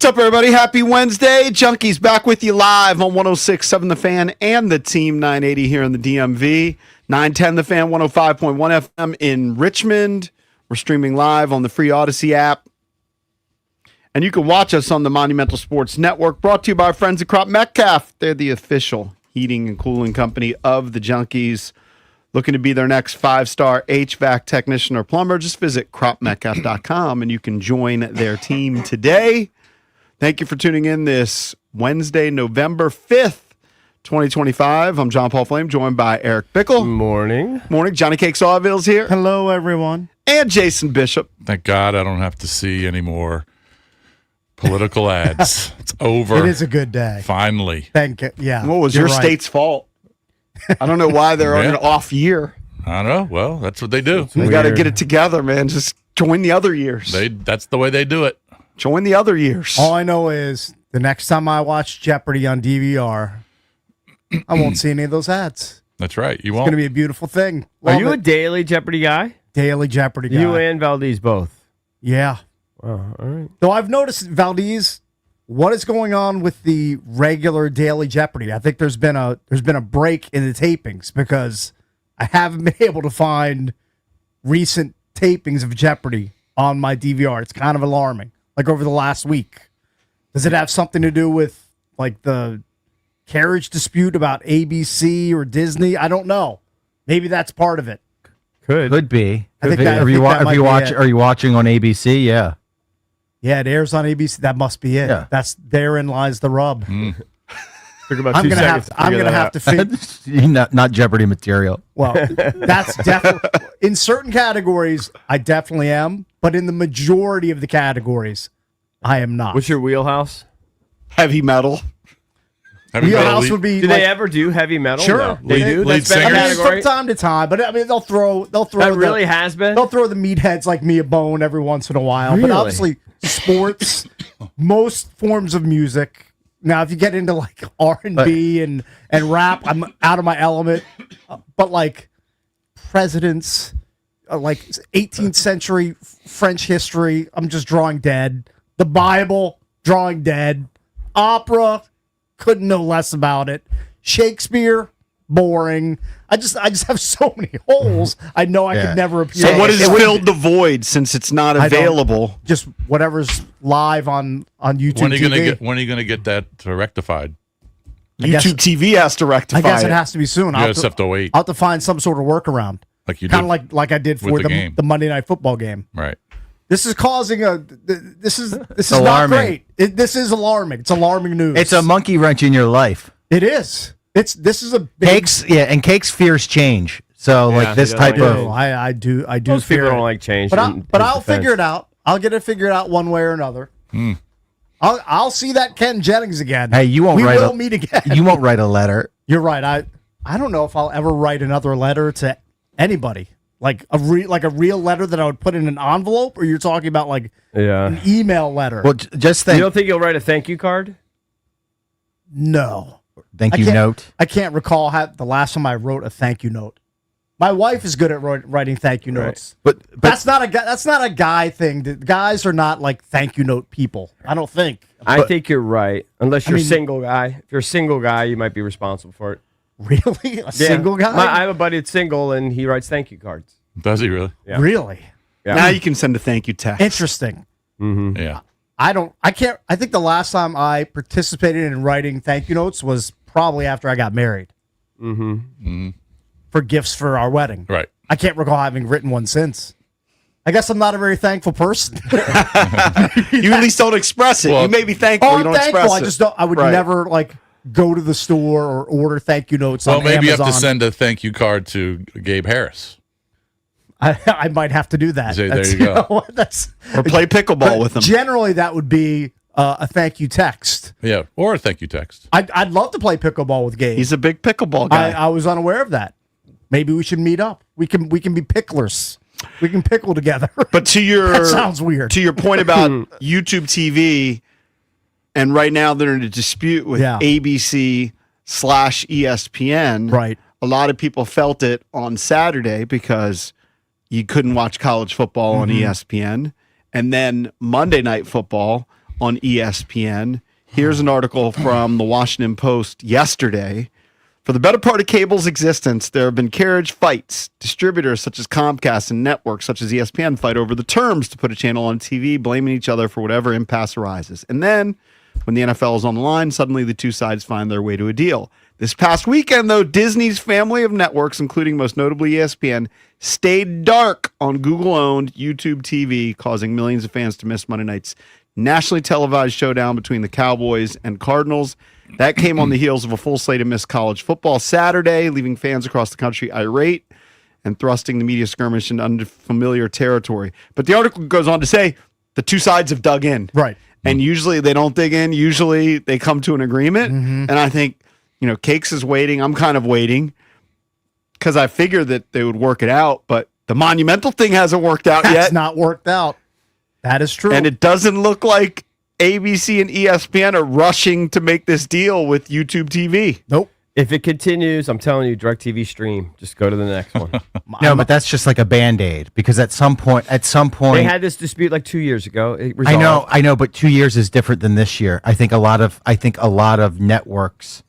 What's up, everybody? Happy Wednesday. Junkies back with you live on 106.7 The Fan and the Team 980 here in the DMV. 910 The Fan, 105.1 FM in Richmond. We're streaming live on the free Odyssey app. And you can watch us on the Monumental Sports Network, brought to you by our friends at Crop Metcalf. They're the official heating and cooling company of the Junkies. Looking to be their next 5-star HVAC technician or plumber? Just visit cropmetcalf.com and you can join their team today. Thank you for tuning in this Wednesday, November 5th, 2025. I'm John Paul Flame, joined by Eric Bickle. Morning. Morning. Johnny Cake Sawville's here. Hello, everyone. And Jason Bishop. Thank God I don't have to see any more political ads. It's over. It is a good day. Finally. Thank you. Yeah. What was your state's fault? I don't know why they're on an off year. I don't know. Well, that's what they do. They got to get it together, man. Just join the other years. That's the way they do it. Join the other years. All I know is the next time I watch Jeopardy on DVR, I won't see any of those ads. That's right. You It's won't. going to be a beautiful thing. Are Love you a it. daily Jeopardy guy? Daily Jeopardy guy? You and Valdez both. Yeah. Wow, all right. Though I've noticed, Valdez, what is going on with the regular Daily Jeopardy? I think there's been a break in the tapings because I haven't been able to find recent tapings of Jeopardy on my DVR. It's kind of alarming. Like over the last week. Does it have something to do with like the carriage dispute about ABC or Disney? I don't know. Maybe that's part of it. Could be. I think that- I Are think that might be it. Are you watching on ABC? Yeah. Yeah, it airs on ABC. That must be it. Yeah. Therein lies the rub. Took about I'm 2 gonna seconds. have to figure. not Jeopardy material. Well, that's definitely in certain categories. I definitely am, but in the majority of the categories, I am not. What's your wheelhouse? Heavy metal. wheelhouse would be? Do like, they ever do heavy metal? Sure. No. They do. lead That's been a singers? I mean, category. from time to time, but I mean, they'll throw. That really has been. They'll throw the meatheads like me a bone every once in a while. But Really? obviously, sports, most forms of music. Now, if you get into like R&B and rap, I'm out of my element. But like presidents, like 18th century French history, I'm just drawing dead. The Bible, drawing dead. Opera, couldn't know less about it. Shakespeare, boring. I just have so many holes. I know I could never appear. So what has filled the void since it's not available? Just whatever's live on YouTube. When are you gonna get that rectified? YouTube TV has to rectify I guess it it. has to be soon. You just have to wait. I'll have to find some sort of workaround. Like you Kind did. of like I did for with the game. the Monday Night Football game. Right. This is causing this is not alarming. great. This is alarming. It's alarming news. It's a monkey wrench in your life. It is. This is a big Cakes fears change. So Yeah, like this he type doesn't of I do Most fear people it. don't like change. But I'll figure it out. I'll get it figured out one way or another. I'll see that Ken Jennings again. Hey, you won't we write will meet again. you won't write a letter. You're right. I don't know if I'll ever write another letter to anybody. Like a real letter that I would put in an envelope, or you're talking about like an email letter? Well, just You think. don't think you'll write a thank you card? No. Thank you can't- note. I can't recall the last time I wrote a thank you note. My wife is good at writing thank you notes. But That's not a guy thing. Guys are not like thank you note people. I don't think. I think you're right. Unless you're mean- a single guy. If you're a single guy, you might be responsible for it. Really? A single guy? I have a buddy that's single, and he writes thank you cards. Does he really? Yeah. Really? Yeah. Now you can send a thank you text. Interesting. Yeah. I think the last time I participated in writing thank you notes was probably after I got married. For gifts for our wedding. Right. I can't recall having written one since. I guess I'm not a very thankful person. You at least don't express it. Well- you may be thankful. Oh, you I'm don't thankful. express I it. just don't. I would Right. never like go to the store or order thank you notes Well, on maybe you Amazon. have to send a thank you card to Gabe Harris. I might have to do that. Say, there That's- you go. know what? That's Or play pickleball with them. generally that would be a thank you text. Yeah. Or a thank you text. I'd love to play pickleball with Gabe. He's a big pickleball guy. I was unaware of that. Maybe we should meet up. We can be picklers. We can pickle together. But to your That sounds weird. To your point about YouTube TV, and right now they're in a dispute with ABC /ESPN. Right. A lot of people felt it on Saturday because you couldn't watch college football on ESPN, and then Monday Night Football on ESPN. Here's an article from the Washington Post yesterday. For the better part of cable's existence, there have been carriage fights. Distributors such as Comcast and networks such as ESPN fight over the terms to put a channel on TV, blaming each other for whatever impasse arises. And then, when the NFL is on the line, suddenly the two sides find their way to a deal. This past weekend, though, Disney's family of networks, including most notably ESPN, stayed dark on Google-owned YouTube TV, causing millions of fans to miss Monday night's nationally televised showdown between the Cowboys and Cardinals. That came on the heels of a full slate of missed college football Saturday, leaving fans across the country irate and thrusting the media skirmish into unfamiliar territory. But the article goes on to say the two sides have dug in. Right. And usually they don't dig in. Usually they come to an agreement. And I think, Cakes is waiting. I'm kind of waiting because I figured that they would work it out. But the monumental thing hasn't worked out yet. It's not worked out. That is true. And it doesn't look like ABC and ESPN are rushing to make this deal with YouTube TV. Nope. If it continues, I'm telling you, DirecTV stream. Just go to the next one. No, but that's just like a Band-Aid because at some point, They had this dispute like 2 years ago. It resolved. I know, but 2 years is different than this year. I think a lot of networks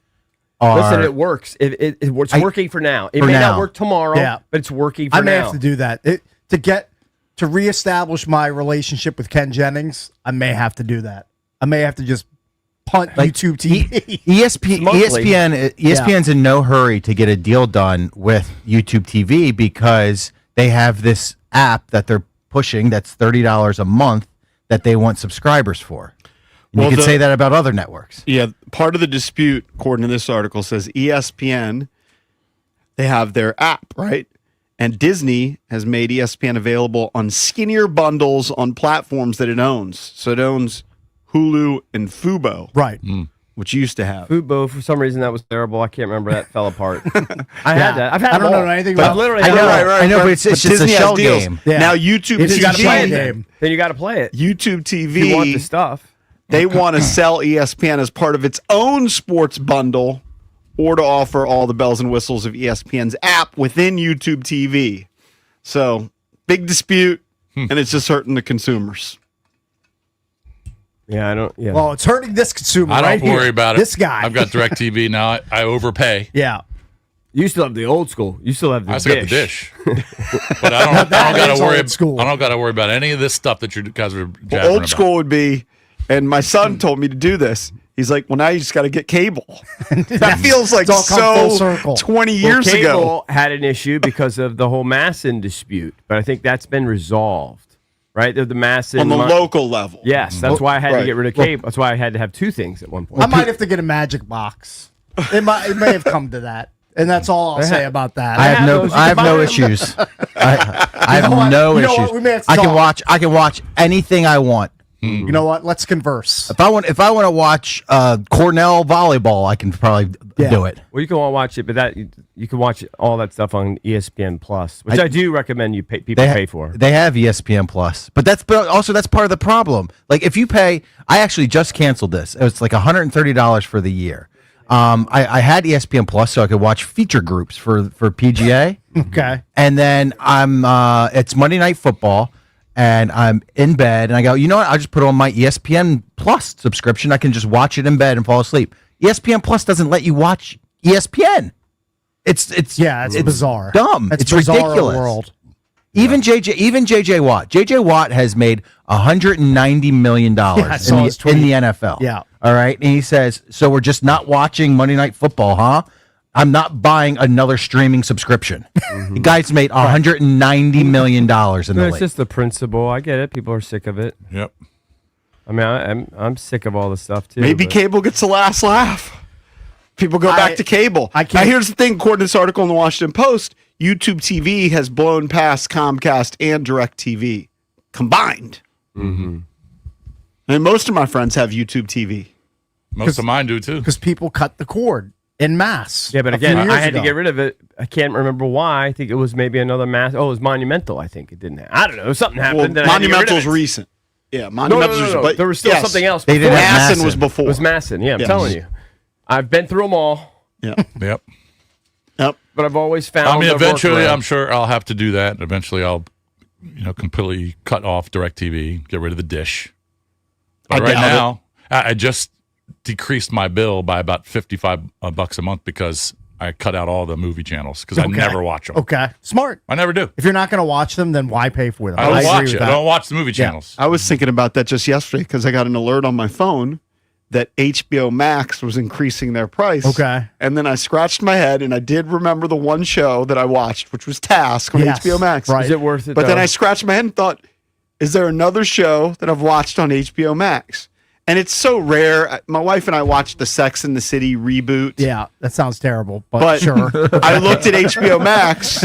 are. Listen, it works. It's working for now. It For may now. not work tomorrow, but it's working for now. I may have to do that. To reestablish my relationship with Ken Jennings, I may have to do that. I may have to just punt YouTube TV. ESPN's in no hurry to get a deal done with YouTube TV because they have this app that they're pushing that's $30 a month that they want subscribers for. And you could say that about other networks. Yeah, part of the dispute, according to this article, says ESPN, they have their app, right? And Disney has made ESPN available on skinnier bundles on platforms that it owns. So it owns Hulu and Fubo. Right. Which used to have. Fubo, for some reason, that was terrible. I can't remember. That fell apart. I had that. I've had I don't them all. know anything But about I've literally I had know, them all. I know, but it's just a Disney has shell deals. game. Yeah. Now YouTube You got to play the TV, game. Then you got to play it. YouTube If you want the TV, stuff. they want to sell ESPN as part of its own sports bundle or to offer all the bells and whistles of ESPN's app within YouTube TV. So, big dispute, and it's just hurting the consumers. Yeah, I don't. Yeah. Well, it's hurting this consumer. I don't right worry here. about it. This guy. I've got DirecTV now. I overpay. Yeah. You still have the old school. You still have the I dish. still got the dish, but I don't That got is to worry. old school. I don't got to worry about any of this stuff that you guys are jabbering Well, old about. school would be, and my son told me to do this. He's like, well, now you just got to get cable. That feels like It's all come full so circle. 20 Well, years ago. cable had an issue because of the whole Masson dispute, but I think that's been resolved, right? The Masson On the local level. Yes, that's why I had to Right. get rid of cable. That's why I had to have two things at one point. I might have to get a magic box. It may have come to that. And that's all I'll say about that. I have those. You I can have buy no them. issues. I have know what? no You know issues. what? We may have to I can talk. watch anything I want. You know what? Let's converse. If I want to watch Cornell volleyball, I can probably do it. Well, you can all watch it, but you can watch all that stuff on ESPN Plus, which I do recommend you people pay for. They have ESPN Plus, but that's part of the problem. Like if you pay, I actually just canceled this. It was like $130 for the year. I had ESPN Plus so I could watch feature groups for PGA. Okay. And then it's Monday Night Football, and I'm in bed, and I go, you know what? I'll just put on my ESPN Plus subscription. I can just watch it in bed and fall asleep. ESPN Plus doesn't let you watch ESPN. It's bizarre. Dumb. It's It's bizarre ridiculous. world. Even JJ Watt. JJ Watt has made $190 million I saw his tweet. in the NFL. Yeah. All right. And he says, so we're just not watching Monday Night Football, huh? I'm not buying another streaming subscription. The guy's made $190 million in the It's league. just the principle. I get it. People are sick of it. Yep. I mean, I'm sick of all this stuff too. Maybe but- cable gets the last laugh. People go back to cable. I Now, can't- here's the thing. According to this article in the Washington Post, YouTube TV has blown past Comcast and DirecTV combined. Mm-hmm. And most of my friends have YouTube TV. Most of mine do too. Because people cut the cord in mass. Yeah, but a few again, years I had to ago. get rid of it. I can't remember why. I think it was maybe another mass. Oh, it was Monumental. I think it didn't have. I don't know. Something happened. Well, that I had to get rid of Monumental's it. recent. Yeah, No, Monumental's no, no, recent. no. But There was still yes, something else. They before. didn't have Masson was Masson. before. It was Masson. Yeah, I'm Yes. telling you. I've been through them all, Yeah. Yep. Yep. but I've always found. I mean, a eventually, workaround. I'm sure I'll have to do that. Eventually, I'll, completely cut off DirecTV, get rid of the dish. But I right doubt now, I just decreased my bill by about $55 a month because I cut out all the movie channels because I never watch them. Okay, smart. I never do. If you're not going to watch them, then why pay for them? I don't agree watch with it. that. I don't watch the movie channels. I was thinking about that just yesterday because I got an alert on my phone that HBO Max was increasing their price. Okay. And then I scratched my head and I did remember the one show that I watched, which was Task on Yes, HBO Max. right. Is it worth it? But then though? I scratched my head and thought, is there another show that I've watched on HBO Max? And it's so rare. My wife and I watched the Sex and the City reboot. Yeah, that sounds terrible, but, But sure. I looked at HBO Max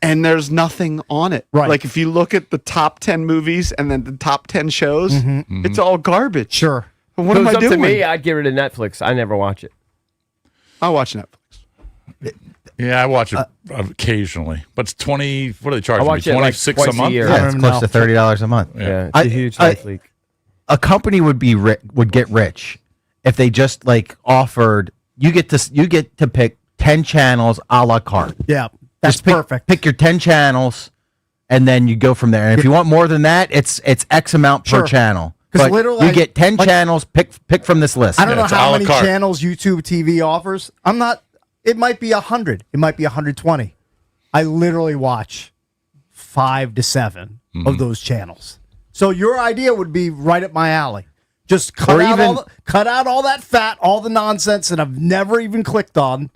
and there's nothing on it. Right. Like if you look at the top 10 movies and then the top 10 shows, Mm-hmm. it's all garbage. Sure. But what If am it I was up doing? to me, I'd get rid of Netflix. I never watch it. I watch Netflix. Yeah, I watch it occasionally. But it's 20, what are they charging I me? watch it, like, 26 a twice a month? year. Yeah, I it's don't close know. to $30 a month. Yeah, it's I- a huge I- life leak. A company would get rich if they just like offered you get to pick 10 channels a la carte. Yeah, that's Just perfect. Pick your 10 channels, and then you go from there. And if you want more than that, it's X amount per Sure. channel. 'Cause But literally, you get 10 like- channels. Pick from this list. I don't know it's a how la many carte. channels YouTube TV offers. It might be 100. It might be 120. I literally watch 5 to 7 of those channels. So your idea would be right up my alley. Just cut out all that fat, all the nonsense that I've never even clicked on,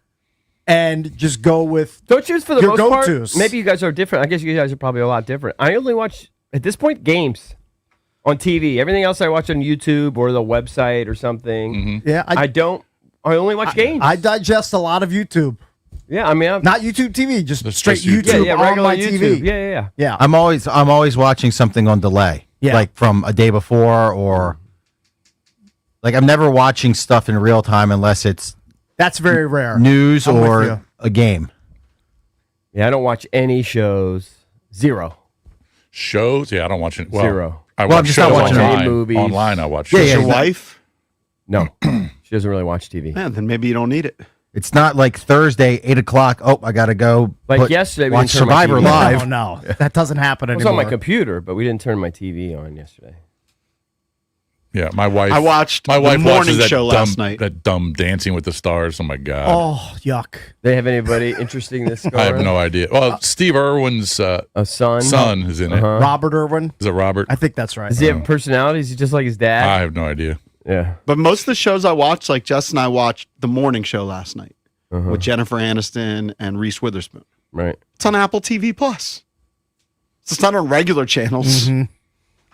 and just go with. Don't you, for the Your most part, go-tos. maybe you guys are different. I guess you guys are probably a lot different. I only watch, at this point, games on TV. Everything else I watch on YouTube or the website or something. Yeah, I only watch games. I digest a lot of YouTube. yeah, I mean, I'm, Not YouTube TV, just That's straight just YouTube. YouTube yeah, on regular my YouTube. TV. Yeah. Yeah. I'm always watching something on delay. Yeah. Like from a day before, or like I'm never watching stuff in real time unless it's That's very rare. news I'm with or you. a game. Yeah, I don't watch any shows. Zero. Shows? Yeah, I don't watch it. Well, Zero. I Well, I'm watch just not shows watching online. any movies. Online, I watch Yeah, shows. yeah, Your wife? No. She doesn't really watch TV. Man, then maybe you don't need it. It's not like Thursday, 8:00. Oh, I gotta go. Like yesterday, we watch didn't turn my Survivor TV on. Live. No, that doesn't happen It was anymore. on my computer, but we didn't turn my TV on yesterday. Yeah, my wife. I watched my the wife morning watches that show dumb, last night. That dumb Dancing with the Stars. Oh my god. Oh, yuck. They have anybody interesting this I have score? no idea. Well, Steve Irwin's A son? son is in it. Robert Irwin. Is it Robert? I think that's right. Does he have personality? Is he just like his dad? I have no idea. Yeah. But most of the shows I watch, like Justin and I watched the morning show last night with Jennifer Aniston and Reese Witherspoon. Right. It's on Apple TV Plus. So it's not on regular channels.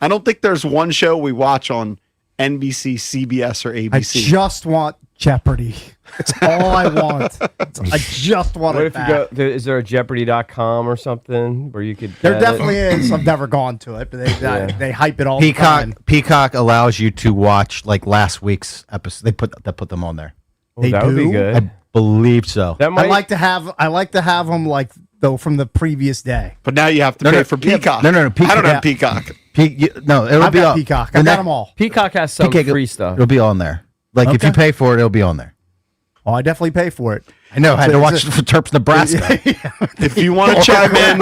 I don't think there's one show we watch on NBC, CBS, or I ABC. just want Jeopardy. It's all I want. I just want What it if you back. go? Is there a Jeopardy.com or something where you could? There bet it? definitely is. I've never gone to it, but they hype it all the time. Peacock allows you to watch like last week's episode. They put them on there. They That would be do? good. I believe so. That might. I like to have them like though from the previous day. But now you have to No, pay no, for yeah, Peacock. no, I don't yeah. have Peacock. No, it'll I've be got on Peacock. the I've got next- them all. Peacock has some Peacock, free stuff. It'll be on there. Like if you Okay. pay for it, it'll be on there. Oh, I definitely pay for it. I know. I had to So watch is it for Terps, Nebraska. If you want to chime in,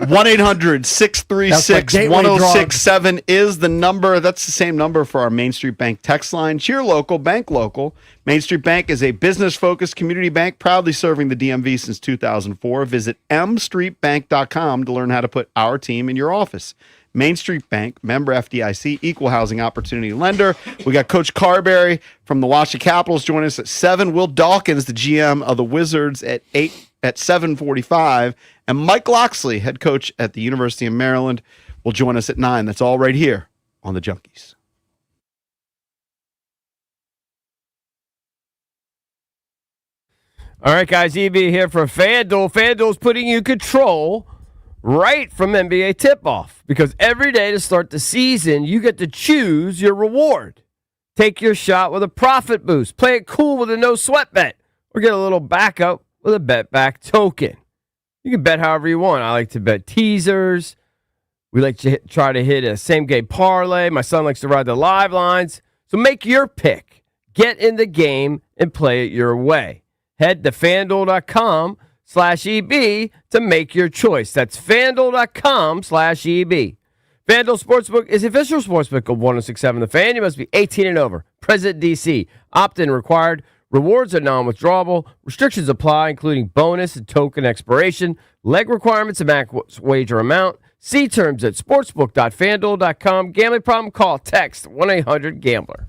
1-800-636-1067 is the number. That's the same number for our Main Street Bank text line. Cheer local, bank local. Main Street Bank is a business-focused community bank proudly serving the DMV since 2004. Visit mstreetbank.com to learn how to put our team in your office. Main Street Bank, member FDIC, equal housing opportunity lender. We got Coach Carberry from the Washington Capitals joining us at 7. Will Dawkins, the GM of the Wizards, at 7:45. And Mike Loxley, head coach at the University of Maryland, will join us at 9. That's all right here on the Junkies. All right, guys. EB here for FanDuel. FanDuel's putting you in control right from NBA tip-off because every day to start the season, you get to choose your reward. Take your shot with a profit boost. Play it cool with a no-sweat bet or get a little backup with a bet-back token. You can bet however you want. I like to bet teasers. We like to try to hit a same-game parlay. My son likes to ride the live lines. So make your pick. Get in the game and play it your way. Head to FanDuel.com/EB to make your choice. That's FanDuel.com/EB. FanDuel Sportsbook is the official sportsbook of 106.7 The Fan. You must be 18 and over. Present DC. Opt-in required. Rewards are non-withdrawable. Restrictions apply, including bonus and token expiration, leg requirements, and max wager amount. See terms at sportsbook.fanduel.com. Gambling problem? Call, text 1-800-GAMBLER.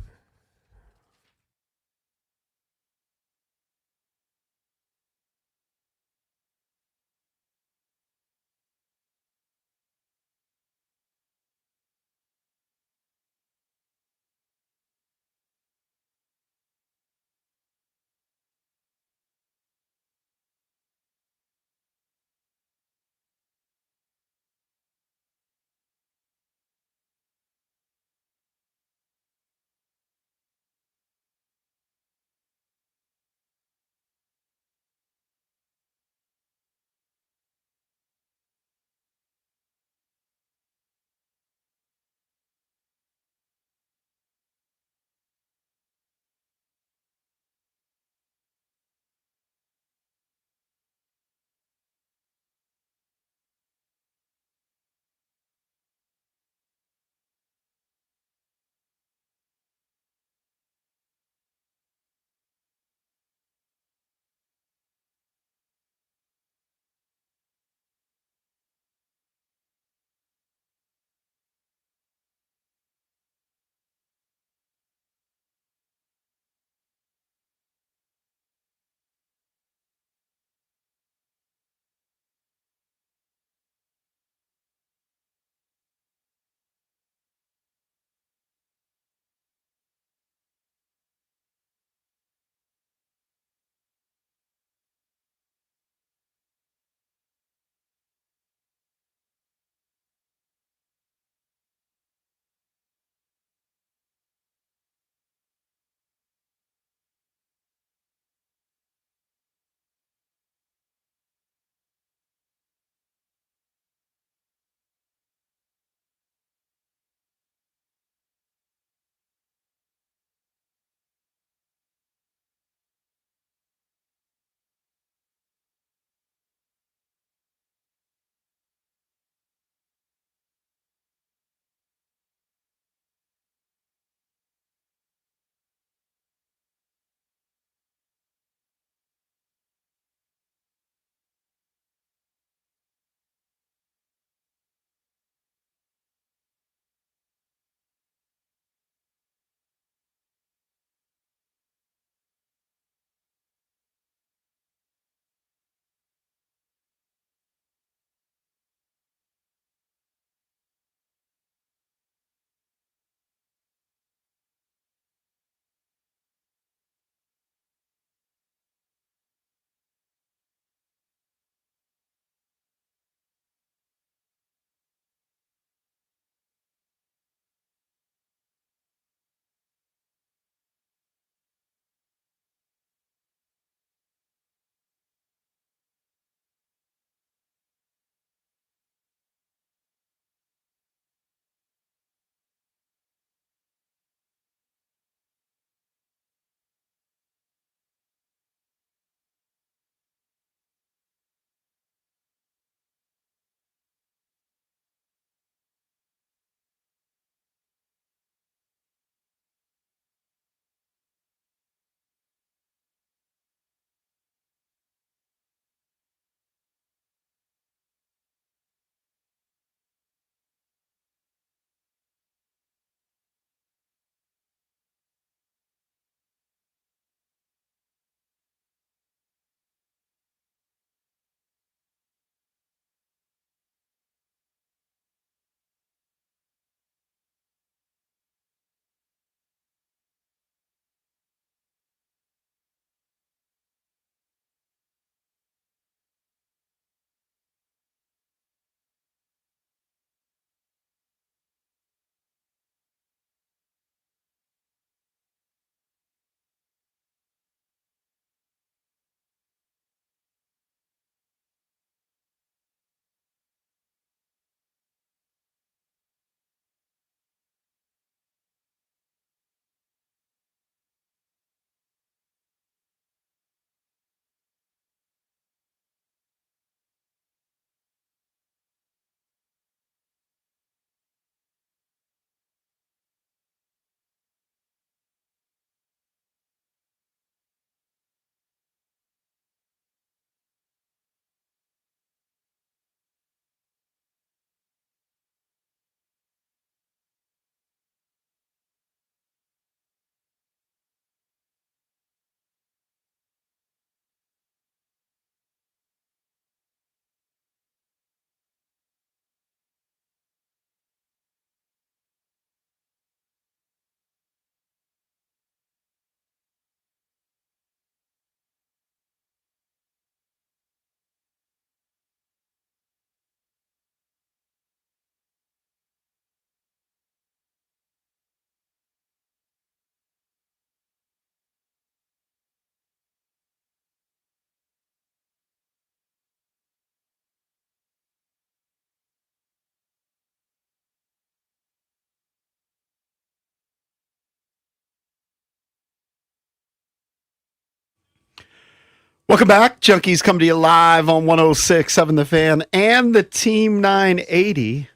Welcome back. Junkies come to you live on 106.7 The Fan and the Team 980.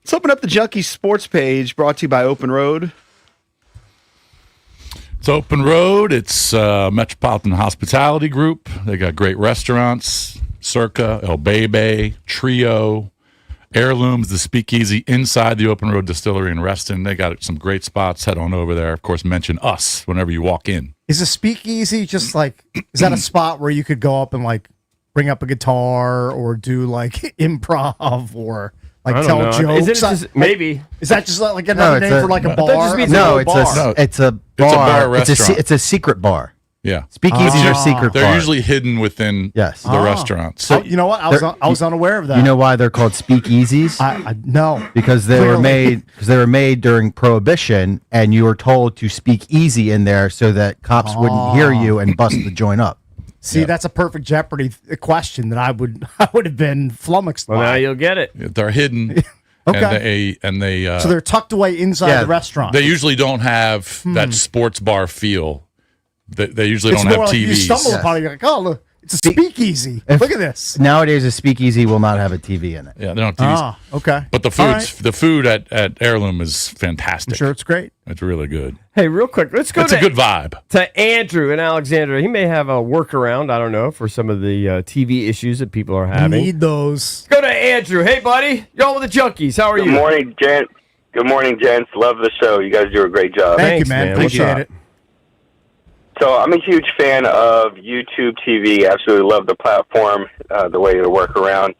Let's open up the Junkies sports page brought to you by Open Road. It's Open Road. It's Metropolitan Hospitality Group. They got great restaurants, Circa, El Bebe, Trio, Heirlooms, the Speakeasy inside the Open Road Distillery in Reston. They got some great spots. Head on over there. Of course, mention us whenever you walk in. Is a speakeasy just like, is that a spot where you could go up and like bring up a guitar or do like improv or like I don't tell know. jokes? Is it just, maybe. Is that just like another name for like a thought it just bar? means No, a it's bar. it's a bar. It's a bar It's restaurant. it's a secret bar. Yeah. Speakeasies are secret They're bars. usually hidden within Yes. the restaurants. Oh, you know what? I was unaware of that. You know why they're called speakeasies? I no. Because they were Clearly. made during Prohibition, and you were told to speak easy in there so that cops wouldn't hear you and bust the joint up. See, that's a perfect Jeopardy question that I would have been flummoxed Well, now by. you'll get it. They're hidden. Okay. And they So they're tucked away inside the restaurant. They usually don't have that sports bar feel. They usually It's don't have more like TVs. you stumble upon it, you're like, oh, look, it's a speakeasy. Look at this. Nowadays, a speakeasy will not have a TV in it. Yeah, they don't have TVs. Ah, okay. But the All food, the food at Heirloom is fantastic. I'm sure it's great. It's really good. Hey, real quick, let's go It's a good vibe. to Andrew in Alexandria. He may have a workaround, I don't know, for some of the TV issues that people are having. Need those. Let's go to Andrew. Hey, buddy. You're on with the Junkies. How are Good you? morning, gents. Good morning, gents. Love the show. You guys do a great job. Thank Thanks, you, man. man. Appreciate What's it. So I'm a huge fan of YouTube TV. Absolutely love the platform, the way to work around.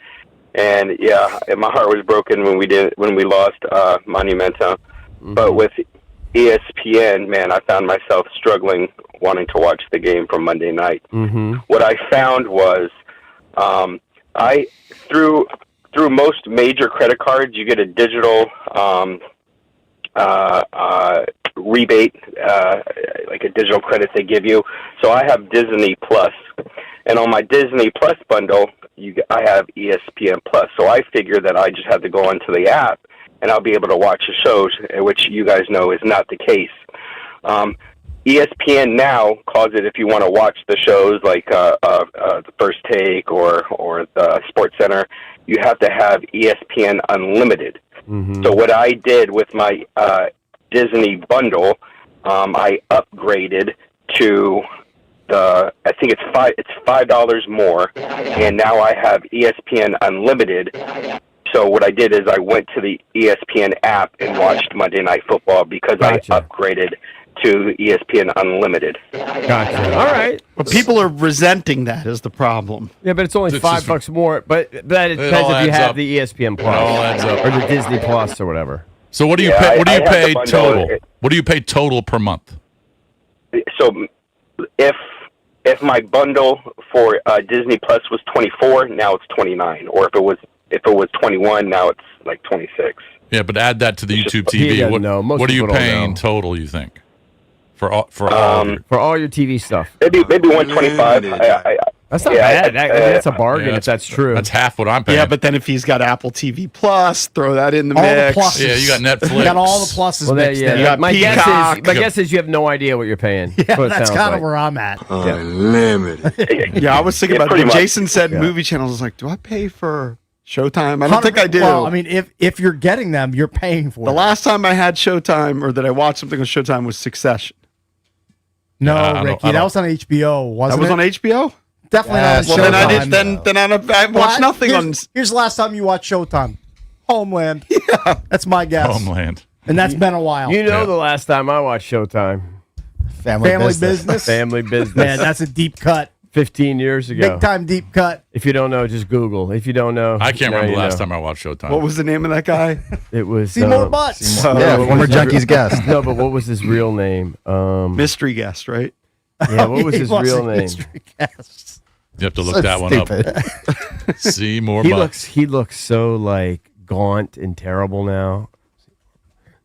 And yeah, my heart was broken when we lost Monumento. Mm-hmm. But with ESPN, man, I found myself struggling wanting to watch the game from Monday night. Mm-hmm. What I found was, I through most major credit cards, you get a digital rebate, like a digital credit they give you. So I have Disney Plus, and on my Disney Plus bundle, I have ESPN Plus. So I figure that I just have to go onto the app, and I'll be able to watch the shows, which you guys know is not the case. ESPN now calls it, if you want to watch the shows like the First Take or the Sports Center, you have to have ESPN Unlimited. Mm-hmm. So what I did with my Disney bundle, I upgraded to I think it's $5 more, and now I have ESPN Unlimited. So what I did is I went to the ESPN app and watched Monday Night Football because Gotcha. I upgraded to ESPN Unlimited. Gotcha. All right. But people are resenting that is the problem. Yeah, but it's only It's $5 just- more. But that it depends all if you adds have up. the ESPN Plus It all adds up. or the Disney Plus or whatever. So what do you Yeah, pay? What do I you have the pay bundle. total? What do you pay total per month? So if my bundle for Disney Plus was 24, now it's 29, or if it was 21, now it's like 26. Yeah, but add that to the YouTube He TV. doesn't know. Most What are you people don't paying know. total? You think for all of your- For all your TV stuff. Maybe 125. That's not Yeah, bad. That's a bargain Yeah, if that's true. That's half what I'm paying. Yeah, but then if he's got Apple TV Plus, throw that in the All the mix. pluses. yeah, you got Netflix. You got all the pluses well, mixed in. You got my Peacock. guess is you have no idea what you're paying. Yeah, what it that's sounds kind of like. where I'm at. Yeah, I was thinking Yeah, about pretty when much. Jason said movie channels. I was like, do I pay for Showtime? I don't think I do. Well, I mean, if you're getting them, you're paying for the it. last time I had Showtime or that I watched something on Showtime was Succession. No, I don't- Ricky, I that don't- was on HBO, That wasn't was it? on HBO. Definitely Yes. not Well, on then I Showtime. did. Then I watched What? nothing on. Here's the last time you watched Showtime. Homeland. Yeah. That's my guess. Homeland. And that's been a while. You know Yeah. the last time I watched Showtime. Family business. Family business. Man, that's a deep cut. 15 years ago. Big time deep cut. If you don't know, just Google. If you don't know, I can't now remember you the last know. time I watched Showtime. What was the name of that guy? It was Seymour Butts. Yeah, what former was his Junkies guest. No, but what was his real name? Mystery guest, right? Yeah, what was He his was real a name? mystery guest. You have to look So that one stupid. up. See more He butts. looks so like gaunt and terrible now.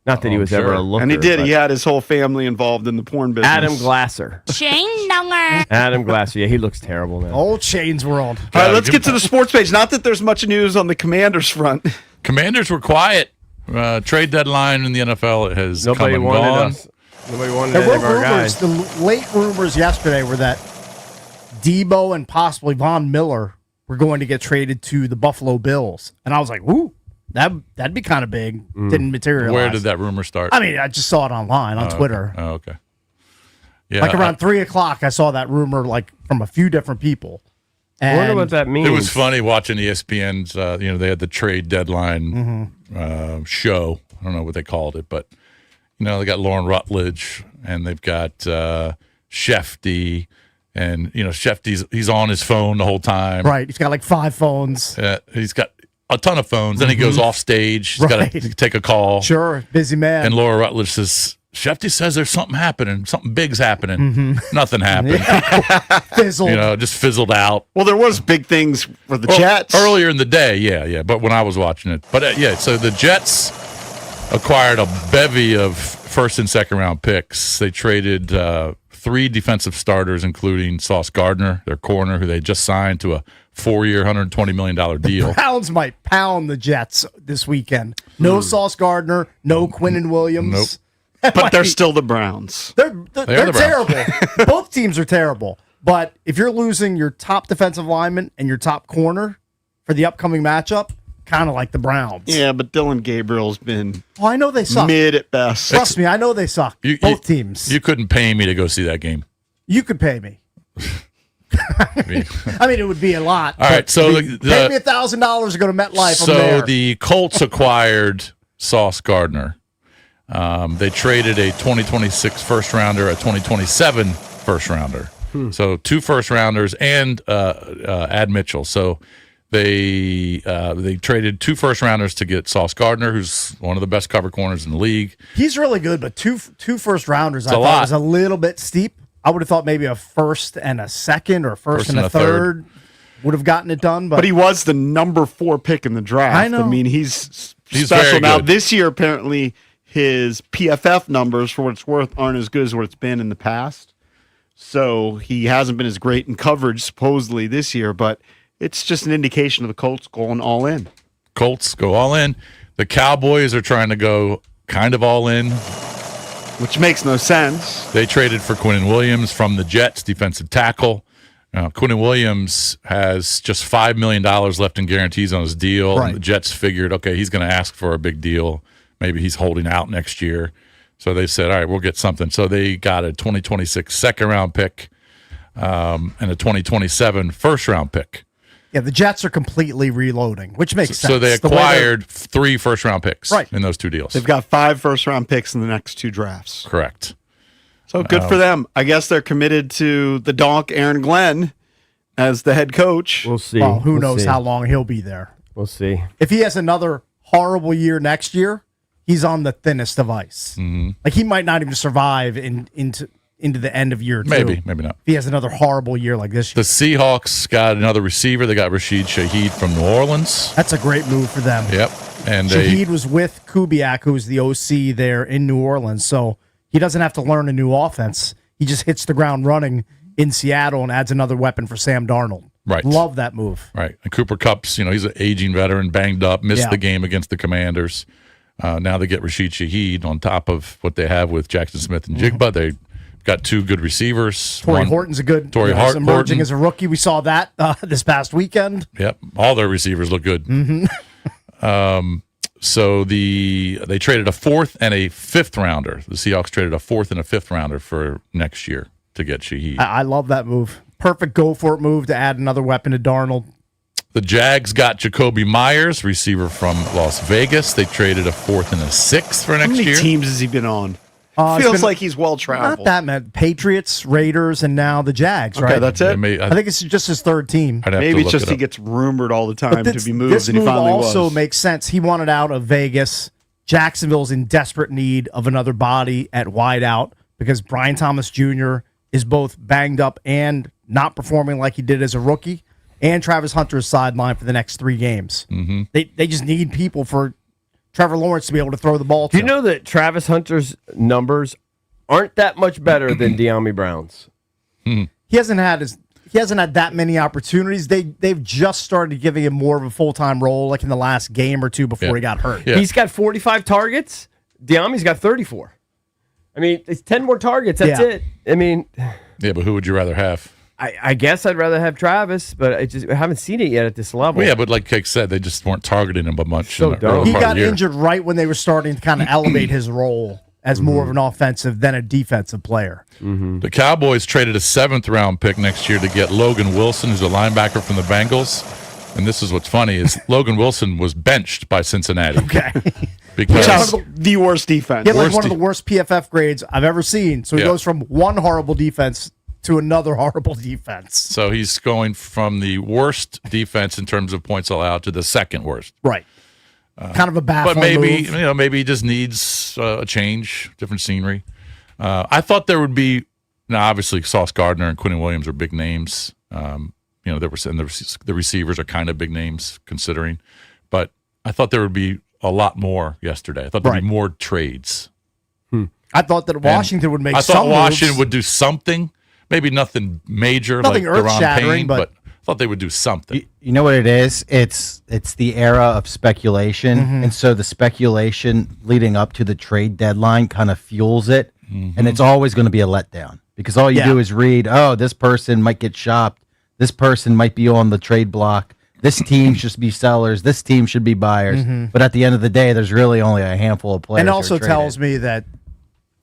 Not that he Oh, was I'm ever sure. a looker. And he did. but- He had his whole family involved in the porn business. Adam Glasser. Adam Glasser. Yeah, he looks terrible now. Old Shane's World. All right, let's get to the sports page. Not that there's much news on the Commanders front. Commanders were quiet. Trade deadline in the NFL has Nobody come and wanted gone. us. Nobody wanted There any were of our rumors. guys. The late rumors yesterday were that Debo and possibly Von Miller were going to get traded to the Buffalo Bills. And I was like, ooh, that'd be kind of big. Didn't materialize. Where did that rumor start? I mean, I just saw it online on Twitter. Oh, okay. Yeah, Like around 3 o'clock, I saw that rumor like from a few different people. I wonder what And that means. It was funny watching ESPN's. They had the trade deadline show. I don't know what they called it, but they got Lauren Rutledge and they've got Shefty, and he's on his phone the whole time. right, he's got like 5 phones. He's got a ton of phones. Then he goes off stage. He's got to take a call. Sure, busy man. And Laura Rutledge says, Shefty says there's something happening. Something big's happening. Nothing happened. Fizzled. Just fizzled out. Well, there was big things for the Jets. Earlier in the day, yeah. But when I was watching it. But, so the Jets acquired a bevy of first and second round picks. They traded 3 defensive starters, including Sauce Gardner, their corner, who they just signed to a 4-year, $120 million deal. Browns might pound the Jets this weekend. No Sauce Gardner, no Quinnen Williams. Nope. But they're still the Browns. They're the terrible. Both teams are terrible. But if you're losing your top defensive lineman and your top corner for the upcoming matchup, kind of like the Browns. Yeah, but Dylan Gabriel's been Oh, I know they suck. mid at best. Trust me, I know they suck. Both teams. You couldn't pay me to go see that game. You could pay me. I mean, it would be a lot. All right, so pay me $1,000 to go to MetLife. I'm So there. the Colts acquired Sauce Gardner. They traded a 2026 first rounder, a 2027 first rounder. So 2 first rounders and Ad Mitchell. So they traded 2 first rounders to get Sauce Gardner, who's one of the best cover corners in the league. He's really good, but two first rounders I a thought lot. was a little bit steep. I would have thought maybe a first and a second or first and a third would have gotten it done. But he was the number 4 pick in the draft. I know. I mean, he's very special. Now, good. this year, apparently, his PFF numbers, for what it's worth, aren't as good as what it's been in the past. So he hasn't been as great in coverage, supposedly, this year. But it's just an indication of the Colts going all in. Colts go all in. The Cowboys are trying to go kind of all in. Which makes no sense. They traded for Quinnen Williams from the Jets, defensive tackle. Quinnen Williams has just $5 million left in guarantees on his deal. Right. The Jets figured, okay, he's going to ask for a big deal. Maybe he's holding out next year. So they said, all right, we'll get something. So they got a 2026 second-round pick and a 2027 first-round pick. yeah, the Jets are completely reloading, which makes sense. So they The way they're- acquired 3 first-round picks in those 2 deals. They've got 5 first-round picks in the next 2 drafts. Correct. So good for them. I guess they're committed to the donk, Aaron Glenn, as the head coach. We'll see. Well, who We'll knows see. how long he'll be there. We'll see. If he has another horrible year next year, he's on the thinnest of ice. Mm-hmm. Like he might not even survive into the end of year 2. Maybe not. If he has another horrible year like this The year. Seahawks got another receiver. They got Rashid Shaheed from New Orleans. That's a great move for them. Yep. And Shaheed was with Kubiak, who's the OC there in New Orleans, so he doesn't have to learn a new offense. He just hits the ground running in Seattle and adds another weapon for Sam Darnold. Right. Love that move. Right. And Cooper Kupp's, he's an aging veteran, banged up, missed Yeah. the game against the Commanders. Now they get Rashid Shaheed on top of what they have with Jackson Smith and Jigba. They've got 2 good receivers. Torrey Horton's a good. Torrey he's emerging Horton. as a rookie. We saw that this past weekend. Yep. All their receivers look good. So they traded a 4th and a 5th rounder. The Seahawks traded a 4th and a 5th rounder for next year to get Shaheed. I love that move. Perfect go for it move to add another weapon to Darnold. The Jags got Jacoby Myers, receiver from Las Vegas. They traded a 4th and a 6th for How next many year. teams has he been on? It's Feels been- like he's well Not traveled. that many. Patriots, Raiders, and now the Jags, Okay, right? that's I it. I think it's just his 3rd team. I'd have to Maybe it's look just it he up. gets rumored all the time to be moved, this and he move finally also was. makes sense. He wanted out of Vegas. Jacksonville's in desperate need of another body at wideout because Brian Thomas Jr. is both banged up and not performing like he did as a rookie. And Travis Hunter is sidelined for the next 3 games. Mm-hmm. They just need people for Trevor Lawrence to be able to throw the ball to. Do you know that Travis Hunter's numbers aren't that much better than De'Ami Brown's? He hasn't had that many opportunities. They've just started giving him more of a full-time role like in the last game or 2 before he got hurt. Yeah. He's got 45 targets. De'Ami's got 34. I mean, it's 10 more targets. That's Yeah. it. I mean, Yeah, but who would you rather have? I guess I'd rather have Travis, but I haven't seen it yet at this level. Well, yeah, but like Cake said, they just weren't targeting him much. So in the dumb. early He part of got the year. injured right when they were starting to kind of elevate his role as more of an offensive than a defensive player. The Cowboys traded a 7th-round pick next year to get Logan Wilson, who's a linebacker from the Bengals. And this is what's funny is Logan Wilson was benched by Cincinnati. Okay. Because The worst defense. He had like Worst one of the worst PFF grades I've ever seen. So he Yeah. goes from one horrible defense to another horrible defense. so he's going from the worst defense in terms of points allowed to the second worst. Right. Kind of a baffling But maybe move. maybe he just needs a change, different scenery. I thought there would be now obviously Sauce Gardner and Quentin Williams are big names. There was and the receivers are kind of big names considering, but I thought there would be a lot more yesterday. I thought there'd be more trades. I thought that Washington would make I some thought Washington moves. would do something, maybe nothing major, Nothing like Deron earth-shattering, Payne, but I thought they would do something. You know what it is? It's the era of speculation, and so the speculation leading up to the trade deadline kind of fuels it, and it's always going to be a letdown because all you Yeah. do is read, oh, this person might get shopped, this person might be on the trade block, this team should be sellers, this team should be buyers, but at the end of the day, there's really only a handful of players. And who are also traded. tells me that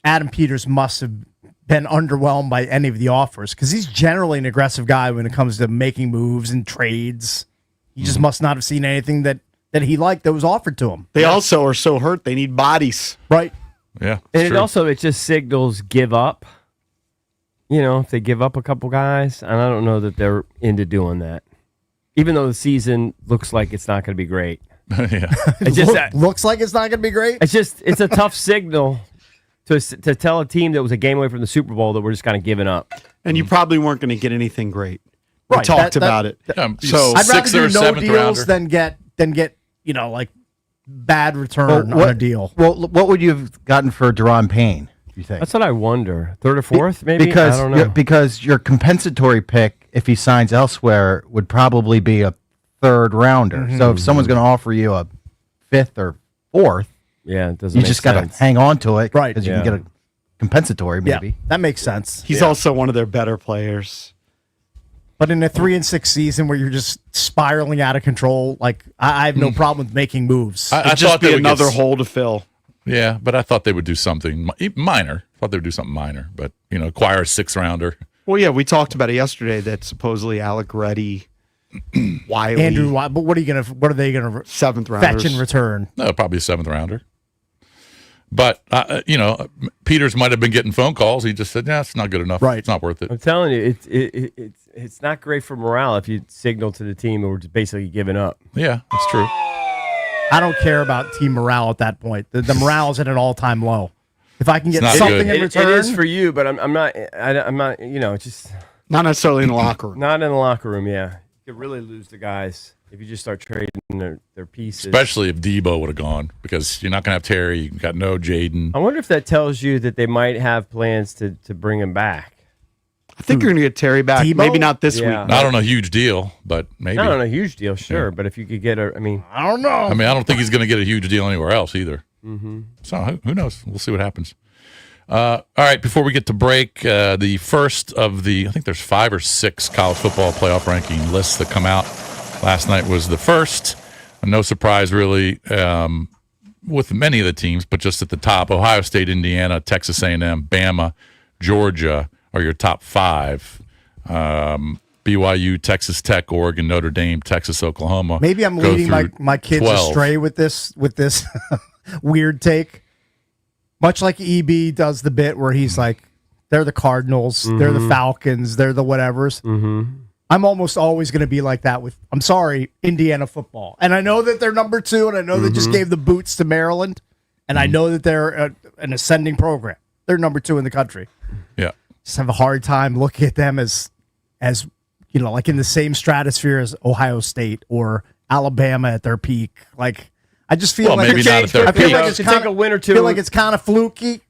Adam Peters must have been underwhelmed by any of the offers because he's generally an aggressive guy when it comes to making moves and trades. He just must not have seen anything that he liked that was offered to him. They also are so hurt they need bodies. Right. Yeah, And true. it just signals give up. If they give up a couple guys, and I don't know that they're into doing that. Even though the season looks like it's not going to be great. yeah. It's just Looks like it's not going to be great. it's a tough signal to tell a team that was a game away from the Super Bowl that we're just kind of giving up. And you probably weren't going to get anything great. We Right, talked that- about it. So I'd rather Sixth do or no seventh deals rounder. than get like bad return on a deal. Well, what would you have gotten for Deron Payne? You think? That's what I wonder. Third or fourth, maybe? Because I don't know. because your compensatory pick, if he signs elsewhere, would probably be a 3rd rounder. So if someone's going to offer you a 5th or 4th, Yeah, it doesn't you make just got to sense. hang on to it, Right, Because you yeah. can get a compensatory, maybe. Yeah, that makes sense. he's also one of their better players. But in a 3-6 season where you're just spiraling out of control, like I have no problem with making moves. I It'd just thought they be would another get, hole to fill. Yeah, but I thought they would do something minor. I thought they would do something minor, but acquire a 6th-rounder. Well, yeah, we talked about it yesterday that supposedly Alec Reddy, Wiley, Andrew, but what are they gonna 7th fetch rounders. in return? No, probably a 7th-rounder. But Peters might have been getting phone calls. He just said, "Yeah, it's not good enough. Right. It's not worth it." I'm telling you, it's not great for morale if you signal to the team that we're just basically giving up. Yeah, that's true. I don't care about team morale at that point. The morale is at an all-time low. If I can get not something good. in It return, is for you, but I'm not. I'm not. Just Not necessarily in the locker room. not in the locker room. Yeah, you could really lose the guys if you just start trading their pieces. Especially if Debo would have gone, because you're not going to have Terry. You got no Jaden. I wonder if that tells you that they might have plans to bring him back. I think you're going to get Terry back. Tebow? Maybe not this Yeah. week. Not on a huge deal, but maybe. Not on a huge deal, sure, but if you could get I don't know. I mean, I don't think he's going to get a huge deal anywhere else either. Mm-hmm. So who knows? We'll see what happens. All right, before we get to break, the first of I think there's 5 or 6 college football playoff ranking lists that come out. Last night was the first. No surprise, really, with many of the teams, but just at the top, Ohio State, Indiana, Texas A&M, Bama, Georgia are your top 5. BYU, Texas Tech, Oregon, Notre Dame, Texas, Oklahoma. Maybe I'm go leading through my kids 12. astray with this weird take. Much like EB does the bit where he's like, they're the Cardinals, they're the Falcons, they're the whatevers. I'm almost always going to be like that with, I'm sorry, Indiana football. And I know that they're number 2, and I know they just gave the boots to Maryland, and I know that they're an ascending program. They're number 2 in the country. Yeah. Just have a hard time looking at them as like in the same stratosphere as Ohio State or Alabama at their peak. Like, I just feel Well, like maybe not at their I feel peak. like it's It could kinda, take a win or two. feel like it's kind of fluky.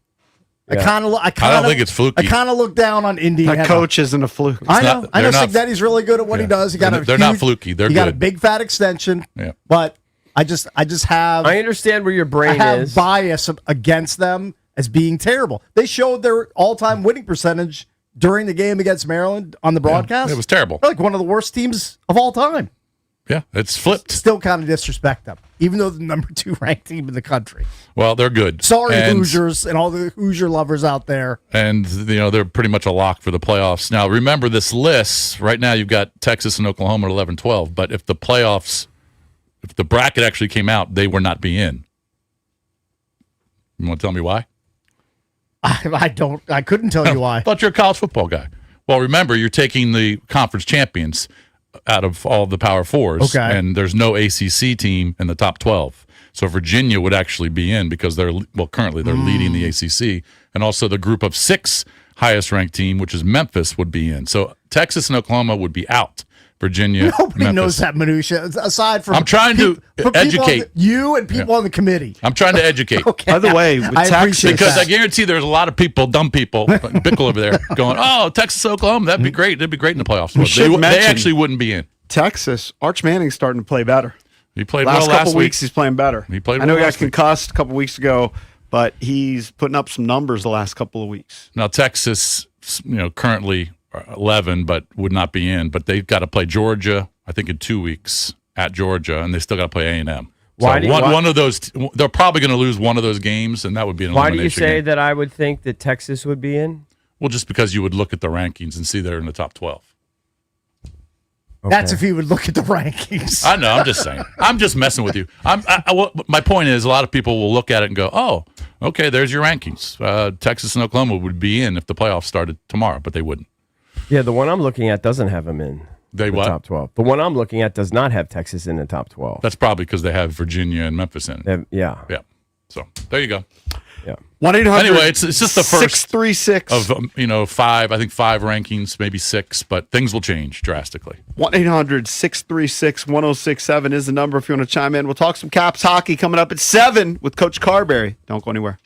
I kind of I don't think it's fluky. I kind of look down on Indiana. That coach isn't a fluke. I know. not- I know. they're not- Signetti's really good at what he does. He got They're not fluky. They're he got a good. big fat extension. Yeah. But I just have I understand where your I brain have is. bias against them as being terrible. They showed their all-time winning percentage during the game against Maryland on the broadcast. It was terrible. They're like one of the worst teams of all time. Yeah, it's flipped. Still kind of disrespect them, even though the number 2 ranked team in the country. Well, they're good. Sorry, And- Hoosiers and all the Hoosier lovers out there. And, they're pretty much a lock for the playoffs. Now, remember this list. Right now, you've got Texas and Oklahoma at 11-12. But if the bracket actually came out, they would not be in. You want to tell me why? I couldn't tell you why. I thought you're a college football guy. Well, remember, you're taking the conference champions out of all the Power Fours. Okay. And there's no ACC team in the top 12. So Virginia would actually be in because currently they're leading the ACC. And also the group of 6 highest ranked team, which is Memphis, would be in. So Texas and Oklahoma would be out. Virginia, Nobody Memphis. knows that minutia aside from I'm trying to from educate you and people on the committee. I'm trying to educate. Okay. By the way, with I Texas, appreciate Because that. I guarantee there's a lot of people, dumb people, Bickle over there, going, "Oh, Texas, Oklahoma, that'd be great. That'd be great in the playoffs." Well, should they mention- actually wouldn't be in. Texas, Arch Manning's starting to play better. He played Last well couple last weeks, week. he's playing better. He played I know well he got last week. concussed a couple weeks ago, but he's putting up some numbers the last couple of weeks. Now Texas, currently 11, but would not be in. But they've got to play Georgia, I think, in 2 weeks at Georgia, and they still got to play A&M. Why do you- one of those, they're probably going to lose one of those games, and that would be an Why do you elimination say game. that I would think that Texas would be in? Well, just because you would look at the rankings and see they're in the top 12. That's if you would look at the rankings. I know. I'm just saying. I'm just messing with you. My point is, a lot of people will look at it and go, "Oh, okay, there's your rankings. Texas and Oklahoma would be in if the playoffs started tomorrow, but they wouldn't." Yeah, the one I'm looking at doesn't have them in They the what? top 12. The one I'm looking at does not have Texas in the top 12. That's probably because they have Virginia and Memphis in. Yeah. Yeah. So there you go. 1-800. Anyway, it's just the first 636 of 5. I think 5 rankings, maybe 6, but things will change drastically. 1-800-636-1067 is the number if you want to chime in. We'll talk some Caps hockey coming up at 7 with Coach Carberry. Don't go anywhere.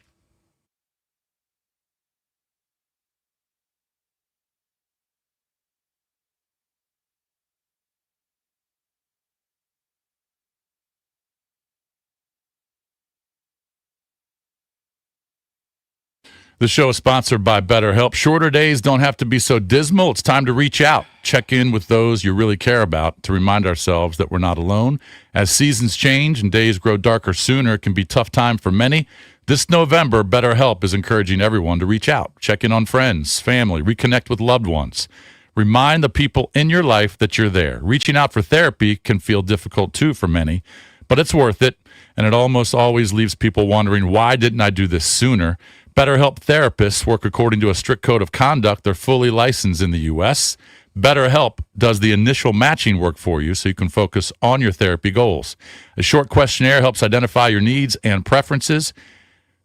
The show is sponsored by BetterHelp. Shorter days don't have to be so dismal. It's time to reach out. Check in with those you really care about to remind ourselves that we're not alone. As seasons change and days grow darker sooner, it can be a tough time for many. This November, BetterHelp is encouraging everyone to reach out. Check in on friends, family, reconnect with loved ones. Remind the people in your life that you're there. Reaching out for therapy can feel difficult too for many, but it's worth it, and it almost always leaves people wondering, why didn't I do this sooner? BetterHelp therapists work according to a strict code of conduct. They're fully licensed in the U.S. BetterHelp does the initial matching work for you so you can focus on your therapy goals. A short questionnaire helps identify your needs and preferences.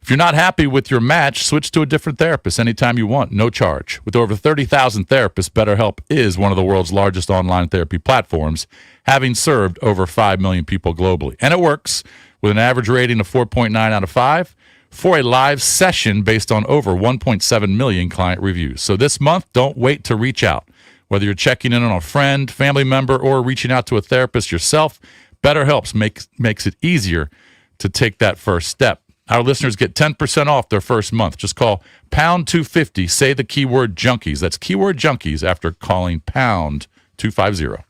If you're not happy with your match, switch to a different therapist anytime you want, no charge. With over 30,000 therapists, BetterHelp is one of the world's largest online therapy platforms, having served over 5 million people globally. And it works with an average rating of 4.9 out of 5 for a live session based on over 1.7 million client reviews. So this month, don't wait to reach out. Whether you're checking in on a friend, family member, or reaching out to a therapist yourself, BetterHelp makes it easier to take that first step. Our listeners get 10% off their first month. Just call pound 250, say the keyword junkies. That's keyword junkies after calling pound 250.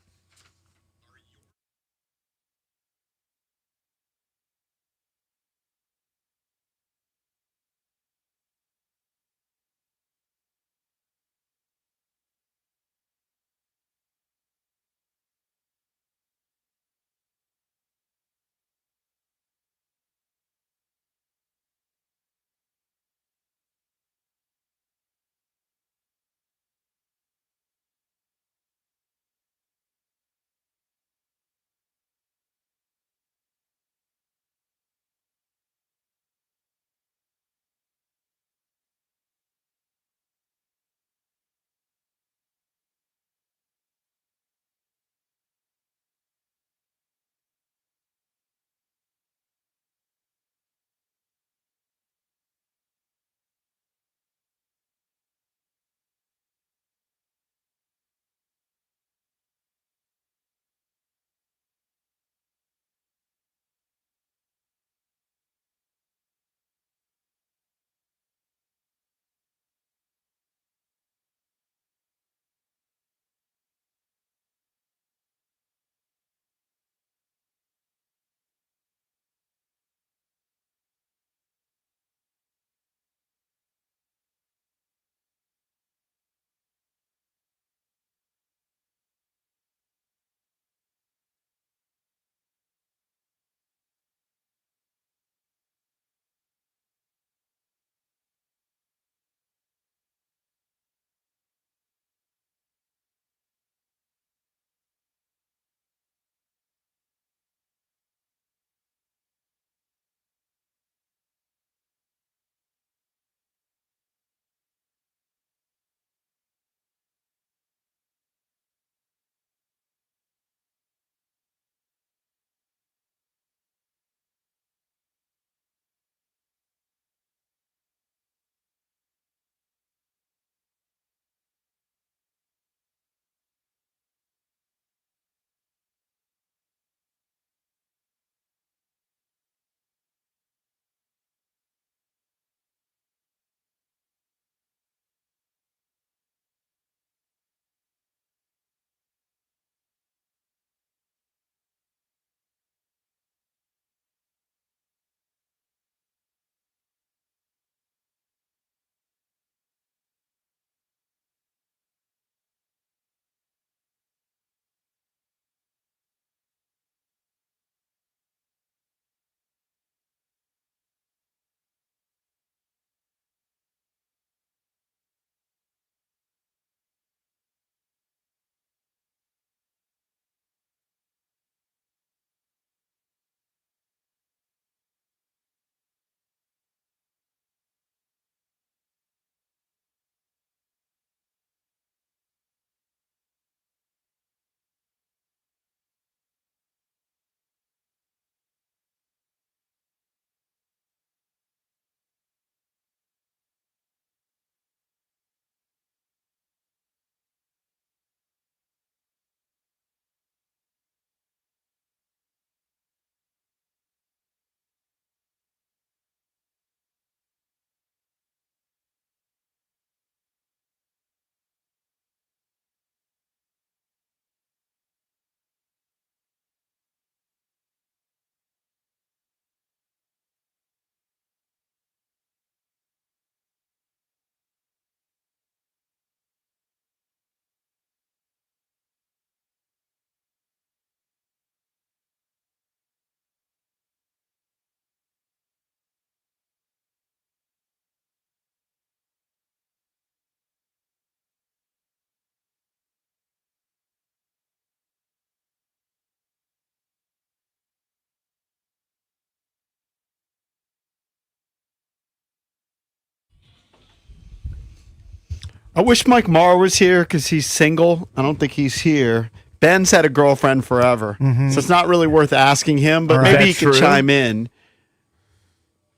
I wish Mike Marr was here because he's single. I don't think he's here. Ben's had a girlfriend forever, so it's not really worth asking him, but maybe he could chime in.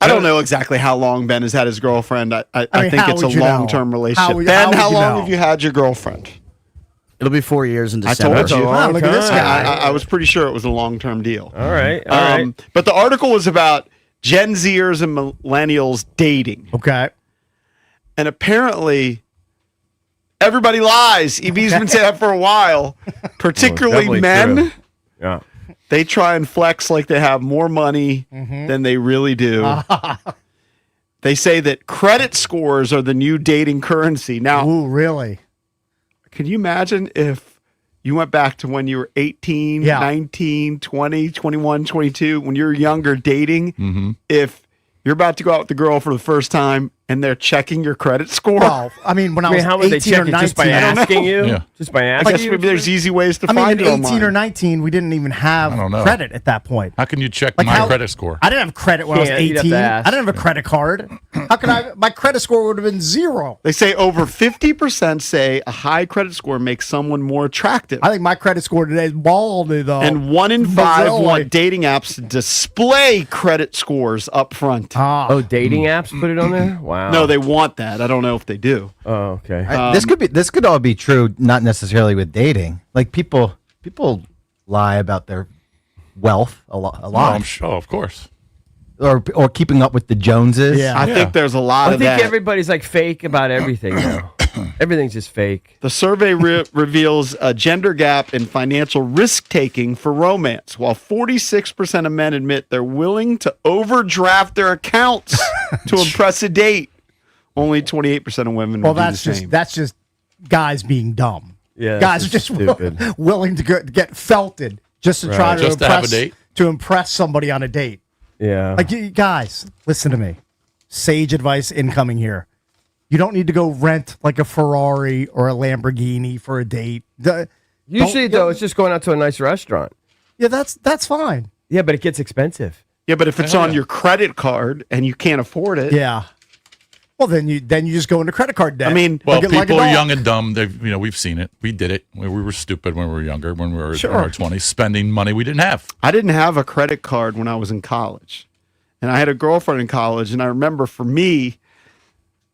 I don't know exactly how long Ben has had his girlfriend. I think it's a long-term relationship. Ben, how long have you had your girlfriend? It'll be 4 years in I December. told you. Wow, look at this guy. I was pretty sure it was a long-term deal. All right. All right. But the article was about Gen Zers and millennials dating. Okay. And apparently, everybody lies. EB's been saying that for a while. Particularly definitely men. true. Yeah. They try and flex like they have more money than they really do. They say that credit scores are the new dating currency. Now, Ooh, really? can you imagine if you went back to when you were 18, Yeah. 19, 20, 21, 22, when you were younger dating, if you're about to go out with the girl for the first time and they're checking your credit score? Well, I mean, when I was how would they 18 check or it? 19, Just by I don't know. asking you? Yeah. Just by I asking guess you? maybe there's easy ways to I mean, find at it 18 online. or 19, we didn't even have I don't know. credit at that point. How can you check Like my how- credit score? I didn't have credit when I was Yeah, you'd have 18. to I ask. didn't have a credit card. How could I? My credit score would have been 0. They say over 50% say a high credit score makes someone more attractive. I think my credit score today is baldy, though. And 1 in 5 Really? want dating apps to display credit scores up front. Oh, dating apps put it on there? Wow. No, they want that. I don't know if they do. Oh, okay. This could all be true, not necessarily with dating. Like people lie about their wealth a lot, Oh, I'm sure, of course. or keeping up with the Joneses. Yeah. I think there's a lot I of think that. everybody's like fake about everything now. Everything's just fake. The survey reveals a gender gap in financial risk taking for romance. While 46% of men admit they're willing to overdraft their accounts to impress a date, only 28% of women well, would do that's the just same. guys being dumb. Yeah, Guys that's are just stupid. willing to get felted just to try to Just to have a impress date? to impress somebody on a date. Yeah. Like you guys, listen to me. Sage advice incoming here. You don't need to go rent like a Ferrari or a Lamborghini for a date. Usually, though, it's just going out to a nice restaurant. Yeah, that's fine. Yeah, but it gets expensive. Yeah, but if it's on your credit card and you can't afford it, Yeah. Well, then you just go into credit card debt. I mean, Well, Like a people are dog. young and dumb. We've seen it. We did it. We were stupid when we were younger, when we were in our 20s, spending money we didn't have. I didn't have a credit card when I was in college. And I had a girlfriend in college. And I remember for me,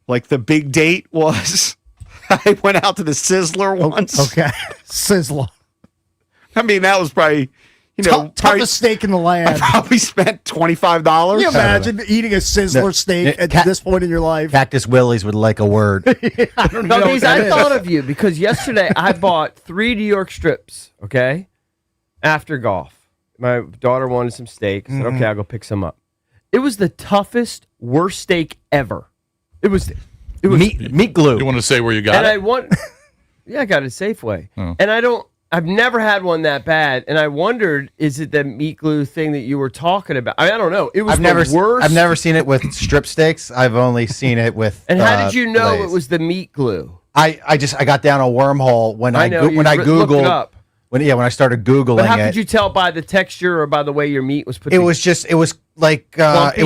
like the big date was I went out to the Sizzler once. Okay. Sizzler. I mean, that was probably, probably, Toughest steak in the I land. probably spent $25. Can you imagine eating a Sizzler steak at this point in your life? Cactus Willies would like a word. No, because I thought of you because yesterday I bought 3 New York strips, okay, after golf. My daughter wanted some steak. I said, okay, I'll go pick some up. It was the toughest, worst steak ever. It was meat glue. You want to say where you got and it? I want, yeah, I got it at Safeway. Oh. And I've never had one that bad. And I wondered, is it the meat glue thing that you were talking about? I don't know. It was the worst. I've never seen it with strip steaks. I've only seen it with. And how did you know fillets. it was the meat glue? I got down a wormhole when I know, when I you looked it googled up. when I started googling But how it. could you tell by the texture or by the way your meat was put It together? was like it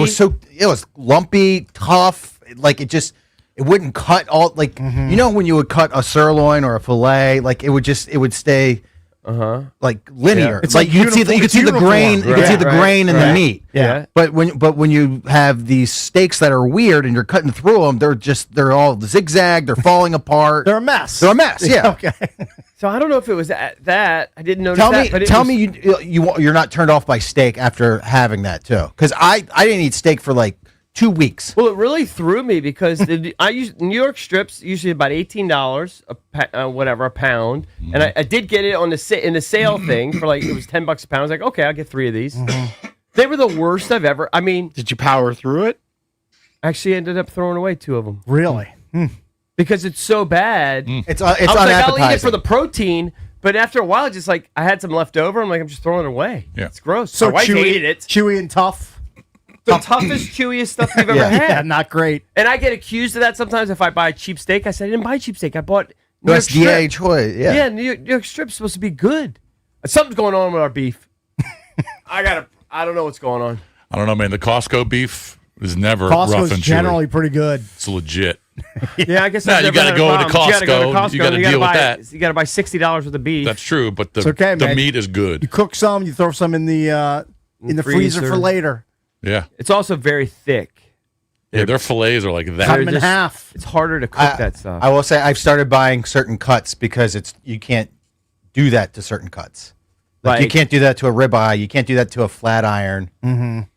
was lumpy, tough. Like it wouldn't cut all like when you would cut a sirloin or a fillet, like it would stay like linear. Yeah. It's like like you could see the grain, uniform. you could see the Right, grain in right. the meat. Yeah. But when you have these steaks that are weird and you're cutting through them, they're all zigzag, they're falling apart. They're a mess. They're a mess. Yeah. Okay. So I don't know if it was that. I didn't notice that. But Tell me you're not turned off by steak after having that too, because I didn't eat steak for like 2 weeks. Well, it really threw me because I use New York strips usually about $18 a pound, and I did get it on in the sale thing for like it was $10 a pound. I was like, okay, I'll get 3 of these. They were the worst I've ever. I mean, Did you power through it? I actually ended up throwing away 2 of them Really? because it's so bad. It's I was like, unappetizing. I'll eat it for the protein, but after a while, just like I had some left over. I'm like, I'm just throwing it away. Yeah. It's gross. So My wife chewy, hated it. chewy and tough. The toughest, chewiest stuff you've ever had. Yeah, not great. And I get accused of that sometimes if I buy a cheap steak. I said, I didn't buy cheap steak. I bought New York USDA strip. choice. Yeah, Yeah. New York strip's supposed to be good. Something's going on with our beef. I don't know what's going on. I don't know, man. The Costco beef is never rough Costco's and chewy. generally pretty good. It's legit. Yeah, I guess Nah, that's you never gotta had a go to problem. You gotta go to Costco, Costco. you gotta and deal with buy, that. You got to buy $60 worth of beef. That's true, but the okay, the man. meat is You good. cook some, you throw some in the freezer for later. Yeah. It's also very thick. Yeah, their fillets are like Cut that. them in half. It's harder to cook that stuff. I will say I've started buying certain cuts because you can't do that to certain cuts. Like you Like- can't do that to a ribeye. You can't do that to a flat iron. Can't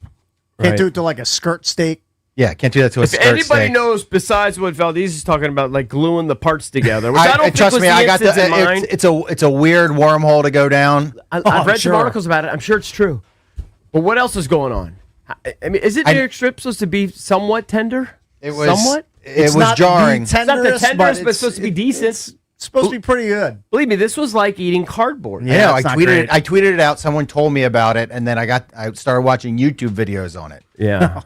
Right. do it to like a skirt steak. Yeah, can't do that to a If skirt anybody steak. knows besides what Valdez is talking about, like gluing the parts together, which I don't think trust was me, the I got instance in mine. it's a weird wormhole to go down. I've read sure. some articles about it. I'm sure it's true. But what else is going on? I mean, is it New York strip supposed to be somewhat tender? It was somewhat. It was not jarring. the It's not the tenderest, tenderest, but it's supposed to be decent. It's supposed to be pretty good. Believe me, this was like eating cardboard. I know. I it's not tweeted great. it. I tweeted it out. Someone told me about it, and then I started watching YouTube videos on it. Yeah.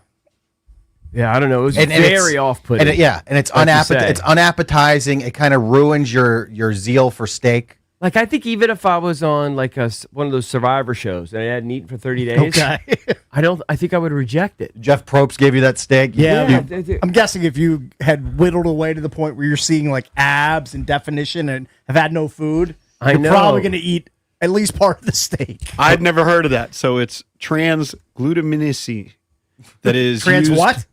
Yeah, I don't know. It was And very it's- off-putting. And it's like you say. it's unappetizing. It kind of ruins your zeal for steak. Like, I think even if I was on like one of those Survivor shows and I hadn't eaten for 30 days, I think I would reject it. Jeff Probst gave you that steak. Yeah, Yeah. I'm guessing if you had whittled away to the point where you're seeing like abs and definition and have had no food, I you're know. probably going to eat at least part of the steak. I'd never heard of that. So it's transglutaminase that is Trans used- what?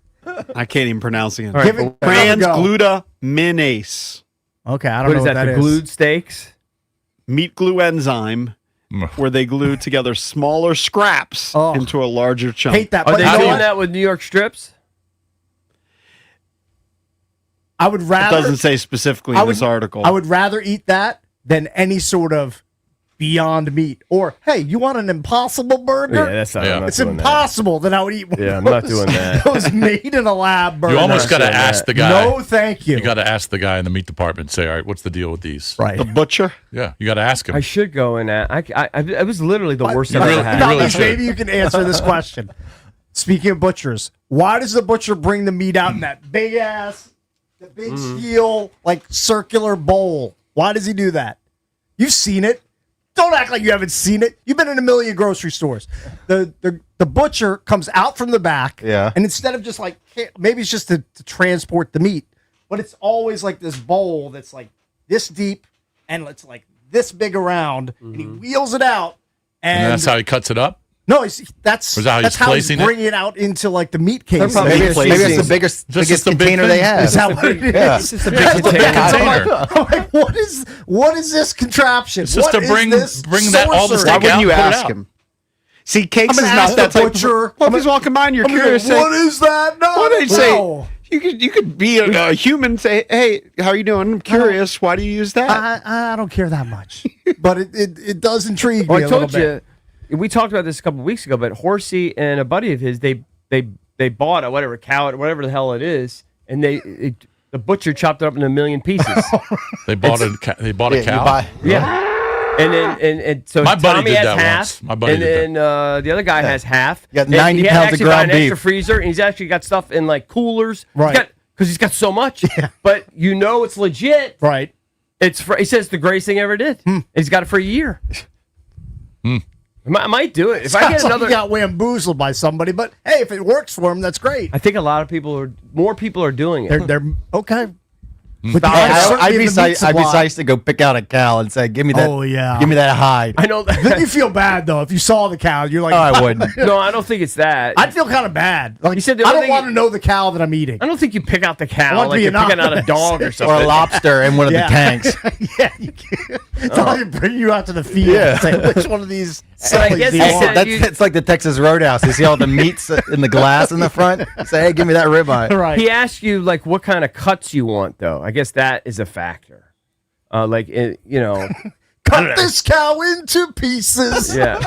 I can't even pronounce it. Again. Give it Transglutaminase, Okay, I don't What know is what that? that The is. glued steaks? meat glue enzyme, where they glue together smaller scraps Oh. into a larger chunk. Hate that. Are But they you know doing what? that with New York strips? I would It rather. doesn't say specifically in this article. I would rather eat that than any sort of Beyond Meat. Or hey, you want an Impossible Burger? Yeah, that's not. Yeah. I'm not It's doing impossible that I would eat one. Yeah, of I'm not those- doing that. Those made in a lab burgers. You almost not got to saying ask that. the guy. No, thank you. You got to ask the guy in the meat department. Say, all right, what's the deal with these? right. the butcher. Yeah, you got to ask him. I should go in at. It was literally the worst You I've really- ever you had. really Fellas, should. maybe you can answer this question. Speaking of butchers, why does the butcher bring the meat out in that big ass, the big steel, like circular bowl? Why does he do that? You've seen it. Don't act like you haven't seen it. You've been in a million grocery stores. The butcher comes out from the back, Yeah. and instead of just like maybe it's just to transport the meat, but it's always like this bowl that's like this deep and it's like this big around, and he wheels it out, and that's how he cuts it up. no, Was that's that how he's that's how he's placing it? bringing it out into like the meat case. probably Maybe it's placing- the biggest Just the big container thing? they have. Is that what it is? Yeah. It's just a big That's the container. container. I'm like, what is this contraption? It's just What to is bring this that all the sorcery? Why steak wouldn't out, you put it ask out. him? See, Cakes I'm is gonna not ask that the type butcher. of. Well, if he's walking by and you're I'm gonna curious, go, what is that? No, Well, they'd no. say you could be a human. Say, hey, how are you doing? I'm curious. Why do you use that? I don't care that much, but it does intrigue Well, me I a little told bit. you, we talked about this a couple weeks ago, but Horsey and a buddy of his, they bought a whatever cow, whatever the hell it is, and the butcher chopped it up into a million pieces. They bought a cow. You buy- Yeah. And then and so My buddy Tommy did has that half, once. My buddy and did then the other guy has half. You got And 90 he had pounds of actually bought ground an extra beef. freezer, and he's actually got stuff in like coolers. Right. Because he's got so much. But you know it's legit. Right. It's he says it's the greatest thing he ever did. He's got it for a year. I might do it if I get Sounds like another. he got bamboozled by somebody, but hey, if it works for him, that's great. I think a lot of more people are doing it. They're okay. With the I'd uncertainty be of the meat psyched. I'd be supply. psyched to go pick out a cow and say, "Give me that. Oh, yeah. give me that hide." I know Then that. you feel bad though if you saw the cow. You're like, Oh, I wouldn't. No, I don't think it's that. I'd feel kind of bad. Like You said the I only don't thing want you- to know the cow that I'm eating. I don't think you pick out the I cow want to like be you're picking out a anonymous. dog or Or something. a lobster in one of Yeah. the tanks. Yeah, you can't. It's not like bring you out to the field Yeah. and say which one of these. But I sillies guess do he you said want? That's you- it's like the Texas Roadhouse. You see all the meats in the glass in the front. Say, "Hey, give me that ribeye." Right. He asked you like what kind of cuts you want, though. I guess that is a factor. Cut this cow into pieces. Yeah,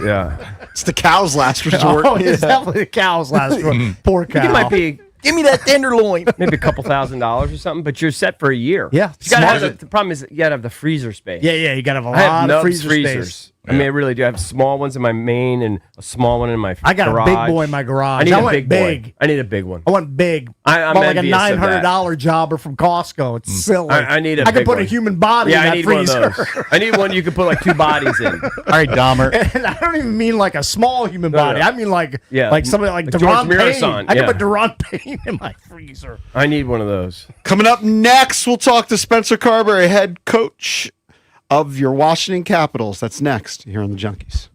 yeah. It's the cow's last resort. Oh, it's definitely the cow's last one. Poor cow. It might be Give me that tenderloin. maybe a couple $1,000s or something, but you're set for a year. Yeah, You gotta smart. have the problem is you gotta have the freezer space. Yeah, you gotta have a I have lot no of freezer freezers. space. I mean, I really do. I have small ones in my main and a small one in my I got garage. a big boy in my garage. I need a want big big boy. I need a big one. I want big. I'm About like a envious of that. $900 jobber from Costco. It's silly. I need a I can big put one. a human body in I that need freezer. one of those. I need one you can put like 2 bodies in. All right, Dahmer. And I don't even mean like a small human No, body. no. I mean like somebody like Like Deron George Payne. Mirasan, I can yeah. put Deron Payne in my freezer. I need one of those. Coming up next, we'll talk to Spencer Carberry, head coach of your Washington Capitals. That's next here on the Junkies.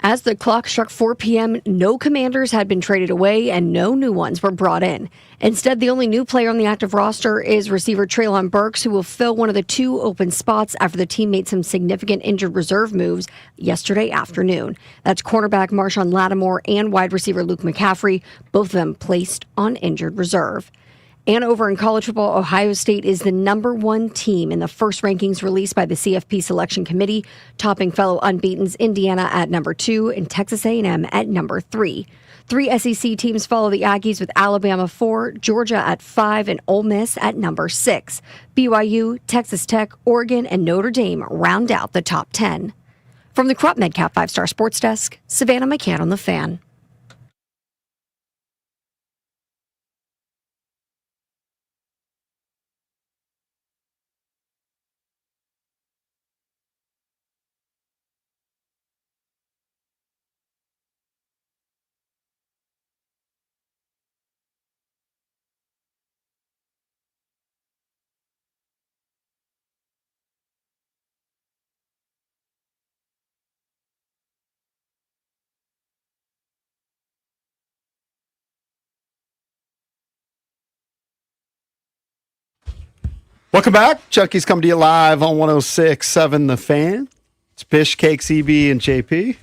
As the clock struck 4 p.m., no Commanders had been traded away and no new ones were brought in. Instead, the only new player on the active roster is receiver Treylon Burks, who will fill one of the 2 open spots after the team made some significant injured reserve moves yesterday afternoon. That's cornerback Marshawn Lattimore and wide receiver Luke McCaffrey, both of them placed on injured reserve. And over in college football, Ohio State is the number 1 team in the first rankings released by the CFP Selection Committee, topping fellow unbeatens Indiana at number 2 and Texas A&M at number 3. 3 SEC teams follow the Aggies with Alabama 4, Georgia at 5, and Ole Miss at number 6. BYU, Texas Tech, Oregon, and Notre Dame round out the top 10. From the Crop MedCap 5-Star Sports Desk, Savannah McCann on The Fan. Welcome back. Chucky's coming to you live on 106.7 The Fan. It's Bish, Cakes, EB, and JP.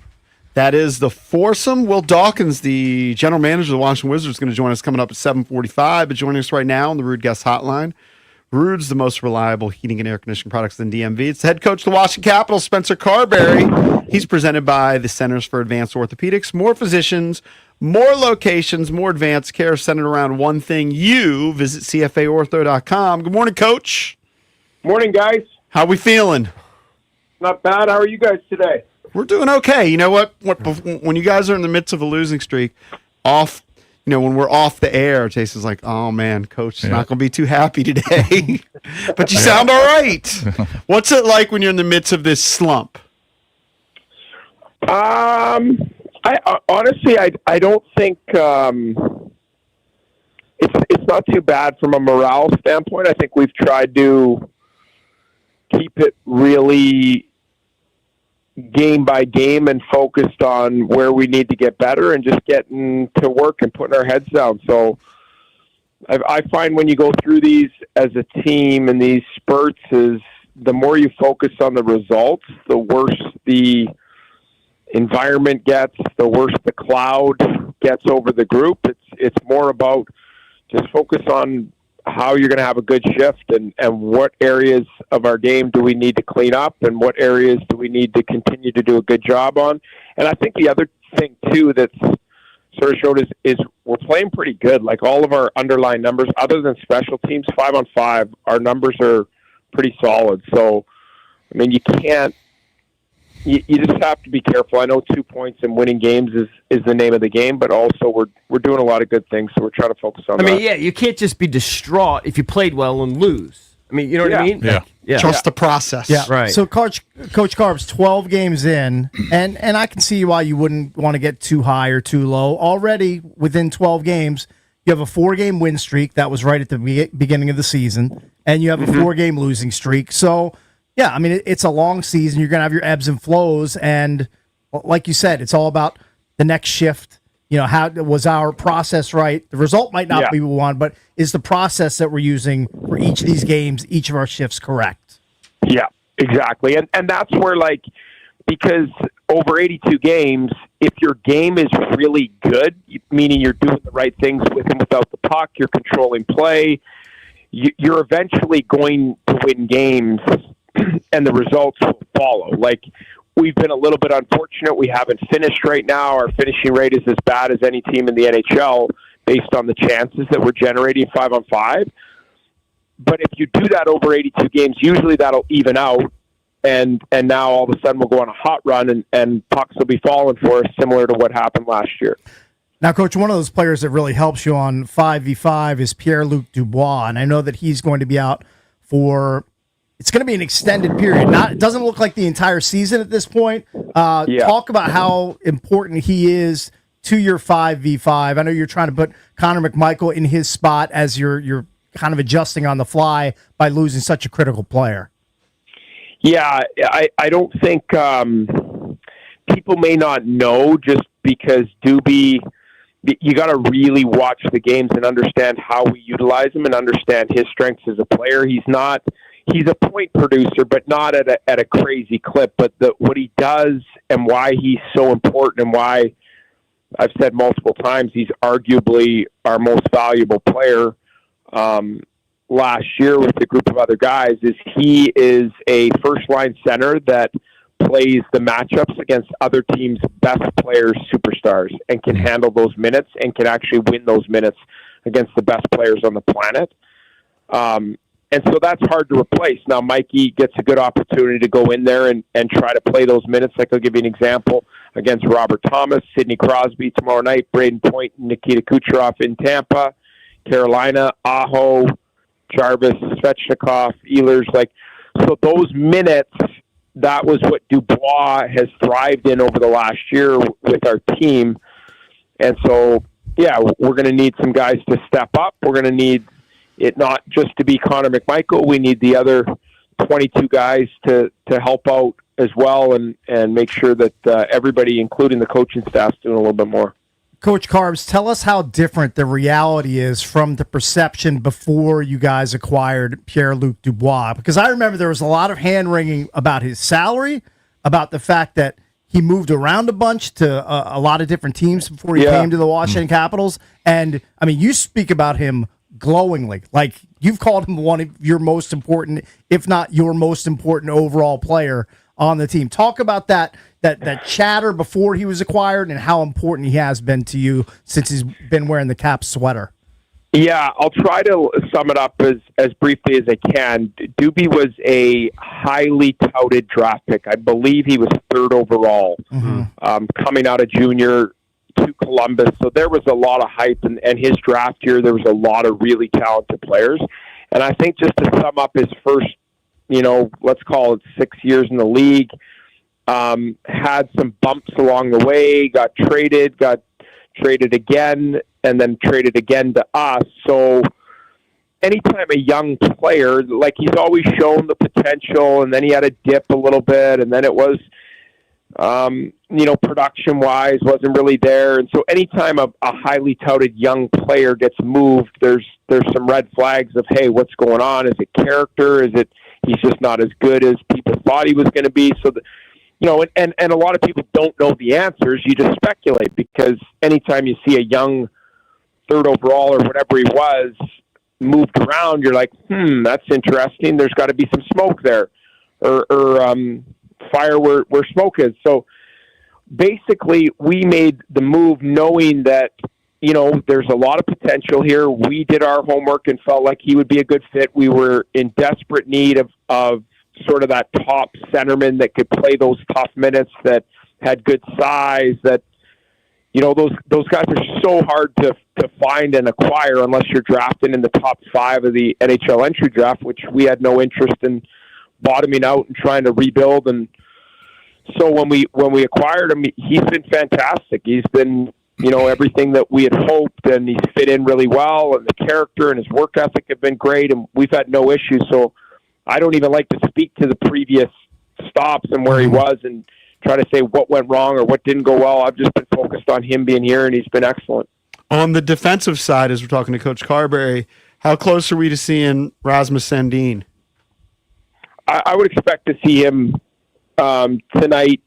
That is the foursome. Will Dawkins, the general manager of the Washington Wizards, is going to join us coming up at 7:45. But joining us right now on the Rude Guest Hotline. Rude's the most reliable heating and air conditioning products in DMV. It's the head coach of the Washington Capitals, Spencer Carberry. He's presented by the Centers for Advanced Orthopedics. More physicians, more locations, more advanced care centered around one thing. You visit CFAortho.com. Good morning, Coach. Morning, guys. How we feeling? Not bad. How are you guys today? We're doing okay. You know what? When you guys are in the midst of a losing streak, when we're off the air, Jason's like, "Oh man, Coach is not going to be too happy today." But you sound all right. What's it like when you're in the midst of this slump? I honestly, I don't think it's not too bad from a morale standpoint. I think we've tried to keep it really game by game and focused on where we need to get better and just getting to work and putting our heads down. So I find when you go through these as a team and these spurts, is the more you focus on the results, the worse the environment gets, the worse the cloud gets over the group. It's more about just focus on how you're going to have a good shift and what areas of our game do we need to clean up and what areas do we need to continue to do a good job on. And I think the other thing too that's sort of showed is we're playing pretty good. Like all of our underlying numbers, other than special teams, 5-on-5, our numbers are pretty solid. So, I mean, you just have to be careful. I know 2 points and winning games is the name of the game, but also we're doing a lot of good things, so we're trying to focus on that. I mean, yeah, you can't just be distraught if you played well and lose. I mean, you know what I mean? Yeah. Yeah. Trust the process. Yeah, Right. So Coach Carb's 12 games in, and I can see why you wouldn't want to get too high or too low. Already within 12 games, you have a 4-game win streak that was right at the beginning of the season, and you have a 4-game losing streak. So, yeah, I mean, it's a long season. You're going to have your ebbs and flows, and like you said, it's all about the next shift. You know, how was our process right? The result might not be what we want, but is the process that we're using for each of these games, each of our shifts, correct? Yeah, exactly. And that's where, like, because over 82 games, if your game is really good, meaning you're doing the right things with and without the puck, you're controlling play, you're eventually going to win games and the results will follow. Like, we've been a little bit unfortunate. We haven't finished right now. Our finishing rate is as bad as any team in the NHL based on the chances that we're generating 5-on-5. But if you do that over 82 games, usually that'll even out. And now all of a sudden we'll go on a hot run and pucks will be falling for us, similar to what happened last year. Now, Coach, one of those players that really helps you on 5v5 is Pierre-Luc Dubois. And I know that he's going to be out for... It's going to be an extended period. It doesn't look like the entire season at this point. Talk about how important he is to your 5v5. I know you're trying to put Connor McMichael in his spot as you're kind of adjusting on the fly by losing such a critical player. Yeah, I don't think people may not know just because Doobie, you got to really watch the games and understand how we utilize him and understand his strengths as a player. He's a point producer, but not at a crazy clip. But what he does and why he's so important and why I've said multiple times he's arguably our most valuable player last year with a group of other guys is he is a first-line center that plays the matchups against other teams' best players, superstars, and can handle those minutes and can actually win those minutes against the best players on the planet. And so that's hard to replace. Now, Mikey gets a good opportunity to go in there and try to play those minutes. Like I'll give you an example against Robert Thomas, Sidney Crosby tomorrow night, Braden Point, Nikita Kucherov in Tampa, Carolina, Aho, Jarvis, Svechnikov, Ehlers. So those minutes, that was what Dubois has thrived in over the last year with our team. And so, yeah, we're going to need some guys to step up. We're going to need it not just to be Connor McMichael. We need the other 22 guys to help out as well and make sure that everybody, including the coaching staff, is doing a little bit more. Coach Carbs, tell us how different the reality is from the perception before you guys acquired Pierre-Luc Dubois. Because I remember there was a lot of hand-wringing about his salary, about the fact that he moved around a bunch to a lot of different teams before he came to the Washington Capitals. And, I mean, you speak about him glowingly. Like, you've called him one of your most important, if not your most important overall player on the team. Talk about that chatter before he was acquired and how important he has been to you since he's been wearing the Caps sweater. Yeah, I'll try to sum it up as briefly as I can. Doobie was a highly touted draft pick. I believe he was third overall coming out of junior to Columbus. So there was a lot of hype, and his draft year, there was a lot of really talented players. And I think just to sum up his first, let's call it 6 years in the league, had some bumps along the way, got traded again, and then traded again to us. So anytime a young player, like he's always shown the potential, and then he had a dip a little bit, and then it was, production-wise wasn't really there. And so anytime a highly touted young player gets moved, there's some red flags of, hey, what's going on? Is it character? Is it he's just not as good as people thought he was going to be? So, and a lot of people don't know the answers. You just speculate because anytime you see a young third overall or whatever he was moved around, you're like, that's interesting. There's got to be some smoke there or fire where smoke is. So basically we made the move knowing that, there's a lot of potential here. We did our homework and felt like he would be a good fit. We were in desperate need of sort of that top centerman that could play those tough minutes, that had good size, that, those guys are so hard to find and acquire unless you're drafted in the top 5 of the NHL entry draft, which we had no interest in bottoming out and trying to rebuild. And so when we acquired him, he's been fantastic. He's been, everything that we had hoped, and he's fit in really well, and the character and his work ethic have been great, and we've had no issues. So I don't even like to speak to the previous stops and where he was and try to say what went wrong or what didn't go well. I've just been focused on him being here, and he's been excellent. On the defensive side, as we're talking to Coach Carberry, how close are we to seeing Rasmus Sandin? I would expect to see him tonight,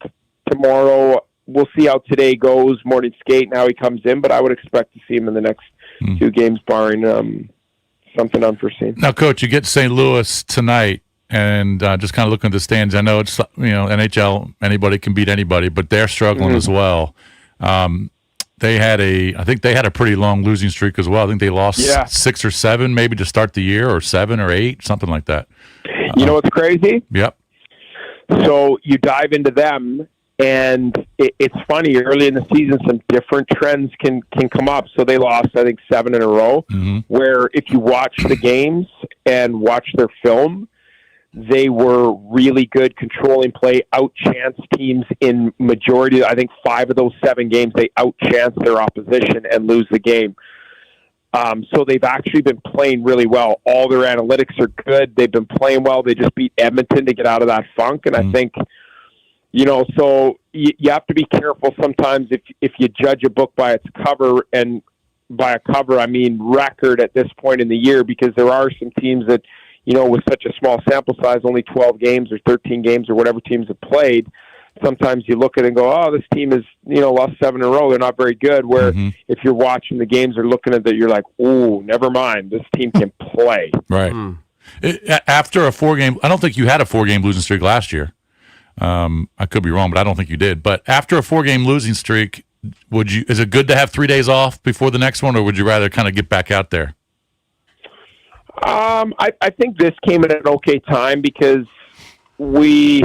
tomorrow. We'll see how today goes, morning skate, and how he comes in, but I would expect to see him in the next 2 games, barring something unforeseen. Now, Coach, you get to St. Louis tonight, and just kind of looking at the stands, I know it's, NHL, anybody can beat anybody, but they're struggling as well. I think they had a pretty long losing streak as well. I think they lost 6 or 7 maybe to start the year, or 7 or 8, something like that. You know what's crazy? Yep. So you dive into them, and it's funny. Early in the season, some different trends can come up. So they lost, I think, 7 in a row, where if you watch the games and watch their film, they were really good controlling play, outchanced teams in majority. I think 5 of those 7 games, they outchanced their opposition and lose the game. So they've actually been playing really well. All their analytics are good. They've been playing well. They just beat Edmonton to get out of that funk. And I think, so you have to be careful sometimes if you judge a book by its cover, and by a cover I mean record at this point in the year, because there are some teams that, with such a small sample size, only 12 games or 13 games or whatever teams have played, sometimes you look at it and go, oh, this team is, lost 7 in a row. They're not very good. Where if you're watching the games or looking at that, you're like, ooh, never mind. This team can play. Right. After a 4-game, I don't think you had a 4-game losing streak last year. I could be wrong, but I don't think you did. But after a 4-game losing streak, is it good to have 3 days off before the next one, or would you rather kind of get back out there? I think this came at an okay time, because we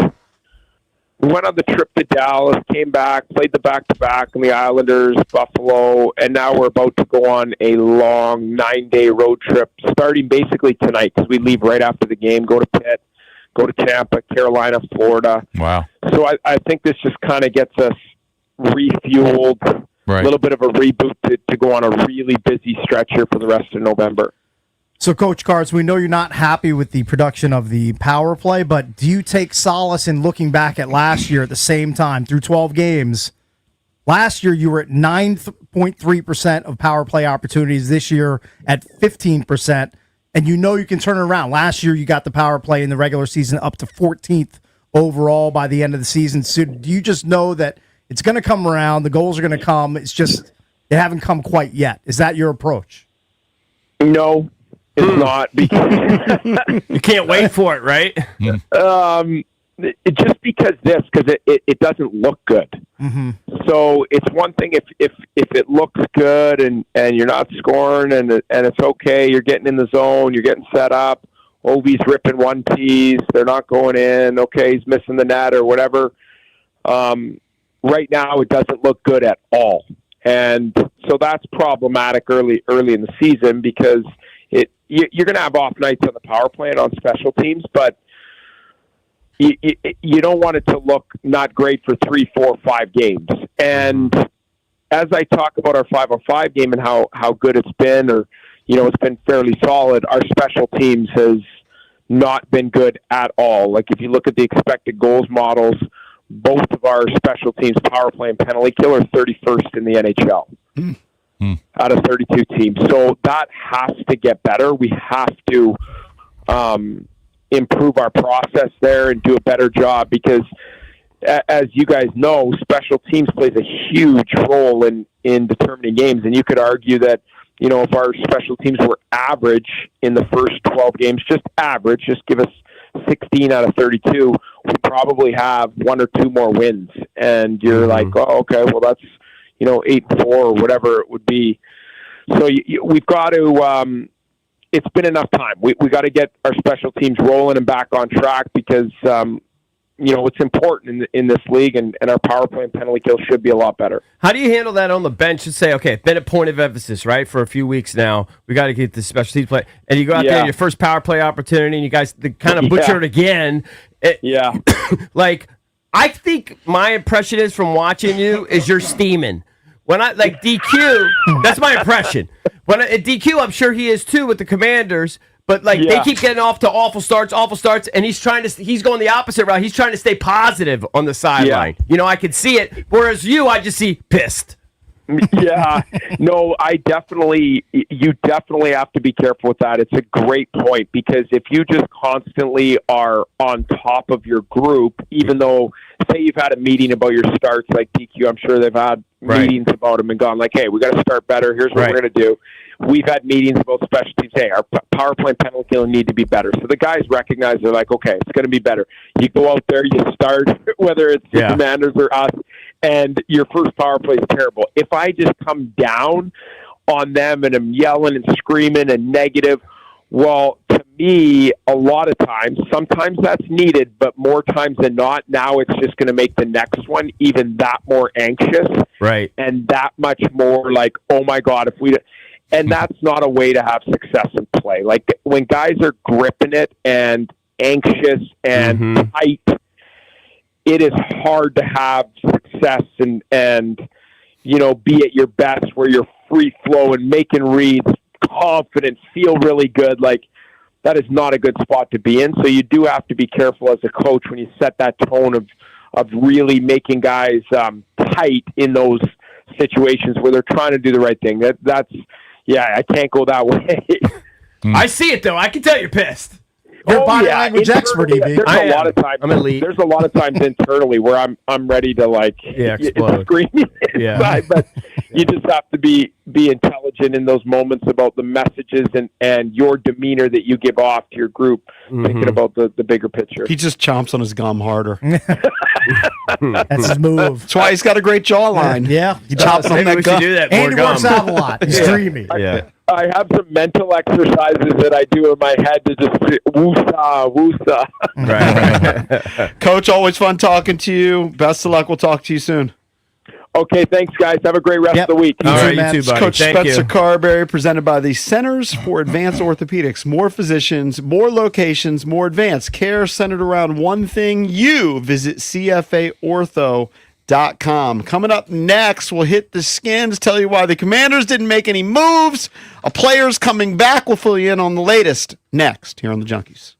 went on the trip to Dallas, came back, played the back-to-back in the Islanders, Buffalo, and now we're about to go on a long 9-day road trip, starting basically tonight, because we leave right after the game, go to Pitt, go to Tampa, Carolina, Florida. Wow. So I think this just kind of gets us refueled, a little bit of a reboot to go on a really busy stretch here for the rest of November. So, Coach Cards, we know you're not happy with the production of the power play, but do you take solace in looking back at last year at the same time, through 12 games? Last year, you were at 9.3% of power play opportunities. This year, at 15%. And you know you can turn it around. Last year, you got the power play in the regular season up to 14th overall by the end of the season. So do you just know that it's going to come around, the goals are going to come, it's just they haven't come quite yet? Is that your approach? No, it's not, because you can't wait for it, right? Just because it doesn't look good. Mm-hmm. So it's one thing if it looks good and you're not scoring and it's okay, you're getting in the zone, you're getting set up, Ovi's ripping 1-Ts, they're not going in, okay, he's missing the net or whatever. Right now it doesn't look good at all. And so that's problematic early in the season, because you're going to have off nights on the power play and on special teams, but you don't want it to look not great for 3, 4, 5 games. And as I talk about our 505 game and how good it's been, or, it's been fairly solid, our special teams has not been good at all. Like, if you look at the expected goals models, both of our special teams, power play and penalty kill, are 31st in the NHL out of 32 teams. So that has to get better. We have to improve our process there and do a better job, because as you guys know, special teams plays a huge role in determining games. And you could argue that, if our special teams were average in the first 12 games, just average, just give us 16 out of 32, we probably have 1 or 2 more wins. And you're like, oh, okay, well, that's, 8-4 or whatever it would be. So we've got to, it's been enough time. We got to get our special teams rolling and back on track, because, it's important in this league, and our power play and penalty kill should be a lot better. How do you handle that on the bench and say, okay, been a point of emphasis, right, for a few weeks now, we got to get this special teams play, and you go out there in your first power play opportunity, and you guys kind of butcher it again. Like, I think my impression is, from watching you, is you're steaming. When I like DQ, that's my impression. When at DQ, I'm sure he is too with the Commanders. But they keep getting off to awful starts, and he's going the opposite route. He's trying to stay positive on the sideline. I could see it. Whereas I just see pissed. Yeah, no, you definitely have to be careful with that. It's a great point, because if you just constantly are on top of your group, even though, say you've had a meeting about your starts, like DQ, I'm sure they've had meetings about them and gone like, hey, we got to start better. Here's what we're going to do. We've had meetings about special teams. Hey, our power play and penalty killing need to be better. So the guys recognize, they're like, okay, it's going to be better. You go out there, you start, whether it's the Commanders or us, and your first power play is terrible. If I just come down on them and I'm yelling and screaming and negative, well, to me, a lot of times, sometimes that's needed, but more times than not, now it's just going to make the next one even that more anxious. Right. And that much more like, oh my God, if we... And that's not a way to have success in play. Like, when guys are gripping it and anxious and tight, it is hard to have success and be at your best, where you're free flowing, making reads, confident, feel really good. Like, that is not a good spot to be in. So you do have to be careful as a coach when you set that tone of really making guys tight in those situations where they're trying to do the right thing. That's I can't go that way. I see it though. I can tell you're pissed. You're a body language expert, EB. There's a lot of times. I'm elite. There's a lot of times internally where I'm ready to explode. scream inside, but you just have to be intelligent in those moments about the messages and your demeanor that you give off to your group, thinking about the bigger picture. He just chomps on his gum harder. That's his move. That's why he's got a great jawline. Yeah, He chops on Maybe that we gum. should do that more. and he works out a lot. He's dreamy. Yeah. I have some mental exercises that I do in my head to just woosah. Right. Coach, always fun talking to you. Best of luck. We'll talk to you soon. Okay, thanks, guys. Have a great rest of the week. All right, man. you too, buddy. Coach Thank Spencer you. Carberry, presented by the Centers for Advanced Orthopedics. More physicians, more locations, more advanced care centered around one thing. You visit CFAortho.com. Coming up next, we'll hit the skins, tell you why the Commanders didn't make any moves. A player's coming back. We'll fill you in on the latest next here on the Junkies.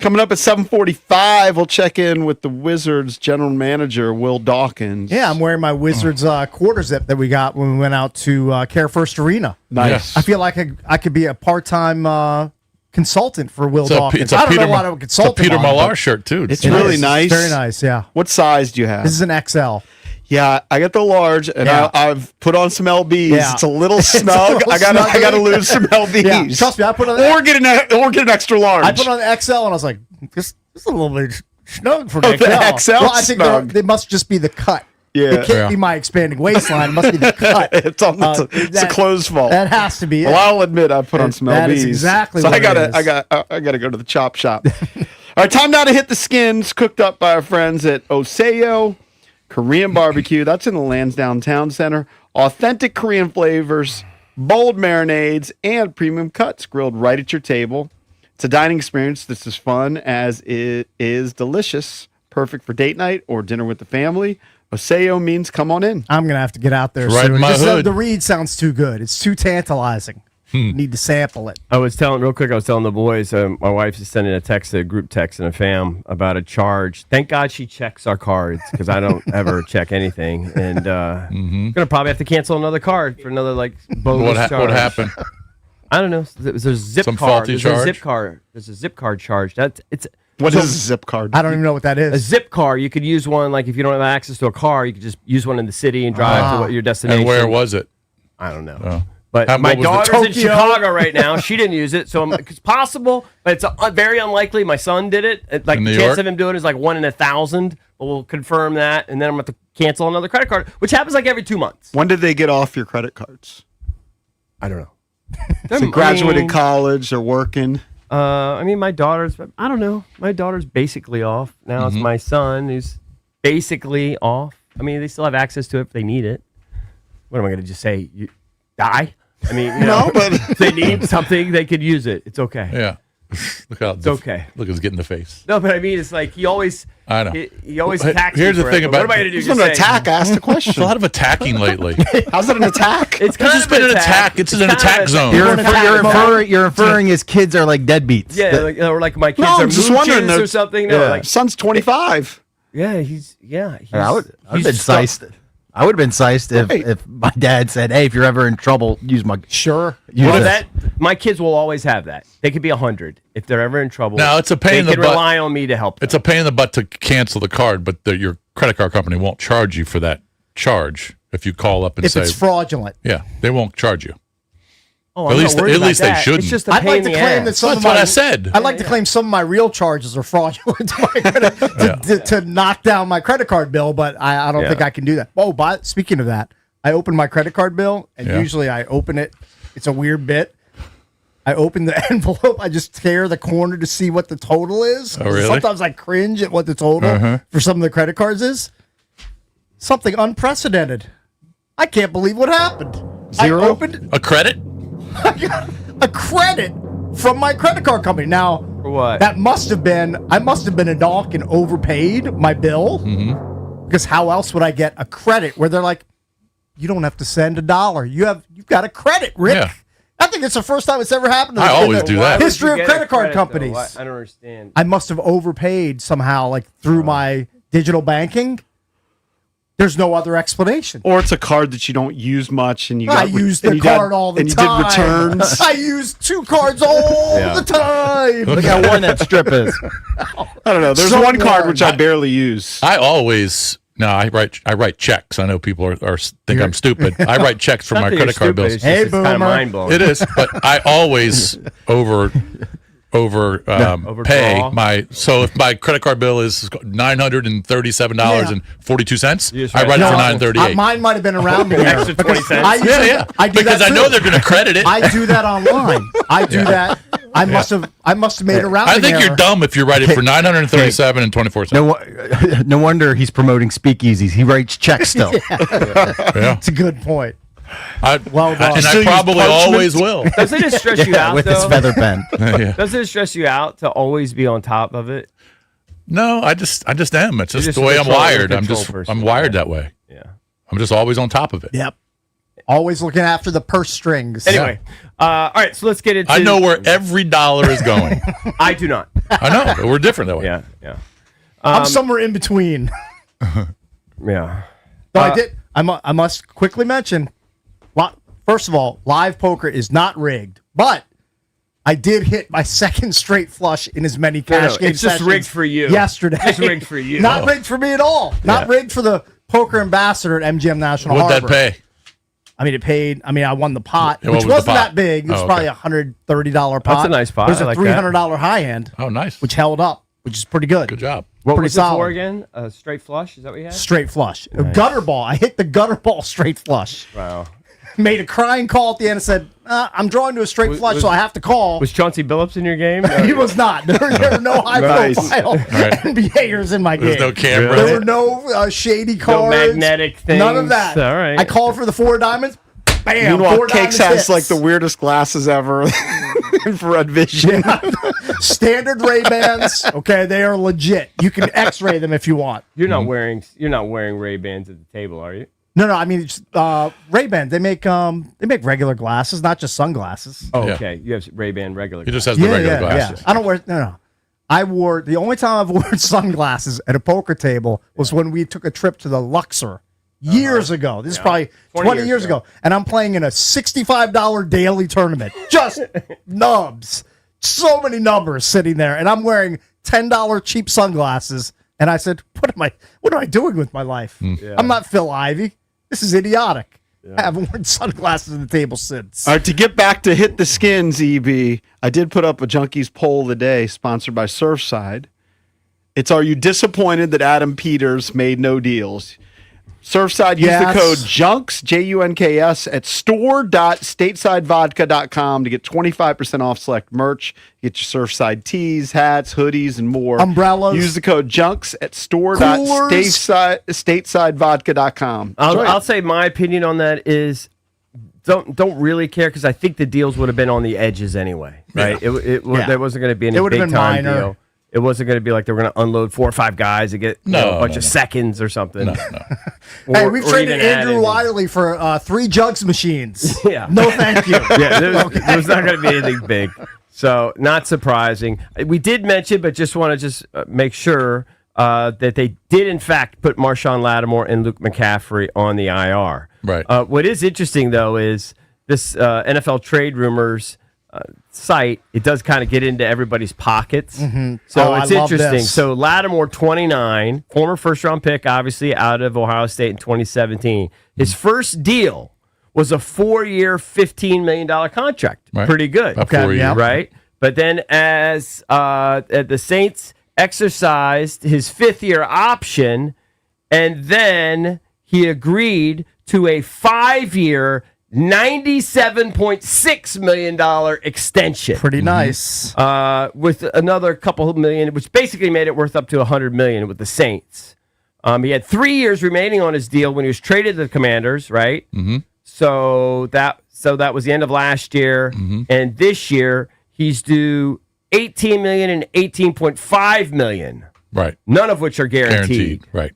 Coming up at 7:45, we'll check in with the Wizards general manager, Will Dawkins. Yeah, I'm wearing my Wizards quarter zip that we got when we went out to Care First Arena. Nice. Yes. I feel like I could be a part-time consultant for Will Dawkins. It's a I don't Peter, know what I would it's a consult Peter him on, Millar but shirt, too. It's it really is. nice. It's very nice, yeah. What size do you have? This is an XL. Yeah, I got the large, and Yeah. I've put on some LBs. Yeah. It's a little It's a snug. little I gotta lose some LBs. Yeah, trust me, I put on or get an extra large. I put on the XL, and I was like, this is a little bit snug for Oh, the the XL. XL Well, I think snug. they must just be the cut. Yeah. It can't be my expanding waistline. It must be the cut. it's a clothes fault. That has to be it. Well, I'll admit I put on some LBs. That is exactly so what I gotta go to the chop shop. All right, time now to hit the skins cooked up by our friends at Oseo Korean Barbecue. That's in the Lansdowne Town Center. Authentic Korean flavors, bold marinades, and premium cuts grilled right at your table. It's a dining experience that's as fun as it is delicious. Perfect for date night or dinner with the family. Oseo means come on in. I'm going to have to get out there Right soon. in my hood. The read sounds too good. It's too tantalizing. Need to sample it. I was telling the boys, my wife is sending a text, a group text in a fam about a charge. Thank God she checks our cards because I don't ever check anything. And I'm going to probably have to cancel another card for another bogus charge. What happened? I don't know. There's a zip Some card. faulty There's charge? a zip card. There's a zip card charge. What is a zip card? I don't even know what that A is. zip car, you could use one, if you don't have access to a car, you could just use one in the city and drive to your destination. And where was it? I don't know. Oh. But How- my what was the daughter's in Tokyo? Chicago right now. She didn't use it, so it's possible, but it's very unlikely. My son did it. In The New chance York? of him doing it is 1 in 1,000. But we'll confirm that, and then I'm going to have to cancel another credit card, which happens every 2 months. When did they get off your credit cards? I don't know. So graduated college or working? My daughter's, I don't know. My daughter's basically off. Now it's my son who's basically off. They still have access to it if they need it. What am I going to just say? You die? No, but if they need something, they could use it. It's okay. Yeah. Look how It's okay. Look at us get in the face. No, but it's he always. I know. He always Well, attacks. here's me the for thing it, about- what am I going to do? it's Just not an say- attack. Ask the There's a question. lot of attacking lately. How's it an attack? It's kind It's of been an attack. It's an kind of attack a- zone. You're inferring his kids are like deadbeats. Yeah, or my kids No, are I'm just wondering, mooches or something. No, Son's 25. he's I would have been stuck- sized. I would have been sized if my dad said, "Hey, if you're ever in trouble, use my." Sure. Well, my kids will always have that. They could be 100 if they're ever in trouble. Now, it's a pain they in the can butt. rely on me to help them. It's a pain in the butt to cancel the card, but your credit card company won't charge you for that charge if you call up and If say, it's fraudulent. "Yeah, they won't charge you." Oh, At I'm least- not worried at about least they that. shouldn't. It's just a I'd pain like in to the claim ass. that some That's of what my, I said. I'd like to claim some of my real charges are fraudulent to knock down my credit card bill, but I don't think I can do that. Oh, but speaking of that, I open my credit card bill, and usually I open it. It's a weird bit. I open the envelope. I just tear the corner to see what the total is. Oh, really? Sometimes I cringe at what the total for some of the credit cards is. Something unprecedented. I can't believe what happened. Zero? I opened A credit? a credit from my credit card company. Now, For what? that must have been, I must have been a donk and overpaid my bill. Because how else would I get a credit where they're like, you don't have to send $1. You've got a credit, Rick. Yeah. I think it's the first time it's ever happened. I in always the do that. History Why would you of get a credit card though? companies. I don't understand. I must have overpaid somehow, through my digital banking. There's no other explanation. Or it's a card that you don't use much, and you I got use and the you got- card all the and time. you did returns. I use 2 cards all the time. Look how worn that strip is. I don't know. There's So one card which I worn. barely use. I write checks. I know people are think I'm stupid. I write checks for Not my that credit you're card bills. stupid, Hey, it's kind of boomer. mind blowing. It is, but I always pay my. So if my credit card bill is $937.42, You just I write write it it for down. $938. Mine might have been around here. Extra 20 cents. I usually- Yeah. I do Because that I know too. they're going to credit it. I do that online. I do that. I must have made a rounding I think error. you're dumb if you write it for $937.24. No wonder he's promoting speakeasies. He writes checks still. Yeah. It's a good point. Well done. and Still I use probably parchment? always will. Doesn't it stress you out with his though? feather pen. Yeah. Doesn't it stress you out to always be on top of it? No, I just am. It's just just the way I'm a wired. control person. I'm wired that way. Yeah. I'm just always on top of it. Yep. Always looking after the purse strings. Anyway, all right, so let's get into... I know where every dollar is going. I do not. I know, but we're different that way. Yeah. I'm somewhere in between. Yeah. Though I must quickly mention, first of all, live poker is not rigged, but I did hit my second straight flush in as many cash game it's just sessions rigged for you. yesterday. Just rigged for you. Not rigged for me at all. Not rigged for the poker ambassador at MGM National What'd Harbor. that pay? I mean, it paid. I mean, I won the pot, Yeah, what which was the wasn't pot? that big. It was Oh, probably okay. $130 pot. That's a nice pot. There's I a like $300 high end, Oh, nice. which held up, which is pretty good. Good job. What Pretty was it for solid. again? A straight flush? Is that what you had? Straight flush. A gutter ball. I hit the gutter ball straight flush. Wow. Made a crying call at the end and said, I'm drawing to a straight flush, so I have to call. Was Chauncey Billups in your game? He was not. There were no high-profile Right. NBAers in my game. There's no camera. There were no shady cards. magnetic things. None of that. All right. I called for the 4 diamonds. Bam. Meanwhile, 4 Cakes diamonds has hits. like the weirdest glasses ever. Infrared vision. Standard Ray-Bans. Okay, they are legit. You can X-ray them if you want. You're not wearing Ray-Bans at the table, are you? No, I mean Ray-Bans. They make regular glasses, not just sunglasses. Oh, Yeah. okay. You have Ray-Ban regular. He just has the regular glasses. I don't wear no. I wore the only time I've worn sunglasses at a poker table was when we took a trip to the Luxor years ago. This is probably 20 years ago. And I'm playing in a $65 daily tournament. Just nubs. So many numbers sitting there. And I'm wearing $10 cheap sunglasses. And I said, what am I doing with my life? I'm not Phil Ivey. This is idiotic. I haven't worn sunglasses at the table since. All right, to get back to Hit the Skins, EB, I did put up a Junkies poll of the day sponsored by Surfside. It's, are you disappointed that Adam Peters made no deals? Surfside, use the code JUNKS, JUNKS, at store.statesidevodka.com to get 25% off select merch. Get your Surfside tees, hats, hoodies, and more. Umbrellas. Use the code JUNKS at store.statesidevodka.com. I'll say my opinion on that is don't really care because I think the deals would have been on the edges anyway, right? Yeah. There wasn't going to be any It big would've time been minor. deal. It wasn't going to be like they were going to unload 4 or 5 guys to get a bunch of seconds or something. No. Hey, we've traded Andrew added- Wiley for 3 jugs machines. Yeah. No, thank you. Yeah, there's not going to be anything big. So, not surprising. We did mention, but just want to make sure that they did, in fact, put Marshawn Lattimore and Luke McCaffrey on the IR. Right. What is interesting, though, is this NFL Trade Rumors site, it does kind of get into everybody's pockets. So it's I love interesting. this. So Lattimore, 29, former first-round pick, obviously, out of Ohio State in 2017. His first deal was a 4-year, $15 million contract. Right. Pretty good. About 4 years. Right? But then as the Saints exercised his 5th-year option, and then he agreed to a 5-year, $97.6 million extension. Pretty nice. With another couple of million, which basically made it worth up to $100 million with the Saints. He had 3 years remaining on his deal when he was traded to the Commanders, right? Mm-hmm. So that was the end of last year, and this year he's due $18 million and $18.5 million. Right. None of which are guaranteed. Right.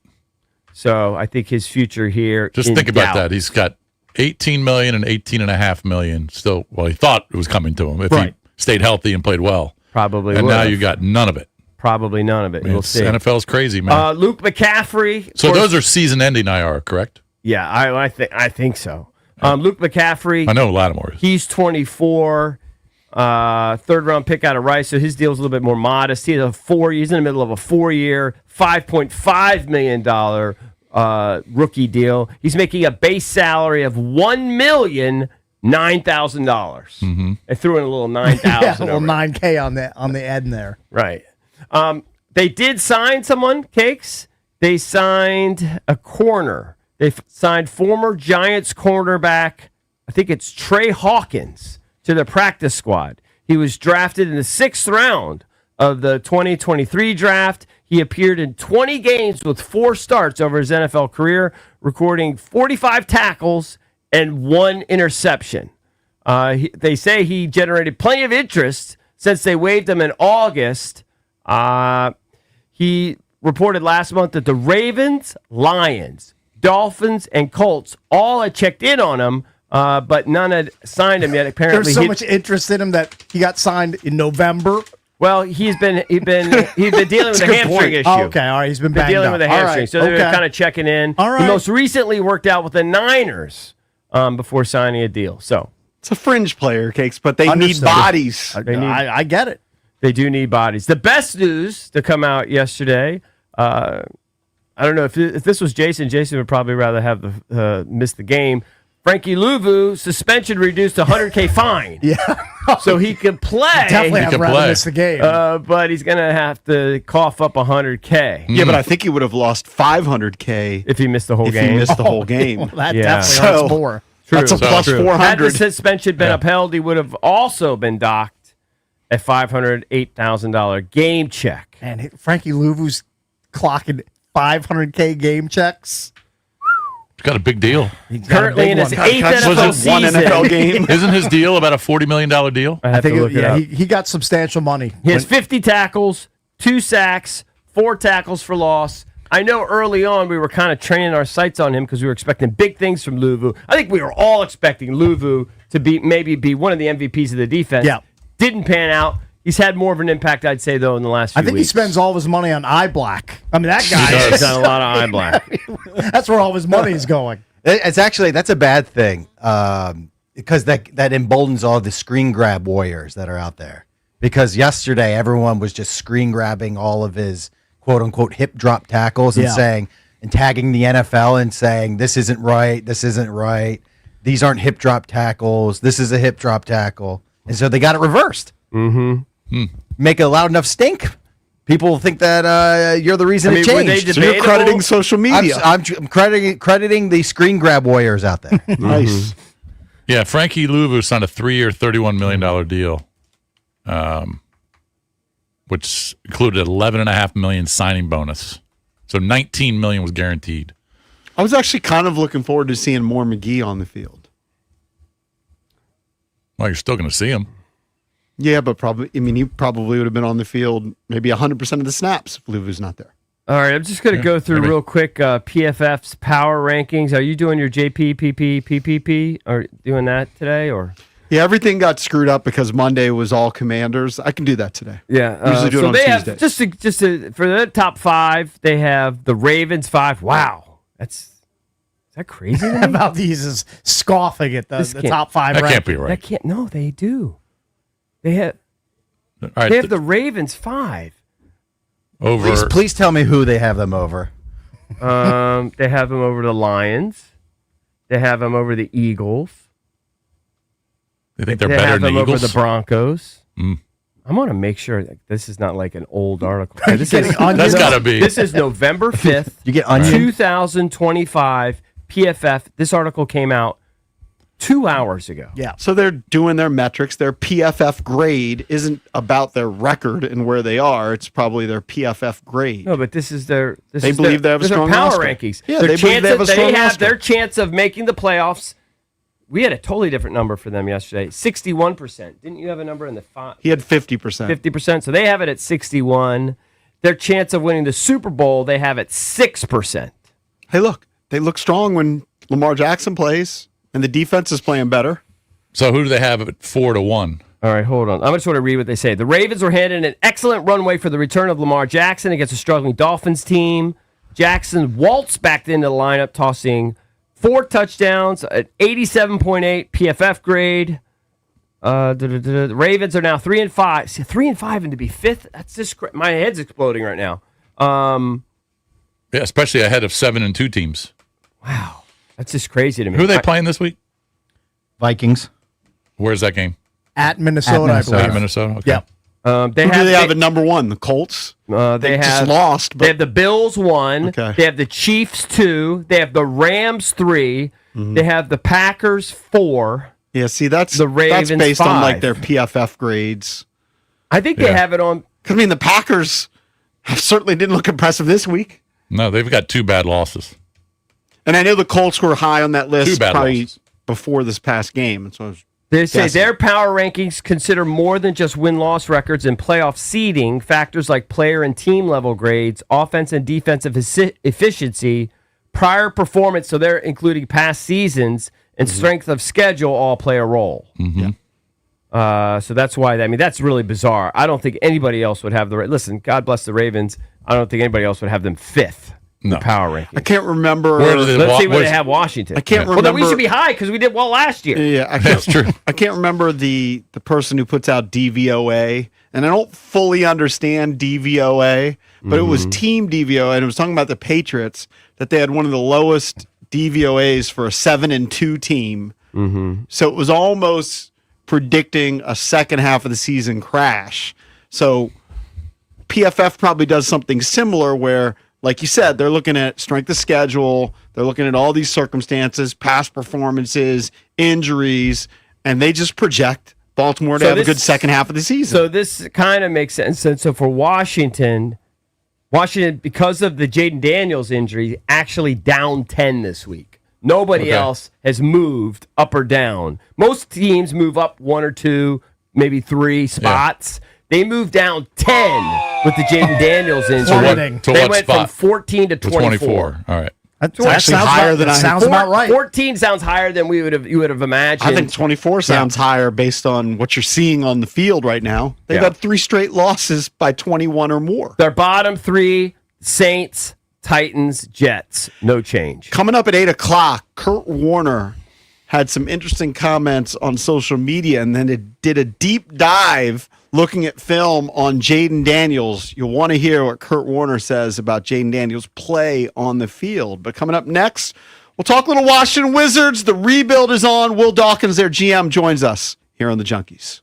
So I think his future here. Just in think about doubt. that. He's got 18 million and 18.5 million still. Well, he thought it was coming to him if he stayed healthy and played well. Probably. And now would've. you got none of it. Probably none of it. We'll see. NFL's crazy, man. Luke McCaffrey. So of course- those are season-ending IR, correct? Yeah, I think so. Luke McCaffrey. I know Lattimore is. He's 24, 3rd-round pick out of Rice, so his deal's a little bit more modest. He's in the middle of a 4-year, $5.5 million rookie deal. He's making a base salary of $1,009,000. I threw in a little 9,000. Yeah, a little over it. 9K on the end there. Right. They did sign someone, Cakes. They signed a corner. They signed former Giants cornerback, I think it's Trey Hawkins, to the practice squad. He was drafted in the 6th round of the 2023 draft. He appeared in 20 games with 4 starts over his NFL career, recording 45 tackles and 1 interception. They say he generated plenty of interest since they waived him in August. He reported last month that the Ravens, Lions, Dolphins, and Colts all had checked in on him but none had signed him yet. Apparently, There's so much interest in him that he got signed in November. Well, he's been dealing with a hamstring issue. Oh, okay, all right, he's been dealing up. with a All hamstring, right, so they're okay. kind of checking in. All right. He most recently worked out with the Niners before signing a deal. So It's a fringe player, Cakes, but they need Understood. bodies. I get it. they do need bodies. The best news to come out yesterday. I don't know if this was Jason. Jason would probably rather have miss the game. Frankie Louvu suspension reduced to $100K fine. Yeah. So he could play. Definitely He have could rather play. miss the game. But he's going to have to cough up $100K Yeah, but I think he would have lost $500K if he missed the whole if game. he missed the whole game. Well, that Yeah. definitely hurts more. That's a True. plus True. Had the 400. suspension been upheld, he would have also been docked a $508,000 game check. And Frankie Louvu's clocking 500K game checks. Got a big deal. He's got a Currently big in his one. eighth Was NFL it one season. NFL game? Isn't his deal about a $40 million deal? I I have think to look it up. he got substantial money. He has 50 tackles, 2 sacks, 4 tackles for loss. I know early on we were kind of training our sights on him because we were expecting big things from Louvu. I think we were all expecting Louvu to maybe be one of the MVPs of the defense. Yeah. Didn't pan out. He's had more of an impact, I'd say, though, in the last few I think weeks. he spends all of his money on eye black. I mean, that guy. He's done a lot of eye black. That's where all of his money is going. It's actually that's a bad thing because that emboldens all the screen grab warriors that are out there. Because yesterday everyone was just screen grabbing all of his quote unquote hip drop tackles and Yeah. saying and tagging the NFL and saying this isn't right, this isn't right, these aren't hip drop tackles, this is a hip drop tackle, and so they got it reversed. Make a loud enough stink. People will think that you're the reason it were they changed. So you're crediting social media. I'm crediting the screen grab warriors out there. Nice. Yeah, Frankie Louvu signed a 3-year, $31 million deal, which included $11.5 million signing bonus. So $19 million was guaranteed. I was actually kind of looking forward to seeing more McGee on the field. Well, you're still going to see him. Yeah, but he probably would have been on the field maybe 100% of the snaps if Louvu's not there. All right, I'm just going to go through maybe. real quick PFF's power rankings. Are you doing your JP, PP, PPP? Or doing that today? Or Yeah, everything got screwed up because Monday was all Commanders. I can do that today. Yeah, Usually do it so on they Tuesdays. have for the top 5. They have the Ravens 5. Wow, is that crazy? to me? About these is scoffing at the can't- top 5 That rankings. can't be right. That can't. No, they do. They have All right, they have the Ravens 5. over. Please tell me who they have them over. They have them over the Lions. They have them over the Eagles. They think they're They better have than them the over Eagles. the Broncos. Mm. I want to make sure that this is not like an old article. Okay, this is That's got to be. This is November 5th, You get onion. 2025 PFF. This article came out 2 hours ago. Yeah. So they're doing their metrics. Their PFF grade isn't about their record and where they are. It's probably their PFF grade. No, but this is their. They believe they have a this is their strong power roster. rankings. Yeah, Their they believe they have a strong roster. their chance of making the playoffs. We had a totally different number for them yesterday. 61%. Didn't you have a number in the He had 50%. 50%? So they have it at 61. Their chance of winning the Super Bowl, they have at 6%. Hey, look, they look strong when Lamar Jackson plays and the defense is playing better. So who do they have at 4-1? All right, hold on. I'm just going to read what they say. The Ravens were handed an excellent runway for the return of Lamar Jackson against a struggling Dolphins team. Jackson waltzed back into the lineup, tossing 4 touchdowns, an 87.8 PFF grade. The Ravens are now 3-5. See, 3-5 and to be 5th? That's just my head's exploding right now. Yeah, especially ahead of 7-2 teams. Wow, that's just crazy to me. Who are they playing this week? Vikings. Where's that game? At Minnesota, I Minnesota. believe. At Minnesota. Okay. Yeah. Who do they have at number 1? The Colts? They just have lost, They but have the Bills 1. Okay. They have the Chiefs 2. They have the Rams 3. They have the Packers 4. yeah, see, that's The Ravens that's based on like 5. their PFF grades. I think they Yeah. have it on. I mean, the Packers certainly didn't look impressive this week. No, they've got 2 bad losses. And I know the Colts were high on that list 2 bad probably losses. before this past game. And so I was They say guessing. their power rankings consider more than just win-loss records and playoff seeding. Factors like player and team level grades, offense and defensive efficiency, prior performance, so they're including past seasons, and strength of schedule all play a role. So that's why. I mean, that's really bizarre. I don't think anybody else would have listen. God bless the Ravens. I don't think anybody else would have them 5th. No. Power ranking. I can't remember. Let's see where they have Washington. I can't remember. Well, then we should be high because we did well last year. Yeah, That's true. I can't remember the person who puts out DVOA, and I don't fully understand DVOA, but it was Team DVOA, and it was talking about the Patriots that they had one of the lowest DVOAs for a 7-2 team. So it was almost predicting a second half of the season crash. So PFF probably does something similar where, like you said, they're looking at strength of schedule, they're looking at all these circumstances, past performances, injuries, and they just project Baltimore to have a good second half of the season. So this kind of makes sense. And so for Washington, because of the Jaden Daniels injury, actually down 10 this week. Nobody else has moved up or down. Most teams move up 1 or 2, maybe 3 spots. Yeah. They moved down 10 with the Jaden Daniels injury. They went from 14 to 24. All right. That's actually higher than I sounds about right. 14 sounds higher than you would have imagined. I think 24 sounds higher based on what you're seeing on the field right now. They've had 3 straight losses by 21 or more. Their bottom 3, Saints, Titans, Jets, no change. Coming up at 8 o'clock, Kurt Warner had some interesting comments on social media, and then it did a deep dive looking at film on Jaden Daniels. You'll want to hear what Kurt Warner says about Jaden Daniels' play on the field. But coming up next, we'll talk a little Washington Wizards. The rebuild is on. Will Dawkins, their GM, joins us here on the Junkies.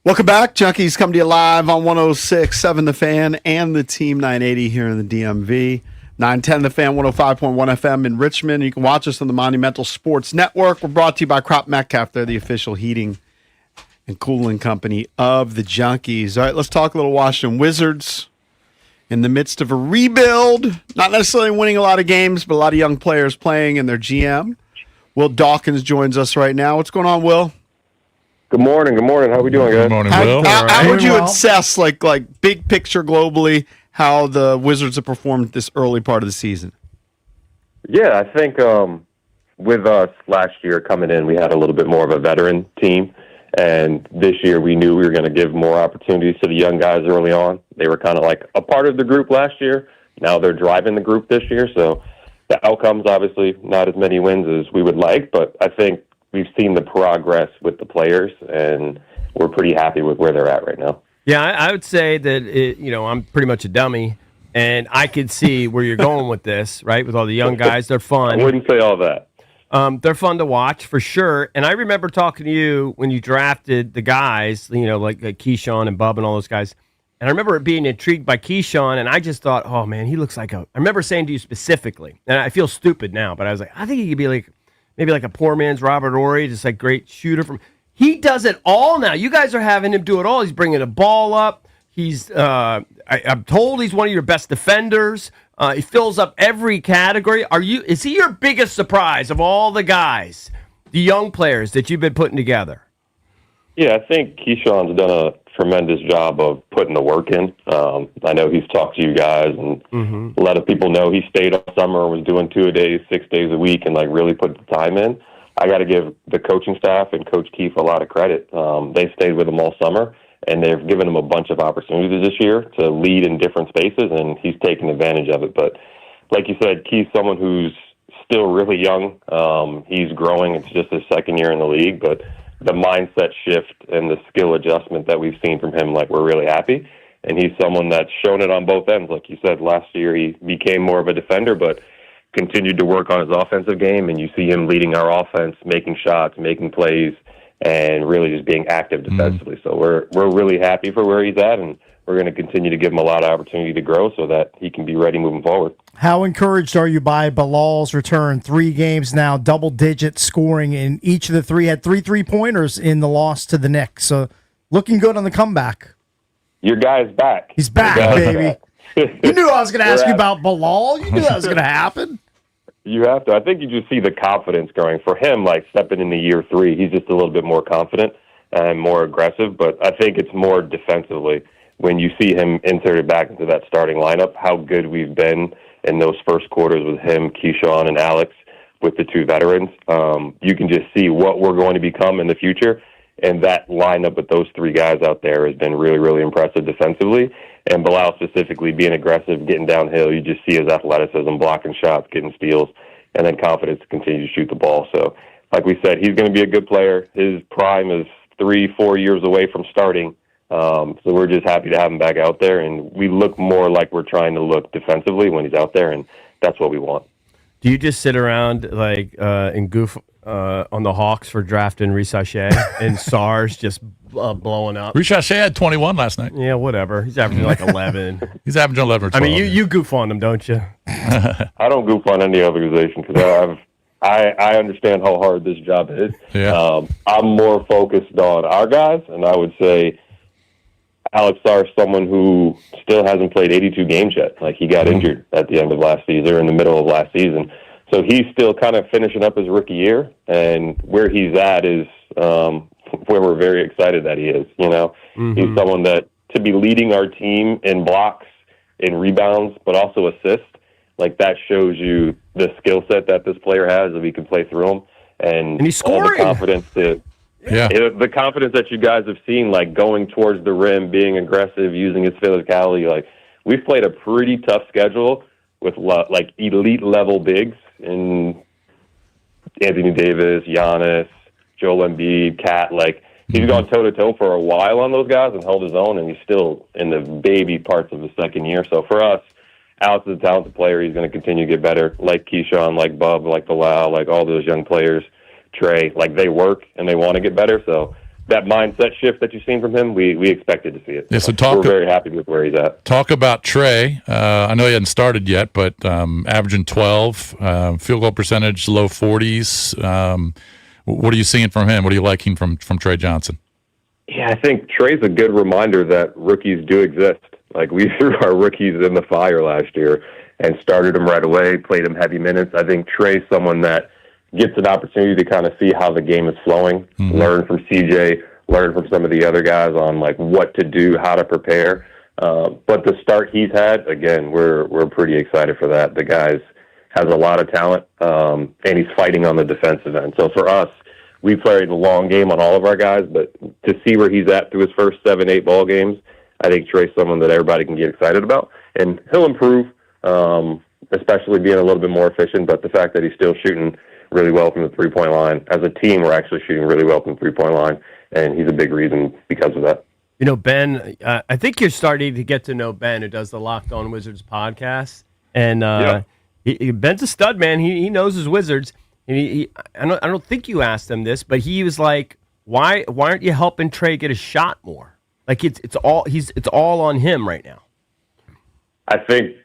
Welcome back. Junkies come to you live on 106.7 The Fan and the Team 980 here in the DMV. 910 The Fan, 105.1 FM in Richmond. You can watch us on the Monumental Sports Network. We're brought to you by Crop Metcalf. They're the official heating and cooling company of the Junkies. All right, let's talk a little Washington Wizards. In the midst of a rebuild, not necessarily winning a lot of games, but a lot of young players playing, and their GM, Will Dawkins, joins us right now. What's going on, Will? Good morning. Good morning. How we doing, guys? Good morning, Will. How would you assess, like big picture globally, how the Wizards have performed this early part of the season? Yeah, I think with us last year coming in, we had a little bit more of a veteran team. And this year we knew we were going to give more opportunities to the young guys early on. They were kind of like a part of the group last year. Now they're driving the group this year. So the outcomes, obviously, not as many wins as we would like. But I think we've seen the progress with the players, and we're pretty happy with where they're at right now. Yeah, I would say that, I'm pretty much a dummy, and I could see where you're going with this, right? With all the young guys, they're fun. I wouldn't say all that. They're fun to watch for sure. And I remember talking to you when you drafted the guys, like Keyshawn and Bub and all those guys. And I remember being intrigued by Keyshawn, and I just thought, oh, man, he looks like I remember saying to you specifically, and I feel stupid now, but I was like, I think he could be like maybe like a poor man's Robert Horry, just like great shooter. He does it all now. You guys are having him do it all. He's bringing the ball up. He's I'm told he's one of your best defenders. He fills up every category. Is he your biggest surprise of all the guys, the young players that you've been putting together? Yeah, I think Keyshawn's done a tremendous job of putting the work in. I know he's talked to you guys and let people know he stayed all summer and was doing 2-a-days, 6 days a week, and really put the time in. I got to give the coaching staff and Coach Keefe a lot of credit. They stayed with him all summer, and they've given him a bunch of opportunities this year to lead in different spaces, and he's taken advantage of it. But like you said, Keith's someone who's still really young. He's growing. It's just his second year in the league, but the mindset shift and the skill adjustment that we've seen from him, we're really happy. And he's someone that's shown it on both ends. Like you said, last year he became more of a defender, but continued to work on his offensive game, and you see him leading our offense, making shots, making plays, and really just being active defensively. So we're really happy for where he's at, and we're going to continue to give him a lot of opportunity to grow so that he can be ready moving forward. How encouraged are you by Bilal's return? 3 games now, double-digit scoring in each of the 3. Had 3 3-pointers in the loss to the Knicks. So looking good on the comeback. Your guy's back. He's back, baby. You knew I was going to ask you about Bilal. You knew that was going to happen. You have to. I think you just see the confidence growing. For him, stepping into year 3, he's just a little bit more confident and more aggressive. But I think it's more defensively. When you see him inserted back into that starting lineup, how good we've been in those first quarters with him, Keyshawn, and Alex, with the 2 veterans, you can just see what we're going to become in the future. And that lineup with those 3 guys out there has been really, really impressive defensively. And Bilal specifically being aggressive, getting downhill, you just see his athleticism, blocking shots, getting steals, and then confidence to continue to shoot the ball. So, like we said, he's going to be a good player. His prime is 3-4 years away from starting. So we're just happy to have him back out there, and we look more like we're trying to look defensively when he's out there, and that's what we want. Do you just sit around and goof on the Hawks for drafting Risachet and SARS just blowing up? Risachet had 21 last night. Yeah, whatever. He's averaging 11. He's averaging 11 or 12. I mean, you goof on him, don't you? I don't goof on any organization because I understand how hard this job is. Yeah. I'm more focused on our guys, and I would say Alex Sarr is someone who still hasn't played 82 games yet. He got injured at the end of last season or in the middle of last season. So he's still kind of finishing up his rookie year, and where he's at is where we're very excited that he is. He's someone that to be leading our team in blocks, in rebounds, but also assists. That shows you the skill set that this player has, if he can play through them, and he's scoring. All the confidence the confidence that you guys have seen, going towards the rim, being aggressive, using his physicality. We've played a pretty tough schedule with elite level bigs in Anthony Davis, Giannis, Joel Embiid, Cat. He's gone toe to toe for a while on those guys and held his own, and he's still in the baby parts of his second year. So for us, Alex is a talented player. He's going to continue to get better, like Keyshawn, like Bub, like Bilal, like all those young players. Trey, they work and they want to get better. So that mindset shift that you've seen from him, we expected to see it. Yeah, so we're very happy with where he's at. Talk about Trey. I know he hadn't started yet, but averaging 12, field goal percentage, low 40s. What are you seeing from him? What are you liking from Trey Johnson? Yeah, I think Trey's a good reminder that rookies do exist. Like, we threw our rookies in the fire last year and started them right away, played them heavy minutes. I think Trey's someone that gets an opportunity to kind of see how the game is flowing, learn from CJ, learn from some of the other guys on like what to do, how to prepare. But the start he's had, again, we're pretty excited for that. The guy has a lot of talent, and he's fighting on the defensive end. So for us, we played a long game on all of our guys, but to see where he's at through his first 7-8 ball games, I think Trey's someone that everybody can get excited about, and he'll improve, especially being a little bit more efficient. But the fact that he's still shooting really well from the three-point line. As a team, we're actually shooting really well from the three-point line, and he's a big reason because of that. You know, Ben, I think you're starting to get to know Ben, who does the Locked On Wizards podcast. And Ben's a stud, man. He knows his Wizards. And I don't think you asked him this, but he was like, why aren't you helping Trey get a shot more? Like, it's all on him right now. I think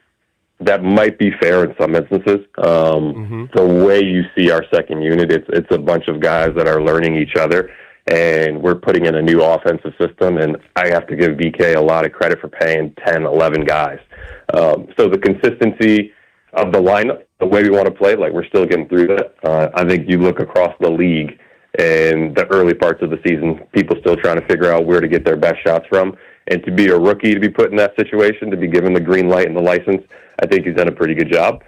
that might be fair in some instances. The way you see our second unit, it's a bunch of guys that are learning each other, and we're putting in a new offensive system, and I have to give BK a lot of credit for paying 10, 11 guys. So the consistency of the lineup, the way we want to play, like, we're still getting through that. I think you look across the league in the early parts of the season, people still trying to figure out where to get their best shots from. And to be a rookie, to be put in that situation, to be given the green light and the license, I think he's done a pretty good job.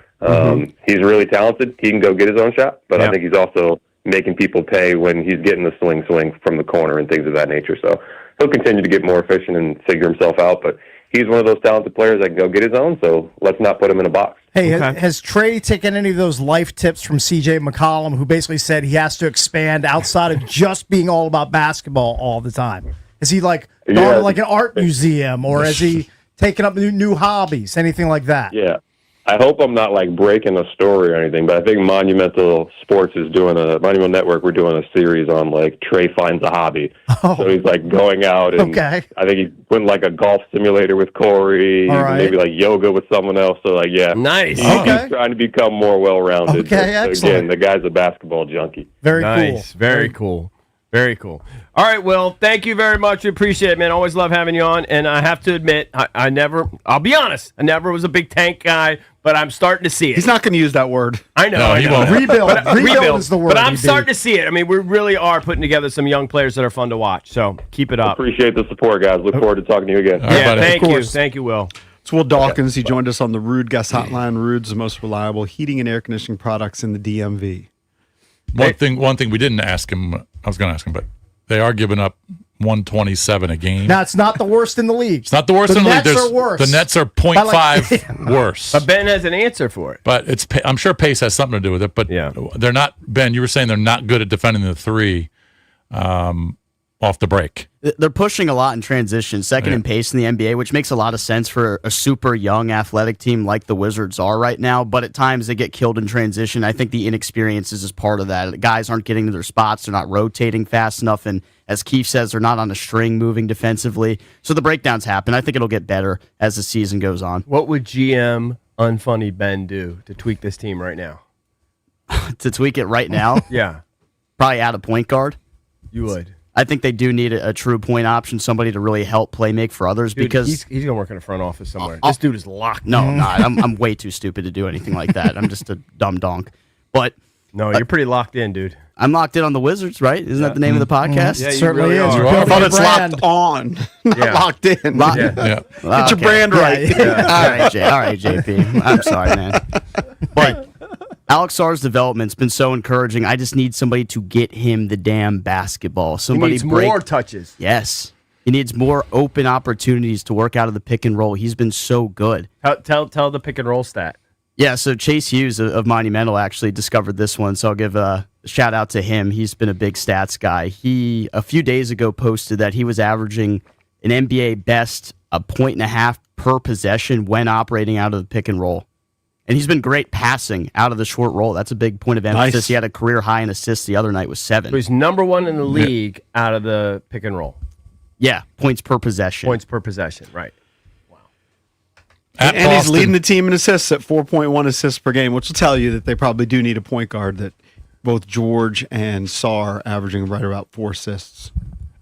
He's really talented. He can go get his own shot, but I think he's also making people pay when he's getting the swing from the corner and things of that nature. So he'll continue to get more efficient and figure himself out, but he's one of those talented players that can go get his own, so let's not put him in a box. Hey, has Trey taken any of those life tips from CJ McCollum, who basically said he has to expand outside of just being all about basketball all the time? Is he like going to like an art museum, or has he taken up new hobbies, anything like that? Yeah. I hope I'm not like breaking a story or anything, but I think Monumental Sports is doing Monumental Network, we're doing a series on like Trey finds a hobby. So he's like going out and I think he went like a golf simulator with Corey, maybe like yoga with someone else. So like, nice. He's trying to become more well-rounded. Okay, excellent. Again, the guy's a basketball junkie. Very nice. cool. Very cool. Very cool. All right, Will, thank you very much. We appreciate it, man. Always love having you on. And I have to admit, I'll be honest, I never was a big tank guy, but I'm starting to see it. He's not going to use that word. I know. No, he won't. Rebuild is the word. But I'm starting to see it. I mean, we really are putting together some young players that are fun to watch. So keep it up. Appreciate the support, guys. Look forward to talking to you again. Thank you. Thank you, Will. It's Will Dawkins. He joined us on the Rude Guest Hotline. Rude's the most reliable heating and air conditioning products in the DMV. One thing we didn't ask him, I was going to ask him, but they are giving up 127 a game. Now, it's not the worst in the league. It's not the worst in the league. Nets are worse. The Nets are 0.5 worse. But Ben has an answer for it. But I'm sure pace has something to do with it. But they're not, Ben, you were saying they're not good at defending the three off the break. They're pushing a lot in transition, second in pace in the NBA, which makes a lot of sense for a super young athletic team like the Wizards are right now. But at times they get killed in transition. I think the inexperience is part of that. Guys aren't getting to their spots. They're not rotating fast enough. And as Keith says, they're not on a string moving defensively. So the breakdowns happen. I think it'll get better as the season goes on. What would GM Unfunny Ben do to tweak this team right now? To tweak it right now? Yeah. Probably add a point guard. You would. I think they do need a true point option, somebody to really help play make for others. Dude, because he's going to work in a front office somewhere. This dude is locked. No, I'm not. I'm way too stupid to do anything like that. I'm just a dumb donk. But no, you're pretty locked in, dude. I'm locked in on the Wizards, right? Isn't that the name of the podcast? Yeah, you certainly really is. are. I thought it's locked on, not locked in. Get your brand right. All right, JP. I'm sorry, man. But Alex Sarr's development's been so encouraging. I just need somebody to get him the damn basketball. Somebody he needs more touches. Yes. He needs more open opportunities to work out of the pick and roll. He's been so good. Tell the pick and roll stat. Yeah, so Chase Hughes of Monumental actually discovered this one, so I'll give a shout out to him. He's been a big stats guy. He, a few days ago, posted that he was averaging an NBA best 1.5 points per possession when operating out of the pick and roll. And he's been great passing out of the short roll. That's a big point of emphasis. Nice. He had a career high in assists the other night with 7. So he's number 1 in the league out of the pick and roll. Yeah, points per possession. Points per possession, right. At And he's Boston- leading the team in assists at 4.1 assists per game, which will tell you that they probably do need a point guard that both George and Saar are averaging right about 4 assists.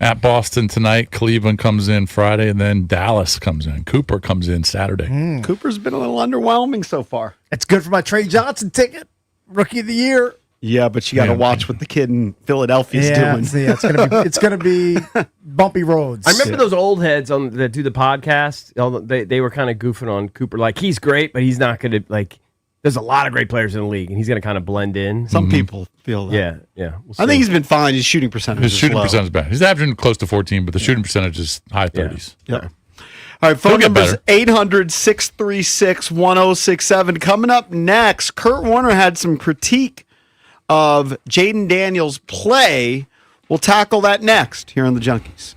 At Boston tonight, Cleveland comes in Friday, and then Dallas comes in. Cooper comes in Saturday. Cooper's been a little underwhelming so far. It's good for my Trey Johnson ticket. Rookie of the year. Yeah, but you got to watch what the kid in Philadelphia's doing. It's gonna be bumpy roads. I remember those old heads that do the podcast. They were kind of goofing on Cooper. Like, he's great, but he's not going to, like, there's a lot of great players in the league, and he's going to kind of blend in. Some people feel that. Yeah. We'll I see. think he's been fine. His shooting percentage His is shooting low. percentage is bad. He's averaging close to 14, but the shooting percentage is high 30s. Yeah. All right, phone He'll get number is better. 800-636-1067. Coming up next, Kurt Warner had some critique of Jaden Daniels' play. We'll tackle that next here on the Junkies.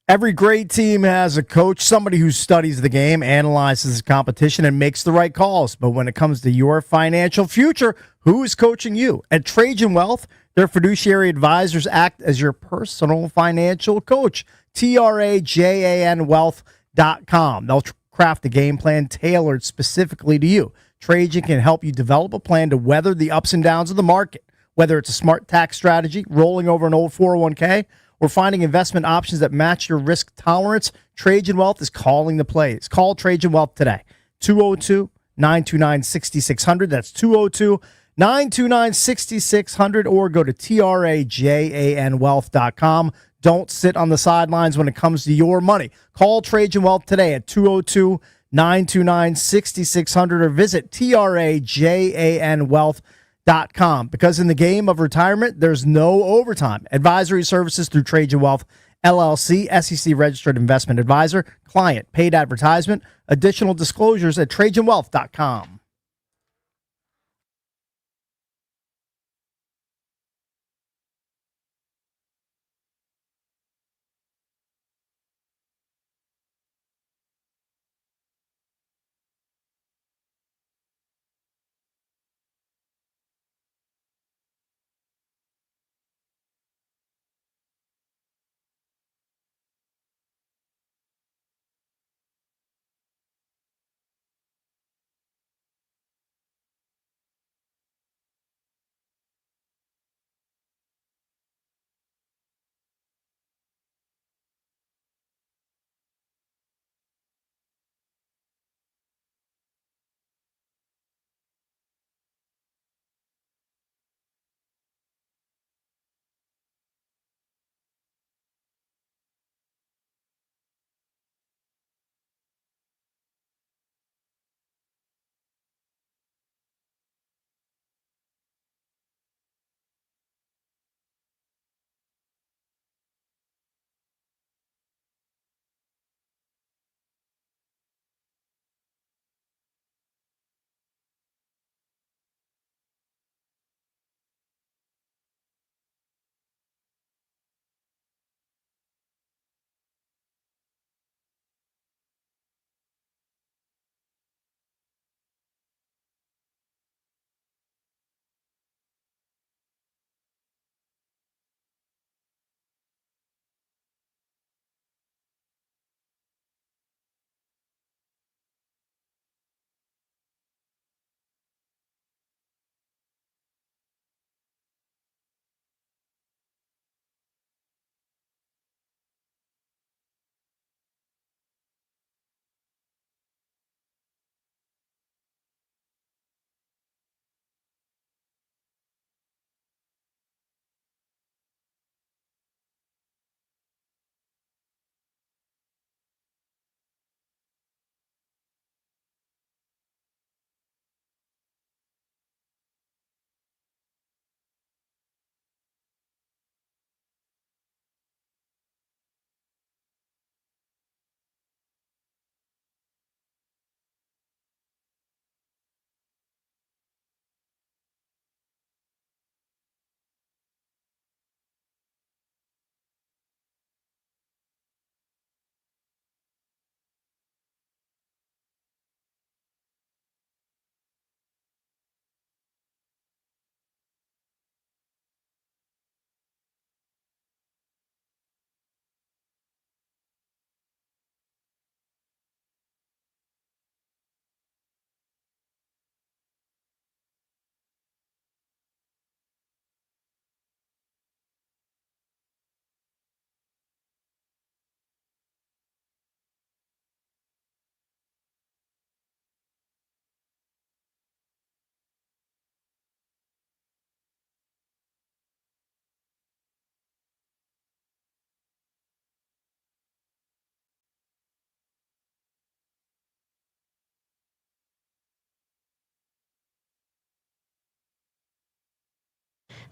Every great team has a coach, somebody who studies the game, analyzes the competition, and makes the right calls. But when it comes to your financial future, who is coaching you? At Trajan Wealth, their fiduciary advisors act as your personal financial coach. TRAJAN Wealth.com. They'll craft a game plan tailored specifically to you. Trajan can help you develop a plan to weather the ups and downs of the market, whether it's a smart tax strategy, rolling over an old 401k, or finding investment options that match your risk tolerance. Trajan Wealth is calling the plays. Call Trajan Wealth today. 202-929-6600. That's 202-929-6600, or go to TRAJANwealth.com. Don't sit on the sidelines when it comes to your money. Call Trajan Wealth today at 202-929-6600 or visit TRAJANwealth.com. Because in the game of retirement, there's no overtime. Advisory services through Trajan Wealth, LLC, SEC registered investment advisor, client, paid advertisement, additional disclosures at TrajanWealth.com.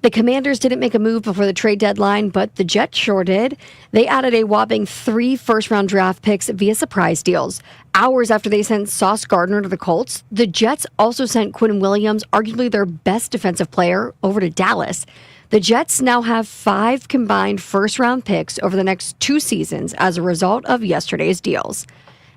The Commanders didn't make a move before the trade deadline, but the Jets sure did. They added a whopping 3 first-round draft picks via surprise deals. Hours after they sent Sauce Gardner to the Colts, the Jets also sent Quinn Williams, arguably their best defensive player, over to Dallas. The Jets now have 5 combined first-round picks over the next 2 seasons as a result of yesterday's deals.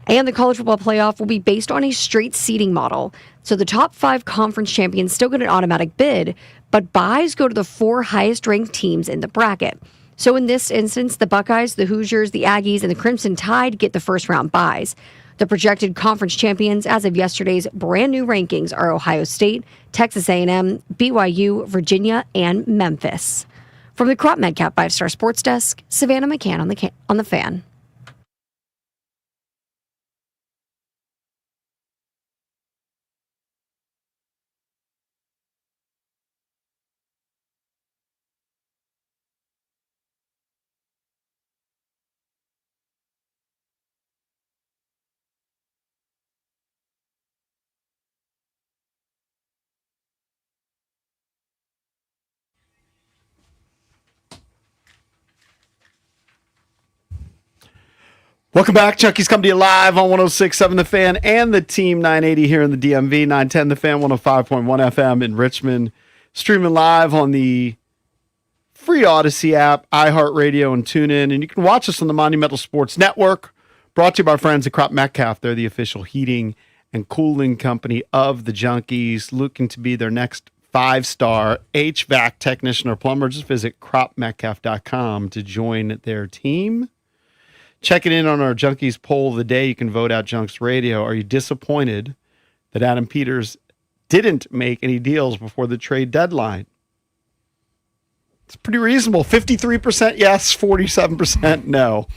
And the college football playoff will be based on a straight seeding model. So the top 5 conference champions still get an automatic bid, but byes go to the 4 highest-ranked teams in the bracket. So in this instance, the Buckeyes, the Hoosiers, the Aggies, and the Crimson Tide get the first-round byes. The projected conference champions as of yesterday's brand-new rankings are Ohio State, Texas A&M, BYU, Virginia, and Memphis. From the Crop Medcap 5-Star Sports Desk, Savannah McCann on the Fan. Welcome back. Chucky's come to you live on 106.7 The Fan and the Team 980 here in the DMV, 910 The Fan, 105.1 FM in Richmond. Streaming live on the free Odyssey app, iHeartRadio, and TuneIn. And you can watch us on the Monumental Sports Network, brought to you by our friends at Crop Metcalf. They're the official heating and cooling company of the Junkies, looking to be their next 5-star HVAC technician or plumber. Just visit cropmetcalf.com to join their team. Checking in on our Junkies poll of the day. You can vote out Junks Radio. Are you disappointed that Adam Peters didn't make any deals before the trade deadline? It's pretty reasonable. 53% yes, 47% no.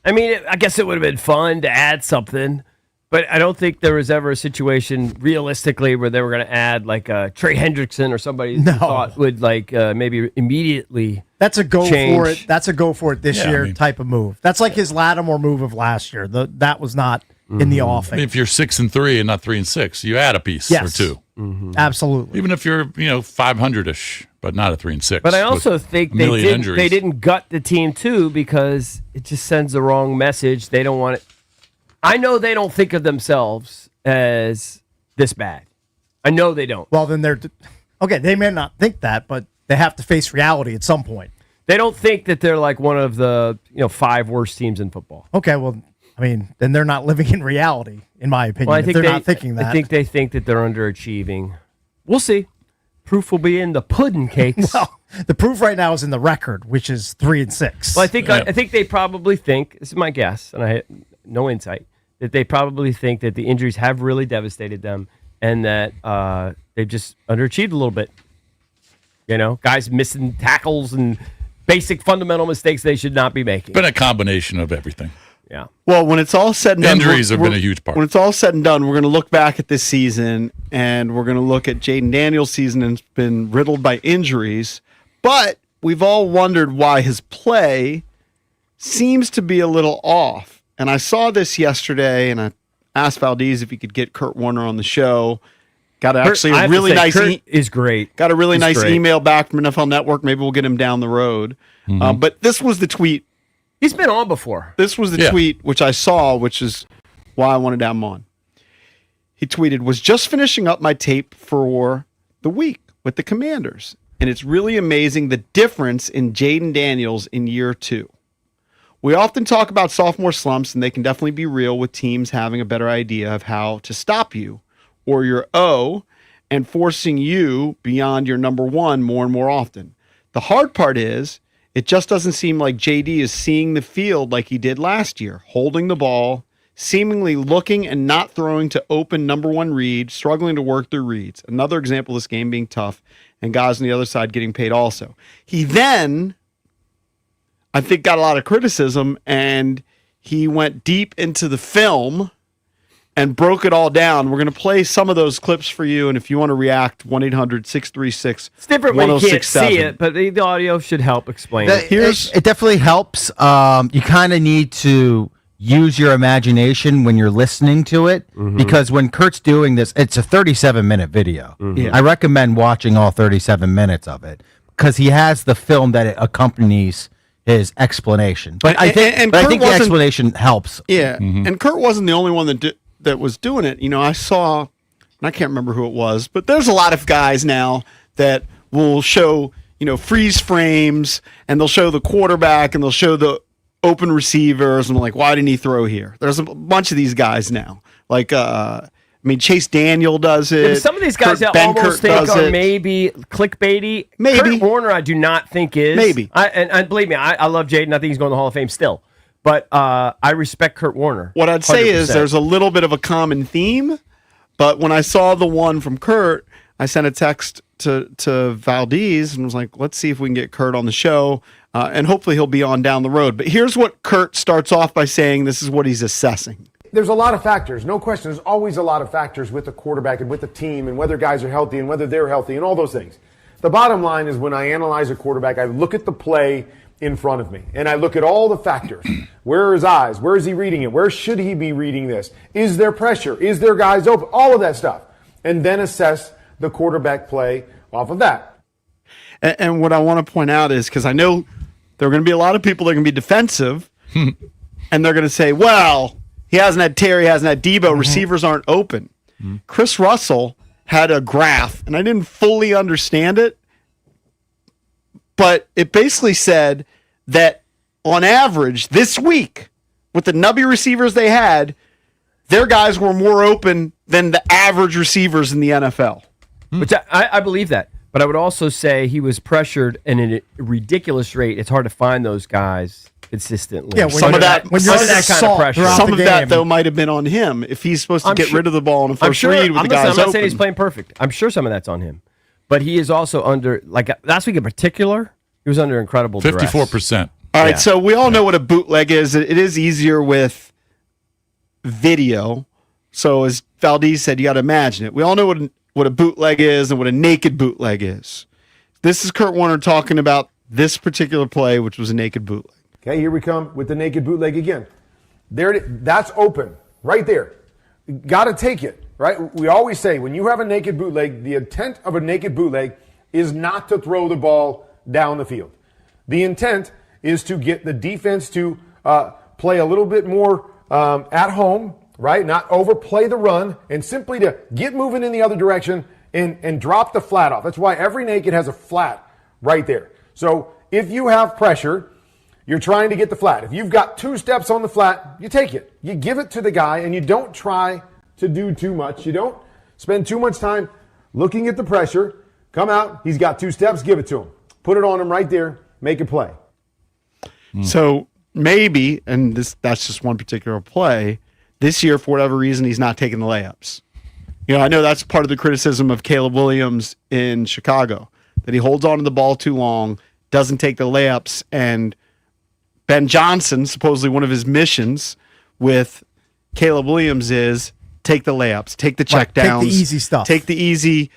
I mean, I guess it would have been fun to add something, but I don't think there was ever a situation realistically where they were going to add like Trey Hendrickson or somebody who thought would maybe immediately. That's a go change. for it. That's a go for it this year type of move. That's like his Lattimore move of last year. That was not in the offing. I mean, if you're 6-3 and not 3-6, you add a piece or two. Absolutely. Even if you're 500ish, but not a 3-6. But I also think they didn't gut the team too because it just sends the wrong message. They don't want it. I know they don't think of themselves as this bad. I know they don't. Well, then okay. They may not think that, but they have to face reality at some point. They don't think that they're like one of the 5 worst teams in football. Okay, well, I mean, then they're not living in reality, in my opinion. Well, I think they're not thinking that. I think they think that they're underachieving. We'll see. Proof will be in the pudding cakes. Well, the proof right now is in the record, which is 3-6. Well, I think they probably think. This is my guess, and I have no insight. That they probably think that the injuries have really devastated them and that they've just underachieved a little bit. Guys missing tackles and basic fundamental mistakes they should not be making. Been a combination of everything. Yeah. Well, when it's all said and done, injuries have been a huge part. When it's all said and done, we're going to look back at this season and we're going to look at Jaden Daniels' season, and it's been riddled by injuries. But we've all wondered why his play seems to be a little off. And I saw this yesterday, and I asked Valdez if he could get Kurt Warner on the show. Got actually a really nice is great. Got a really nice email back from NFL Network. Maybe we'll get him down the road. But this was the tweet. He's been on before. This was the tweet which I saw, which is why I wanted to have him on. He tweeted, "Was just finishing up my tape for the week with the Commanders, and it's really amazing the difference in Jaden Daniels in year 2. We often talk about sophomore slumps, and they can definitely be real with teams having a better idea of how to stop you or your O and forcing you beyond your number 1 more and more often. The hard part is it just doesn't seem like JD is seeing the field like he did last year, holding the ball, seemingly looking and not throwing to open number 1 read, struggling to work through reads. Another example of this game being tough and guys on the other side getting paid also." He then, I think, got a lot of criticism, and he went deep into the film and broke it all down. We're going to play some of those clips for you, and if you want to react, 1-800-636-1067. It's different when you can't see it, but the audio should help explain it. It definitely helps. You kind of need to use your imagination when you're listening to it, because when Kurt's doing this, it's a 37-minute video. I recommend watching all 37 minutes of it. because he has the film that it accompanies his explanation. But I think Kurt the explanation helps. Yeah, and Kurt wasn't the only one that was doing it. I saw, and I can't remember who it was, but there's a lot of guys now that will show, freeze frames, and they'll show the quarterback, and they'll show the open receivers, and I'm like, why didn't he throw here? There's a bunch of these guys now. Like, Chase Daniel does it. Yeah, some of these guys Kurt I almost think are it. maybe clickbaity. Maybe. Kurt Warner, I do not think is. Maybe. And believe me, I love Jaden. I think he's going to the Hall of Fame still. But I respect Kurt Warner. What I'd say 100%. is there's a little bit of a common theme, but when I saw the one from Kurt, I sent a text to Valdez and was like, let's see if we can get Kurt on the show, and hopefully he'll be on down the road. But here's what Kurt starts off by saying. This is what he's assessing. There's a lot of factors, no question. There's always a lot of factors with the quarterback and with the team and whether guys are healthy and whether they're healthy and all those things. The bottom line is when I analyze a quarterback, I look at the play in front of me and I look at all the factors. Where are his eyes? Where is he reading it? Where should he be reading this? Is there pressure? Is there guys open? All of that stuff. And then assess the quarterback play off of that. And what I want to point out is, because I know there are going to be a lot of people that are going to be defensive, and they're going to say, well, he hasn't had Terry, hasn't had Debo, receivers aren't open. Chris Russell had a graph, and I didn't fully understand it, but it basically said that on average this week, with the nubby receivers they had, their guys were more open than the average receivers in the NFL. Which I believe that. But I would also say he was pressured in a ridiculous rate. It's hard to find those guys consistently. Yeah, Some of that kind of pressure. Some of that, though, might have been on him. If he's supposed to get rid of the ball in the first read with the guys I'm not open. saying he's playing perfect. I'm sure some of that's on him. But he is also under, like last week in particular, he was under incredible duress. 54%. All right, so we all know what a bootleg is. It is easier with video. So as Valdez said, you got to imagine it. We all know what a bootleg is and what a naked bootleg is. This is Kurt Warner talking about this particular play, which was a naked bootleg. Okay, here we come with the naked bootleg again. That's open right there. Got to take it, right? We always say when you have a naked bootleg, the intent of a naked bootleg is not to throw the ball down the field. The intent is to get the defense to play a little bit more at home, right? Not overplay the run, and simply to get moving in the other direction and drop the flat off. That's why every naked has a flat right there. So if you have pressure, you're trying to get the flat. If you've got 2 steps on the flat, you take it. You give it to the guy, and you don't try to do too much. You don't spend too much time looking at the pressure. Come out. He's got 2 steps. Give it to him. Put it on him right there. Make it play. So maybe, and that's just one particular play, this year, for whatever reason, he's not taking the layups. I know that's part of the criticism of Caleb Williams in Chicago, that he holds on to the ball too long, doesn't take the layups, and Ben Johnson, supposedly one of his missions with Caleb Williams is take the layups, take the check downs. Take the easy stuff. Take the easy,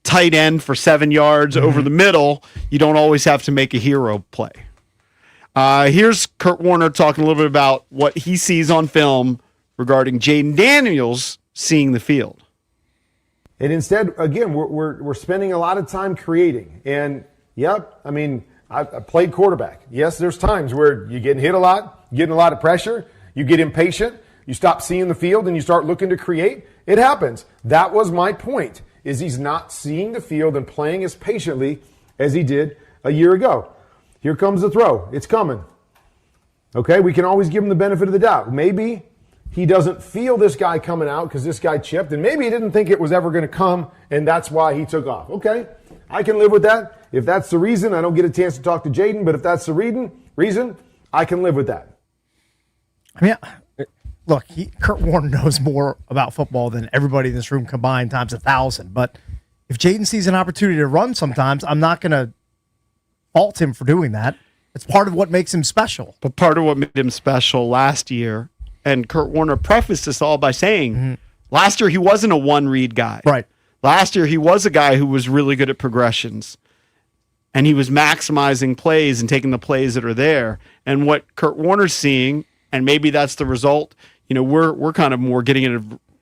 tight end for 7 yards over the middle. You don't always have to make a hero play. Here's Kurt Warner talking a little bit about what he sees on film regarding Jaden Daniels seeing the field. And instead, again, we're spending a lot of time creating. And, I played quarterback. Yes, there's times where you're getting hit a lot, getting a lot of pressure, you get impatient, you stop seeing the field, and you start looking to create. It happens. That was my point, is he's not seeing the field and playing as patiently as he did a year ago. Here comes the throw. It's coming. Okay, we can always give him the benefit of the doubt. Maybe he doesn't feel this guy coming out because this guy chipped, and maybe he didn't think it was ever going to come, and that's why he took off. Okay, I can live with that. If that's the reason, I don't get a chance to talk to Jaden, but if that's the reason, I can live with that. Look, Kurt Warner knows more about football than everybody in this room combined times 1,000. But if Jaden sees an opportunity to run sometimes, I'm not going to fault him for doing that. It's part of what makes him special. But part of what made him special last year, and Kurt Warner prefaced this all by saying, last year he wasn't a one-read guy. Right. Last year he was a guy who was really good at progressions. And he was maximizing plays and taking the plays that are there. And what Kurt Warner's seeing, and maybe that's the result, we're kind of more getting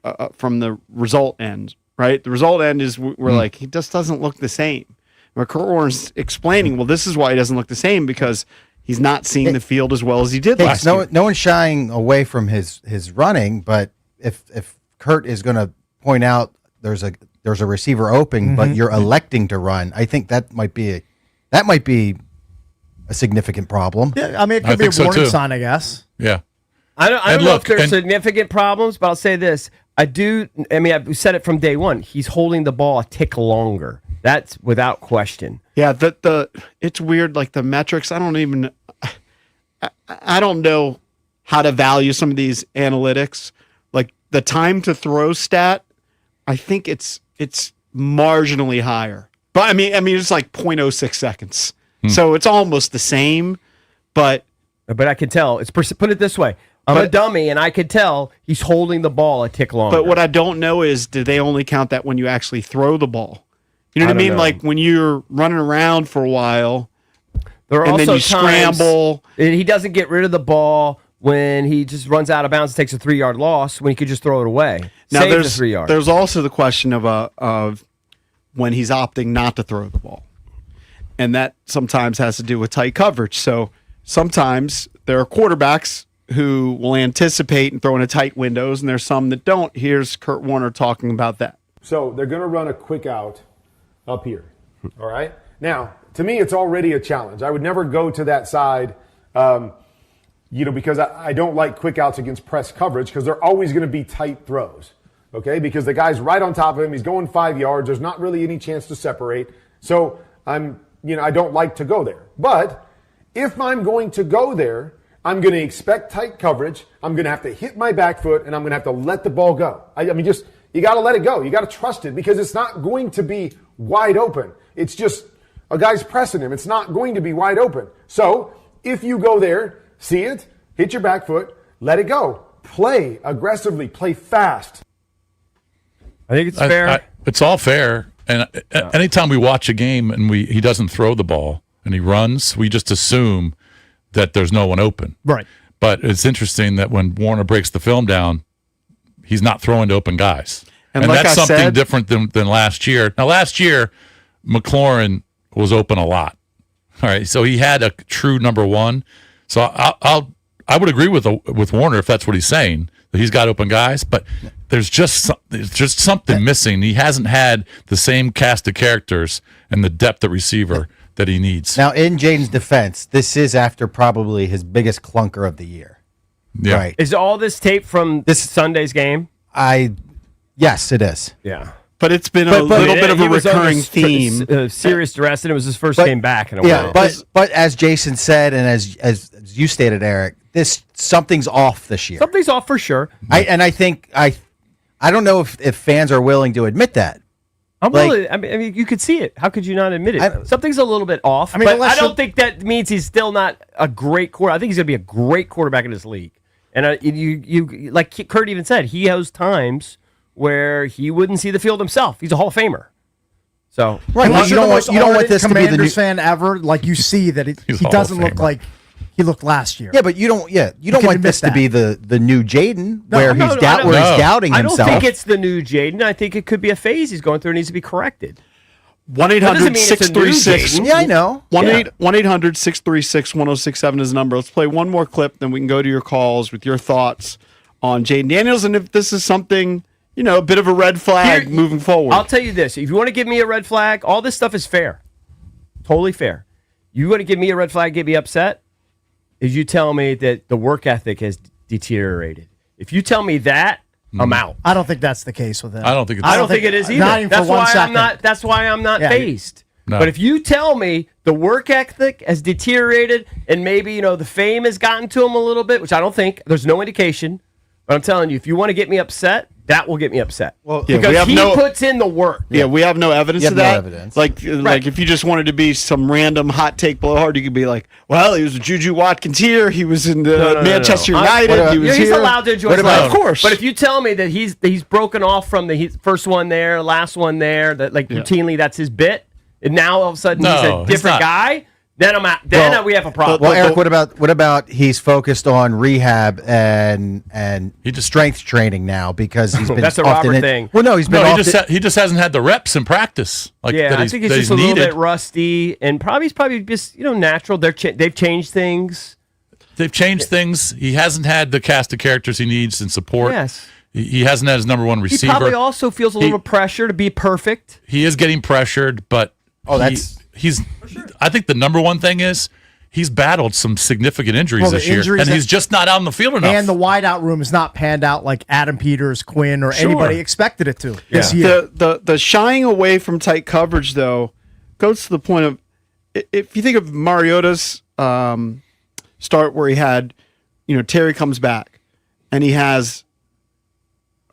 it from the result end, right? The result end is we're like, he just doesn't look the same. And Kurt Warner's explaining, well, this is why he doesn't look the same, because he's not seeing the field as well as he did last year. No one's shying away from his running, but if Kurt is going to point out there's a receiver open, but you're electing to run, I think that might be a significant problem. Yeah, I mean, it could be a warning sign, I guess. Yeah. I don't know if there's significant problems, but I'll say this. I've said it from day one. He's holding the ball a tick longer. That's without question. Yeah, it's weird. Like the metrics, I don't know how to value some of these analytics. Like the time to throw stat, I think it's marginally higher. But I mean it's like 0.06 seconds. So it's almost the same, but I can tell. Put it this way. I'm a dummy, and I could tell he's holding the ball a tick longer. But what I don't know is, do they only count that when you actually throw the ball? You know what I mean? Like when you're running around for a while, there are and also then you times scramble. He doesn't get rid of the ball when he just runs out of bounds and takes a 3-yard loss when he could just throw it away. Now Save there's the 3 yards. There's also the question of when he's opting not to throw the ball, and that sometimes has to do with tight coverage. So sometimes there are quarterbacks who will anticipate and throw into tight windows, and there's some that don't. Here's Kurt Warner talking about that. So they're going to run a quick out up here. All right. Now, to me, it's already a challenge. I would never go to that side, because I don't like quick outs against press coverage, because they're always going to be tight throws. Okay. Because the guy's right on top of him. He's going 5 yards. There's not really any chance to separate. So I don't like to go there. But if I'm going to go there, I'm going to expect tight coverage. I'm going to have to hit my back foot, and I'm going to have to let the ball go. You got to let it go. You got to trust it, because it's not going to be wide open. It's just a guy's pressing him. It's not going to be wide open. So if you go there, see it, hit your back foot, let it go. Play aggressively, play fast. I think it's fair. It's all fair. And anytime we watch a game and he doesn't throw the ball and he runs, we just assume that there's no one open. Right. But it's interesting that when Warner breaks the film down, he's not throwing to open guys. And like that's I something said, different than last year. Now, last year, McLaurin was open a lot. All right, so he had a true number one. So I would agree with Warner if that's what he's saying, that he's got open guys. But there's just something missing. He hasn't had the same cast of characters and the depth of receiver that he needs. Now, in Jaden's defense, this is after probably his biggest clunker of the year. Yeah. Right. Is all this tape from this Sunday's game? Yes, it is. Yeah. But it's been a little bit of a recurring theme. Serious duress, and it was his first game back in a while. But as Jason said, and as you stated, Eric, something's off this year. Something's off for sure. I think I don't know if fans are willing to admit that. I mean, you could see it. How could you not admit it? Something's a little bit off. But I don't think that means he's still not a great quarterback. I think he's going to be a great quarterback in this league. And you like Kurt even said, he has times where he wouldn't see the field himself. He's a Hall of Famer. So right, you don't want this to be the new fan ever. Like you see that he doesn't look like he looked last year. Yeah, but you don't want this to be the new Jaden where he's doubting himself. I don't think it's the new Jaden. I think it could be a phase he's going through and needs to be corrected. 1-800-636. Yeah, I know. 1-800-636-1067 is the number. Let's play one more clip, then we can go to your calls with your thoughts on Jaden Daniels, and if this is something, a bit of a red flag moving forward. I'll tell you this. If you want to give me a red flag, all this stuff is fair. Totally fair. You want to give me a red flag, get me upset, is you tell me that the work ethic has deteriorated. If you tell me that, I'm out. I don't think that's the case with him. I don't think it is either. Not even for 1 second. That's why I'm not phased. No. But if you tell me the work ethic has deteriorated and maybe, the fame has gotten to him a little bit, which I don't think, there's no indication. But I'm telling you, if you want to get me upset, that will get me upset. Well, because he puts in the work. Yeah, we have no evidence of that. No evidence. Like if you just wanted to be some random hot take blowhard, you could be like, well, he was with Juju Watkins here. He was in Manchester United. He's allowed to enjoy his life. Of course. But if you tell me that he's broken off from the first one there, last one there, that routinely that's his bit, and now all of a sudden he's a different guy, then I'm out. Then we have a problem. Well, Eric, what about he's focused on rehab and He just- strength training now because he's been That's a often Robert thing. Well, no, he's been No, often, he just hasn't had the reps in practice. Like Yeah, that I he's, think he's that just he's a little needed. bit rusty, and he's probably just natural. They've changed things. They've changed things. He hasn't had the cast of characters he needs and support. Yes. He hasn't had his number one He receiver. probably also feels a little pressure to be perfect. He is getting pressured, but he's. I think the number one thing is he's battled some significant injuries Well, the this year, injuries and he's just not out on the field enough. And the wideout room has not panned out like Adam Peters, Quinn, or Sure. anybody expected it to this year. The shying away from tight coverage though goes to the point of if you think of Mariota's start where he had, Terry comes back and he has.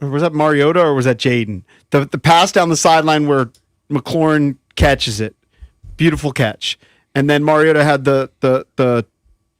Or was that Mariota or was that Jaden? The pass down the sideline where McLaurin catches it. Beautiful catch. And then Mariota had the That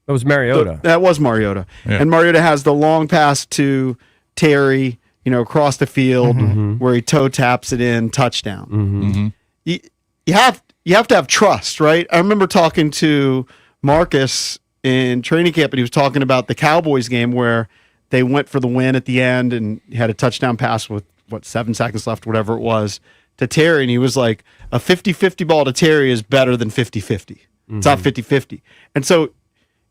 was Mariota. that was Mariota. Yeah. And Mariota has the long pass to Terry, across the field where he toe taps it in, touchdown. You have to have trust, right? I remember talking to Marcus in training camp and he was talking about the Cowboys game where they went for the win at the end and had a touchdown pass with 7 seconds left, whatever it was, to Terry. And he was like, a 50-50 ball to Terry is better than 50-50. It's not 50-50. And so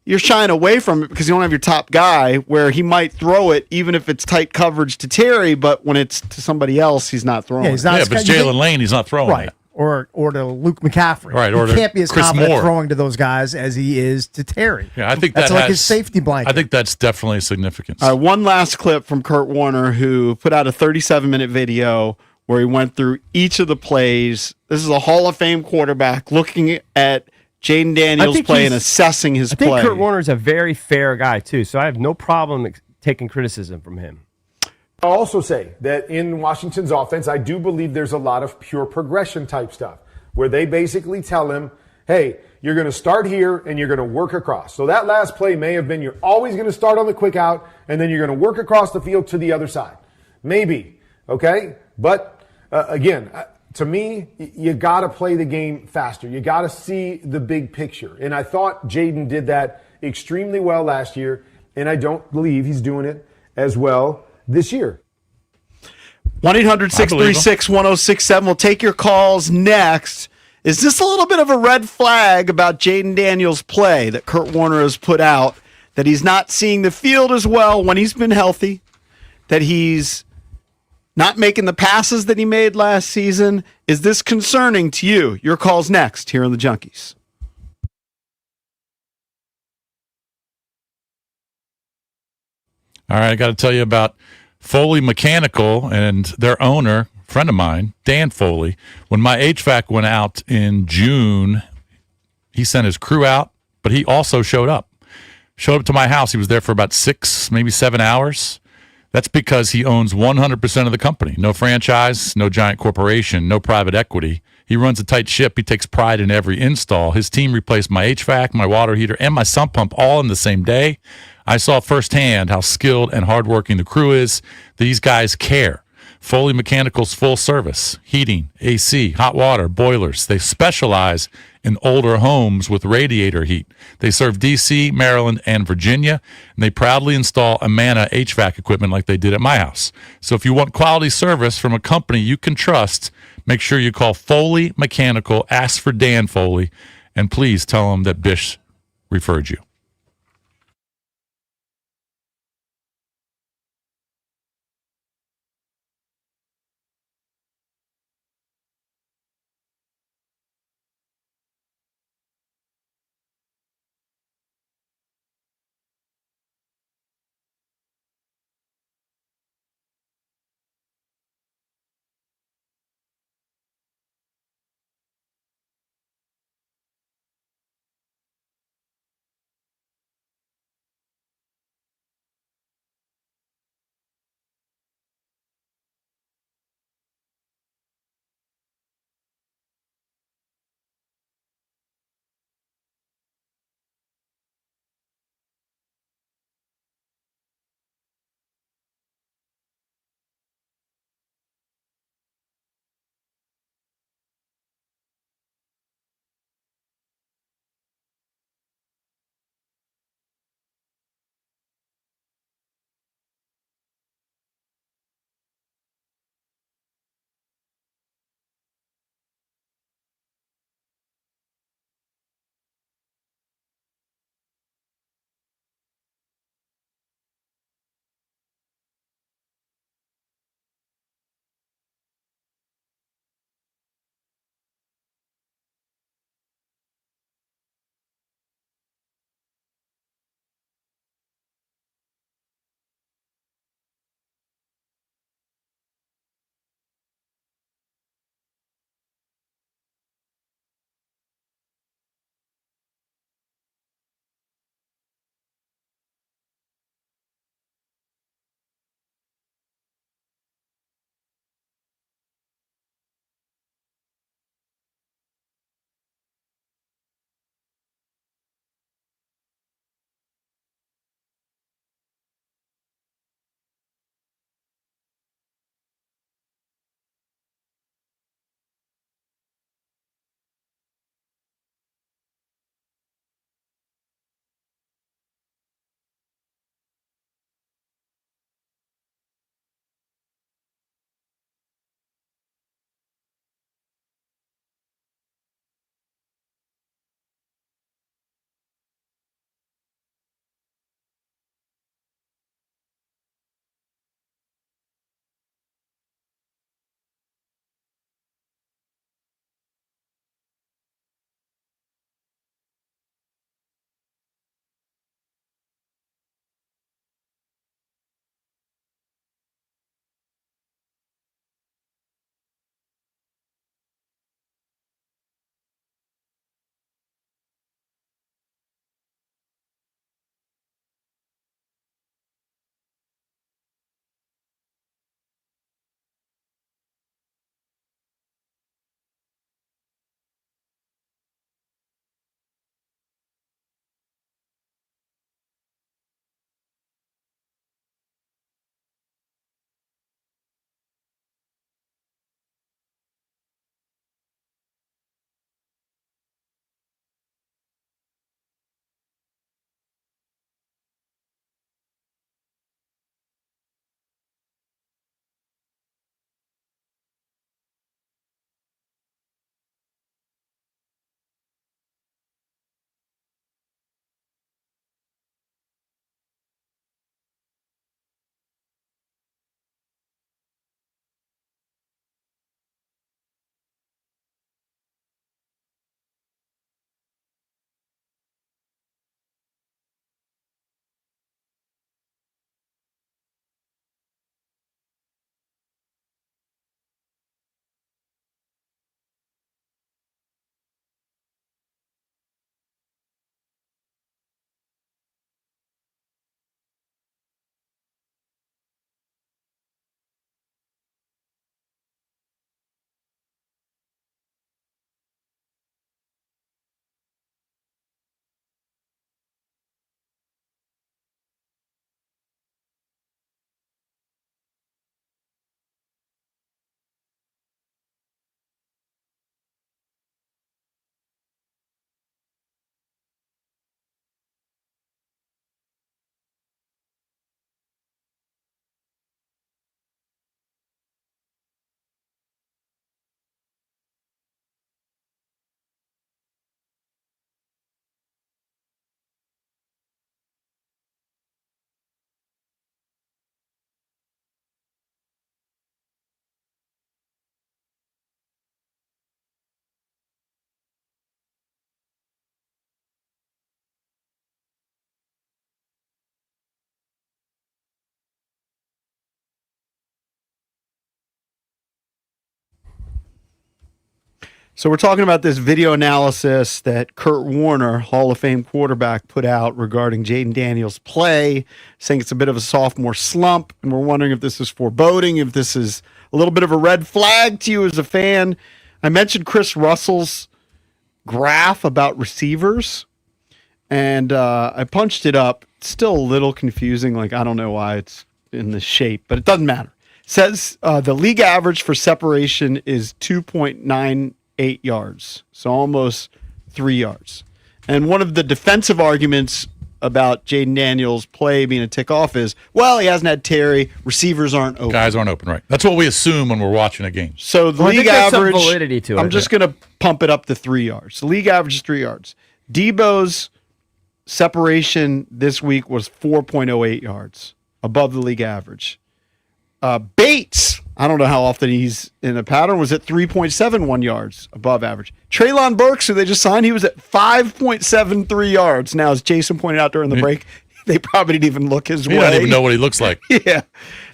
you're shying away from it because you don't have your top guy where he might throw it even if it's tight coverage to Terry, but when it's to somebody else, he's not throwing he's it. not yeah, but it's Jalen Lane. He's not throwing right. it. Or to Luke McCaffrey. Right, or he to can't be as Chris confident Moore. throwing to those guys as he is to Terry. Yeah, I think that's that like has, his safety blanket. I think that's definitely significant. All right, one last clip from Kurt Warner, who put out a 37-minute video where he went through each of the plays. This is a Hall of Fame quarterback looking at Jaden Daniels' play and assessing his play. I think Kurt Warner's a very fair guy, too, so I have no problem taking criticism from him. I'll also say that in Washington's offense, I do believe there's a lot of pure progression type stuff where they basically tell him, hey, you're going to start here and you're going to work across. So that last play may have been you're always going to start on the quick out and then you're going to work across the field to the other side. Maybe, okay? But again, to me, you got to play the game faster. You got to see the big picture. And I thought Jaden did that extremely well last year, and I don't believe he's doing it as well this year. 1-800-636-1067. We'll take your calls next. Is this a little bit of a red flag about Jaden Daniels' play that Kurt Warner has put out, that he's not seeing the field as well when he's been healthy, that he's not making the passes that he made last season? Is this concerning to you? Your call's next here on the Junkies. All right, I got to tell you about Foley Mechanical and their owner, friend of mine, Dan Foley. When my HVAC went out in June, he sent his crew out, but he also showed up. Showed up to my house. He was there for about 6, maybe 7 hours. That's because he owns 100% of the company. No franchise, no giant corporation, no private equity. He runs a tight ship. He takes pride in every install. His team replaced my HVAC, my water heater, and my sump pump all in the same day. I saw firsthand how skilled and hardworking the crew is. These guys care. Foley Mechanical's full service, heating, AC, hot water, boilers. They specialize in older homes with radiator heat. They serve D.C., Maryland, and Virginia, and they proudly install Amana HVAC equipment like they did at my house. So if you want quality service from a company you can trust, make sure you call Foley Mechanical, ask for Dan Foley, and please tell them that Bish referred you. So we're talking about this video analysis that Kurt Warner, Hall of Fame quarterback, put out regarding Jaden Daniels' play, saying it's a bit of a sophomore slump, and we're wondering if this is foreboding, if this is a little bit of a red flag to you as a fan. I mentioned Chris Russell's graph about receivers, and I punched it up. It's still a little confusing. Like, I don't know why it's in this shape, but it doesn't matter. It says the league average for separation is 2.98 yards, so almost 3 yards. And one of the defensive arguments about Jaden Daniels' play being a tick off is, well, he hasn't had Terry, receivers aren't open. Guys aren't open, right? That's what we assume when we're watching a game. So the I league think there's some average, validity to it. I'm just going to pump it up to 3 yards. The league average is 3 yards. Debo's separation this week was 4.08 yards, above the league average. Bates, I don't know how often he's in a pattern, was at 3.71 yards above average. Treylon Burks, who they just signed, he was at 5.73 yards. Now, as Jason pointed out during the break, they probably didn't even look his way. You don't even know what he looks like. Yeah.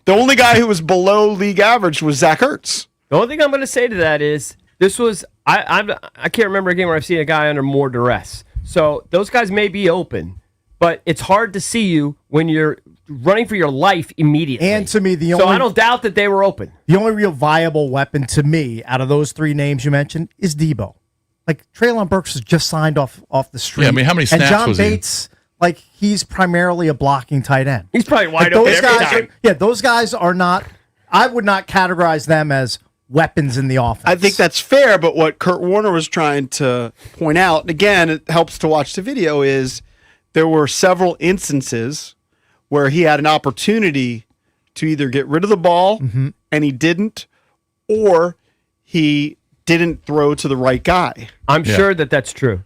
The only guy who was below league average was Zach Ertz. The only thing I'm going to say to that is this was I can't remember a game where I've seen a guy under more duress. So those guys may be open, but it's hard to see you when you're running for your life immediately. And to me, so I don't doubt that they were open. The only real viable weapon to me out of those three names you mentioned is Debo. Like, Treylon Burks was just signed off the street. Yeah, I mean, how many snaps and John was Bates, like, he's primarily a blocking tight end. He's probably wide like, open those every guys time. those guys are not. I would not categorize them as weapons in the offense. I think that's fair, but what Kurt Warner was trying to point out, and again, it helps to watch the video, is there were several instances where he had an opportunity to either get rid of the ball, and he didn't, or he didn't throw to the right guy. I'm sure that that's true.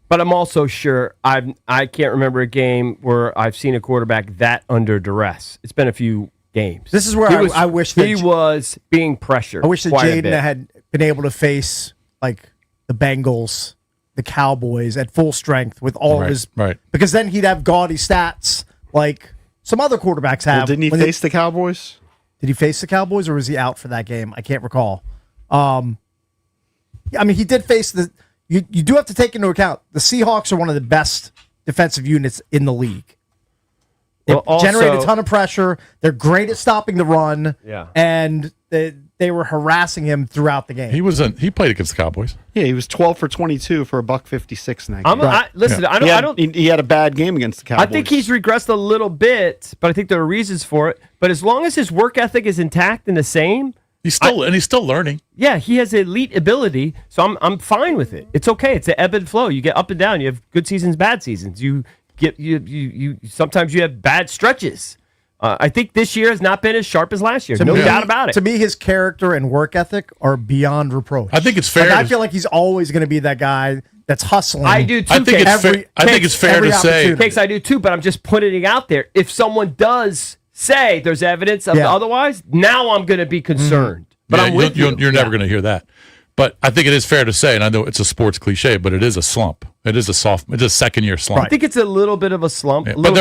But I'm also sure I can't remember a game where I've seen a quarterback that under duress. It's been a few games. This is where I wish that he was being pressured. I wish that quite a Jaden bit. had been able to face, like, the Bengals, the Cowboys at full strength with all of his. Right. Because then he'd have gaudy stats like some other quarterbacks have. Well, didn't he face the Cowboys? Did he face the Cowboys, or was he out for that game? I can't recall. I mean, he did face the. You do have to take into account the Seahawks are one of the best defensive units in the league. They generate a ton of pressure. They're great at stopping the run. Yeah. And they were harassing him throughout the game. He played against the Cowboys. Yeah, he was 12 for 22 for $156 in that game. Listen, He had a bad game against the Cowboys. I think he's regressed a little bit, but I think there are reasons for it. But as long as his work ethic is intact and the same, he's still learning. Yeah, he has elite ability, so I'm fine with it. It's okay. It's an ebb and flow. You get up and down. You have good seasons, bad seasons. You sometimes you have bad stretches. I think this year has not been as sharp as last year. No doubt about it. To me, his character and work ethic are beyond reproach. I think it's fair. I feel like he's always going to be that guy that's hustling. I do too. I think it's fair to say. Cakes, I do too, but I'm just putting it out there. If someone does say there's evidence of otherwise, now I'm going to be concerned. But I'm with you. You're never going to hear that. But I think it is fair to say, and I know it's a sports cliche, but it is a slump. It's a second-year slump. I think it's a little bit of a slump. Yeah, but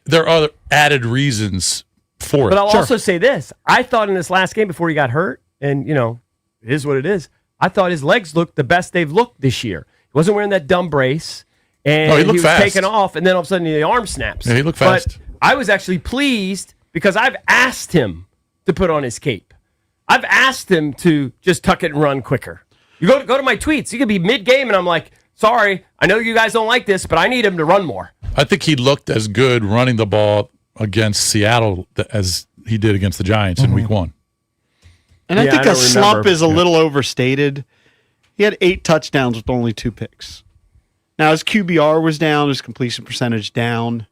there are added reasons for it. But I'll also say this. I thought in this last game before he got hurt, and, it is what it is, I thought his legs looked the best they've looked this year. He wasn't wearing that dumb brace, and he was fast. taken off, and then all of a sudden the arm snaps. Yeah, he looked fast. But I was actually pleased because I've asked him to put on his cape. I've asked him to just tuck it and run quicker. You go to my tweets. You could be mid-game, and I'm like, sorry, I know you guys don't like this, but I need him to run more. I think he looked as good running the ball against Seattle as he did against the Giants in Week 1. And I think a slump is a little overstated. He had 8 touchdowns with only 2 picks. Now, his QBR was down, his completion percentage down.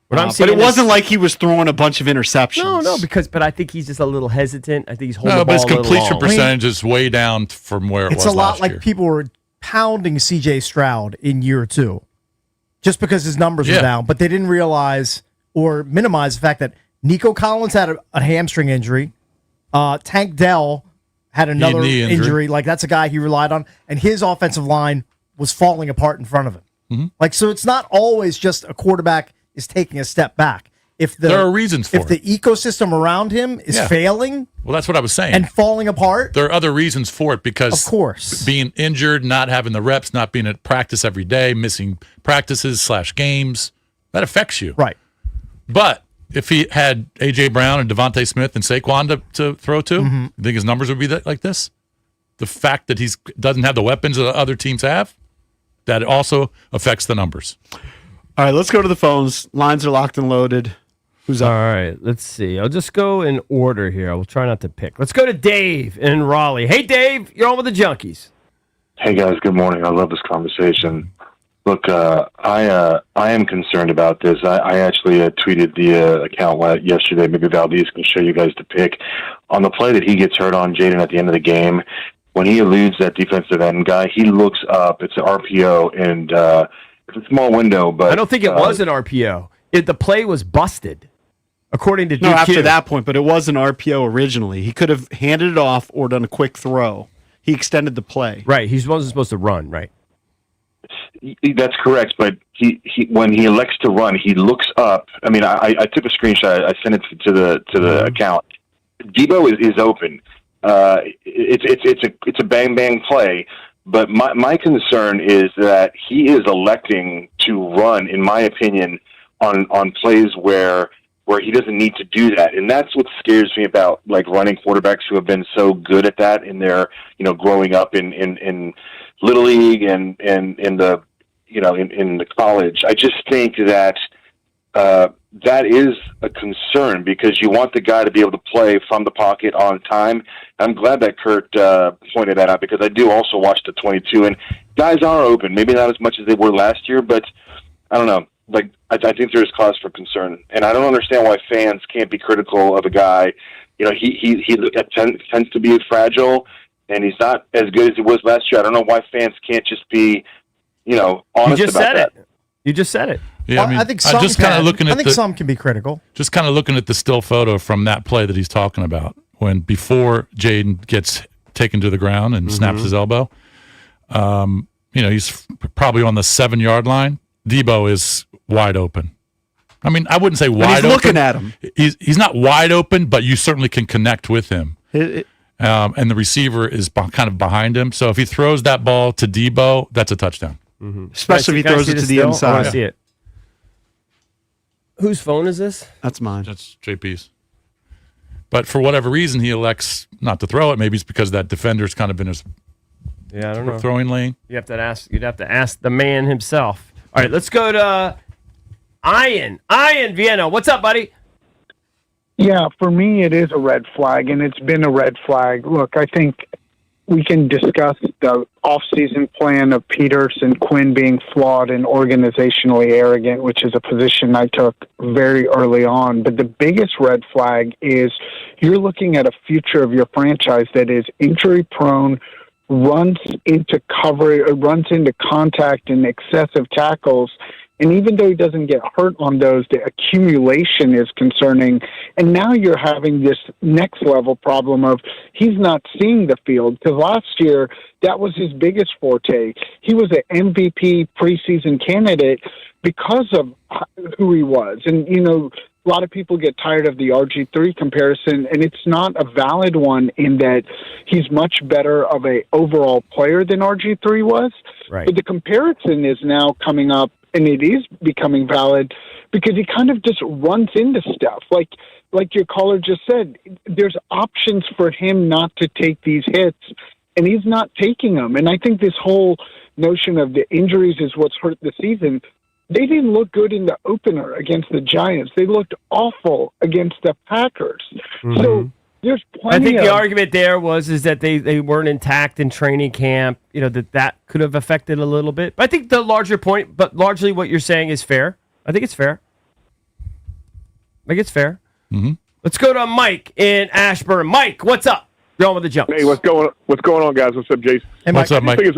But it wasn't like he was throwing a bunch of interceptions. No, but I think he's just a little hesitant. I think he's holding the ball but his a little completion long. percentage is way down from where it was last year. It's a lot like people were pounding C.J. Stroud in year 2 just because his numbers were down, but they didn't realize or minimize the fact that Nico Collins had a hamstring injury. Tank Dell had another knee injury. Like, that's a guy he relied on, and his offensive line was falling apart in front of him. So it's not always just a quarterback is taking a step back. there are reasons for if the ecosystem around him is failing. Well, that's what I was saying. And falling apart. There are other reasons for it because, of course, being injured, not having the reps, not being at practice every day, missing practices / games, that affects you. Right. But if he had A.J. Brown and Devontae Smith and Saquon to throw to, you think his numbers would be like this? The fact that he doesn't have the weapons that other teams have, that also affects the numbers. All right, let's go to the phones. Lines are locked and loaded. Who's up? All right, let's see. I'll just go in order here. I will try not to pick. Let's go to Dave in Raleigh. Hey, Dave, you're on with the Junkies. Hey, guys, good morning. I love this conversation. Look, I am concerned about this. I actually tweeted the account yesterday. Maybe Valdez can show you guys the pick. On the play that he gets hurt on, Jaden, at the end of the game, when he eludes that defensive end guy, he looks up. It's an RPO, and it's a small window. But I don't think it was an RPO. The play was busted, according to DQ. No, after that point, but it was an RPO originally. He could have handed it off or done a quick throw. He extended the play. Right, he wasn't supposed to run, right? That's correct, but he when he elects to run, he looks up. I mean, I took a screenshot. I sent it to the account. Debo is open. It's a bang bang play, but my concern is that he is electing to run, in my opinion, on plays where he doesn't need to do that, and that's what scares me about like running quarterbacks who have been so good at that in their growing up in Little League and in the in the college. I just think that that is a concern because you want the guy to be able to play from the pocket on time. I'm glad that Kurt pointed that out because I do also watch the 22, and guys are open. Maybe not as much as they were last year, but I don't know. Like I think there's cause for concern, and I don't understand why fans can't be critical of a guy. He tends to be fragile, and he's not as good as he was last year. I don't know why fans can't just be, honest about that. You just said it. Yeah, I think some some can be critical. Just kind of looking at the still photo from that play that he's talking about, when before Jaden gets taken to the ground and snaps his elbow. He's probably on the 7-yard line. Debo is wide open. I mean, I wouldn't say wide open. He's looking at him. He's not wide open, but you certainly can connect with him. And the receiver is kind of behind him. So if he throws that ball to Debo, that's a touchdown. Especially if he throws it to the inside. I want to see it. Whose phone is this? That's mine. That's JP's. But for whatever reason, he elects not to throw it. Maybe it's because that defender's kind of in his I don't know. throwing lane. You'd have to ask the man himself. All right, let's go to Ian. Ian, Vienna. What's up, buddy? Yeah, for me, it is a red flag, and it's been a red flag. Look, I think we can discuss the off-season plan of Peters and Quinn being flawed and organizationally arrogant, which is a position I took very early on. But the biggest red flag is you're looking at a future of your franchise that is injury-prone, runs into contact and excessive tackles. And even though he doesn't get hurt on those, the accumulation is concerning. And now you're having this next level problem of he's not seeing the field. Because last year, that was his biggest forte. He was an MVP preseason candidate because of who he was. And, a lot of people get tired of the RG3 comparison, and it's not a valid one in that he's much better of a overall player than RG3 was. Right. But the comparison is now coming up, and it is becoming valid because he kind of just runs into stuff. Like your caller just said, there's options for him not to take these hits, and he's not taking them. And I think this whole notion of the injuries is what's hurt the season. They didn't look good in the opener against the Giants. They looked awful against the Packers. So there's plenty. I think the argument there is that they weren't intact in training camp. That could have affected a little bit. But I think the larger point, but largely what you're saying is fair. I think it's fair. Let's go to Mike in Ashburn. Mike, what's up? You're on with the jump. Hey, what's going on, guys? What's up, Jason? Hey, what's up, Mike? I think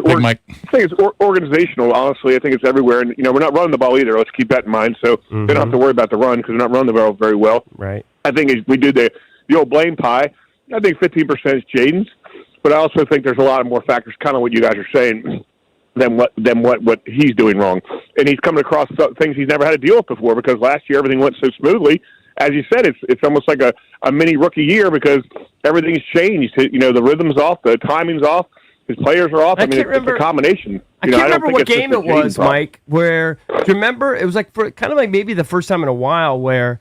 it's organizational, honestly. I think it's everywhere. And, we're not running the ball either. Let's keep that in mind. So they don't have to worry about the run because we're not running the ball very well. Right. I think we do the old blame pie. I think 15% is Jaden's. But I also think there's a lot of more factors, kind of what you guys are saying. than what he's doing wrong. And he's coming across things he's never had to deal with before because last year everything went so smoothly. As you said, it's almost like a mini rookie year because everything's changed. The rhythm's off, the timing's off, his players are off. I mean, it's a combination. I can't remember what game it was, Mike, where, do you remember? It was like kind of like maybe the first time in a while where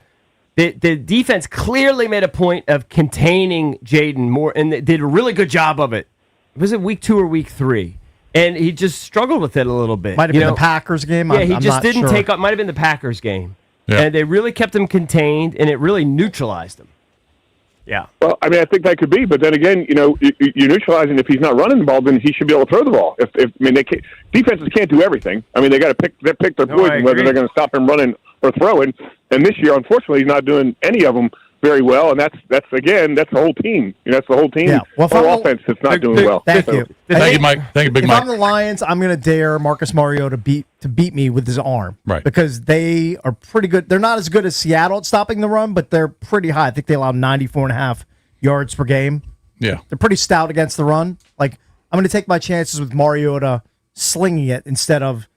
the defense clearly made a point of containing Jaden more, and they did a really good job of it. Was it week 2 or week 3? And he just struggled with it a little bit. Might have been the Packers game. Yeah, he just didn't take up. Might have been the Packers game. Yeah. And they really kept him contained, and it really neutralized him. Yeah. Well, I mean, I think that could be, but then again, you're neutralizing if he's not running the ball, then he should be able to throw the ball. Defenses can't do everything. I mean, they got to pick their poison whether they're going to stop him running or throwing. And this year, unfortunately, he's not doing any of them very well, and that's the whole team. That's the whole team. Yeah. Well, whole offense that's not doing well. Thank you. Thank you, Mike. Thank you, Big Mike. If I'm the Lions, I'm going to dare Marcus Mariota to beat me with his arm. Right. Because they are pretty good. They're not as good as Seattle at stopping the run, but they're pretty high. I think they allow 94.5 yards per game. Yeah. They're pretty stout against the run. Like, I'm going to take my chances with Mariota slinging it instead of,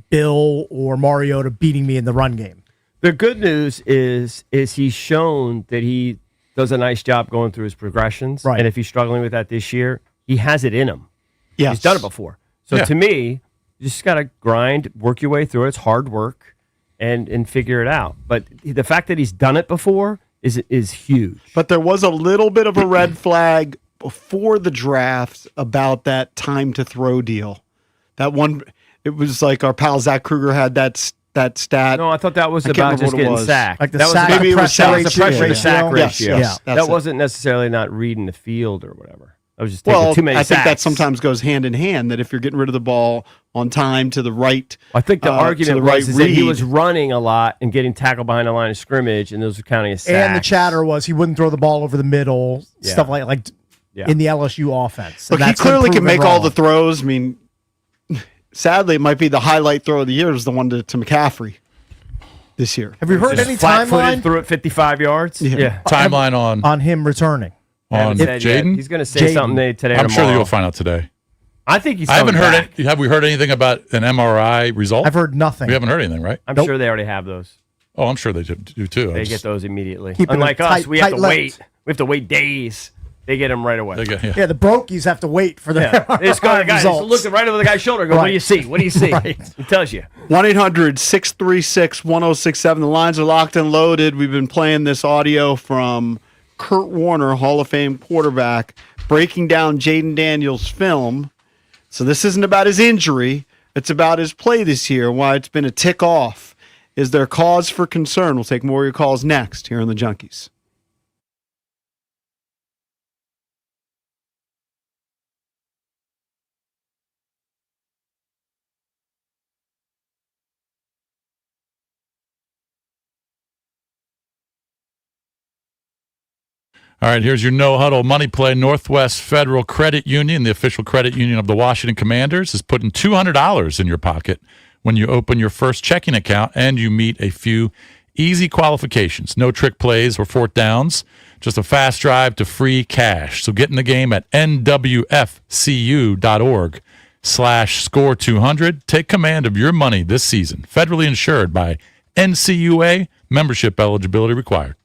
Bill or Mariota beating me in the run game. The good news is he's shown that he does a nice job going through his progressions. Right. And if he's struggling with that this year, he has it in him. Yes. He's done it before. So to me, you just got to grind, work your way through it. It's hard work and figure it out. But the fact that he's done it before is huge. But there was a little bit of a red flag before the draft about that time to throw deal. That one, it was like our pal Zach Kruger had that stat. No, I thought that was about just getting sacked. Like the that sack, was maybe it was the pressure to sack ratio. Yes, that wasn't necessarily not reading the field or whatever. I was just taking too many sacks. I think that sometimes goes hand in hand, that if you're getting rid of the ball on time to the right. I think the argument was that he was running a lot and getting tackled behind the line of scrimmage, and those were counting as sacks. And the chatter was he wouldn't throw the ball over the middle, stuff like in the LSU offense. Look, he clearly can make all the throws. I mean, sadly, it might be the highlight throw of the year is the one to McCaffrey this year. Have you heard any timeline? Threw it 55 yards? Yeah. Timeline on him returning. On Jaden? He's going to say something today. I'm sure you'll find out today. I think he's. I haven't heard it. Have we heard anything about an MRI result? I've heard nothing. We haven't heard anything, right? I'm sure they already have those. Oh, I'm sure they do too. They get those immediately. Keep it Unlike tight- us, we have to tight-lipped. wait. We have to wait days. They get them right away. Yeah, the Brokies have to wait for the They just go to the guy, just look right over the guy's shoulder and go, what do you see? What do you see? Right. It tells you. 1-800-636-1067. The lines are locked and loaded. We've been playing this audio from Kurt Warner, Hall of Fame quarterback, breaking down Jaden Daniels' film. So this isn't about his injury. It's about his play this year, why it's been a tick off. Is there cause for concern? We'll take more of your calls next here on the Junkies. All right, here's your no huddle money play. Northwest Federal Credit Union, the official credit union of the Washington Commanders, is putting $200 in your pocket when you open your first checking account and you meet a few easy qualifications. No trick plays or fourth downs, just a fast drive to free cash. So get in the game at nwfcu.org/score200. Take command of your money this season. Federally insured by NCUA. Membership eligibility required.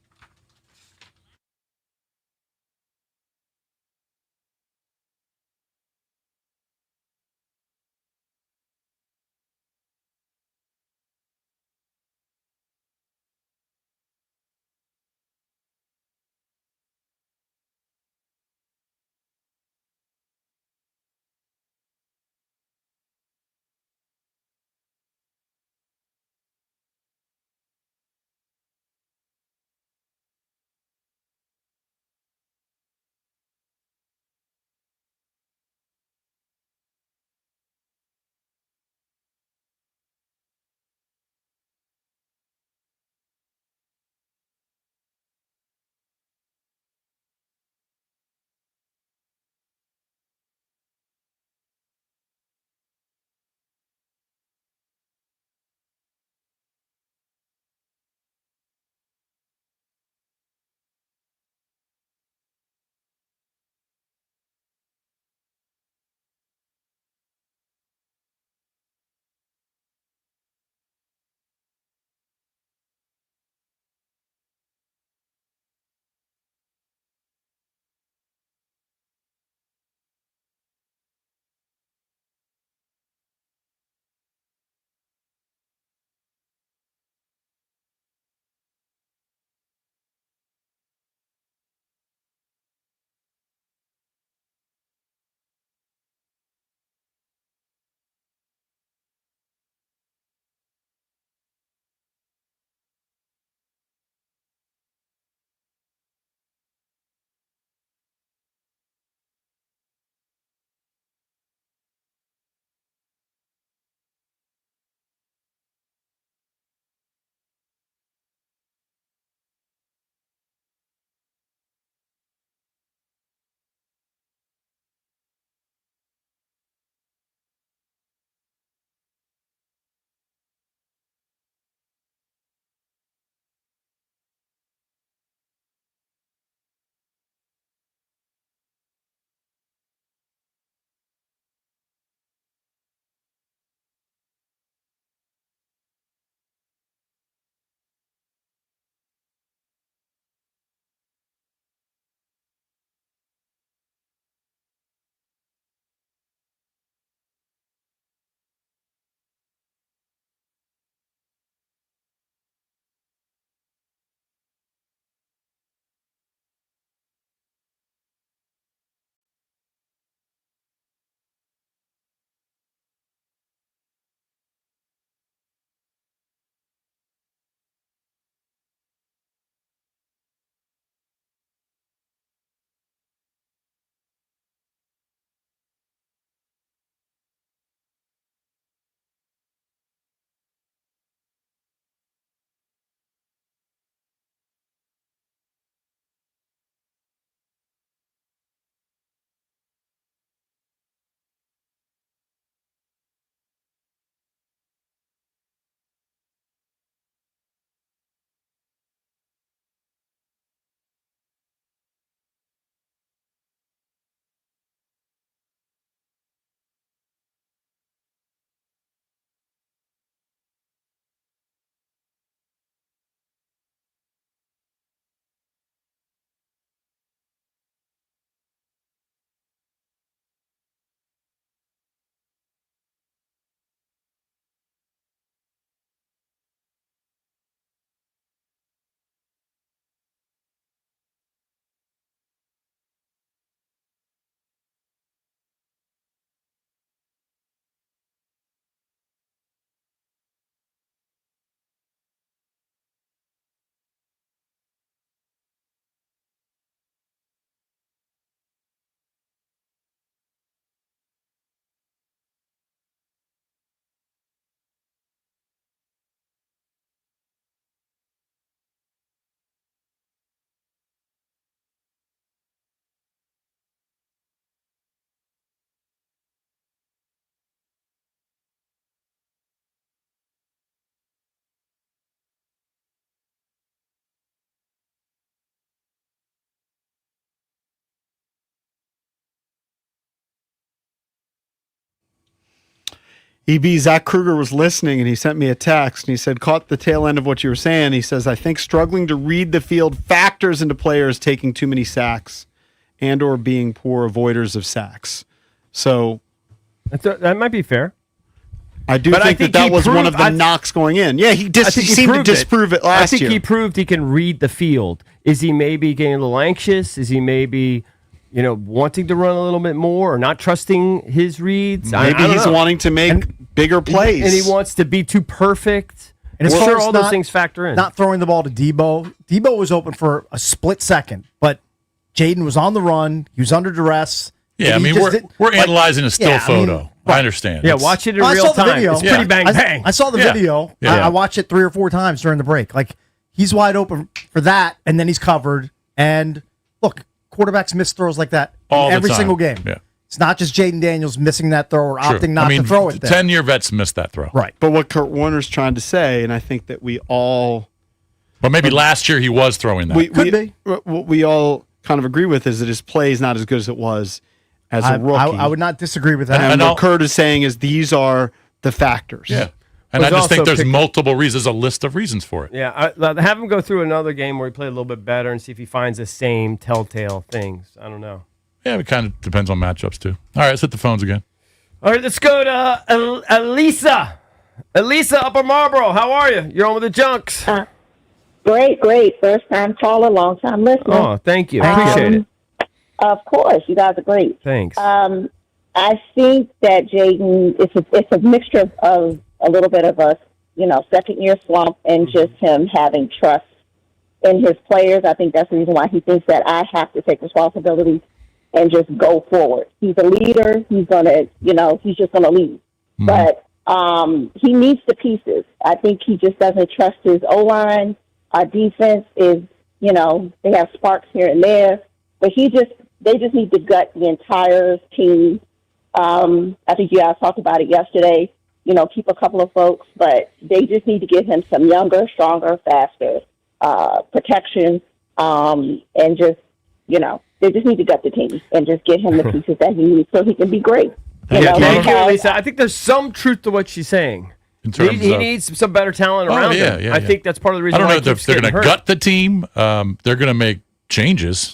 EB, Zach Kruger was listening and he sent me a text and he said, caught the tail end of what you were saying. He says, I think struggling to read the field factors into players taking too many sacks and or being poor avoiders of sacks. So that might be fair. I do think that was one of the knocks going in. Yeah, he seemed to disprove it last year. I think he proved he can read the field. Is he maybe getting a little anxious? Is he maybe, wanting to run a little bit more or not trusting his reads? Maybe he's wanting to make bigger plays. And he wants to be too perfect. And as far as all those things factor in. Not throwing the ball to Debo. Debo was open for a split second, but Jaden was on the run. He was under duress. Yeah, I mean, we're analyzing a still photo. I understand. Yeah, watch it in real time. It's pretty bang. I saw the video. I watched it 3 or 4 times during the break. Like, he's wide open for that, and then he's covered. And look, quarterbacks miss throws like that every single game. Yeah. It's not just Jaden Daniels missing that throw or opting not to throw it there. 10-year vets missed that throw. Right. But what Kurt Warner's trying to say, and I think that we all... But maybe last year he was throwing that. Could be. What we all kind of agree with is that his play is not as good as it was as a rookie. I would not disagree with that. And what Kurt is saying is these are the factors. Yeah. And I just think there's multiple reasons, a list of reasons for it. Yeah, have him go through another game where he played a little bit better and see if he finds the same telltale things. I don't know. Yeah, it kind of depends on matchups, too. All right, let's hit the phones again. All right, let's go to Elisa. Elisa, Upper Marlboro, how are you? You're on with the Junks. Great. First time caller, long time listener. Oh, thank you. Appreciate it. Of course, you guys are great. Thanks. I think that Jaden, it's a mixture of a little bit of a second year slump and just him having trust in his players. I think that's the reason why he thinks that I have to take responsibility and just go forward. He's a leader. He's gonna, he's just gonna lead. Mm-hmm. But he needs the pieces. I think he just doesn't trust his O-line. Our defense is, they have sparks here and there, but they just need to gut the entire team. I think you guys talked about it yesterday. Keep a couple of folks, but they just need to give him some younger, stronger, faster protection, and just, they just need to gut the team and just get him the pieces that he needs so he can be great. Thank you, Lisa. I think there's some truth to what she's saying. He needs some better talent around him. I think that's part of the reason. I don't know if they're going to gut the team. They're going to make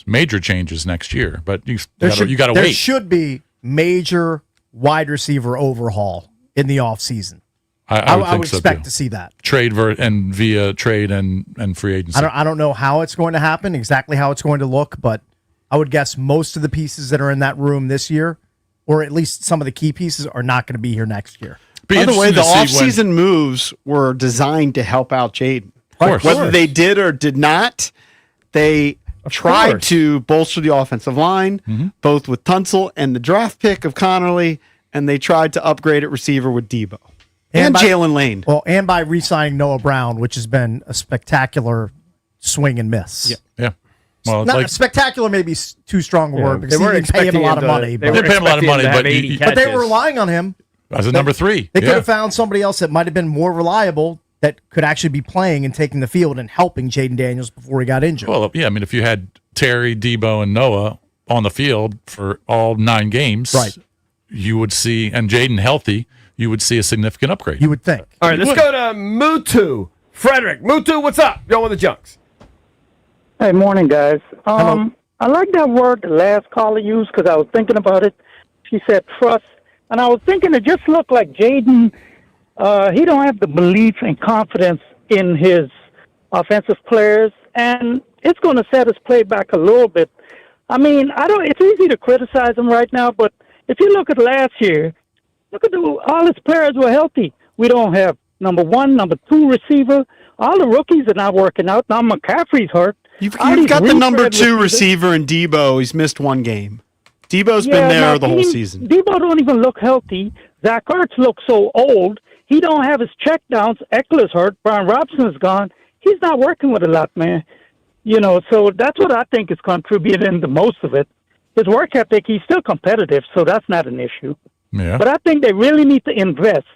major changes next year, but you got to wait. There should be major wide receiver overhaul in the offseason. I would expect to see that. Via trade and free agency. I don't know how it's going to happen, exactly how it's going to look, but I would guess most of the pieces that are in that room this year, or at least some of the key pieces, are not going to be here next year. By the way, the offseason moves were designed to help out Jaden. Whether they did or did not, they tried to bolster the offensive line, both with Tunsil and the draft pick of Connerly, and they tried to upgrade at receiver with Debo and Jalen Lane. Well, and by re-signing Noah Brown, which has been a spectacular swing and miss. Yeah. Well, not spectacular, maybe too strong a word, because they didn't pay him a lot of money. They didn't pay him a lot of money, but they were relying on him. As a number 3. They could have found somebody else that might have been more reliable that could actually be playing and taking the field and helping Jaden Daniels before he got injured. Well, yeah, I mean, if you had Terry, Debo, and Noah on the field for all 9 games, you would see, and Jaden healthy, you would see a significant upgrade. You would think. All right, let's go to Mutu. Frederick. Mutu, what's up? You're on with the Junks. Hey, morning, guys. I like that word the last caller used because I was thinking about it. She said trust. And I was thinking it just looked like Jaden, he don't have the belief and confidence in his offensive players, and it's going to set his play back a little bit. I mean, it's easy to criticize him right now, but if you look at last year, all his players were healthy. We don't have number 1, number 2 receiver. All the rookies are not working out. Now McCaffrey's hurt. You've got the number 2 receiver in Debo. He's missed 1 game. Debo's been there the whole season. Debo don't even look healthy. Zach Ertz looks so old. He don't have his checkdowns. Eckler's hurt. Brian Robson's gone. He's not working with a lot, man. So that's what I think is contributing the most of it. His work ethic, he's still competitive, so that's not an issue. Yeah. But I think they really need to invest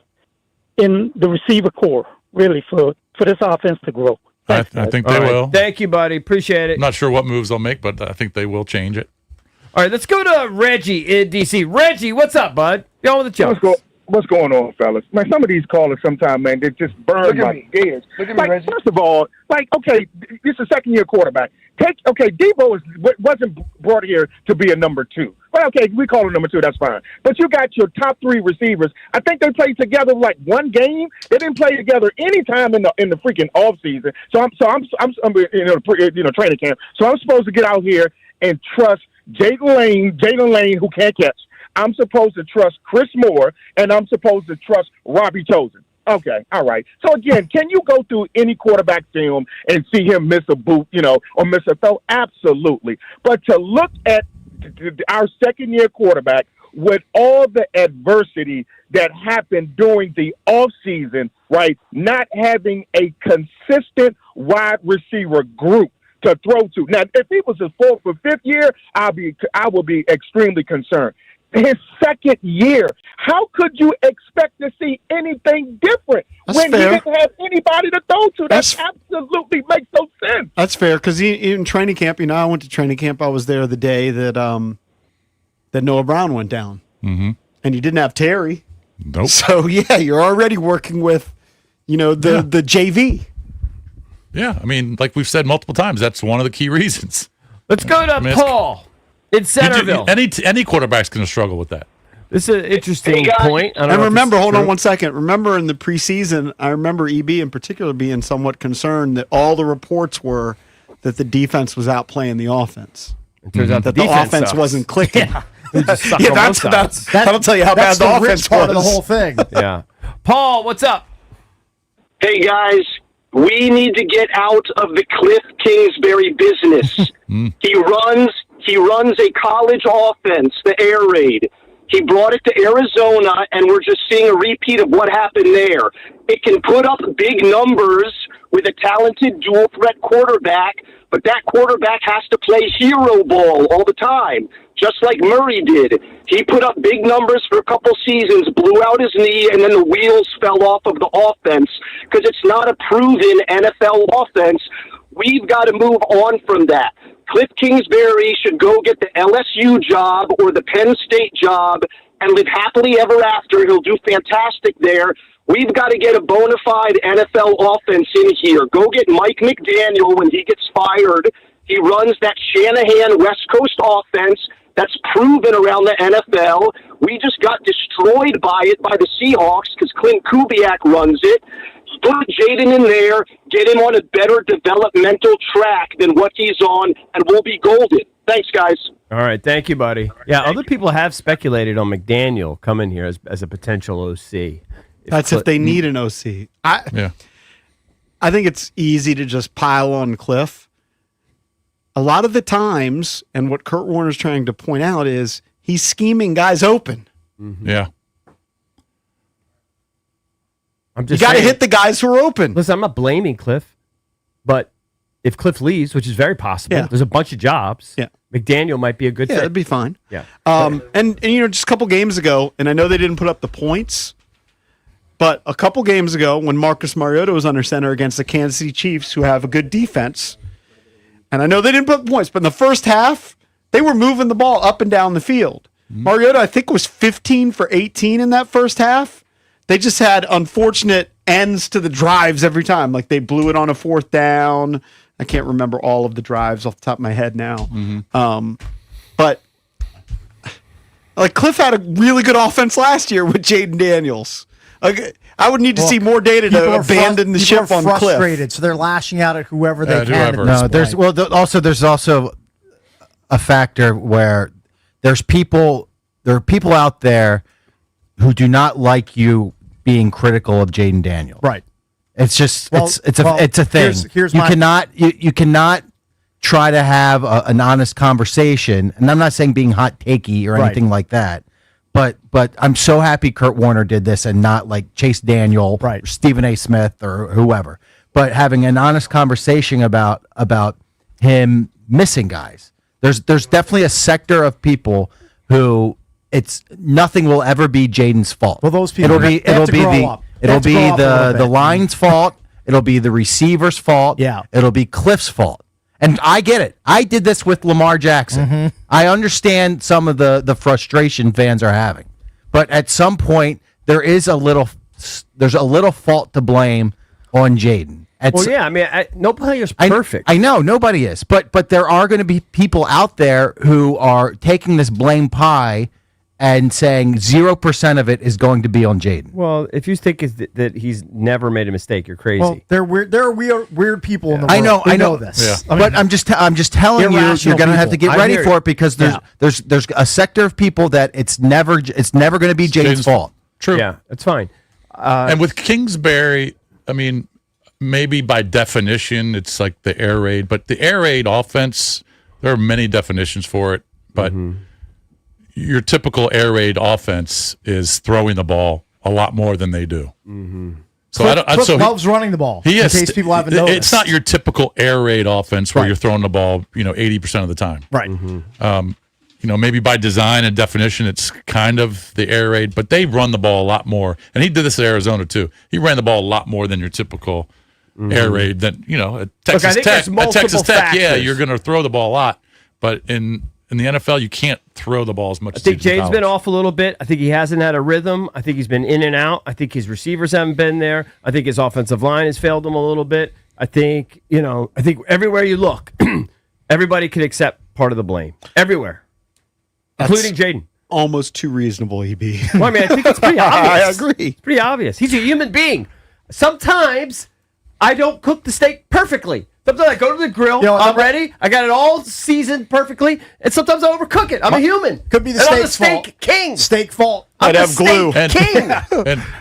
in the receiver core, really, for this offense to grow. I think they will. Thank you, buddy. Appreciate it. I'm not sure what moves they'll make, but I think they will change it. All right, let's go to Reggie in D.C. Reggie, what's up, bud? You're on with the Junks. What's going on, fellas? Man, some of these callers sometimes, man, they just burn my ears. Look at me, Reggie. First of all, okay, this is a second-year quarterback. Debo wasn't brought here to be a number 2. Well, okay, we call him number 2. That's fine. But you got your top 3 receivers. I think they played together like one game. They didn't play together any time in the freaking off season. So I'm training camp. So I'm supposed to get out here and trust Jaden Lane, who can't catch. I'm supposed to trust Chris Moore, and I'm supposed to trust Robbie Chosen. Okay, all right. So, again, can you go through any quarterback film and see him miss a boot, or miss a throw? Absolutely. But to look at our second-year quarterback with all the adversity that happened during the offseason, right, not having a consistent wide receiver group to throw to. Now, if he was his 4th or 5th year, I will be extremely concerned. His second year, how could you expect to see anything different when fair. he didn't have anybody to throw to? That absolutely makes no sense. That's fair because in training camp, I went to training camp. I was there the day that Noah Brown went down, and you didn't have Terry. Nope. So yeah, you're already working with, the JV. Yeah, I mean, like we've said multiple times, that's one of the key reasons. Let's go to Paul in Centerville. Any quarterback's going to struggle with that. This is an interesting point. I don't And know if remember, this is hold on true. 1 second. Remember in the preseason, I remember EB in particular being somewhat concerned that all the reports were that the defense was outplaying the offense. It turns out that the the defense offense sucks. wasn't clicking. They just suck Yeah, on both sides. that'll tell you how bad That's the the offense rich part of the was. whole thing. Yeah. Paul, what's up? Hey guys, we need to get out of the Cliff Kingsbury business. He runs a college offense, the air raid. He brought it to Arizona, and we're just seeing a repeat of what happened there. It can put up big numbers with a talented dual-threat quarterback, but that quarterback has to play hero ball all the time, just like Murray did. He put up big numbers for a couple seasons, blew out his knee, and then the wheels fell off of the offense because it's not a proven NFL offense. We've got to move on from that. Cliff Kingsbury should go get the LSU job or the Penn State job and live happily ever after. He'll do fantastic there. We've got to get a bona fide NFL offense in here. Go get Mike McDaniel when he gets fired. He runs that Shanahan West Coast offense that's proven around the NFL. We just got destroyed by it by the Seahawks because Clint Kubiak runs it. Put Jaden in there, get him on a better developmental track than what he's on, and we'll be golden. Thanks, guys. All right, thank you, buddy. Yeah, other people have speculated on McDaniel coming here as a potential OC. That's if they need an OC. I think it's easy to just pile on Cliff. A lot of the times, and what Kurt Warner's trying to point out is he's scheming guys open. Yeah. You got to hit the guys who are open. Listen, I'm not blaming Cliff, but if Cliff leaves, which is very possible, there's a bunch of jobs. Yeah. McDaniel might be a good fit. that'd be fine. Yeah. And just a couple games ago, and I know they didn't put up the points, but a couple games ago when Marcus Mariota was under center against the Kansas City Chiefs, who have a good defense, and I know they didn't put up points, but in the first half, they were moving the ball up and down the field. Mariota, I think, was 15 for 18 in that first half. They just had unfortunate ends to the drives every time. Like they blew it on a 4th down. I can't remember all of the drives off the top of my head now. But like Cliff had a really good offense last year with Jaden Daniels. Like, I would need to see more data to abandon the ship on Cliff. Frustrated, so they're lashing out at whoever they can. No, there's also a factor where there are people out there who do not like you being critical of Jaden Daniels. Right. It's just it's a thing. Here's you cannot try to have an honest conversation, and I'm not saying being hot takey or anything like that. But I'm so happy Kurt Warner did this and not like Chase Daniel, or Stephen A. Smith or whoever. But having an honest conversation about him missing guys. There's definitely a sector of people who nothing will ever be Jaden's fault. Well, those people it'll be the line's fault. It'll be the receiver's fault. Yeah. It'll be Cliff's fault. And I get it. I did this with Lamar Jackson. I understand some of the frustration fans are having. But at some point, there is there's a little fault to blame on Jaden. Well, yeah, I mean, no player's I- perfect. I know nobody is, but there are going to be people out there who are taking this blame pie and saying 0% of it is going to be on Jaden. Well, if you think that he's never made a mistake, you're crazy. Well, they're weird. There are weird people in the world. I know, who I know this. Yeah. I mean, But I'm just telling you, irrational you're going to have to people. get I ready hear for you. it because there's a sector of people that it's never going to be Jaden's fault. True. Yeah, it's fine. And with Kingsbury, I mean, maybe by definition, it's like the air raid, but the air raid offense, there are many definitions for it, but your typical air raid offense is throwing the ball a lot more than they do. So Cliff loves running the ball. He in is, case people haven't noticed. it's not your typical air raid offense where you're throwing the ball, 80% of the time. Right. Maybe by design and definition, it's kind of the air raid, but they run the ball a lot more. And he did this at Arizona too. He ran the ball a lot more than your typical air raid. At Texas Tech, yeah, you're going to throw the ball a lot, but in the NFL, you can't throw the ball as much. I think as you do in Jade's been college. off a little bit. I think he hasn't had a rhythm. I think he's been in and out. I think his receivers haven't been there. I think his offensive line has failed him a little bit. I think everywhere you look, everybody could accept part of the blame. Everywhere. Including Jaden. Almost too reasonable, EB. Well, I mean, I think it's pretty obvious. I agree. It's pretty obvious. He's a human being. Sometimes I don't cook the steak perfectly. Sometimes I go to the grill, I'm ready, I got it all seasoned perfectly, and sometimes I overcook it. I'm a human. Could be the And I'm steak's steak fault. king. Steak fault. I'm I'd the have glue. steak king.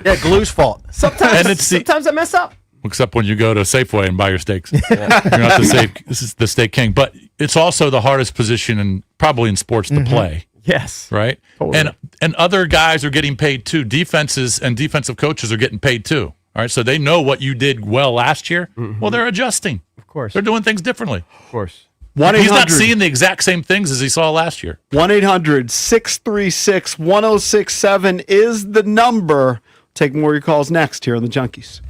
Yeah, glue's fault. Sometimes I mess up. Except when you go to Safeway and buy your steaks. You're not the steak. This is the steak king. But it's also the hardest position probably in sports to play. Yes. Right? Totally. And other guys are getting paid too. Defenses and defensive coaches are getting paid too. All right. So they know what you did well last year. Well, they're adjusting. Of course. They're doing things differently. Of course. He's not seeing the exact same things as he saw last year. 1-800-636-1067 is the number. Take more of your calls next here on the Junkies.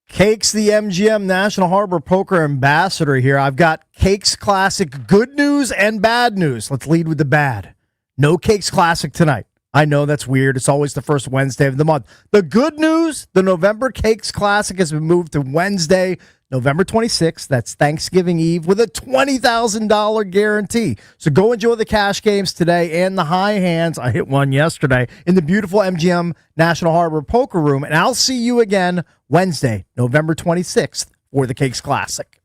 Cakes, the MGM National Harbor Poker Ambassador here. I've got Cakes Classic good news and bad news. Let's lead with the bad. No Cakes Classic tonight. I know that's weird. It's always the first Wednesday of the month. The good news, the November Cakes Classic has been moved to Wednesday, November 26th. That's Thanksgiving Eve with a $20,000 guarantee. So go enjoy the cash games today and the high hands. I hit one yesterday in the beautiful MGM National Harbor Poker Room. And I'll see you again Wednesday, November 26th for the Cakes Classic.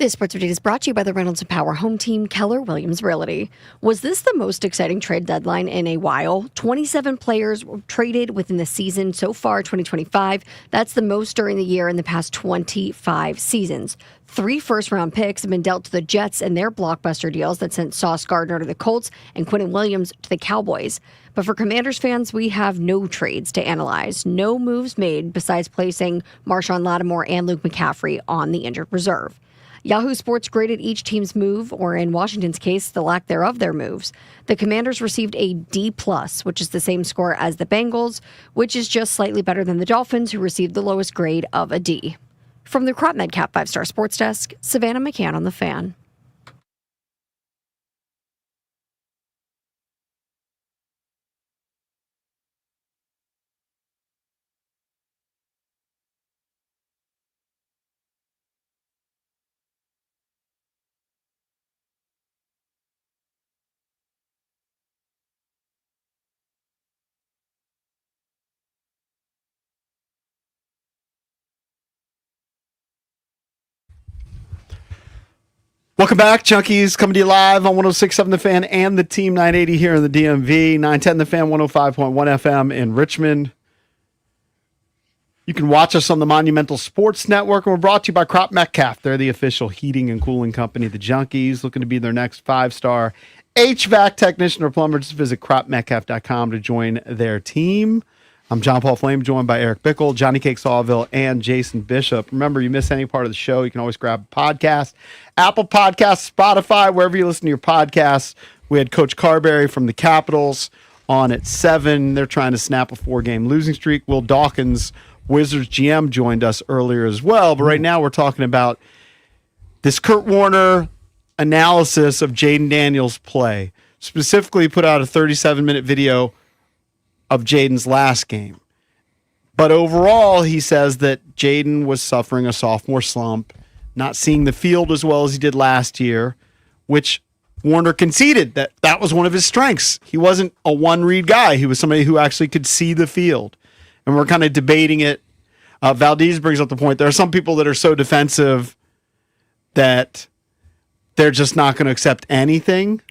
This sports update is brought to you by the Reynolds and Power Home Team, Keller Williams Realty. Was this the most exciting trade deadline in a while? 27 players were traded within the season so far, 2025. That's the most during the year in the past 25 seasons. 3 first-round picks have been dealt to the Jets in their blockbuster deals that sent Sauce Gardner to the Colts and Quentin Williams to the Cowboys. But for Commanders fans, we have no trades to analyze. No moves made besides placing Marshawn Lattimore and Luke McCaffrey on the injured reserve. Yahoo Sports graded each team's move, or in Washington's case, the lack thereof their moves. The Commanders received a D+, which is the same score as the Bengals, which is just slightly better than the Dolphins, who received the lowest grade of a D. From the Crop Medcap 5-Star Sports Desk, Savannah McCann on The Fan. Welcome back, Junkies. Coming to you live on 106.7 The Fan and the Team 980 here in the DMV. 910 The Fan, 105.1 FM in Richmond. You can watch us on the Monumental Sports Network, and we're brought to you by Crop Metcalf. They're the official heating and cooling company of the Junkies. Looking to be their next 5-star HVAC technician or plumber. Just visit cropmetcalf.com to join their team. I'm John Paul Flame, joined by Eric Bickle, Johnny Cake Sawville, and Jason Bishop. Remember, you miss any part of the show, you can always grab a podcast. Apple Podcasts, Spotify, wherever you listen to your podcasts. We had Coach Carberry from the Capitals on at 7. They're trying to snap a 4-game losing streak. Will Dawkins, Wizards GM, joined us earlier as well. But right now we're talking about this Kurt Warner analysis of Jaden Daniels' play. Specifically put out a 37-minute video of Jaden's last game. But overall, he says that Jaden was suffering a sophomore slump, not seeing the field as well as he did last year, which Warner conceded that that was one of his strengths. He wasn't a one-read guy. He was somebody who actually could see the field. And we're kind of debating it. Valdez brings up the point. There are some people that are so defensive that they're just not going to accept anything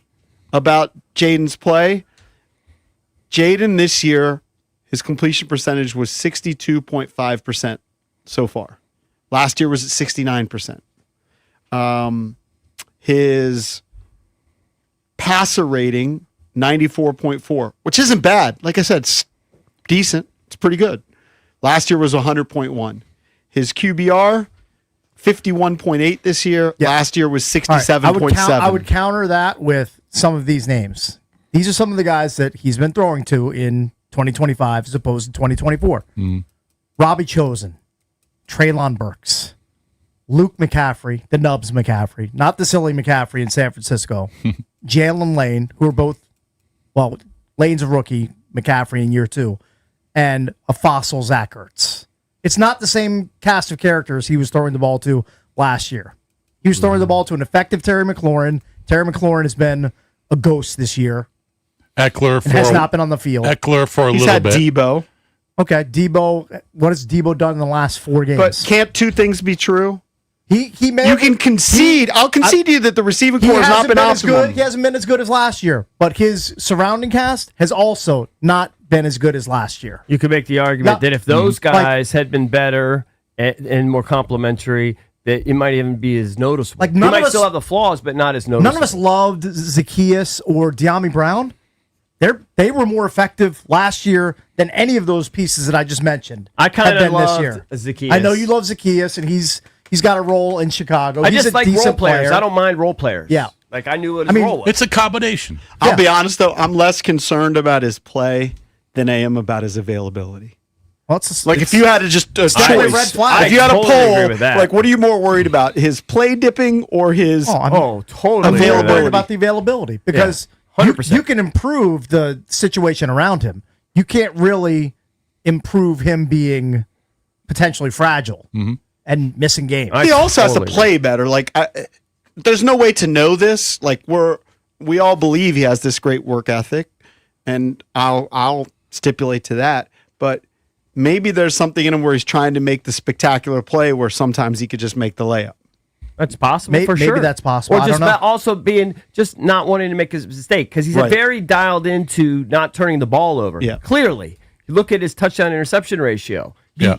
about Jaden's play. Jaden this year, his completion percentage was 62.5% so far. Last year was at 69%. His passer rating, 94.4, which isn't bad. Like I said, it's decent. It's pretty good. Last year was 100.1. His QBR, 51.8 this year. Yeah. Last year was 67.7. I would counter that with some of these names. These are some of the guys that he's been throwing to in 2025 as opposed to 2024. Robbie Chosen, Treylon Burks, Luke McCaffrey, the Nubs McCaffrey, not the silly McCaffrey in San Francisco, Jalen Lane, who are both, well, Lane's a rookie, McCaffrey in year 2, and a fossil Zach Ertz. It's not the same cast of characters he was throwing the ball to last year. He was throwing the ball to an effective Terry McLaurin. Terry McLaurin has been a ghost this year. Eckler has not been on the field. Eckler for a He's little had bit. Debo. Okay, Debo. What has Debo done in the last 4 games? But can't two things be true? He may. You can concede. I'll concede to you that the receiving core has not been as optimal. good. He hasn't been as good as last year, but his surrounding cast has also not been as good as last year. You could make the argument that if those guys had been better and more complimentary, that it might even be as noticeable. Like he might still have the flaws, but not as noticeable. None of us loved Zacchaeus or De'Ami Brown. They were more effective last year than any of those pieces that I just mentioned. I kind of this loved year. Zacchaeus. I know you love Zacchaeus, and he's got a role in Chicago. I He's just a like decent role players. player. I don't mind role players. Yeah. Like I knew what his role was. It's a combination. I'll be honest, though. I'm less concerned about his play than I am about his availability. Well, it's like if you had to just choice, red flag. if you had totally a agree poll, with that. like what are you more worried about, his play dipping or his totally I'm worried about the availability because Yeah, you can improve the situation around him. You can't really improve him being potentially fragile and missing games. He also has to play better. Like, there's no way to know this. Like, we all believe he has this great work ethic, and I'll stipulate to that. But maybe there's something in him where he's trying to make the spectacular play where sometimes he could just make the layup. That's possible for sure. Maybe that's possible. Or I just don't know. also being just not wanting to make a mistake because he's Right. very dialed into not turning the ball over. Yeah. Clearly, you look at his touchdown interception ratio.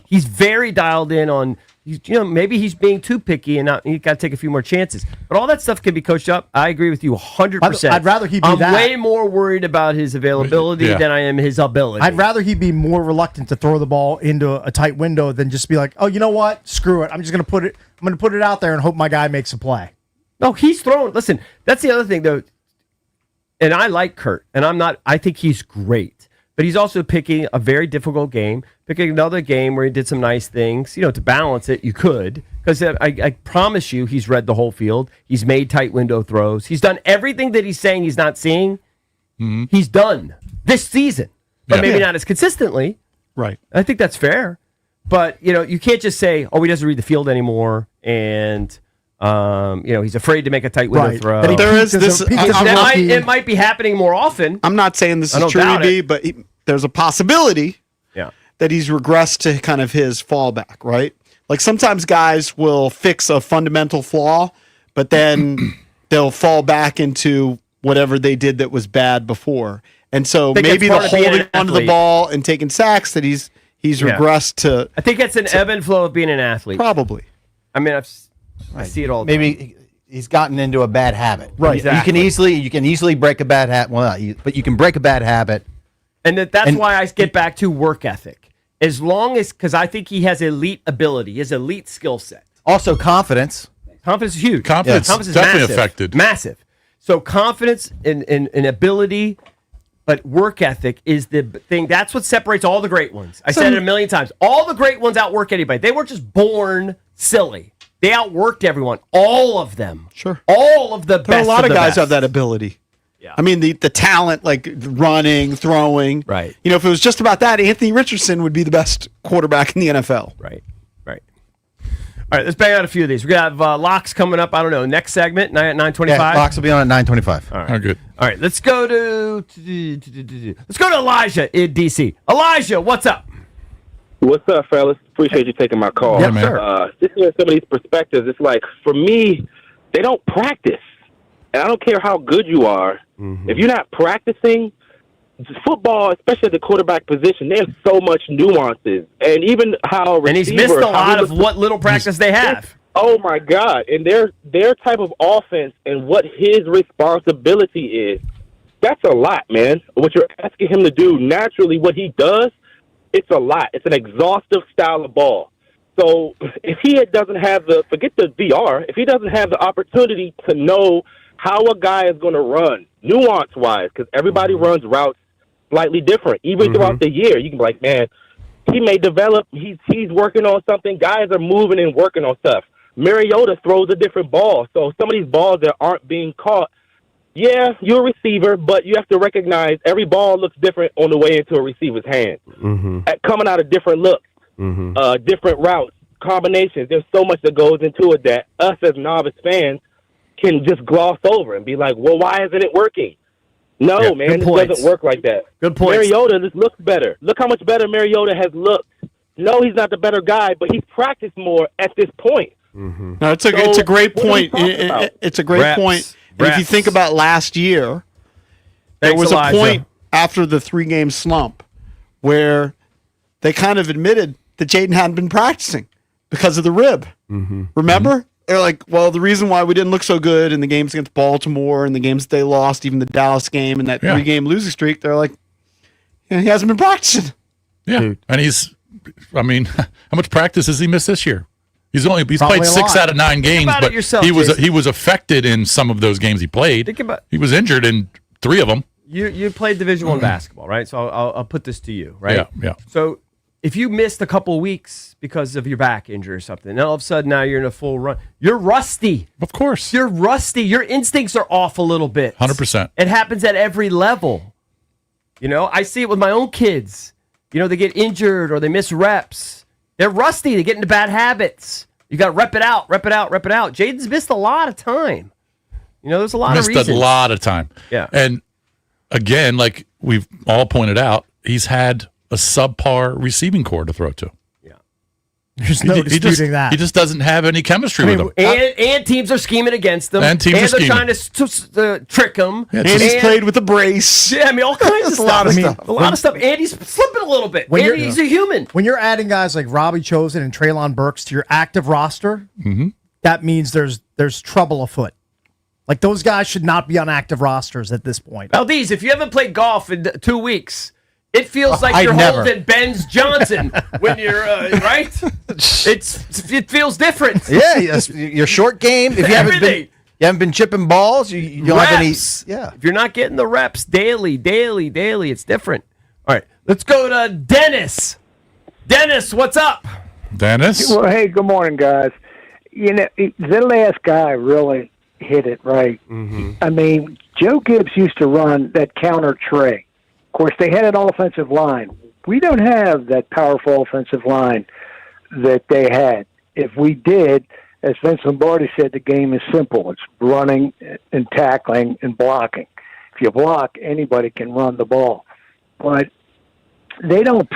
He's very dialed in on. Maybe he's being too picky and he's got to take a few more chances. But all that stuff can be coached up. I agree with you 100%. I'd rather he be I'm that. way more worried about his availability Yeah. than I am his ability. I'd rather he be more reluctant to throw the ball into a tight window than just be like, oh, you know what? Screw it. I'm just going to put it out there and hope my guy makes a play. No, he's throwing. Listen, that's the other thing, though. And I like Kurt, and I think he's great. But he's also picking a very difficult game, picking another game where he did some nice things. To balance it, you could. Because I promise you, he's read the whole field. He's made tight window throws. He's done everything that he's saying he's not seeing. Mm-hmm. He's done this season. But maybe not as consistently. Right. I think that's fair. But, you can't just say, he doesn't read the field anymore, and... he's afraid to make a tight window throw. But there is this. It might be happening more often. I'm not saying this is true, EB, but there's a possibility that he's regressed to kind of his fallback, right? Like sometimes guys will fix a fundamental flaw, but then they'll fall back into whatever they did that was bad before. And so maybe the holding onto the ball and taking sacks that he's regressed to. I think it's an ebb and flow of being an athlete. Probably. I mean, I see it all the time. Maybe he's gotten into a bad habit. Right. Exactly. You can easily break a bad habit. Well, but you can break a bad habit. And that's why I get back to work ethic. As long as, because I think he has elite ability, he has elite skill set. Also confidence. Confidence is huge. Confidence is definitely massive. affected. Massive. So confidence and ability, but work ethic is the thing. That's what separates all the great ones. I said it a million times. All the great ones outwork anybody. They weren't just born silly. They outworked everyone. All of them. Sure. All of the best. There are a lot of guys best. have that ability. Yeah. I mean, the talent, like running, throwing. Right. If it was just about that, Anthony Richardson would be the best quarterback in the NFL. Right. All right, let's bang out a few of these. We're going to have locks coming up, I don't know, next segment, at 9:25. Yeah, locks will be on at 9:25. All right. Oh, good. All right, let's go to Elijah in D.C. Elijah, what's up? What's up, fellas? Appreciate you taking my call. Yeah, sure. Just hearing some of these perspectives, it's like, for me, they don't practice. And I don't care how good you are. Mm-hmm. If you're not practicing, football, especially at the quarterback position, there's so much nuances. And even how and he's missed a lot of what little practice they have. Oh, my God. And their type of offense and what his responsibility is, that's a lot, man. What you're asking him to do naturally, what he does, it's a lot. It's an exhaustive style of ball. So if he doesn't have forget the VR, if he doesn't have the opportunity to know how a guy is going to run, nuance-wise, because everybody runs routes slightly different. Even throughout the year, you can be like, man, he may develop, he's working on something. Guys are moving and working on stuff. Mariota throws a different ball. So some of these balls that aren't being caught, yeah, you're a receiver, but you have to recognize every ball looks different on the way into a receiver's hand. Coming out of different looks, different routes, combinations. There's so much that goes into it that us as novice fans can just gloss over and be like, well, why isn't it working? No, man, it doesn't work like that. Good point. Mariota just looks better. Look how much better Mariota has looked. No, he's not the better guy, but he's practiced more at this point. No, it's a great point. It's a great point. And if you think about last year, there was a point after the 3-game slump where they kind of admitted that Jaden hadn't been practicing because of the rib. Remember? They're like, well, the reason why we didn't look so good in the games against Baltimore and the games that they lost, even the Dallas game and that 3-game losing streak, they're like, he hasn't been practicing. Yeah. Dude. And how much practice has he missed this year? He's played 6 out of 9 games, but he was affected in some of those games he played. He was injured in 3 of them. You played Division I basketball, right? So I'll put this to you, right? Yeah. So if you missed a couple weeks because of your back injury or something, and all of a sudden now you're in a full run, you're rusty. Of course. You're rusty. Your instincts are off a little bit. 100%. It happens at every level. I see it with my own kids. They get injured or they miss reps. They're rusty. They get into bad habits. You got to rep it out. Jaden's missed a lot of time. There's a lot of reasons. Missed a lot of time. Yeah. And again, like we've all pointed out, he's had a subpar receiving core to throw to. There's no disputing that. He just doesn't have any chemistry with him. And teams are scheming against them. And teams are scheming. They're trying to trick him. And he's played with a brace. Yeah, I mean, all kinds of stuff. A lot of stuff. And he's slipping a little bit. And he's a human. When you're adding guys like Robbie Chosen and Treylon Burks to your active roster, that means there's trouble afoot. Like, those guys should not be on active rosters at this point. Valdez, if you haven't played golf in 2 weeks, it feels like you're holding Ben's Johnson when you're right. It feels different. Yeah, your short game. If you haven't been chipping balls, you don't have any. Yeah, if you're not getting the reps daily, it's different. All right, let's go to Dennis. Dennis, what's up? Dennis. Well, hey, good morning, guys. You know, the last guy really hit it right. I mean, Joe Gibbs used to run that counter tray. Of course, they had an offensive line. We don't have that powerful offensive line that they had. If we did, as Vince Lombardi said, the game is simple. It's running and tackling and blocking. If you block, anybody can run the ball. But they don't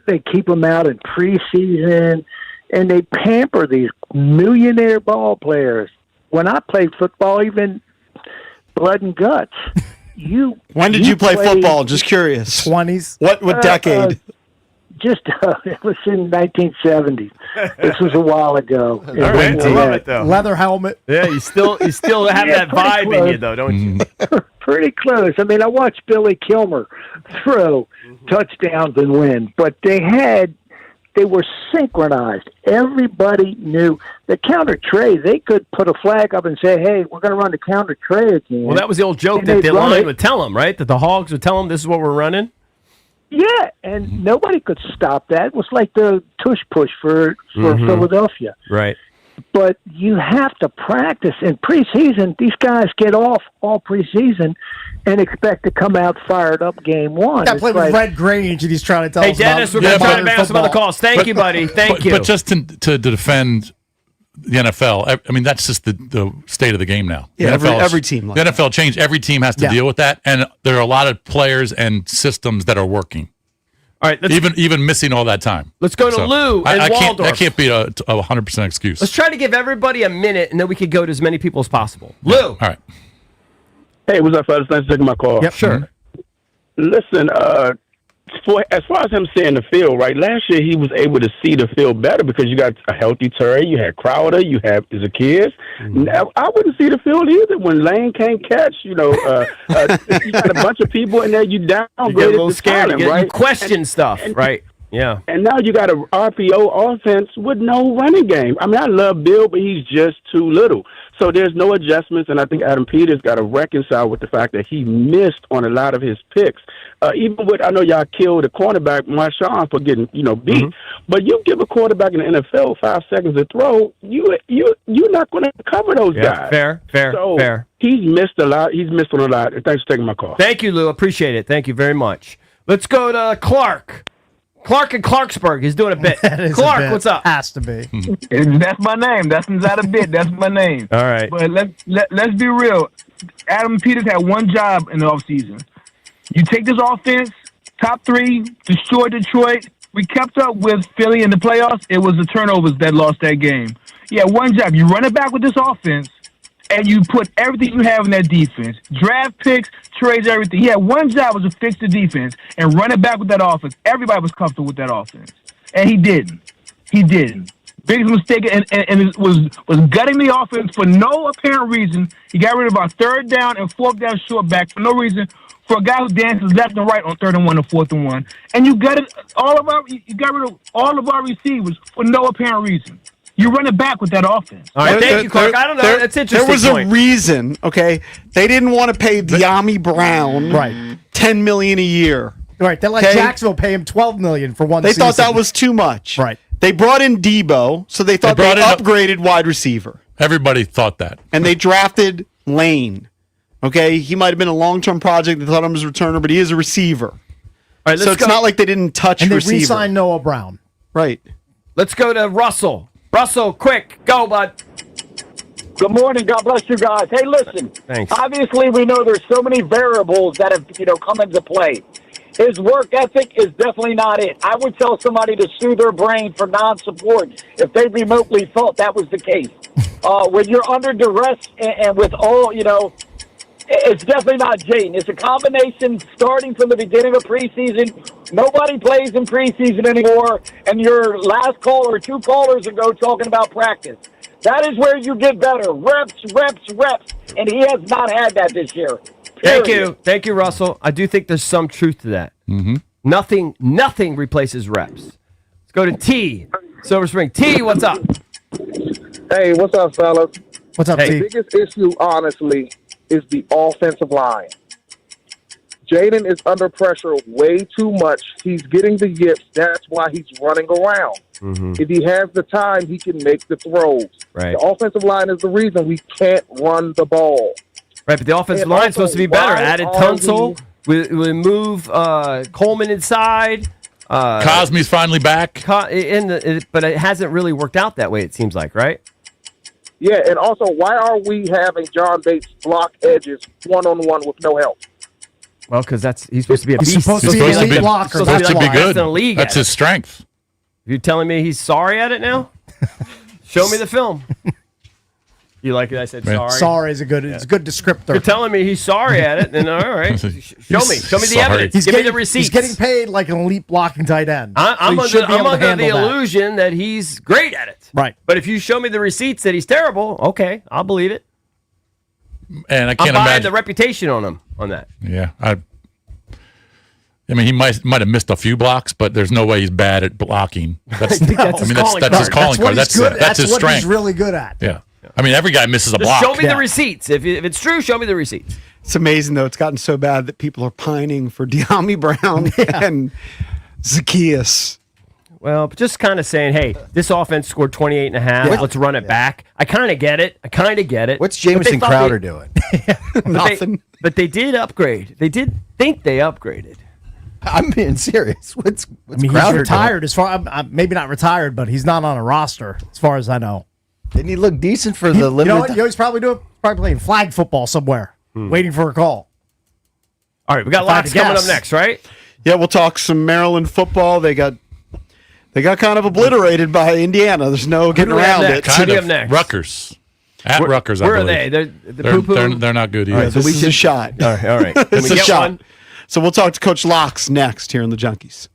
they keep them out in preseason, and they pamper these millionaire ball players. When I played football, even blood and guts. When did you play football? Just curious. 20s. What decade? It was in 1970s. This was a while ago. All right, I love it though. Leather helmet. Yeah, you still have that vibe in you though, don't you? Pretty close. I mean, I watched Billy Kilmer throw touchdowns and win, but they were synchronized. Everybody knew the counter tray. They could put a flag up and say, "Hey, we're going to run the counter tray again." Well, that was the old joke that the line would tell them, right? That the Hogs would tell them, "This is what we're running." Yeah, and nobody could stop that. It was like the tush push for Philadelphia. Right. But you have to practice in preseason. These guys get off all preseason and expect to come out fired up game one. I played with Red Grange, and he's trying to tell us Dennis, we're going to try to bounce some other calls. Thank you, buddy. Thank you. But just to defend the NFL, I mean, that's just the state of the game now. Yeah, the every team. The NFL changed. Every team has to deal with that, and there are a lot of players and systems that are working. All right, even missing all that time. Let's go to Lou and Waldorf. That can't be a 100% excuse. Let's try to give everybody a minute, and then we could go to as many people as possible. Lou. All right. Hey, what's up, fellas? Thanks for taking my call. Yep, sure. Listen, as far as him seeing the field, right? Last year he was able to see the field better because you got a healthy Terry, you had Crowder, you had Zacchaeus. Now, I wouldn't see the field either when Lane can't catch. You know, you got a bunch of people in there. You downgraded. You get a little scared. Right? You question stuff, right? Yeah. And now you got a RPO offense with no running game. I mean, I love Bill, but he's just too little. So there's no adjustments, and I think Adam Peters got to reconcile with the fact that he missed on a lot of his picks. Even with, I know y'all killed the cornerback, Marshawn, for getting, beat. But you give a quarterback in the NFL 5 seconds to throw, you're not going to cover those guys. Fair. He's missed a lot. He's missed on a lot. Thanks for taking my call. Thank you, Lou. Appreciate it. Thank you very much. Let's go to Clark. Clark in Clarksburg is doing a bit. Clark, what's up? Has to be. That's my name. That's not a bit. That's my name. All right. But let's be real. Adam Peters had one job in the offseason. You take this offense, top 3, destroy Detroit. We kept up with Philly in the playoffs. It was the turnovers that lost that game. Yeah, one job. You run it back with this offense, and you put everything you have in that defense. Draft picks, trades, everything. He had one job was to fix the defense and run it back with that offense. Everybody was comfortable with that offense. And he didn't. Biggest mistake, and it was gutting the offense for no apparent reason. He got rid of our 3rd down and 4th down short back for no reason. For a guy who dances left and right on 3rd and 1 and 4th and 1. And you got rid of all of our receivers for no apparent reason. You run it back with that offense. All right, thank you, Clark. I don't know. That's interesting. There was a reason, okay? They didn't want to pay De'Ami Brown $10 million a year. Right. They let Jacksonville pay him $12 million for one season. They thought that was too much. Right. They brought in Debo, so they thought they upgraded wide receiver. Everybody thought that. And they drafted Lane. Okay? He might have been a long-term project. They thought him as a returner, but he is a receiver. All right, so it's not like they didn't touch receiver. And they receiver. re-signed Noah Brown. Right. Let's go to Russell. Russell, quick. Go, bud. Good morning. God bless you guys. Hey, listen. Thanks. Obviously, we know there's so many variables that have, come into play. His work ethic is definitely not it. I would tell somebody to sue their brain for non-support if they remotely thought that was the case. When you're under duress and with all, it's definitely not Jaden. It's a combination starting from the beginning of preseason. Nobody plays in preseason anymore, and your last caller, 2 callers ago, talking about practice. That is where you get better. Reps, and he has not had that this year. Thank you, Russell. I do think there's some truth to that. Mm-hmm. Nothing replaces reps. Let's go to T. Silver Spring. T, what's up? Hey, what's up, fellas? What's up, The T? biggest issue, honestly, is the offensive line. Jaden is under pressure way too much. He's getting the yips. That's why he's running around. Mm-hmm. If he has the time, he can make the throws. Right. The offensive line is the reason we can't run the ball. Right, but the offensive And line's also, supposed to be better. why Added are Tunsil. We move Coleman inside. Cosme's finally back. But it hasn't really worked out that way, it seems like, right? Yeah, and also, why are we having John Bates block edges one-on-one with no help? Well, because he's supposed to be a beast. He's supposed to be an elite blocker. Supposed to be good. In the league That's his strength. You're telling me he's sorry at it now? Show me the film. You like it? I said sorry. Sorry is it's a good descriptor. You're telling me he's sorry at it, then all right. Show me the evidence. Give me the receipts. He's getting paid like an elite blocking tight end. I'm So under the illusion that he's great at it. Right. But if you show me the receipts that he's terrible, okay, I'll believe it. And I can't I'm buying imagine the reputation on him on that. Yeah, I mean, he might have missed a few blocks, but there's no way he's bad at blocking. That's his calling card. That's his strength. What he's really good at. Yeah. I mean, every guy misses a Just block. show me the receipts. If it's true, show me the receipts. It's amazing, though. It's gotten so bad that people are pining for De'Ami Brown and Zacchaeus. Well, just kind of saying, hey, this offense scored 28 and a half. Yeah. Let's run it back. I kind of get it. What's Jamison Crowder doing? Nothing. But they did upgrade. They did think they upgraded. I'm being serious. What's He's Crowder retired as far. Maybe not retired, but he's not on a roster as far as I know. Didn't he look decent for the You know limited? what? You know, he's probably playing flag football somewhere, waiting for a call. All right, we got lots coming up next, right? Yeah, we'll talk some Maryland football. They got kind of obliterated by Indiana. There's no getting around it. Who do you have next? Rutgers. At Rutgers, I Where are believe. they? They're not good either. All right, this is a shot. All right. Can It's we a get shot. one? So we'll talk to Coach Locks next here in the Junkies.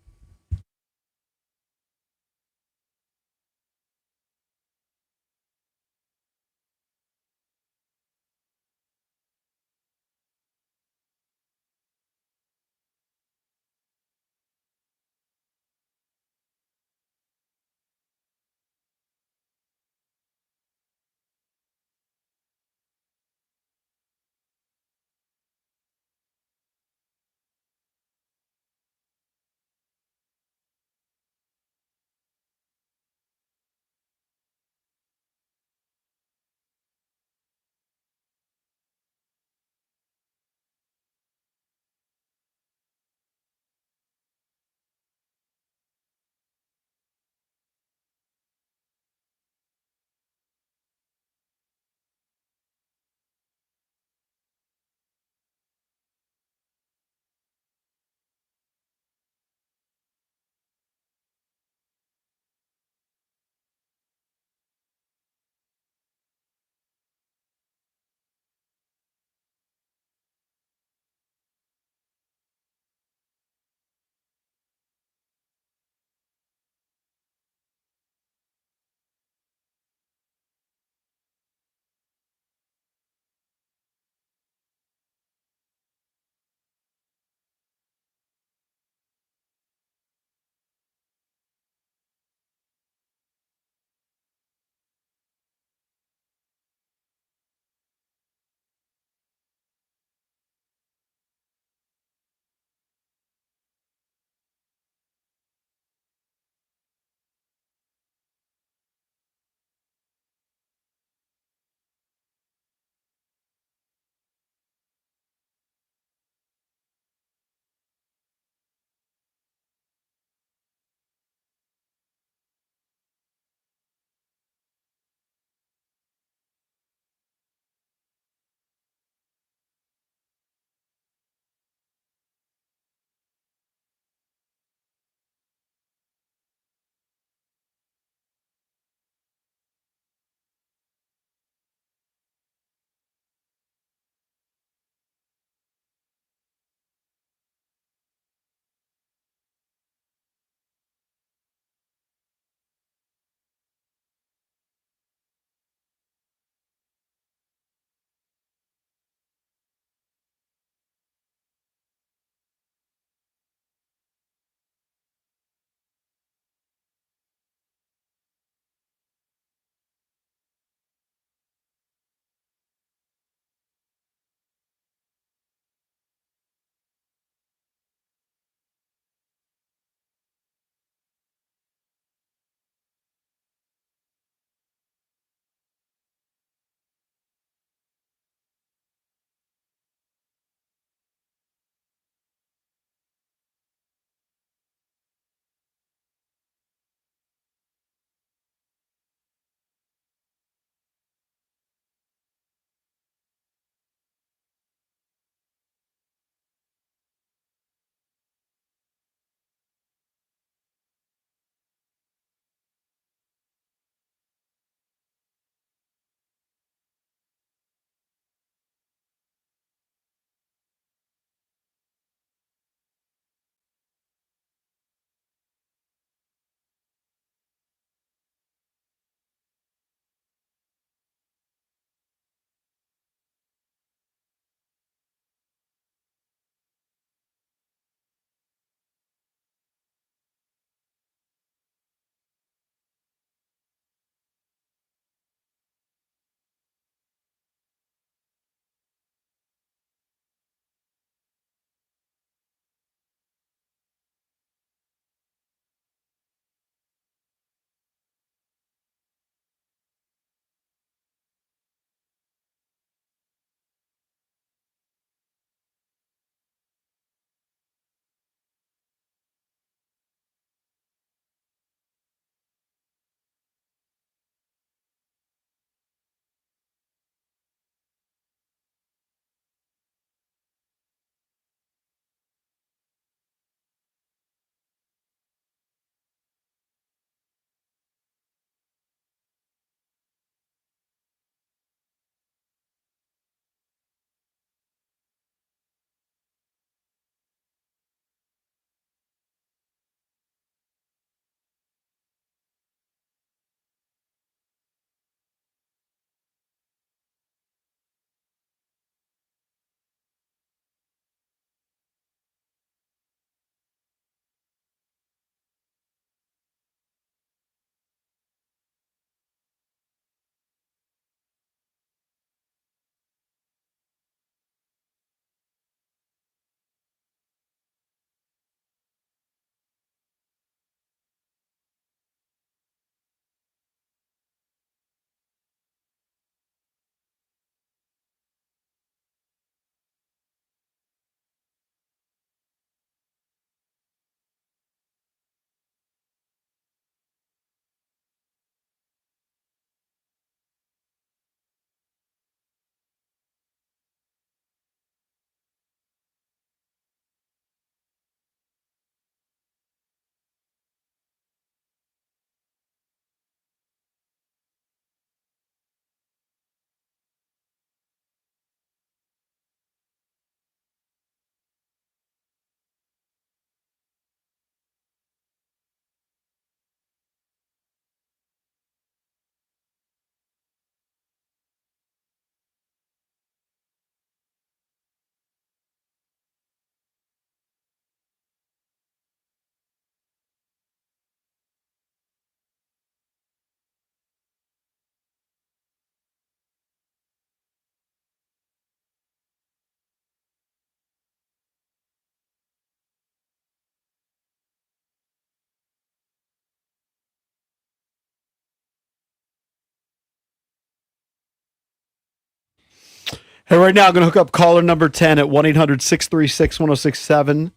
Hey, right now I'm going to hook up caller number 10 at 1-800-636-1067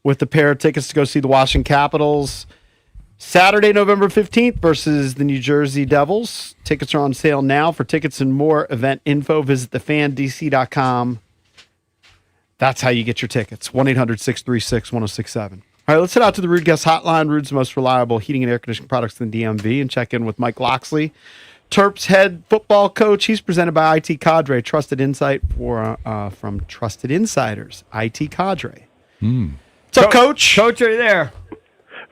with the pair of tickets to go see the Washington Capitals Saturday, November 15th versus the New Jersey Devils. Tickets are on sale now. For tickets and more event info, visit thefandc.com. That's how you get your tickets. 1-800-636-1067. All right, let's head out to the Rude Guest Hotline. Rude's the most reliable heating and air conditioning products in the DMV, and check in with Mike Loxley, Terps head football coach. He's presented by IT Cadre, trusted insight from Trusted Insiders. IT Cadre. What's up, Coach? Coach, are you there?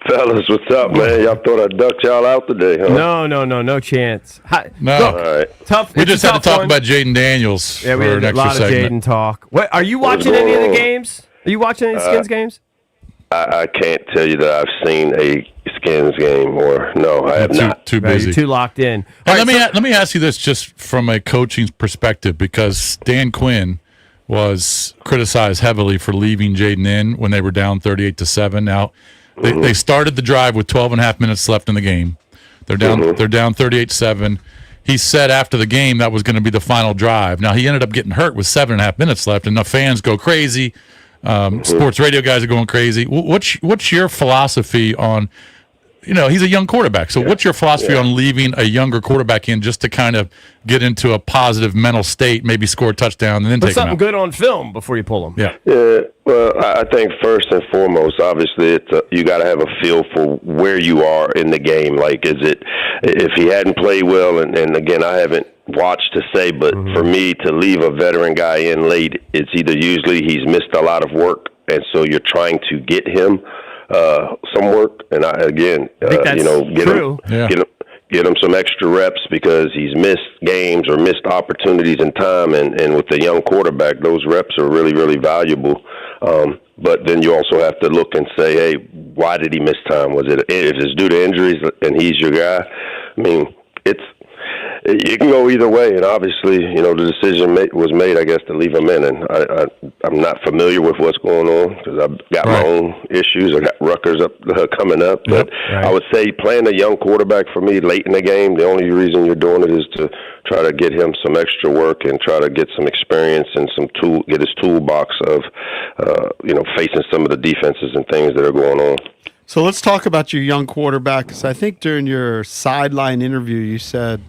Fellas, what's up, man? Y'all thought I'd duck y'all out today, huh? No chance. No. All right. Tough. We it's just a had to tough talk one. about Jaden Daniels Yeah, for we had an a extra lot of segment. Jaden talk. What, are you watching What's any of going the on? games? Are you watching any Skins games? I can't tell you that I've seen a Skins game, or no, I have not. Too busy. You're too locked in. Hey, let me ask you this, just from a coaching perspective, because Dan Quinn was criticized heavily for leaving Jaden in when they were down 38-7. Now they started the drive with 12 and a half minutes left in the game. They're down 38-7. He said after the game that was going to be the final drive. Now he ended up getting hurt with 7.5 minutes left, and the fans go crazy. Sports radio guys are going crazy. What's your philosophy on, he's a young quarterback. So what's your philosophy on leaving a younger quarterback in just to kind of get into a positive mental state, maybe score a touchdown, and then Put take him something out? good on film before you pull him. Yeah. Yeah, well, I think first and foremost, obviously, you got to have a feel for where you are in the game. Like, if he hadn't played well, and again, I haven't watched to say, but for me to leave a veteran guy in late, it's either usually he's missed a lot of work, and so you're trying to get him some work, and get him some extra reps because he's missed games or missed opportunities in time, and with the young quarterback, those reps are really, really valuable. But then you also have to look and say, hey, why did he miss time? Was it if it's due to injuries and he's your guy? I mean, it can go either way, and obviously, the decision was made, I guess, to leave him in. And I'm not familiar with what's going on because I've got my own issues. I got Rutgers coming up, but I would say playing a young quarterback for me late in the game, the only reason you're doing it is to try to get him some extra work and try to get some experience and get his toolbox of facing some of the defenses and things that are going on. So let's talk about your young quarterback, because I think during your sideline interview you said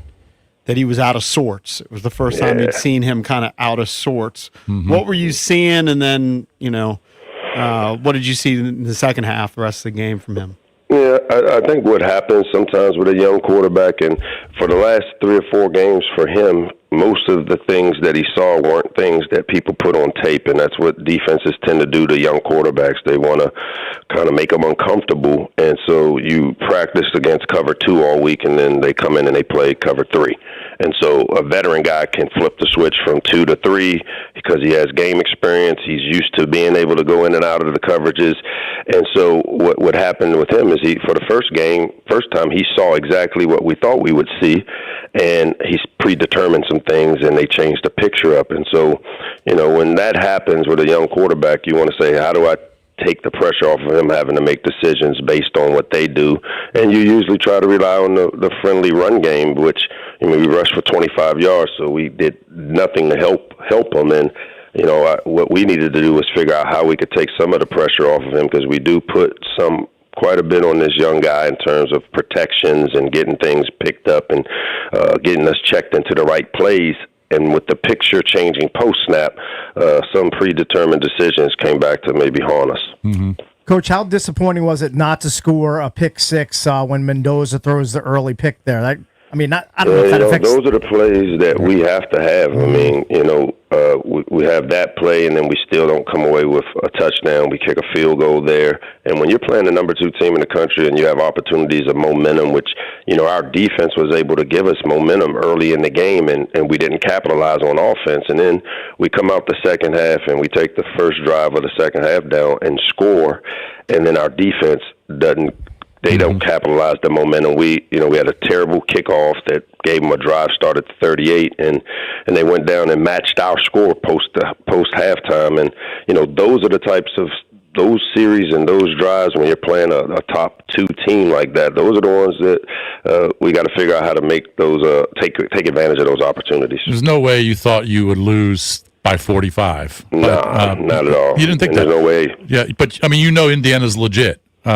that he was out of sorts. It was the first time you'd seen him kind of out of sorts. What were you seeing, and then, what did you see in the second half, the rest of the game from him? Yeah, I think what happens sometimes with a young quarterback, and for the last 3 or 4 games for him, most of the things that he saw weren't things that people put on tape, and that's what defenses tend to do to young quarterbacks. They want to kind of make them uncomfortable, and so you practice against cover 2 all week, and then they come in and they play cover 3. And so a veteran guy can flip the switch from 2 to 3 because he has game experience. He's used to being able to go in and out of the coverages. And so what happened with him is for the first time, he saw exactly what we thought we would see, and he's predetermined some things, and they changed the picture up. And so, when that happens with a young quarterback, you want to say, how do I take the pressure off of him having to make decisions based on what they do? And you usually try to rely on the friendly run game, which we rushed for 25 yards, so we did nothing to help him. And what we needed to do was figure out how we could take some of the pressure off of him, because we do put quite a bit on this young guy in terms of protections and getting things picked up and getting us checked into the right plays. And with the picture changing post-snap, some predetermined decisions came back to maybe haunt us. Coach, how disappointing was it not to score a pick 6 when Mendoza throws the early pick there? I don't know if that affects... Those are the plays that we have to have. I mean, we have that play, and then we still don't come away with a touchdown. We kick a field goal there. And when you're playing the number 2 team in the country and you have opportunities of momentum, which, our defense was able to give us momentum early in the game, and we didn't capitalize on offense. And then we come out the second half and we take the first drive of the second half down and score, and then our defense don't capitalize the momentum. We had a terrible kickoff that gave them a drive, started at 38, and they went down and matched our score post halftime. And those are the types of those series and those drives when you're playing a top 2 team like that. Those are the ones that we got to figure out how to make those take advantage of those opportunities. There's no way you thought you would lose by 45. No, not at all. You didn't think and that? There's no way. Yeah, but I mean, you know, Indiana's legit. They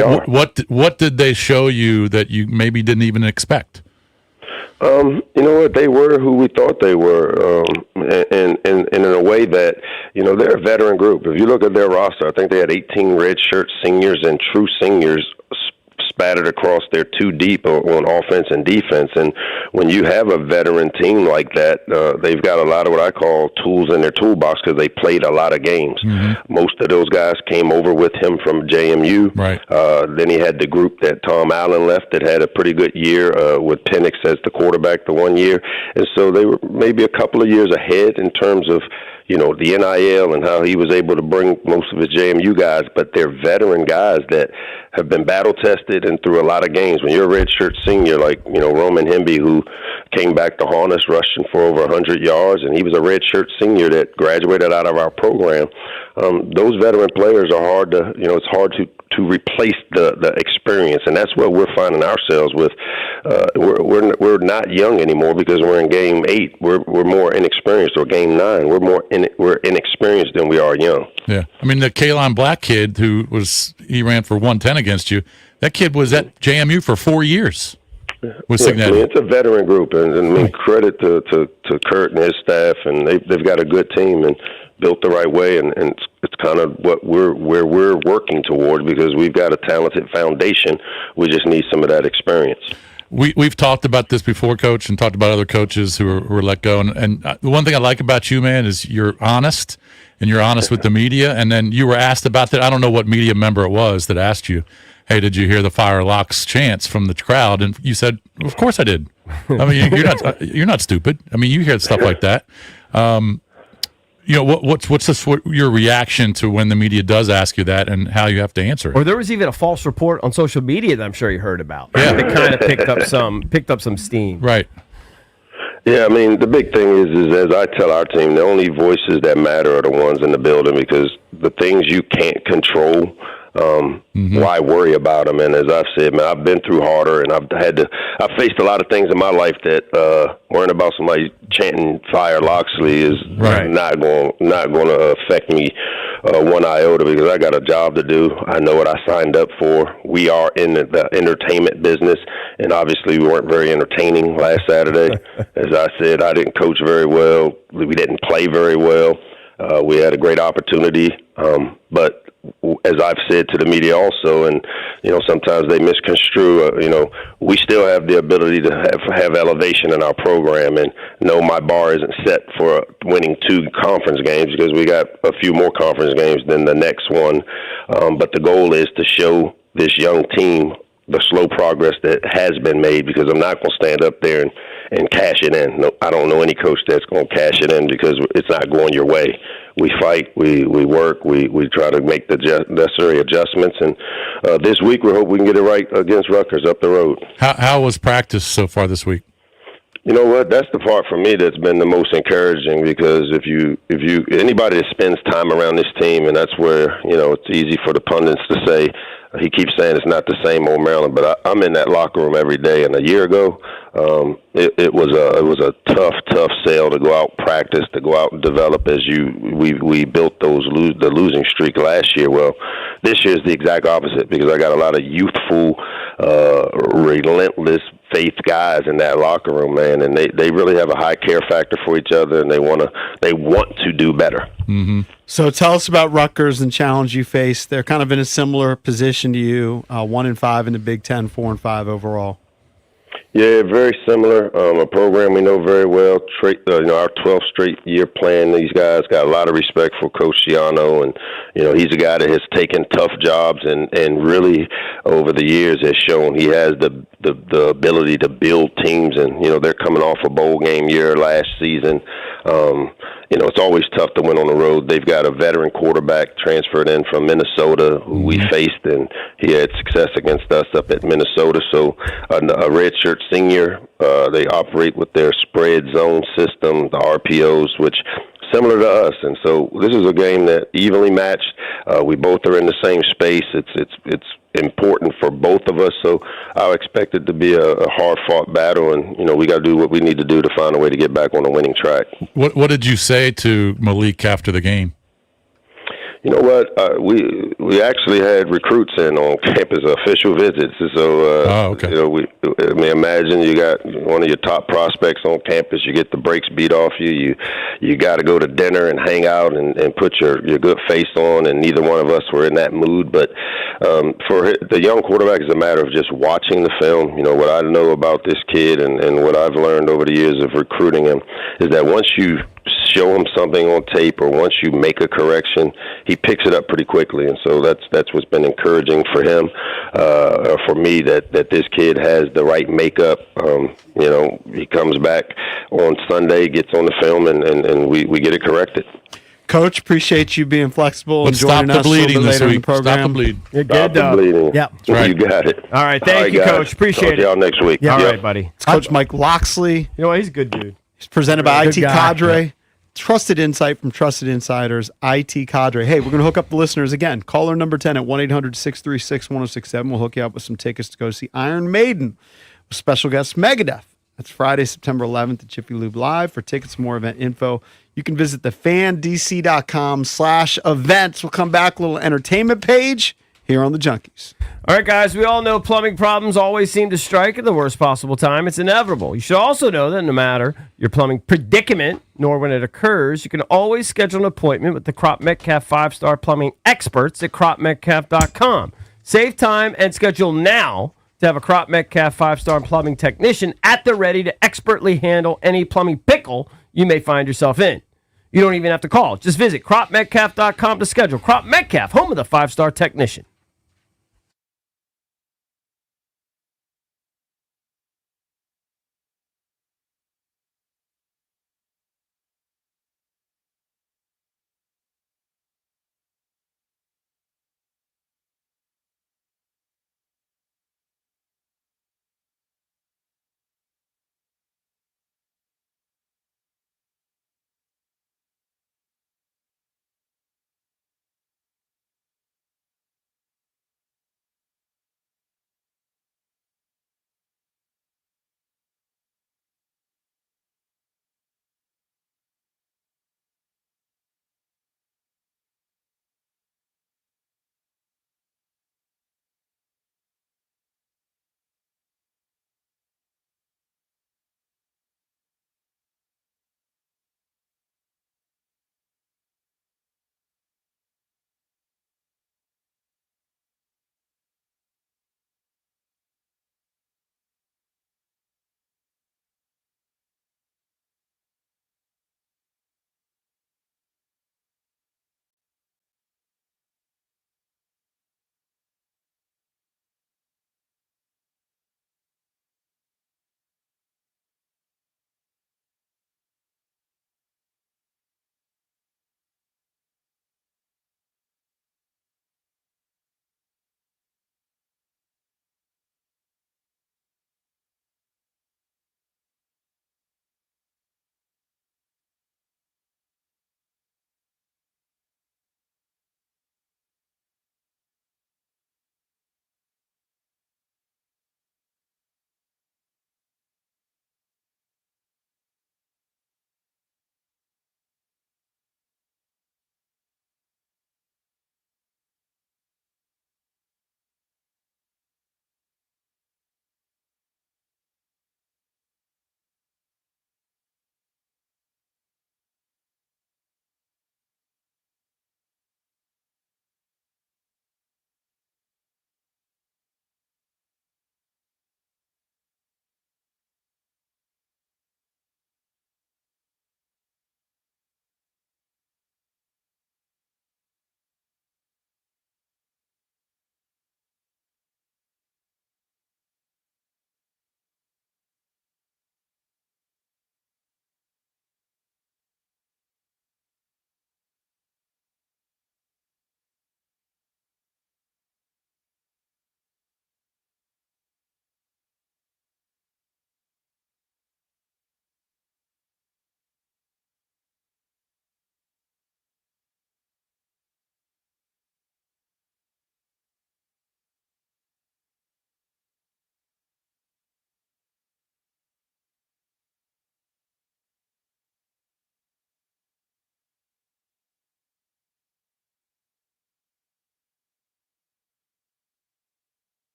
are. What did they show you that you maybe didn't even expect? You know what? They were who we thought they were, and in a way that, you know, they're a veteran group. If you look at their roster, I think they had 18 redshirt seniors and true seniors spattered across their two deep on offense and defense. And when you have a veteran team like that, they've got a lot of what I call tools in their toolbox because they played a lot of games. Mm-hmm. Most of those guys came over with him from JMU. Right. Then he had the group that Tom Allen left that had a pretty good year with Penix as the quarterback the 1 year. And so they were maybe a couple of years ahead in terms of, you know, the NIL and how he was able to bring most of his JMU guys, but they're veteran guys that have been battle-tested and through a lot of games. When you're a redshirt senior like, you know, Roman Hemby, who came back to haunt us rushing for over 100 yards, and he was a redshirt senior that graduated out of our program, those veteran players are hard to, you know, it's hard to replace the experience, and that's what we're finding ourselves with. We're not young anymore because we're in game 8. We're more inexperienced, or game 9. We're inexperienced than we are young. Yeah, I mean the Kalon Black kid he ran for 110 against you. That kid was at JMU for 4 years. With I mean, it's a veteran group, and I mean credit to Kurt and his staff, and they've got a good team and built the right way, and it's kind of where we're working toward because we've got a talented foundation. We just need some of that experience. We've talked about this before, Coach, and talked about other coaches who were let go. And the one thing I like about you, man, is you're honest, and you're honest with the media. And then you were asked about that. I don't know what media member it was that asked you, hey, did you hear the Fire Locks chants from the crowd? And you said, of course I did. I mean, you're not stupid. I mean, you hear stuff like that. You know, what's your reaction to when the media does ask you that and how you have to answer it? Or there was even a false report on social media that I'm sure you heard about. Yeah. That kind of picked up some steam. Right. Yeah, I mean, the big thing is as I tell our team, the only voices that matter are the ones in the building because the things you can't control, why worry about them? And as I've said, man, I've been through harder, and I've faced a lot of things in my life that worrying about somebody chanting "Fire Loxley" is not going to affect me one iota because I got a job to do. I know what I signed up for. We are in the entertainment business, and obviously we weren't very entertaining last Saturday. As I said, I didn't coach very well. We didn't play very well. We had a great opportunity, but as I've said to the media also, and, you know, sometimes they misconstrue, you know, we still have the ability to have elevation in our program, and no, my bar isn't set for winning 2 conference games because we got a few more conference games than the next one. But the goal is to show this young team the slow progress that has been made because I'm not going to stand up there and cash it in. No, I don't know any coach that's going to cash it in because it's not going your way. We fight, we work, we try to make the necessary adjustments, and this week we hope we can get it right against Rutgers up the road. How was practice so far this week? You know what? That's the part for me that's been the most encouraging because if you anybody that spends time around this team, and that's where, you know, it's easy for the pundits to say, he keeps saying it's not the same old Maryland, but I'm in that locker room every day. And a year ago, it was a tough sell to go out practice, to go out and develop we built the losing streak last year. Well, this year is the exact opposite because I got a lot of youthful, relentless faith guys in that locker room, man, and they really have a high care factor for each other, and they want to do better. Mm-hmm. So tell us about Rutgers and challenge you faced. They're kind of in a similar position to you, 1-5 in the Big Ten, 4-5 overall. Yeah, very similar. A program we know very well. Our 12th straight year plan. These guys got a lot of respect for Coach Schiano, and he's a guy that has taken tough jobs and really over the years has shown he has the ability to build teams. And they're coming off a bowl game year last season. It's always tough to win on the road. They've got a veteran quarterback transferred in from Minnesota who we faced, and he had success against us up at Minnesota. So a redshirt senior, they operate with their spread zone system, the RPOs, which similar to us. And so this is a game that evenly matched. We both are in the same space. It's important for both of us. So I expect it to be a hard-fought battle, and we got to do what we need to do to find a way to get back on the winning track. What did you say to Malik after the game? You know what? We actually had recruits in on campus, official visits. So, imagine you got one of your top prospects on campus. You get the brakes beat off you. You got to go to dinner and hang out and put your good face on. And neither one of us were in that mood. But for the young quarterback, it's a matter of just watching the film. What I know about this kid and what I've learned over the years of recruiting him is that once you show him something on tape or once you make a correction, he picks it up pretty quickly. And so that's what's been encouraging for him, for me, that this kid has the right makeup. He comes back on Sunday, gets on the film, and we get it corrected. Coach, appreciate you being flexible and Let's stop joining the us a little bleeding bit this later in the week. program. Stop the bleeding. You're Stop good, the bleeding. Yep. You got it. All right. Thank you, guys. Coach. Appreciate Talk to y'all next week. All Yep. right, buddy. It's Coach Mike Loxley. You know what? He's a good dude. He's presented by Good IT guy. Cadre. Trusted insight from trusted insiders, IT Cadre. Hey, we're going to hook up the listeners again. Caller number 10 at 1-800-636-1067. We'll hook you up with some tickets to go see Iron Maiden with special guest Megadeth. That's Friday, September 11th at Jiffy Lube Live. For tickets, more event info, you can visit thefandc.com/events. We'll come back, a little entertainment page here on the Junkies. All right, guys, we all know plumbing problems always seem to strike at the worst possible time. It's inevitable. You should also know that no matter your plumbing predicament, nor when it occurs, you can always schedule an appointment with the Crop Metcalf 5-star plumbing experts at cropmetcalf.com. Save time and schedule now to have a Crop Metcalf 5-star plumbing technician at the ready to expertly handle any plumbing pickle you may find yourself in. You don't even have to call. Just visit cropmetcalf.com to schedule. Crop Metcalf, home of the 5-star technician.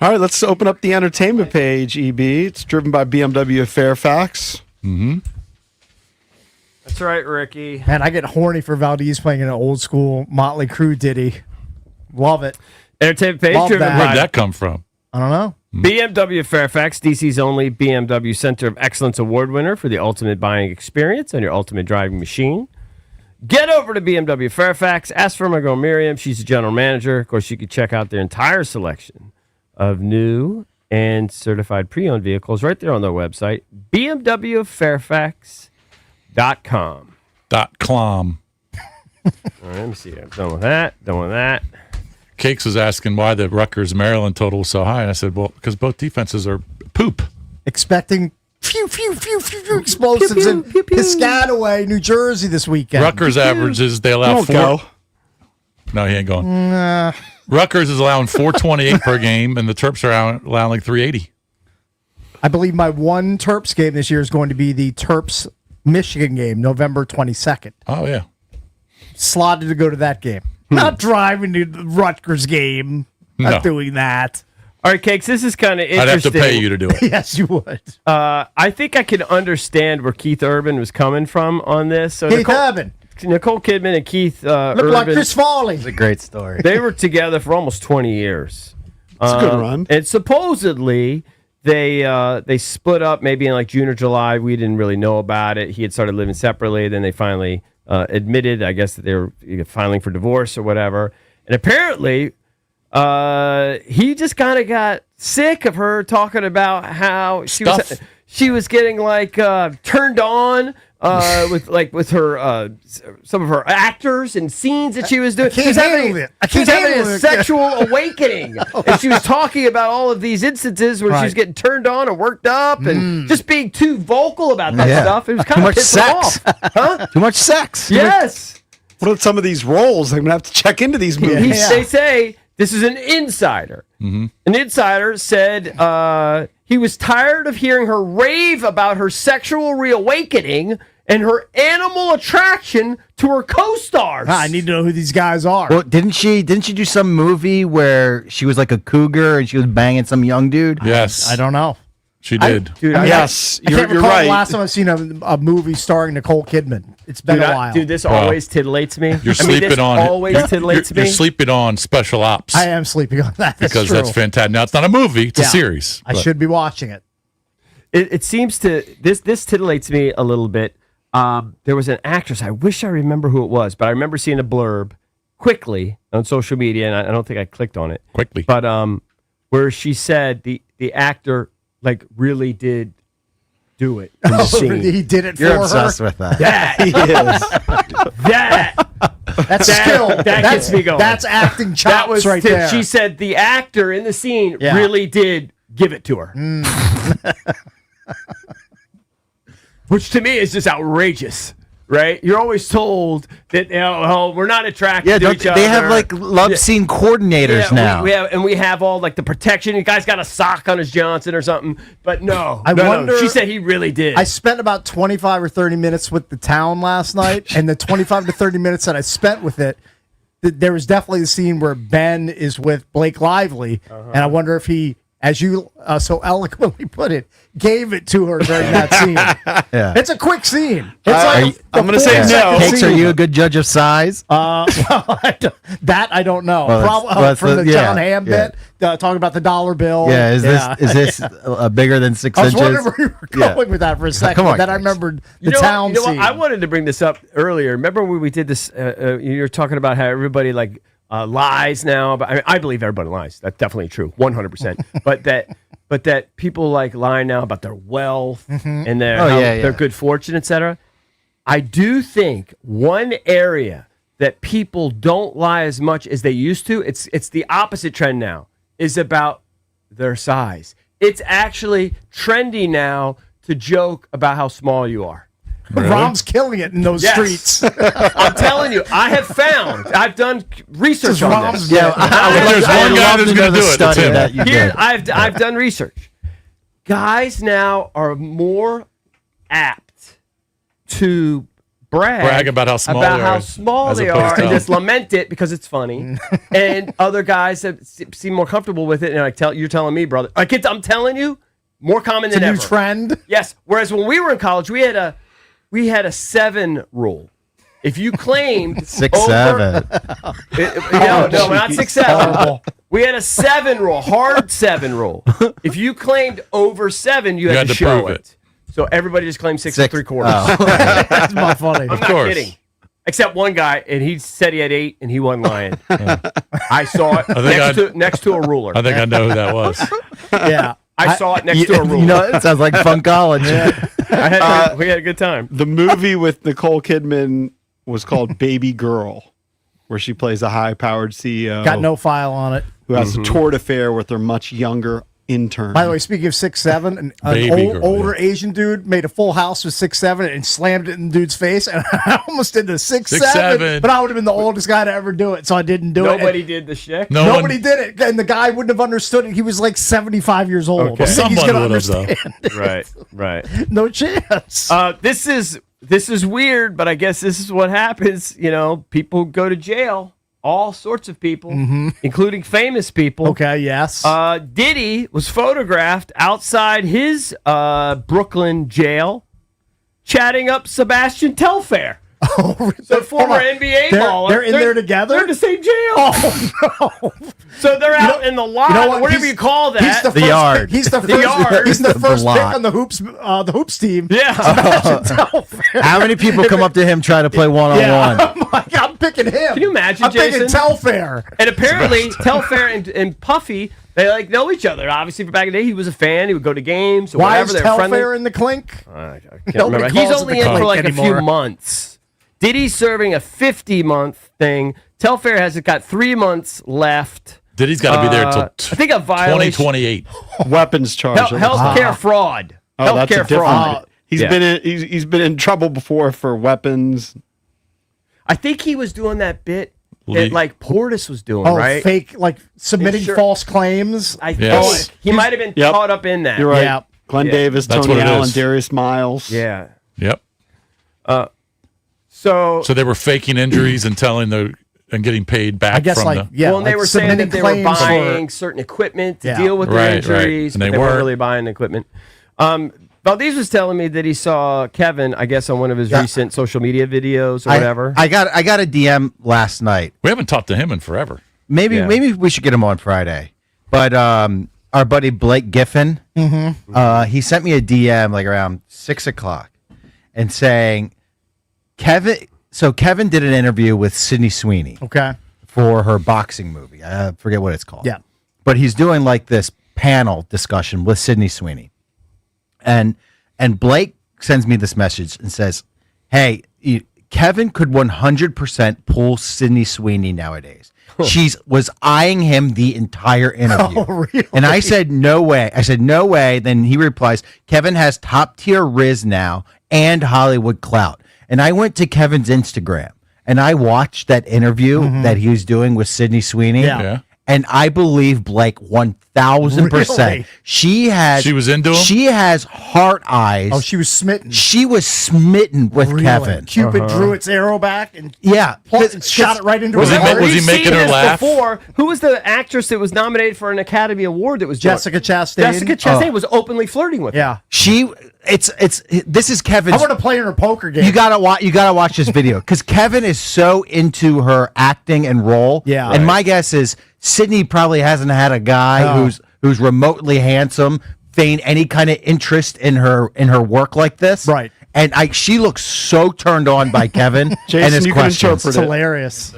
All right, let's open up the entertainment page, EB. It's driven by BMW of Fairfax. Mm-hmm. That's right, Ricky. Man, I get horny for Valdez playing an old school Motley Crue ditty. Love it. Entertainment page Love driven that. by Where'd that come from? I don't know. BMW Fairfax, DC's only BMW Center of Excellence Award winner for the ultimate buying experience and your ultimate driving machine. Get over to BMW Fairfax. Ask for my girl Miriam. She's the general manager. Of course, you can check out their entire selection of new and certified pre-owned vehicles right there on their website, bmwfairfax.com. .com. All right, let me see. I'm done with that. Cakes was asking why the Rutgers Maryland total was so high, and I said, well, because both defenses are poop. Expecting phew explosives in Piscataway, New Jersey this weekend. Rutgers averages, they allow Don't go. No, he ain't going. Rutgers is allowing 428 per game, and the Terps are allowing like 380. I believe my one Terps game this year is going to be the Terps Michigan game, November 22nd. Oh, yeah. Slotted to go to that game. Not driving to the Rutgers game. Not doing that. All right, Cakes, this is kind of I'd have interesting. to pay you to do it. Yes, you would. I think I can understand where Keith Urban was coming from on this. So Keith Urban. Nicole Kidman and Keith Look Urban. like Chris Farley. It's a great story. They were together for almost 20 years. It's a good run. And supposedly they split up maybe in like June or July. We didn't really know about it. He had started living separately. Then they finally admitted, I guess, that they were filing for divorce or whatever. And apparently he just kind of got sick of her talking about how she was getting like turned on with her some of her actors and scenes that she was doing. She was having a sexual awakening, and she was talking about all of these instances where she was getting turned on and worked up and just being too vocal about that stuff. It was kind of pissing off. Huh? Too much sex. Yes. What are some of these roles? I'm gonna have to check into these movies. They say this is an insider. Mm-hmm. An insider said he was tired of hearing her rave about her sexual reawakening and her animal attraction to her co-stars. I need to know who these guys are. Well, didn't she do some movie where she was like a cougar and she was banging some young dude? Yes. I don't know. She did. Yes, I you're can't recall right. the last time I've seen a movie starring Nicole Kidman. It's been a while. Dude, this always titillates me. You're sleeping this on always titillates me. You're sleeping on Special Ops. I am sleeping on that. because true. that's fantastic. Now it's not a movie; it's a series. I should be watching it. It seems to this titillates me a little bit. There was an actress. I wish I remember who it was, but I remember seeing a blurb quickly on social media, and I don't think I clicked on it quickly. But where she said the actor like really did do it in the scene. He did it You're for obsessed her. with that. That he is. That's skill. That gets me going. That's acting chops right there. She said the actor in the scene really did give it to her. Which to me is just outrageous, right? You're always told that we're not attracted to each other. They have like love scene coordinators now. We have all like the protection. The guy's got a sock on his Johnson or something. But no, I wonder. She said he really did. I spent about 25 or 30 minutes with the town last night, and the 25 to 30 minutes that I spent with it, there was definitely the scene where Ben is with Blake Lively, and I wonder if he, as you so eloquently put it, gave it to her during that scene. Yeah. It's a quick scene. It's I'm going to say no. Cakes, are you a good judge of size? Well, that I don't know. Well, Probably from the John Hamm bit, talking about the dollar bill. Yeah, is this bigher than 6 I was inches? wondering where you were going with that for a second. Come on, but then I Cakes. remembered the town You know scene. what? I wanted to bring this up earlier. Remember when we did this? You were talking about how everybody like lies now. But I believe everybody lies. That's definitely true, 100%. But that people like lie now about their wealth and their good fortune, etc. I do think one area that people don't lie as much as they used to. It's the opposite trend now. Is about their size. It's actually trendy now to joke about how small you are. Really? Rom's killing it in those streets. I'm telling you, I've done research on this. There's one guy that's going to do it. That's him. Here, I've done research. Guys now are more apt to Brag about how small they are, as they opposed are, to- and just lament it because it's funny. And other guys that seem more comfortable with it, and you're telling me, brother, I'm telling you, more common than It's a ever. new trend. Yes. Whereas when we were in college, we had a 7 rule. If you claimed 6'7". No, not 6'7". We had a 7 rule, hard 7 rule. If you claimed over 7, you had to show prove it. So everybody just claimed 6 3/4. That's not funny. I'm not kidding. Except one guy, and he said he had 8, and he wasn't lying. I saw it next to a ruler. I think I know who that was. Yeah. I saw it next to a ruler. You know, it sounds like fun college. We had a good time. The movie with Nicole Kidman was called Baby Girl, where she plays a high-powered CEO. Got no file on it. Who has a toward affair with her much younger intern. By the way, speaking of 6'7", an older Asian dude made a full house with 6'7" and slammed it in the dude's face, and I almost did the 6'7", but I would have been the oldest guy to ever do it, so I didn't do it. Nobody did the shit. Nobody did it, and the guy wouldn't have understood it. He was like 75 years old. Okay. I think he's Someone gonna would have, though. understand it. Right. No chance. This is weird, but I guess this is what happens. You know, people go to jail. All sorts of people, including famous people. Okay, yes. Diddy was photographed outside his Brooklyn jail chatting up Sebastian Telfair. So former NBA baller. They're in there together? They're in the same jail. Oh, no. So they're out in the lot, whatever you call that. He's the yard. He's the The first, yard. He's the first pick lot. on the hoops team. Yeah. How many people come up to him try to play one-on-one? I'm picking him. Can you imagine, I'm Jason? picking Telfair. And apparently, Telfair and Puffy, they know each other. Obviously, for back in the day, he was a fan. He would go to games or Why whatever. is They're Telfair friendly. in the clink? I can't Nobody remember. He's calls it only the in for clink like a anymore. few months. Diddy's serving a 50-month thing. Telfair has got 3 months left. Diddy's got to be there until I think a violation. 2028. Weapons charge. Healthcare fraud. Oh, that's a Healthcare different. fraud. He's been in trouble before for weapons. I think he was doing that bit that like Portis was doing, Oh, right? fake, like submitting false claims. I think he might have been caught up in that. You're right. Yeah. Glenn Yeah. Davis, That's Tony what it Allen, is. Darius Miles. Yeah. Yep. So they were faking injuries and getting paid back I guess from like, the. yeah. well, and they like were saying that submitting they were claims buying for- certain equipment to Yeah. deal with their Right, injuries, right. but And they they weren't weren't. really buying equipment. Valdez was telling me that he saw Kevin, I guess, on one of his recent social media videos or whatever. I got a DM last night. We haven't talked to him in forever. Maybe we should get him on Friday. But our buddy Blake Giffen, he sent me a DM like around 6:00 and saying Kevin did an interview with Sydney Sweeney. Okay. For her boxing movie. I forget what it's called. Yeah. But he's doing like this panel discussion with Sydney Sweeney. And Blake sends me this message and says, "Hey, Kevin could 100% pull Sydney Sweeney nowadays. She was eyeing him the entire interview." Oh, really? And I said, "No way." I said, "No way." Then he replies, "Kevin has top tier Riz now and Hollywood clout." And I went to Kevin's Instagram and I watched that interview that he was doing with Sydney Sweeney. Yeah. And I believe Blake 1,000%. Really? She was into him? She has heart eyes. Oh, she was smitten. She was smitten with Really? Kevin. Cupid drew its arrow back and shot it right into Was her he- heart. was he making her laugh? Before, who was the actress that was nominated for an Academy Award that was doing- Jessica Chastain. Jessica Chastain was openly flirting with her. Yeah. This is Kevin's. I want to play in her poker game. You gotta watch this video because Kevin is so into her acting and role. Yeah. And my guess is Sydney probably hasn't had a guy who's remotely handsome feign any kind of interest in her work like this. Right. And she looks so turned on by Kevin Jason, and his you can questions. interpret It's it. hilarious.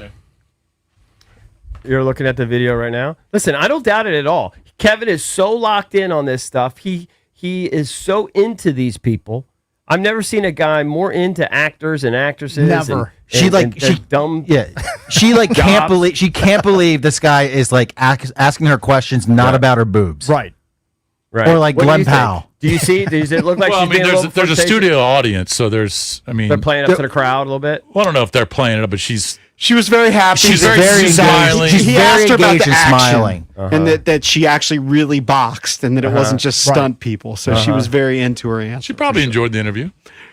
You're looking at the video right now. Listen, I don't doubt it at all. Kevin is so locked in on this stuff. He is so into these people. I've never seen a guy more into actors and actresses. Never. She dumb. Yeah, she like can't jobs. believe this guy is like asking her questions not about her boobs. Right. Right. Or like What do Glenn you think? Powell. Do you see? Does it look like Well, I she's mean, being a little there's a flirtatious? studio audience, so there's. I mean, They're playing up to the crowd a little bit. Well, I don't know if they're playing it up, but she was very happy. She's that very she- smiling. She's he very asked her about engaged the and action, smiling. and that she actually really boxed, and that it wasn't just stunt people. So she was very into her answer. She probably enjoyed the interview.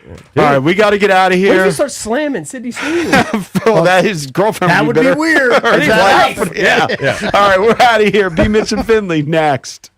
All right, we got to get out of What if here. you start slamming Sydney Sweeney? Phil, that his girlfriend That would be better- weird. Or his That's wife. right. Yeah. All right, we're out of here. BMitch and Finlay next.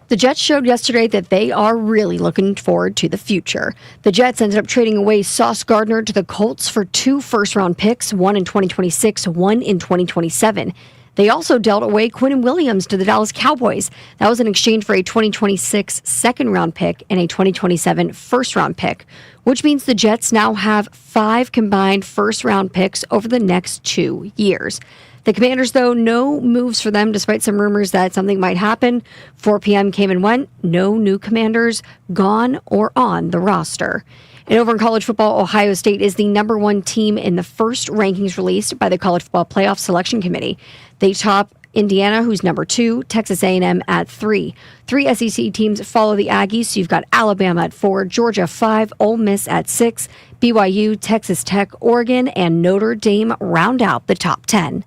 The Jets showed yesterday that they are really looking forward to the future. The Jets ended up trading away Sauce Gardner to the Colts for 2 first-round picks, one in 2026, one in 2027. They also dealt away Quinnen Williams to the Dallas Cowboys. That was in exchange for a 2026 second-round pick and a 2027 first-round pick, which means the Jets now have 5 combined first-round picks over the next 2 years. The Commanders, though, no moves for them, despite some rumors that something might happen. 4 p.m. came and went. No new Commanders gone or on the roster. And over in college football, Ohio State is the number 1 team in the first rankings released by the College Football Playoff Selection Committee. They top Indiana, who's number 2, Texas A&M at 3. 3 SEC teams follow the Aggies, so you've got Alabama at 4, Georgia 5, Ole Miss at 6, BYU, Texas Tech, Oregon, and Notre Dame round out the top 10.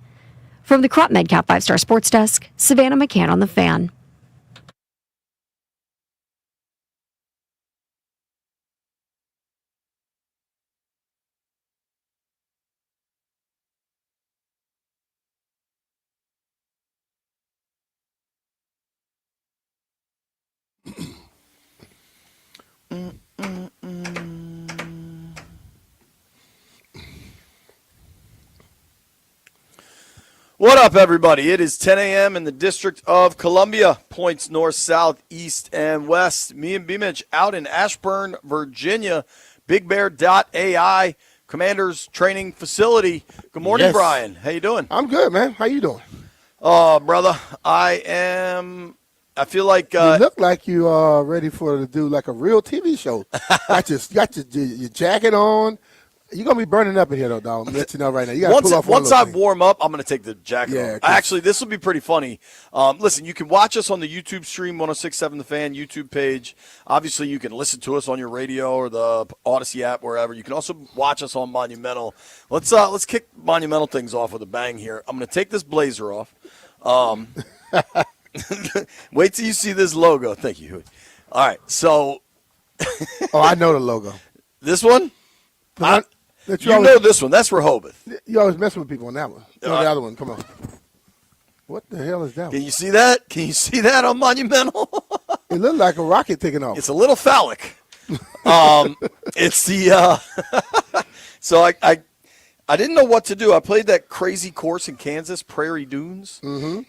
From the Crop MedCap 5-Star Sports Desk, Savannah McCann on The Fan. What up, everybody? It is 10 a.m. in the District of Columbia. Points north, south, east, and west. Me and BMitch out in Ashburn, Virginia. BigBear.ai, Commanders Training Facility. Good morning, Yes. Brian. How you doing? I'm good, man. How you doing? Oh, brother, I feel like you look like you are ready to do like a real TV show. got your jacket on. You're going to be burning up in here, though, dog. I'm going to let you know right now. You got to pull off once I warm up, I'm going to take the jacket off. 'cause- Actually, this will be pretty funny. Listen, you can watch us on the YouTube stream, 1067 The Fan YouTube page. Obviously, you can listen to us on your radio or the Odyssey app, wherever. You can also watch us on Monumental. Let's kick Monumental things off with a bang here. I'm going to take this blazer off. Wait till you see this logo. Thank you. All right, so. Oh, I know the logo. This one? That You know this one. That's Rehoboth. You always messing with people on that one. The other one. Come on. What the hell is that? Can you see that? Can you see that on Monumental? It looked like a rocket taking off. It's a little phallic. It's the so I didn't know what to do. I played that crazy course in Kansas, Prairie Dunes,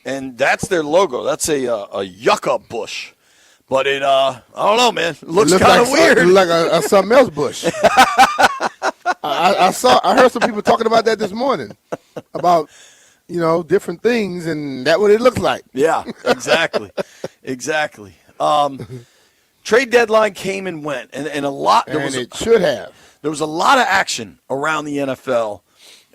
and that's their logo. That's a yucca bush. But it, I don't know, man. It looks kind of weird. It looked like a something else bush. I heard some people talking about that this morning, about different things, and that's what it looks like. Yeah, exactly, exactly. Trade deadline came and went, and a lot. Should have. There was a lot of action around the NFL.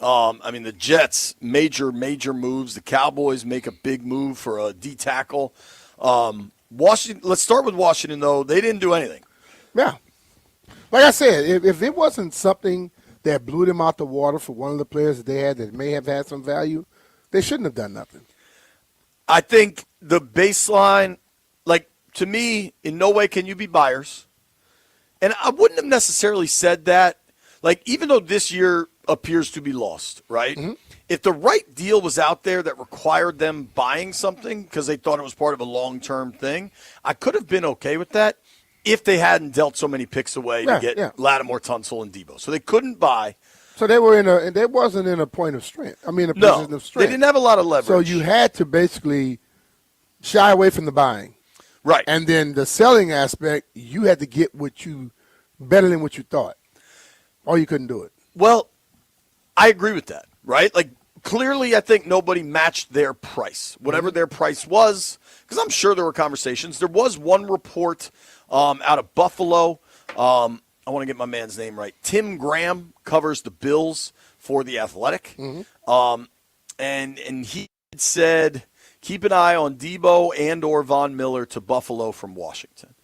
The Jets major moves. The Cowboys make a big move for a D tackle. Washington. Let's start with Washington, though. They didn't do anything. Yeah. Like I said, if it wasn't something that blew them out the water for one of the players that they had that may have had some value, they shouldn't have done nothing. I think the baseline, to me, in no way can you be buyers. And I wouldn't have necessarily said that. Even though this year appears to be lost, right? Mm-hmm. If the right deal was out there that required them buying something because they thought it was part of a long-term thing, I could have been okay with that if they hadn't dealt so many picks away to get Lattimore, Tunsil, and Debo. So they couldn't buy. So they wasn't in a point of strength. Position of strength. They didn't have a lot of leverage. So you had to basically shy away from the buying. Right. And then the selling aspect, you had to get better than what you thought. Or you couldn't do it. Well, I agree with that, right? Clearly, I think nobody matched their price, whatever their price was, because I'm sure there were conversations. There was one report out of Buffalo. I want to get my man's name right. Tim Graham covers the Bills for The Athletic. Mm-hmm. And he said, keep an eye on Debo and or Von Miller to Buffalo from Washington.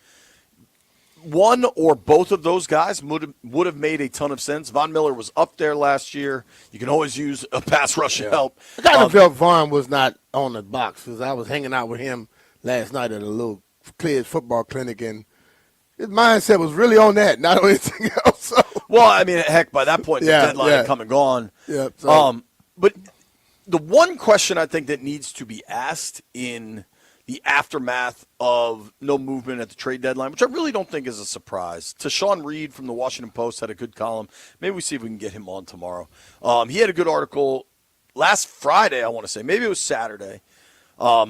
One or both of those guys would have made a ton of sense. Von Miller was up there last year. You can always use a pass rush help. I kind of felt Vaughn was not on the box because I was hanging out with him last night at a little kids football clinic, and his mindset was really on that, not on anything else. So. Well, heck, by that point, the deadline had come and gone. Yeah. So. But the one question I think that needs to be asked in the aftermath of no movement at the trade deadline, which I really don't think is a surprise. Tashawn Reed from the Washington Post had a good column. Maybe we see if we can get him on tomorrow. He had a good article last Friday, I want to say. Maybe it was Saturday. I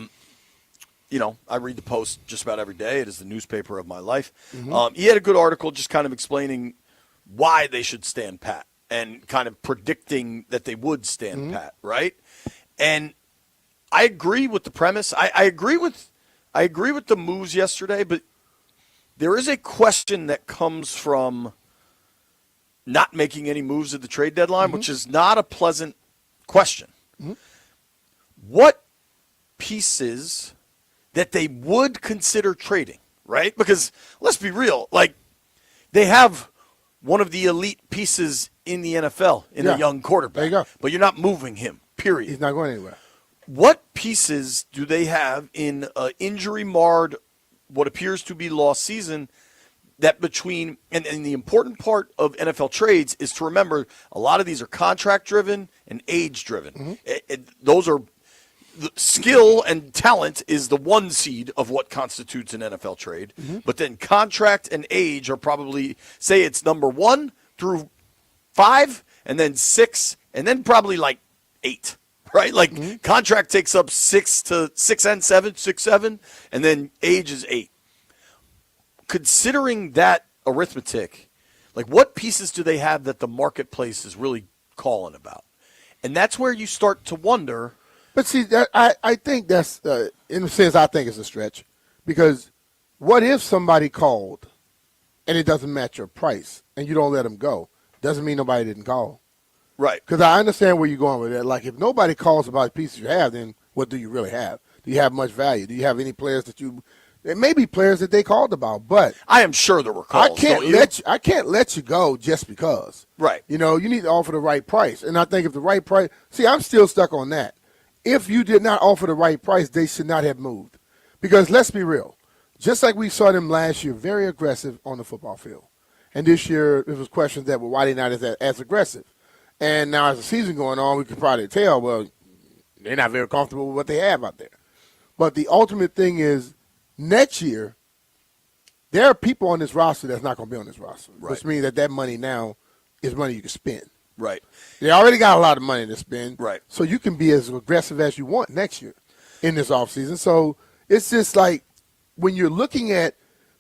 read the Post just about every day. It is the newspaper of my life. He had a good article just kind of explaining why they should stand pat and kind of predicting that they would stand pat, right? And I agree with the premise. I agree with the moves yesterday, but there is a question that comes from not making any moves at the trade deadline, which is not a pleasant question. What pieces that they would consider trading, right? Because let's be real, like they have one of the elite pieces in the NFL in a young quarterback. There you go. But you're not moving him, period. He's not going anywhere. What pieces do they have in an injury-marred, what appears to be lost season, that between and the important part of NFL trades is to remember a lot of these are contract-driven and age-driven. Those are the skill and talent is the one seed of what constitutes an NFL trade. But then contract and age are probably, say it's number 1 through 5, and then 6, and then probably like 8. Right? Like contract takes up 6 and 7, 6, 7, and then age is 8. Considering that arithmetic, like what pieces do they have that the marketplace is really calling about? And that's where you start to wonder. But see, I think that's, in a sense, I think it's a stretch. Because what if somebody called and it doesn't match your price and you don't let them go? Doesn't mean nobody didn't call. Right. Because I understand where you're going with that. Like, if nobody calls about the pieces you have, then what do you really have? Do you have much value? Do you have any players that you – there may be players that they called about, but – I am sure there were calls. I can't let you go just because. Right. You know, you need to offer the right price. And I think if the right price – see, I'm still stuck on that. If you did not offer the right price, they should not have moved. Because let's be real. Just like we saw them last year, very aggressive on the football field. And this year, there was questions that, well, why they not as aggressive? And now as the season going on, we can probably tell, well, they're not very comfortable with what they have out there. But the ultimate thing is next year, there are people on this roster that's not going to be on this roster, which means that money now is money you can spend. Right. They already got a lot of money to spend. Right. So you can be as aggressive as you want next year in this offseason. So it's just like when you're looking at,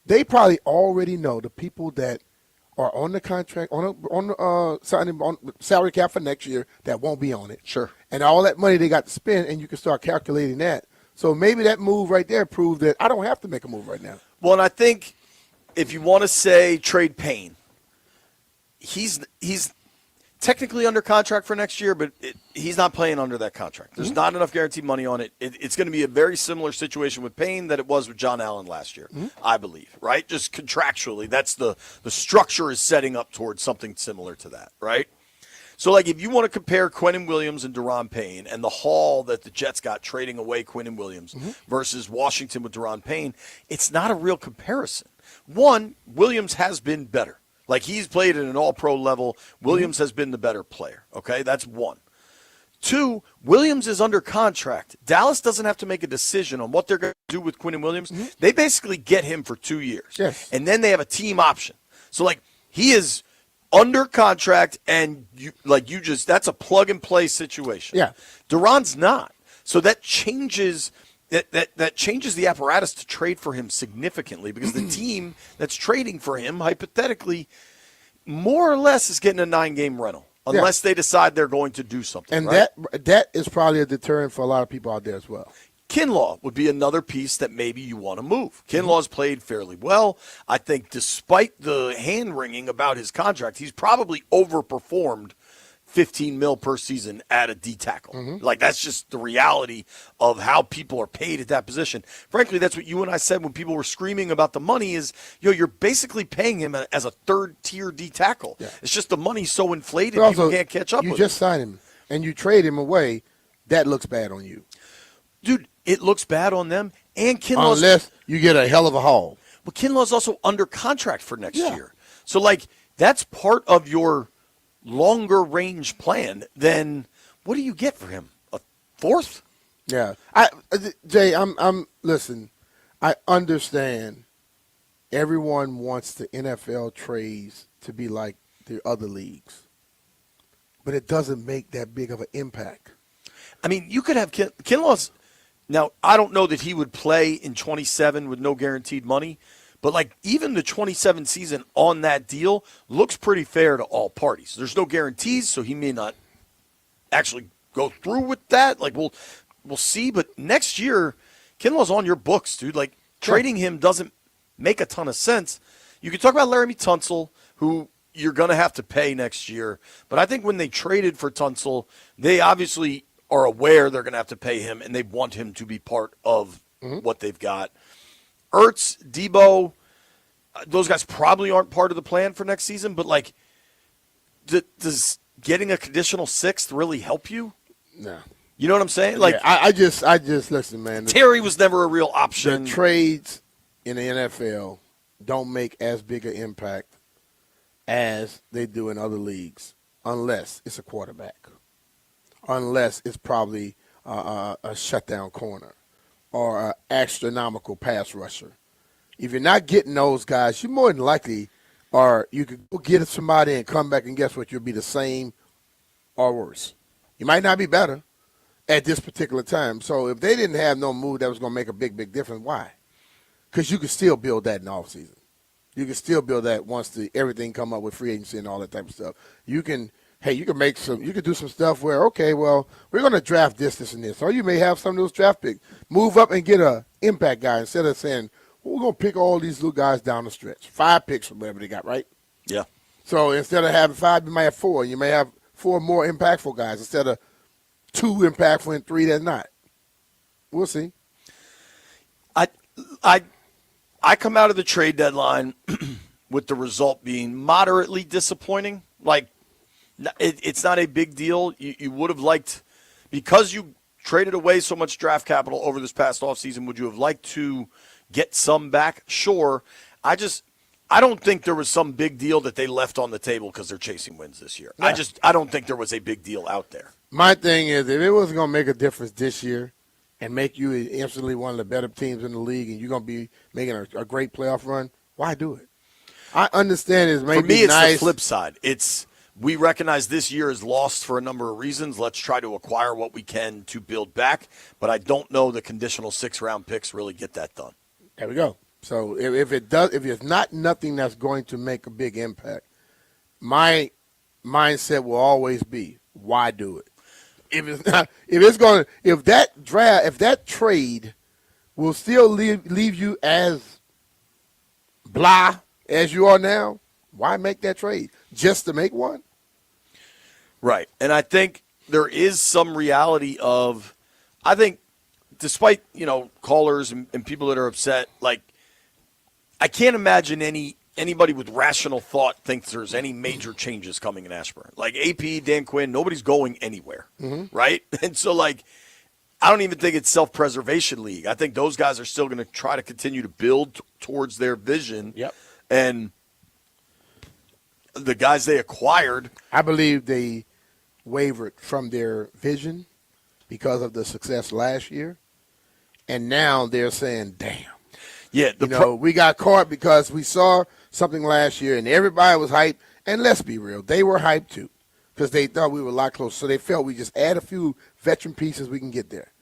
they probably already know the people that are on the contract, on salary cap for next year that won't be on it. Sure. And all that money they got to spend, and you can start calculating that. So maybe that move right there proved that I don't have to make a move right now. Well, and I think if you want to say trade Payne, he's technically under contract for next year, but he's not playing under that contract. There's not enough guaranteed money on it. It's going to be a very similar situation with Payne that it was with John Allen last year, I believe, right? Just contractually, that's the structure is setting up towards something similar to that, right? So, like, if you want to compare Quinnen Williams and Daron Payne and the haul that the Jets got trading away Quinnen Williams versus Washington with Daron Payne, it's not a real comparison. One, Williams has been better. Like, he's played at an all-pro level. Williams has been the better player, okay? That's one. Two, Williams is under contract. Dallas doesn't have to make a decision on what they're going to do with Quinnen Williams. They basically get him for 2 years. Yes. And then they have a team option. So, like, he is under contract, and that's a plug-and-play situation. Yeah. Duran's not. So that changes that changes the apparatus to trade for him significantly because the team that's trading for him, hypothetically, more or less is getting a 9-game rental unless they decide they're going to do something. And right? that is probably a deterrent for a lot of people out there as well. Kinlaw would be another piece that maybe you want to move. Kinlaw's played fairly well. I think despite the hand-wringing about his contract, he's probably overperformed $15 million per season at a D tackle. Like, that's just the reality of how people are paid at that position. Frankly, that's what you and I said when people were screaming about the money is, you're basically paying him as a third-tier D tackle. Yeah. It's just the money's so inflated, people can't catch up with it. You just sign him, and you trade him away, that looks bad on you. Dude, it looks bad on them. And Kinlaw's, unless you get a hell of a haul. Well, Kinlaw's also under contract for next year. So, like, that's part of your longer range plan. Then what do you get for him? A fourth? Yeah, Jay, I'm listen. I understand. Everyone wants the NFL trades to be like the other leagues, but it doesn't make that big of an impact. I mean, you could have Kinlaw's. Now, I don't know that he would play in 27 with no guaranteed money, but like even the 27 season on that deal looks pretty fair to all parties. There's no guarantees, so he may not actually go through with that. Like we'll see, but next year, Kinlaw's on your books, dude. Like trading him doesn't make a ton of sense. You can talk about Laramie Tunsil, who you're going to have to pay next year. But I think when they traded for Tunsil, they obviously are aware they're going to have to pay him, and they want him to be part of what they've got. Ertz, Debo, those guys probably aren't part of the plan for next season. But, like, does getting a conditional sixth really help you? No. You know what I'm saying? Like, yeah, I just listen, man. Terry was never a real option. The trades in the NFL don't make as big an impact as they do in other leagues, unless it's a quarterback, unless it's probably a shutdown corner or an astronomical pass rusher. If you're not getting those guys, you more than likely are you could go get somebody and come back and guess what? You'll be the same or worse. You might not be better at this particular time. So if they didn't have no move that was going to make a big, big difference, why? Because you can still build that in the offseason. You can still build that once everything come up with free agency and all that type of stuff. You can do some stuff where, okay, well, we're going to draft this, and this. Or you may have some of those draft picks. Move up and get a impact guy instead of saying, well, we're going to pick all these little guys down the stretch. 5 picks or whatever they got, right? Yeah. So instead of having 5, you might have 4. You may have 4 more impactful guys instead of 2 impactful and 3 that's not. We'll see. I come out of the trade deadline with the result being moderately disappointing. Like, it's not a big deal. You would have liked, because you traded away so much draft capital over this past offseason, would you have liked to get some back? Sure. I don't think there was some big deal that they left on the table because they're chasing wins this year. Yeah. I don't think there was a big deal out there. My thing is, if it wasn't going to make a difference this year and make you instantly one of the better teams in the league and you're going to be making a great playoff run, why do it? I understand it's maybe For me, it's nice. the flip side. We recognize this year is lost for a number of reasons. Let's try to acquire what we can to build back. But I don't know the conditional 6-round picks really get that done. There we go. So if it's not nothing that's going to make a big impact, my mindset will always be, why do it? If that trade will still leave you as blah as you are now, why make that trade? Just to make one? Right. And I think there is some reality of, I think, despite, callers and people that are upset, like, I can't imagine anybody with rational thought thinks there's any major changes coming in Ashburn. Like AP, Dan Quinn, nobody's going anywhere, right? And so, like, I don't even think it's self-preservation league. I think those guys are still going to try to continue to build towards their vision. Yep. And the guys they acquired, I believe they wavered from their vision because of the success last year. And now they're saying, damn. Yeah, we got caught because we saw something last year and everybody was hyped. And let's be real, they were hyped too because they thought we were a lot closer. So they felt we just add a few veteran pieces, we can get there.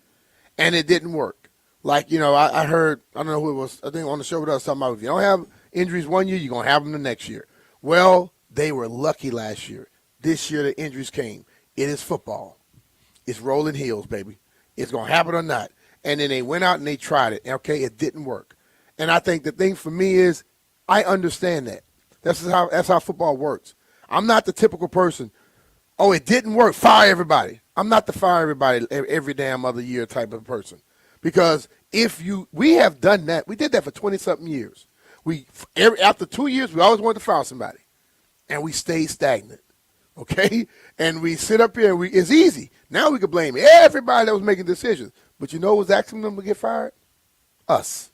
And it didn't work. Like, I heard, I don't know who it was, I think on the show with us, talking about if you don't have injuries one year, you're going to have them the next year. Well, they were lucky last year. This year the injuries came. It is football. It's rolling hills, baby. It's going to happen or not. And then they went out and they tried it. Okay, it didn't work. And I think the thing for me is I understand that. That's how football works. I'm not the typical person, oh, it didn't work, fire everybody. I'm not the fire everybody every damn other year type of person. Because we have done that. We did that for 20-something years. After 2 years, we always wanted to fire somebody. And we stayed stagnant. Okay? And we sit up here, it's easy. Now we can blame everybody that was making decisions. But you know who was asking them to get fired? Us.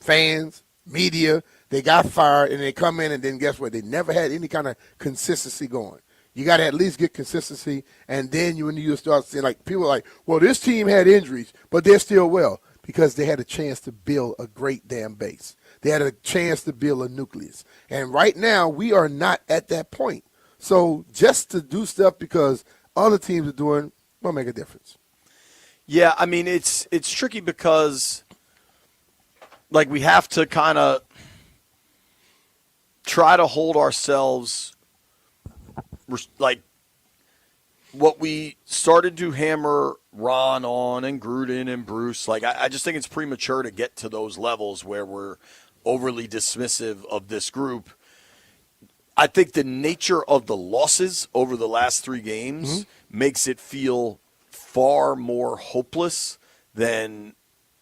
Fans, media, they got fired, and they come in, and then guess what? They never had any kind of consistency going. You got to at least get consistency, and then when you start seeing, like, people are like, well, this team had injuries, but they're still well because they had a chance to build a great damn base. They had a chance to build a nucleus. And right now, we are not at that point. So just to do stuff because other teams are doing won't make a difference. Yeah, I mean, it's tricky because, like, we have to kind of try to hold ourselves, like, what we started to hammer Ron on and Gruden and Bruce. Like, I just think it's premature to get to those levels where we're overly dismissive of this group. I think the nature of the losses over the last 3 games makes it feel far more hopeless than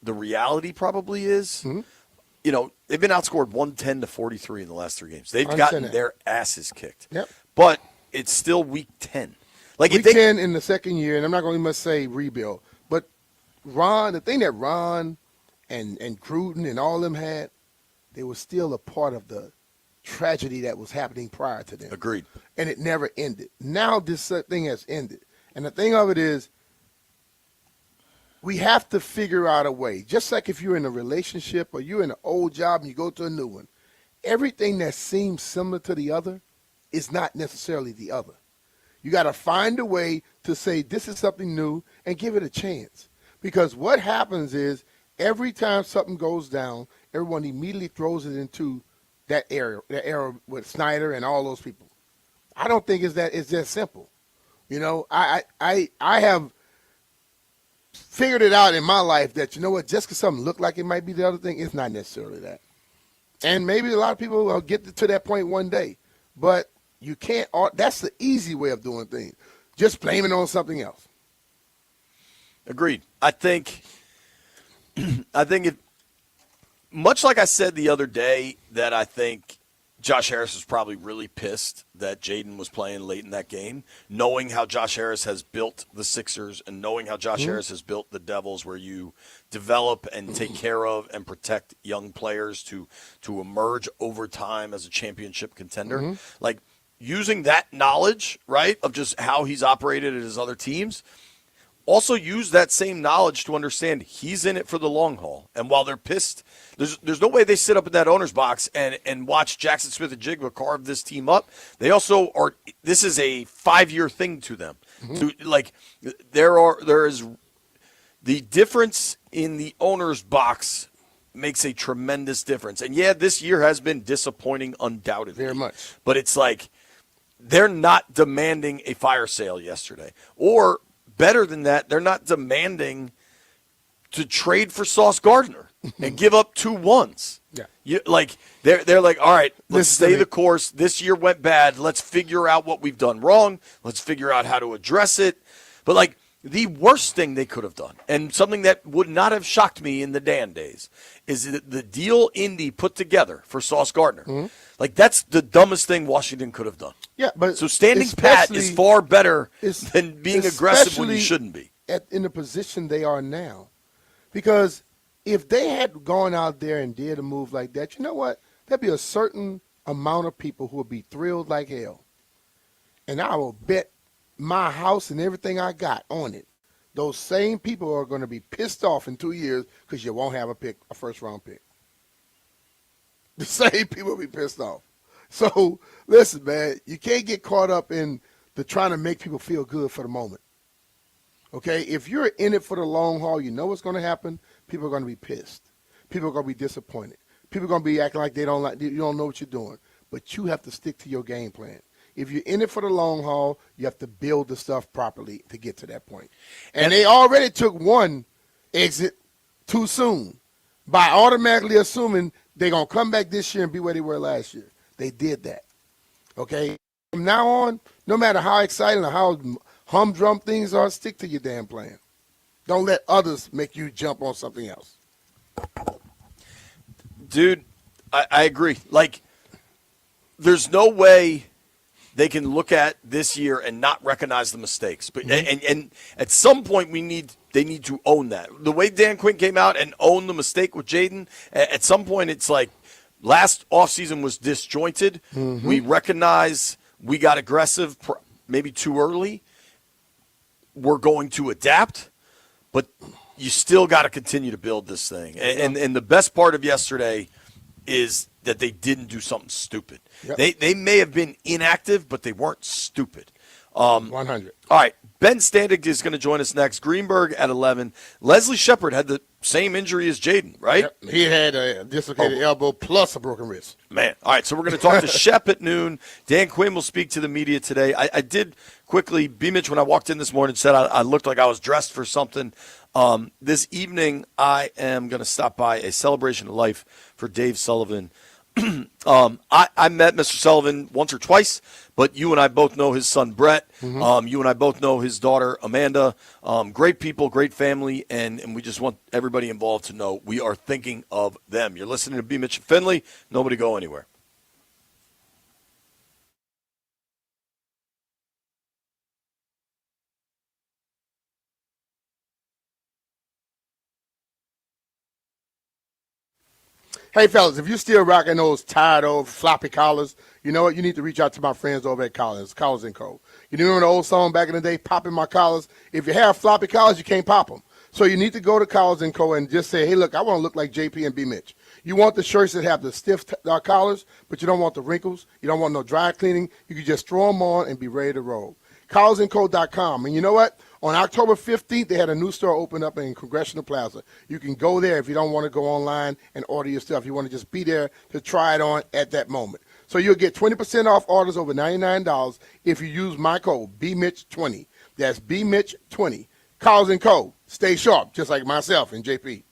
the reality probably is. You know, they've been outscored 110-43 in the last 3 games. They've gotten their asses kicked. Yep. But it's still week 10. Like, week 10 in the second year, and I'm not going to even say rebuild, but Ron, the thing that Ron and Gruden and all of them had, they were still a part of the tragedy that was happening prior to them. Agreed. And it never ended. Now this thing has ended. And the thing of it is, we have to figure out a way. Just like if you're in a relationship or you're in an old job and you go to a new one, everything that seems similar to the other is not necessarily the other. You got to find a way to say this is something new and give it a chance. Because what happens is every time something goes down, everyone immediately throws it into that area with Snyder and all those people. I don't think it's that simple. You know, I have figured it out in my life that, you know what, just because something looked like it might be the other thing, it's not necessarily that. And maybe a lot of people will get to that point one day. But you can't, that's the easy way of doing things. Just blame it on something else. Agreed. I think it, much like I said the other day, that I think Josh Harris was probably really pissed that Jaden was playing late in that game, knowing how Josh Harris has built the Sixers and knowing how Josh Harris has built the Devils, where you develop and take care of and protect young players to emerge over time as a championship contender. Like, using that knowledge, right, of just how he's operated at his other teams, also use that same knowledge to understand he's in it for the long haul. And while they're pissed, there's no way they sit up in that owner's box and watch Jackson Smith and Jigba carve this team up. They also are, this is a 5-year thing to them. So, like, there is the difference in the owner's box makes a tremendous difference. And yeah, this year has been disappointing, undoubtedly. Very much. But it's like, they're not demanding a fire sale yesterday. Or better than that, they're not demanding to trade for Sauce Gardner and give up 2 1s. Yeah. They're like, all right, let's stay the course. This year went bad. Let's figure out what we've done wrong. Let's figure out how to address it. But, like, the worst thing they could have done, and something that would not have shocked me in the Dan days, is the deal Indy put together for Sauce Gardner. Like, that's the dumbest thing Washington could have done. Yeah, but so standing pat is far better than being aggressive when you shouldn't be. In the position they are now. Because if they had gone out there and did a move like that, you know what? There'd be a certain amount of people who would be thrilled like hell. And I will bet my house and everything I got on it. Those same people are going to be pissed off in 2 years because you won't have a first-round pick. The same people will be pissed off. So, listen, man, you can't get caught up in the trying to make people feel good for the moment. Okay? If you're in it for the long haul, you know what's going to happen. People are going to be pissed. People are going to be disappointed. People are going to be acting like you don't know what you're doing. But you have to stick to your game plan. If you're in it for the long haul, you have to build the stuff properly to get to that point. And they already took one exit too soon by automatically assuming they're going to come back this year and be where they were last year. They did that. Okay? From now on, no matter how exciting or how humdrum things are, stick to your damn plan. Don't let others make you jump on something else. Dude, I agree. Like, there's no way they can look at this year and not recognize the mistakes. But and at some point they need to own that. The way Dan Quinn came out and owned the mistake with Jaden, at some point it's like last offseason was disjointed. We recognize we got aggressive maybe too early. We're going to adapt, but you still got to continue to build this thing. And the best part of yesterday is that they didn't do something stupid. Yep. They may have been inactive, but they weren't stupid. 100. All right, Ben Standig is going to join us next. Greenberg at 11. Leslie Shepard had the same injury as Jaden, right? Yep. He had a dislocated elbow plus a broken wrist. Man. All right, so we're going to talk to Shep at noon. Dan Quinn will speak to the media today. I did quickly, BMitch, when I walked in this morning, said I looked like I was dressed for something. This evening, I am going to stop by a celebration of life for Dave Sullivan. I met Mr. Sullivan once or twice, but you and I both know his son Brett. Mm-hmm. You and I both know his daughter Amanda. Great people, great family, and we just want everybody involved to know we are thinking of them. You're listening to BMitch and Finlay. Nobody go anywhere. Hey, fellas, if you're still rocking those tired old floppy collars, you know what? You need to reach out to my friends over at Collins & Co. You remember the old song back in the day, popping my collars? If you have floppy collars, you can't pop them. So you need to go to Collins & Co. and just say, hey, look, I want to look like JP and BMitch. You want the shirts that have the stiff collars, but you don't want the wrinkles. You don't want no dry cleaning. You can just throw them on and be ready to roll. CollinsandCo.com. And you know what? On October 15th, they had a new store open up in Congressional Plaza. You can go there if you don't want to go online and order your stuff. You want to just be there to try it on at that moment. So you'll get 20% off orders over $99 if you use my code, BMitch20. That's BMitch20. Collins & Co. Stay sharp, just like myself and JP.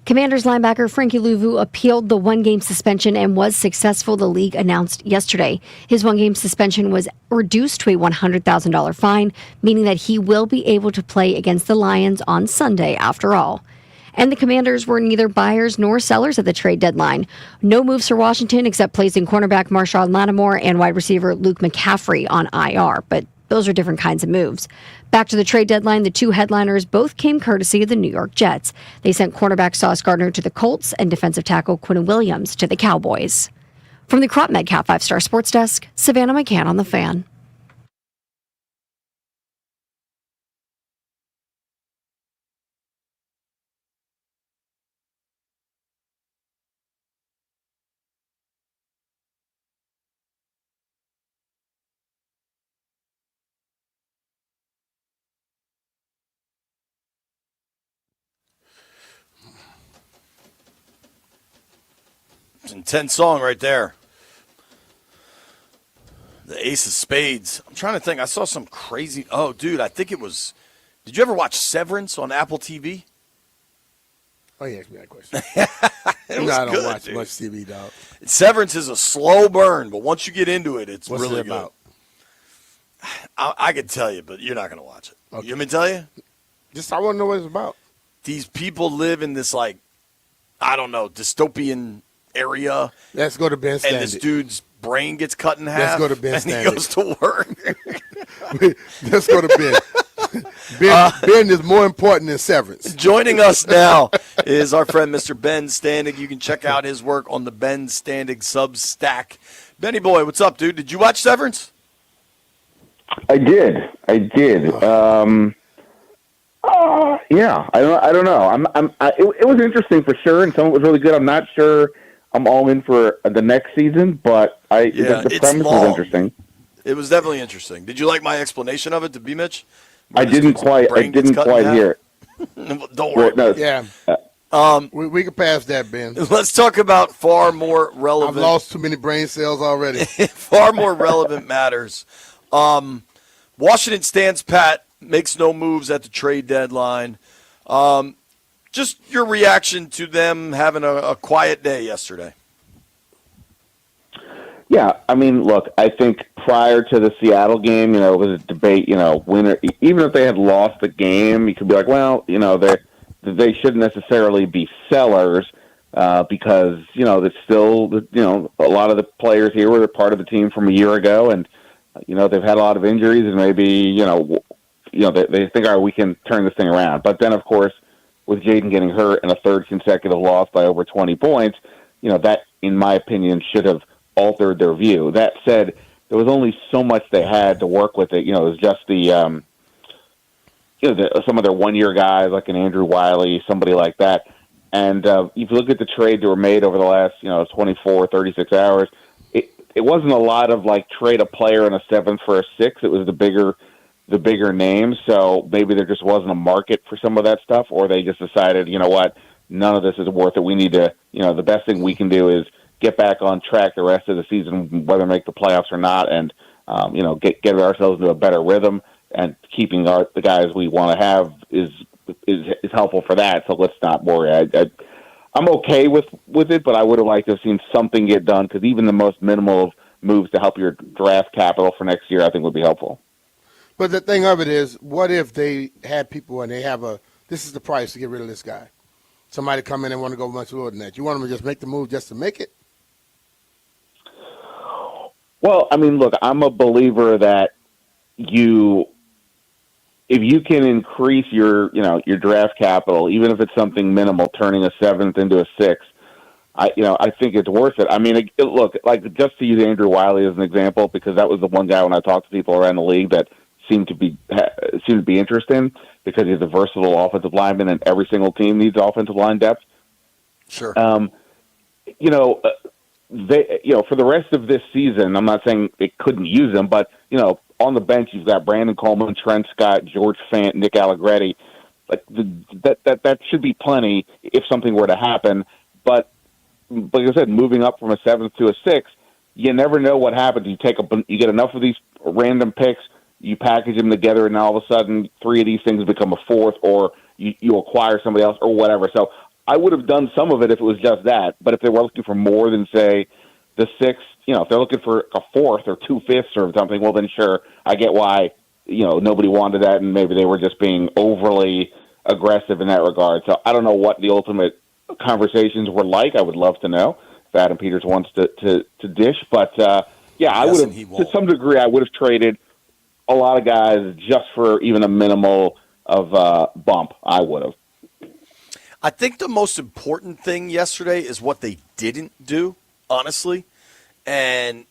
Commanders linebacker Frankie Louvu appealed the one-game suspension and was successful, the league announced yesterday. His one-game suspension was reduced to a $100,000 fine, meaning that he will be able to play against the Lions on Sunday after all. And the Commanders were neither buyers nor sellers at the trade deadline. No moves for Washington except placing cornerback Marshawn Lattimore and wide receiver Luke McCaffrey on IR, but those are different kinds of moves. Back to the trade deadline, the two headliners both came courtesy of the New York Jets. They sent cornerback Sauce Gardner to the Colts and defensive tackle Quinn Williams to the Cowboys. From the Crop Metcalf 5-Star Sports Desk, Savannah McCann on The Fan. It's an intense song right there. The Ace of Spades. I'm trying to think. I saw some crazy. Oh, dude, I think it was. Did you ever watch Severance on Apple TV? Oh, yeah, ask me that question. It was I don't good, watch dude. much TV, dog. Severance is a slow burn, but once you get into it, it's What's really it about? good. I could tell you, but you're not going to watch it. Okay. You want me to tell you? Just I want to know what it's about. These people live in this, like, I don't know, dystopian area. Let's go to Ben Standig. And this dude's brain gets cut in half. Let's go to Ben and Standig. he goes to work. Let's go to Ben. Ben is more important than Severance. Joining us now is our friend Mr. Ben Standig. You can check out his work on the Ben Standig Substack. Benny boy, what's up, dude? Did you watch Severance? I did. Yeah, I don't know. It was interesting for sure, and some of it was really good. I'm not sure I'm all in for the next season, but the premise was interesting. It was definitely interesting. Did you like my explanation of it to BMitch? I didn't quite hear it. Don't worry. No, Yeah. We can pass that, Ben. Let's talk about far more relevant. I've lost too many brain cells already. Far more relevant matters. Washington stands pat, makes no moves at the trade deadline. Just your reaction to them having a quiet day yesterday. Yeah, I mean, look, I think prior to the Seattle game, it was a debate, winner. Even if they had lost the game, you could be like, well, they shouldn't necessarily be sellers because, it's still, a lot of the players here were part of the team from a year ago, and, they've had a lot of injuries, and maybe, they think, all right, we can turn this thing around. But then, of course, with Jaden getting hurt and a third consecutive loss by over 20 points, that, in my opinion, should have altered their view. That said, there was only so much they had to work with it. It was just some of their one-year guys like an Andrew Wiley, somebody like that. And if you look at the trades that were made over the last 24, 36 hours, it wasn't a lot of like trade a player in a 7th for a 6. It was the bigger names. So maybe there just wasn't a market for some of that stuff, or they just decided, what, none of this is worth it. We need to, the best thing we can do is get back on track the rest of the season, whether make the playoffs or not, and get ourselves into a better rhythm. And keeping the guys we want to have is helpful for that. So let's not worry. I'm okay with it, but I would have liked to have seen something get done, because even the most minimal of moves to help your draft capital for next year, I think would be helpful. But the thing of it is, what if they had people and they have this is the price to get rid of this guy? Somebody come in and want to go much lower than that. You want them to just make the move just to make it? Well, I mean, look, I'm a believer that if you can increase your draft capital, even if it's something minimal, turning a 7th into a 6th, I think it's worth it. I mean, look, like just to use Andrew Wiley as an example, because that was the one guy when I talked to people around the league that seemed to be interesting, because he's a versatile offensive lineman, and every single team needs offensive line depth. Sure. For the rest of this season, I'm not saying it couldn't use them, but on the bench you've got Brandon Coleman, Trent Scott, George Fant, Nick Allegretti. Like that should be plenty if something were to happen. But like I said, moving up from a 7th to a 6th, you never know what happens. You get enough of these random picks, you package them together, and all of a sudden 3 of these things become a 4th, or you acquire somebody else or whatever. So I would have done some of it if it was just that. But if they were looking for more than, say, the sixth, if they're looking for a fourth or 2/5 or something, well, then sure, I get why, nobody wanted that, and maybe they were just being overly aggressive in that regard. So I don't know what the ultimate conversations were like. I would love to know if Adam Peters wants to dish. But, I would have, to some degree, I would have traded a lot of guys just for even a minimal of bump. I would have. I think the most important thing yesterday is what they didn't do, honestly. And,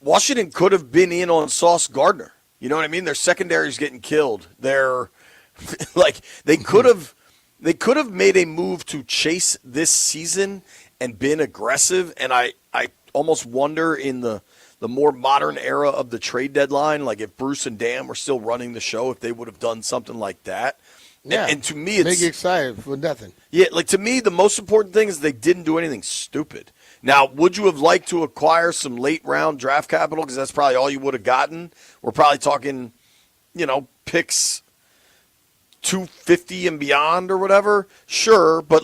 Washington could have been in on Sauce Gardner. You know what I mean? Their secondary is getting killed. They're, they could have made a move to chase this season and been aggressive. And I almost wonder in the more modern era of the trade deadline, like if Bruce and Dan were still running the show, if they would have done something like that. Yeah. And to me, it's make you excited for nothing. Yeah, to me, the most important thing is they didn't do anything stupid. Now, would you have liked to acquire some late round draft capital? Because that's probably all you would have gotten. We're probably talking, picks 250 and beyond or whatever. Sure, but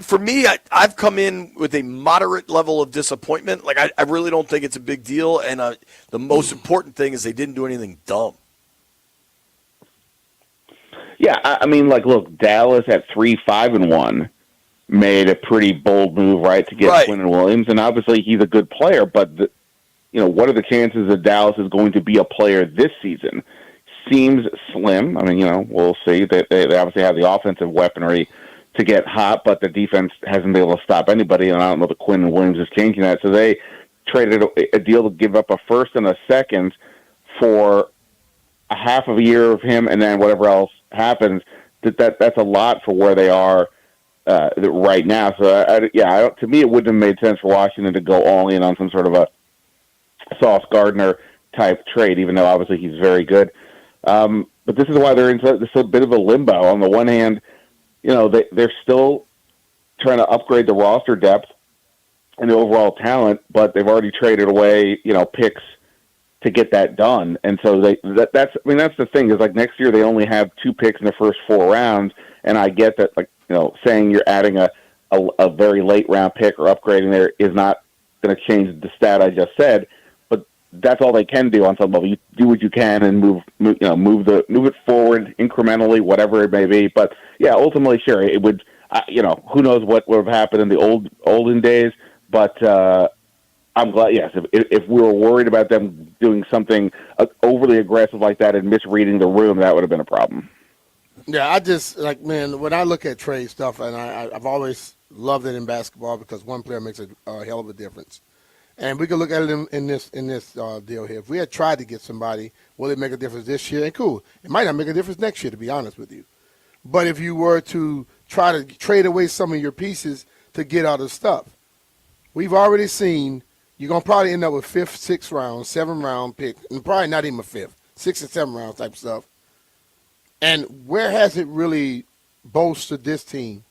for me, I've come in with a moderate level of disappointment. I really don't think it's a big deal. And the most important thing is they didn't do anything dumb. Yeah, I mean, look, Dallas at 3-5-1 made a pretty bold move, right, to get Quinn Williams, and obviously he's a good player. But what are the chances that Dallas is going to be a player this season? Seems slim. I mean, we'll see. They obviously have the offensive weaponry to get hot, but the defense hasn't been able to stop anybody, and I don't know that Quinn Williams is changing that. So they traded a deal to give up a first and a second for a half of a year of him, and then whatever else happens. That's a lot for where they are right now. So to me, it wouldn't have made sense for Washington to go all in on some sort of a Sauce Gardner type trade, even though obviously he's very good. But this is why they're in this a bit of a limbo. On the one hand, they're still trying to upgrade the roster depth and the overall talent, but they've already traded away, picks to get that done. And so that's the thing is next year they only have 2 picks in the first 4 rounds. And I get that, saying you're adding a very late round pick or upgrading there is not going to change the stat I just said, but that's all they can do on some level. You do what you can and move it forward incrementally, whatever it may be. But yeah, ultimately, sure, it would, who knows what would have happened in the olden days, but, I'm glad, yes, if we were worried about them doing something overly aggressive like that and misreading the room, that would have been a problem. Yeah, I just, when I look at trade stuff, and I've always loved it in basketball because one player makes a hell of a difference. And we can look at it in this deal here. If we had tried to get somebody, will it make a difference this year? And cool. It might not make a difference next year, to be honest with you. But if you were to try to trade away some of your pieces to get other stuff, we've already seen – you're going to probably end up with 5th, 6th round, 7th round pick, and probably not even a 5th, 6th and 7th round type stuff. And where has it really bolstered this team?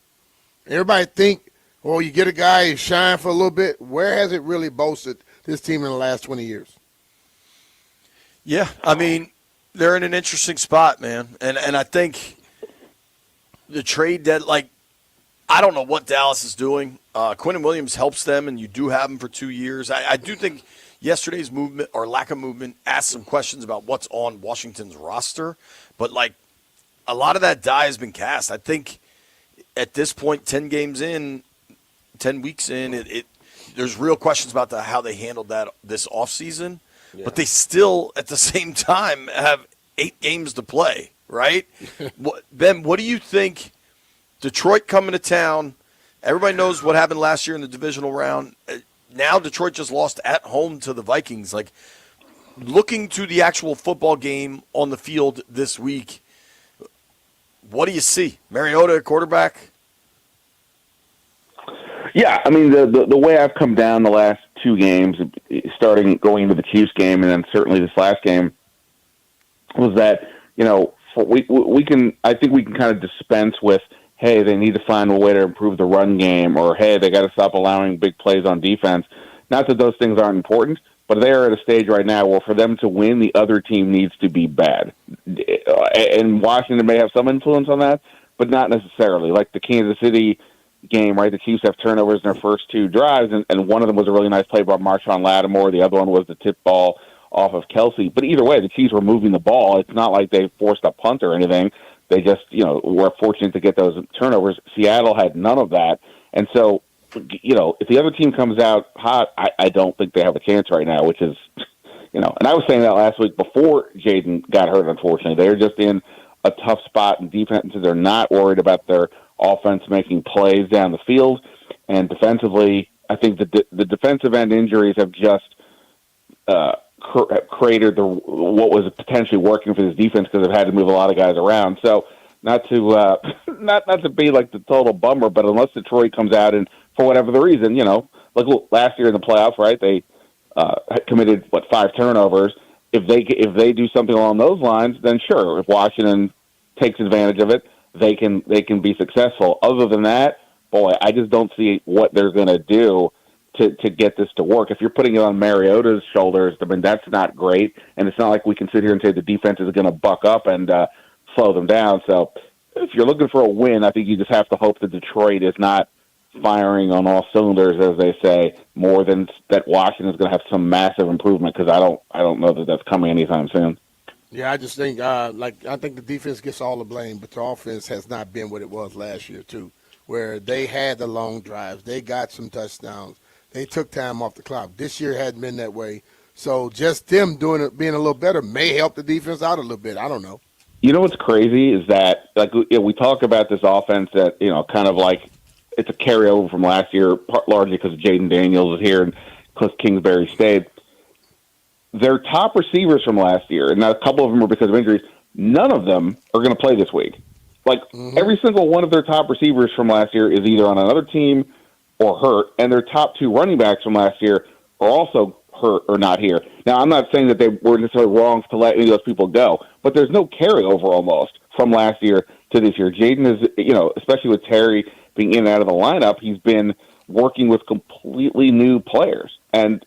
Everybody think, you get a guy who shine for a little bit. Where has it really bolstered this team in the last 20 years? Yeah, I mean, they're in an interesting spot, man. And I think the trade I don't know what Dallas is doing. Quinn Williams helps them, and you do have him for 2 years. I do think yesterday's movement or lack of movement asked some questions about what's on Washington's roster. But, a lot of that die has been cast. I think at this point, 10 weeks in, there's real questions about how they handled that this offseason. Yeah. But they still, at the same time, have 8 games to play, right? Ben, what do you think? Detroit coming to town. Everybody knows what happened last year in the divisional round. Now Detroit just lost at home to the Vikings. Looking to the actual football game on the field this week, what do you see? Mariota at quarterback? Yeah, I mean, the way I've come down the last 2 games, going into the Chiefs game and then certainly this last game, was that, I think we can kind of dispense with, hey, they need to find a way to improve the run game, or hey, they got to stop allowing big plays on defense. Not that those things aren't important, but they're at a stage right now where for them to win, the other team needs to be bad. And Washington may have some influence on that, but not necessarily. Like the Kansas City game, right? The Chiefs have turnovers in their first 2 drives, and one of them was a really nice play by Marshawn Lattimore. The other one was the tip ball off of Kelsey. But either way, the Chiefs were moving the ball. It's not like they forced a punt or anything. They just, were fortunate to get those turnovers. Seattle had none of that. And so, if the other team comes out hot, I don't think they have a chance right now, which is, and I was saying that last week before Jaden got hurt, unfortunately. They're just in a tough spot in defense. They're not worried about their offense making plays down the field. And defensively, I think the defensive end injuries have just created what was potentially working for this defense because they've had to move a lot of guys around. So not to not to be like the total bummer, but unless Detroit comes out and for whatever the reason, like last year in the playoffs, right? They committed 5 turnovers. If they do something along those lines, then sure. If Washington takes advantage of it, they can be successful. Other than that, boy, I just don't see what they're going to do to get this to work. If you're putting it on Mariota's shoulders, I mean, that's not great. And it's not like we can sit here and say the defense is going to buck up and slow them down. So if you're looking for a win, I think you just have to hope that Detroit is not firing on all cylinders, as they say, more than that Washington is going to have some massive improvement, because I don't know that that's coming anytime soon. Yeah, I just think I think the defense gets all the blame, but the offense has not been what it was last year too, where they had the long drives, they got some touchdowns, they took time off the clock. This year hadn't been that way, so just them doing it, being a little better, may help the defense out a little bit. I don't know. You know what's crazy is that we talk about this offense that kind of like it's a carryover from last year, largely because Jaden Daniels is here and Cliff Kingsbury stayed. Their top receivers from last year, and now a couple of them were because of injuries, none of them are going to play this week. Every single one of their top receivers from last year is either on another team or hurt, and their top 2 running backs from last year are also hurt or not here. Now, I'm not saying that they were necessarily wrong to let any of those people go, but there's no carryover almost from last year to this year. Jaden is, especially with Terry being in and out of the lineup, he's been working with completely new players. And,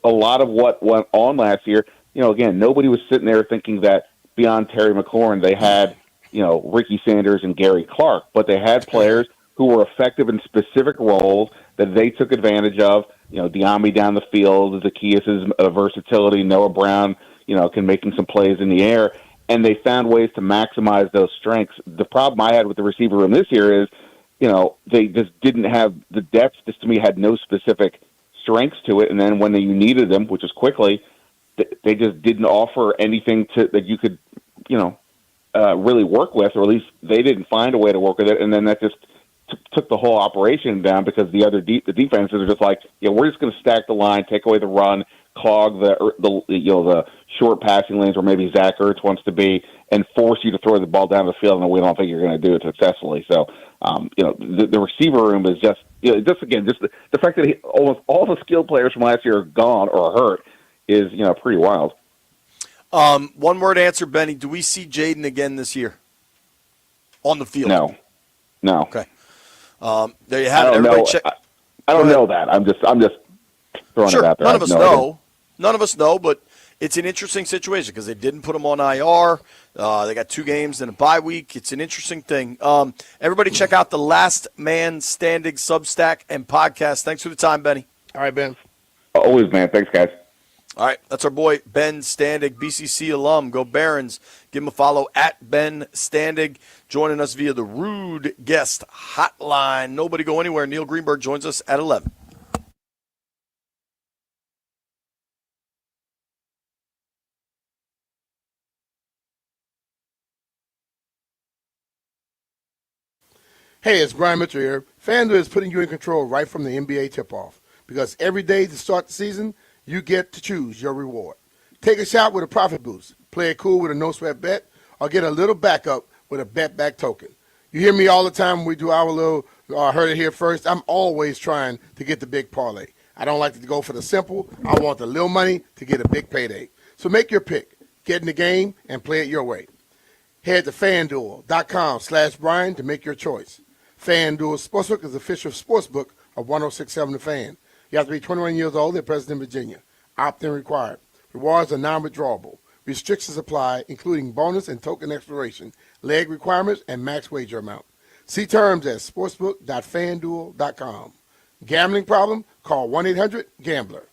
a lot of what went on last year, again, nobody was sitting there thinking that beyond Terry McLaurin, they had, Ricky Sanders and Gary Clark, but they had players who were effective in specific roles that they took advantage of. Diami down the field, Zacchaeus' versatility, Noah Brown, can making some plays in the air, and they found ways to maximize those strengths. The problem I had with the receiver room this year is, they just didn't have the depth. This to me had no specific strengths to it, and then when you needed them, which was quickly, they just didn't offer anything that you could, really work with, or at least they didn't find a way to work with it, and then that just took the whole operation down because the defenses are just like, we're just going to stack the line, take away the run, clog the short passing lanes where maybe Zach Ertz wants to be, and force you to throw the ball down the field, and we don't think you're going to do it successfully. So, the receiver room is just, the fact that almost all the skilled players from last year are gone or hurt is, pretty wild. One word answer, Benny. Do we see Jaden again this year on the field? No. Okay. There you have it. Everybody check. I don't know that. I'm just throwing it out there. None of us know. None of us know, but it's an interesting situation because they didn't put him on IR. They got 2 games and a bye week. It's an interesting thing. Everybody check out the Last Man Standing Substack and podcast. Thanks for the time, Benny. All right, Ben. Always, man. Thanks, guys. All right, that's our boy Ben Standig, BCC alum. Go Barons. Give him a follow at Ben Standig. Joining us via the Rude Guest Hotline. Nobody go anywhere. Neil Greenberg joins us at 11. Hey, it's Brian Mitchell here. FanDuel is putting you in control right from the NBA tip-off, because every day to start the season, you get to choose your reward. Take a shot with a profit boost. Play it cool with a no-sweat bet, or get a little backup with a bet-back token. You hear me all the time when we do our little heard it here first. I'm always trying to get the big parlay. I don't like to go for the simple. I want the little money to get a big payday. So make your pick. Get in the game and play it your way. Head to FanDuel.com/Brian to make your choice. FanDuel Sportsbook is the official sportsbook of 106.7 The Fan. You have to be 21 years old and present in Virginia. Opt-in required. Rewards are non-withdrawable. Restrictions apply, including bonus and token expiration, leg requirements, and max wager amount. See terms at sportsbook.fanduel.com. Gambling problem? Call 1-800-GAMBLER.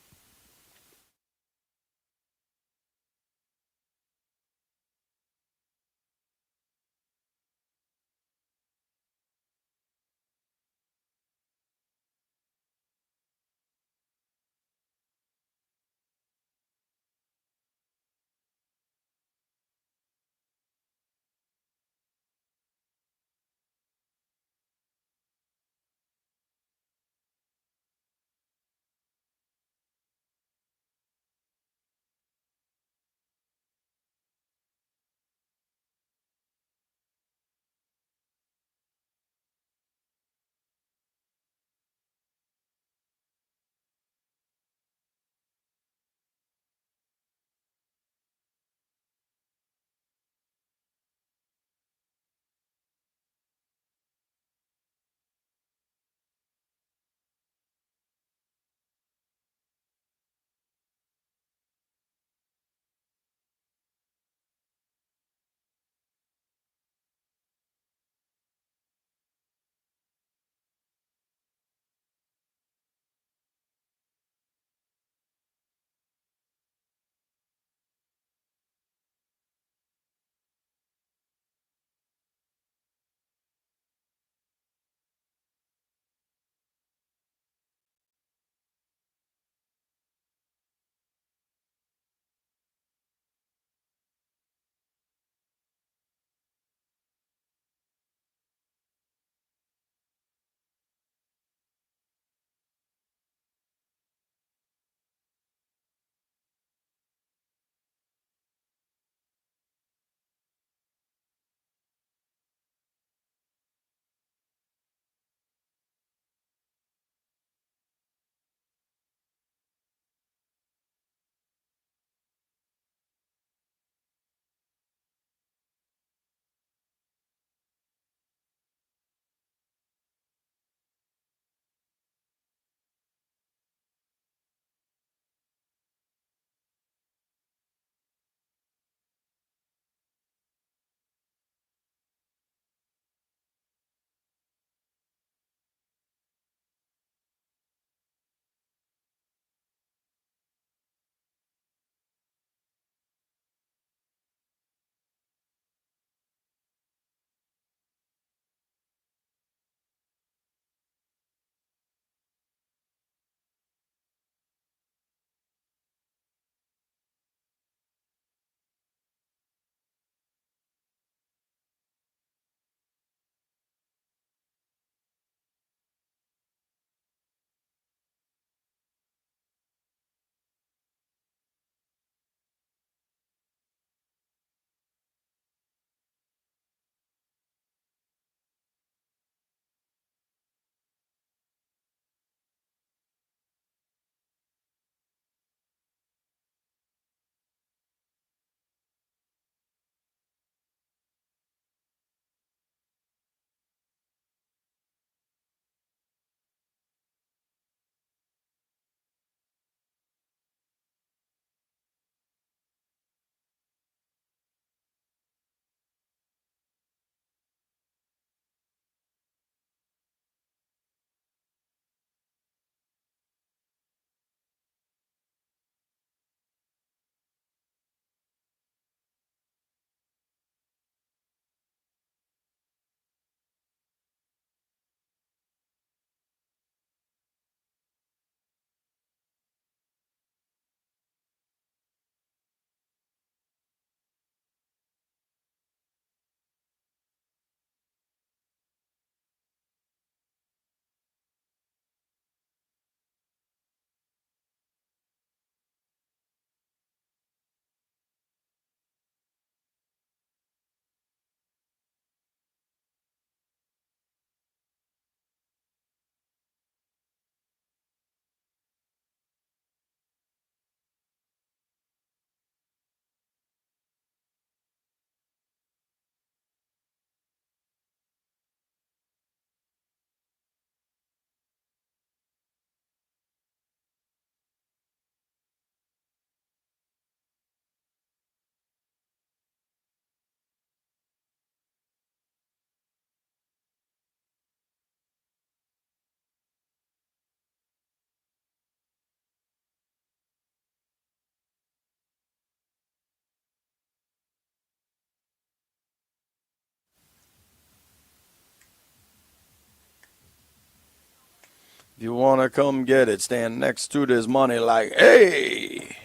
you want to come get it, stand next to this money like, hey.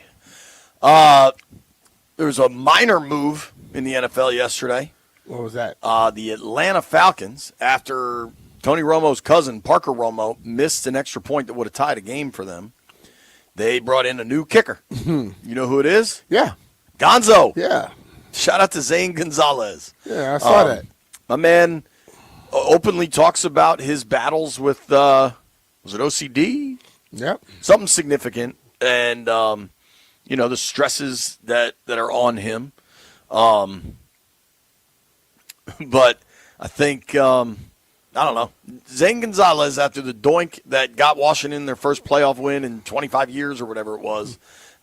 There's a minor move in the NFL yesterday. What was that? The Atlanta Falcons, after Tony Romo's cousin, Parker Romo, missed an extra point that would have tied a game for them, they brought in a new kicker. You know who it is? Yeah. Gonzo. Yeah. Shout out to Zane Gonzalez. Yeah, I saw that. My man openly talks about his battles with, was it OCD? Yep. Something significant. And, the stresses that are on him. But I think, I don't know, Zane Gonzalez, after the doink that got Washington their first playoff win in 25 years or whatever it was,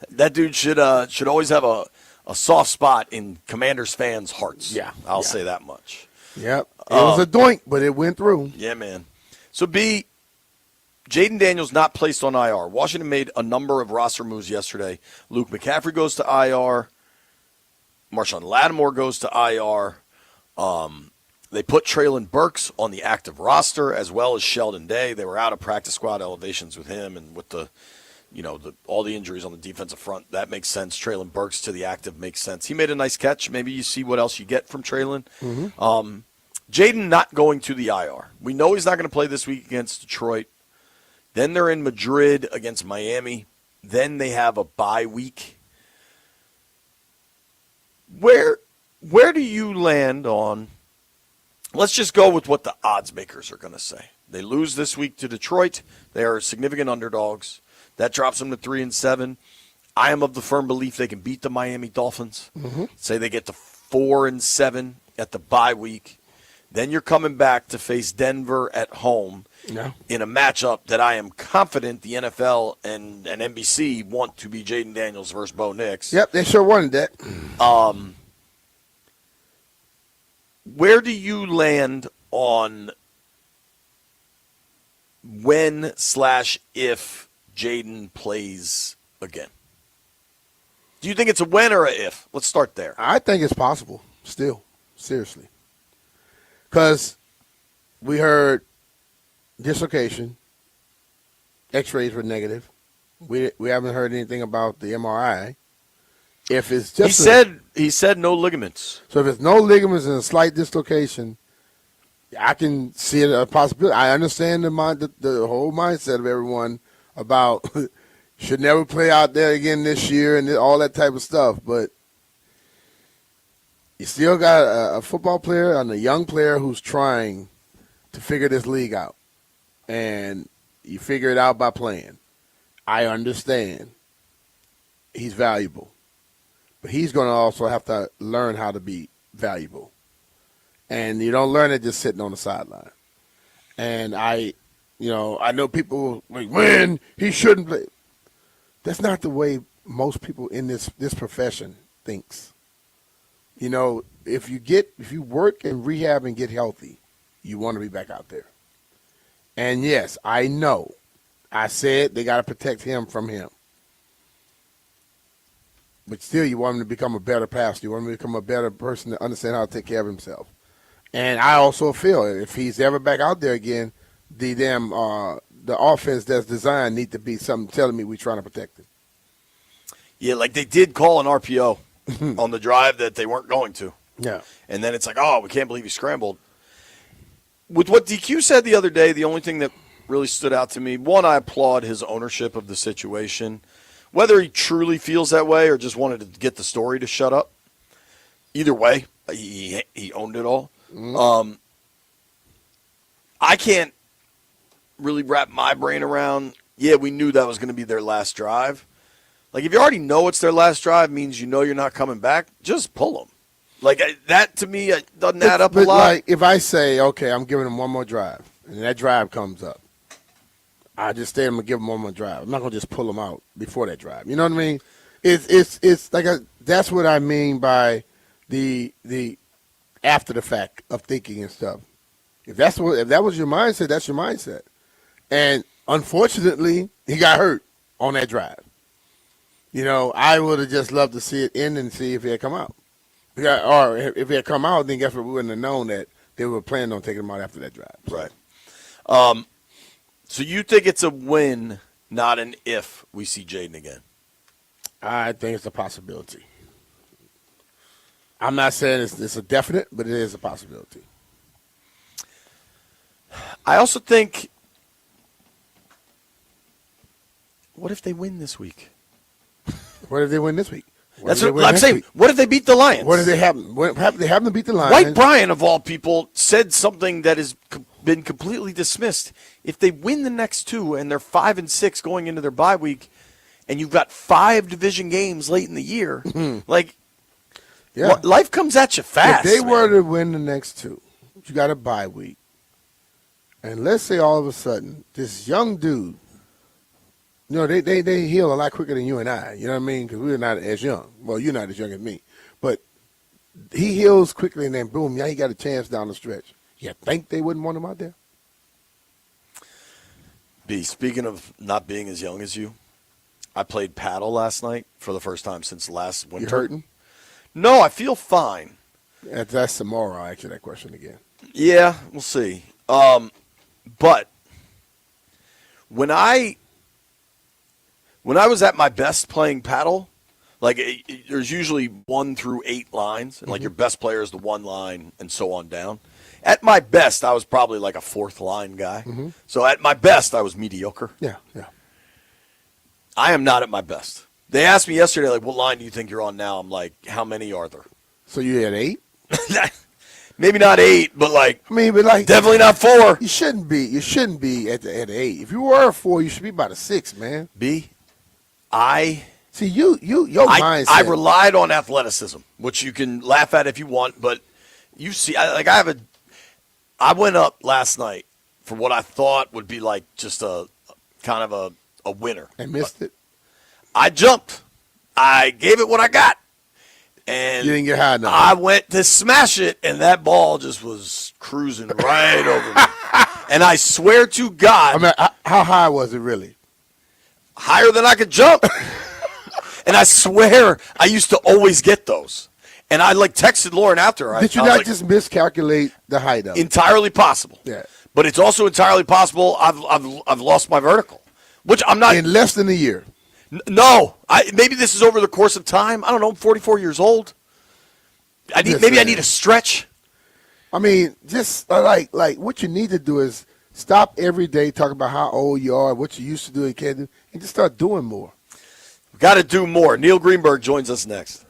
that dude should always have a soft spot in Commanders fans' hearts. Yeah. I'll say that much. Yep. It was a doink, but it went through. Yeah, man. So, B, Jaden Daniels not placed on IR. Washington made a number of roster moves yesterday. Luke McCaffrey goes to IR. Marshawn Lattimore goes to IR. They put Treylon Burks on the active roster as well as Sheldon Day. They were out of practice squad elevations with him, and with all the injuries on the defensive front, that makes sense. Treylon Burks to the active makes sense. He made a nice catch. Maybe you see what else you get from Treylon. Mm-hmm. Jaden not going to the IR. We know he's not going to play this week against Detroit. Then they're in Madrid against Miami. Then they have a bye week. Where do you land on? Let's just go with what the odds makers are going to say. They lose this week to Detroit. They are significant underdogs. That drops them to 3-7. I am of the firm belief they can beat the Miami Dolphins. Mm-hmm. Say they get to 4-7 at the bye week. Then you're coming back to face Denver at home in a matchup that I am confident the NFL and NBC want to be Jaden Daniels versus Bo Nix. Yep, they sure wanted that. Where do you land on when/if Jaden plays again? Do you think it's a when or a if? Let's start there. I think it's possible still, seriously. Because we heard dislocation, x-rays were negative. We haven't heard anything about the MRI. If it's just he said no ligaments. So if it's no ligaments and a slight dislocation, I can see it a possibility. I understand the whole mindset of everyone about should never play out there again this year and all that type of stuff. But you still got a football player and a young player who's trying to figure this league out. And you figure it out by playing. I understand he's valuable. But he's going to also have to learn how to be valuable. And you don't learn it just sitting on the sideline. And I know people like, when he shouldn't play. That's not the way most people in this profession thinks. If you work and rehab and get healthy, you want to be back out there. And yes, I know. I said they got to protect him from him. But still, you want him to become a better pastor. You want him to become a better person to understand how to take care of himself. And I also feel if he's ever back out there again, the offense that's designed need to be something telling me we're trying to protect him. Yeah, like they did call an RPO on the drive that they weren't going to. Yeah. And then it's like, oh, we can't believe he scrambled. With what DQ said the other day, the only thing that really stood out to me, one, I applaud his ownership of the situation. Whether he truly feels that way or just wanted to get the story to shut up, either way, he owned it all. Mm-hmm. I can't really wrap my brain around, we knew that was going to be their last drive. Like, if you already know it's their last drive, means you know you're not coming back, just pull them. Like, that to me doesn't add up a lot. Like, if I say, okay, I'm giving them one more drive, and that drive comes up, I just say I'm going to give them one more drive. I'm not going to just pull them out before that drive. You know what I mean? It's like that's what I mean by the after the fact of thinking and stuff. If that was your mindset, that's your mindset. And unfortunately, he got hurt on that drive. I would have just loved to see it end and see if he had come out. Or if he had come out, then guess what? We wouldn't have known that they were planning on taking him out after that drive. Right. So you think it's a win, not an if we see Jaden again? I think it's a possibility. I'm not saying it's a definite, but it is a possibility. I also think, what if they win this week? What if they win this week? That's what I'm saying. What if they beat the Lions? What if they haven't? They haven't beat the Lions. White Bryan, of all people, said something that has been completely dismissed. If they win the next two and they're 5-6 going into their bye week, and you've got 5 division games late in the year, life comes at you fast. If they were to win the next two, you got a bye week, and let's say all of a sudden this young dude, they heal a lot quicker than you and I. You know what I mean? Because we're not as young. Well, you're not as young as me, but he heals quickly, and then boom, he got a chance down the stretch. You think they wouldn't want him out there? B, speaking of not being as young as you, I played paddle last night for the first time since last winter. You hurting? No, I feel fine. That's tomorrow. I'll answer that question again. Yeah, we'll see. But when I was at my best playing paddle, there's usually 1 through 8 lines, and your best player is the 1 line, and so on down. At my best, I was probably like a 4th line guy. Mm-hmm. So at my best, I was mediocre. Yeah. I am not at my best. They asked me yesterday, what line do you think you're on now? I'm like, how many are there? So you're at 8? Maybe not 8, but but definitely not 4. You shouldn't be. You shouldn't be at 8. If you were a 4, you should be about a 6, man. B, see your mindset. I relied on athleticism, which you can laugh at if you want, but you see, I went up last night for what I thought would be just a kind of a winner. And missed it. I jumped. I gave it what I got. And you didn't get high enough. I went to smash it, and that ball just was cruising right over me. And I swear to God. How high was it really? Higher than I could jump. And I swear I used to always get those. And I texted Lauren after. Did you not just miscalculate the height of it? Entirely possible. Yeah. But it's also entirely possible I've lost my vertical, which I'm not. In less than a year. No. Maybe this is over the course of time. I don't know. I'm 44 years old. I need a stretch. I mean, just like what you need to do is stop every day talking about how old you are, what you used to do and can't do, and just start doing more. Got to do more. Neil Greenberg joins us next.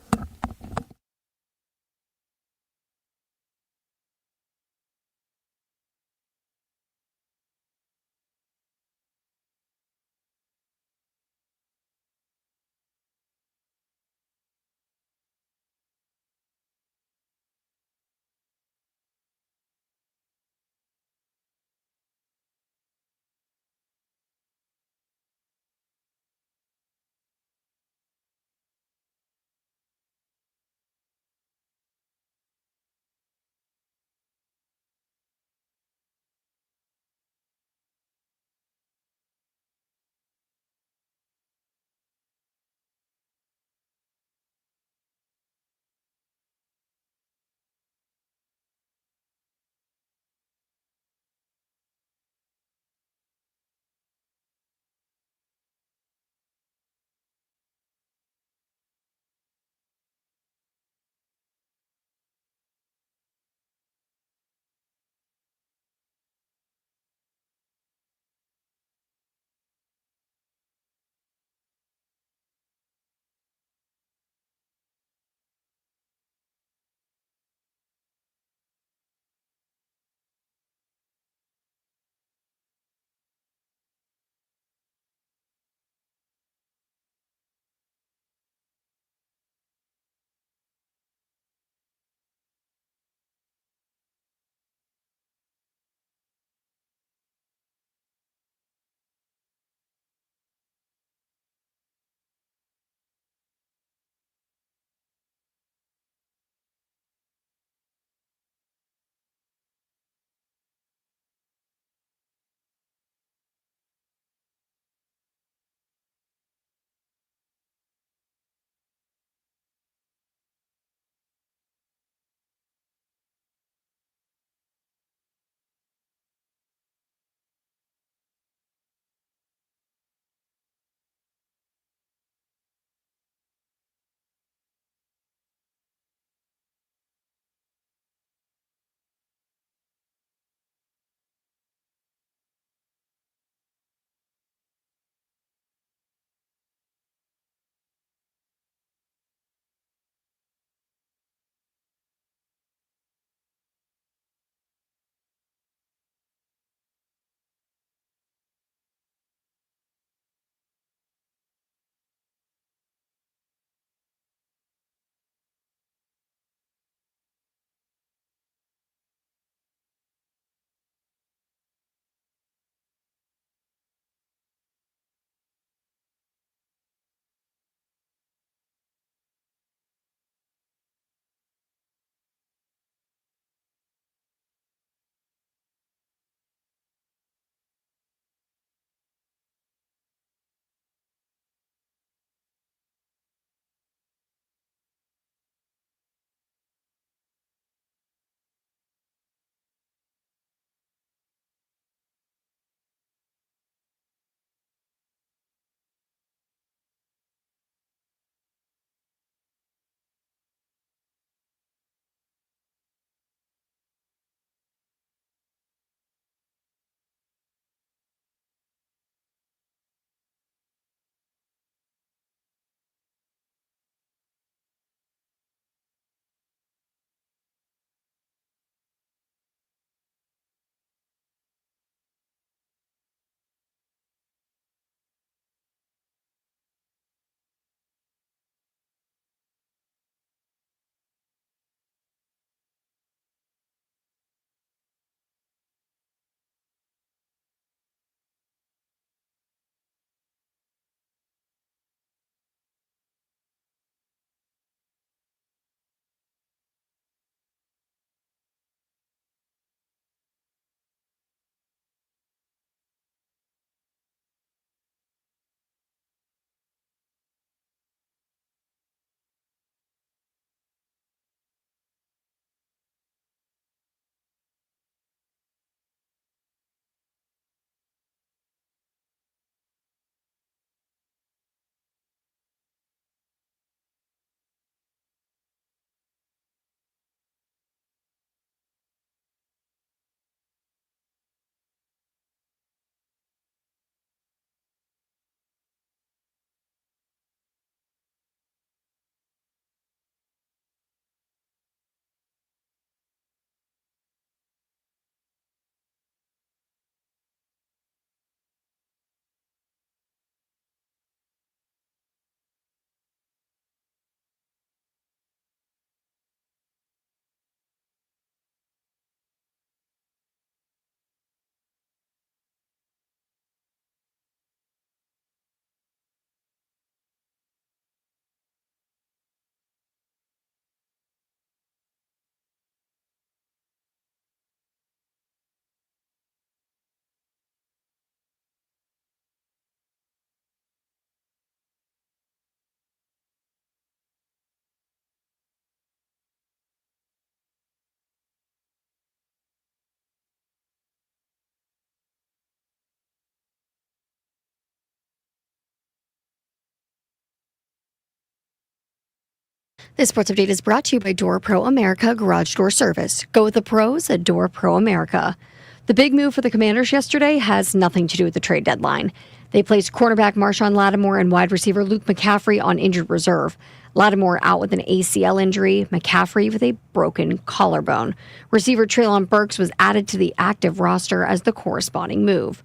This sports update is brought to you by Door Pro America Garage Door Service. Go with the pros at Door Pro America. The big move for the Commanders yesterday has nothing to do with the trade deadline. They placed cornerback Marshawn Lattimore and wide receiver Luke McCaffrey on injured reserve. Lattimore out with an ACL injury, McCaffrey with a broken collarbone. Receiver Treylon Burks was added to the active roster as the corresponding move.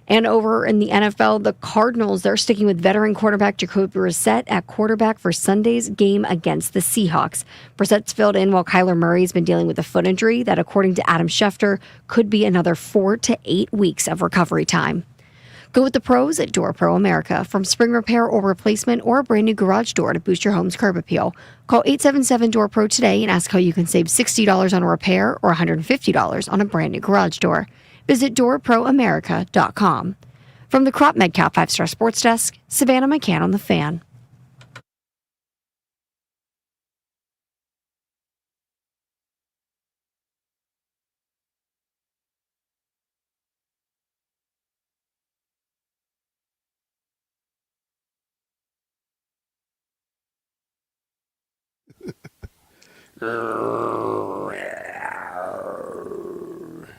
And over in the NFL, the Cardinals, they're sticking with veteran quarterback Jacoby Brissett at quarterback for Sunday's game against the Seahawks. Brissett's filled in while Kyler Murray's been dealing with a foot injury that, according to Adam Schefter, could be another 4 to 8 weeks of recovery time. Go with the pros at Door Pro America. From spring repair or replacement or a brand new garage door to boost your home's curb appeal. Call 877-DOOR-PRO today and ask how you can save $60 on a repair or $150 on a brand new garage door. Visit doorproamerica.com. From the Crop Medcap 5-Star Sports Desk, Savannah McCann on the Fan.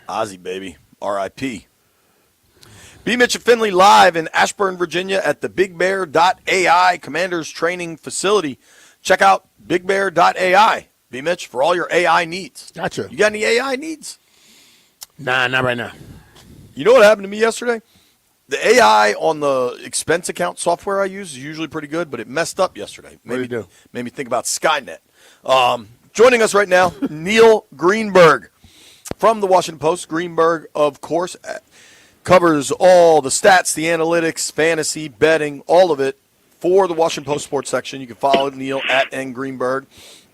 Ozzy, baby. R.I.P. BMitch and Finlay live in Ashburn, Virginia at the BigBear.ai Commanders Training Facility. Check out BigBear.ai. BMitch, for all your AI needs. Gotcha. You got any AI needs? Nah, not right now. You know what happened to me yesterday? The AI on the expense account software I use is usually pretty good, but it messed up yesterday. What did it do? Made me think about Skynet. Joining us right now, Neil Greenberg from the Washington Post. Greenberg, of course, covers all the stats, the analytics, fantasy, betting, all of it for the Washington Post sports section. You can follow Neil at @ngreenberg.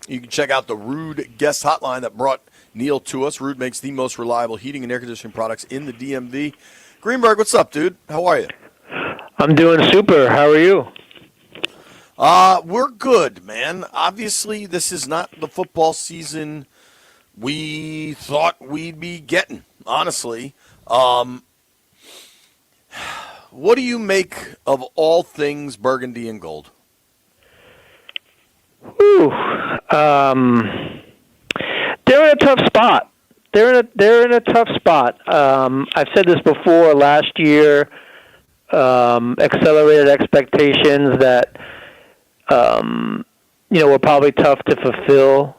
You can check out the Rude guest hotline that brought Neil to us. Rude makes the most reliable heating and air conditioning products in the DMV. Greenberg, what's up, dude? How are you? I'm doing super. How are you? We're good, man. Obviously, this is not the football season we thought we'd be getting, honestly. What do you make of all things burgundy and gold? Ooh, they're in a tough spot. They're in a tough spot. I've said this before. Last year, accelerated expectations that were probably tough to fulfill.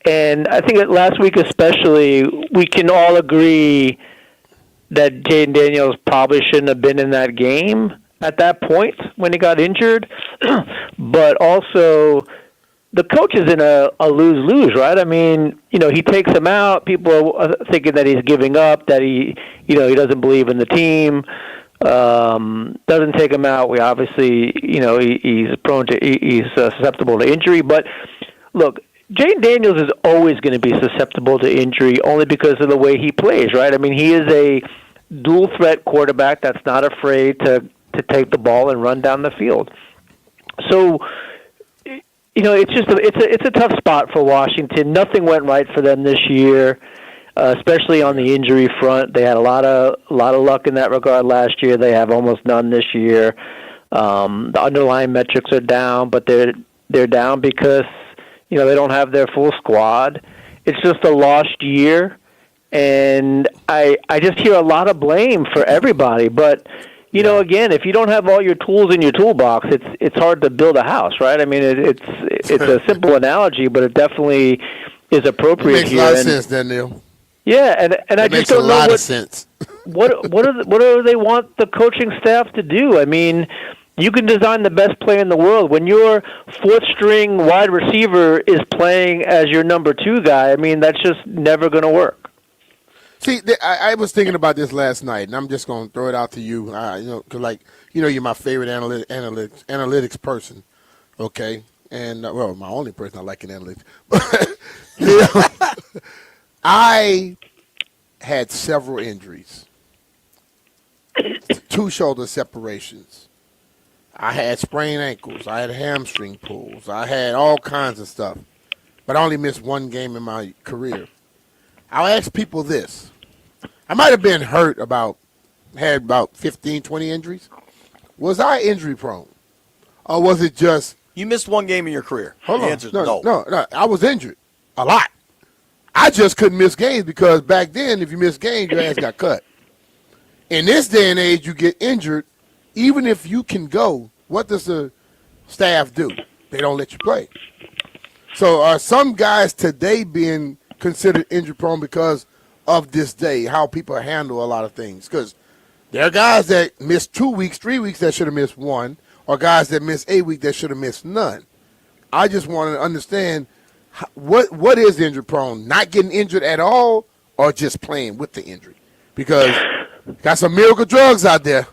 And I think that last week especially, we can all agree that Jaden Daniels probably shouldn't have been in that game at that point when he got injured. But also, the coach is in a lose-lose, right? I mean, he takes him out. People are thinking that he's giving up, that he doesn't believe in the team. Doesn't take him out. We obviously, he's susceptible to injury. But look, Jaden Daniels is always going to be susceptible to injury only because of the way he plays, right? I mean, he is a dual-threat quarterback that's not afraid to take the ball and run down the field. So, it's a tough spot for Washington. Nothing went right for them this year, especially on the injury front. They had a lot of luck in that regard last year. They have almost none this year. The underlying metrics are down, but they're down because they don't have their full squad. It's just a lost year, and I just hear a lot of blame for everybody. But again, if you don't have all your tools in your toolbox, it's hard to build a house, right? I mean, it's a simple analogy, but it definitely is appropriate. It makes a lot of sense, then, Neil. Yeah, and I just don't know what makes a lot of sense. what do they want the coaching staff to do? I mean, you can design the best play in the world. When your fourth-string wide receiver is playing as your number 2 guy, I mean, that's just never going to work. See, I was thinking about this last night, and I'm just going to throw it out to you. Because you're my favorite analytics person, okay? And my only person I like in analytics. I had several injuries, 2 shoulder separations. I had sprained ankles. I had hamstring pulls. I had all kinds of stuff. But I only missed 1 game in my career. I'll ask people this. I might have been hurt had about 15, 20 injuries. Was I injury prone? Or was it just You missed one game in your career. Hold the on. answer is No. I was injured a lot. I just couldn't miss games because back then, if you missed games, your ass got cut. In this day and age, you get injured, even if you can go. What does the staff do? They don't let you play. So are some guys today being considered injury prone because of this day, how people handle a lot of things? Because there are guys that missed 2 weeks, 3 weeks that should have missed one, or guys that missed 8 weeks that should have missed none. I just want to understand what is injury prone? Not getting injured at all, or just playing with the injury? Because got some miracle drugs out there.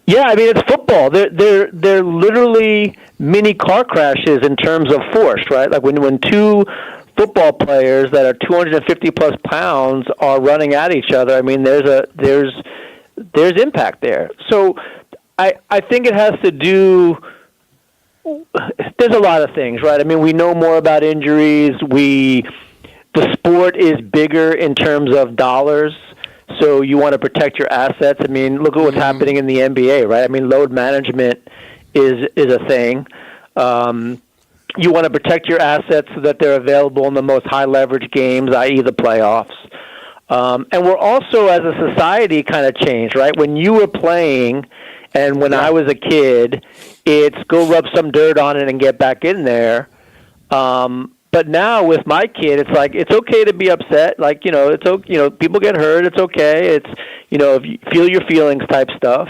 Yeah, I mean it's football. They're literally mini car crashes in terms of force, right? Like when two football players that are 250 plus pounds are running at each other. I mean there's impact there. So I think it has to do. There's a lot of things, right? I mean, we know more about injuries. The sport is bigger in terms of dollars, so you want to protect your assets. I mean, look at what's happening in the NBA, right? I mean, load management is a thing. You want to protect your assets so that they're available in the most high-leverage games, i.e. the playoffs. And we're also, as a society, kind of changed, right? When you were playing and when I was a kid, it's go rub some dirt on it and get back in there. But now with my kid, it's like it's okay to be upset. Like it's okay. People get hurt. It's okay. It's if you feel your feelings type stuff.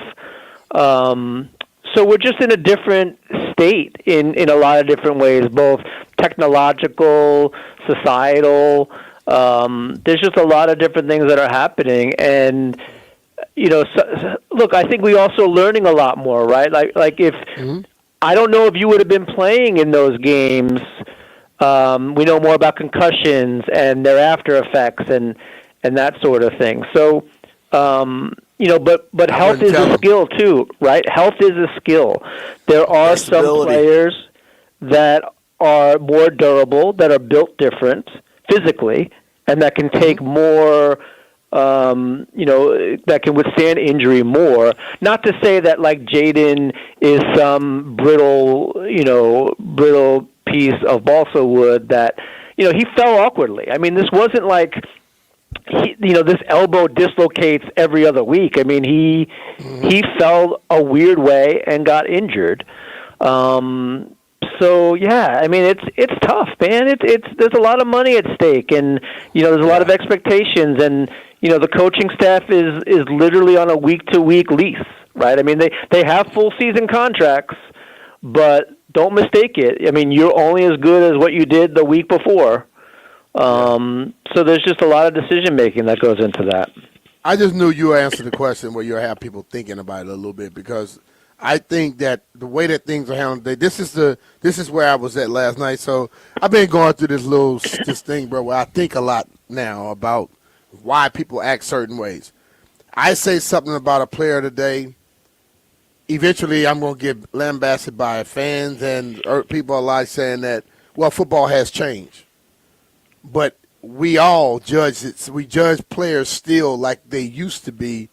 So we're just in a different state in a lot of different ways, both technological, societal. There's just a lot of different things that are happening, and look, I think we also learning a lot more, right? Like if I don't know if you would have been playing in those games. We know more about concussions and their after effects and that sort of thing. So, but health is a skill too, right? Health is a skill. There are some players that are more durable, that are built different physically, and that can take more. That can withstand injury more. Not to say that like Jaden is some brittle piece of balsa wood that, he fell awkwardly. I mean, this wasn't like, this elbow dislocates every other week. I mean, he fell a weird way and got injured. So yeah, I mean it's tough, man. There's a lot of money at stake, and there's a lot of expectations, and the coaching staff is literally on a week-to-week lease, right? I mean they have full season contracts, but don't mistake it. I mean you're only as good as what you did the week before. So there's just a lot of decision making that goes into that. I just knew you answered the question where you have people thinking about it a little bit, because I think that the way that things are handled today, this is where I was at last night. So I've been going through this thing, bro, where I think a lot now about why people act certain ways. I say something about a player today, eventually I'm going to get lambasted by fans and people alike saying that, well, football has changed. But we all judge it. We judge players still like they used to be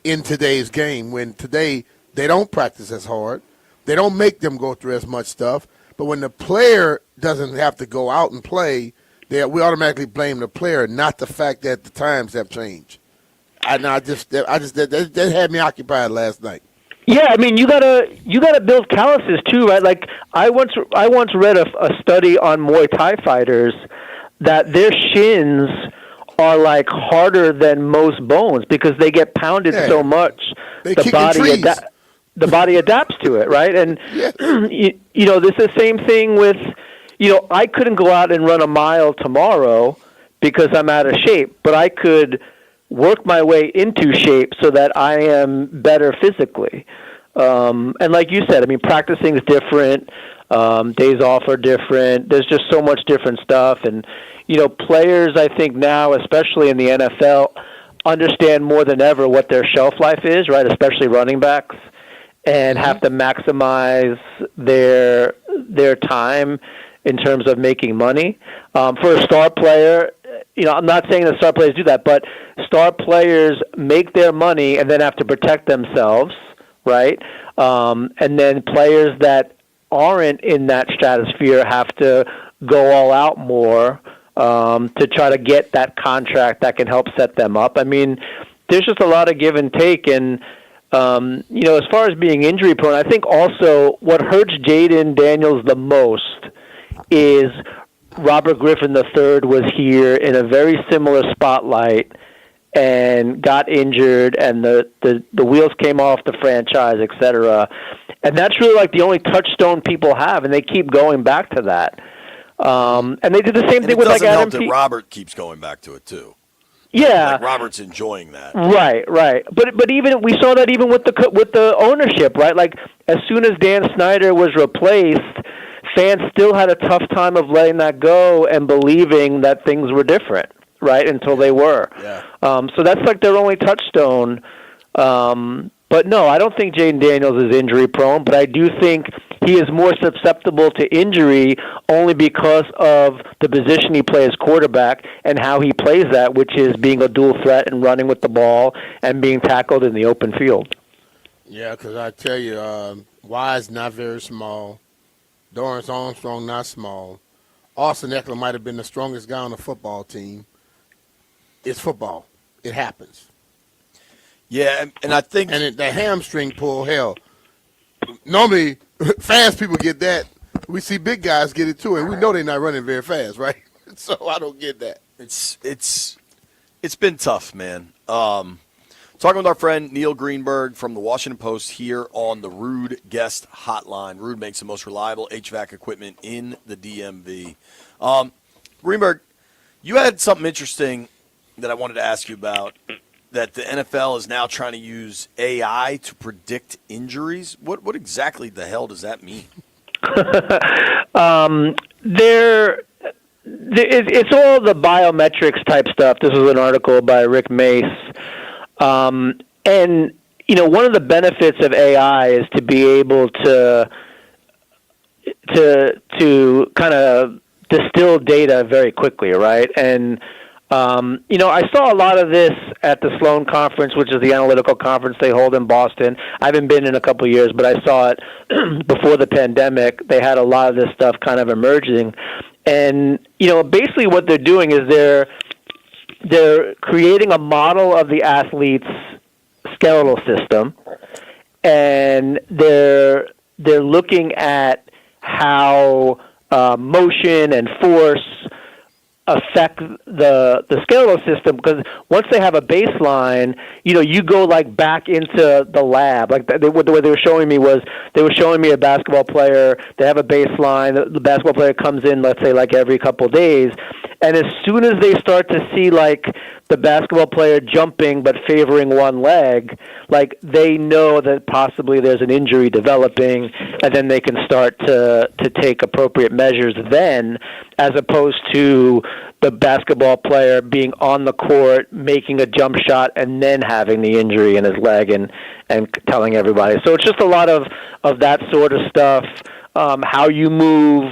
in today's game, when today – they don't practice as hard. They don't make them go through as much stuff. But when the player doesn't have to go out and play, we automatically blame the player, not the fact that the times have changed. That had me occupied last night. Yeah, I mean you gotta build calluses too, right? Like I once read a study on Muay Thai fighters that their shins are like harder than most bones because they get pounded so much. The body adapts to it, right? And, this is the same thing with, I couldn't go out and run a mile tomorrow because I'm out of shape, but I could work my way into shape so that I am better physically. And like you said, I mean, practicing is different. Days off are different. There's just so much different stuff. And, players, I think now, especially in the NFL, understand more than ever what their shelf life is, right? Especially running backs. And have to maximize their time in terms of making money. For a star player, I'm not saying that star players do that, but star players make their money and then have to protect themselves, right? And then players that aren't in that stratosphere have to go all out more to try to get that contract that can help set them up. I mean, there's just a lot of give and take. And, as far as being injury prone, I think also what hurts Jaden Daniels the most is Robert Griffin III was here in a very similar spotlight and got injured, and the wheels came off the franchise, et cetera. And that's really like the only touchstone people have, and they keep going back to that. And they did the same thing with like Adam That Robert keeps going back to it too. Yeah, like Robert's enjoying that. Right. But even we saw that even with the ownership, right? Like as soon as Dan Snyder was replaced, fans still had a tough time of letting that go and believing that things were different, right? Until they were. Yeah. So that's like their only touchstone. But no, I don't think Jaden Daniels is injury prone, but I do think he is more susceptible to injury only because of the position he plays quarterback and how he plays that, which is being a dual threat and running with the ball and being tackled in the open field. Yeah, because I tell you, Wise not very small. Dorrance Armstrong not small. Austin Eckler might have been the strongest guy on the football team. It's football. It happens. Yeah, and I think... And the hamstring pull, hell, normally fast people get that. We see big guys get it too, and we know they're not running very fast, right? So I don't get that. It's been tough, man. Talking with our friend Neil Greenberg from the Washington Post here on the Rude Guest Hotline. Rude makes the most reliable HVAC equipment in the DMV. Greenberg, you had something interesting that I wanted to ask you about, that the NFL is now trying to use AI to predict injuries. What exactly the hell does that mean? It's all the biometrics type stuff. This was an article by Rick Mace. And, one of the benefits of AI is to be able to kind of distill data very quickly, right? And, I saw a lot of this at the Sloan Conference, which is the analytical conference they hold in Boston. I haven't been in a couple of years, but I saw it before the pandemic. They had a lot of this stuff kind of emerging. And, basically what they're doing is they're creating a model of the athlete's skeletal system, and they're looking at how motion and force affect the skeletal system, because once they have a baseline, you go like back into the lab. Like what they were showing me was they were showing me a basketball player. They have a baseline. The basketball player comes in, let's say, like every couple of days, and as soon as they start to see like the basketball player jumping but favoring one leg, like they know that possibly there's an injury developing, and then they can start to take appropriate measures then, as opposed to the basketball player being on the court, making a jump shot, and then having the injury in his leg and telling everybody. So it's just a lot of that sort of stuff, how you move.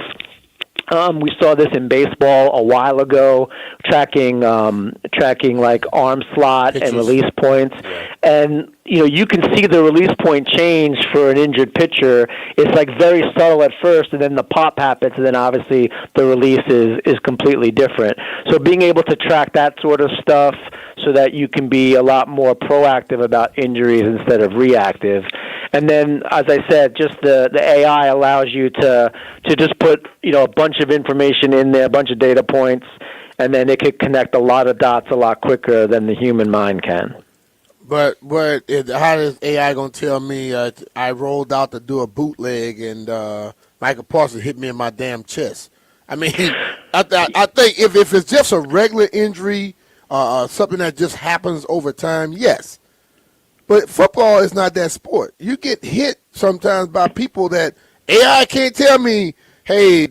We saw this in baseball a while ago, tracking like arm slot and release points. And, you can see the release point change for an injured pitcher. It's like very subtle at first, and then the pop happens, and then obviously the release is completely different. So being able to track that sort of stuff so that you can be a lot more proactive about injuries instead of reactive. And then, as I said, just the AI allows you to just put, a bunch of information in there, a bunch of data points, and then it could connect a lot of dots a lot quicker than the human mind can. But how is AI going to tell me I rolled out to do a bootleg and Michael Parsons hit me in my damn chest? I mean, I think if it's just a regular injury, something that just happens over time, yes. But football is not that sport. You get hit sometimes by people that AI can't tell me, hey,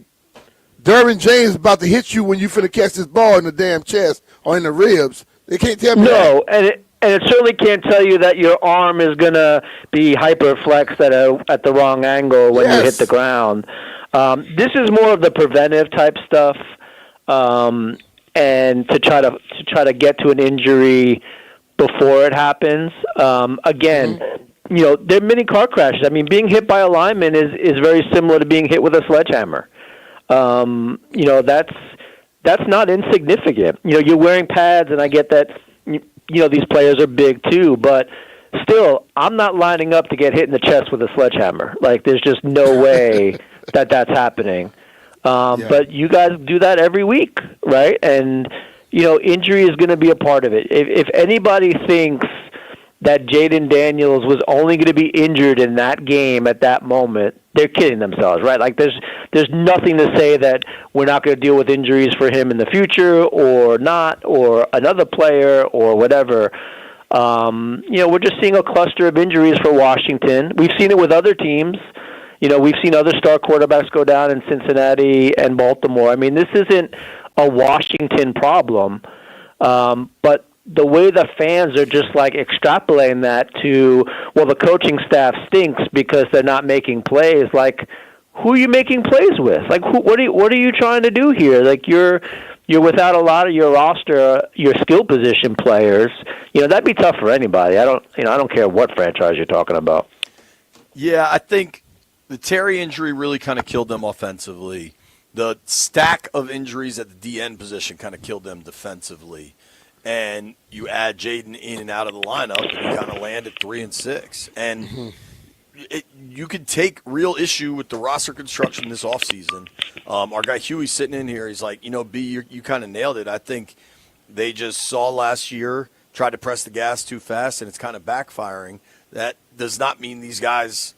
Derwin James is about to hit you when you finna catch this ball in the damn chest or in the ribs. They can't tell me that. No, and it certainly can't tell you that your arm is going to be hyperflexed at the wrong angle when you hit the ground. This is more of the preventive type stuff, and to try to get to an injury before it happens. Again, they're mini car crashes. I mean, being hit by a lineman is very similar to being hit with a sledgehammer. That's not insignificant. You're wearing pads, and I get that. These players are big too, but still, I'm not lining up to get hit in the chest with a sledgehammer. Like, there's just no way that's happening. But you guys do that every week, right? And injury is going to be a part of it. If anybody thinks that Jaden Daniels was only going to be injured in that game at that moment, they're kidding themselves, right? Like, there's nothing to say that we're not going to deal with injuries for him in the future or not, or another player or whatever. We're just seeing a cluster of injuries for Washington. We've seen it with other teams. We've seen other star quarterbacks go down in Cincinnati and Baltimore. I mean, this isn't a Washington problem, but the way the fans are just like extrapolating that to, well, the coaching staff stinks because they're not making plays. Like, who are you making plays with? Like, what are you trying to do here? Like, you're without a lot of your roster, your skill position players. That'd be tough for anybody. I don't care what franchise you're talking about. Yeah, I think the Terry injury really kind of killed them offensively. The stack of injuries at the DN position kind of killed them defensively. And you add Jaden in and out of the lineup, and you kind of land at 3 and 6. And you could take real issue with the roster construction this offseason. Our guy Huey's sitting in here. He's like, B, you kind of nailed it. I think they just saw last year, tried to press the gas too fast, and it's kind of backfiring. That does not mean these guys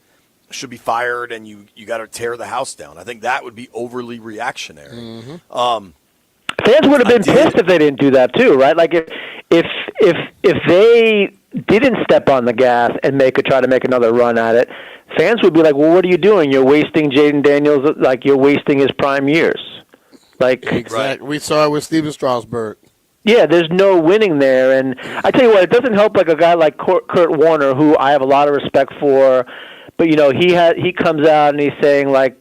should be fired and you got to tear the house down. I think that would be overly reactionary. Fans would have been pissed if they didn't do that too, right? Like if they didn't step on the gas and try to make another run at it, fans would be like, "Well, what are you doing? You're wasting Jaden Daniels. Like, you're wasting his prime years." Like, exactly. We saw it with Steven Strasburg. Yeah, there's no winning there, and I tell you what, it doesn't help like a guy like Kurt Warner, who I have a lot of respect for. But he comes out and he's saying like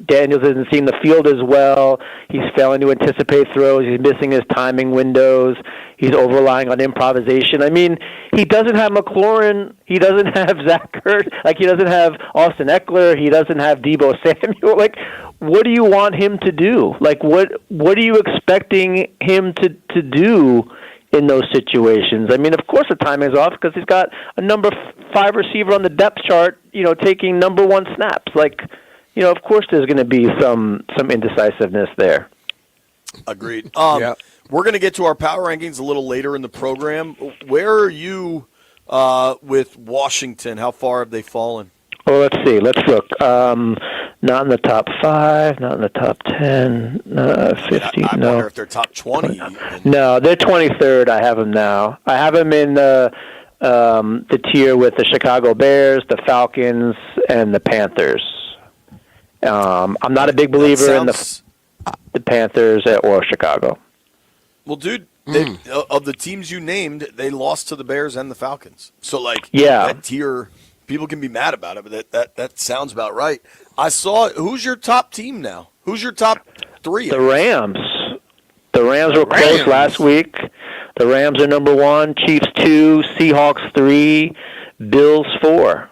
Daniels isn't seeing the field as well. He's failing to anticipate throws. He's missing his timing windows. He's over relying on improvisation. I mean, he doesn't have McLaurin. He doesn't have Zach Ertz. Like, he doesn't have Austin Eckler. He doesn't have Deebo Samuel. Like, what do you want him to do? Like, what are you expecting him to do in those situations? I mean, of course the timing's off because he's got a number 5 receiver on the depth chart, taking number 1 snaps. Like, of course there's going to be some indecisiveness there. Agreed. We're going to get to our power rankings a little later in the program. Where are you with Washington? How far have they fallen? Well, let's see. Let's look. Not in the top 5, not in the top 10, 15. I wonder if they're top 20. No, they're 23rd. I have them now. I have them in the tier with the Chicago Bears, the Falcons, and the Panthers. I'm not a big believer in the Panthers or Chicago. Well, dude, of the teams you named, they lost to the Bears and the Falcons. So, that tier, people can be mad about it, but that sounds about right. I saw. Who's your top team now? Who's your top 3? The Rams. The Rams were close last week. The Rams are number 1, Chiefs 2, Seahawks 3, Bills 4.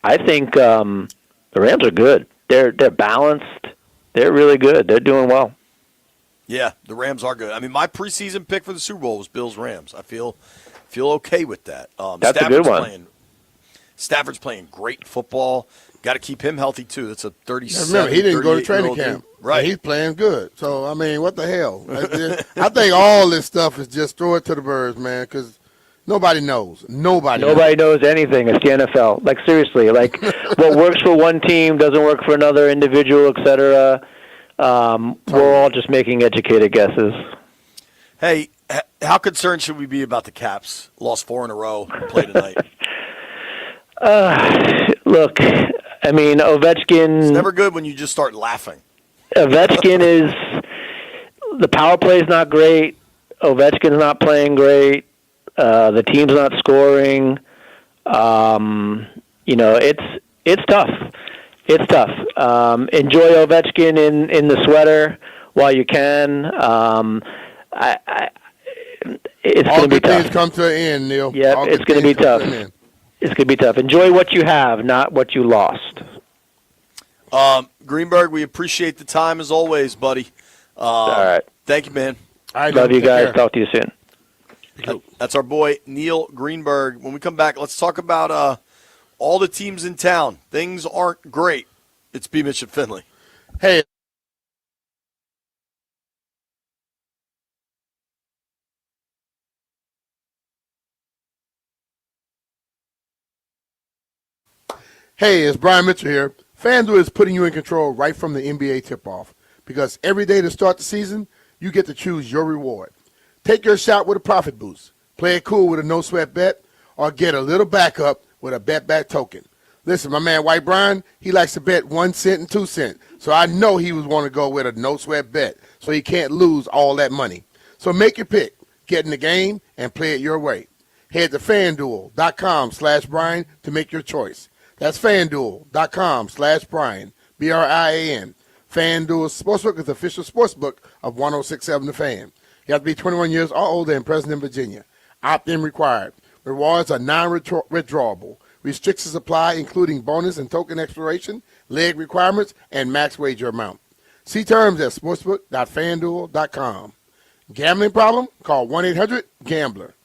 I think the Rams are good. They're balanced. They're really good. They're doing well. Yeah, the Rams are good. I mean, my preseason pick for the Super Bowl was Bills-Rams. I feel okay with that. That's a good one. Stafford's playing great football. Got to keep him healthy, too. That's a 37, remember, he didn't go to training camp. Right. He's playing good. So, I mean, what the hell? I think all this stuff is just throw it to the birds, man, because nobody knows. Nobody knows anything. It's the NFL. Like, seriously. Like, what works for one team doesn't work for another individual, et cetera. We're all just making educated guesses. Hey, how concerned should we be about the Caps? Lost 4 in a row, play tonight. Look, I mean, Ovechkin... It's never good when you just start laughing. Ovechkin is... The power play is not great. Ovechkin's not playing great. The team's not scoring. It's tough. It's tough. Enjoy Ovechkin in the sweater while you can. It's going to be tough. All good things come to an end, Neil. Yeah, it's going to be tough. it's going to be tough. Enjoy what you have, not what you lost. Greenberg, we appreciate the time as always, buddy. All right. Thank you, man. Love you guys. Talk to you soon. That's our boy Neil Greenberg. When we come back, let's talk about all the teams in town. Things aren't great. It's BMitch and Finlay. Hey. Hey, it's Brian Mitchell here. FanDuel is putting you in control right from the NBA tip-off because every day to start the season, you get to choose your reward. Take your shot with a profit boost. Play it cool with a no-sweat bet or get a little backup with a bet-back token. Listen, my man White Brian, he likes to bet 1 cent and 2 cents, so I know he was want to go with a no-sweat bet so he can't lose all that money. So make your pick, get in the game, and play it your way. Head to FanDuel.com/Brian to make your choice. That's FanDuel.com/Brian, BRIAN. FanDuel Sportsbook is the official sportsbook of 106.7 The Fan. You have to be 21 years or older and present in Virginia. Opt-in required. Rewards are non-withdrawable. Restrictions apply, including bonus and token expiration, leg requirements, and max wager amount. See terms at sportsbook.fanduel.com. Gambling problem? Call 1-800-GAMBLER.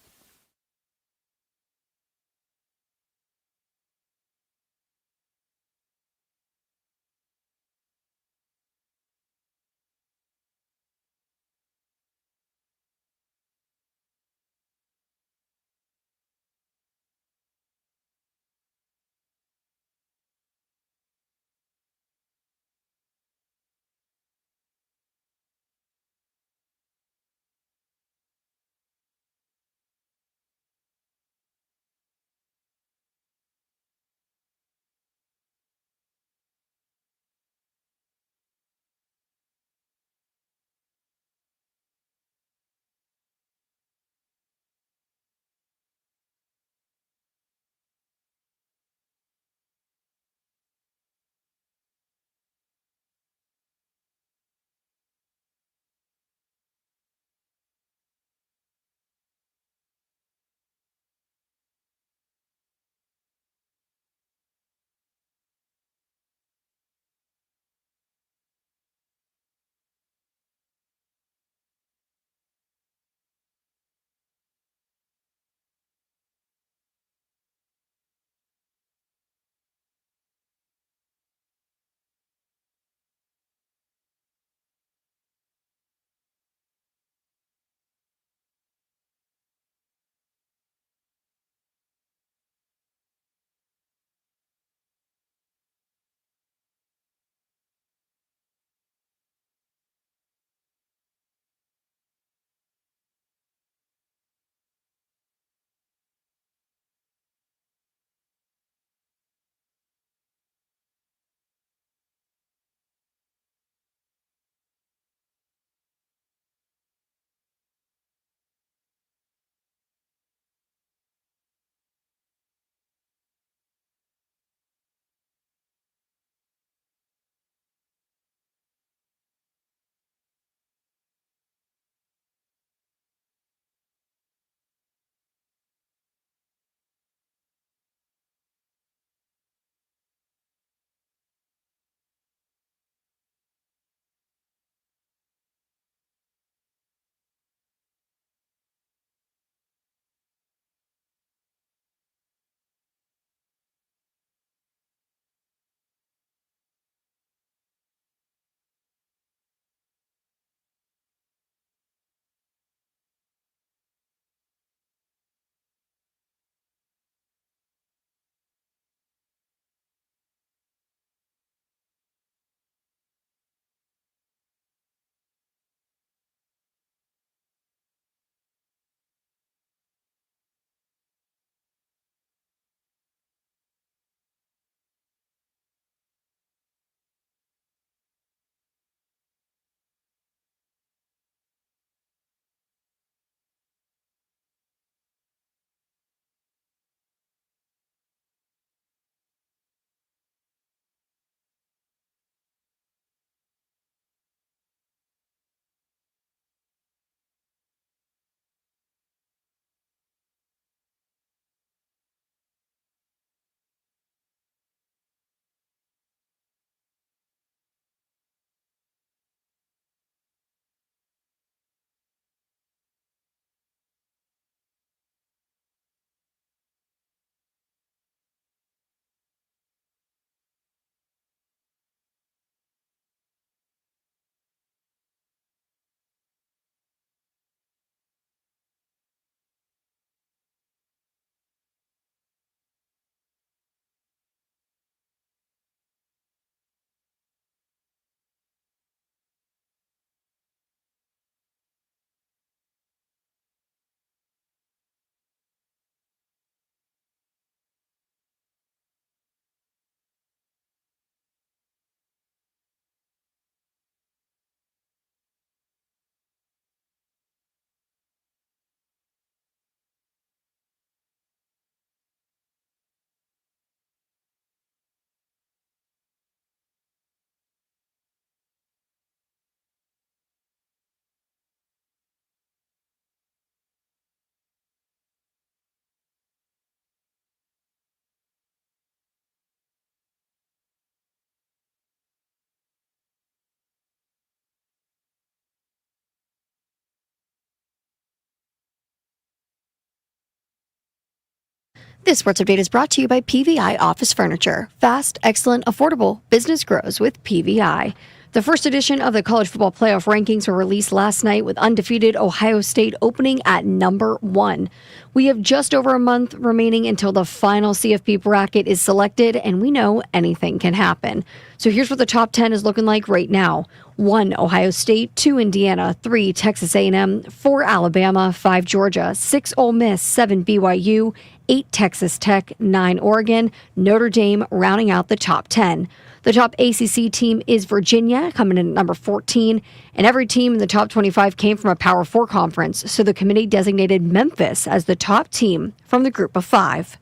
This sports update is brought to you by PVI Office Furniture. Fast, excellent, affordable. Business grows with PVI. The first edition of the college football playoff rankings were released last night with undefeated Ohio State opening at number 1. We have just over a month remaining until the final CFP bracket is selected, and we know anything can happen. So here's what the top 10 is looking like right now. 1, Ohio State, 2, Indiana, 3, Texas A&M, 4, Alabama, 5, Georgia, 6, Ole Miss, 7, BYU, 8, Texas Tech, 9, Oregon, Notre Dame rounding out the top 10. The top ACC team is Virginia, coming in at number 14, and every team in the top 25 came from a Power 4 conference, so the committee designated Memphis as the top team from the group of 5.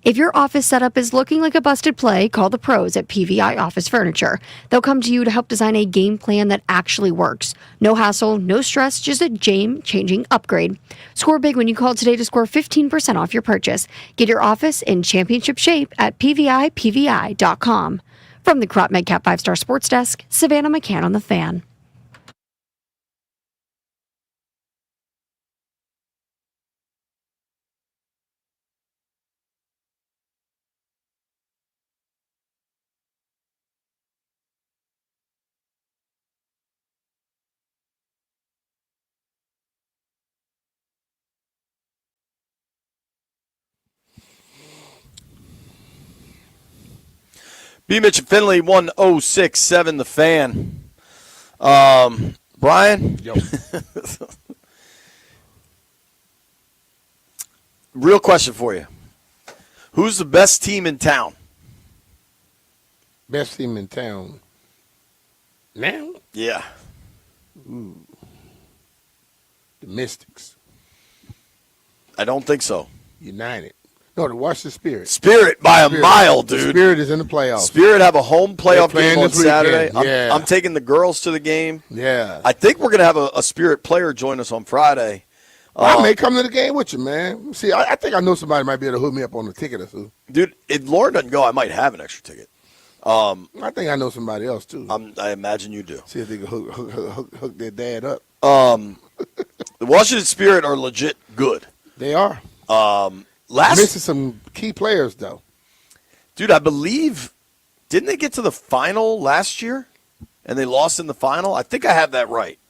If your office setup is looking like a busted play, call the pros at PVI Office Furniture. They'll come to you to help design a game plan that actually works. No hassle, no stress, just a game-changing upgrade. Score big when you call today to score 15% off your purchase. Get your office in championship shape at PVIPVI.com. From the Crop Medcap 5-Star Sports Desk, Savannah McCann on the Fan. BMitch and Finlay, 1067 The Fan. Brian? Yo. Real question for you. Who's the best team in town? Best team in town. Now? Yeah. Ooh. The Mystics. I don't think so. United. No, the Washington Spirit. Spirit by a mile, dude. The Spirit is in the playoffs. Spirit have a home playoff They're game on playing this weekend. Saturday. Yeah. I'm taking the girls to the game. Yeah. I think we're going to have a Spirit player join us on Friday. I may come to the game with you, man. See, I think I know somebody might be able to hook me up on a ticket or two. Dude, if Lauren doesn't go, I might have an extra ticket. I think I know somebody else, too. I imagine you do. See if they can hook their dad up. The Washington Spirit are legit good. They are. Missing some key players, though. Dude, I believe, didn't they get to the final last year? And they lost in the final? I think I have that right.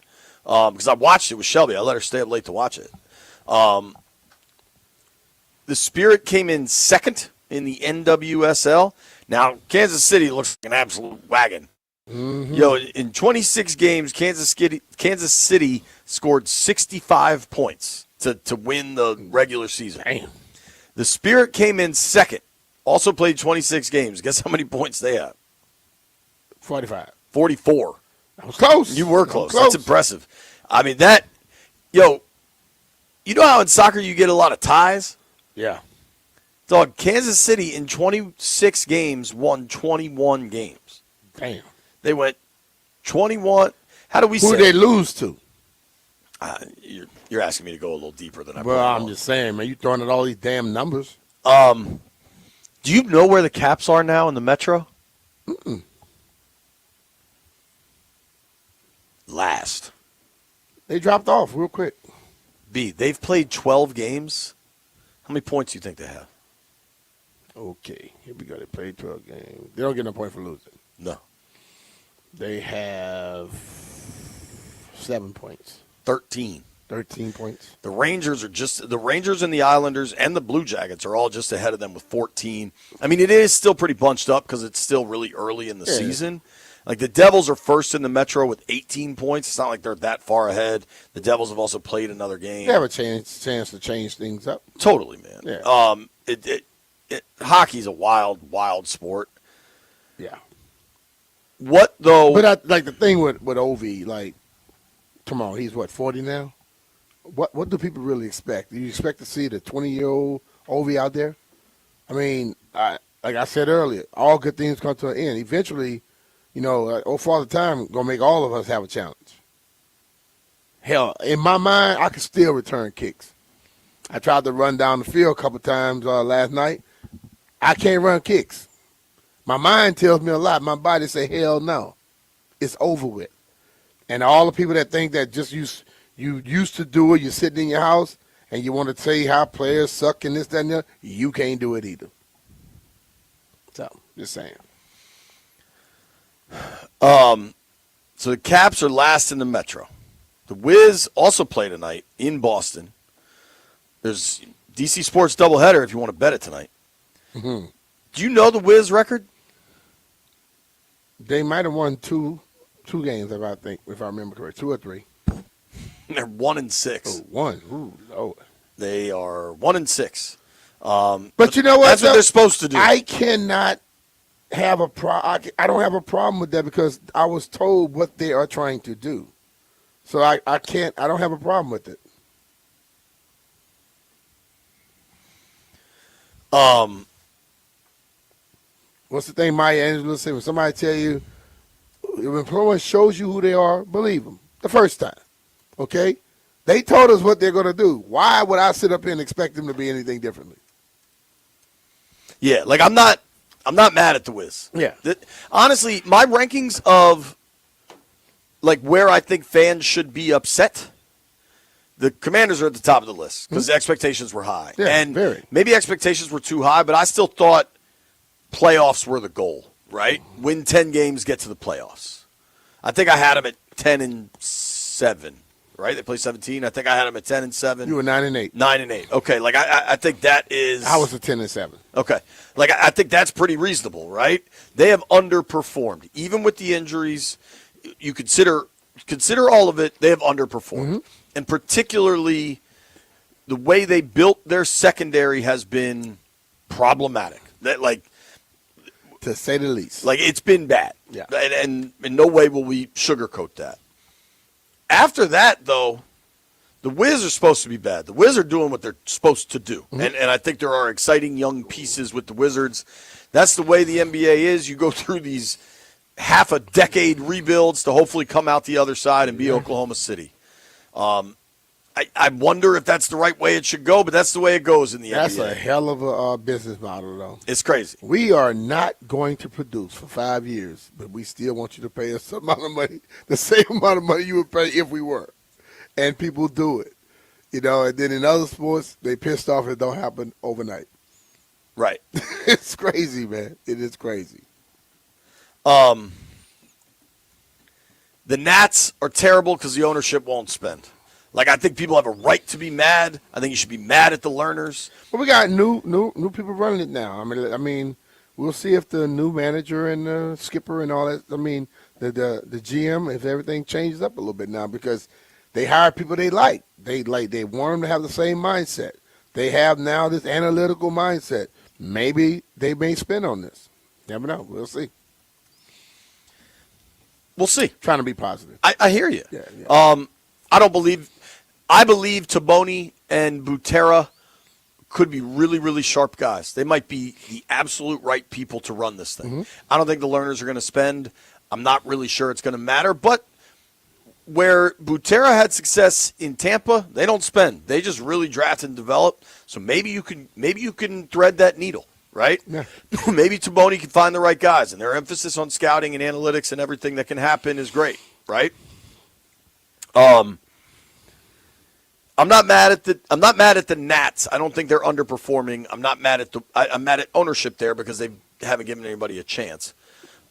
Because I watched it with Shelby. I let her stay up late to watch it. The Spirit came in second in the NWSL. Now, Kansas City looks like an absolute wagon. Mm-hmm. Yo, in 26 games, Kansas City scored 65 points to win the regular season. Damn. The Spirit came in second, also played 26 games. Guess how many points they have? 45. 44. I was close. You were close. That's impressive. I mean, you know how in soccer you get a lot of ties? Yeah. Dog, Kansas City in 26 games won 21 games. Damn. They went 21. How do we say? Who did they lose to? You're asking me to go a little deeper than I Well, I'm just saying, man, you throwing at all these damn numbers. Do you know where the Caps are now in the Metro? Mm-mm. Last. They dropped off real quick. B, they've played 12 games. How many points do you think they have? Okay, here we go. They played 12 games. They don't get no point for losing. No. They have 7 points. 13. 13 points. The Rangers and the Islanders and the Blue Jackets are all just ahead of them with 14. I mean, it is still pretty bunched up because it's still really early in the season. Like the Devils are first in the Metro with 18 points. It's not like they're that far ahead. The Devils have also played another game. They have a chance to change things up. Totally, man. Yeah. Hockey's a wild sport. Yeah. What though? But like the thing with Ovi, like, come on, he's what, 40 now? What do people really expect? Do you expect to see the 20-year-old Ovi out there? I mean, like I said earlier, all good things come to an end. Eventually, Father Time gonna make all of us have a challenge. Hell, in my mind, I can still return kicks. I tried to run down the field a couple times last night. I can't run kicks. My mind tells me a lot. My body say, hell no. It's over with. And all the people that think that just you used to do it, you're sitting in your house, and you want to say how players suck and this, that, and that, you can't do it either. So, just saying. So the Caps are last in the Metro. The Wiz also play tonight in Boston. There's DC Sports doubleheader if you want to bet it tonight. Mm-hmm. Do you know the Wiz record? They might have won two games, if I remember correctly, 2 or 3. They're 1-6. Oh, 1. Ooh, Lord. They are 1-6. But you know what? That's what they're supposed to do. I cannot have a problem. I don't have a problem with that because I was told what they are trying to do. So I don't have a problem with it. What's the thing Maya Angelou said? When somebody tell you, if someone shows you who they are, believe them the first time. Okay? They told us what they're going to do. Why would I sit up here and expect them to be anything differently? Yeah, like I'm not mad at the Wiz. Yeah. Honestly, my rankings of like where I think fans should be upset, the Commanders are at the top of the list because the expectations were high. Yeah, and very. maybe expectations were too high, but I still thought playoffs were the goal, right? Win 10 games, get to the playoffs. I think I had them at 10-7, right? They play 17. I think I had them at 10-7. You were 9-8. 9-8. Okay, like I think that is. I was at 10-7. Okay, like I think that's pretty reasonable, right? They have underperformed, even with the injuries. You consider all of it. They have underperformed, and particularly the way they built their secondary has been problematic. That to say the least. Like it's been bad. Yeah. And in no way will we sugarcoat that. After that, though, the Wiz are supposed to be bad. The Wiz are doing what they're supposed to do. And I think there are exciting young pieces with the Wizards. That's the way the NBA is. You go through these half a decade rebuilds to hopefully come out the other side and be Oklahoma City. I wonder if that's the right way it should go, but that's the way it goes in the NBA. That's a hell of a business model, though. It's crazy. We are not going to produce for 5 years, but we still want you to pay us some amount of money, the same amount of money you would pay if we were. And people do it. You know, and then in other sports, they pissed off it don't happen overnight. Right. It's crazy, man. It is crazy. The Nats are terrible because the ownership won't spend. Like, I think people have a right to be mad. I think you should be mad at the Lerners. Well, we got new people running it now. I mean, we'll see if the new manager and the skipper and all that. I mean, the GM, if everything changes up a little bit now, because they hire people they like. They want them to have the same mindset. They have now this analytical mindset. Maybe they may spend on this. Never know. We'll see. We'll see. Trying to be positive. I hear you. Yeah. I believe Taboni and Butera could be really, really sharp guys. They might be the absolute right people to run this thing. I don't think the Lerners are going to spend. I'm not really sure it's going to matter. But where Butera had success in Tampa, they don't spend. They just really draft and develop. So maybe you can thread that needle, right? Yeah. Maybe Taboni can find the right guys, and their emphasis on scouting and analytics and everything that can happen is great, right? I'm not mad at the Nats. I don't think they're underperforming. I'm not mad at I'm mad at ownership there because they haven't given anybody a chance.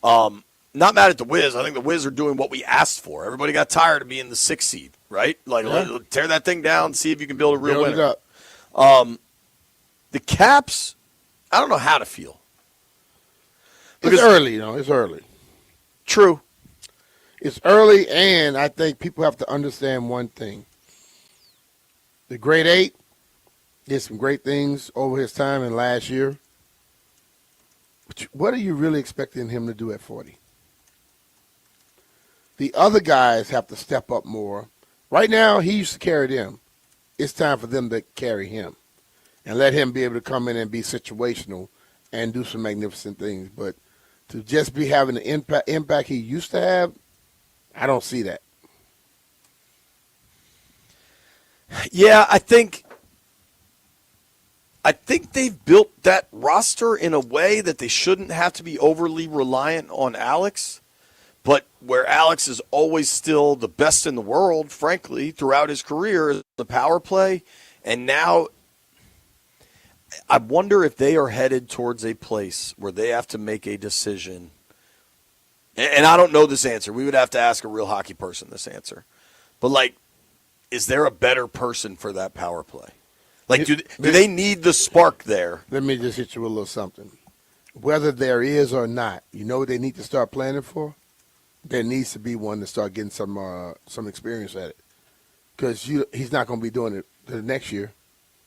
Not mad at the Wiz. I think the Wiz are doing what we asked for. Everybody got tired of being the 6th seed, right? Like, tear that thing down, see if you can build a real winner. The Caps, I don't know how to feel. It's early, It's early. True. It's early, and I think people have to understand one thing. The Great 8 did some great things over his time in last year. But what are you really expecting him to do at 40? The other guys have to step up more. Right now, he used to carry them. It's time for them to carry him and let him be able to come in and be situational and do some magnificent things. But to just be having the impact he used to have, I don't see that. Yeah, I think they've built that roster in a way that they shouldn't have to be overly reliant on Alex. But where Alex is always still the best in the world, frankly, throughout his career, is the power play And now I wonder if they are headed towards a place where they have to make a decision. And I don't know this answer. We would have to ask a real hockey person this answer. But, like, is there a better person for that power play? Like, do they need the spark there? Let me just hit you with a little something. Whether there is or not, you know what they need to start planning for? There needs to be one to start getting some experience at it. Because he's not going to be doing it the next year,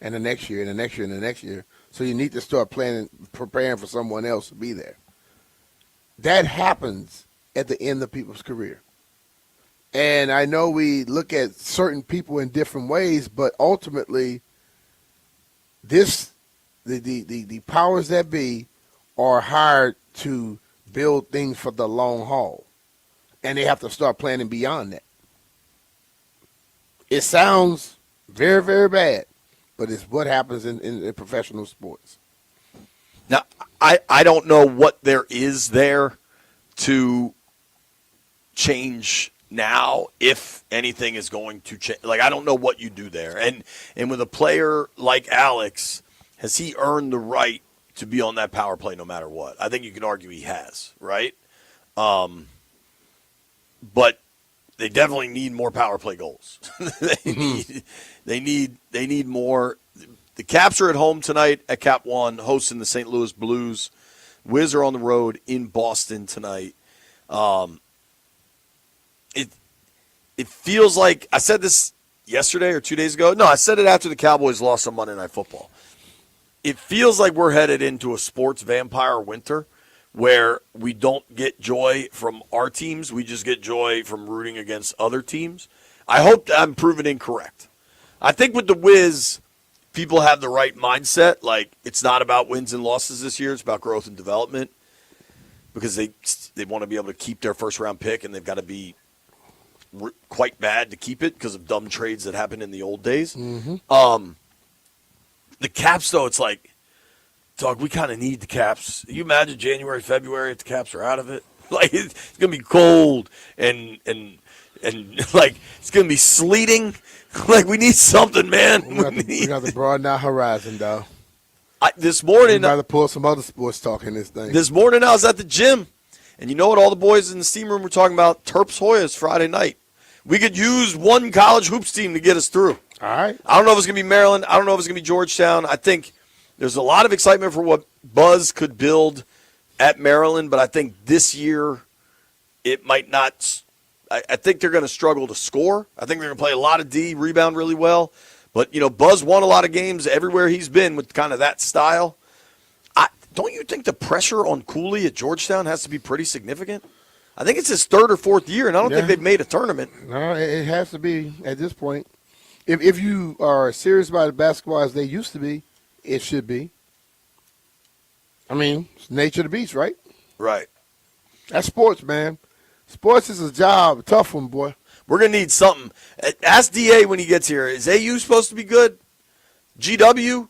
and the next year, and the next year, and the next year. So you need to start preparing for someone else to be there. That happens at the end of people's career. And I know we look at certain people in different ways, but ultimately, the powers that be are hired to build things for the long haul. And they have to start planning beyond that. It sounds very, very bad, but it's what happens in professional sports. Now, I don't know what there is there to change now, if anything is going to change. Like, I don't know what you do there. And with a player like Alex, has he earned the right to be on that power play no matter what? I think you can argue he has, right? But they definitely need more power play goals. They need more. The Caps are at home tonight at Cap One, hosting the St. Louis Blues. Wiz are on the road in Boston tonight. It feels like, I said this yesterday or 2 days ago. No, I said it after the Cowboys lost on Monday Night Football. It feels like we're headed into a sports vampire winter where we don't get joy from our teams. We just get joy from rooting against other teams. I hope I'm proven incorrect. I think with the Wiz, people have the right mindset. Like, it's not about wins and losses this year. It's about growth and development because they want to be able to keep their first-round pick, and they've got to be quite bad to keep it because of dumb trades that happened in the old days. Mm-hmm. The Caps, though, it's like, dog, we kind of need the Caps. You imagine January, February if the Caps are out of it? Like, it's going to be cold and like, it's going to be sleeting. Like, we need something, man. We got to broaden our horizon, though. This morning, we got to pull some other sports talk in this thing. This morning, I was at the gym, and you know what all the boys in the steam room were talking about? Terps Hoyas Friday night. We could use one college hoops team to get us through. All right. I don't know if it's going to be Maryland. I don't know if it's going to be Georgetown. I think there's a lot of excitement for what Buzz could build at Maryland, but I think this year it might not. I think they're going to struggle to score. I think they're going to play a lot of D, rebound really well. But, you know, Buzz won a lot of games everywhere he's been with kind of that style. Don't you think the pressure on Cooley at Georgetown has to be pretty significant? I think it's his third or fourth year, and I don't think they've made a tournament. No, it has to be at this point. If you are serious about basketball as they used to be, it should be. I mean, it's nature of the beast, right? Right. That's sports, man. Sports is a job, a tough one, boy. We're going to need something. Ask DA when he gets here. Is AU supposed to be good? GW?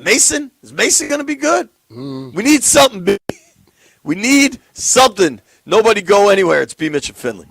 Mason? Is Mason going to be good? We need something big. We need something. Nobody go anywhere. It's BMitch and Finlay.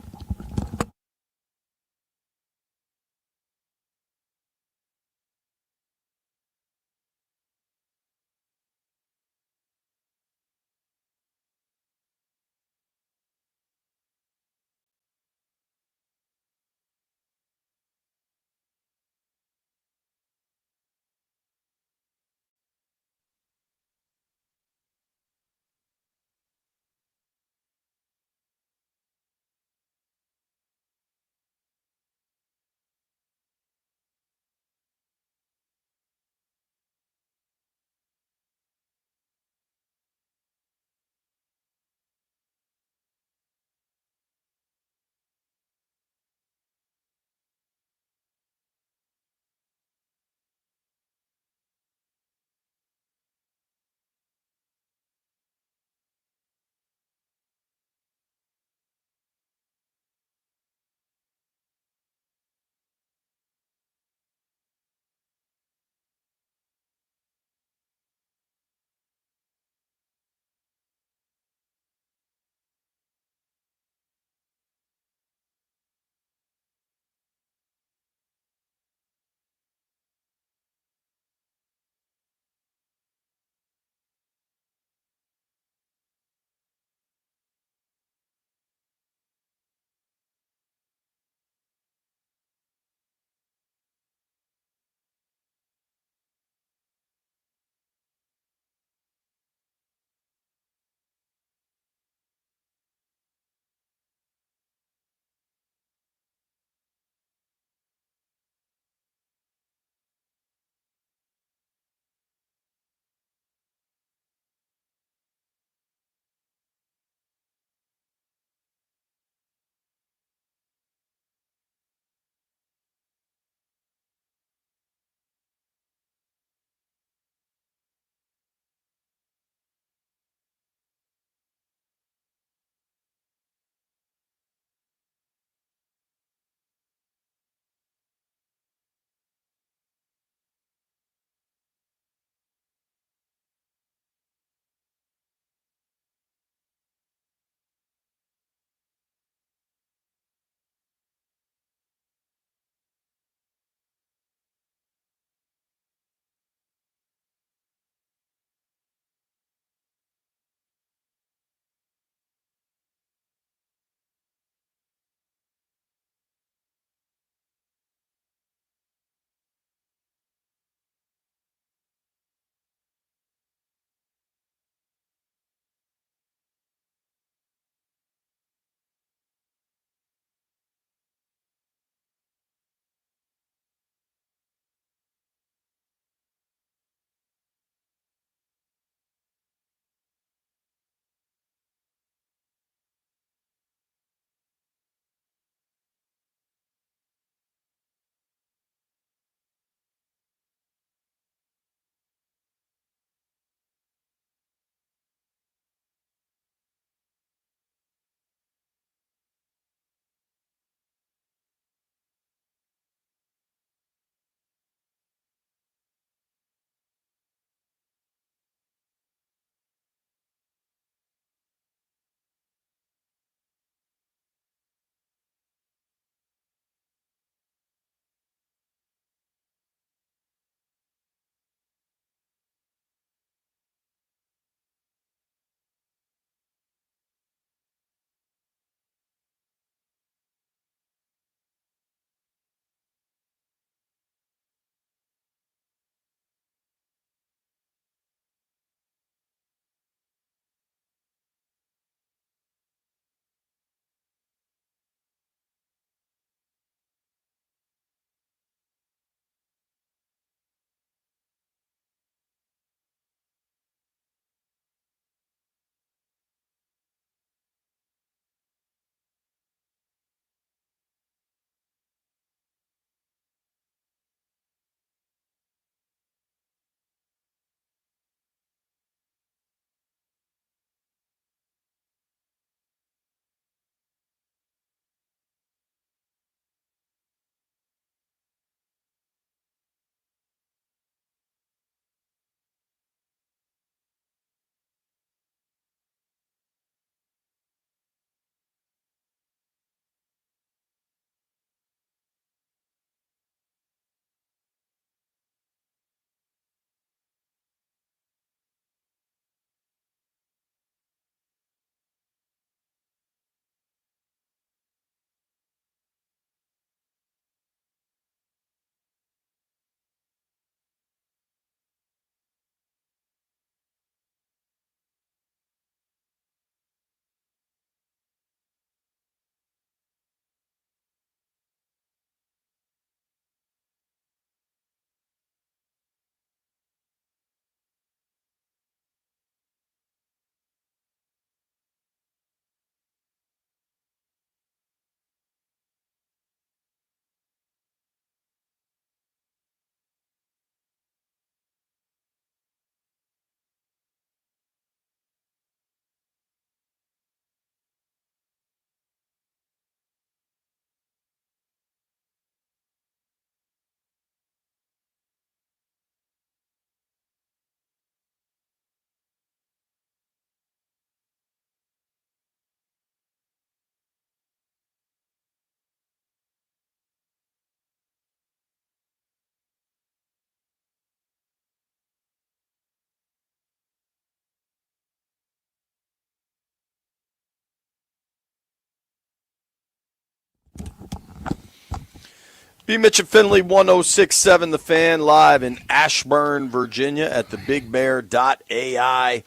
BMitch and Finlay, 106.7 The Fan, live in Ashburn, Virginia at the BigBear.ai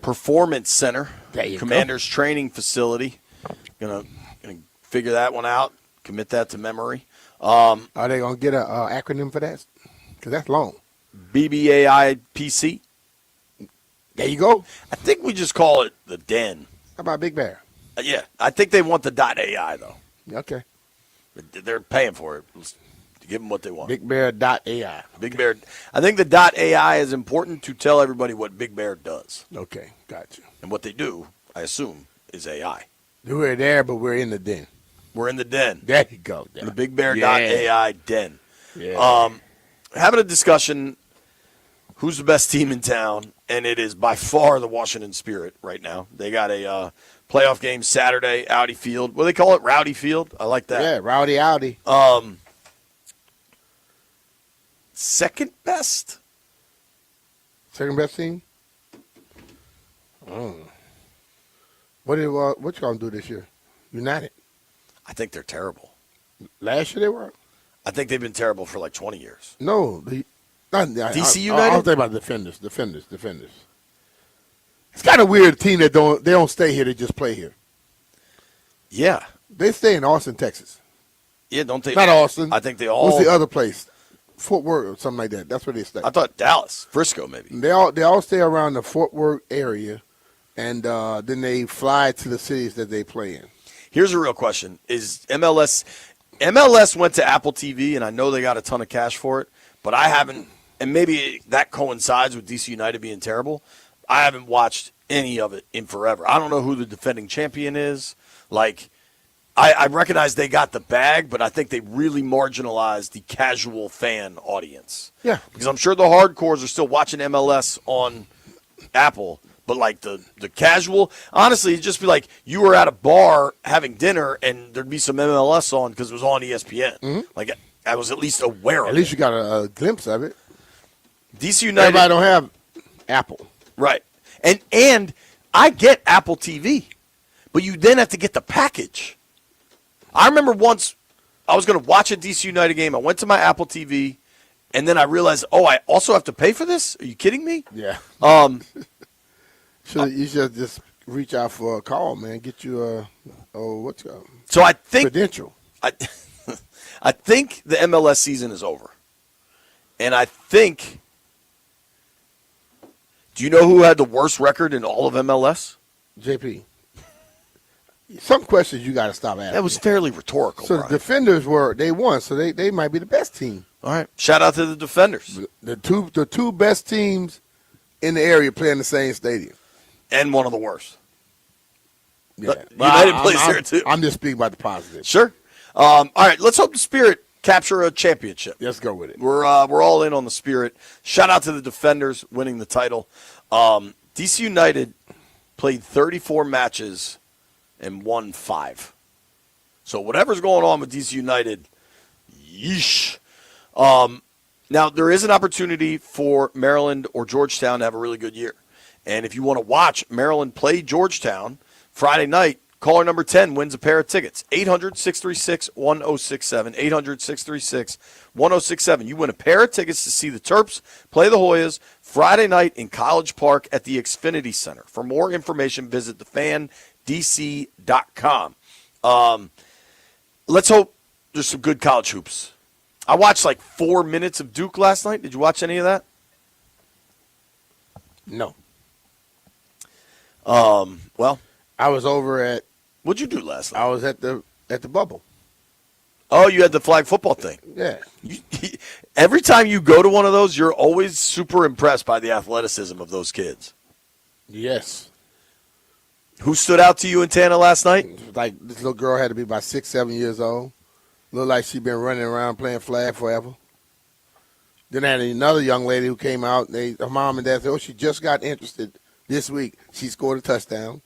Performance Center. There you Commander's training facility. Gonna figure that one out, commit that to memory. Are they going to get an acronym for that? Because that's long. BBAIPC. There you go. I think we just call it the Den. How about Big Bear? Yeah, I think they want the .ai, though. Okay. They're paying for it. Let's give them what they want. BigBear.ai. Big Bear. I think the .ai is important to tell everybody what Big Bear does. Okay, gotcha. And what they do, I assume, is AI. We're there, but we're in the den. We're in the den. There you go. The BigBear.ai den. Yeah. Having a discussion, who's the best team in town, and it is by far the Washington Spirit right now. They got a playoff game Saturday, Audi Field. What do they call it? Rowdy Field? I like that. Yeah, Rowdy Audi. Second best? Second best team? What you going to do this year? United. I think they're terrible. Last year they were? I think they've been terrible for like 20 years. No. DC United? I don't think about Defenders. It's kind of weird team that they don't stay here, they just play here. Yeah. They stay in Austin, Texas. Yeah, don't they? Not Austin. I think they all. What's the other place? Fort Worth or something like that. That's where they stay. I thought Dallas, Frisco, maybe. They all stay around the Fort Worth area, and then they fly to the cities that they play in. Here's a real question: Is MLS went to Apple TV, and I know they got a ton of cash for it, but I haven't. And maybe that coincides with DC United being terrible. I haven't watched any of it in forever. I don't know who the defending champion is. Like, I recognize they got the bag, but I think they really marginalized the casual fan audience. Yeah. Because I'm sure the hardcores are still watching MLS on Apple, but like the casual, honestly, it'd just be like you were at a bar having dinner and there'd be some MLS on because it was on ESPN. Mm-hmm. Like, I was at least aware of it. At least you got a glimpse of it. DC United. Everybody don't have Apple. Right. And I get Apple TV, but you then have to get the package. I remember once I was going to watch a DC United game. I went to my Apple TV, and then I realized, I also have to pay for this? Are you kidding me? Yeah. You should just reach out for a call, man. Get you So I think credential. I think the MLS season is over. And I think, do you know who had the worst record in all of MLS? JP. Some questions you got to stop asking. That was fairly rhetorical. So Brian. the Defenders they won, so they might be the best team. All right. Shout out to the Defenders. The two best teams in the area play in the same stadium. And one of the worst. Yeah. United plays there too. I'm just speaking about the positive. Sure. All right, let's hope the Spirit capture a championship. Let's go with it. We're all in on the Spirit. Shout out to the Defenders winning the title. DC United played 34 matches and won 5. So whatever's going on with DC United, yeesh. Now, there is an opportunity for Maryland or Georgetown to have a really good year. And if you want to watch Maryland play Georgetown Friday night, caller number 10 wins a pair of tickets. 800-636-1067. 800-636-1067. You win a pair of tickets to see the Terps play the Hoyas Friday night in College Park at the Xfinity Center. For more information, visit thefandc.com. Let's hope there's some good college hoops. I watched like 4 minutes of Duke last night. Did you watch any of that? No. Well, I was over at. What'd you do last night? I was at the bubble. Oh, you had the flag football thing. Yeah. Every time you go to one of those, you're always super impressed by the athleticism of those kids. Yes. Who stood out to you in Tana last night? Like, this little girl had to be about 6, 7 years old. Looked like she'd been running around playing flag forever. Then I had another young lady who came out. Her mom and dad said, she just got interested this week. She scored a touchdown.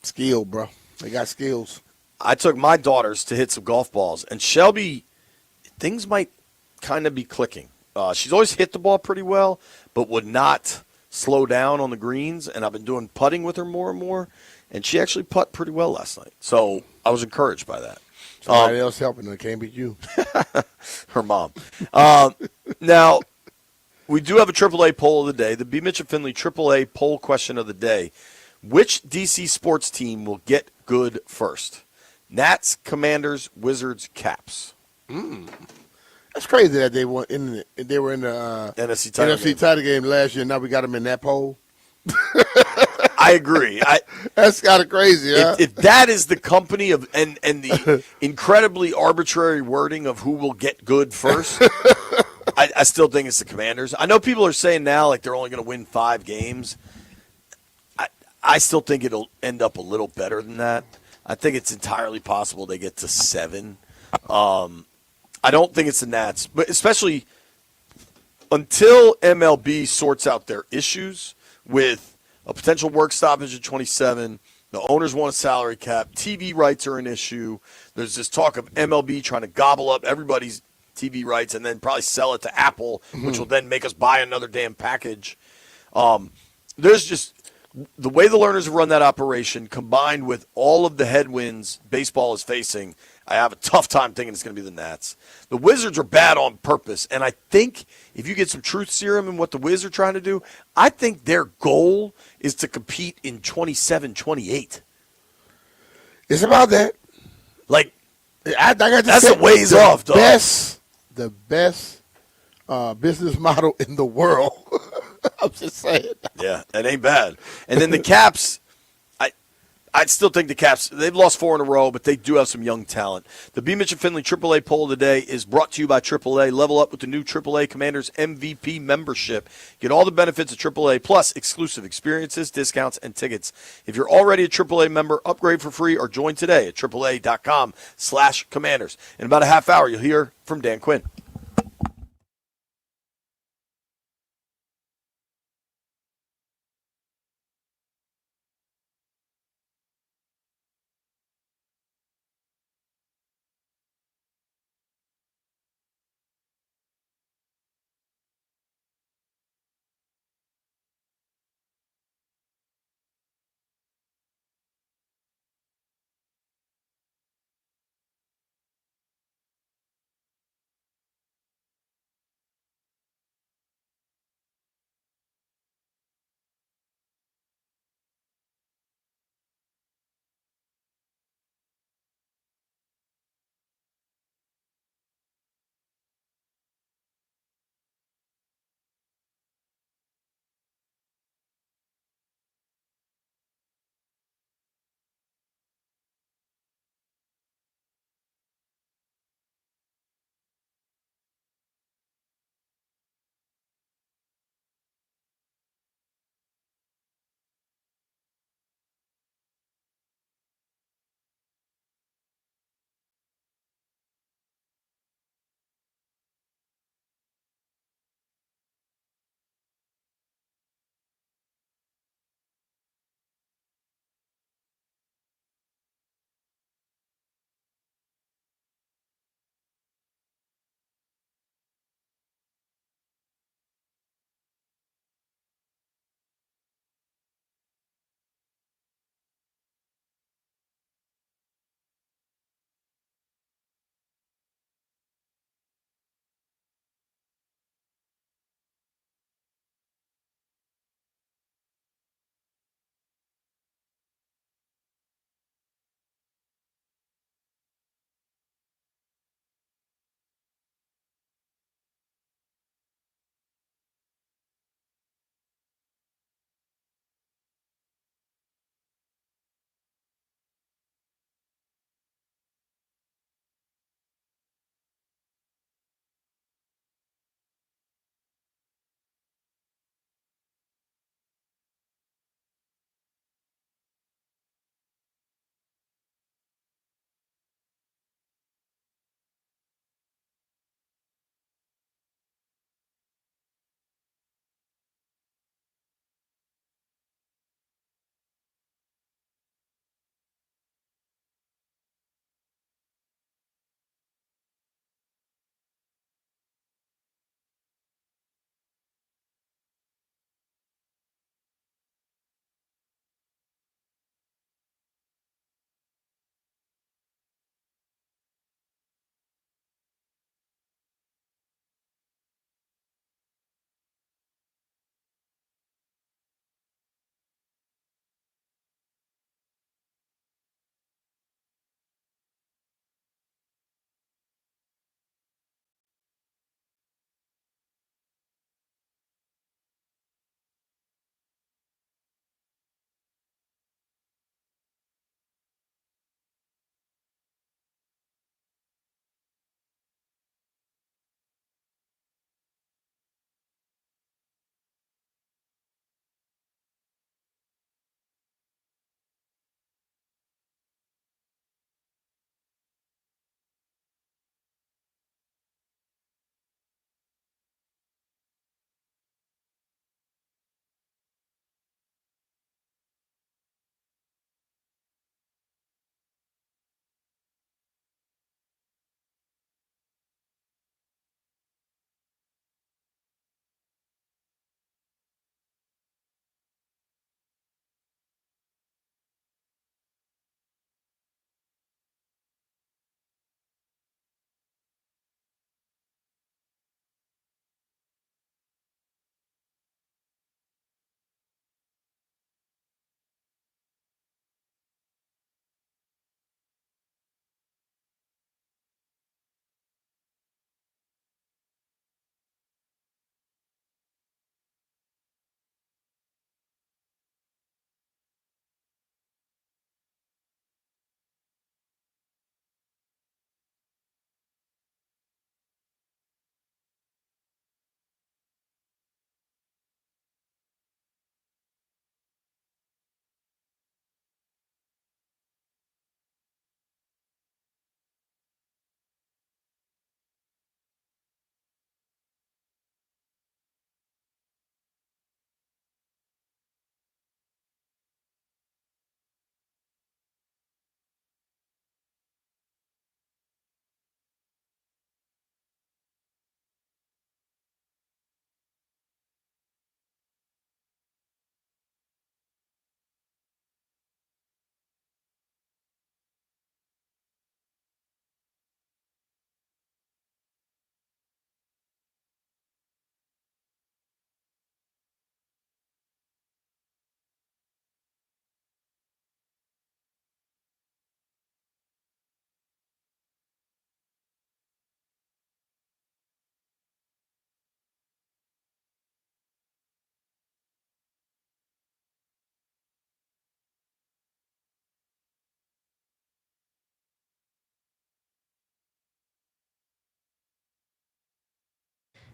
Skill, bro. They got skills. I took my daughters to hit some golf balls, and Shelby, things might kind of be clicking. She's always hit the ball pretty well, but would not slow down on the greens, and I've been doing putting with her more and more, and she actually putt pretty well last night. So I was encouraged by that. Somebody else helping her. Can't be you. Her mom. Now, we do have a AAA poll of the day. The BMitch and Finlay AAA poll question of the day. Which DC sports team will get good first? Nats, Commanders, Wizards, Caps. That's crazy that they were in the NFC title game last year. Now we got them in that poll. I agree. That's kind of crazy. Huh? If that is the company of and the incredibly arbitrary wording of who will get good first, I still think it's the Commanders. I know people are saying now like they're only going to win 5 games. I still think it'll end up a little better than that. I think it's entirely possible they get to 7. I don't think it's the Nats, but especially until MLB sorts out their issues with a potential work stoppage at 27, the owners want a salary cap, TV rights are an issue. There's this talk of MLB trying to gobble up everybody's TV rights and then probably sell it to Apple, which will then make us buy another damn package. There's just the way the learners have run that operation combined with all of the headwinds baseball is facing, I have a tough time thinking it's going to be the Nats. The Wizards are bad on purpose, and I think if you get some truth serum in what the Wizards are trying to do, I think their goal is to compete in 27-28. It's about that. Like, that's a ways off, dog. The best business model in the world. I'm just saying. Yeah, that ain't bad. And then the Caps, I still think the Caps, they've lost 4 in a row, but they do have some young talent. The BMitch and Finlay AAA poll today is brought to you by AAA. Level up with the new AAA Commanders MVP membership. Get all the benefits of AAA, plus exclusive experiences, discounts, and tickets. If you're already a AAA member, upgrade for free or join today at AAA.com/Commanders. In about a half hour, you'll hear from Dan Quinn.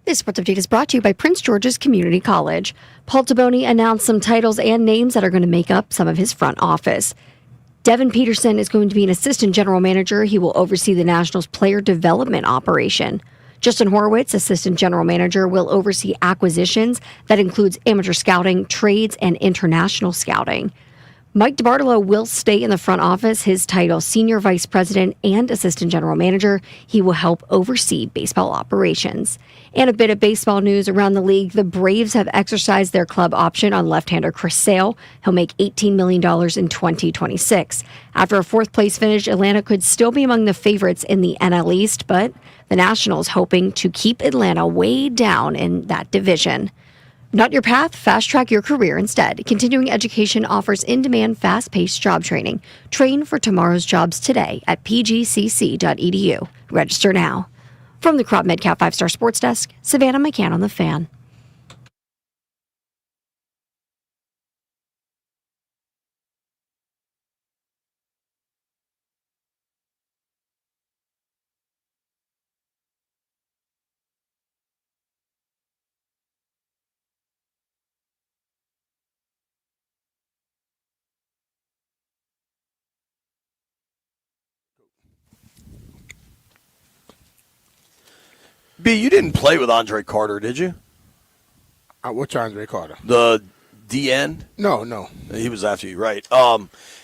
This sports update is brought to you by Prince George's Community College. Paul Taboni announced some titles and names that are going to make up some of his front office. Devin Peterson is going to be an assistant general manager. He will oversee the Nationals player development operation. Justin Horowitz, assistant general manager, will oversee acquisitions. That includes amateur scouting, trades, and international scouting. Mike DiBartolo will stay in the front office. His title, senior vice president and assistant general manager. He will help oversee baseball operations. And a bit of baseball news around the league. The Braves have exercised their club option on left-hander Chris Sale. He'll make $18 million in 2026. After a fourth-place finish, Atlanta could still be among the favorites in the NL East, but the Nationals hoping to keep Atlanta way down in that division. Not your path, fast track your career instead. Continuing education offers in-demand, fast-paced job training. Train for tomorrow's jobs today at pgcc.edu. Register now. From the Crop MedCap 5-Star Sports Desk, Savannah McCann on the Fan. B, you didn't play with Andre Carter, did you? Which Andre Carter? The DN? No. He was after you, right.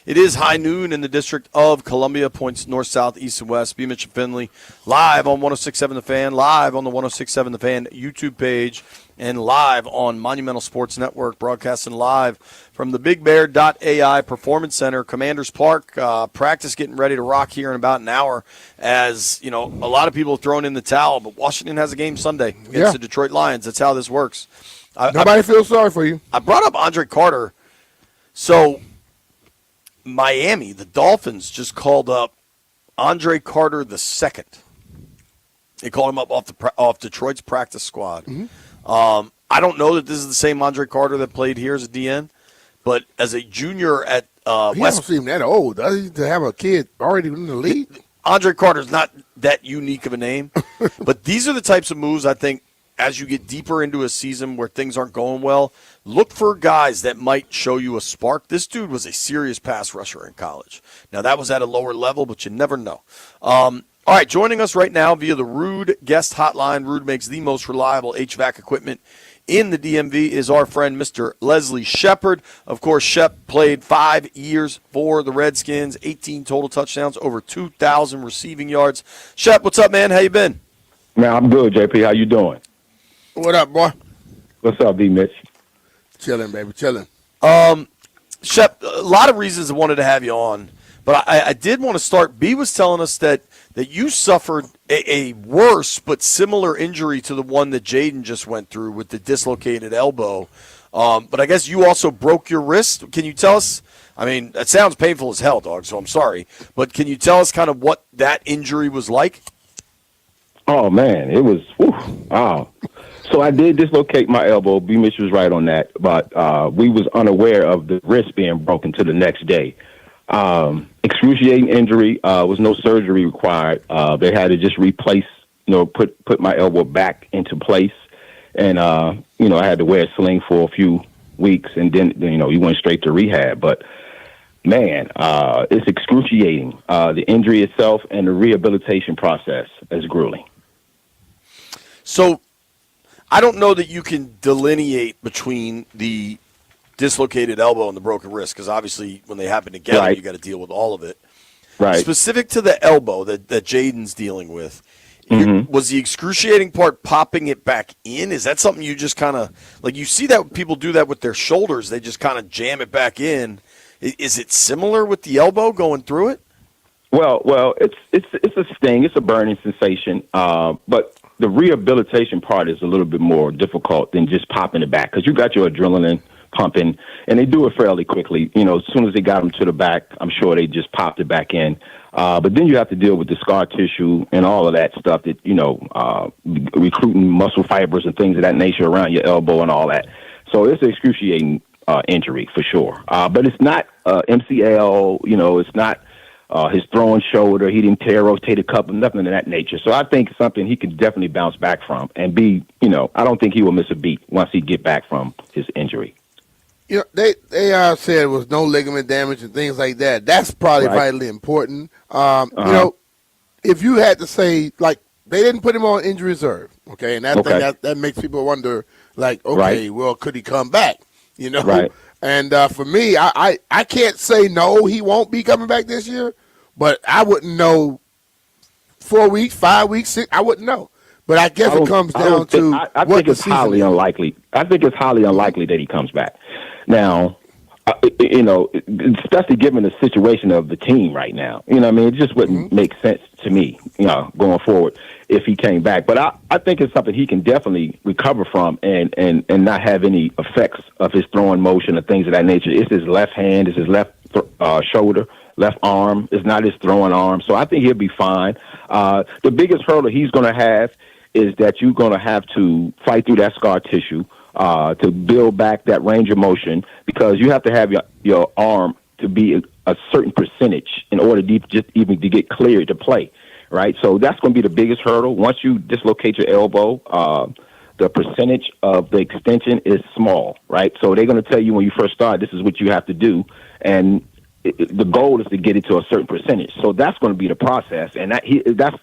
It is high noon in the District of Columbia, points north, south, east, and west. BMitch and Finlay, live on 106.7 The Fan, live on the 106.7 The Fan YouTube page, and live on Monumental Sports Network, broadcasting live from the BigBear.ai Performance Center, Commanders Park. Practice getting ready to rock here in about an hour. As you know, a lot of people have thrown in the towel, but Washington has a game Sunday against the Detroit Lions. That's how this works. Nobody feels sorry for you. I brought up Andre Carter. So Miami, the Dolphins, just called up Andre Carter II. They called him up off Detroit's practice squad. I don't know that this is the same Andre Carter that played here as a DN, but as a junior at He West, don't seem that old, does he, to have a kid already in the league? Andre Carter's not that unique of a name, but these are the types of moves I think as you get deeper into a season where things aren't going well, look for guys that might show you a spark. This dude was a serious pass rusher in college. Now, that was at a lower level, but you never know. All right, joining us right now via the Rude guest hotline. Rude makes the most reliable HVAC equipment in the DMV is our friend, Mr. Leslie Shepard. Of course, Shep played 5 years for the Redskins, 18 total touchdowns, over 2,000 receiving yards. Shep, what's up, man? How you been? Man, I'm good, JP. How you doing? What up, boy? What's up, BMitch? Chilling, baby, chilling. Shep, a lot of reasons I wanted to have you on, but I did want to start. B was telling us that you suffered a worse but similar injury to the one that Jaden just went through with the dislocated elbow. But I guess you also broke your wrist. Can you tell us? I mean, that sounds painful as hell, dog, so I'm sorry. But can you tell us kind of what that injury was like? Oh, man, it was, wow. So I did dislocate my elbow. B-Mitch was right on that. But we was unaware of the wrist being broken to the next day. Excruciating injury, was no surgery required. They had to just replace, put my elbow back into place. And, I had to wear a sling for a few weeks, and then, you went straight to rehab. But, man, it's excruciating. The injury itself and the rehabilitation process is grueling. So I don't know that you can delineate between the dislocated elbow and the broken wrist, because obviously when they happen together, Right. you got to deal with all of it. Right. Specific to the elbow that Jaden's dealing with, was the excruciating part popping it back in? Is that something you just kind of, like you see that people do that with their shoulders, they just kind of jam it back in. Is it similar with the elbow going through it? Well, it's a sting. It's a burning sensation. But the rehabilitation part is a little bit more difficult than just popping it back, because you got your adrenaline pumping, and they do it fairly quickly. As soon as they got them to the back, I'm sure they just popped it back in. But then you have to deal with the scar tissue and all of that stuff that, recruiting muscle fibers and things of that nature around your elbow and all that. So it's an excruciating injury for sure. But it's not MCL, it's not his throwing shoulder. He didn't tear, rotate a cup, nothing of that nature. So I think something he can definitely bounce back from and be, I don't think he will miss a beat once he get back from his injury. They said it was no ligament damage and things like that. That's probably vitally important. If you had to say, like, they didn't put him on injury reserve, okay, and that makes people wonder, like, okay, well, could he come back? Right. And for me, I can't say no, he won't be coming back this year, but I wouldn't know 4 weeks, 5 weeks, 6. I wouldn't know. But I guess it comes down to I think it's highly unlikely. I think it's highly unlikely that he comes back. Now, especially given the situation of the team right now, it just wouldn't make sense to me, going forward if he came back. But I think it's something he can definitely recover from and not have any effects of his throwing motion or things of that nature. It's his left hand, it's his left shoulder, left arm. It's not his throwing arm. So I think he'll be fine. The biggest hurdle he's going to have is that you're going to have to fight through that scar tissue to build back that range of motion, because you have to have your arm to be a certain percentage in order to just even to get cleared to play, right? So that's going to be the biggest hurdle. Once you dislocate your elbow, the percentage of the extension is small, right? So they're going to tell you when you first start, this is what you have to do, and the goal is to get it to a certain percentage. So that's going to be the process, and that's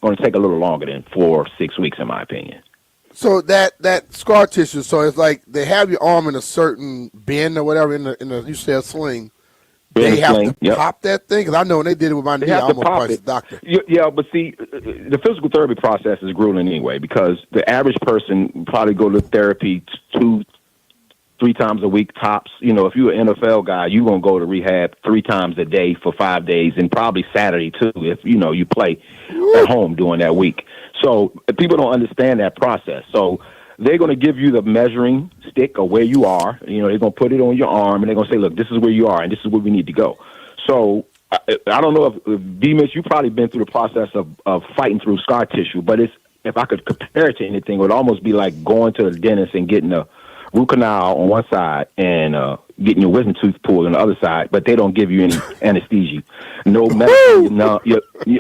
going to take a little longer than 4 or 6 weeks, in my opinion. So that scar tissue, so it's like they have your arm in a certain bend or whatever in the you said sling. They have to pop that thing, because I know when they did it with my knee, I almost priced the doctor. Yeah, but see, the physical therapy process is grueling anyway, because the average person probably go to therapy 2-3 times a week tops. If you're an NFL guy, you're going to go to rehab 3 times a day for 5 days, and probably Saturday too if you play at home during that week. So people don't understand that process. So they're going to give you the measuring stick of where you are. They're going to put it on your arm, and they're going to say, look, this is where you are, and this is where we need to go. So I don't know if BMitch, you've probably been through the process of fighting through scar tissue, but if I could compare it to anything, it would almost be like going to the dentist and getting a root canal on one side and getting your wisdom tooth pulled on the other side, but they don't give you any anesthesia, no medicine. No,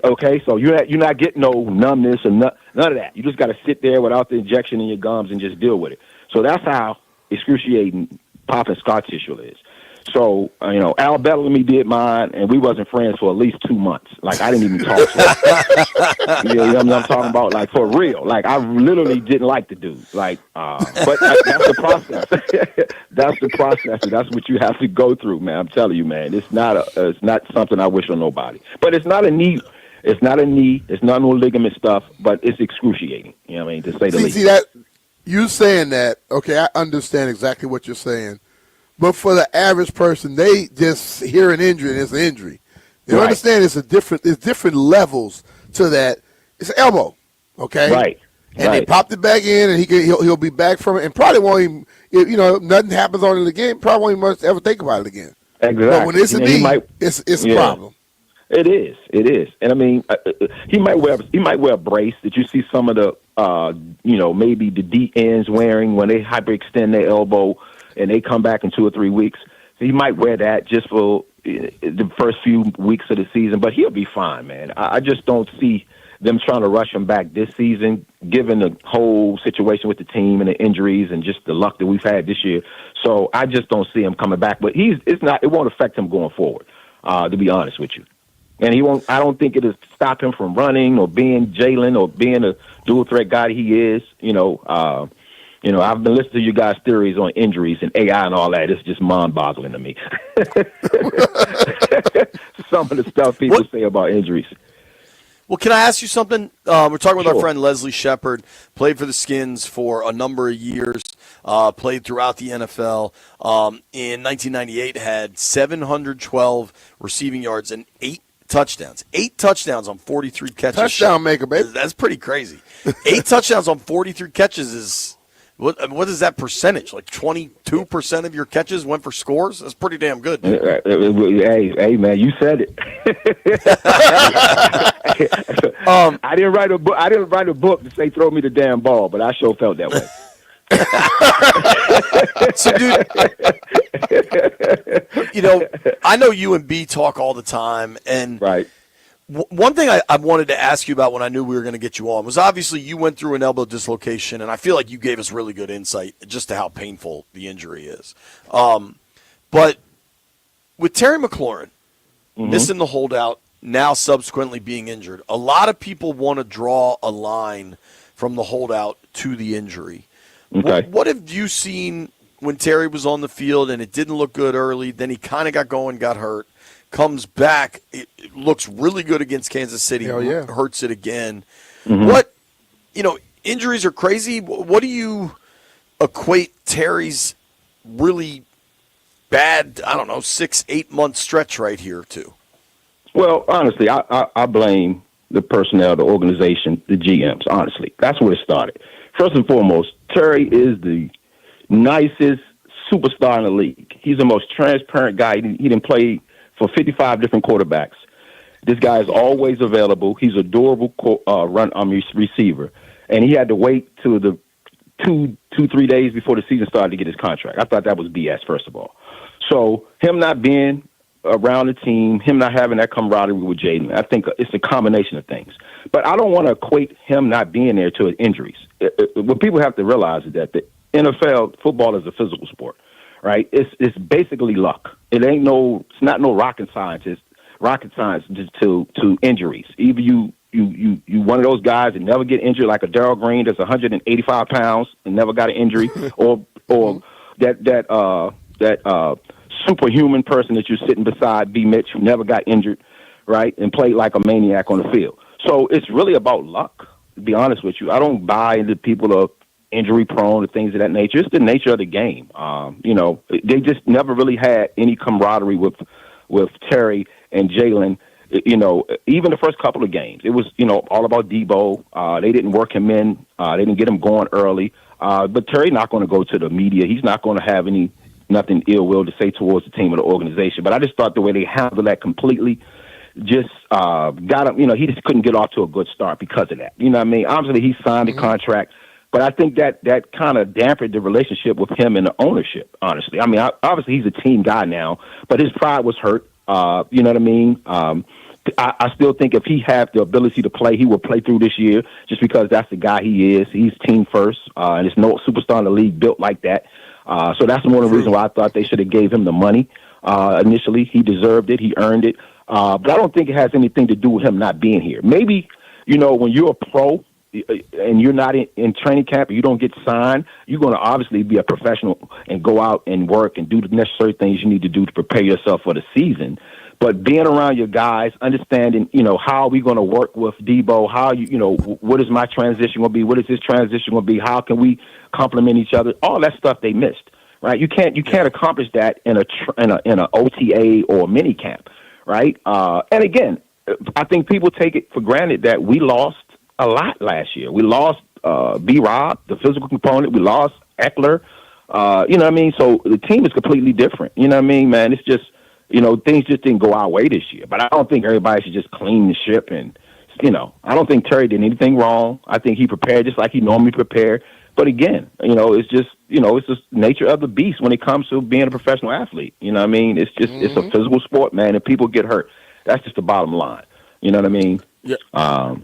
okay, so you're not getting no numbness or none of that. You just got to sit there without the injection in your gums and just deal with it. So that's how excruciating popping scar tissue is. So, Al Bellamy did mine, and we wasn't friends for at least 2 months. Like, I didn't even talk to him. You know what I'm talking about? Like, for real. Like, I literally didn't like the dude. Like, but that's the process. That's the process, and that's what you have to go through, man. I'm telling you, man. It's not something I wish on nobody. But it's not a knee. It's not a knee. It's not no ligament stuff, but it's excruciating. You know what I mean? To say the least. See that? You saying that, okay, I understand exactly what you're saying. But for the average person, they just hear an injury and it's an injury. They don't understand it's different levels to that. It's an elbow, okay? Right. And they popped it back in, and he'll be back from it, and probably won't even, if nothing happens on it again, probably won't even much ever think about it again. Exactly. But when it's a knee, it's a problem. It is, and I mean, he might wear a brace that you see some of the, maybe the D ends wearing when they hyperextend their elbow and they come back in 2 or 3 weeks. So he might wear that just for the first few weeks of the season, but he'll be fine, man. I just don't see them trying to rush him back this season, given the whole situation with the team and the injuries and just the luck that we've had this year. So I just don't see him coming back. But it won't affect him going forward, to be honest with you. And I don't think it'll stop him from running or being Jalen or being a dual threat guy he is. I've been listening to you guys' theories on injuries and AI and all that. It's just mind-boggling to me. Some of the stuff people say about injuries. Well, can I ask you something? We're talking with our friend Leslie Shepard, played for the Skins for a number of years, played throughout the NFL. In 1998, had 712 receiving yards and 8 touchdowns. 8 touchdowns on 43 catches. Touchdown maker, baby. That's pretty crazy. 8 touchdowns on 43 catches is... What is that percentage? Like 22% of your catches went for scores? That's pretty damn good. Hey, man, you said it. I didn't write a book. I didn't write a book to say throw me the damn ball, but I sure felt that way. So, dude, I know you and B talk all the time, and right. One thing I wanted to ask you about when I knew we were going to get you on was obviously you went through an elbow dislocation, and I feel like you gave us really good insight just to how painful the injury is. But with Terry McLaurin missing the holdout, now subsequently being injured, a lot of people want to draw a line from the holdout to the injury. Okay. What have you seen when Terry was on the field and it didn't look good early, then he kind of got going, got hurt, comes back, it looks really good against Kansas City, Hell yeah. hurts it again. Mm-hmm. What, injuries are crazy. What do you equate Terry's really bad, 6-8 month stretch right here to? Well, honestly, I blame the personnel, the organization, the GMs, honestly. That's where it started. First and foremost, Terry is the nicest superstar in the league. He's the most transparent guy. He didn't play for 55 different quarterbacks. This guy is always available. He's a durable receiver. And he had to wait till the 3 days before the season started to get his contract. I thought that was BS, first of all. So him not being around the team, him not having that camaraderie with Jaden, I think it's a combination of things. But I don't want to equate him not being there to injuries. What people have to realize is that the NFL football is a physical sport, right? It's basically luck. It's not no rocket science to injuries. Either you one of those guys that never get injured, like a Darryl Green that's 185 pounds and never got an injury, or that superhuman person that you're sitting beside, BMitch, who never got injured, right, and played like a maniac on the field. So it's really about luck, to be honest with you. I don't buy into people are injury prone and things of that nature. It's the nature of the game. They just never really had any camaraderie with Terry and Jalen. Even the first couple of games, it was, all about Debo. They didn't work him in. They didn't get him going early. But Terry's not going to go to the media. He's not going to have nothing ill will to say towards the team or the organization. But I just thought the way they handled that completely just got him, he just couldn't get off to a good start because of that. You know what I mean? Obviously, he signed a contract, but I think that kind of dampened the relationship with him and the ownership, honestly. I mean, obviously, he's a team guy now, but his pride was hurt. You know what I mean? I still think if he had the ability to play, he would play through this year just because that's the guy he is. He's team first, and there's no superstar in the league built like that. So that's one of the reasons why I thought they should have gave him the money initially. He deserved it. He earned it. But I don't think it has anything to do with him not being here. Maybe, when you're a pro and you're not in training camp, you don't get signed, you're going to obviously be a professional and go out and work and do the necessary things you need to do to prepare yourself for the season. But being around your guys, understanding, how are we going to work with Debo? How what is my transition going to be? What is his transition going to be? How can we complement each other? All that stuff they missed, right? You can't accomplish that in a OTA or a mini camp, right? And again, I think people take it for granted that we lost a lot last year. We lost B-Rob, the physical component. We lost Eckler. You know what I mean? So the team is completely different. You know what I mean, man? It's just, things just didn't go our way this year. But I don't think everybody should just clean the ship. And, I don't think Terry did anything wrong. I think he prepared just like he normally prepared. But again, it's just nature of the beast when it comes to being a professional athlete. You know what I mean? It's just, it's a physical sport, man, and people get hurt. That's just the bottom line. You know what I mean? Yeah. I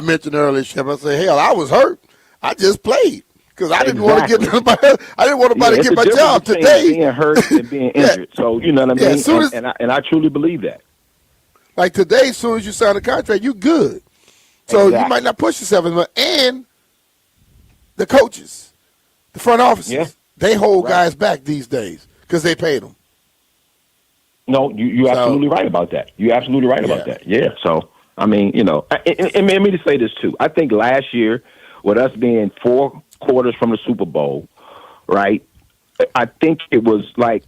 mentioned earlier, Shep. I said, hell, I was hurt. I just played because I didn't want to get nobody. I didn't want nobody to get my job today. Being hurt and being injured. So you know what I mean. And I truly believe that. Like today, as soon as you sign a contract, you good. So you might not push yourself as much. And the coaches, the front offices, they hold guys back these days because they paid them. No, you're absolutely right about that. You're absolutely right about that. Yeah. So, I mean, and let me just say this, too. I think last year, with us being 4 quarters from the Super Bowl, right, I think it was like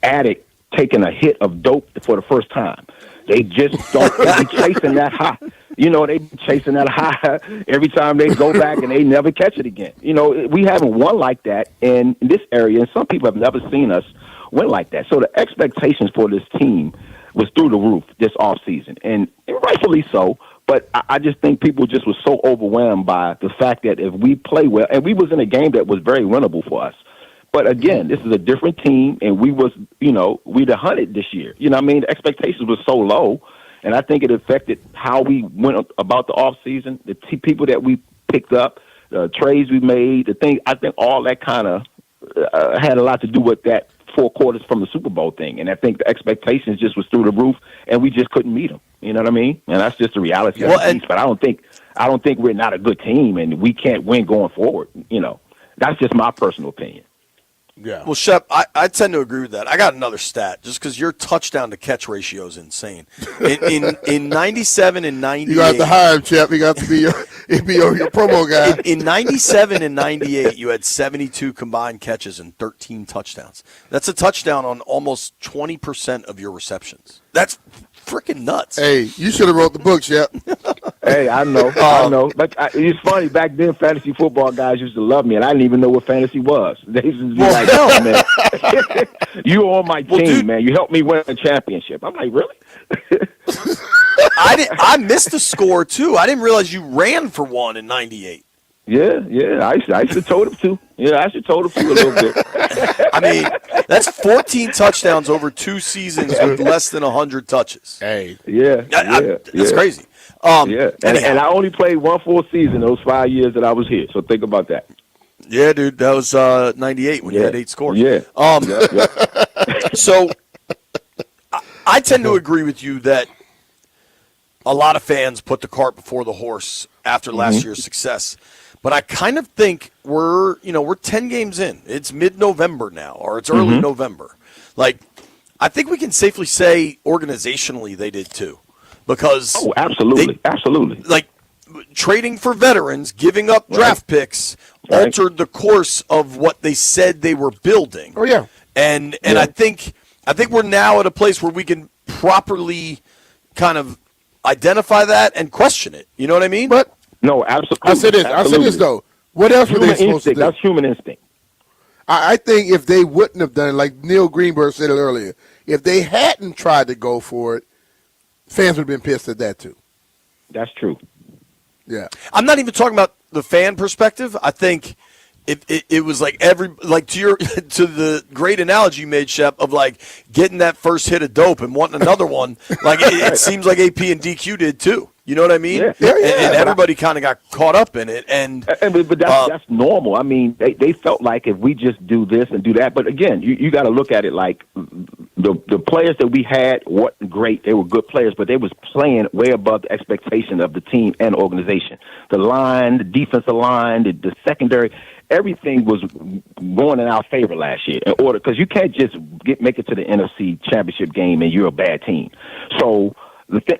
addict taking a hit of dope for the first time. They just don't be chasing that high. They be chasing that high every time they go back and they never catch it again. We haven't won like that in this area, and some people have never seen us win like that. So the expectations for this team was through the roof this offseason, and rightfully so. But I just think people just were so overwhelmed by the fact that if we play well, and we was in a game that was very winnable for us, But again, this is a different team, and we'd have hunted this year. You know what I mean? The expectations were so low, and I think it affected how we went about the offseason, the people that we picked up, the trades we made, the thing. I think all that kind of had a lot to do with that 4 quarters from the Super Bowl thing. And I think the expectations just was through the roof, and we just couldn't meet them. You know what I mean? And that's just the reality of the piece. But I don't think we're not a good team, and we can't win going forward. You know, that's just my personal opinion. Yeah. Well, Shep, I tend to agree with that. I got another stat, just because your touchdown to catch ratio is insane. In 97 and 98, You got to hire him, Shep. He got to be your promo guy. In 97 and 98, you had 72 combined catches and 13 touchdowns. That's a touchdown on almost 20% of your receptions. That's freaking nuts. Hey, you should have wrote the book, Shep. Hey, I know. But it's funny, back then fantasy football guys used to love me, and I didn't even know what fantasy was. They used to be like, "Oh, man, you on my team, man. You helped me win a championship." I'm like, really? I missed the score, too. I didn't realize you ran for one in 98. Yeah. I should have told him to. Yeah, I should have told him to a little bit. I mean, that's 14 touchdowns over 2 seasons with less than 100 touches. Hey. Yeah. That's crazy. And I only played one full season those 5 years that I was here. So think about that. Yeah, dude, that was 98 when you had 8 scores. Yeah. So I tend to agree with you that a lot of fans put the cart before the horse after last year's success. But I kind of think we're 10 games in. It's mid-November now, or it's early November. Like, I think we can safely say organizationally they did too. Because absolutely. Like, trading for veterans, giving up draft picks, altered the course of what they said they were building. Oh, yeah. And I think we're now at a place where we can properly kind of identify that and question it. You know what I mean? But no, absolutely. I said this though. What else were they supposed to do? That's human instinct. I think if they wouldn't have done it, like Neil Greenberg said it earlier, if they hadn't tried to go for it, fans would have been pissed at that too. That's true. Yeah. I'm not even talking about the fan perspective. I think it was like to the great analogy you made, Shep, of like getting that first hit of dope and wanting another one. Like it seems like AP and DQ did too. You know what I mean? Yeah. And everybody kind of got caught up in it. But that's normal. I mean, they felt like if we just do this and do that. But again, you got to look at it like the players that we had weren't great. They were good players, but they was playing way above the expectation of the team and organization. The line, the defensive line, the secondary, everything was going in our favor last year. In order, because you can't just make it to the NFC Championship game and you're a bad team. So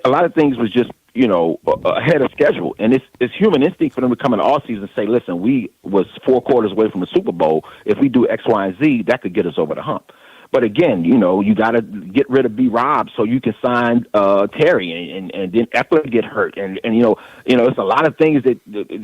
a lot of things was just ahead of schedule. And it's human instinct for them to come in the offseason and say, listen, we was 4 quarters away from the Super Bowl. If we do X, Y, and Z, that could get us over the hump. But again, you got to get rid of B-Rob so you can sign Terry and then Eckler get hurt. And it's a lot of things that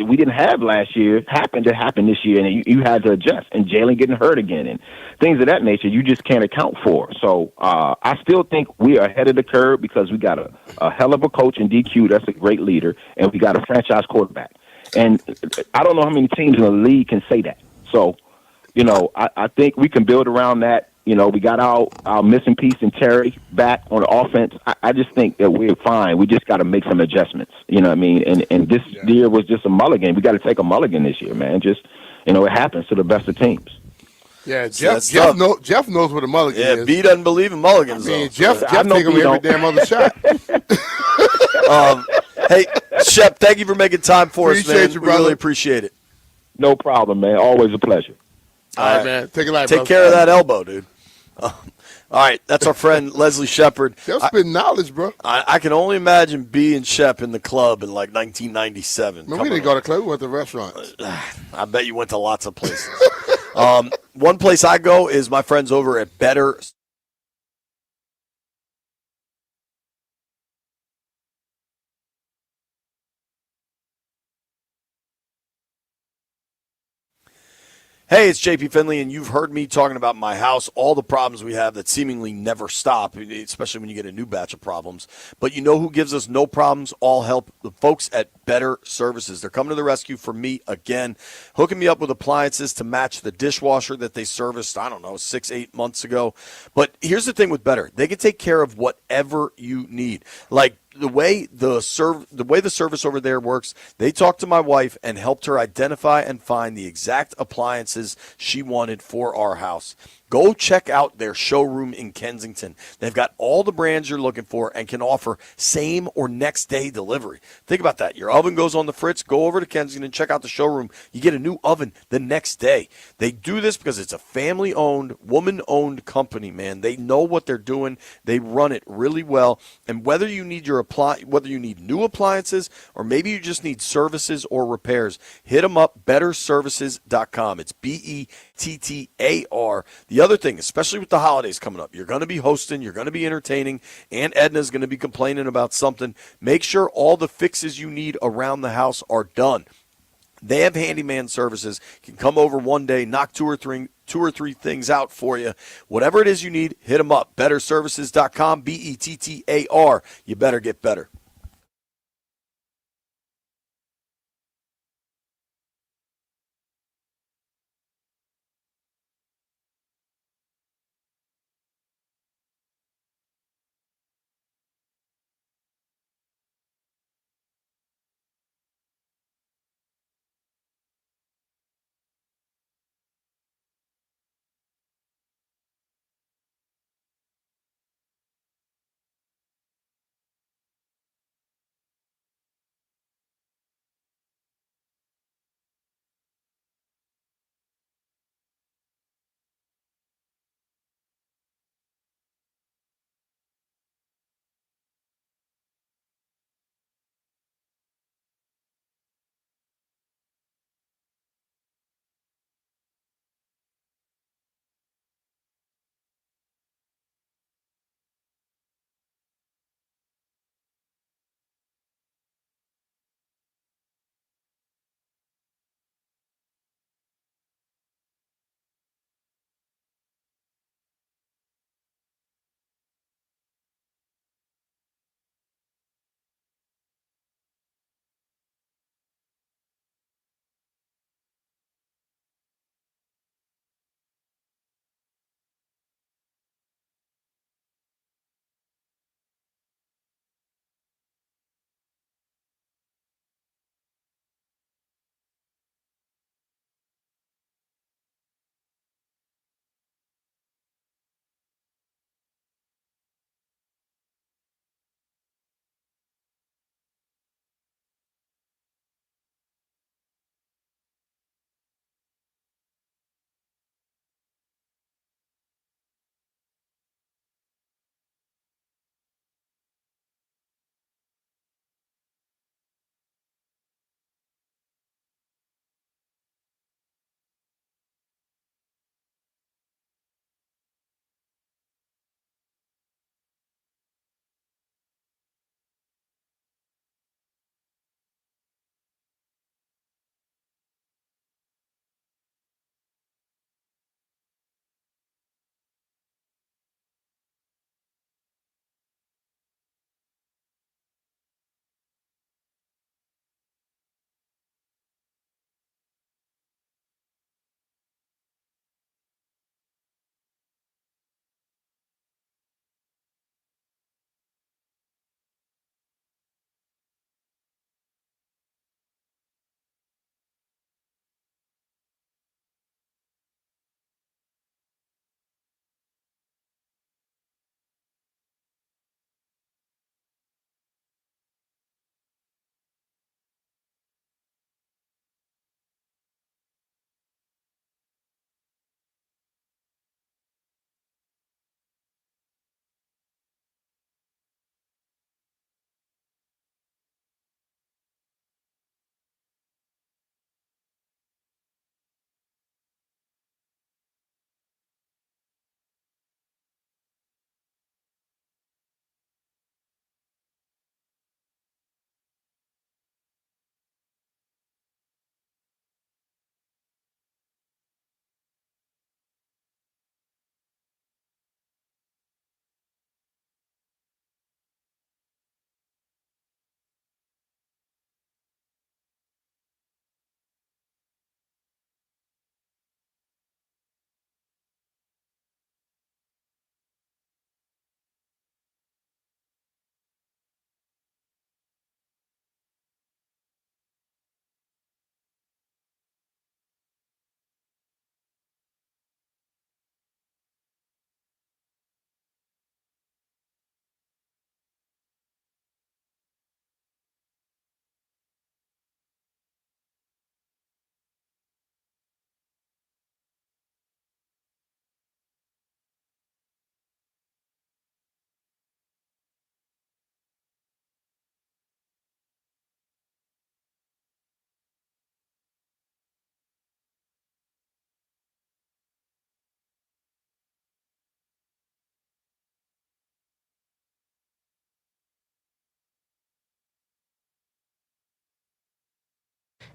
we didn't have last year happened this year, and you had to adjust. And Jalen getting hurt again and things of that nature you just can't account for. So I still think we are ahead of the curve because we got a hell of a coach in DQ. That's a great leader. And we got a franchise quarterback. And I don't know how many teams in the league can say that. So, I think we can build around that. We got our missing piece in Terry back on the offense. I just think that we're fine. We just got to make some adjustments. You know what I mean? And this year was just a mulligan. We got to take a mulligan this year, man. Just, it happens to the best of teams. Yeah, Jeff knows what a mulligan is. Yeah, B doesn't believe in mulligans. I mean, though, Jeff take him every damn other shot. Hey, Shep, thank you for making time for us, man. You, we really appreciate it. No problem, man. Always a pleasure. All right, man. Take it light, Take care of that elbow, dude. All right, that's our friend Leslie Shepard. Shep's spitting knowledge, bro. I can only imagine B and Shep in the club in like 1997. Man, we didn't go to the club. We went to restaurants. I bet you went to lots of places. One place I go is my friends over at Better. Hey, it's JP Finlay, and you've heard me talking about my house, all the problems we have that seemingly never stop, especially when you get a new batch of problems. But you know who gives us no problems? All help. The folks at Better Services. They're coming to the rescue for me again, hooking me up with appliances to match the dishwasher that they serviced, I don't know, 6-8 months ago. But here's the thing with Better. They can take care of whatever you need. Like, the way the service over there works, they talked to my wife and helped her identify and find the exact appliances she wanted for our house. Go check out their showroom in Kensington. They've got all the brands you're looking for and can offer same or next day delivery. Think about that. Your oven goes on the fritz, go over to Kensington, check out the showroom. You get a new oven the next day. They do this because it's a family-owned, woman-owned company, man. They know what they're doing. They run it really well. And whether you need new appliances or maybe you just need services or repairs, hit them up, betterservices.com. It's BETTAR. The other thing, especially with the holidays coming up, you're going to be hosting, you're going to be entertaining, Aunt Edna's going to be complaining about something. Make sure all the fixes you need around the house are done. They have handyman services, can come over one day, knock two or three things out for you. Whatever it is you need, hit them up. Betterservices.com, BETTAR. You better get better.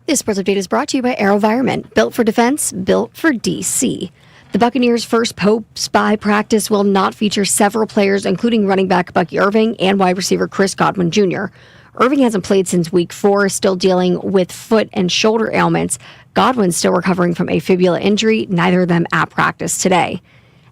This sports update is brought to you by AeroVironment, built for defense, built for DC. The Buccaneers' first post-bye practice will not feature several players, including running back Bucky Irving and wide receiver Chris Godwin Jr. Irving hasn't played since week 4, still dealing with foot and shoulder ailments. Godwin's still recovering from a fibula injury, neither of them at practice today.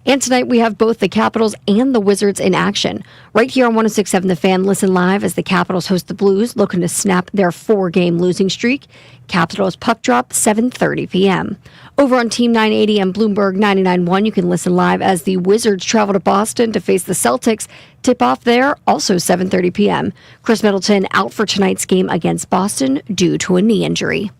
And tonight we have both the Capitals and the Wizards in action. Right here on 106.7 The Fan, listen live as the Capitals host the Blues, looking to snap their 4-game losing streak. Capitals puck drop 7:30 p.m. Over on Team 980 and Bloomberg 99.1, you can listen live as the Wizards travel to Boston to face the Celtics. Tip off there, also 7:30 p.m. Chris Middleton out for tonight's game against Boston due to a knee injury.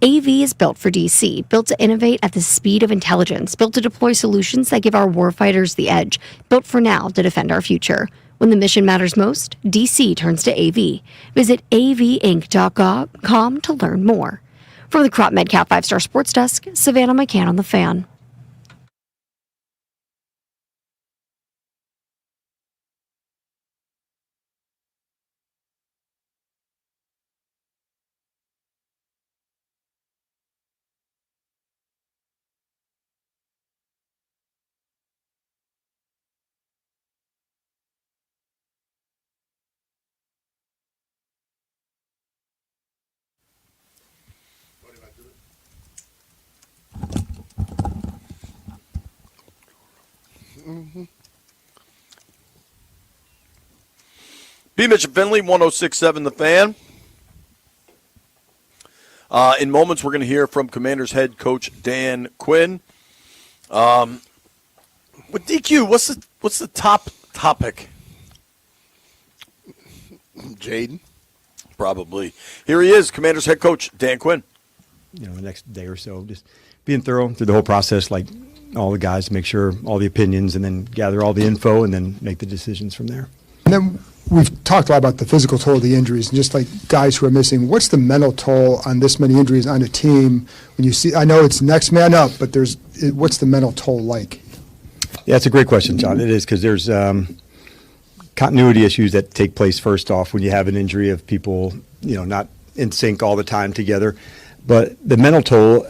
AV is built for DC, built to innovate at the speed of intelligence, built to deploy solutions that give our warfighters the edge, built for now to defend our future. When the mission matters most, DC turns to AV. Visit avinc.com to learn more. From the Crop Medcap 5-Star Sports Desk, Savannah McCann on The Fan. BMitch and Finlay, 106.7 The Fan. In moments, we're going to hear from Commanders head coach Dan Quinn. With DQ, what's the top topic? Jaden. Probably. Here he is, Commanders head coach Dan Quinn. The next day or so, just being thorough through the whole process, like all the guys, make sure all the opinions, and then gather all the info, and then make the decisions from there. And then we've talked a lot about the physical toll of the injuries, and just like guys who are missing. What's the mental toll on this many injuries on a team? When you see, I know it's next man up, but what's the mental toll like? Yeah, it's a great question, John. It is, because there's continuity issues that take place first off when you have an injury of people, not in sync all the time together. But the mental toll,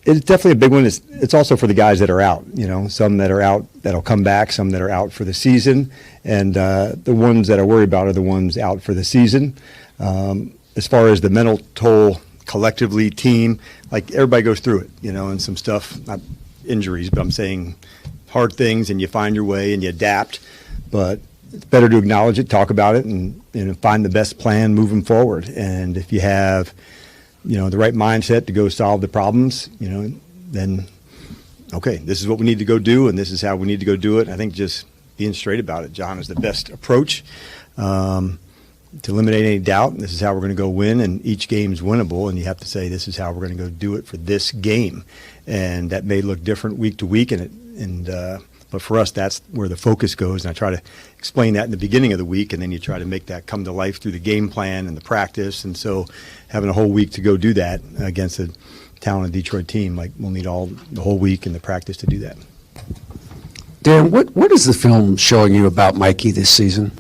it's definitely a big one. It's also for the guys that are out, some that are out that'll come back, some that are out for the season. And the ones that I worry about are the ones out for the season. As far as the mental toll collectively, team, like everybody goes through it, and some stuff, not injuries, but I'm saying hard things, and you find your way and you adapt. But it's better to acknowledge it, talk about it, and find the best plan moving forward. And if you have, the right mindset to go solve the problems, then, okay, this is what we need to go do, and this is how we need to go do it. I think just being straight about it, John, is the best approach to eliminate any doubt. This is how we're going to go win, and each game is winnable, and you have to say this is how we're going to go do it for this game. And that may look different week to week, but for us, that's where the focus goes. And I try to explain that in the beginning of the week, and then you try to make that come to life through the game plan and the practice. And so having a whole week to go do that against a talented Detroit team, like we'll need the whole week and the practice to do that. Dan, what is the film showing you about Mikey this season?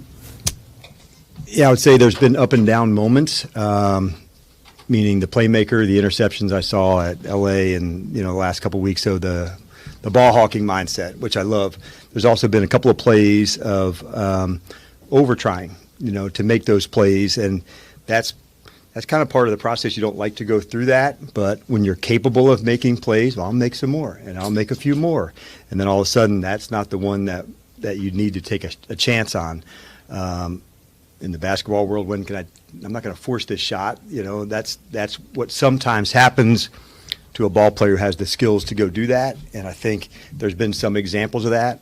Yeah, I would say there's been up and down moments, meaning the playmaker, the interceptions I saw at L.A. and, the last couple of weeks, so the ball hawking mindset, which I love. There's also been a couple of plays of over-trying, to make those plays, and that's kind of part of the process. You don't like to go through that, but when you're capable of making plays, well, I'll make some more, and I'll make a few more. And then all of a sudden, that's not the one that you need to take a chance on. In the basketball world, I'm not going to force this shot. That's what sometimes happens to a ball player who has the skills to go do that. And I think there's been some examples of that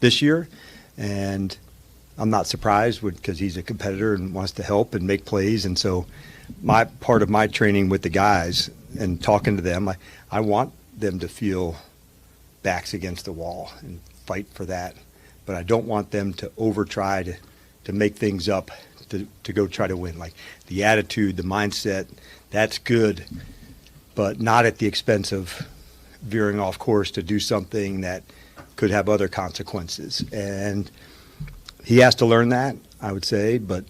this year. And I'm not surprised because he's a competitor and wants to help and make plays. And so part of my training with the guys and talking to them, I want them to feel backs against the wall and fight for that. But I don't want them to over-try to make things up, to go try to win. Like the attitude, the mindset, that's good, but not at the expense of veering off course to do something that could have other consequences. And he has to learn that, I would say, but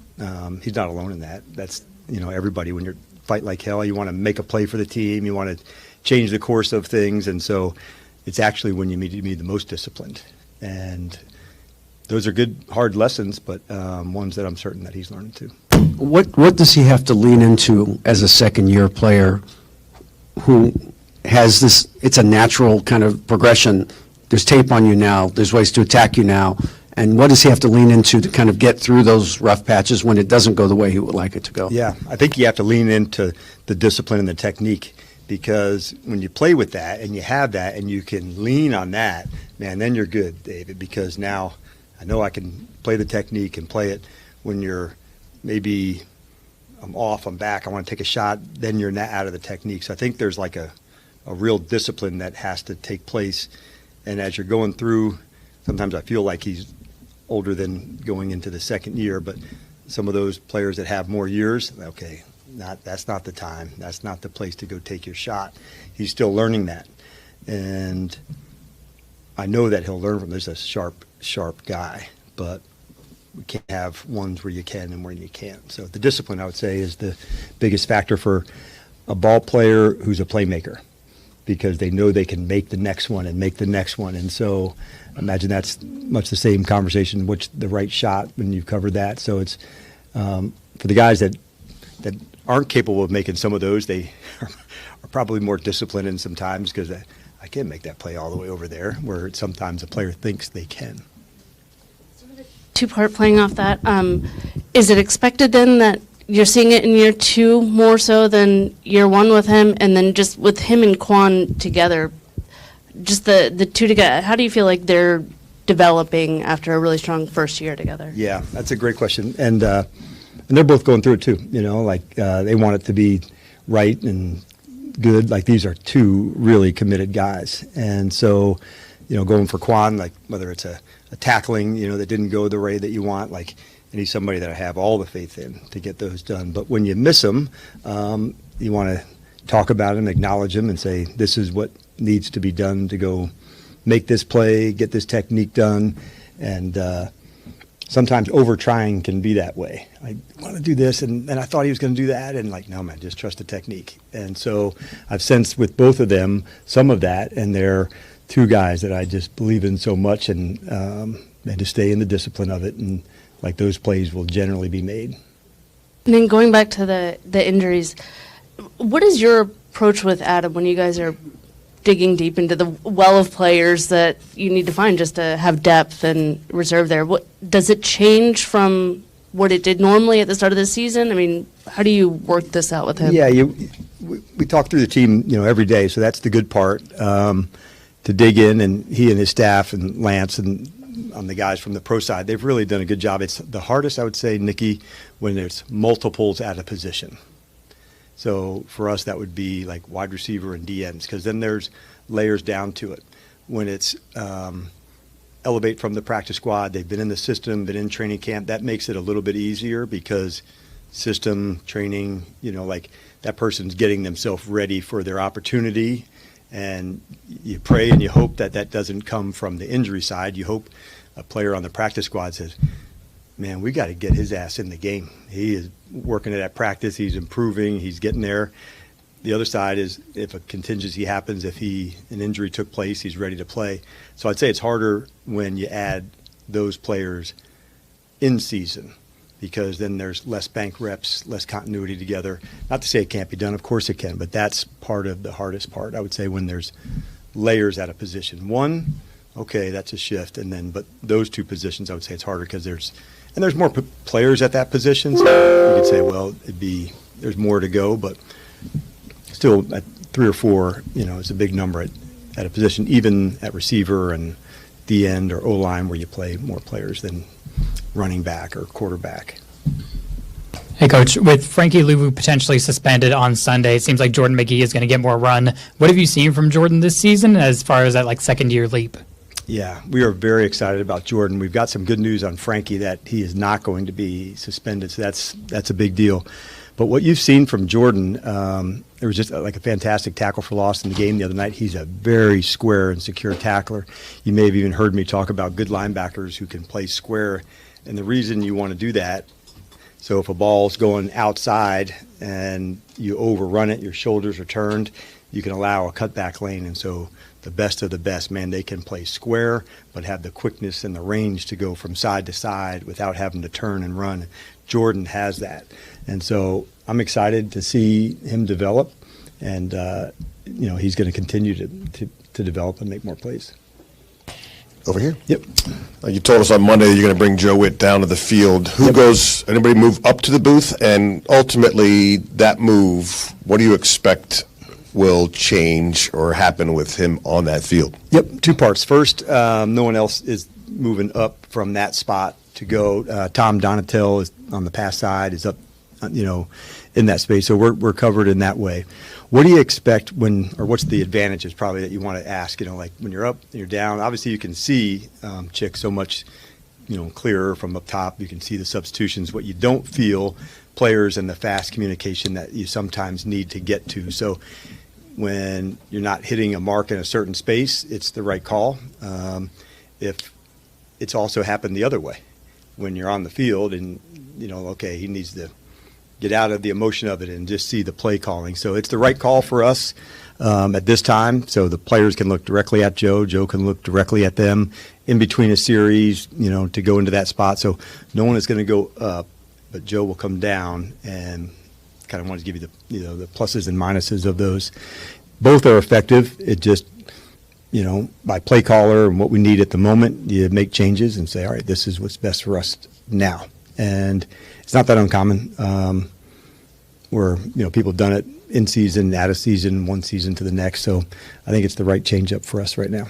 he's not alone in that. everybody, when you're fight like hell, you want to make a play for the team, you want to change the course of things, and so it's actually when you need to be the most disciplined. And those are good, hard lessons, but ones that I'm certain that he's learning too. What does he have to lean into as a second-year player who has this? It's a natural kind of progression. There's tape on you now. There's ways to attack you now. And what does he have to lean into to kind of get through those rough patches when it doesn't go the way he would like it to go? Yeah, I think you have to lean into the discipline and the technique, because when you play with that and you have that and you can lean on that, man, then you're good, David, because now I know I can play the technique and play it when you're maybe I'm off, I'm back, I want to take a shot, then you're not out of the technique. So I think there's like a real discipline that has to take place. And as you're going through, sometimes I feel like he's older than going into the second year, but some of those players that have more years, okay, that's not the time. That's not the place to go take your shot. He's still learning that. And I know that he'll learn from this. He's a sharp guy, but we can't have ones where you can and where you can't. So the discipline, I would say, is the biggest factor for a ball player who's a playmaker, because they know they can make the next one and make the next one. And so I imagine that's much the same conversation, which the right shot when you've covered that. So it's for the guys that aren't capable of making some of those, they are probably more disciplined in sometimes, because I can't make that play all the way over there, where sometimes a player thinks they can. Two-part playing off that. Is it expected then that you're seeing it in year two more so than year one with him, and then just with him and Quan together, just the two together, how do you feel like they're developing after a really strong first year together? Yeah, that's a great question. And they're both going through it too, they want it to be right and good. Like, these are two really committed guys. And so, going for Quan, like whether it's a tackling, that didn't go the way that you want, like, and he's somebody that I have all the faith in to get those done. But when you miss them, you want to talk about him, acknowledge him, and say, this is what needs to be done to go make this play, get this technique done. And sometimes over-trying can be that way. I want to do this, and I thought he was going to do that, and like, no, man, just trust the technique. And so I've sensed with both of them some of that, and they're two guys that I just believe in so much, and to stay in the discipline of it, and like those plays will generally be made. And then going back to the injuries, what is your approach with Adam when you guys are digging deep into the well of players that you need to find just to have depth and reserve there? What does it change from what it did normally at the start of the season? I mean, how do you work this out with him? Yeah, we talk through the team, every day, so that's the good part. To dig in, and he and his staff and Lance and on the guys from the pro side, they've really done a good job. It's the hardest, I would say, Nikki, when there's multiples at a position. So for us, that would be like wide receiver and DNs, because then there's layers down to it. When it's elevate from the practice squad, they've been in the system, been in training camp, that makes it a little bit easier, because system training, like that person's getting themselves ready for their opportunity. And you pray and you hope that doesn't come from the injury side. You hope a player on the practice squad says, man, we got to get his ass in the game. He is working at practice. He's improving. He's getting there. The other side is if a contingency happens, if an injury took place, he's ready to play. So I'd say it's harder when you add those players in season, because then there's less bank reps, less continuity together. Not to say it can't be done. Of course it can, but that's part of the hardest part, I would say, when there's layers at a position. One, okay, that's a shift. But those two positions, I would say it's harder, because there's more players at that position. So you could say, well, there's more to go, but still at 3 or 4, it's a big number at a position, even at receiver and the end or O-line, where you play more players than running back or quarterback. Hey, Coach, with Frankie Luvu potentially suspended on Sunday, it seems like Jordan McGee is going to get more run. What have you seen from Jordan this season as far as that second-year leap? Yeah, we are very excited about Jordan. We've got some good news on Frankie that he is not going to be suspended, so that's a big deal. But what you've seen from Jordan, there was just a fantastic tackle for loss in the game the other night. He's a very square and secure tackler. You may have even heard me talk about good linebackers who can play square. And the reason you want to do that So if a ball's going outside and you overrun it, your shoulders are turned, you can allow a cutback lane. And so the best of the best, man, they can play square, but have the quickness and the range to go from side to side without having to turn and run. Jordan has that. And so I'm excited to see him develop. And, he's going to continue to develop and make more plays. Over here. Yep. You told us on Monday that you're going to bring Joe Witt down to the field. Who goes? Anybody move up to the booth? And ultimately, that move, what do you expect will change or happen with him on that field? Yep, two parts. First, no one else is moving up from that spot to go. Tom Donatel is on the pass side, is up, in that space. So we're covered in that way. What do you expect what's the advantages probably that you want to ask, like when you're up, you're down, obviously you can see Chick so much, clearer from up top. You can see the substitutions. What you don't feel, players and the fast communication that you sometimes need to get to. So when you're not hitting a mark in a certain space, it's the right call. If it's also happened the other way, when you're on the field and, okay, he needs to get out of the emotion of it and just see the play calling. So it's the right call for us at this time. So the players can look directly at Joe. Joe can look directly at them in between a series, to go into that spot. So no one is going to go up, but Joe will come down, and kind of want to give you the pluses and minuses of those. Both are effective. It just, by play caller and what we need at the moment, you make changes and say, all right, this is what's best for us now. And it's not that uncommon where, people have done it in season, out of season, one season to the next. So I think it's the right change up for us right now.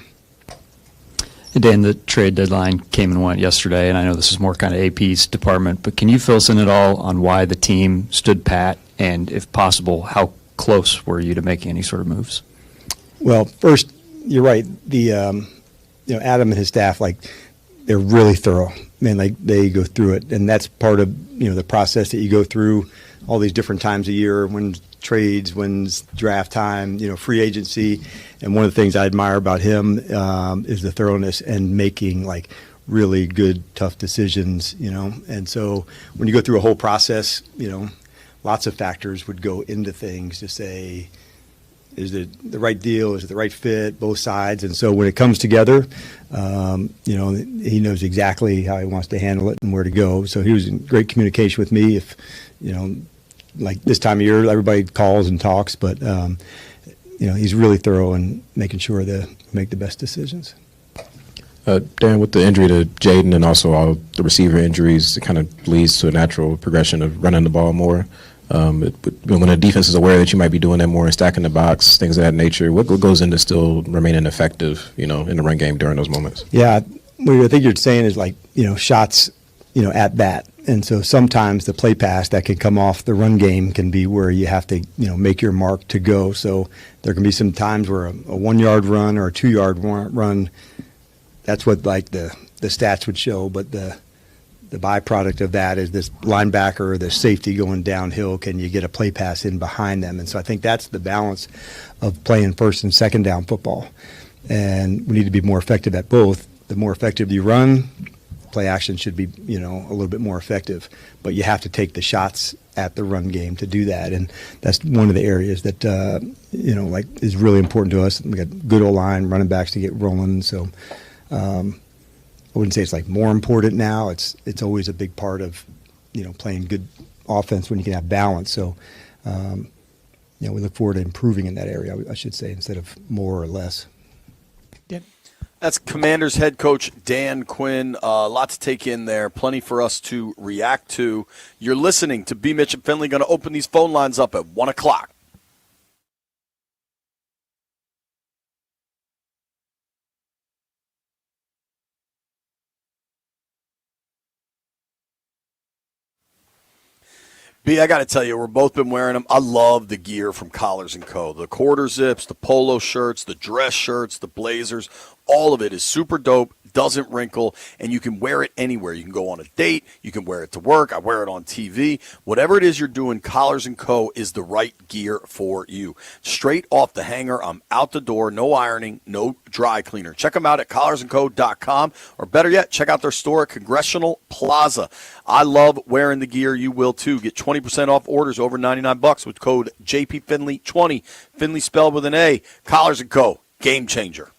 Dan, the trade deadline came and went yesterday, and I know this is more kind of AP's department, but can you fill us in at all on why the team stood pat, and if possible, how close were you to making any sort of moves? Well, first, you're right. The Adam and his staff, they're really thorough. Man, they go through it, and that's part of the process that you go through all these different times a year. When's trades, when's draft time, free agency, and one of the things I admire about him is the thoroughness and making really good, tough decisions. And so when you go through a whole process, lots of factors would go into things to say, is it the right deal? Is it the right fit? Both sides. And so when it comes together, he knows exactly how he wants to handle it and where to go. So he was in great communication with me. If, this time of year, everybody calls and talks, but, he's really thorough in making sure to make the best decisions. Dan, with the injury to Jaden and also all the receiver injuries, it kind of leads to a natural progression of running the ball more. When a defense is aware that you might be doing that more and stacking the box, things of that nature, what goes into still remaining effective, in the run game during those moments? Yeah, what I think you're saying is shots, at bat. And so sometimes the play pass that can come off the run game can be where you have to, make your mark to go. So there can be some times where a 1 yard run or a 2 yard run, that's what the stats would show, but the byproduct of that is this linebacker or the safety going downhill. Can you get a play pass in behind them? And so I think that's the balance of playing first and second down football. And we need to be more effective at both. The more effective you run, play action should be, a little bit more effective. But you have to take the shots at the run game to do that. And that's one of the areas that, is really important to us. We got good O-line, running backs to get rolling. So, I wouldn't say it's more important now. It's always a big part of, playing good offense when you can have balance. So, we look forward to improving in that area, I should say, instead of more or less. That's Commanders head coach Dan Quinn. A lot to take in there. Plenty for us to react to. You're listening to BMitch and Finlay. Going to open these phone lines up at 1 o'clock. B, I got to tell you, we've both been wearing them. I love the gear from Collars & Co. The quarter zips, the polo shirts, the dress shirts, the blazers, all of it is super dope, doesn't wrinkle, and you can wear it anywhere. You can go on a date. You can wear it to work. I wear it on TV. Whatever it is you're doing, Collars & Co. is the right gear for you. Straight off the hanger, I'm out the door, no ironing, no dry cleaner. Check them out at collarsandco.com, or better yet, check out their store at Congressional Plaza. I love wearing the gear. You will too. Get 20% off orders over $99 with code JPFinley20. Finley spelled with an A. Collars & Co. Game changer.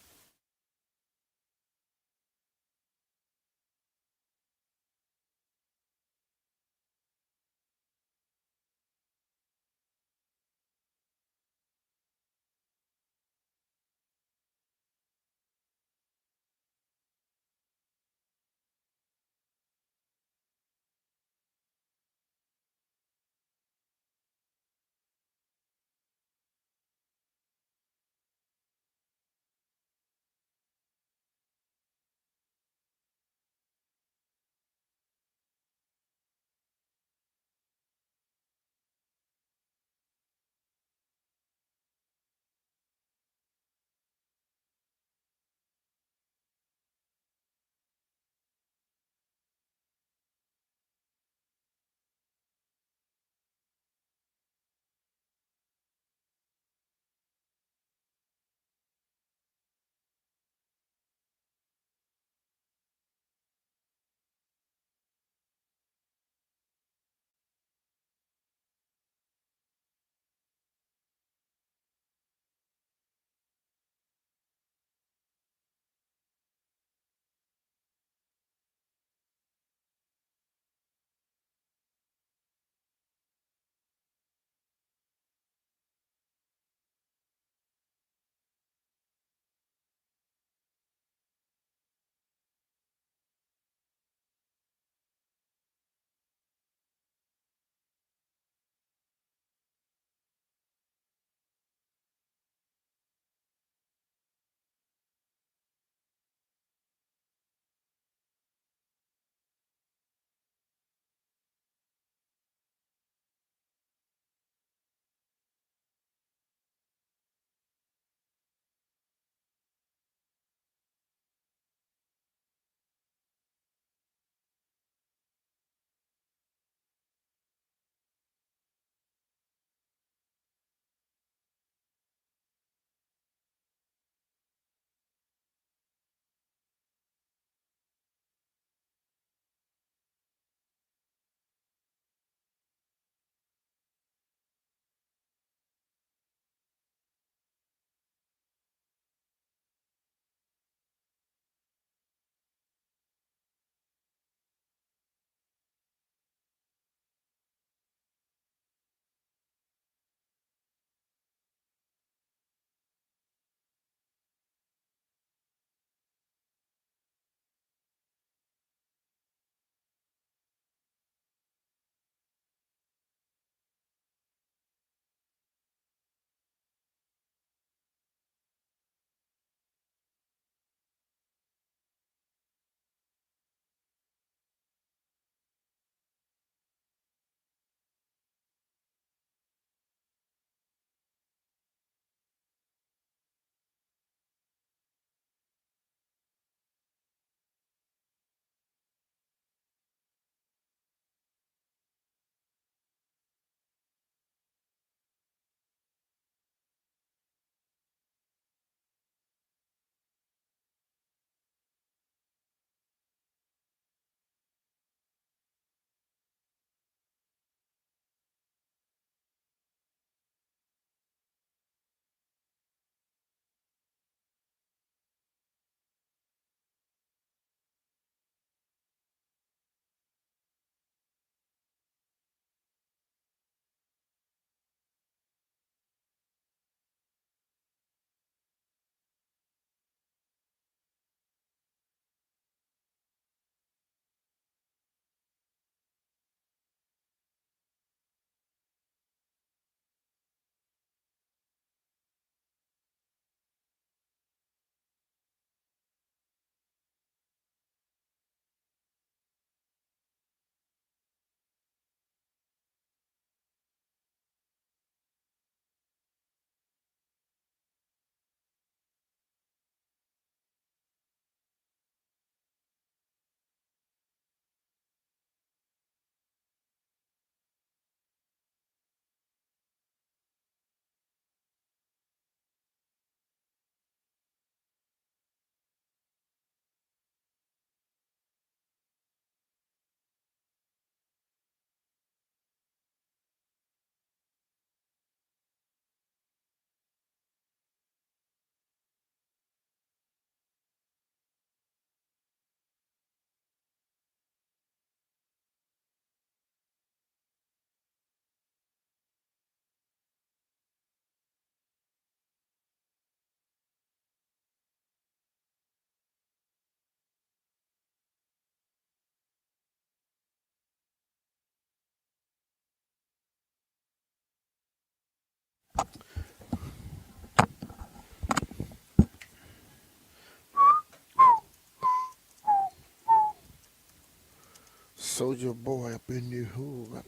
Soldier boy up in the hood.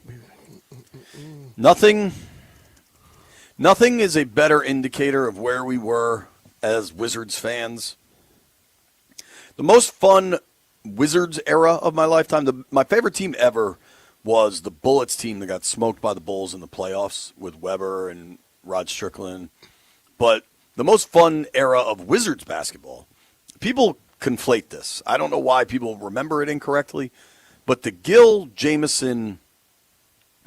Nothing is a better indicator of where we were as Wizards fans. The most fun Wizards era of my lifetime, my favorite team ever was the Bullets team that got smoked by the Bulls in the playoffs with Weber and Rod Strickland. But the most fun era of Wizards basketball, people conflate this. I don't know why people remember it incorrectly, but the Gill, Jameson,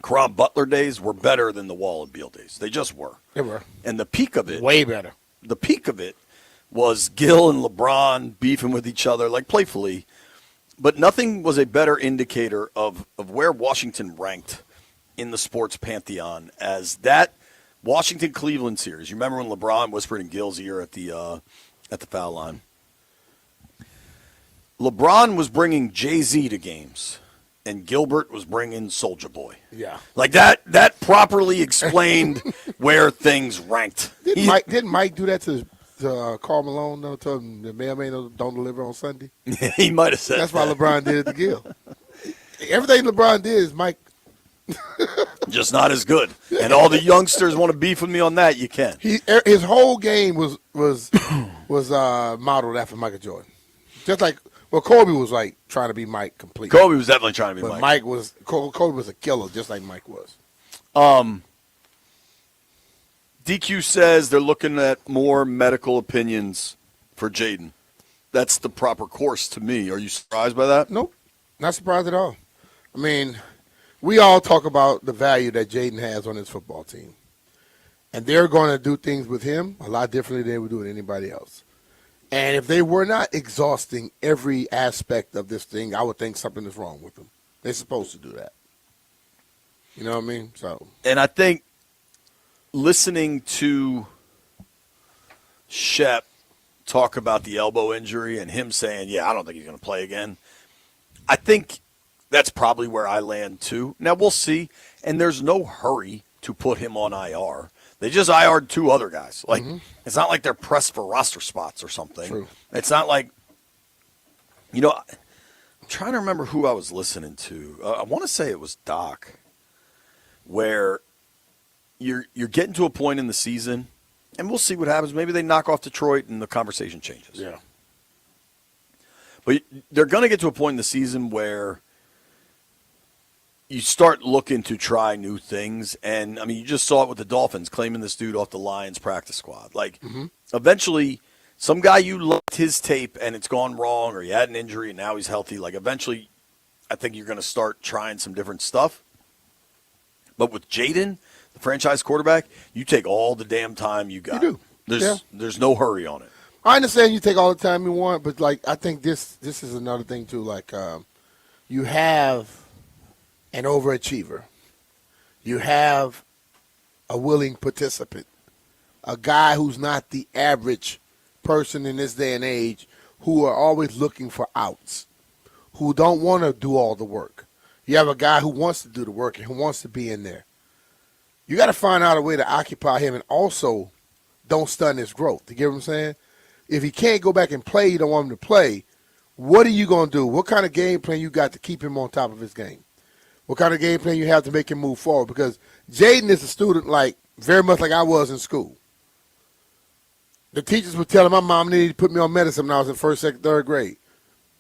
Caron Butler days were better than the Wall and Beal days. They just were. They were. And the peak of it. Way better. The peak of it was Gill and LeBron beefing with each other, like playfully. But nothing was a better indicator of where Washington ranked in the sports pantheon as that Washington-Cleveland series. You remember when LeBron whispered in Gill's ear at the foul line? LeBron was bringing Jay-Z to games, and Gilbert was bringing Soulja Boy. Yeah. Like that properly explained where things ranked. Didn't Mike do that to Karl Malone, though? Told him the mailman don't deliver on Sunday? He might have said that's why LeBron did it to Gill. Everything LeBron did is Mike. Just not as good. And all the youngsters want to beef with me on that, you can. His whole game was modeled after Michael Jordan. Just like, well, Kobe was like trying to be Mike completely. Kobe was definitely trying to be but Mike. Kobe was a killer, just like Mike was. DQ says they're looking at more medical opinions for Jaden. That's the proper course to me. Are you surprised by that? Nope. Not surprised at all. I mean, we all talk about the value that Jaden has on his football team. And they're going to do things with him a lot differently than they would do with anybody else. And if they were not exhausting every aspect of this thing, I would think something is wrong with them. They're supposed to do that. You know what I mean? And I think listening to Shep talk about the elbow injury and him saying, I don't think he's going to play again, I think that's probably where I land too. Now, we'll see. And there's no hurry to put him on IR. They just IR'd 2 other guys. Like, It's not like they're pressed for roster spots or something. True. It's not like, I'm trying to remember who I was listening to. I want to say it was Doc, where you're getting to a point in the season, and we'll see what happens. Maybe they knock off Detroit and the conversation changes. Yeah. But they're going to get to a point in the season where you start looking to try new things. And, I mean, you just saw it with the Dolphins claiming this dude off the Lions practice squad. Like, eventually, some guy you liked his tape and it's gone wrong, or he had an injury and now he's healthy. Like, eventually, I think you're going to start trying some different stuff. But with Jaden, the franchise quarterback, you take all the damn time you got. You do. There's no hurry on it. I understand you take all the time you want, but, like, I think this is another thing, too. Like, you have an overachiever. You have a willing participant, a guy who's not the average person in this day and age who are always looking for outs, who don't want to do all the work. You have a guy who wants to do the work and who wants to be in there. You got to find out a way to occupy him and also don't stun his growth. You get what I'm saying? If he can't go back and play, you don't want him to play, what are you going to do? What kind of game plan you got to keep him on top of his game? What kind of game plan you have to make him move forward? Because Jaden is a student very much like I was in school. The teachers would tell him my mom needed to put me on medicine when I was in first, second, third grade.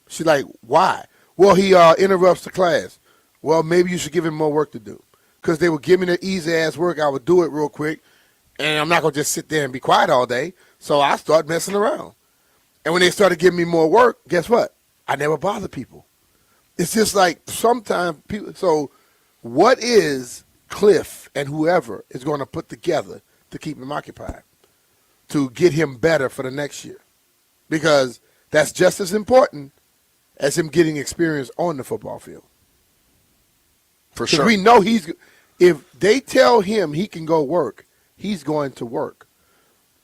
She's like, why? Well, he interrupts the class. Well, maybe you should give him more work to do. Because they would give me the easy-ass work. I would do it real quick. And I'm not going to just sit there and be quiet all day. So I started messing around. And when they started giving me more work, guess what? I never bother people. It's just like sometimes people. So, what is Cliff and whoever is going to put together to keep him occupied, to get him better for the next year? Because that's just as important as him getting experience on the football field. For sure. We know if they tell him he can go work, he's going to work.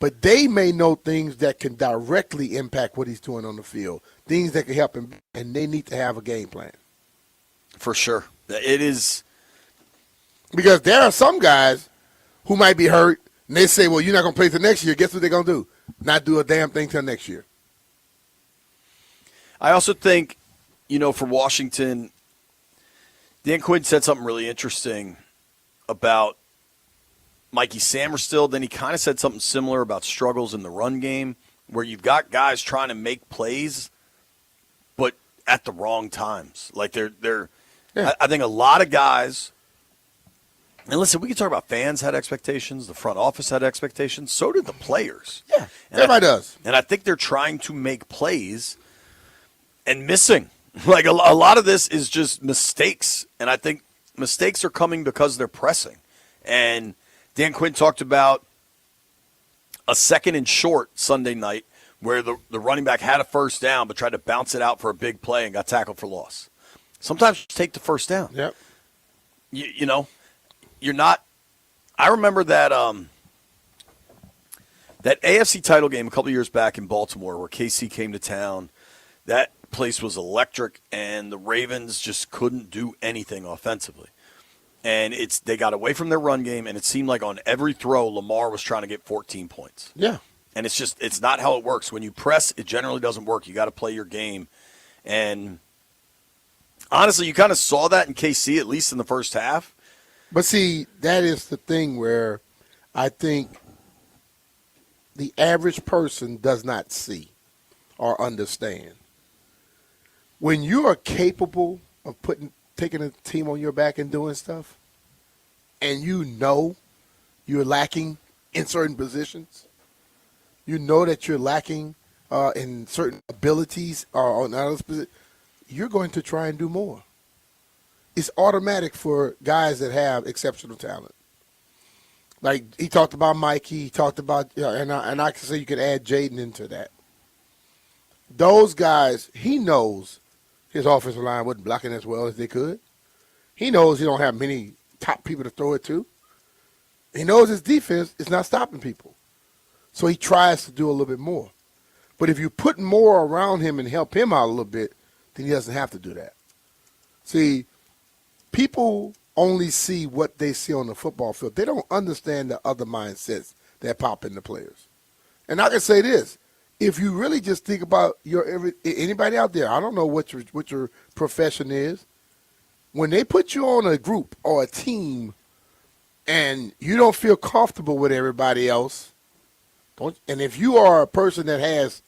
But they may know things that can directly impact what he's doing on the field, things that can help him, and they need to have a game plan. For sure. It is. Because there are some guys who might be hurt, and they say, well, you're not going to play till next year. Guess what they're going to do? Not do a damn thing till next year. I also think, for Washington, Dan Quinn said something really interesting about Mikey Samerstill. Then he kind of said something similar about struggles in the run game, where you've got guys trying to make plays, but at the wrong times. Like they're. I think a lot of guys. And listen, we can talk about fans had expectations, the front office had expectations, so did the players. Yeah, everybody does. And I think they're trying to make plays and missing. Like a lot of this is just mistakes, and I think mistakes are coming because they're pressing. And Dan Quinn talked about a 2nd and short Sunday night where the running back had a first down but tried to bounce it out for a big play and got tackled for loss. Sometimes you take the first down. Yep. You know, you're not – I remember that that AFC title game a couple years back in Baltimore where KC came to town. That place was electric, and the Ravens just couldn't do anything offensively. And they got away from their run game, and it seemed like on every throw, Lamar was trying to get 14 points. Yeah. And it's not how it works. When you press, it generally doesn't work. You got to play your game. And honestly, you kind of saw that in KC, at least in the first half. But see, that is the thing where I think the average person does not see or understand. When you are capable of taking a team on your back and doing stuff, and you know you're lacking in certain positions, you know that you're lacking in certain abilities or on others, you're going to try and do more. It's automatic for guys that have exceptional talent. Like he talked about Mikey, he talked about, and I can say you could add Jaden into that. Those guys, he knows his offensive line wasn't blocking as well as they could. He knows he don't have many top people to throw it to. He knows his defense is not stopping people. So he tries to do a little bit more. But if you put more around him and help him out a little bit, then he doesn't have to do that. See, people only see what they see on the football field. They don't understand the other mindsets that pop in the players. And I can say this. If you really just think about anybody out there, I don't know what your profession is. When they put you on a group or a team and you don't feel comfortable with everybody else, and if you are a person that has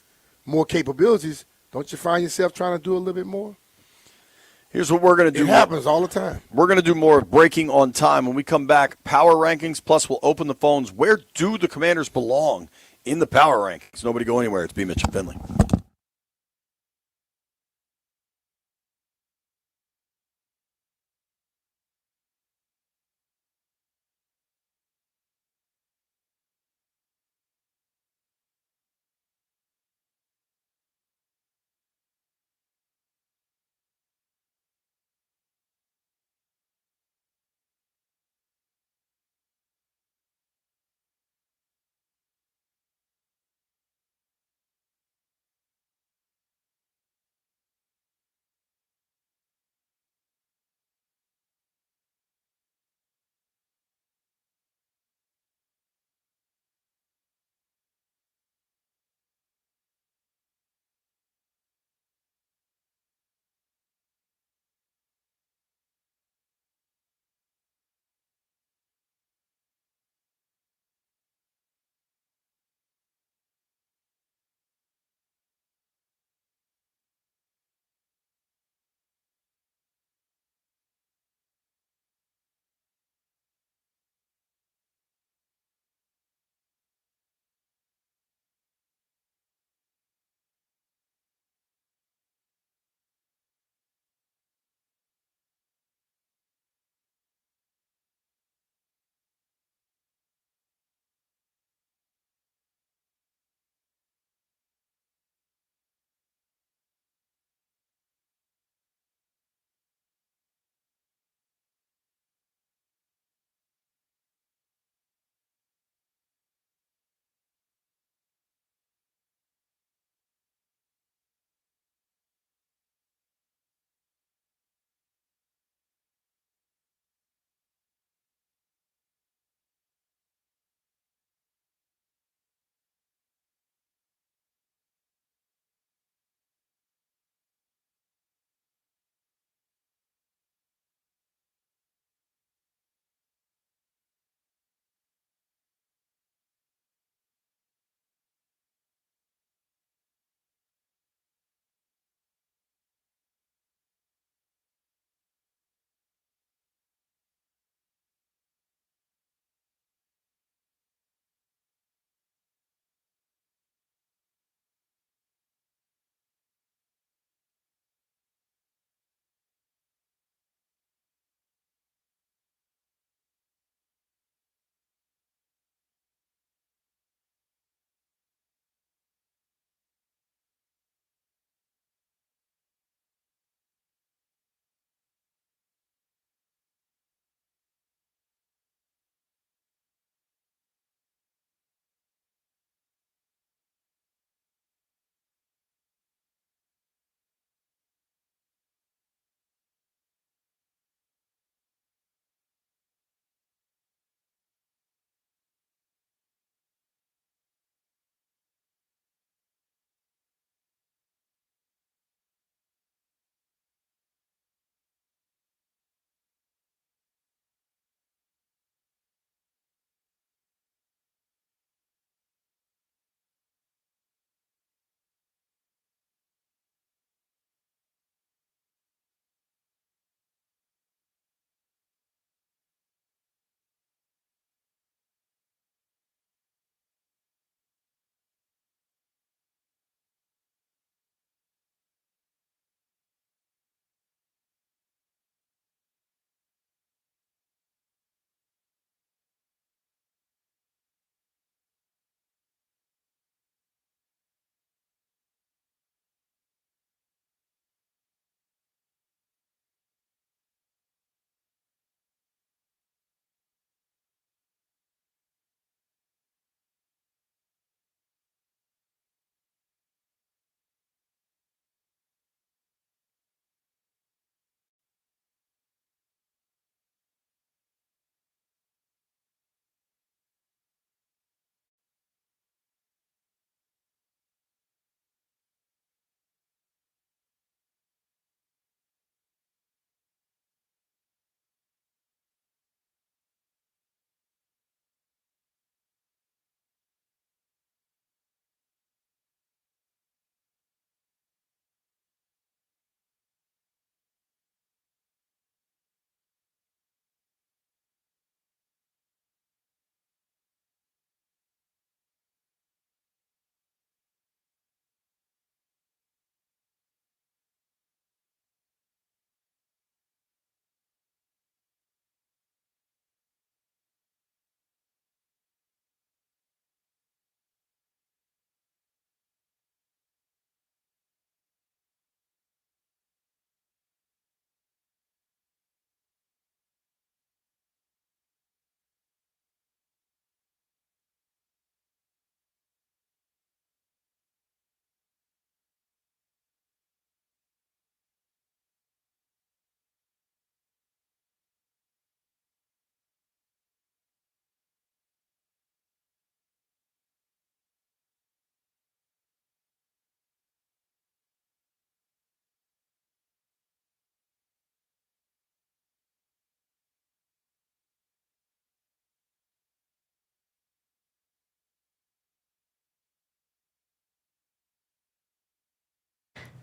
more capabilities, don't you find yourself trying to do a little bit more? Here's what we're going to do. It happens all the time. We're going to do more of breaking on time. When we come back, power rankings, plus we'll open the phones. Where do the Commanders belong in the power rankings? Nobody go anywhere. It's BMitch and Finlay.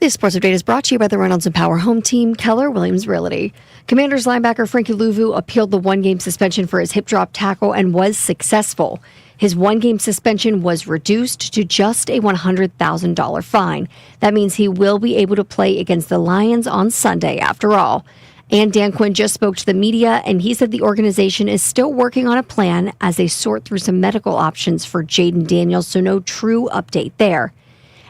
This Sports Update is brought to you by the Reynolds and Power Home Team, Keller Williams Realty. Commanders linebacker Frankie Louvu appealed the one-game suspension for his hip drop tackle and was successful. His one-game suspension was reduced to just a $100,000 fine. That means he will be able to play against the Lions on Sunday after all. And Dan Quinn just spoke to the media, and he said the organization is still working on a plan as they sort through some medical options for Jaden Daniels, so no true update there.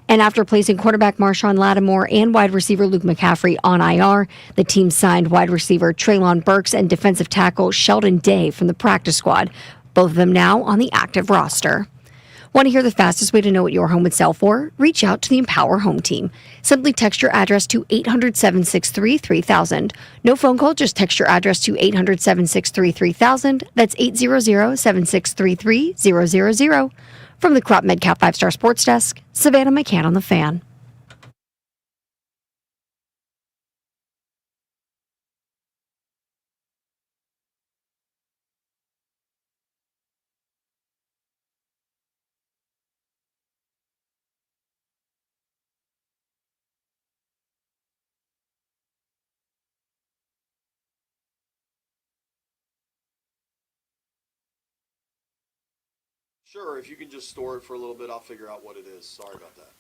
And after placing quarterback Marshawn Lattimore and wide receiver Luke McCaffrey on IR, the team signed wide receiver Treylon Burks and defensive tackle Sheldon Day from the practice squad, both of them now on the active roster. Want to hear the fastest way to know what your home would sell for? Reach out to the Empower Home Team. Simply text your address to 800-763-3000. No phone call, just text your address to 800-763-3000. That's 800-763-3000. From the Crop MedCap 5-Star Sports Desk, Savannah McCann on the Fan. Sure, if you can just store it for a little bit, I'll figure out what it is. Sorry about that.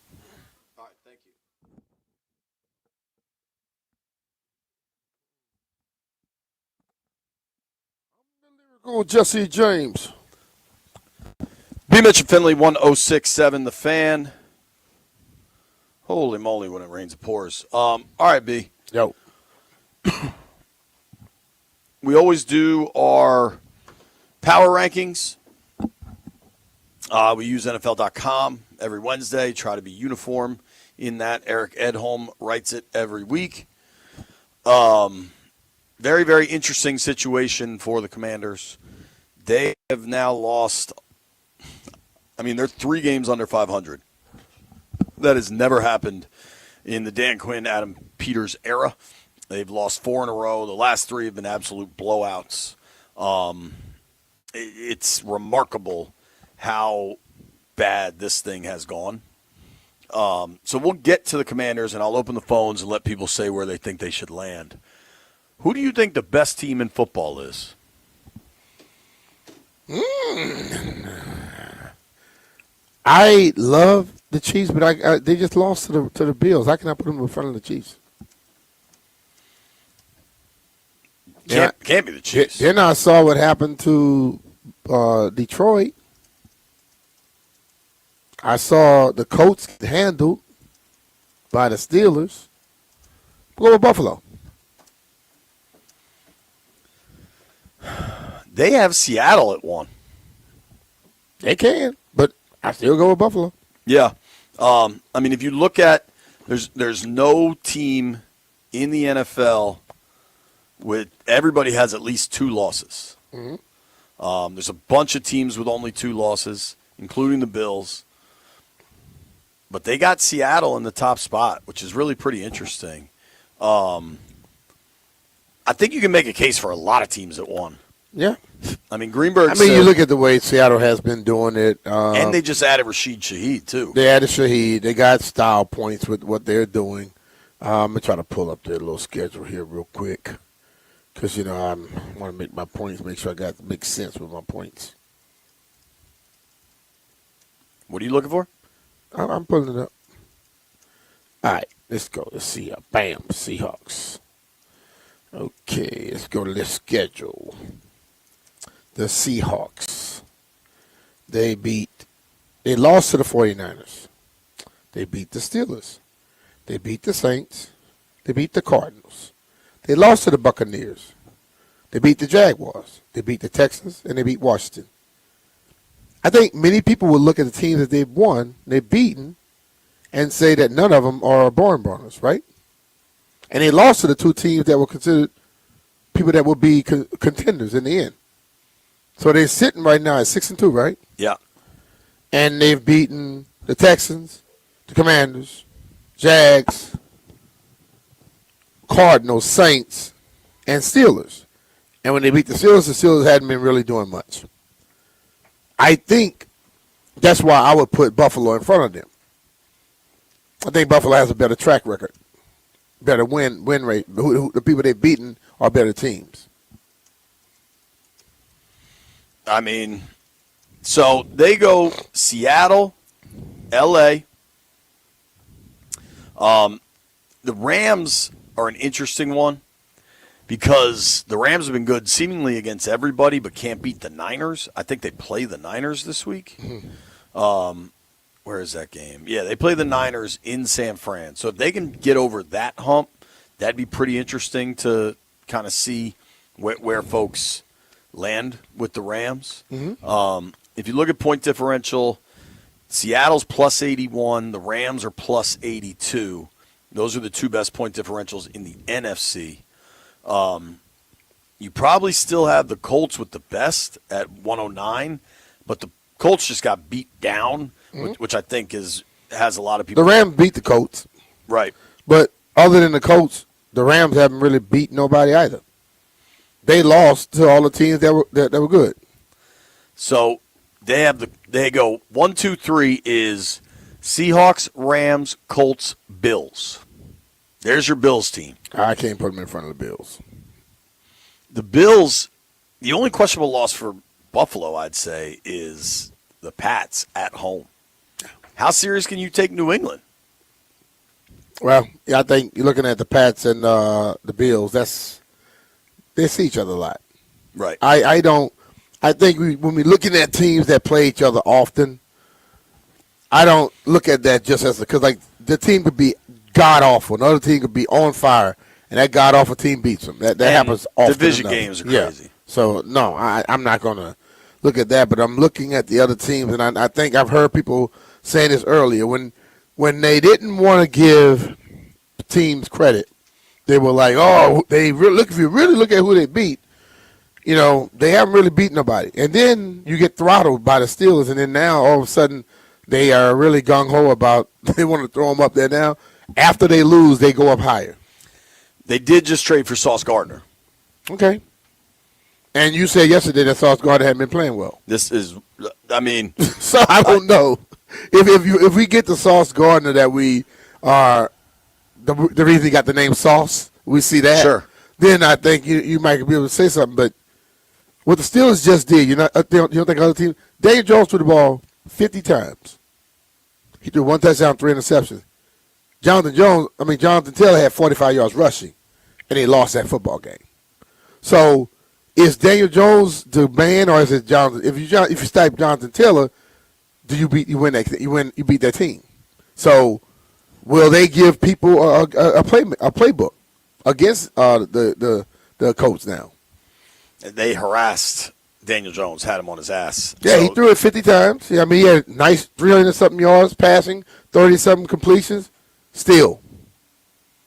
All right, thank you. Go Jesse James. BMitch and Finlay 106.7 The Fan. Holy moly, when it rains, it pours. All right, B. Yo. We always do our power rankings. We use NFL.com every Wednesday, try to be uniform in that. Eric Edholm writes it every week. Very, very interesting situation for the Commanders. They have now lost, they're 3 games under 500. That has never happened in the Dan Quinn, Adam Peters era. They've lost 4 in a row. The last 3 have been absolute blowouts. It's remarkable how bad this thing has gone. So we'll get to the Commanders, and I'll open the phones and let people say where they think they should land. Who do you think the best team in football is? I love the Chiefs, but they just lost to the Bills. How can I put them in front of the Chiefs? Can't be the Chiefs. Then I saw what happened to Detroit. I saw the Colts handled by the Steelers. Go with Buffalo. They have Seattle at 1. They can, but I still go with Buffalo. Yeah. If you look at, there's no team in the NFL with everybody has at least 2 losses. Mm-hmm. There's a bunch of teams with only 2 losses, including the Bills. But they got Seattle in the top spot, which is really pretty interesting. I think you can make a case for a lot of teams at 1. Yeah. Greenberg. You look at the way Seattle has been doing it. And they just added Rashid Shaheed, too. They added Shaheed. They got style points with what they're doing. I'm going to try to pull up their little schedule here real quick. Because, I want to make my points, make sure I make sense with my points. What are you looking for? I'm pulling it up. All right, let's go. Let's see. Bam, Seahawks. Okay, let's go to their schedule. The Seahawks. They lost to the 49ers. They beat the Steelers. They beat the Saints. They beat the Cardinals. They lost to the Buccaneers. They beat the Jaguars. They beat the Texans, and they beat Washington. I think many people will look at the teams that they've won, they've beaten, and say that none of them are barn burners, right? And they lost to the 2 teams that were considered people that will be contenders in the end. So they're sitting right now at 6-2, right? Yeah. And they've beaten the Texans, the Commanders, Jags, Cardinals, Saints, and Steelers. And when they beat the Steelers hadn't been really doing much. I think that's why I would put Buffalo in front of them. I think Buffalo has a better track record, better win rate. The people they've beaten are better teams. I mean, so they go Seattle, L.A. The Rams are an interesting one because the Rams have been good seemingly against everybody but can't beat the Niners. I think they play the Niners this week. Where is that game? Yeah, they play the Niners in San Fran. So if they can get over that hump, that'd be pretty interesting to kind of see where folks land with the Rams. If you look at point differential, Seattle's plus 81, the Rams are plus 82. Those are the two best point differentials in the NFC. You probably still have the Colts with the best at 109, but the Colts just got beat down, which I think has a lot of people. The Rams beat the Colts. Right. But other than the Colts, the Rams haven't really beat nobody either. They lost to all the teams that were good. So they go 1, 2, 3 is Seahawks, Rams, Colts, Bills. There's your Bills team. I can't put them in front of the Bills. The Bills, the only questionable loss for Buffalo, I'd say, is the Pats at home. How serious can you take New England? Well, yeah, I think you're looking at the Pats and the Bills. They see each other a lot. Right. I think when we're looking at teams that play each other often, I don't look at that just as because like the team could be god awful, another team could be on fire, and that god awful team beats them. That happens often. Division enough. Games are crazy. Yeah. So no, I'm not gonna look at that, but I'm looking at the other teams, and I think I've heard people saying this earlier when they didn't want to give teams credit, they were like, oh, if you really look at who they beat, they haven't really beat nobody. And then you get throttled by the Steelers, and then now all of a sudden they are really gung-ho about they want to throw them up there now. After they lose, they go up higher. They did just trade for Sauce Gardner. Okay. And you said yesterday that Sauce Gardner hadn't been playing well. So I don't know. If we get the Sauce Gardner that we are the reason he got the name Sauce, we see that. Sure. Then I think you might be able to say something. But what the Steelers just did, you don't think other teams? Daniel Jones threw the ball 50 times. He threw 1 touchdown, 3 interceptions. Jonathan Taylor had 45 yards rushing, and they lost that football game. So is Daniel Jones the man, or is it Jonathan? If you stack Jonathan Taylor, you beat that team. So will they give people a playbook against the Colts now? They harassed Daniel Jones, had him on his ass. Yeah, he threw it 50 times. Yeah, he had nice 300-something yards passing, 30-something completions. Still,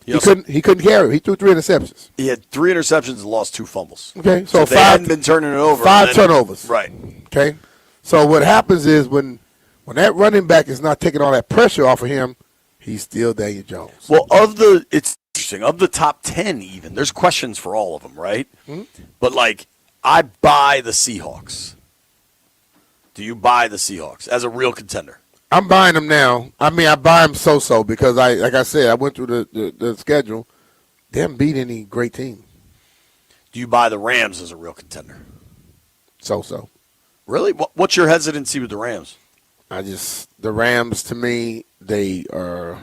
he couldn't carry. He threw 3 interceptions. He had 3 interceptions and lost 2 fumbles. Okay, so they hadn't been turning it over. 5 turnovers. Right. Okay, so what happens is when that running back is not taking all that pressure off of him, he's still Daniel Jones. Well, it's interesting. Of the top 10 even, there's questions for all of them, right? Mm-hmm. But, I buy the Seahawks. Do you buy the Seahawks as a real contender? I'm buying them now. I mean, I buy them so-so because, like I said, I went through the schedule. They haven't beat any great team. Do you buy the Rams as a real contender? So-so. Really? What's your hesitancy with the Rams? The Rams, to me, they were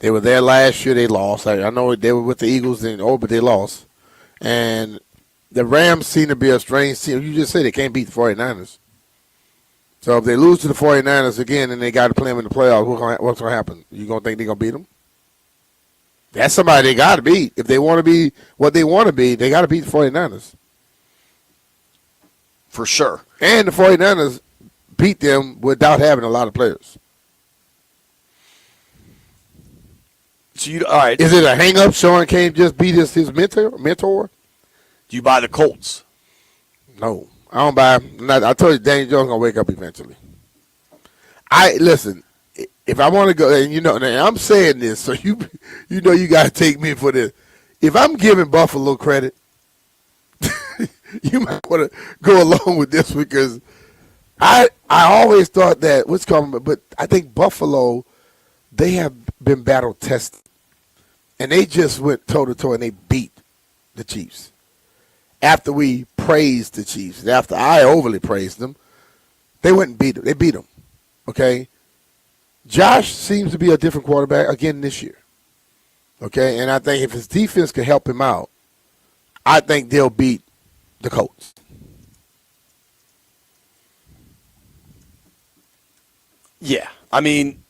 there last year. They lost. I know they were with the Eagles, but they lost. And the Rams seem to be a strange team. You just said they can't beat the 49ers. So if they lose to the 49ers again and they got to play them in the playoffs, what's going to happen? You going to think they're going to beat them? That's somebody they got to beat. If they want to be what they want to be, they got to beat the 49ers. For sure. And the 49ers beat them without having a lot of players. So all right. Is it a hang-up? Sean Kane just beat his mentor? Do you buy the Colts? No. I don't buy him. I told you Daniel Jones going to wake up eventually. Listen, if I want to go, and I'm saying this, so you got to take me for this. If I'm giving Buffalo credit, you might want to go along with this because I always thought that what's coming, but I think Buffalo they have been battle tested. And they just went toe-to-toe and they beat the Chiefs. After we praised the Chiefs, after I overly praised them, they went and beat them. They beat them, okay? Josh seems to be a different quarterback again this year, okay? And I think if his defense can help him out, I think they'll beat the Colts. Yeah, I mean,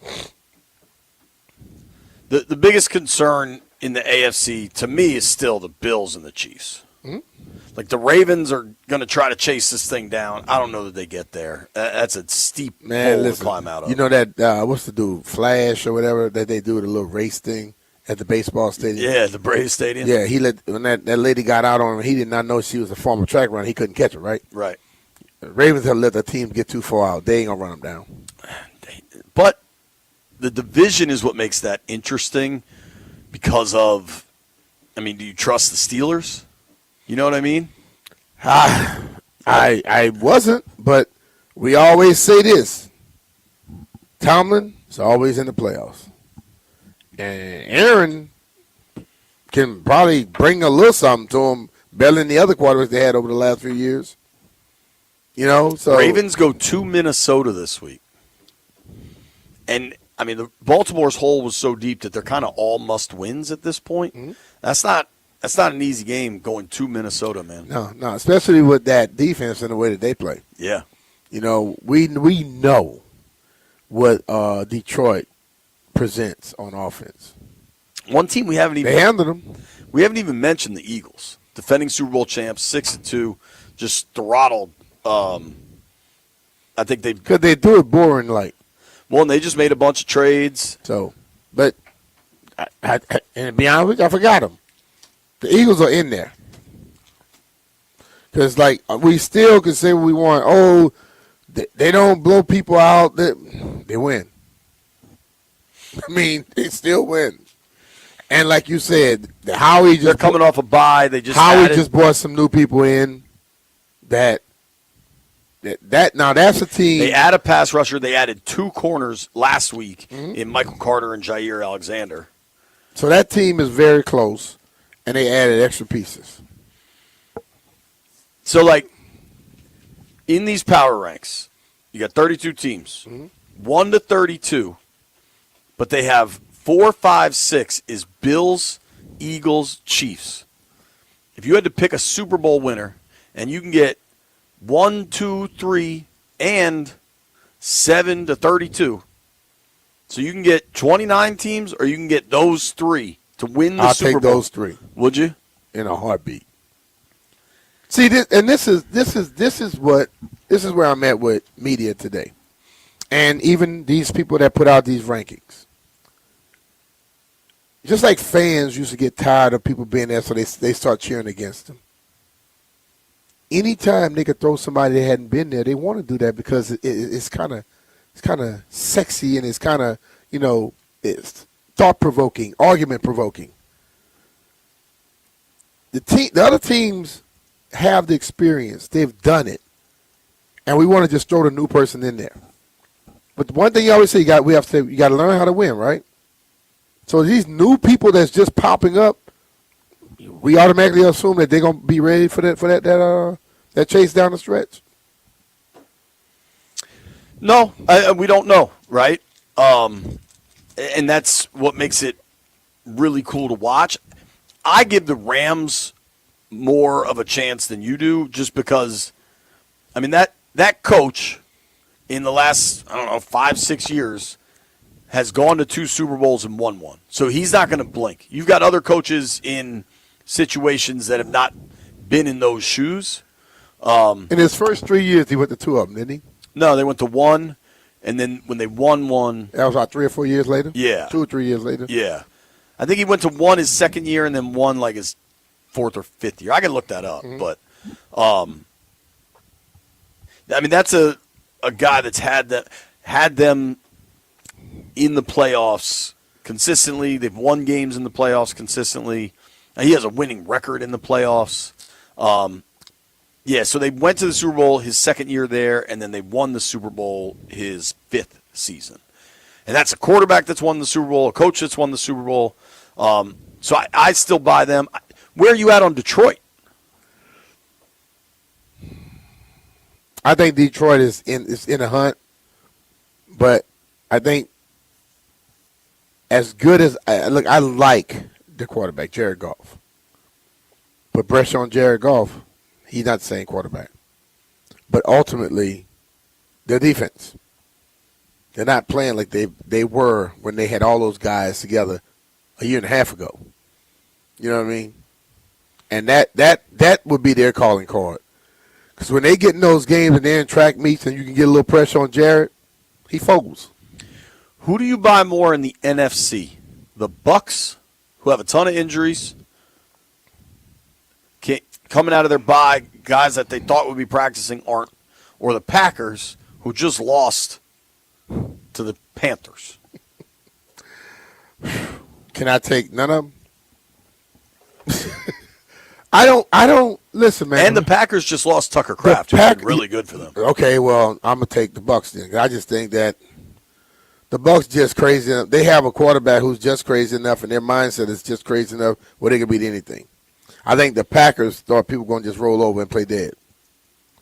the biggest concern in the AFC to me is still the Bills and the Chiefs. Mm-hmm. Like the Ravens are going to try to chase this thing down. I don't know that they get there. That's a steep hole to climb out of. You know that what's the dude, Flash or whatever that they do the little race thing at the baseball stadium. Yeah, the Braves Stadium. Yeah, when that lady got out on him, he did not know she was a former track runner. He couldn't catch her, right? Right. The Ravens have let the team get too far out. They ain't gonna run them down. But the division is what makes that interesting because of, I mean, do you trust the Steelers? You know what I mean? I wasn't, but we always say this. Tomlin is always in the playoffs. And Aaron can probably bring a little something to him better than the other quarterbacks they had over the last few years. You know, so Ravens go to Minnesota this week. And, I mean, the Baltimore's hole was so deep that they're kind of all must-wins at this point. Mm-hmm. That's not an easy game going to Minnesota, man. No, especially with that defense and the way that they play. Yeah. You know, we know what Detroit presents on offense. One team we haven't even they handled them. We haven't even mentioned the Eagles, defending Super Bowl champs, 6-2, just throttled. I think because they do it boring like. Well, and they just made a bunch of trades. So, but and to be honest with you, I forgot them. The Eagles are in there. Because, like, we still can say what we want. Oh, they don't blow people out. They win. I mean, they still win. And like you said, Howie they're coming off a bye. They just Howie just brought some new people in that now that's a team. They add a pass rusher. They added 2 corners last week in Michael Carter and Jair Alexander. So that team is very close, and they added extra pieces. So, like, in these power ranks, you got 32 teams, 1 to 32, but they have 4, 5, 6 is Bills, Eagles, Chiefs. If you had to pick a Super Bowl winner, and you can get 1, 2, 3, and 7 to 32. So you can get 29 teams, or you can get those 3 to win the Super Bowl. I'll take those 3. Would you? In a heartbeat. See, this is where I'm at with media today, and even these people that put out these rankings. Just like fans used to get tired of people being there, so they start cheering against them. Anytime they could throw somebody that hadn't been there, they want to do that because it's kind of sexy and it's kind of, it's thought-provoking, argument-provoking. The other teams have the experience. They've done it. And we want to just throw the new person in there. But the one thing you always say, you got to learn how to win, right? So these new people that's just popping up, we automatically assume that they're going to be ready for that chase down the stretch. No, we don't know, right? And that's what makes it really cool to watch. I give the Rams more of a chance than you do just because, I mean, that coach in the last, 5, 6 years has gone to 2 Super Bowls and won 1. So he's not going to blink. You've got other coaches in situations that have not been in those shoes. In his first 3 years, he went to 2 of them, didn't he? No, they went to 1, and then when they won 1. That was about 3 or 4 years later? Yeah. 2 or 3 years later? Yeah. I think he went to 1 his second year and then 1 like his 4th or 5th year. I can look that up. But, I mean, that's a guy that's had them in the playoffs consistently. They've won games in the playoffs consistently. He has a winning record in the playoffs. Yeah, so they went to the Super Bowl his second year there, and then they won the Super Bowl his 5th season. And that's a quarterback that's won the Super Bowl, a coach that's won the Super Bowl. So I still buy them. Where are you at on Detroit? I think Detroit is in a hunt, but I think as good as I like the quarterback, Jared Goff. But pressure on Jared Goff, he's not the same quarterback. But ultimately, their defense, they're not playing like they were when they had all those guys together a year and a half ago. You know what I mean? And that would be their calling card. Because when they get in those games and they're in track meets and you can get a little pressure on Jared, he fogels. Who do you buy more in the NFC? The Bucks, who have a ton of injuries, coming out of their bye, guys that they thought would be practicing aren't, or the Packers, who just lost to the Panthers? Can I take none of them? I don't listen, man. And the Packers just lost Tucker Kraft, who's been really good for them. Okay, well, I'm gonna take the Bucks then. I just think that the Bucks just crazy enough. They have a quarterback who's just crazy enough, and their mindset is just crazy enough where they can beat anything. I think the Packers thought people were gonna just roll over and play dead,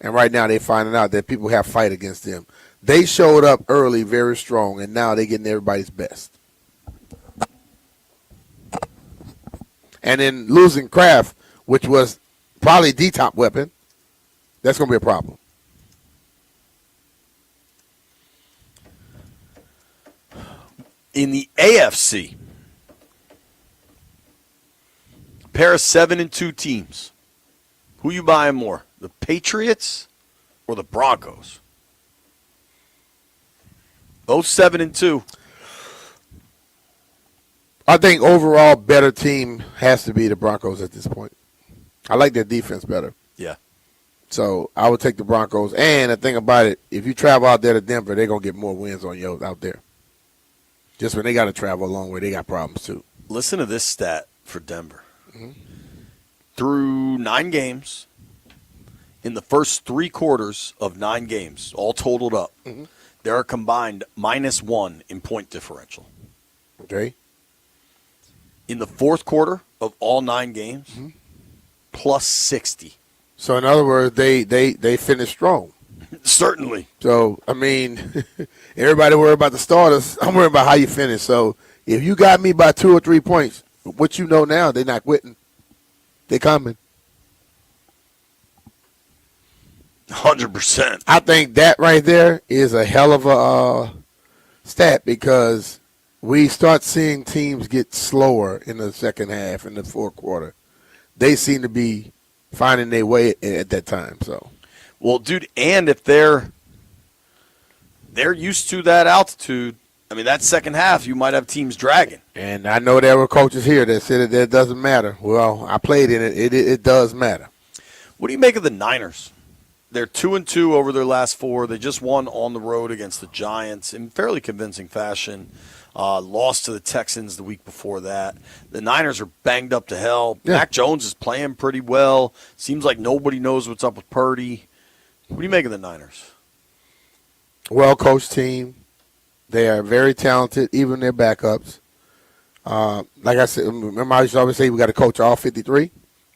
and right now they're finding out that people have fight against them. They showed up early, very strong, and now they're getting everybody's best. And then losing Kraft, which was probably the top weapon, that's going to be a problem. In the AFC, pair of 7-2 teams. Who you buying more, the Patriots or the Broncos? Both 7-2. I think overall better team has to be the Broncos at this point. I like their defense better. Yeah. So I would take the Broncos. And the thing about it, if you travel out there to Denver, they're going to get more wins on you out there. Just when they got to travel a long way, they got problems too. Listen to this stat for Denver. Mm-hmm. Through 9 games, in the first 3 quarters of 9 games, all totaled up, they're a combined -1 in point differential. Okay. In the fourth quarter of all 9 games, plus 60. So in other words, they finished strong. Certainly. So I mean, everybody worry about the starters. I'm worried about how you finish. So if you got me by 2 or 3 points, what you know now, they're not quitting. They're coming. 100%. I think that right there is a hell of a stat because we start seeing teams get slower in the second half, in the fourth quarter. They seem to be finding their way at that time. So, well, dude, and if they're used to that altitude, I mean, that second half, you might have teams dragging. And I know there were coaches here that said that it doesn't matter. Well, I played in it. It does matter. What do you make of the Niners? They're 2-2 over their last 4. They just won on the road against the Giants in fairly convincing fashion. Lost to the Texans the week before that. The Niners are banged up to hell. Yeah. Mac Jones is playing pretty well. Seems like nobody knows what's up with Purdy. What do you make of the Niners? Well-coached team. They are very talented, even their backups. Like I said, remember I used to always say we got to coach all 53?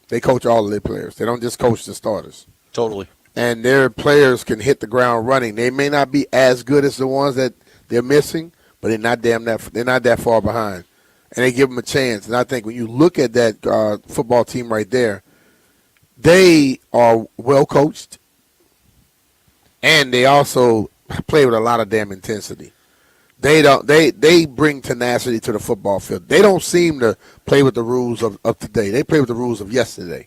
They coach all of their players. They don't just coach the starters. Totally. And their players can hit the ground running. They may not be as good as the ones that they're missing, but they're not that far behind, and they give them a chance. And I think when you look at that football team right there, they are well coached, and they also play with a lot of damn intensity. They bring tenacity to the football field. They don't seem to play with the rules of today. They play with the rules of yesterday.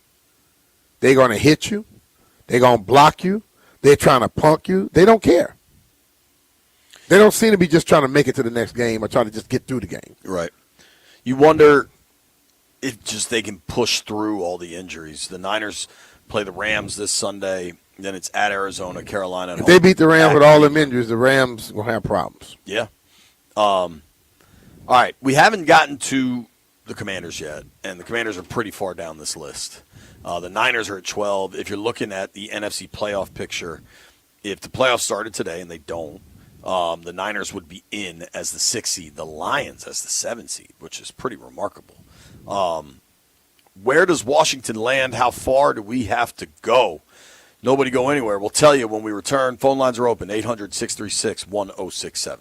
They're going to hit you. They're going to block you. They're trying to punk you. They don't care. They don't seem to be just trying to make it to the next game or trying to just get through the game. Right. You wonder if just they can push through all the injuries. The Niners play the Rams this Sunday. Then it's at Arizona, Carolina. If they beat the Rams with all them injuries, the Rams will have problems. Yeah. All right. We haven't gotten to the Commanders yet, and the Commanders are pretty far down this list. The Niners are at 12. If you're looking at the NFC playoff picture, if the playoffs started today, and they don't, The Niners would be in as the 6 seed, the Lions as the 7 seed, which is pretty remarkable. Where does Washington land? How far do we have to go? Nobody go anywhere. We'll tell you when we return. Phone lines are open, 800-636-1067.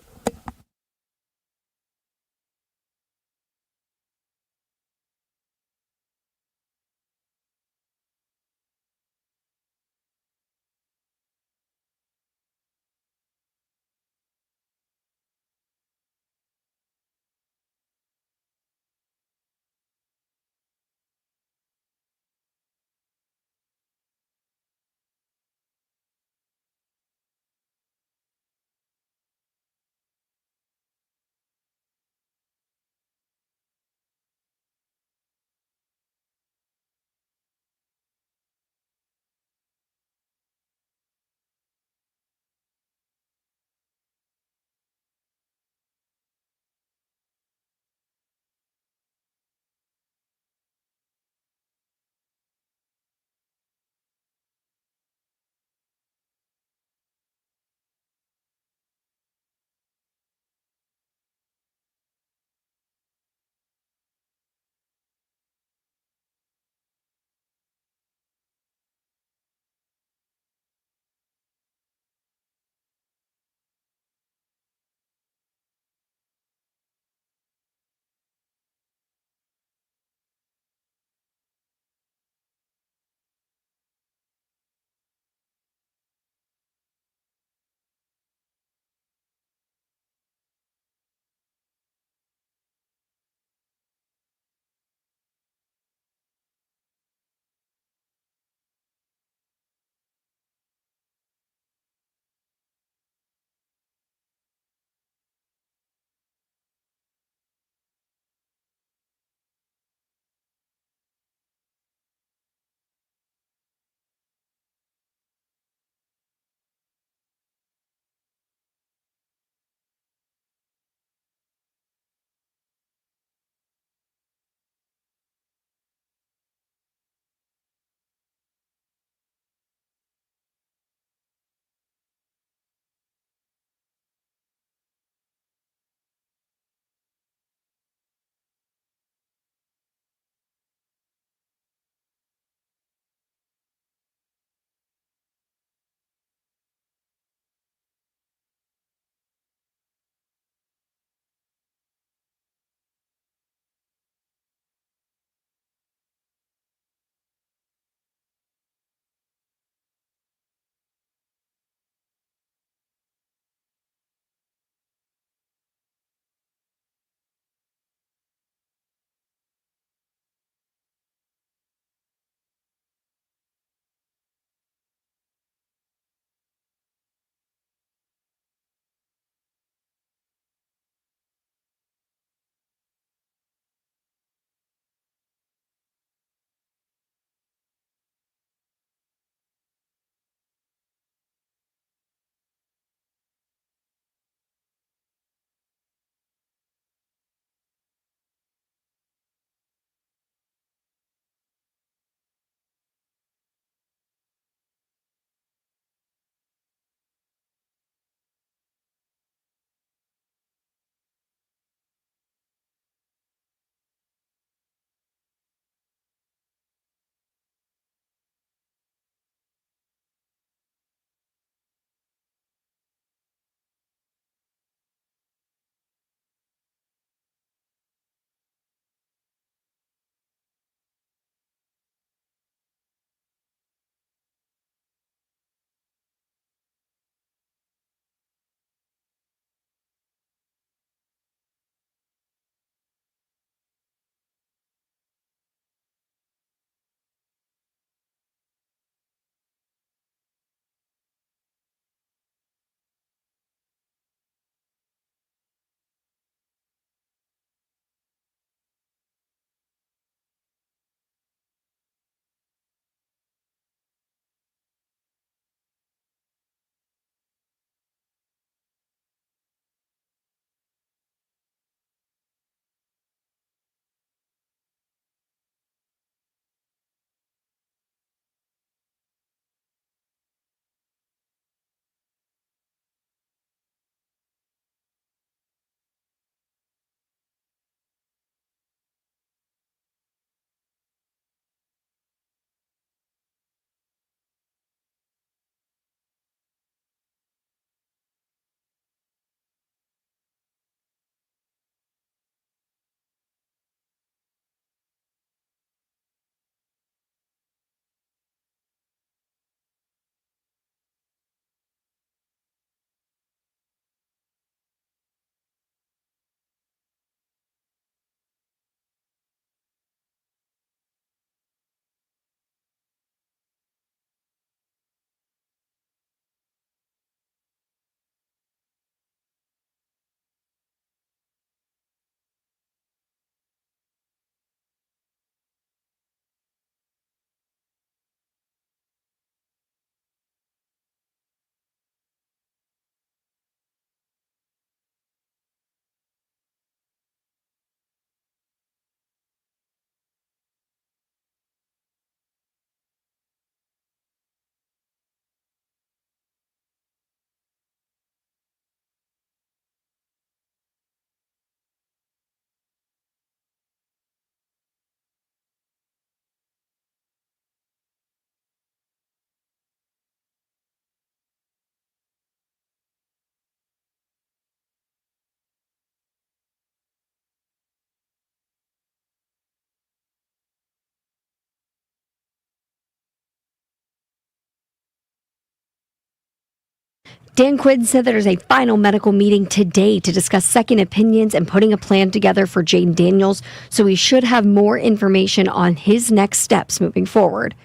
Dan Quinn said there's a final medical meeting today to discuss second opinions and putting a plan together for Jaden Daniels, so we should have more information on his next steps moving forward.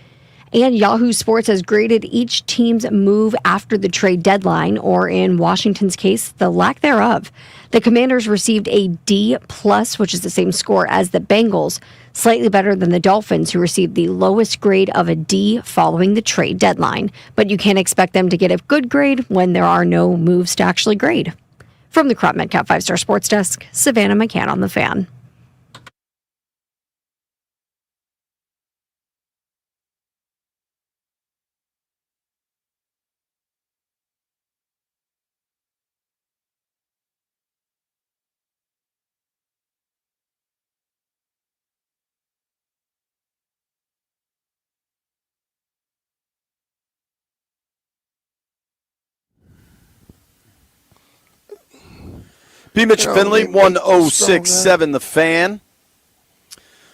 And Yahoo Sports has graded each team's move after the trade deadline, or in Washington's case, the lack thereof. The Commanders received a D+, which is the same score as the Bengals, slightly better than the Dolphins, who received the lowest grade of a D following the trade deadline. But you can't expect them to get a good grade when there are no moves to actually grade. From the Crop Metcalf 5-Star Sports Desk, Savannah McCann on The Fan. BMitch Finlay, 1067 The Fan.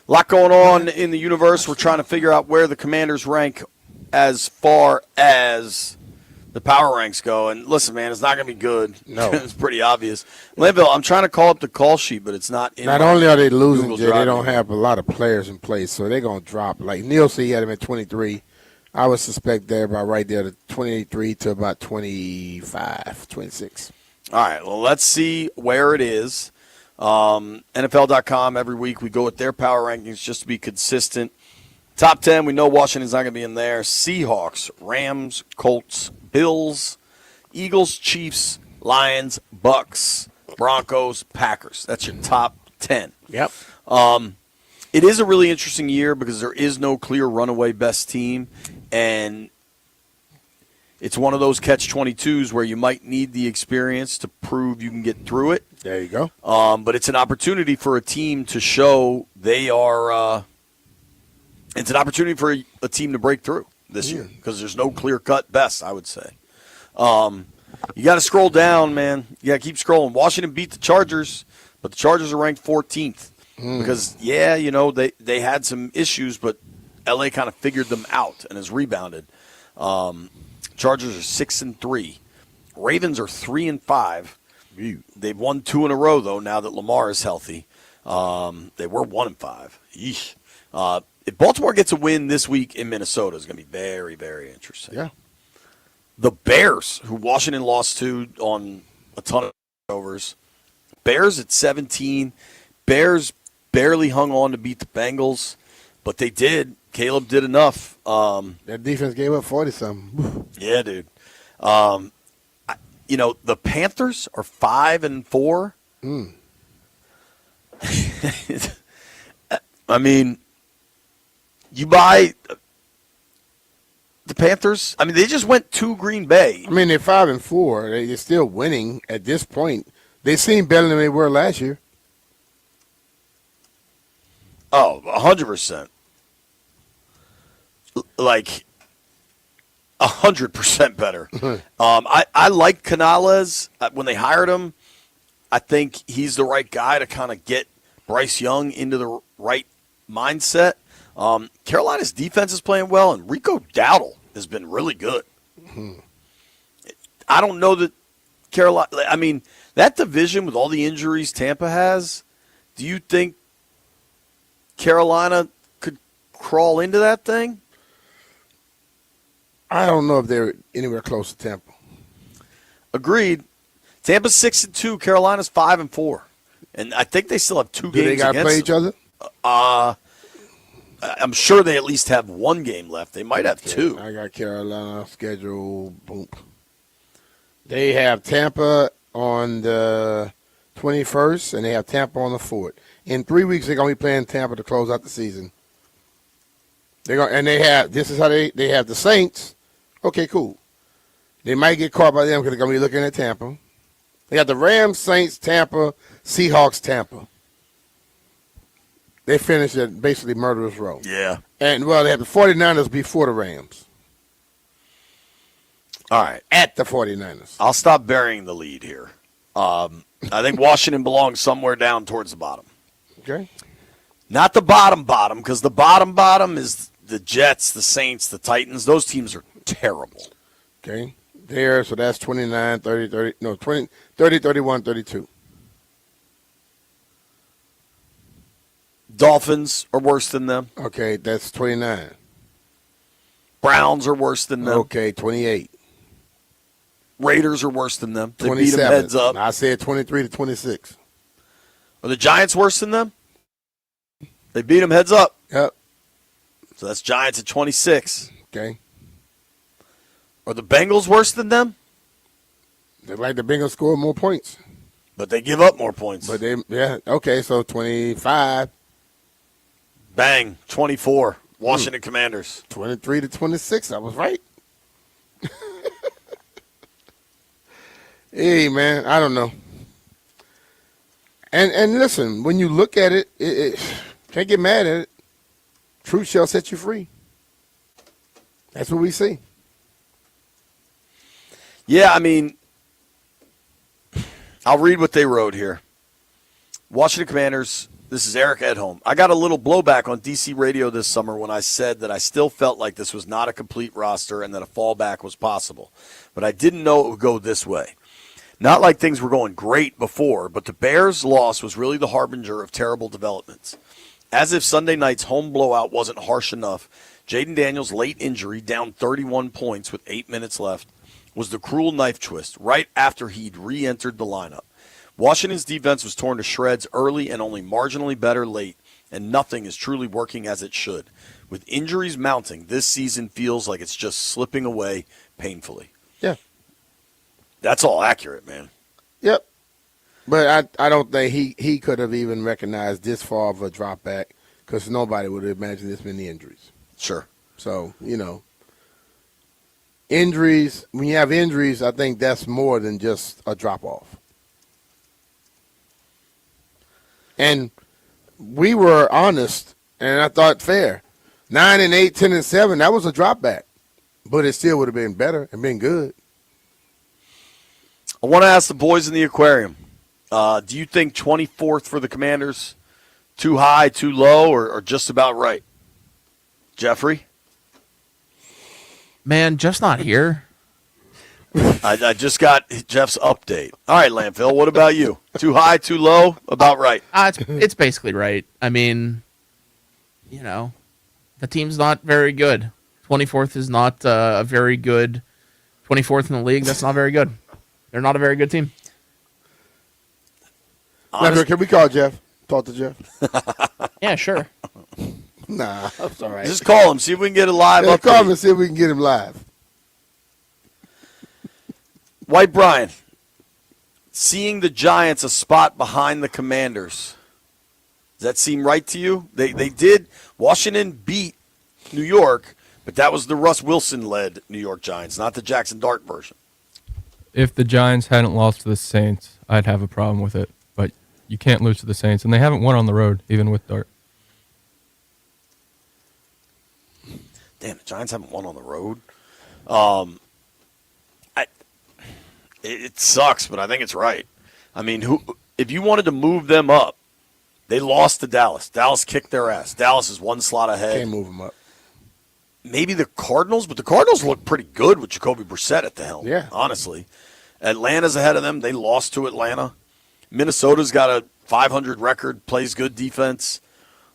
A lot going on in the universe. We're trying to figure out where the Commanders rank as far as the power ranks go. And listen, man, it's not going to be good. No. It's pretty obvious. Linville, I'm trying to call up the call sheet, but it's not in. Not only are they losing, Google Jay, Drive they don't anymore. have a lot of players in place, so they're going to drop. Like Neil said, he had him at 23. I would suspect they're about right there, to 23 to about 25, 26. All right, well, let's see where it is. NFL.com, every week we go with their power rankings just to be consistent. Top 10, we know Washington's not going to be in there. Seahawks, Rams, Colts, Bills, Eagles, Chiefs, Lions, Bucks, Broncos, Packers. That's your top 10. Yep. It is a really interesting year because there is no clear runaway best team, and it's one of those catch-22s where you might need the experience to prove you can get through it. There you go. But it's an opportunity for a team to show they are it's an opportunity for a team to break through this year because there's no clear-cut best, I would say. You got to scroll down, man. You got to keep scrolling. Washington beat the Chargers, but the Chargers are ranked 14th because, they had some issues, but L.A. kind of figured them out and has rebounded. Chargers are 6-3. Ravens are 3-5. They've won 2 in a row though. Now that Lamar is healthy, they were 1-5. Yeesh. If Baltimore gets a win this week in Minnesota, it's going to be very, very interesting. Yeah. The Bears, who Washington lost to on a ton of overs. Bears at 17. Bears barely hung on to beat the Bengals, but they did. Caleb did enough. That defense gave up 40-something. Yeah, dude. The Panthers are 5-4. I mean, you buy the Panthers. I mean, they just went to Green Bay. I mean, they're 5-4. They're still winning at this point. They seem better than they were last year. Oh, 100%. Like 100% better. I like Canales when they hired him. I think he's the right guy to kind of get Bryce Young into the right mindset. Carolina's defense is playing well, and Rico Dowdle has been really good. I don't know that Carolina. I mean, that division with all the injuries Tampa has. Do you think Carolina could crawl into that thing? I don't know if they're anywhere close to Tampa. Agreed. Tampa's 6-2. Carolina's 5-4, and I think they still have 2 games. Do they got to play each other? I'm sure they at least have 1 game left. They might have 2. I got Carolina schedule. Boom. They have Tampa on the 21st, and they have Tampa on the 4th. In 3 weeks, they're going to be playing Tampa to close out the season. They have the Saints. Okay, cool. They might get caught by them because they're going to be looking at Tampa. They got the Rams, Saints, Tampa, Seahawks, Tampa. They finished at basically murderer's row. Yeah. And, they have the 49ers before the Rams. All right. At the 49ers. I'll stop burying the lead here. I think Washington belongs somewhere down towards the bottom. Okay. Not the bottom, because the bottom is the Jets, the Saints, the Titans. Those teams are terrible. Okay. there, so that's 29, 30, 30, no, 20, 30, 31, 32. Dolphins are worse than them. Okay, that's 29. Browns are worse than them. Okay, 28. Raiders are worse than them. They beat 27. them heads up. I said 23 to 26. Are the Giants worse than them? They beat them heads up. Yep. So that's Giants at 26. Okay. Are the Bengals worse than them? They like the Bengals score more points. But they give up more points. But they, yeah, okay, so 25. Bang, 24. Washington Commanders. 23 to 26. I was right. Hey, man, I don't know. And listen, when you look at it, can't get mad at it. Truth shall set you free. That's what we see. Yeah, I mean, I'll read what they wrote here. Washington Commanders, this is Eric Edholm. I got a little blowback on DC radio this summer when I said that I still felt like this was not a complete roster and that a fallback was possible. But I didn't know it would go this way. Not like things were going great before, but the Bears' loss was really the harbinger of terrible developments. As if Sunday night's home blowout wasn't harsh enough, Jaden Daniels' late injury, down 31 points with 8 minutes left, was the cruel knife twist right after he'd re-entered the lineup. Washington's defense was torn to shreds early and only marginally better late, and nothing is truly working as it should. With injuries mounting, this season feels like it's just slipping away painfully. Yeah. That's all accurate, man. Yep. But I don't think he could have even recognized this far of a drop back because nobody would have imagined this many injuries. Sure. So, injuries, when you have injuries, I think that's more than just a drop off. And we were honest, and I thought fair. 9 and 8, 10 and 7, that was a drop back. But it still would have been better and been good. I want to ask the boys in the aquarium, do you think 24th for the Commanders, too high, too low, or just about right? Jeffrey? Man, Jeff's not here. I just got Jeff's update. All right, Landfill, what about you? Too high, too low, about right? It's basically right. I mean, the team's not very good. 24th is not a very good. 24th in the league, that's not very good. They're not a very good team. Can we call Jeff? Talk to Jeff? Yeah, sure. Nah, that's all right. Just call him, see if we can get a live update. Call him and see if we can get him live. White Brian, seeing the Giants a spot behind the Commanders, does that seem right to you? They did. Washington beat New York, but that was the Russ Wilson-led New York Giants, not the Jackson Dart version. If the Giants hadn't lost to the Saints, I'd have a problem with it. But you can't lose to the Saints, and they haven't won on the road, even with Dart. Damn, the Giants haven't won on the road. It sucks, but I think it's right. I mean, if you wanted to move them up, they lost to Dallas. Dallas kicked their ass. Dallas is one slot ahead. Can't move them up. Maybe the Cardinals, but the Cardinals look pretty good with Jacoby Brissett at the helm. Yeah. Honestly. Atlanta's ahead of them. They lost to Atlanta. Minnesota's got a 500 record, plays good defense.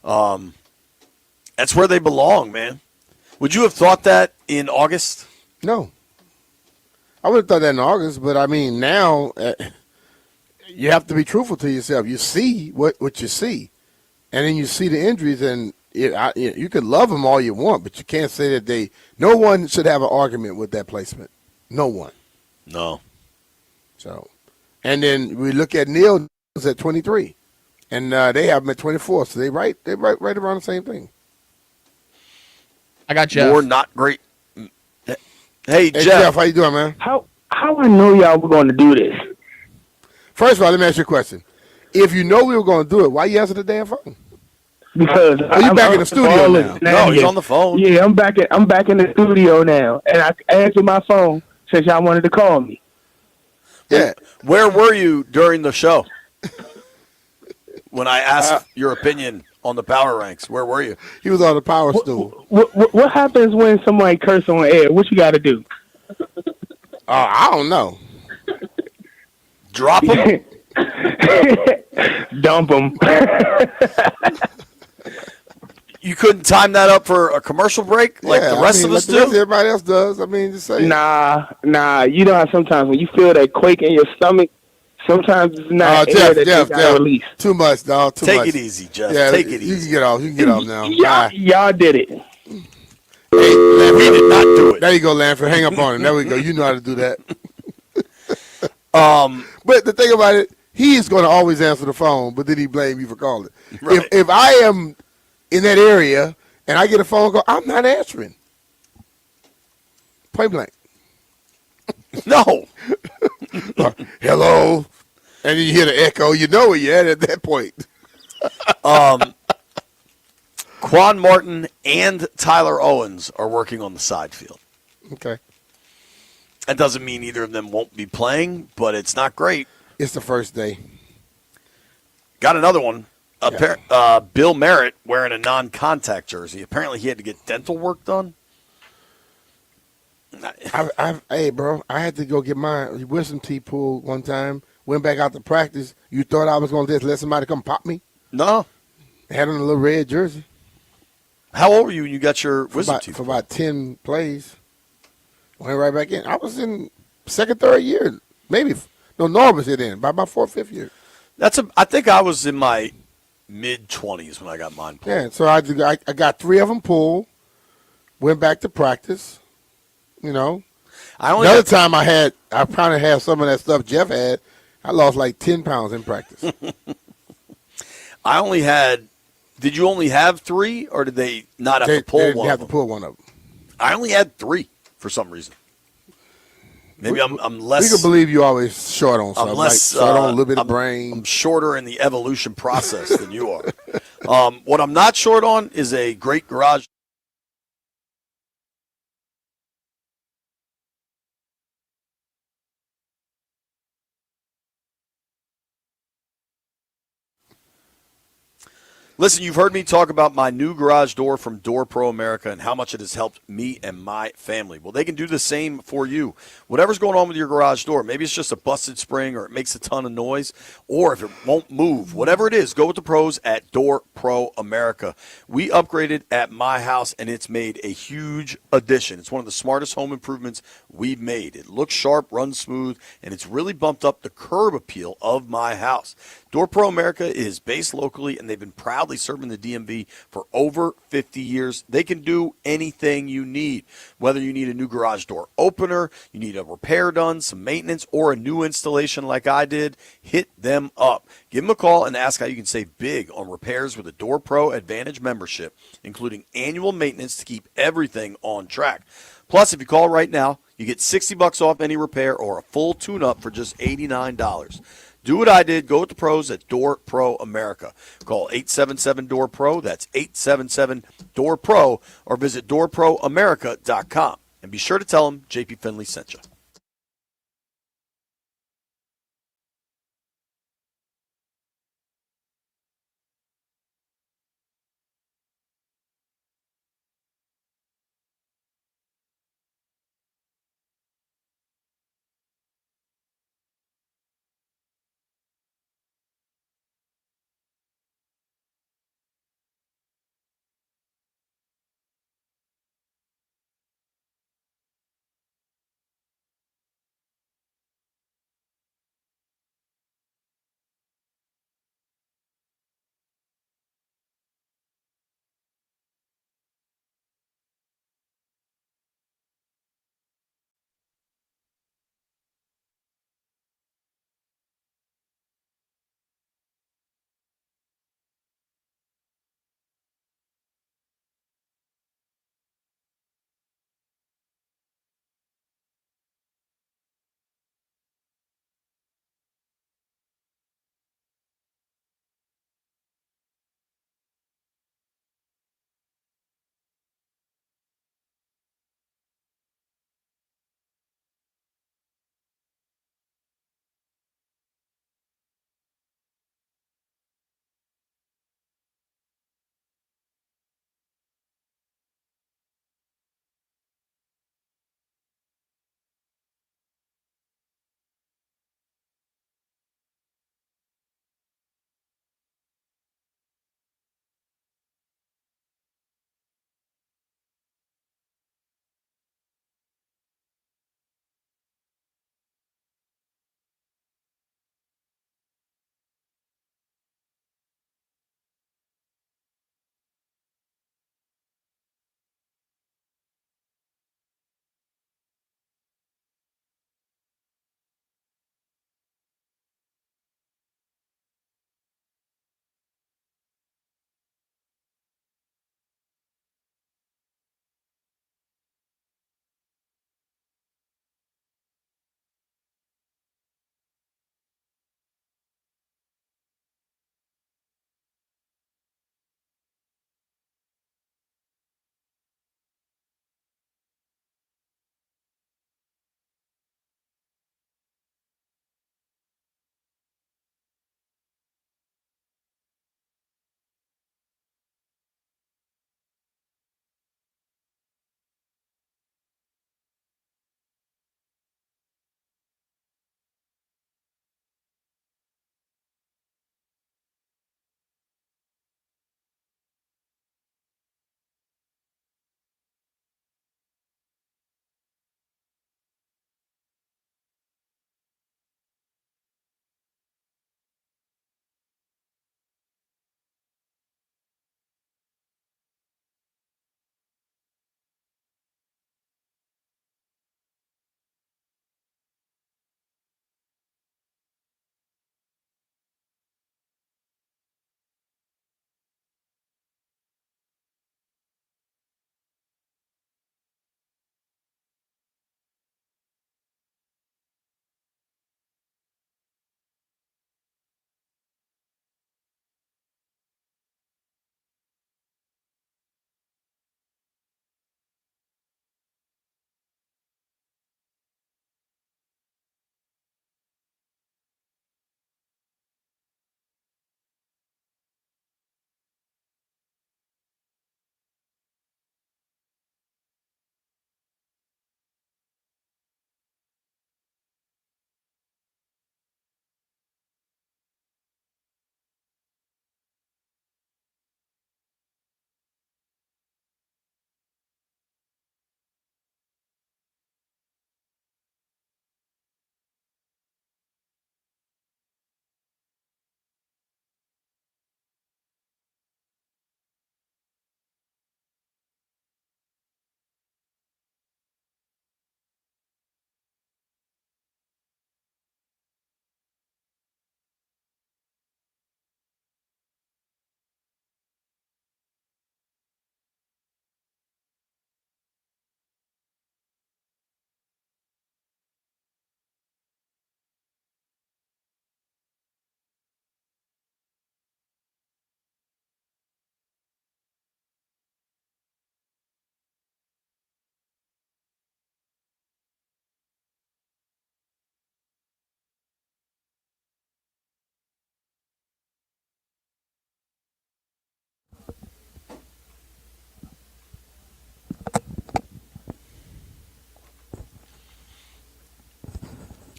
That's where they belong, man. Would you have thought that in August? No. I would have thought that in August, but I mean, now you have to be truthful to yourself. You see what you see, and then you see the injuries, and you can love them all you want, but you can't say that no one should have an argument with that placement. No one. No. So, and then we look at Neil at 23, and they have him at 24, so they right around the same thing. I got Jeff. More not great. Hey, Jeff, how you doing, man? How I know y'all were going to do this? First of all, let me ask you a question. If you know we were going to do it, why you answer the damn phone? Because you back in the studio now? No, he's on the phone. Yeah, I'm back in the studio now, and I answered my phone since y'all wanted to call me. Yeah. Where were you during the show? When I asked your opinion on the power ranks, where were you? He was on the power stool. What happens when somebody curses on air? What you got to do? I don't know. Drop him. Dump him. You couldn't time that up for a commercial break like the rest of us like the rest of do? everybody else does. I mean, just say Nah. You know how sometimes when you feel that quake in your stomach, sometimes it's not air that you gotta release. Too much, dog. Too Take much. it easy, Jeff. Yeah, Take it You easy. can get off. You can get off now. Y'all did it. Hey, Lanford, we did not do it. There you go, Lanford. Hang up on him. There we go. You know how to do that. But the thing about it, he is going to always answer the phone, but then he blame you for calling. Right. If I am in that area and I get a phone call, I'm not answering. Point blank. No. Hello. And you hear the echo. You know where you're at that point. Quan Martin and Tyler Owens are working on the side field. Okay. That doesn't mean either of them won't be playing, but it's not great. It's the first day. Got another one. Bill Merritt wearing a non-contact jersey. Apparently he had to get dental work done. Hey, bro, I had to go get my wisdom teeth pulled one time. Went back out to practice. You thought I was going to just let somebody come pop me? No. Had on a little red jersey. How old were you when you got your wisdom teeth? For about 10 plays. Went right back in. I was in second, third year. Maybe. No, Norm was hit in by my fourth, fifth year. I think I was in my mid-20s when I got mine pulled. Yeah, so I got 3 of them pulled. Went back to practice. You know. Another time I kind of had some of that stuff Jeff had. I lost like 10 pounds in practice. I only had. Did you only have 3, or did they not have to pull they one? have of to them? pull one of them. I only had 3 for some reason. Maybe I'm less. We can believe you always short on something. I'm less. Like short on a little bit of brain. I'm shorter in the evolution process than you are. What I'm not short on is a great garage. Listen, you've heard me talk about my new garage door from Door Pro America and how much it has helped me and my family. Well, they can do the same for you. Whatever's going on with your garage door, maybe it's just a busted spring or it makes a ton of noise, or if it won't move, whatever it is, go with the pros at Door Pro America. We upgraded at my house, and it's made a huge addition. It's one of the smartest home improvements we've made. It looks sharp, runs smooth, and it's really bumped up the curb appeal of my house. Door Pro America is based locally, and they've been proudly serving the DMV for over 50 years. They can do anything you need, whether you need a new garage door opener, you need a repair done, some maintenance, or a new installation like I did. Hit them up. Give them a call and ask how you can save big on repairs with a Door Pro Advantage membership, including annual maintenance to keep everything on track. Plus, if you call right now, you get $60 off any repair or a full tune-up for just $89. Do what I did. Go with the pros at Door Pro America. Call 877-DOOR-PRO. That's 877-DOOR-PRO. Or visit doorproamerica.com. And be sure to tell them JP Finlay sent you.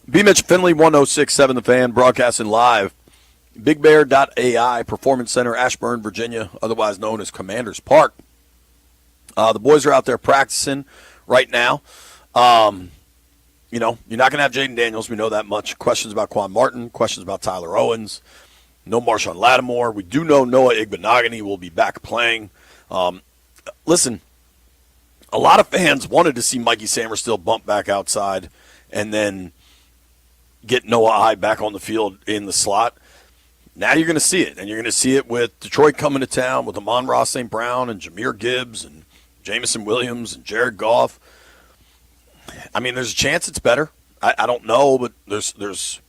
BMitch Finlay 1067 The Fan, broadcasting live. BigBear.ai, Performance Center, Ashburn, Virginia, otherwise known as Commanders Park. The boys are out there practicing right now. You're not going to have Jaden Daniels. We know that much. Questions about Quan Martin, questions about Tyler Owens. No Marshawn Lattimore. We do know Noah Igbenogany will be back playing. Listen, a lot of fans wanted to see Mikey Samerstill bump back outside and then get Noah I back on the field in the slot. Now you're going to see it, and you're going to see it with Detroit coming to town with Amon-Ra St. Brown and Jahmyr Gibbs and Jamison Williams and Jared Goff. I mean, there's a chance it's better. I don't know, but there's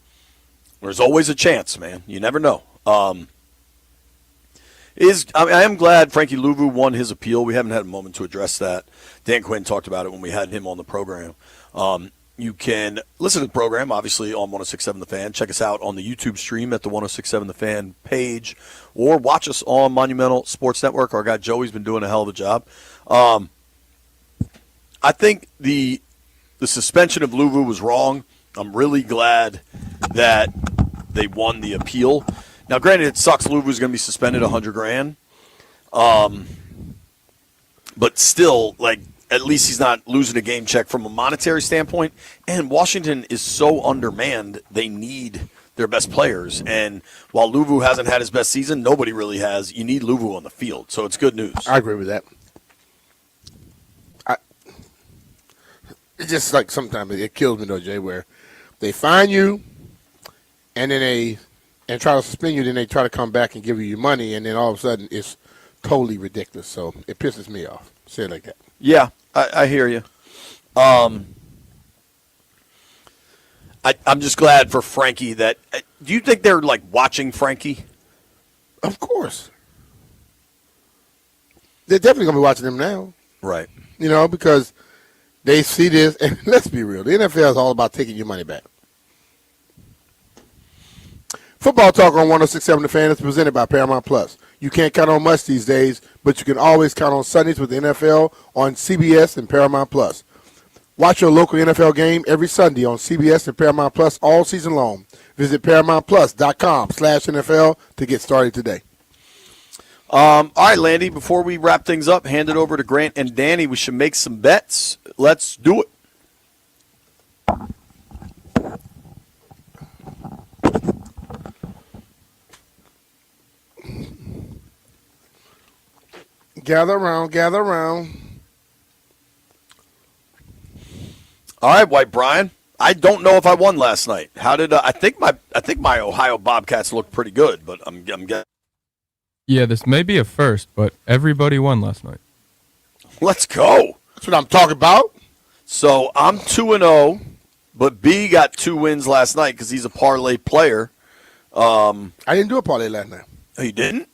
always a chance, man. You never know. I am glad Frankie Louvu won his appeal. We haven't had a moment to address that. Dan Quinn talked about it when we had him on the program. You can listen to the program, obviously, on 106.7 The Fan. Check us out on the YouTube stream at the 106.7 The Fan page, or watch us on Monumental Sports Network. Our guy Joey's been doing a hell of a job. I think the suspension of Louvu was wrong. I'm really glad that they won the appeal. Now, granted, it sucks Louvu's going to be suspended $100,000. But still, at least he's not losing a game check from a monetary standpoint. And Washington is so undermanned, they need their best players. And while Louvu hasn't had his best season, nobody really has. You need Louvu on the field, so it's good news. I agree with that. It's just like sometimes it kills me, though, Jay, where they find you and then and try to suspend you, then they try to come back and give you your money, and then all of a sudden it's totally ridiculous. So it pisses me off. Say it like that. Yeah, I hear you. I'm just glad for Frankie that. Do you think they're watching Frankie? Of course. They're definitely going to be watching him now. Right. Because they see this, and let's be real, the NFL is all about taking your money back. Football Talk on 106.7 The Fan is presented by Paramount Plus. You can't count on much these days, but you can always count on Sundays with the NFL on CBS and Paramount Plus. Watch your local NFL game every Sunday on CBS and Paramount Plus all season long. Visit ParamountPlus.com/NFL to get started today. All right, Landy, before we wrap things up, hand it over to Grant and Danny. We should make some bets. Let's do it. Gather around, gather around. All right, White Brian. I don't know if I won last night. How did I think my Ohio Bobcats looked pretty good, but I'm getting. Yeah, this may be a first, but everybody won last night. Let's go. That's what I'm talking about. So I'm 2-0, but B got 2 wins last night because he's a parlay player. I didn't do a parlay last night. Oh, you didn't?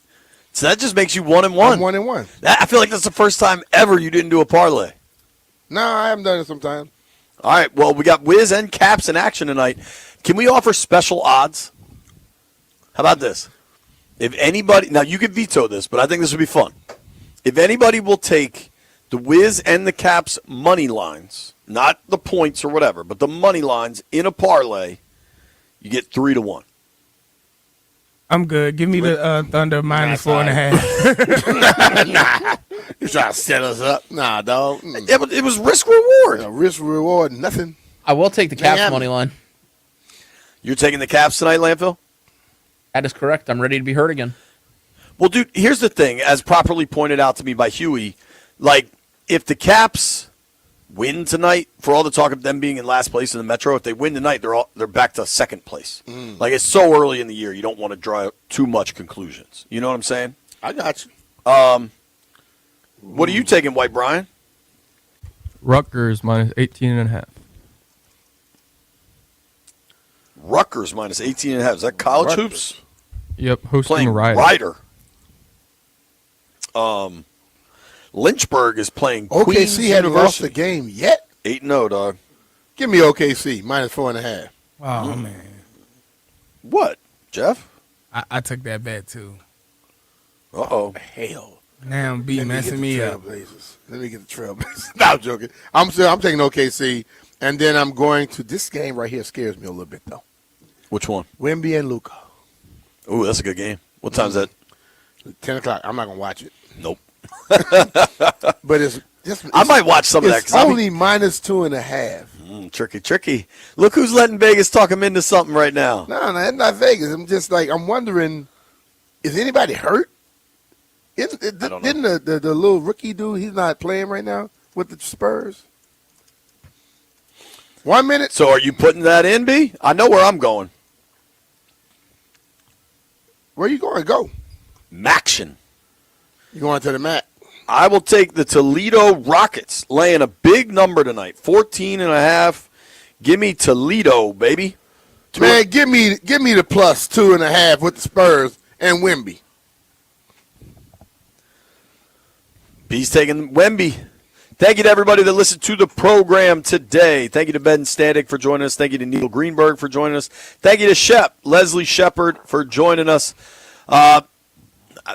So that just makes you 1-1. I'm 1-1. I feel like that's the first time ever you didn't do a parlay. No, I haven't done it sometime. All right, well, we got Wiz and Caps in action tonight. Can we offer special odds? How about this? If anybody, now you can veto this, but I think this would be fun. If anybody will take the Wiz and the Caps money lines, not the points or whatever, but the money lines in a parlay, you get 3-1. I'm good. Give me the Thunder -4.5. Nah. You trying to set us up? Nah, dog. Yeah, but it was risk reward. Risk reward, nothing. I will take the Caps money line. You're taking the Caps tonight, Landfill? That is correct. I'm ready to be hurt again. Well, dude, here's the thing. As properly pointed out to me by Huey, if the Caps win tonight, for all the talk of them being in last place in the Metro, if they win tonight, they're back to second place. It's so early in the year, you don't want to draw too much conclusions. You know what I'm saying? I got you. What are you taking, White Brian? Rutgers -18.5. Rutgers -18.5. Is that college hoops? Yep, hosting playing Ryder. Lynchburg is playing OKC Queens hadn't lost University. the game yet. 8-0, dog. Give me OKC -4.5. Oh, man. What, Jeff? I took that bet, too. Uh-oh. Hell. Now B messing me up. Let me get the Trailblazers. No, I'm joking. I'm taking OKC, And then I'm going to this game right here scares me a little bit though. Which one? Wemby and Luka. Ooh, that's a good game. What time's that? 10 o'clock. I'm not gonna watch it. Nope. But it's just. I might watch some of that. It's only minus 2.5. Tricky. Look who's letting Vegas talk him into something right now. No, it's not Vegas. I'm just like I'm wondering, is anybody hurt? Didn't the little rookie dude? He's not playing right now with the Spurs. 1 minute. So are you putting that in, B? I know where I'm going. Where you going? Go. Maction. You going to the Mac? I will take the Toledo Rockets, laying a big number tonight, 14.5. Give me Toledo, baby. Man, give me the plus 2.5 with the Spurs and Wemby. B's taking Wemby. Thank you to everybody that listened to the program today. Thank you to Ben Static for joining us. Thank you to Neil Greenberg for joining us. Thank you to Leslie Shepard for joining us.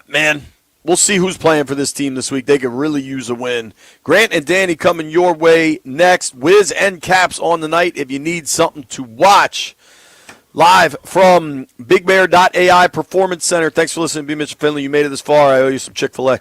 Man, we'll see who's playing for this team this week. They could really use a win. Grant and Danny coming your way next. Wiz and Caps on the night if you need something to watch. Live from BigBear.ai Performance Center. Thanks for listening to BMitch and Finlay. You made it this far. I owe you some Chick-fil-A.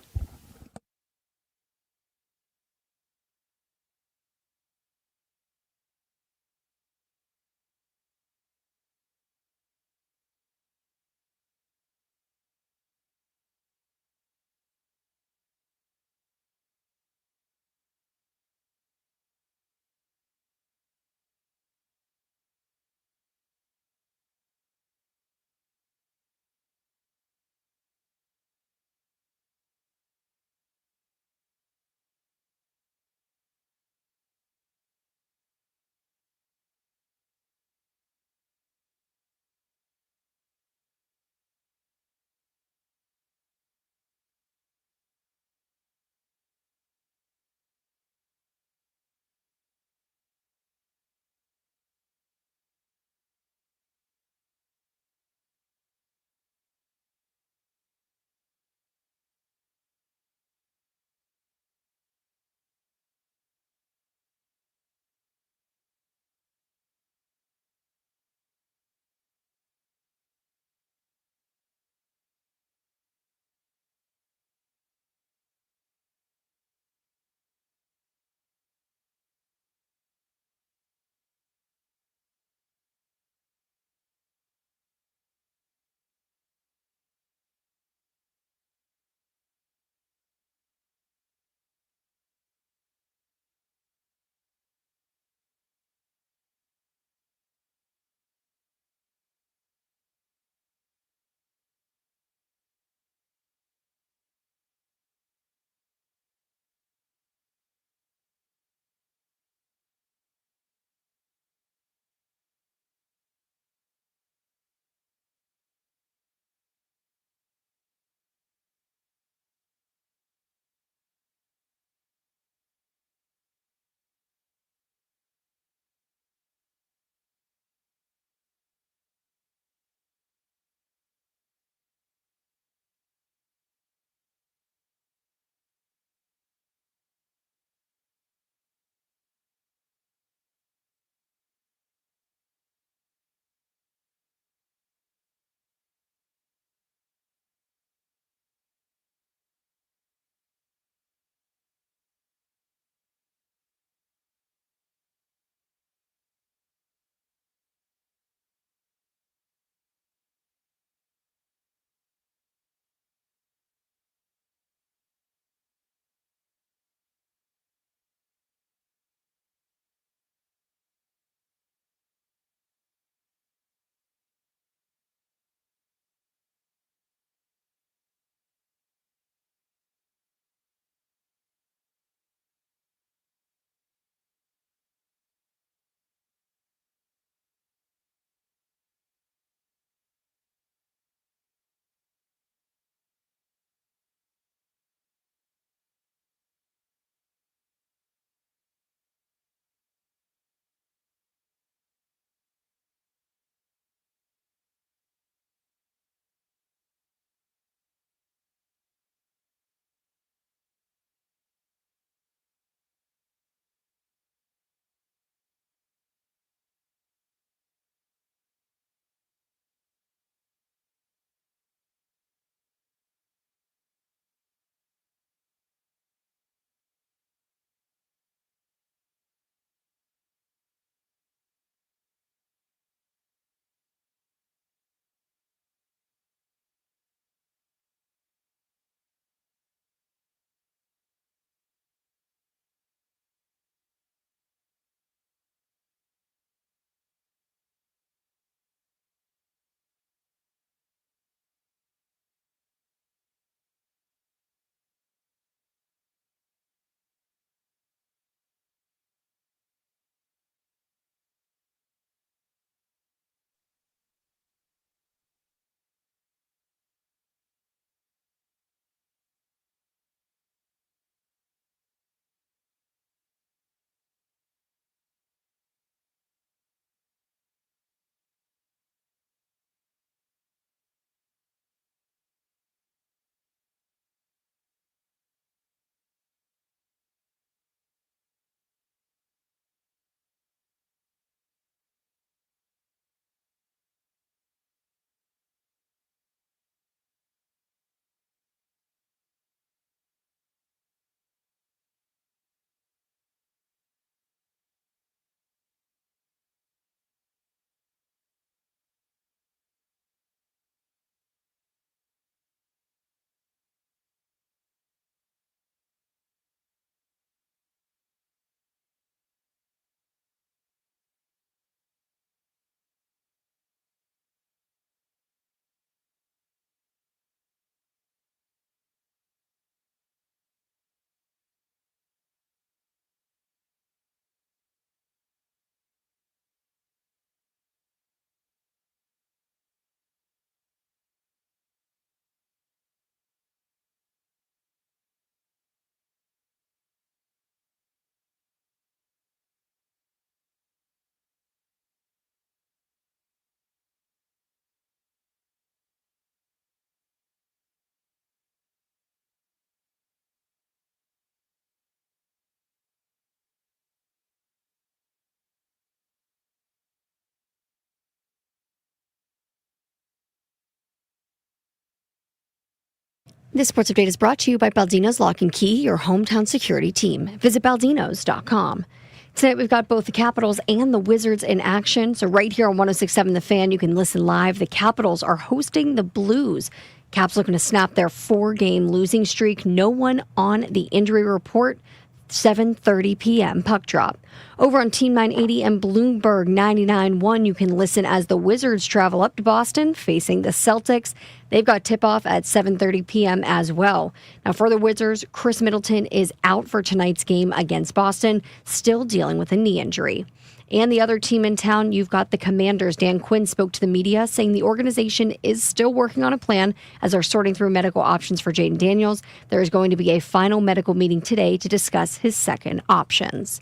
This sports update is brought to you by Baldino's Lock and Key, your hometown security team. Visit baldinos.com. Tonight, we've got both the Capitals and the Wizards in action. So right here on 106.7 The Fan, you can listen live. The Capitals are hosting the Blues. Caps looking to snap their 4-game losing streak. No one on the injury report. 7:30 p.m. puck drop. Over on Team 980 and Bloomberg 99.1, you can listen as the Wizards travel up to Boston facing the Celtics. They've got tip-off at 7:30 p.m. as well. Now, for the Wizards, Chris Middleton is out for tonight's game against Boston, still dealing with a knee injury. And the other team in town, you've got the Commanders. Dan Quinn spoke to the media, saying the organization is still working on a plan as they're sorting through medical options for Jaden Daniels. There is going to be a final medical meeting today to discuss his second options.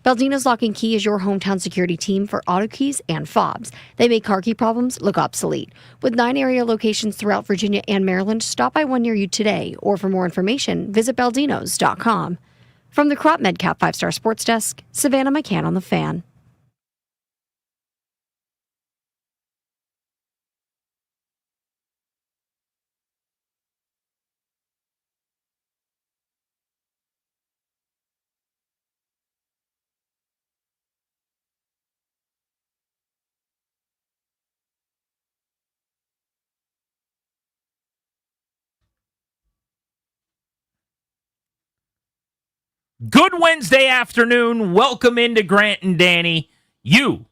Baldino's Lock and Key is your hometown security team for auto keys and fobs. They make car key problems look obsolete. With 9 area locations throughout Virginia and Maryland, stop by one near you today, or for more information, visit baldinos.com. From the Crop MedCap 5-Star Sports Desk, Savannah McCann on The Fan. Good Wednesday afternoon. Welcome into Grant and Danny. You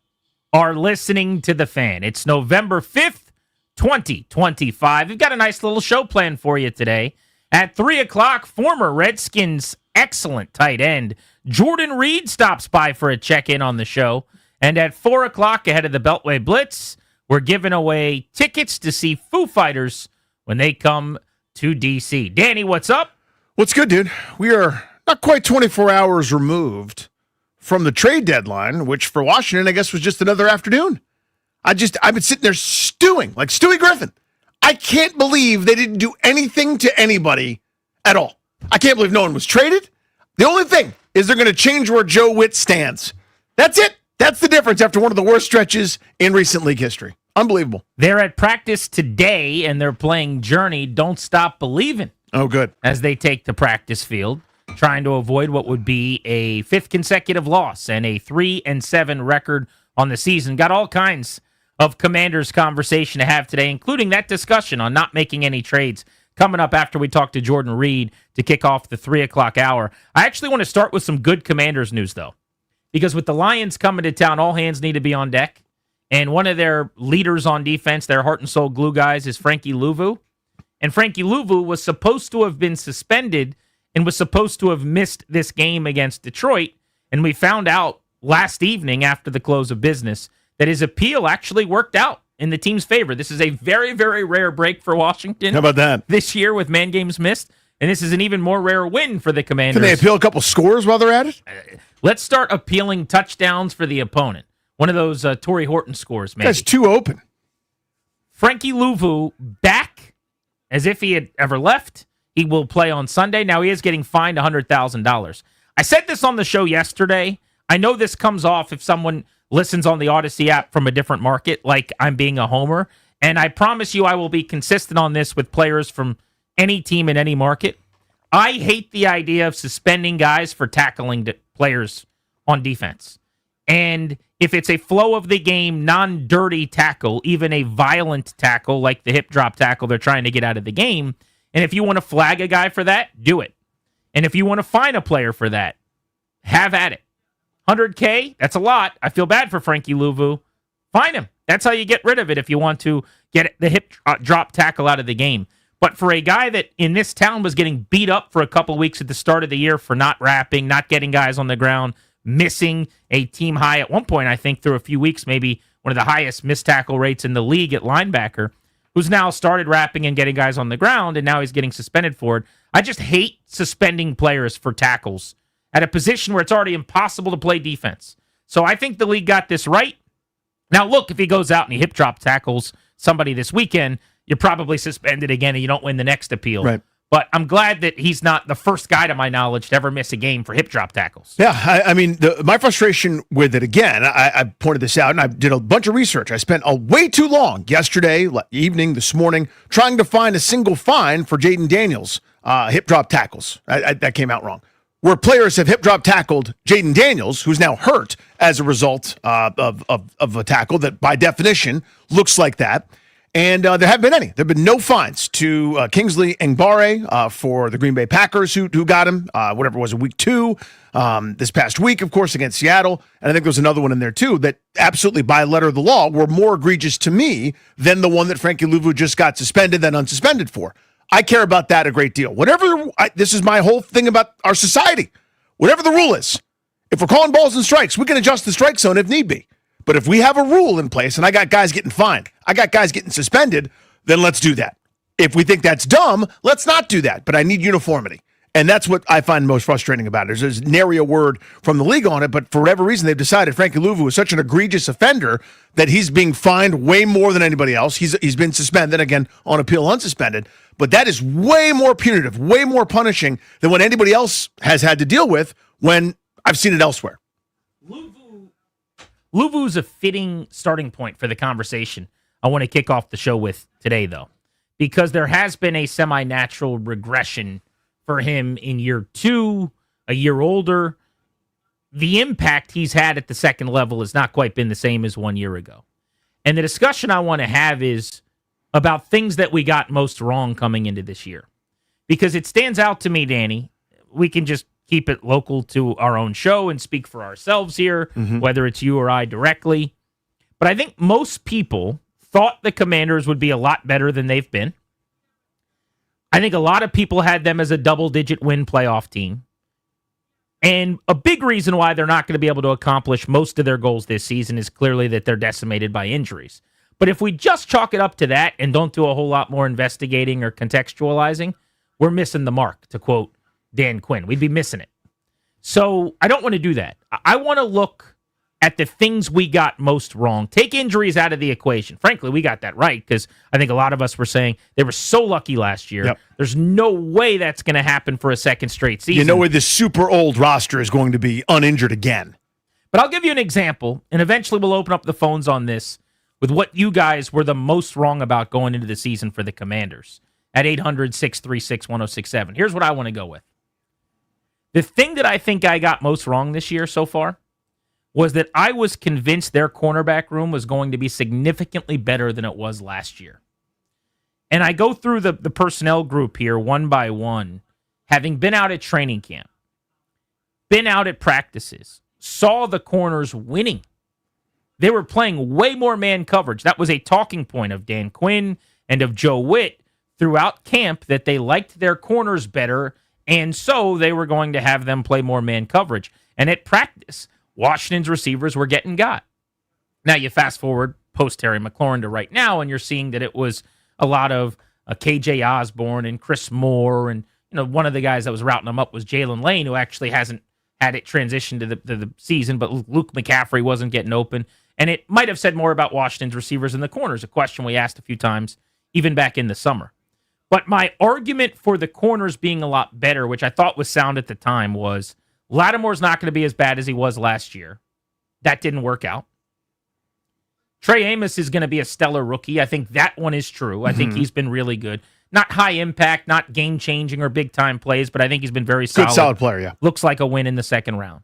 are listening to The Fan. It's November 5th, 2025. We've got a nice little show planned for you today. At 3 o'clock, former Redskins excellent tight end Jordan Reed stops by for a check-in on the show. And at 4 o'clock, ahead of the Beltway Blitz, we're giving away tickets to see Foo Fighters when they come to D.C. Danny, what's up? What's good, dude? We are not quite 24 hours removed from the trade deadline, which for Washington, I guess, was just another afternoon. I've been sitting there stewing, like Stewie Griffin. I can't believe they didn't do anything to anybody at all. I can't believe no one was traded. The only thing is they're going to change where Joe Witt stands. That's it. That's the difference after one of the worst stretches in recent league history. Unbelievable. They're at practice today, and they're playing Journey, Don't Stop Believin'. Oh, good. As they take the practice field, trying to avoid what would be a 5th consecutive loss and a 3-7 record on the season. Got all kinds of Commanders conversation to have today, including that discussion on not making any trades coming up after we talk to Jordan Reed to kick off the 3 o'clock hour. I actually want to start with some good Commanders news, though, because with the Lions coming to town, all hands need to be on deck. And one of their leaders on defense, their heart and soul glue guys, is Frankie Louvu. And Frankie Louvu was supposed to have been suspended and was supposed to have missed this game against Detroit. And we found out last evening after the close of business that his appeal actually worked out in the team's favor. This is a very, very rare break for Washington. How about that? This year with man games missed. And this is an even more rare win for the Commanders. Can they appeal a couple scores while they're at it? Let's start appealing touchdowns for the opponent. One of those Torrey Horton scores, maybe. That's too open. Frankie Louvu back as if he had ever left. He will play on Sunday. Now, he is getting fined $100,000. I said this on the show yesterday. I know this comes off if someone listens on the Odyssey app from a different market, like I'm being a homer. And I promise you I will be consistent on this with players from any team in any market. I hate the idea of suspending guys for tackling players on defense. And if it's a flow of the game, non-dirty tackle, even a violent tackle like the hip drop tackle they're trying to get out of the game, and if you want to flag a guy for that, do it. And if you want to fine a player for that, have at it. $100K, that's a lot. I feel bad for Frankie Louvu. Fine him. That's how you get rid of it if you want to get the hip drop tackle out of the game. But for a guy that in this town was getting beat up for a couple weeks at the start of the year for not wrapping, not getting guys on the ground, missing a team high at one point, I think, through a few weeks, maybe one of the highest missed tackle rates in the league at linebacker, who's now started wrapping and getting guys on the ground, and now he's getting suspended for it. I just hate suspending players for tackles at a position where it's already impossible to play defense. So I think the league got this right. Now, look, if he goes out and he hip drop tackles somebody this weekend, you're probably suspended again and you don't win the next appeal. Right. But I'm glad that he's not the first guy, to my knowledge, to ever miss a game for hip drop tackles. Yeah, I mean, my frustration with it, again, I pointed this out, and I did a bunch of research. I spent way too long yesterday, evening, this morning, trying to find a single fine for Jaden Daniels' hip drop tackles. That came out wrong. Where players have hip drop tackled Jaden Daniels, who's now hurt as a result of a tackle that, by definition, looks like that. And there haven't been any. There have been no fines to Kingsley Ngbare for the Green Bay Packers who got him, whatever it was, in week 2. This past week, of course, against Seattle. And I think there was another one in there, too, that absolutely, by letter of the law, were more egregious to me than the one that Frankie Louvu just got suspended, then unsuspended for. I care about that a great deal. This is my whole thing about our society. Whatever the rule is, if we're calling balls and strikes, we can adjust the strike zone if need be. But if we have a rule in place and I got guys getting fined, I got guys getting suspended, then let's do that. If we think that's dumb, let's not do that. But I need uniformity. And that's what I find most frustrating about it. There's nary a word from the league on it, but for whatever reason, they've decided Frankie Louvu is such an egregious offender that he's being fined way more than anybody else. He's been suspended, again, on appeal unsuspended. But that is way more punitive, way more punishing than what anybody else has had to deal with when I've seen it elsewhere. Luvu's a fitting starting point for the conversation I want to kick off the show with today, though, because there has been a semi-natural regression for him in year 2, a year older. The impact he's had at the second level has not quite been the same as 1 year ago. And the discussion I want to have is about things that we got most wrong coming into this year. Because it stands out to me, Danny, we can just keep it local to our own show and speak for ourselves here, whether it's you or I directly. But I think most people thought the Commanders would be a lot better than they've been. I think a lot of people had them as a double-digit win playoff team. And a big reason why they're not going to be able to accomplish most of their goals this season is clearly that they're decimated by injuries. But if we just chalk it up to that and don't do a whole lot more investigating or contextualizing, we're missing the mark, to quote Dan Quinn. We'd be missing it. So I don't want to do that. I want to look at the things we got most wrong. Take injuries out of the equation. Frankly, we got that right because I think a lot of us were saying they were so lucky last year. Yep. There's no way that's going to happen for a second straight season. You know where this super old roster is going to be uninjured again. But I'll give you an example, and eventually we'll open up the phones on this with what you guys were the most wrong about going into the season for the Commanders at 800-636-1067. Here's what I want to go with. The thing that I think I got most wrong this year so far was that I was convinced their cornerback room was going to be significantly better than it was last year. And I go through the personnel group here one by one, having been out at training camp, been out at practices, saw the corners winning. They were playing way more man coverage. That was a talking point of Dan Quinn and of Joe Witt throughout camp, that they liked their corners better, and so they were going to have them play more man coverage. And at practice, Washington's receivers were getting got. Now you fast forward post Terry McLaurin to right now, and you're seeing that it was a lot of KJ Osborne and Chris Moore, and one of the guys that was routing them up was Jalen Lane, who actually hasn't had it transition to the season, but Luke McCaffrey wasn't getting open. And it might have said more about Washington's receivers and the corners, a question we asked a few times, even back in the summer. But my argument for the corners being a lot better, which I thought was sound at the time, was Lattimore's not going to be as bad as he was last year. That didn't work out. Trey Amos is going to be a stellar rookie. I think that one is true. I think he's been really good. Not high impact, not game-changing or big-time plays, but I think he's been very solid. Good, solid player, yeah. Looks like a win in the second round.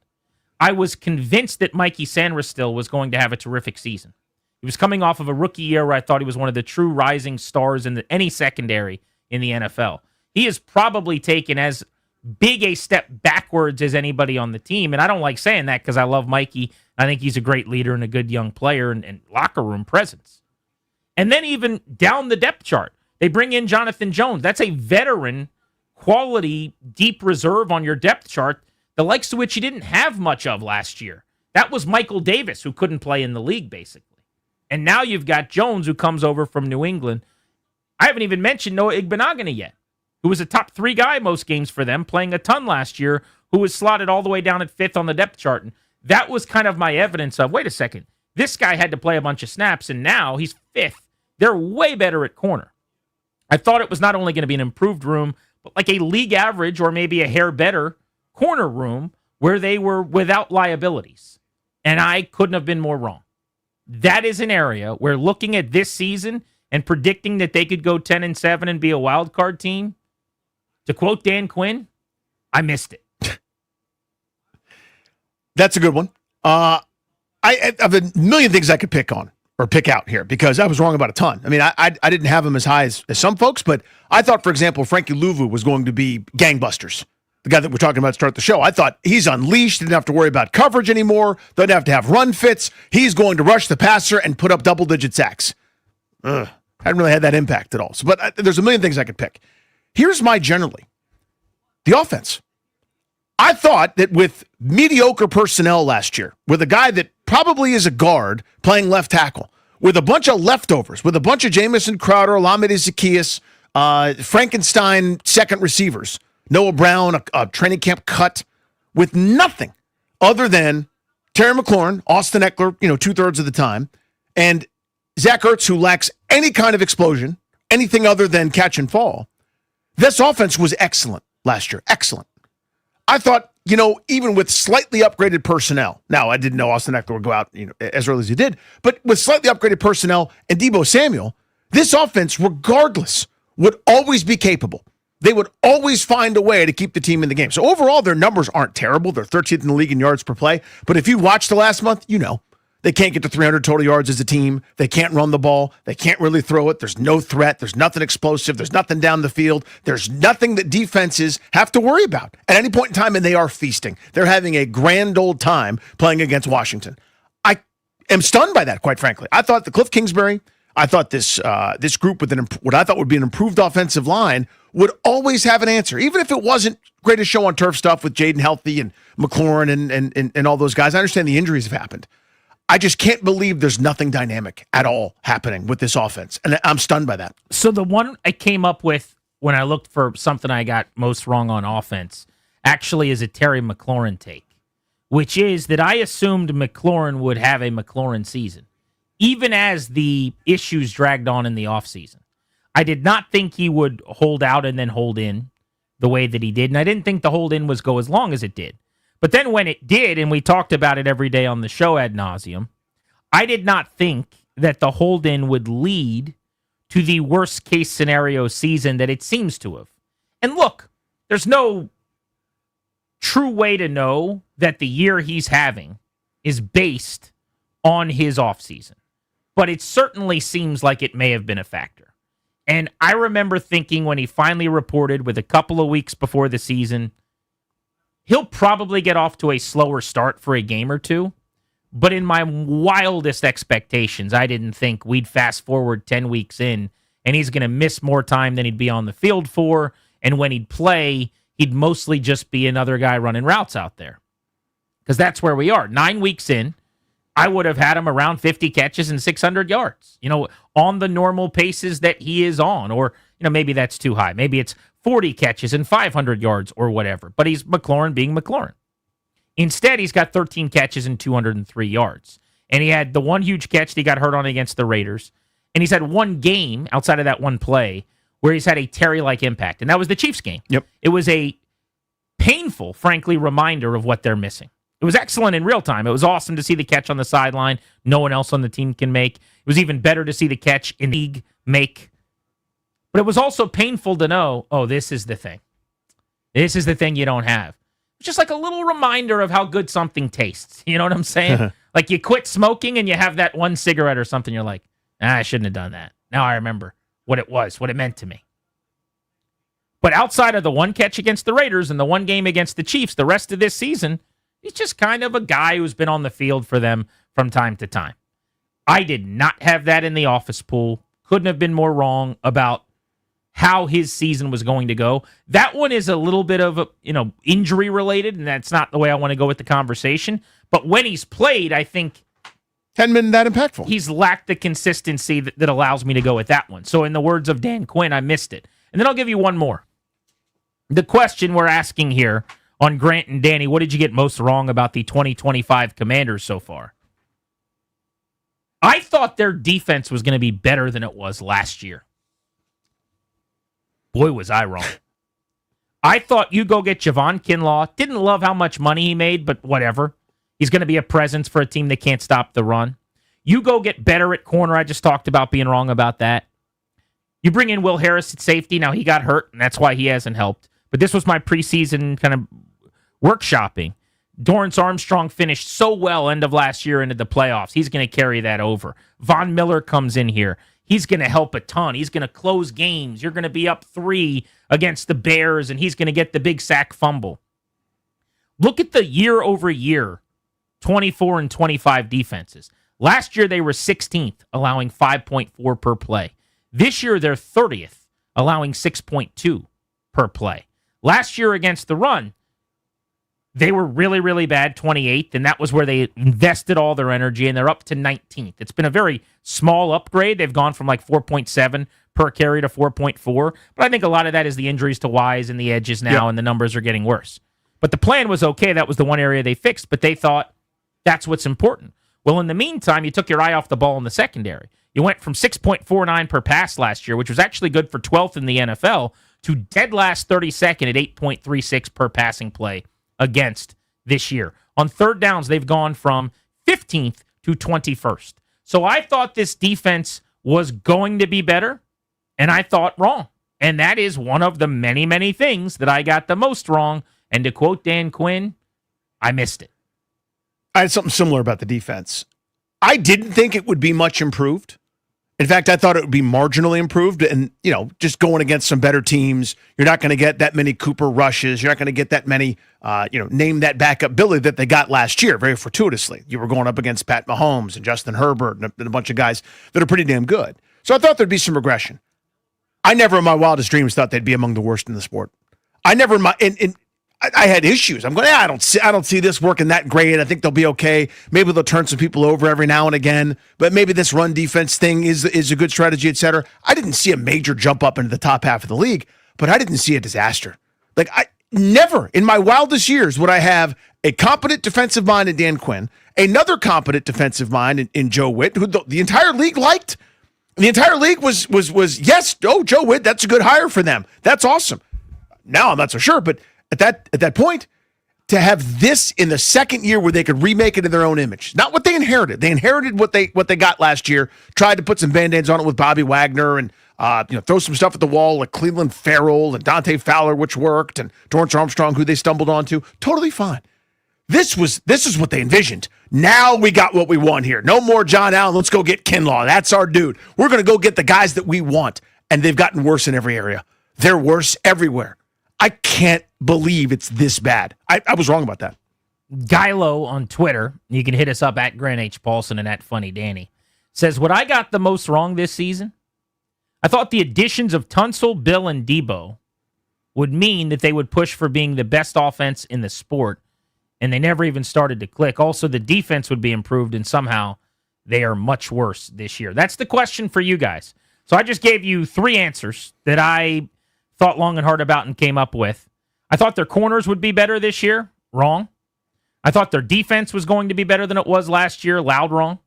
I was convinced that Mikey Sanderstill was going to have a terrific season. He was coming off of a rookie year where I thought he was one of the true rising stars in any secondary in the NFL. He has probably taken as big a step backwards as anybody on the team, and I don't like saying that because I love Mikey. I think he's a great leader and a good young player and locker room presence. And then even down the depth chart, they bring in Jonathan Jones. That's a veteran quality deep reserve on your depth chart, the likes of which you didn't have much of last year. That was Michael Davis, who couldn't play in the league, basically. And now you've got Jones, who comes over from New England. I haven't even mentioned Noah Igbenogany yet, who was a top 3 guy most games for them, playing a ton last year, who was slotted all the way down at 5th on the depth chart. And that was kind of my evidence of, wait a second, this guy had to play a bunch of snaps, and now he's 5th. They're way better at corner. I thought it was not only going to be an improved room, but like a league average or maybe a hair better corner room where they were without liabilities. And I couldn't have been more wrong. That is an area where looking at this season and predicting that they could go 10-7 and be a wild card team, to quote Dan Quinn, I missed it. That's a good one. I have a million things I could pick on or pick out here because I was wrong about a ton. I mean, I didn't have him as high as some folks, but I thought, for example, Frankie Louvu was going to be gangbusters. The guy that we're talking about to start the show. I thought he's unleashed. Didn't have to worry about coverage anymore. Doesn't have to have run fits. He's going to rush the passer and put up double-digit sacks. Hadn't really had that impact at all. So, but there's a million things I could pick. Here's my generally. The offense. I thought that with mediocre personnel last year, with a guy that probably is a guard playing left tackle, with a bunch of leftovers, with a bunch of Jamison Crowder, Olamide Zaccheaus, Frankenstein second receivers, Noah Brown, a training camp cut, with nothing other than Terry McLaurin, Austin Eckler, 2/3 of the time, and Zach Ertz, who lacks any kind of explosion, anything other than catch and fall. This offense was excellent last year. Excellent. I thought, even with slightly upgraded personnel, now I didn't know Austin Eckler would go out as early as he did, but with slightly upgraded personnel and Deebo Samuel, this offense, regardless, would always be capable. They would always find a way to keep the team in the game. So overall, their numbers aren't terrible. They're 13th in the league in yards per play. But if you watch the last month, they can't get to 300 total yards as a team. They can't run the ball. They can't really throw it. There's no threat. There's nothing explosive. There's nothing down the field. There's nothing that defenses have to worry about at any point in time, and they are feasting. They're having a grand old time playing against Washington. I am stunned by that, quite frankly. I thought the Cliff Kingsbury, I thought this group with what I thought would be an improved offensive line would always have an answer, even if it wasn't greatest show on turf stuff with Jaden healthy and McLaurin and all those guys. I understand the injuries have happened. I just can't believe there's nothing dynamic at all happening with this offense, and I'm stunned by that. So the one I came up with when I looked for something I got most wrong on offense actually is a Terry McLaurin take, which is that I assumed McLaurin would have a McLaurin season, even as the issues dragged on in the offseason. I did not think he would hold out and then hold in the way that he did, and I didn't think the hold in was go as long as it did. But then when it did, and we talked about it every day on the show ad nauseum, I did not think that the hold in would lead to the worst case scenario season that it seems to have. And look, there's no true way to know that the year he's having is based on his offseason. But it certainly seems like it may have been a factor. And I remember thinking when he finally reported with a couple of weeks before the season, he'll probably get off to a slower start for a game or two. But in my wildest expectations, I didn't think we'd fast forward 10 weeks in and he's going to miss more time than he'd be on the field for. And when he'd play, he'd mostly just be another guy running routes out there. Because that's where we are. 9 weeks in, I would have had him around 50 catches and 600 yards, on the normal paces that he is on. Or, maybe that's too high. Maybe it's 40 catches and 500 yards or whatever. But he's McLaurin being McLaurin. Instead, he's got 13 catches and 203 yards. And he had the one huge catch that he got hurt on against the Raiders. And he's had one game outside of that one play where he's had a Terry-like impact. And that was the Chiefs game. Yep. It was a painful, frankly, reminder of what they're missing. It was excellent in real time. It was awesome to see the catch on the sideline no one else on the team can make. It was even better to see the catch in the league make. But it was also painful to know, this is the thing. This is the thing you don't have. It's just like a little reminder of how good something tastes. You know what I'm saying? Like you quit smoking and you have that one cigarette or something. You're like, I shouldn't have done that. Now I remember what it was, what it meant to me. But outside of the one catch against the Raiders and the one game against the Chiefs, the rest of this season, he's just kind of a guy who's been on the field for them from time to time. I did not have that in the office pool. Couldn't have been more wrong about how his season was going to go. That one is a little bit of injury related, and that's not the way I want to go with the conversation. But when he's played, I think hadn't been that impactful. He's lacked the consistency that allows me to go with that one. So in the words of Dan Quinn, I missed it. And then I'll give you one more. The question we're asking here on Grant and Danny, what did you get most wrong about the 2025 Commanders so far? I thought their defense was going to be better than it was last year. Boy, was I wrong. I thought you go get Javon Kinlaw. Didn't love how much money he made, but whatever. He's going to be a presence for a team that can't stop the run. You go get better at corner. I just talked about being wrong about that. You bring in Will Harris at safety. Now, he got hurt, and that's why he hasn't helped. But this was my preseason kind of workshopping. Dorrance Armstrong finished so well end of last year into the playoffs. He's going to carry that over. Von Miller comes in here. He's going to help a ton. He's going to close games. You're going to be up 3 against the Bears, and he's going to get the big sack fumble. Look at the year-over-year 24 and 25 defenses. Last year, they were 16th, allowing 5.4 per play. This year, they're 30th, allowing 6.2 per play. Last year against the run, they were really, really bad, 28th, and that was where they invested all their energy, and they're up to 19th. It's been a very small upgrade. They've gone from like 4.7 per carry to 4.4, but I think a lot of that is the injuries to Wise and the edges now, and the numbers are getting worse. But the plan was okay. That was the one area they fixed, but they thought that's what's important. Well, in the meantime, you took your eye off the ball in the secondary. You went from 6.49 per pass last year, which was actually good for 12th in the NFL, to dead last 32nd at 8.36 per passing play against this year. On third downs, they've gone from 15th to 21st. So I thought this defense was going to be better, and I thought wrong. And that is one of the many, many things that I got the most wrong. And to quote Dan Quinn, I missed it. I had something similar about the defense. I didn't think it would be much improved. In fact, I thought it would be marginally improved. And, just going against some better teams, you're not going to get that many Cooper rushes. You're not going to get that many, name that backup Billy that they got last year very fortuitously. You were going up against Pat Mahomes and Justin Herbert and a bunch of guys that are pretty damn good. So I thought there'd be some regression. I never in my wildest dreams thought they'd be among the worst in the sport. I never in my I had issues. I'm going, I don't see this working that great. I think they'll be okay. Maybe they'll turn some people over every now and again, but maybe this run defense thing is a good strategy, et cetera. I didn't see a major jump up into the top half of the league, but I didn't see a disaster. Like, I never in my wildest years would I have a competent defensive mind in Dan Quinn, another competent defensive mind in Joe Witt, who the entire league liked. The entire league was yes, Joe Witt, that's a good hire for them. That's awesome. Now I'm not so sure, but at that point, to have this in the second year where they could remake it in their own image, not what they inherited. They inherited what they got last year. Tried to put some band-aids on it with Bobby Wagner and throw some stuff at the wall like Cleveland Farrell and Dante Fowler, which worked, and Dorrance Armstrong, who they stumbled onto. Totally fine. This is what they envisioned. Now we got what we want here. No more John Allen. Let's go get Kinlaw. That's our dude. We're going to go get the guys that we want, and they've gotten worse in every area. They're worse everywhere. I can't believe it's this bad. I was wrong about that. Gilo on Twitter, you can hit us up at Grant H. Paulson and at Funny Danny, says, what I got the most wrong this season, I thought the additions of Tunsil, Bill, and Debo would mean that they would push for being the best offense in the sport, and they never even started to click. Also, the defense would be improved, and somehow they are much worse this year. That's the question for you guys. So I just gave you 3 answers that I thought long and hard about and came up with. I thought their corners would be better this year. Wrong. I thought their defense was going to be better than it was last year. Loud wrong.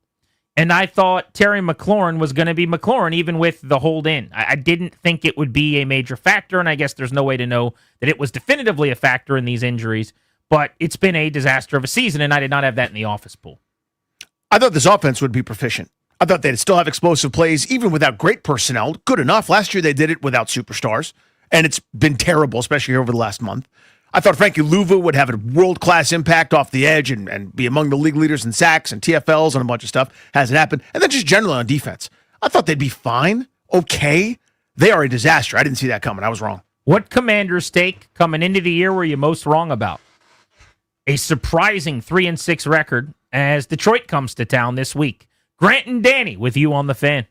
And I thought Terry McLaurin was going to be McLaurin even with the hold in. I didn't think it would be a major factor, and I guess there's no way to know that it was definitively a factor in these injuries, but it's been a disaster of a season, and I did not have that in the office pool. I thought this offense would be proficient. I thought they'd still have explosive plays, even without great personnel. Good enough. Last year they did it without superstars. And it's been terrible, especially over the last month. I thought Frankie Louvu would have a world-class impact off the edge and be among the league leaders in sacks and TFLs and a bunch of stuff. Hasn't happened. And then just generally on defense. I thought they'd be fine, okay. They are a disaster. I didn't see that coming. I was wrong. What Commanders take coming into the year were you most wrong about? A surprising 3-6 record as Detroit comes to town this week. Grant and Danny with you on the Fan.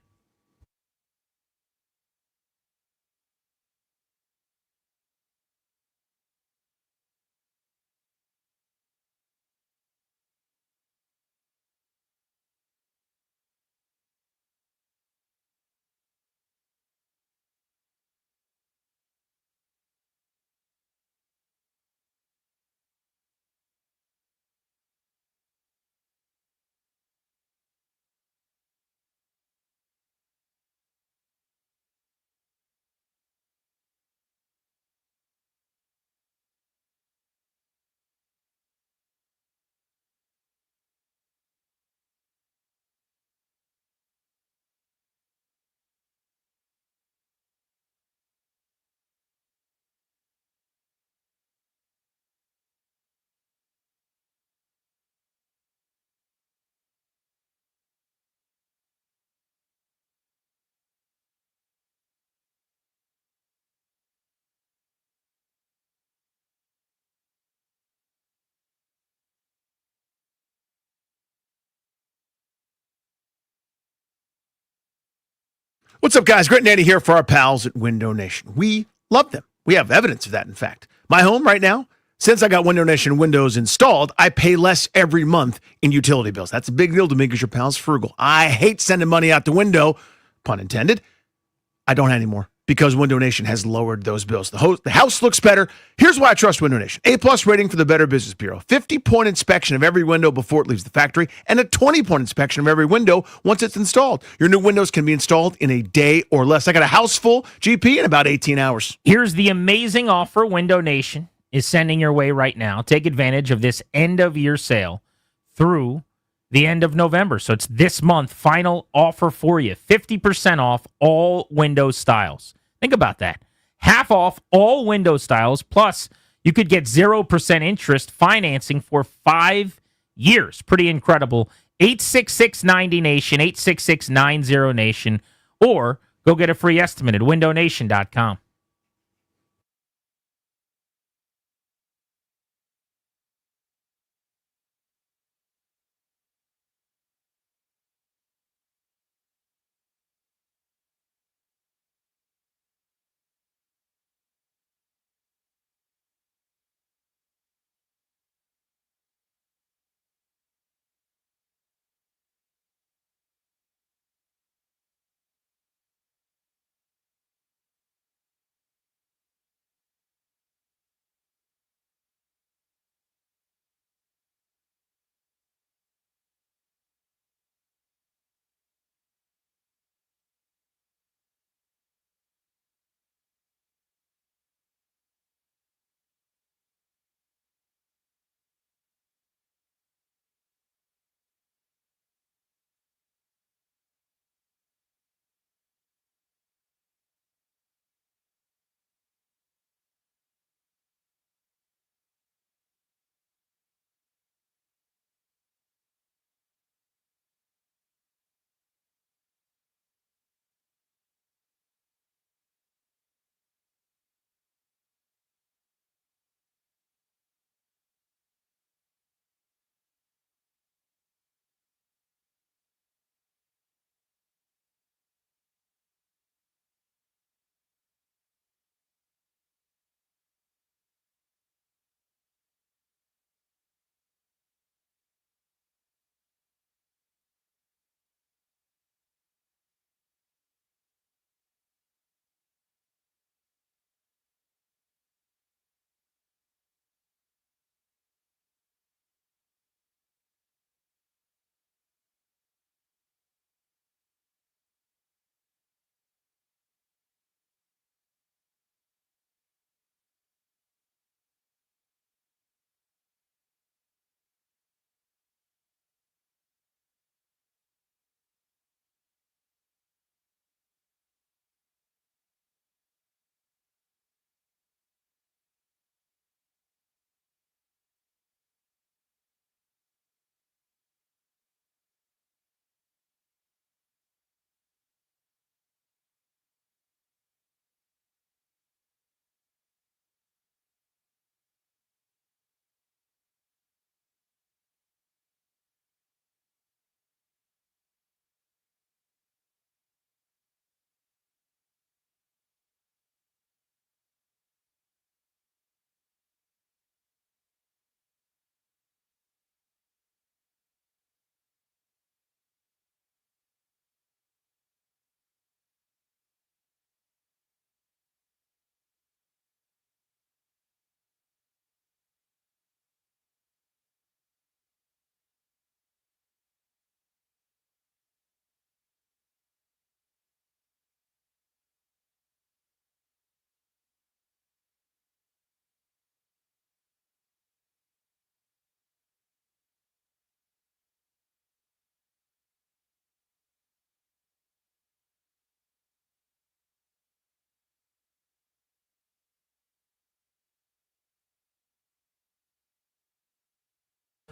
What's up, guys? Grit and Andy here for our pals at Window Nation. We love them. We have evidence of that, in fact. My home right now, since I got Window Nation windows installed, I pay less every month in utility bills. That's a big deal to me because your pal's frugal. I hate sending money out the window, pun intended. I don't anymore because Window Nation has lowered those bills. The house looks better. Here's why I trust Window Nation. A+ rating for the Better Business Bureau. 50-point inspection of every window before it leaves the factory, and a 20-point inspection of every window once it's installed. Your new windows can be installed in a day or less. I got a house full GP in about 18 hours. Here's the amazing offer Window Nation is sending your way right now. Take advantage of this end-of-year sale through the end of November. So it's this month, final offer for you. 50% off all window styles. Think about that. Half off all window styles, plus you could get 0% interest financing for 5 years. Pretty incredible. 866-90-NATION, 866-90-NATION, or go get a free estimate at windownation.com.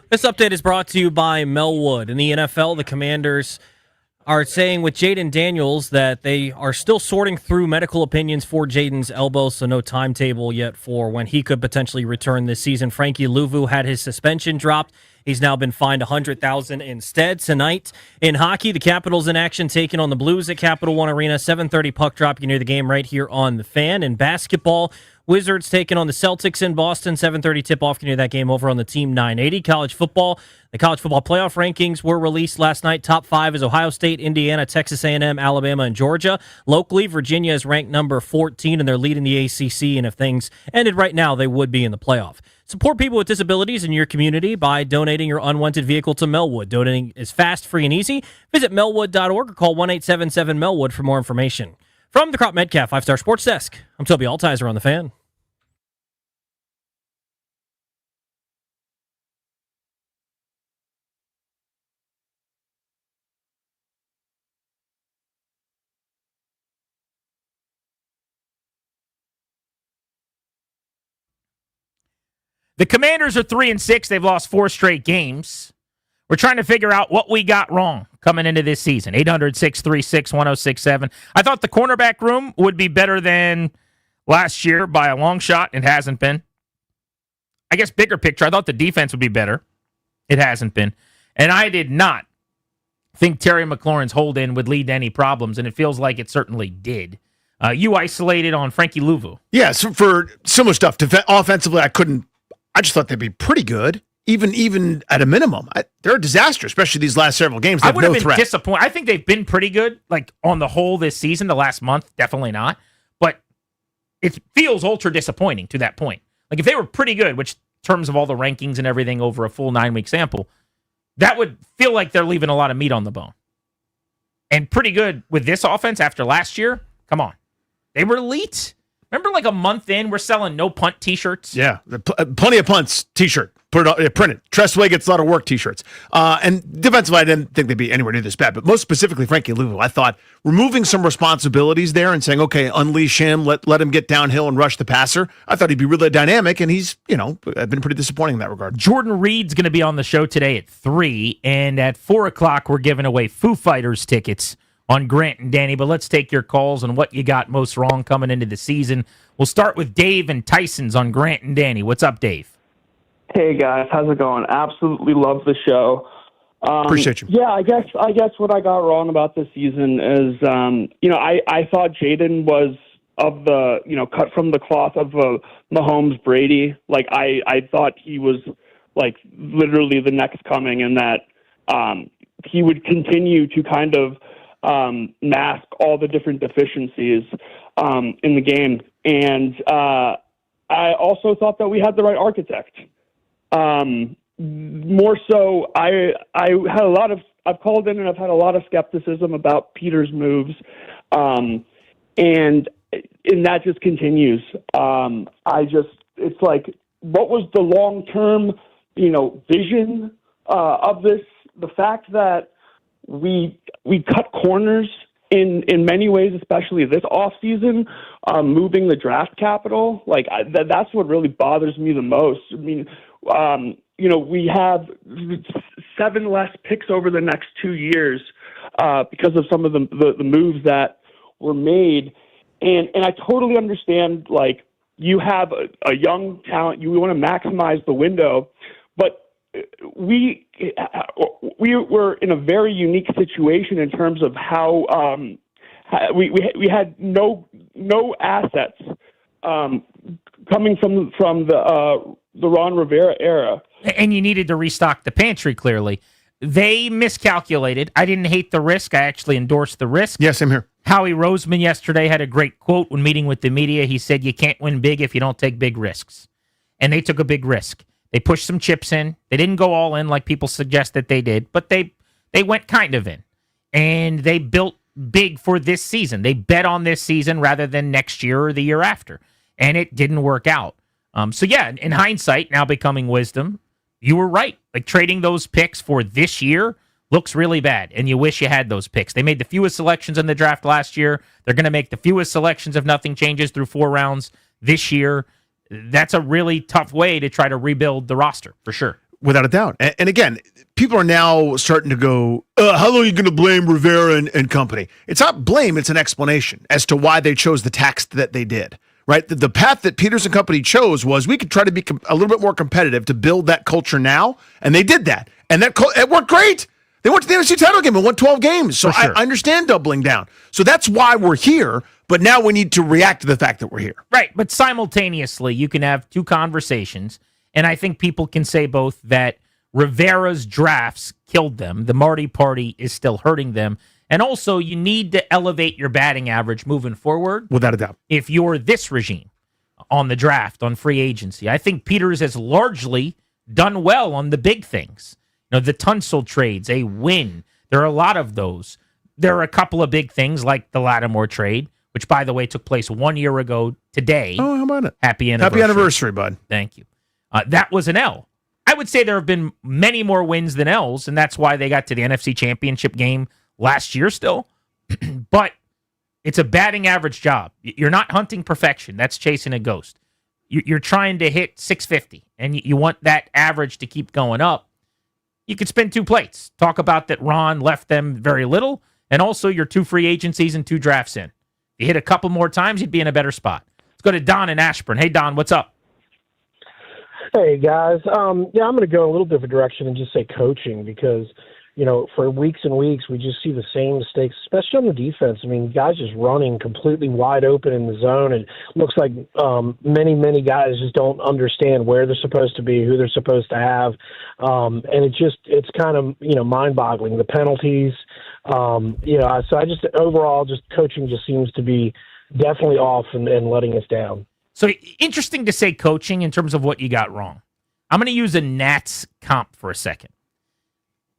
This update is brought to you by Melwood. In the NFL, the Commanders are saying with Jaden Daniels that they are still sorting through medical opinions for Jaden's elbow, so no timetable yet for when he could potentially return this season. Frankie Louvu had his suspension dropped. He's now been fined $100,000 instead. Tonight in hockey, the Capitals in action taking on the Blues at Capital One Arena. 7:30 puck drop. You can hear the game right here on The Fan. In basketball, Wizards taking on the Celtics in Boston. 7:30 tip-off. You can hear that game over on the Team 980. College football. The college football playoff rankings were released last night. Top 5 is Ohio State, Indiana, Texas A&M, Alabama, and Georgia. Locally, Virginia is ranked number 14, and they're leading the ACC. And if things ended right now, they would be in the playoff. Support people with disabilities in your community by donating your unwanted vehicle to Melwood. Donating is fast, free, and easy. Visit melwood.org or call 1-877-MELWOOD for more information. From the Crop Metcalf 5-Star Sports Desk, I'm Toby Altizer on The Fan. The Commanders are 3-6. They've lost 4 straight games. We're trying to figure out what we got wrong coming into this season. 800-636-1067. I thought the cornerback room would be better than last year by a long shot. It hasn't been. I guess bigger picture, I thought the defense would be better. It hasn't been. And I did not think Terry McLaurin's hold-in would lead to any problems, and it feels like it certainly did. You isolated on Frankie Louvu. Yeah, so for similar stuff. Offensively, I just thought they'd be pretty good, even at a minimum. They're a disaster, especially these last several games. They have I would have no been threat. disappointed. I think they've been pretty good, like on the whole this season. The last month, definitely not. But it feels ultra disappointing to that point. Like if they were pretty good, which in terms of all the rankings and everything over a full 9-week sample, that would feel like they're leaving a lot of meat on the bone. And pretty good with this offense after last year. Come on, they were elite. Remember, like a month in, we're selling no punt T-shirts. Yeah, plenty of punts T-shirt. Print it. Tressway gets a lot of work T-shirts. And defensively, I didn't think they'd be anywhere near this bad. But most specifically, Frankie Louvu, I thought removing some responsibilities there and saying, okay, unleash him, let him get downhill and rush the passer. I thought he'd be really dynamic, and he's, been pretty disappointing in that regard. Jordan Reed's going to be on the show today at 3, and at 4 o'clock, we're giving away Foo Fighters tickets on Grant and Danny, but let's take your calls on what you got most wrong coming into the season. We'll start with Dave and Tyson's on Grant and Danny. What's up, Dave? Hey, guys. How's it going? Absolutely love the show. Appreciate you. Yeah, I guess what I got wrong about this season is, I thought Jaden was of the, cut from the cloth of Mahomes Brady. Like, I thought he was, like, literally the next coming, and that he would continue to kind of mask all the different deficiencies in the game. And I also thought that we had the right architect. More so, I had I've called in and I've had a lot of skepticism about Peter's moves. And that just continues. It's like, what was the long-term, vision of this? The fact that we cut corners in many ways, especially this offseason, moving the draft capital. Like that's what really bothers me the most. I mean, we have 7 less picks over the next 2 years because of some of the moves that were made, and I totally understand. Like you have a young talent, you want to maximize the window, but we were in a very unique situation in terms of how we had no assets coming from the Ron Rivera era, and you needed to restock the pantry. Clearly, they miscalculated. I didn't hate the risk. I actually endorsed the risk. Yes, I'm here. Howie Roseman yesterday had a great quote when meeting with the media. He said, "You can't win big if you don't take big risks," and they took a big risk. They pushed some chips in. They didn't go all in like people suggest that they did, but they went kind of in. And they built big for this season. They bet on this season rather than next year or the year after. And it didn't work out. So yeah, in hindsight, now becoming wisdom, you were right. Like trading those picks for this year looks really bad, and you wish you had those picks. They made the fewest selections in the draft last year. They're going to make the fewest selections if nothing changes through 4 rounds this year. That's a really tough way to try to rebuild the roster, for sure. Without a doubt. And again, people are now starting to go, how long are you going to blame Rivera and company? It's not blame, it's an explanation as to why they chose the tax that they did, right? The path that Peters and company chose was we could try to be a little bit more competitive to build that culture now, and they did that. And it worked great. They went to the NFC title game and won 12 games. So For sure. I understand doubling down. So that's why we're here, but now we need to react to the fact that we're here. Right, but simultaneously, you can have two conversations, and I think people can say both that Rivera's drafts killed them, the Marty Party is still hurting them, and also you need to elevate your batting average moving forward. Without a doubt. If you're this regime on the draft, on free agency. I think Peters has largely done well on the big things. The Tunsil trades, a win. There are a lot of those. There are a couple of big things like the Lattimore trade, which, by the way, took place 1 year ago today. Oh, how about it? Happy anniversary. Happy anniversary, bud. Thank you. That was an L. I would say there have been many more wins than L's, and that's why they got to the NFC Championship game last year still. But it's a batting average job. You're not hunting perfection. That's chasing a ghost. You're trying to hit 650, and you want that average to keep going up. You could spin two plates. Talk about that Ron left them very little, and also your 2 free agencies and 2 drafts in. If you hit a couple more times, you'd be in a better spot. Let's go to Don in Ashburn. Hey, Don, what's up? Hey, guys. I'm going to go a little different direction and just say coaching because, for weeks and weeks, we just see the same mistakes, especially on the defense. I mean, guys just running completely wide open in the zone. And it looks like many guys just don't understand where they're supposed to be, who they're supposed to have. And it's kind of, mind-boggling. The penalties, so I just overall, just coaching just seems to be definitely off and letting us down. So interesting to say coaching in terms of what you got wrong. I'm going to use a Nats comp for a second.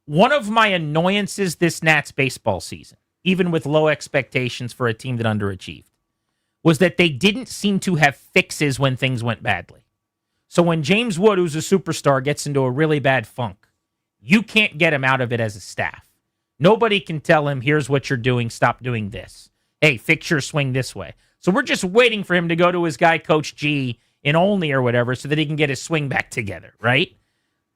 One of my annoyances this Nats baseball season, even with low expectations for a team that underachieved, was that they didn't seem to have fixes when things went badly. So when James Wood, who's a superstar, gets into a really bad funk, you can't get him out of it as a staff. Nobody can tell him, here's what you're doing, stop doing this. Hey, fix your swing this way. So we're just waiting for him to go to his guy, Coach G, in Olney or whatever, so that he can get his swing back together, right?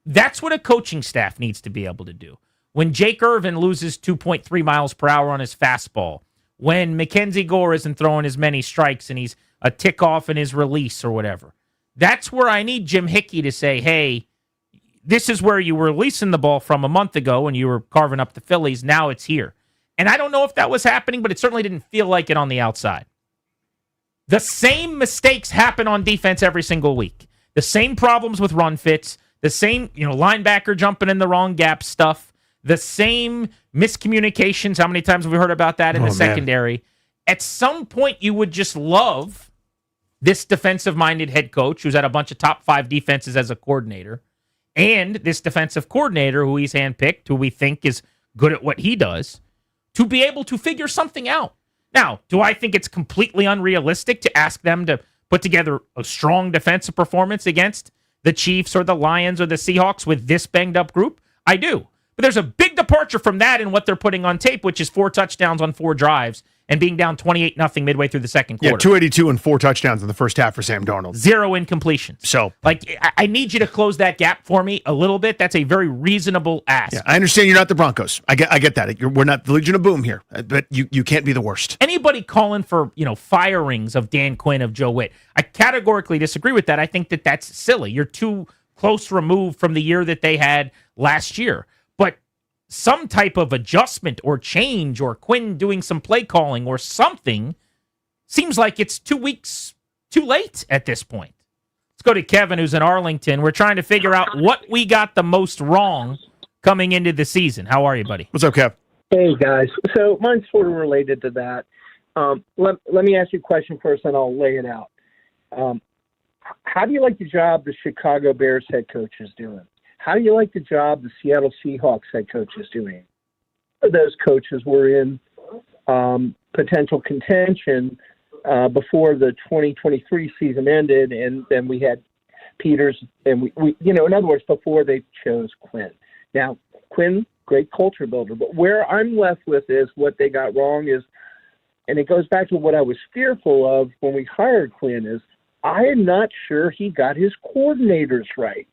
That's what a coaching staff needs to be able to do. When Jake Irvin loses 2.3 miles per hour on his fastball, when Mackenzie Gore isn't throwing as many strikes and he's a tick off in his release or whatever, that's where I need Jim Hickey to say, hey, this is where you were releasing the ball from a month ago when you were carving up the Phillies. Now it's here. And I don't know if that was happening, but it certainly didn't feel like it on the outside. The same mistakes happen on defense every single week. The same problems with run fits, the same, linebacker jumping in the wrong gap stuff, the same miscommunications. How many times have we heard about that in the secondary? At some point, you would just love this defensive-minded head coach who's had a bunch of top 5 defenses as a coordinator, and this defensive coordinator who he's handpicked, who we think is good at what he does, to be able to figure something out. Now, do I think it's completely unrealistic to ask them to put together a strong defensive performance against the Chiefs or the Lions or the Seahawks with this banged-up group? I do. But there's a big departure from that in what they're putting on tape, which is 4 touchdowns on 4 drives and being down 28-0 midway through the second quarter. Yeah, 282 and 4 touchdowns in the first half for Sam Darnold. 0 incompletions. So, I need you to close that gap for me a little bit. That's a very reasonable ask. Yeah, I understand you're not the Broncos. I get that. We're not the Legion of Boom here, but you can't be the worst. Anybody calling for, firings of Dan Quinn, of Joe Witt, I categorically disagree with that. I think that that's silly. You're too close removed from the year that they had last year. But some type of adjustment or change or Quinn doing some play calling or something seems like it's 2 weeks too late at this point. Let's go to Kevin, who's in Arlington. We're trying to figure out what we got the most wrong coming into the season. How are you, buddy? What's up, Kev? Hey, guys. So mine's sort of related to that. Let me ask you a question first, and I'll lay it out. How do you like the job the Chicago Bears head coach is doing? How do you like the job the Seattle Seahawks head coach is doing? Those coaches were in potential contention before the 2023 season ended, and then we had Peters, and we in other words, before they chose Quinn. Now, Quinn, great culture builder, but where I'm left with is what they got wrong is, and it goes back to what I was fearful of when we hired Quinn, is I am not sure he got his coordinators right.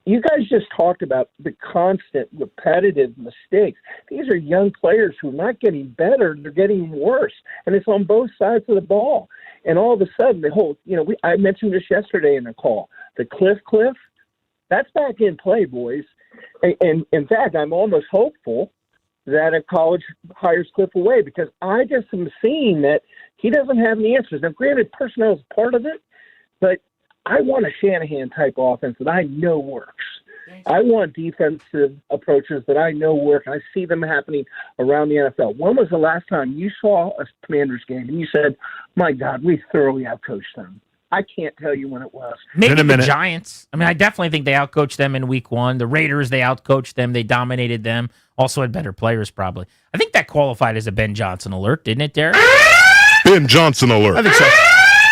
you guys just talked about the constant repetitive mistakes. These are young players who are not getting better, they're getting worse. And it's on both sides of the ball. And all of a sudden, the whole, I mentioned this yesterday in the call, the cliff, that's back in play, boys. And in fact, I'm almost hopeful that a college hires Cliff away because I just am seeing that he doesn't have any answers. Now, granted, personnel is part of it, but I want a Shanahan-type offense that I know works. I want defensive approaches that I know work. I see them happening around the NFL. When was the last time you saw a Commanders game and you said, my God, we thoroughly outcoached them? I can't tell you when it was. Maybe the Giants. I mean, I definitely think they outcoached them in week 1. The Raiders, they outcoached them. They dominated them. Also had better players, probably. I think that qualified as a Ben Johnson alert, didn't it, Derek? Ben Johnson alert. I think so.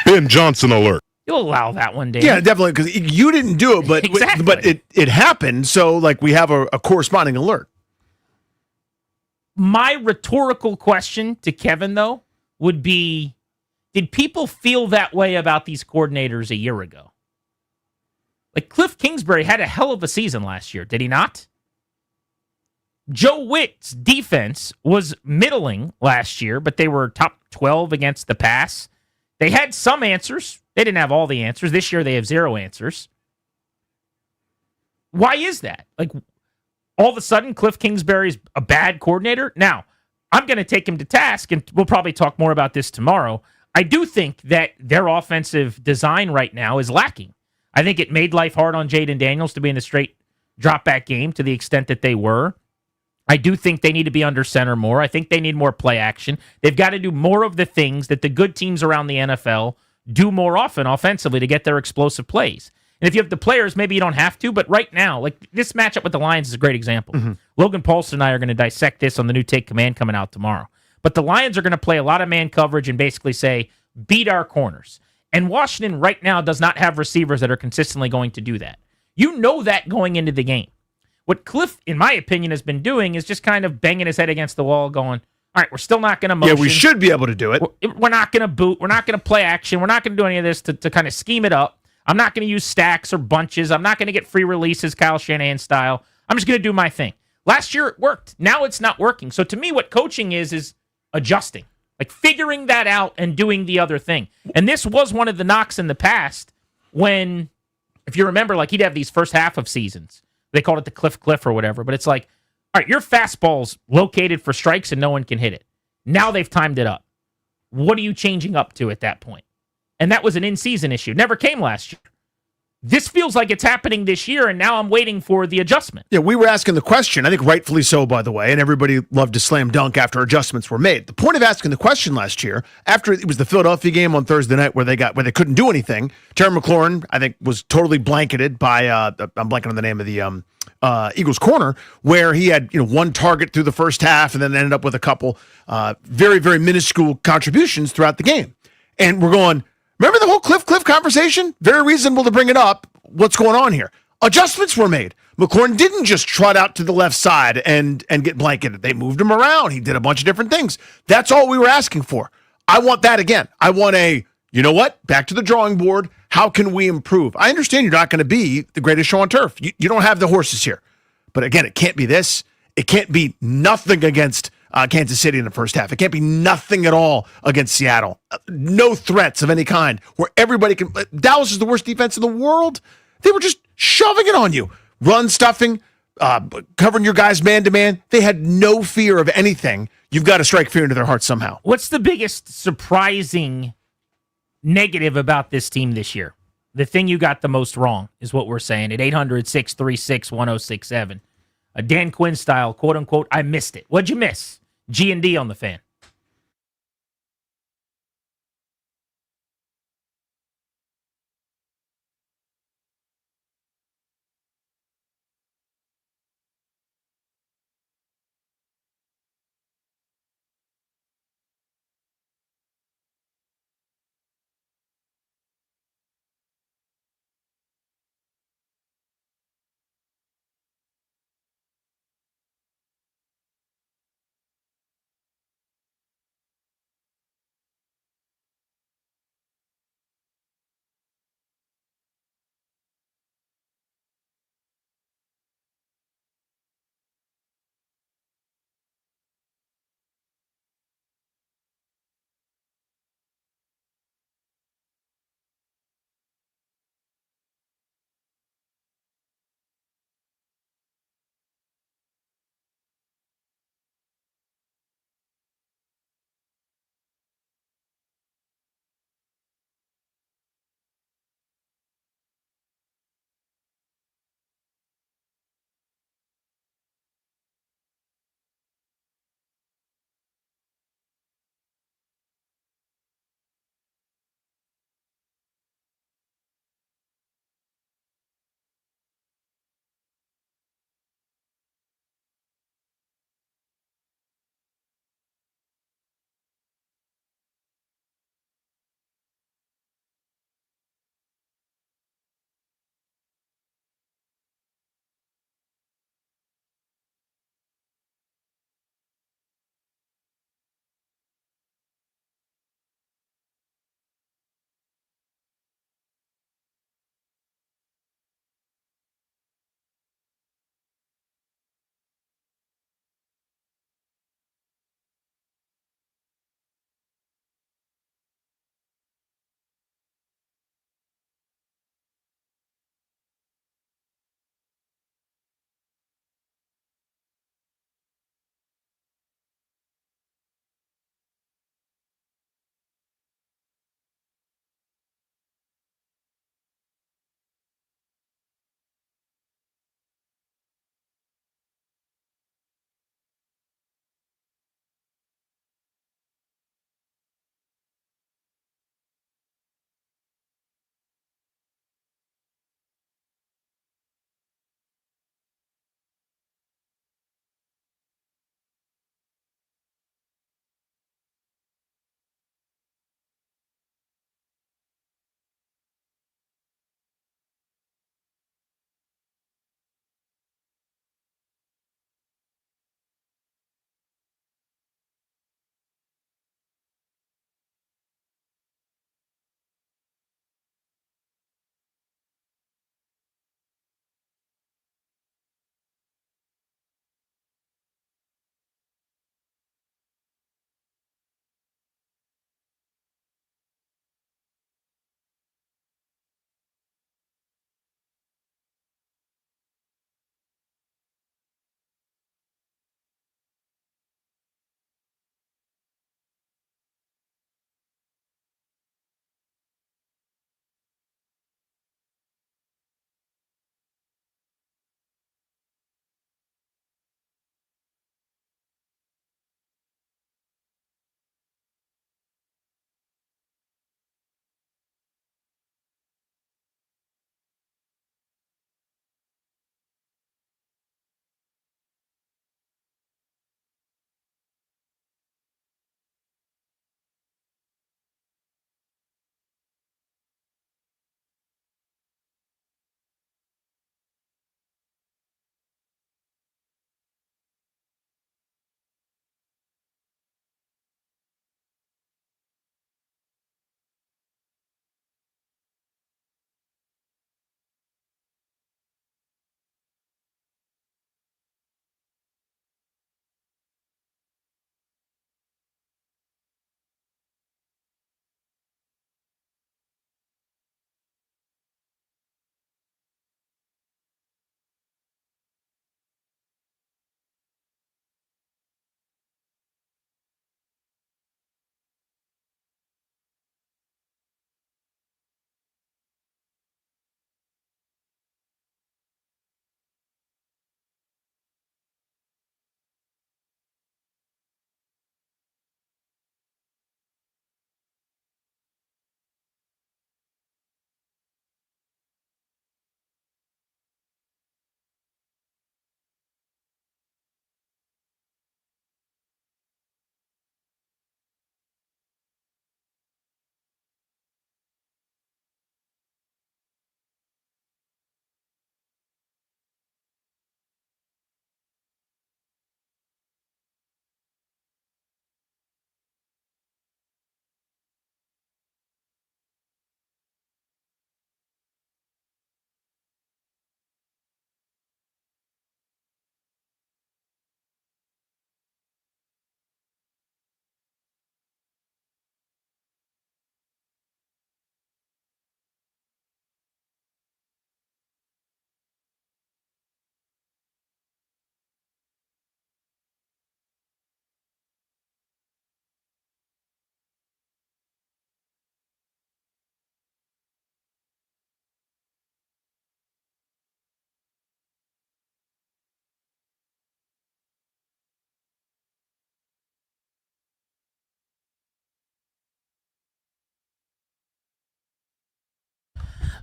Ben Johnson alert. You'll allow that one, Dan. Yeah, definitely, because you didn't do it, but Exactly. but it happened, so like we have a corresponding alert. My rhetorical question to Kevin, though, would be, did people feel that way about these coordinators a year ago? Like, Cliff Kingsbury had a hell of a season last year, did he not? Joe Witt's defense was middling last year, but they were top 12 against the pass. They had some answers. They didn't have all the answers. This year they have 0 answers. Why is that? Like, all of a sudden, Cliff Kingsbury's a bad coordinator? Now, I'm going to take him to task, and we'll probably talk more about this tomorrow. I do think that their offensive design right now is lacking. I think it made life hard on Jaden Daniels to be in a straight drop-back game to the extent that they were. I do think they need to be under center more. I think they need more play action. They've got to do more of the things that the good teams around the NFL do more often offensively to get their explosive plays. And if you have the players, maybe you don't have to, but right now, like this matchup with the Lions is a great example. Logan Paulson and I are going to dissect this on the new Take Command coming out tomorrow. But the Lions are going to play a lot of man coverage and basically say, beat our corners. And Washington right now does not have receivers that are consistently going to do that. You know that going into the game. What Cliff, in my opinion, has been doing is just kind of banging his head against the wall going, all right, we're still not going to motion. Yeah, we should be able to do it. We're not going to boot. We're not going to play action. We're not going to do any of this to kind of scheme it up. I'm not going to use stacks or bunches. I'm not going to get free releases, Kyle Shanahan style. I'm just going to do my thing. Last year it worked. Now it's not working. So to me, what coaching is adjusting, like figuring that out and doing the other thing. And this was one of the knocks in the past when, if you remember, like he'd have these first half of seasons. They called it the cliff or whatever. But it's like, all right, your fastball's located for strikes and no one can hit it. Now they've timed it up. What are you changing up to at that point? And that was an in-season issue. Never came last year. This feels like it's happening this year, and now I'm waiting for the adjustment. Yeah, we were asking the question, I think rightfully so, by the way, and everybody loved to slam dunk after adjustments were made. The point of asking the question last year, after it was the Philadelphia game on Thursday night where they couldn't do anything, Terry McLaurin, I think, was totally blanketed by, I'm blanking on the name of the Eagles corner, where he had one target through the first half and then ended up with a couple very, very minuscule contributions throughout the game. And we're going, remember the whole Cliff conversation? Very reasonable to bring it up. What's going on here? Adjustments were made. McLaurin didn't just trot out to the left side and get blanketed. They moved him around. He did a bunch of different things. That's all we were asking for. I want that again. I want you know what? Back to the drawing board. How can we improve? I understand you're not going to be the greatest show on turf. You don't have the horses here. But again, it can't be this. It can't be nothing against Kansas City in the first half. It can't be nothing at all against Seattle. No threats of any kind where everybody can. Dallas is the worst defense in the world. They were just shoving it on you. Run stuffing, covering your guys man to man. They had no fear of anything. You've got to strike fear into their hearts somehow. What's the biggest surprising negative about this team this year? The thing you got the most wrong is what we're saying at 800-636-1067. A Dan Quinn style, quote unquote, I missed it. What'd you miss? G&D on the Fan.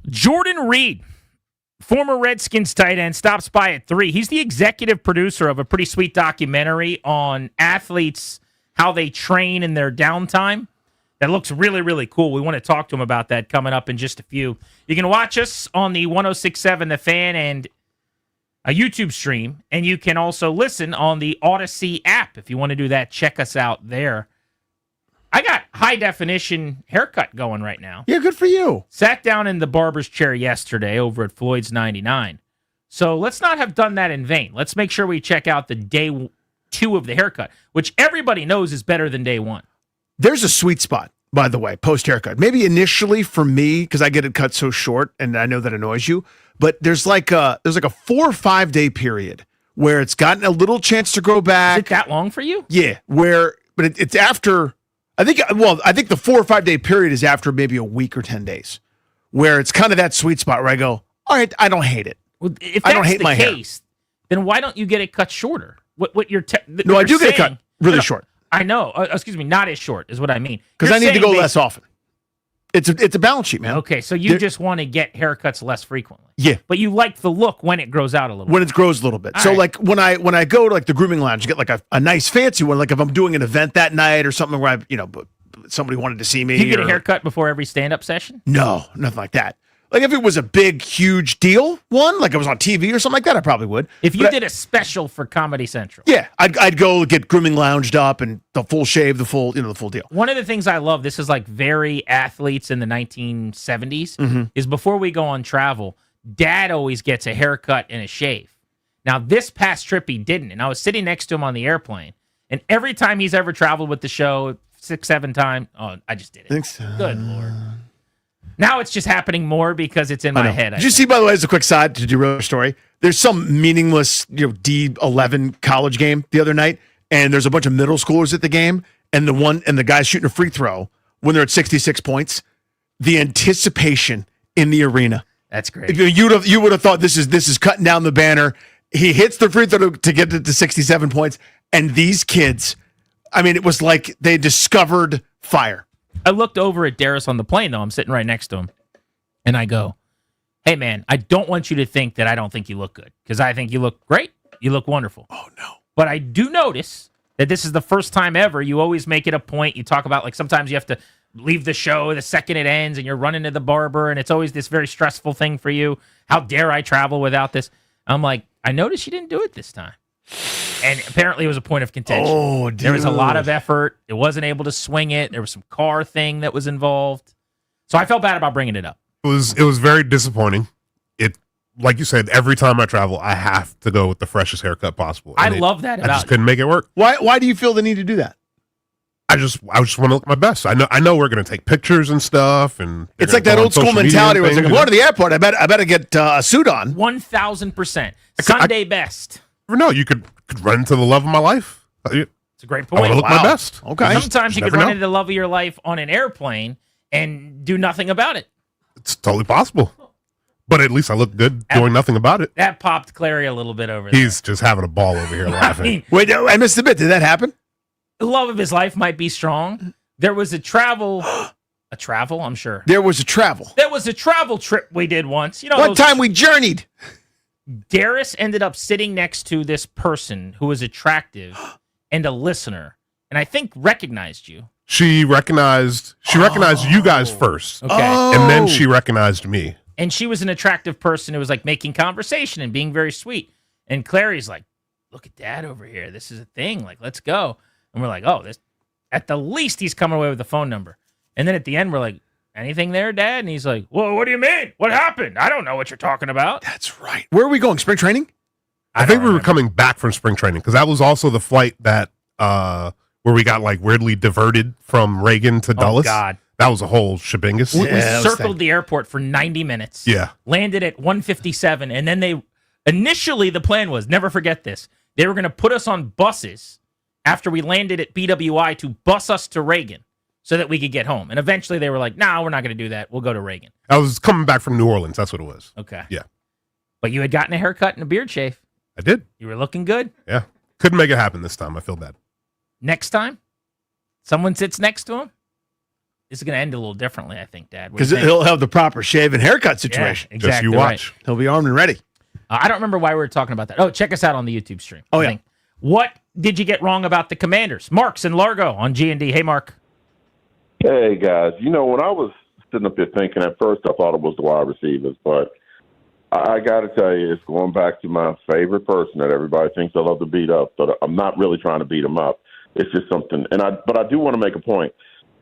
Jordan Reed, former Redskins tight end, stops by at 3. He's the executive producer of a pretty sweet documentary on athletes, how they train in their downtime. That looks really, really cool. We want to talk to him about that coming up in just a few. You can watch us on the 106.7 The Fan and a YouTube stream, and you can also listen on the Odyssey app. If you want to do that, check us out there. I got high definition haircut going right now. Yeah, good for you. Sat down in the barber's chair yesterday over at Floyd's 99. So let's not have done that in vain. Let's make sure we check out the day 2 of the haircut, which everybody knows is better than day 1. There's a sweet spot, by the way, post haircut. Maybe initially for me, because I get it cut so short, and I know that annoys you. But there's like a 4 or 5 day period where it's gotten a little chance to grow back. Is it that long for you? Yeah, it's after. I think the 4 or 5 day period is after maybe a week or 10 days, where it's kind of that sweet spot where I go, all right, I don't hate it. Well, if I don't that's hate the my case, then why don't you get it cut shorter? What you're No, I do get it cut really short. I know. Excuse me, not as short is what I mean. Because I need to go less often. It's a balance sheet, man. Okay, so you just want to get haircuts less frequently. Yeah. But you like the look when it grows out a little bit. When it grows a little bit. All So right. like when I go to like the grooming lounge, get like a nice fancy one. Like if I'm doing an event that night or something where somebody wanted to see me. Do you get a haircut before every stand-up session? No, nothing like that. Like if it was a big, huge deal one, like I was on TV or something like that, I probably would. If you did a special for Comedy Central. Yeah, I'd go get grooming lounged up and the full shave, the full deal. One of the things I love, this is like very athletes in the 1970s, is before we go on travel, Dad always gets a haircut and a shave. Now, this past trip he didn't, and I was sitting next to him on the airplane, and every time he's ever traveled with the show, 6, 7 times, I just did it. Thanks. Good Lord. Now it's just happening more because it's in my head. Did you see, by the way, as a quick side to derail your story, there's some meaningless, D11 college game the other night, and there's a bunch of middle schoolers at the game, and the guy's shooting a free throw when they're at 66 points. The anticipation in the arena. That's great. You would have thought this is cutting down the banner. He hits the free throw to get it to 67 points, and these kids, I mean, it was like they discovered fire. I looked over at Darius on the plane, though. I'm sitting right next to him. And I go, hey, man, I don't want you to think that I don't think you look good. Because I think you look great. You look wonderful. Oh, no. But I do notice that this is the first time ever you always make it a point. You talk about, like, sometimes you have to leave the show the second it ends and you're running to the barber. And it's always this very stressful thing for you. How dare I travel without this? I'm like, I noticed you didn't do it this time. And apparently it was a point of contention. Oh, dude. There was a lot of effort. It wasn't able to swing it. There was some car thing that was involved. So I felt bad about bringing it up. It was very disappointing. It, like you said, every time I travel, I have to go with the freshest haircut possible. I love that I about just couldn't make it work. Why do you feel the need to do that? I just want to look my best. I know we're going to take pictures and stuff, and It's like that old school mentality where it's like, I'm going to the airport. I better get a suit on. 1,000%. Sunday best. No, you could run into the love of my life. It's a great I point. want to look my best. Okay. Sometimes you could never run know. into the love of your life on an airplane and do nothing about it. It's totally possible. But at least I look good doing nothing about it. That popped Clary a little bit over there. He's just having a ball over here laughing. Wait, I missed a bit. Did that happen? The love of his life might be strong. There was a travel, I'm sure. There was a travel. There was a travel trip we did once. One time we journeyed. Darius ended up sitting next to this person who was attractive and a listener, and I think recognized you. She recognized you guys first. Okay. And then she recognized me. And she was an attractive person who was like making conversation and being very sweet. And Clary's like, look at Dad over here. This is a thing. Like, let's go. And we're like, this at the least he's coming away with the phone number. And then at the end, we're like, anything there, Dad? And he's like, well, what do you mean? What happened? I don't know what you're talking about. That's right. Where are we going? Spring training? I think we were coming back from spring training because that was also the flight that where we got like weirdly diverted from Reagan to Dulles. God. That was a whole shebingus. We circled the airport for 90 minutes. Yeah. Landed at 1:57. And then initially the plan was, never forget this, they were going to put us on buses after we landed at BWI to bus us to Reagan so that we could get home. And eventually they were like, no, we're not going to do that. We'll go to Reagan. I was coming back from New Orleans. That's what it was. Okay. Yeah. But you had gotten a haircut and a beard shave. I did. You were looking good. Yeah. Couldn't make it happen this time. I feel bad. Next time, someone sits next to him. This is going to end a little differently, I think, Dad. What do you Because think? he'll have the proper shave and haircut situation. Yeah, exactly. Just you watch. Right. He'll be armed and ready. I don't remember why we were talking about that. Oh, check us out on the YouTube stream. Oh, yeah. What did you get wrong about the Commanders? Mark's in Largo on G&D. Hey, Mark. Hey, guys. You know, when I was sitting up there thinking, at first I thought it was the wide receivers, but I got to tell you, it's going back to my favorite person that everybody thinks I love to beat up, but I'm not really trying to beat him up. It's just something, but I do want to make a point.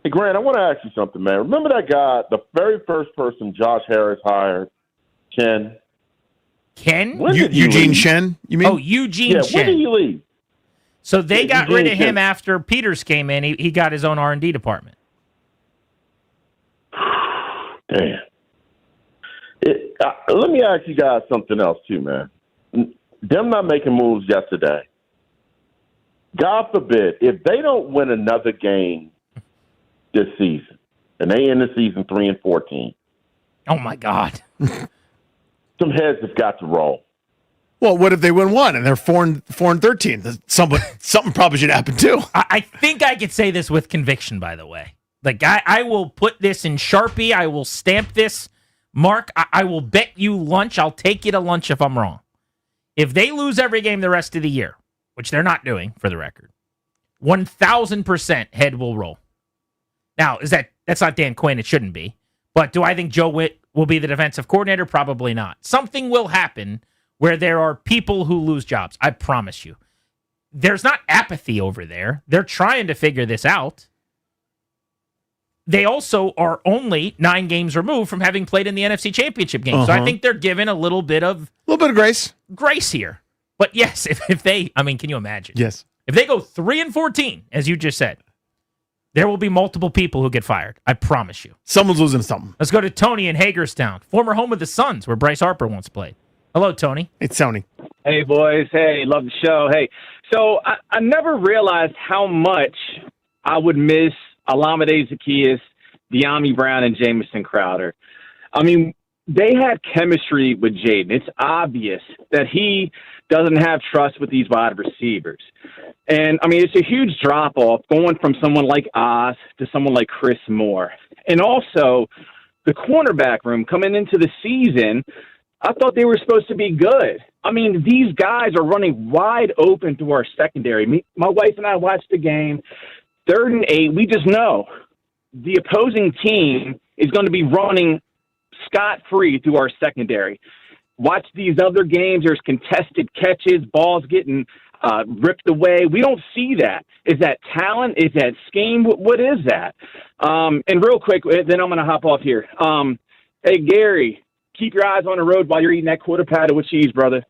Hey, Grant, I want to ask you something, man. Remember that guy, the very first person Josh Harris hired, Ken? Ken? Eugene Shen, you mean? Oh, Eugene Shen. When did he leave? So they got Eugene rid of him Shen. after Peters came in. He got his own R&D department. Damn. Let me ask you guys something else, too, man. Them not making moves yesterday. God forbid, if they don't win another game this season, and they end the season 3-14. Oh, my God. Some heads have got to roll. Well, what if they win one and they're 4-13? Something probably should happen, too. I think I could say this with conviction, by the way. Like, I will put this in Sharpie. I will stamp this. Mark, I will bet you lunch. I'll take you to lunch if I'm wrong. If they lose every game the rest of the year, which they're not doing, for the record, 1,000% head will roll. Now, that's not Dan Quinn. It shouldn't be. But do I think Joe Witt will be the defensive coordinator? Probably not. Something will happen where there are people who lose jobs. I promise you. There's not apathy over there. They're trying to figure this out. They also are only 9 games removed from having played in the NFC Championship game. So I think they're given a little bit of grace here. But yes, if they, I mean, can you imagine? Yes. If they go 3-14, as you just said, there will be multiple people who get fired. I promise you. Someone's losing something. Let's go to Tony in Hagerstown, former home of the Suns, where Bryce Harper once played. Hello, Tony. It's Tony. Hey, boys. Hey, love the show. Hey, so I never realized how much I would miss Alameda Zacchaeus, De'Ami Brown, and Jamison Crowder. I mean, they had chemistry with Jaden. It's obvious that he doesn't have trust with these wide receivers. And, I mean, it's a huge drop-off going from someone like Oz to someone like Chris Moore. And also, the cornerback room coming into the season, I thought they were supposed to be good. I mean, these guys are running wide open to our secondary. My wife and I watched the game. 3rd and 8, we just know the opposing team is going to be running scot-free through our secondary. Watch these other games. There's contested catches, balls getting ripped away. We don't see that. Is that talent? Is that scheme? What is that? And real quick, then I'm going to hop off here. Hey, Gary, keep your eyes on the road while you're eating that quarter pounder with cheese, brother.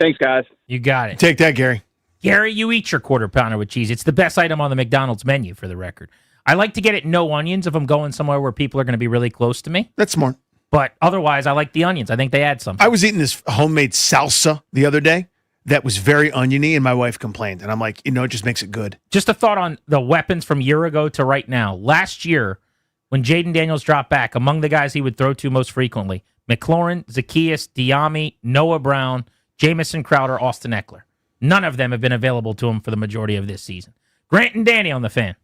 Thanks, guys. You got it. Take that, Gary. Gary, you eat your quarter pounder with cheese. It's the best item on the McDonald's menu, for the record. I like to get it no onions if I'm going somewhere where people are going to be really close to me. That's smart. But otherwise, I like the onions. I think they add something. I was eating this homemade salsa the other day that was very oniony, and my wife complained. And I'm like, it just makes it good. Just a thought on the weapons from a year ago to right now. Last year, when Jaden Daniels dropped back, among the guys he would throw to most frequently, McLaurin, Zacchaeus, De'Ami, Noah Brown, Jamison Crowder, Austin Eckler. None of them have been available to him for the majority of this season. Grant and Danny on the Fan.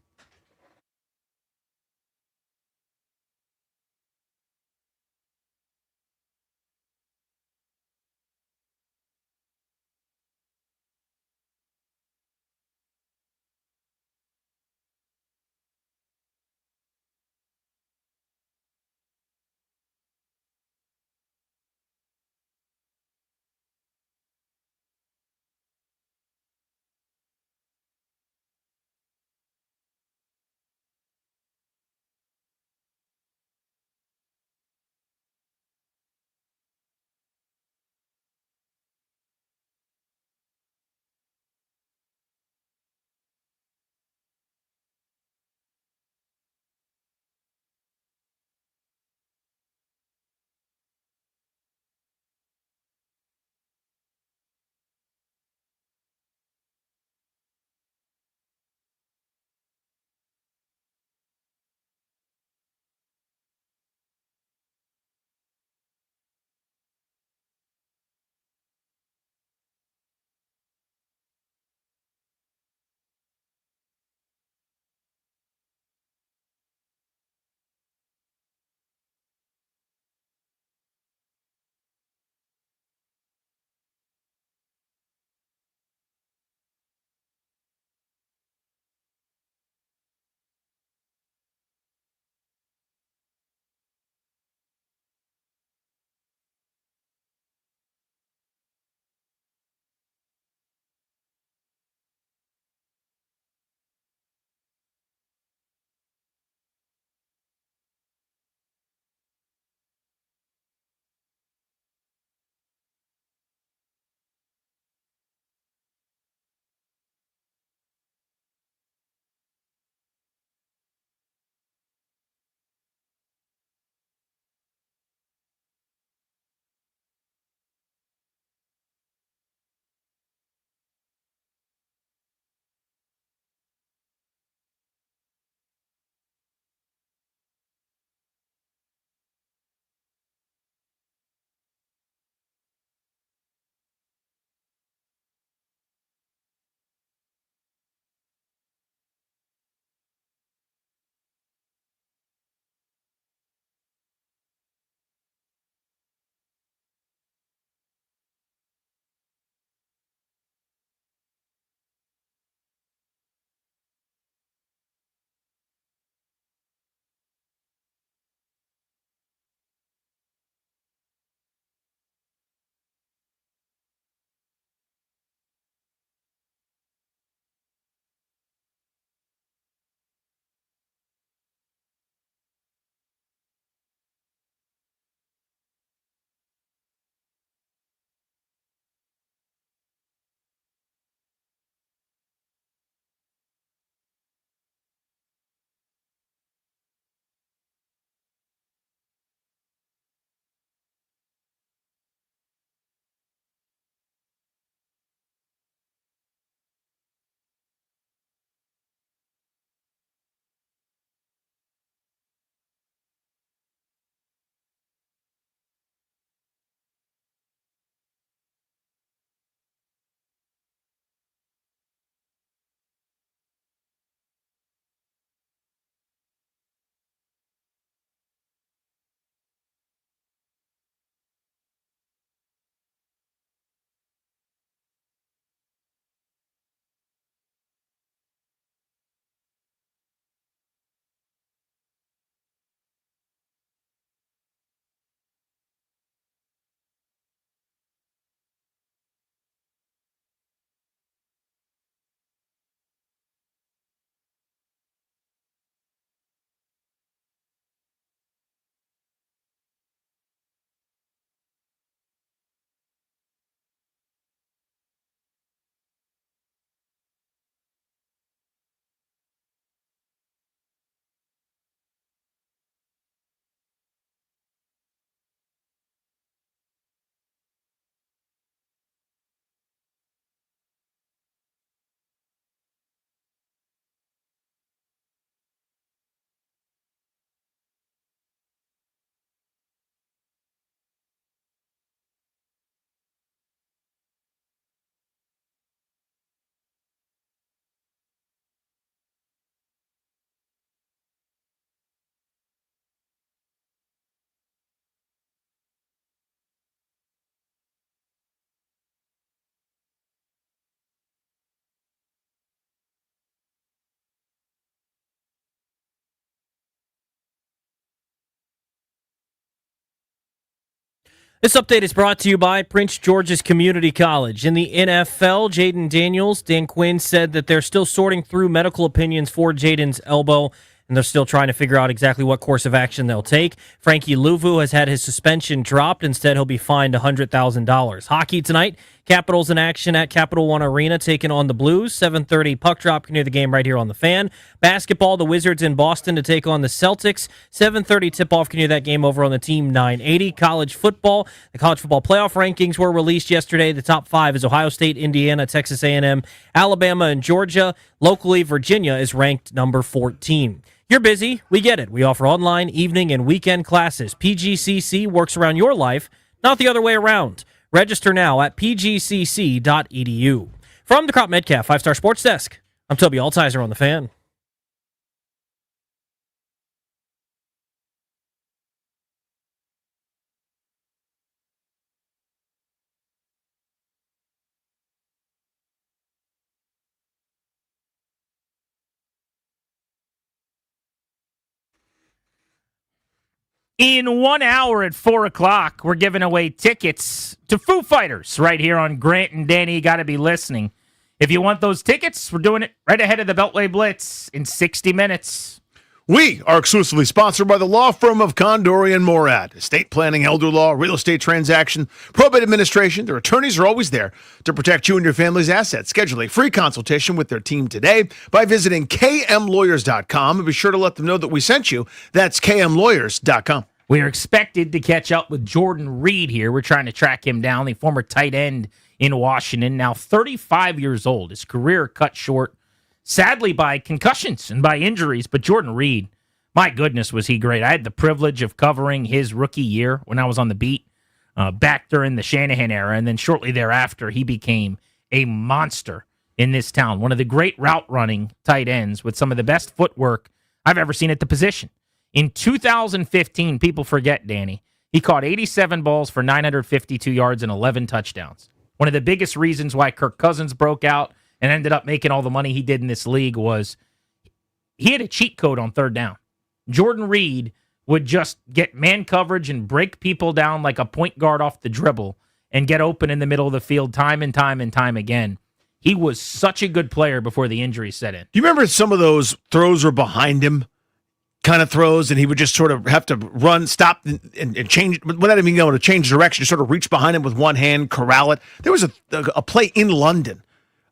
This update is brought to you by Prince George's Community College. In the NFL, Jaden Daniels, Dan Quinn said that they're still sorting through medical opinions for Jaden's elbow, and they're still trying to figure out exactly what course of action they'll take. Frankie Louvu has had his suspension dropped. Instead, he'll be fined $100,000. Hockey tonight, Capitals in action at Capital One Arena taking on the Blues. 7:30 puck drop. Can hear the game right here on the Fan. Basketball, the Wizards in Boston to take on the Celtics. 7:30 tip-off. Can hear that game over on the Team 980. College football, the college football playoff rankings were released yesterday. The top 5 is Ohio State, Indiana, Texas A&M, Alabama, and Georgia. Locally, Virginia is ranked number 14. You're busy. We get it. We offer online, evening, and weekend classes. PGCC works around your life, not the other way around. Register now at pgcc.edu. From the Crop Metcalf 5-Star Sports Desk, I'm Toby Altizer on the Fan. In 1 hour at 4 o'clock, we're giving away tickets to Foo Fighters right here on Grant and Danny. You got to be listening. If you want those tickets, we're doing it right ahead of the Beltway Blitz in 60 minutes. We are exclusively sponsored by the law firm of Condori and Morad. Estate planning, elder law, real estate transaction, probate administration. Their attorneys are always there to protect you and your family's assets. Schedule a free consultation with their team today by visiting kmlawyers.com and be sure to let them know that we sent you. That's kmlawyers.com. We are expected to catch up with Jordan Reed here. We're trying to track him down, the former tight end in Washington, now 35 years old. His career cut short, sadly, by concussions and by injuries. But Jordan Reed, my goodness, was he great. I had the privilege of covering his rookie year when I was on the beat back during the Shanahan era. And then shortly thereafter, he became a monster in this town. One of the great route-running tight ends with some of the best footwork I've ever seen at the position. In 2015, people forget, Danny, he caught 87 balls for 952 yards and 11 touchdowns. One of the biggest reasons why Kirk Cousins broke out and ended up making all the money he did in this league was he had a cheat code on third down. Jordan Reed would just get man coverage and break people down like a point guard off the dribble and get open in the middle of the field time and time and time again. He was such a good player before the injuries set in. Do you remember some of those throws were behind him kind of throws, and he would just sort of have to run, stop, and change, without even able to change direction, just sort of reach behind him with one hand, corral it. There was a play in London,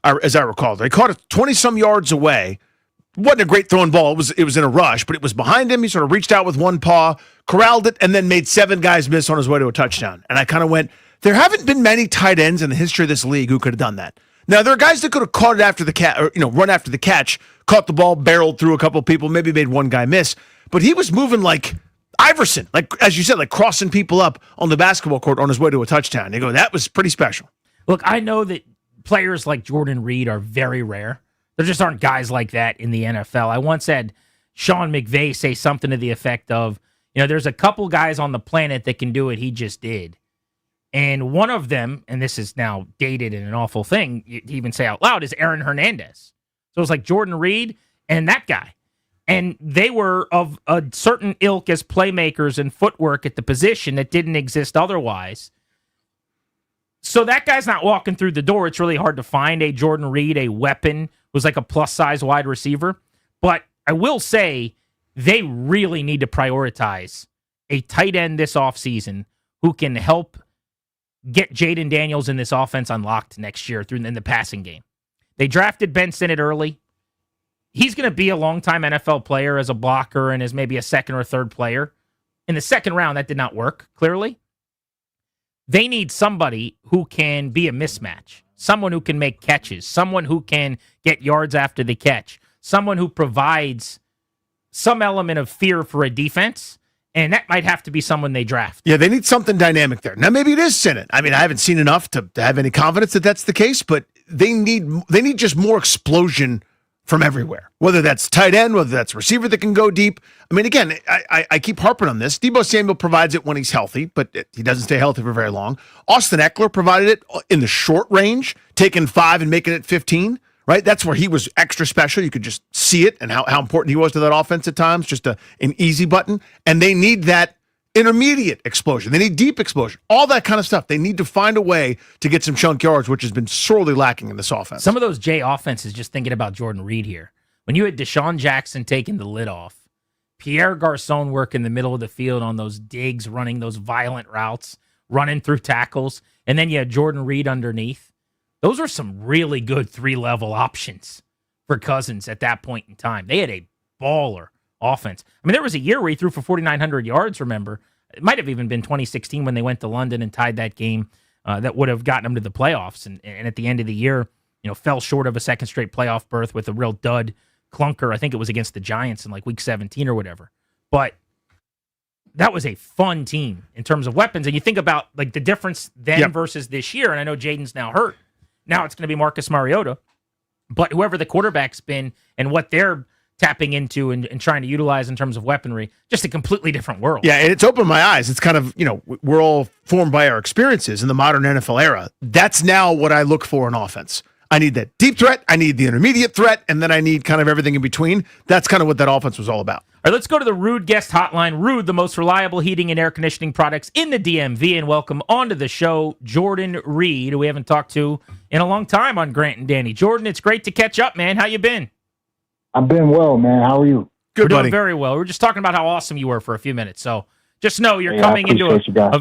as I recall. They caught it 20-some yards away. Wasn't a great throwing ball. It was in a rush, but it was behind him. He sort of reached out with one paw, corralled it, and then made 7 guys miss on his way to a touchdown. And I kind of went, there haven't been many tight ends in the history of this league who could have done that. Now, there are guys that could have caught it after the catch, or, run after the catch, caught the ball, barreled through a couple of people, maybe made one guy miss. But he was moving like Iverson, like, as you said, like crossing people up on the basketball court on his way to a touchdown. You go, that was pretty special. Look, I know that players like Jordan Reed are very rare. There just aren't guys like that in the NFL. I once had Sean McVay say something to the effect of, there's a couple guys on the planet that can do what he just did. And one of them, and this is now dated and an awful thing to even say out loud, is Aaron Hernandez. So it's like Jordan Reed and that guy. And they were of a certain ilk as playmakers and footwork at the position that didn't exist otherwise. So that guy's not walking through the door. It's really hard to find a Jordan Reed, a weapon, who's like a plus-size wide receiver. But I will say they really need to prioritize a tight end this offseason who can help get Jaden Daniels in this offense unlocked next year in the passing game. They drafted Ben Sinnott early. He's going to be a long-time NFL player as a blocker and as maybe a second or third player. In the second round, that did not work, clearly. They need somebody who can be a mismatch, someone who can make catches, someone who can get yards after the catch, someone who provides some element of fear for a defense, and that might have to be someone they draft. Yeah, they need something dynamic there. Now, maybe it is Sinnott. I mean, I haven't seen enough to have any confidence that that's the case, but they need just more explosion from everywhere, whether that's tight end, whether that's receiver that can go deep. I mean, again, I keep harping on this. Deebo Samuel provides it when he's healthy, but he doesn't stay healthy for very long. Austin Eckler provided it in the short range, taking 5 and making it 15, right? That's where he was extra special. You could just see it and how important he was to that offense at times, just an easy button. And they need that intermediate explosion. They need deep explosion. All that kind of stuff. They need to find a way to get some chunk yards, which has been sorely lacking in this offense. Some of those J offenses, just thinking about Jordan Reed here. When you had Deshaun Jackson taking the lid off, Pierre Garçon work in the middle of the field on those digs, running those violent routes, running through tackles, and then you had Jordan Reed underneath. Those are some really good 3-level options for Cousins at that point in time. They had a baller offense. I mean, there was a year where he threw for 4,900 yards, remember? It might have even been 2016 when they went to London and tied that game that would have gotten them to the playoffs. And at the end of the year, fell short of a second straight playoff berth with a real dud clunker. I think it was against the Giants in like week 17 or whatever. But that was a fun team in terms of weapons. And you think about like the difference then versus this year. And I know Jaden's now hurt. Now it's going to be Marcus Mariota. But whoever the quarterback's been and what they're tapping into and trying to utilize in terms of weaponry, just a completely different world. Yeah, and it's opened my eyes. It's kind of, we're all formed by our experiences in the modern NFL era. That's now what I look for in offense. I need that deep threat, I need the intermediate threat, and then I need kind of everything in between. That's kind of what that offense was all about. All right, let's go to the Rude guest hotline. Rude, the most reliable heating and air conditioning products in the DMV, and welcome onto the show, Jordan Reed, who we haven't talked to in a long time on Grant and Danny. Jordan, it's great to catch up, man. How you been? I've been well, man. How are you? We're doing very well. We were just talking about how awesome you were for a few minutes, so just know you're coming into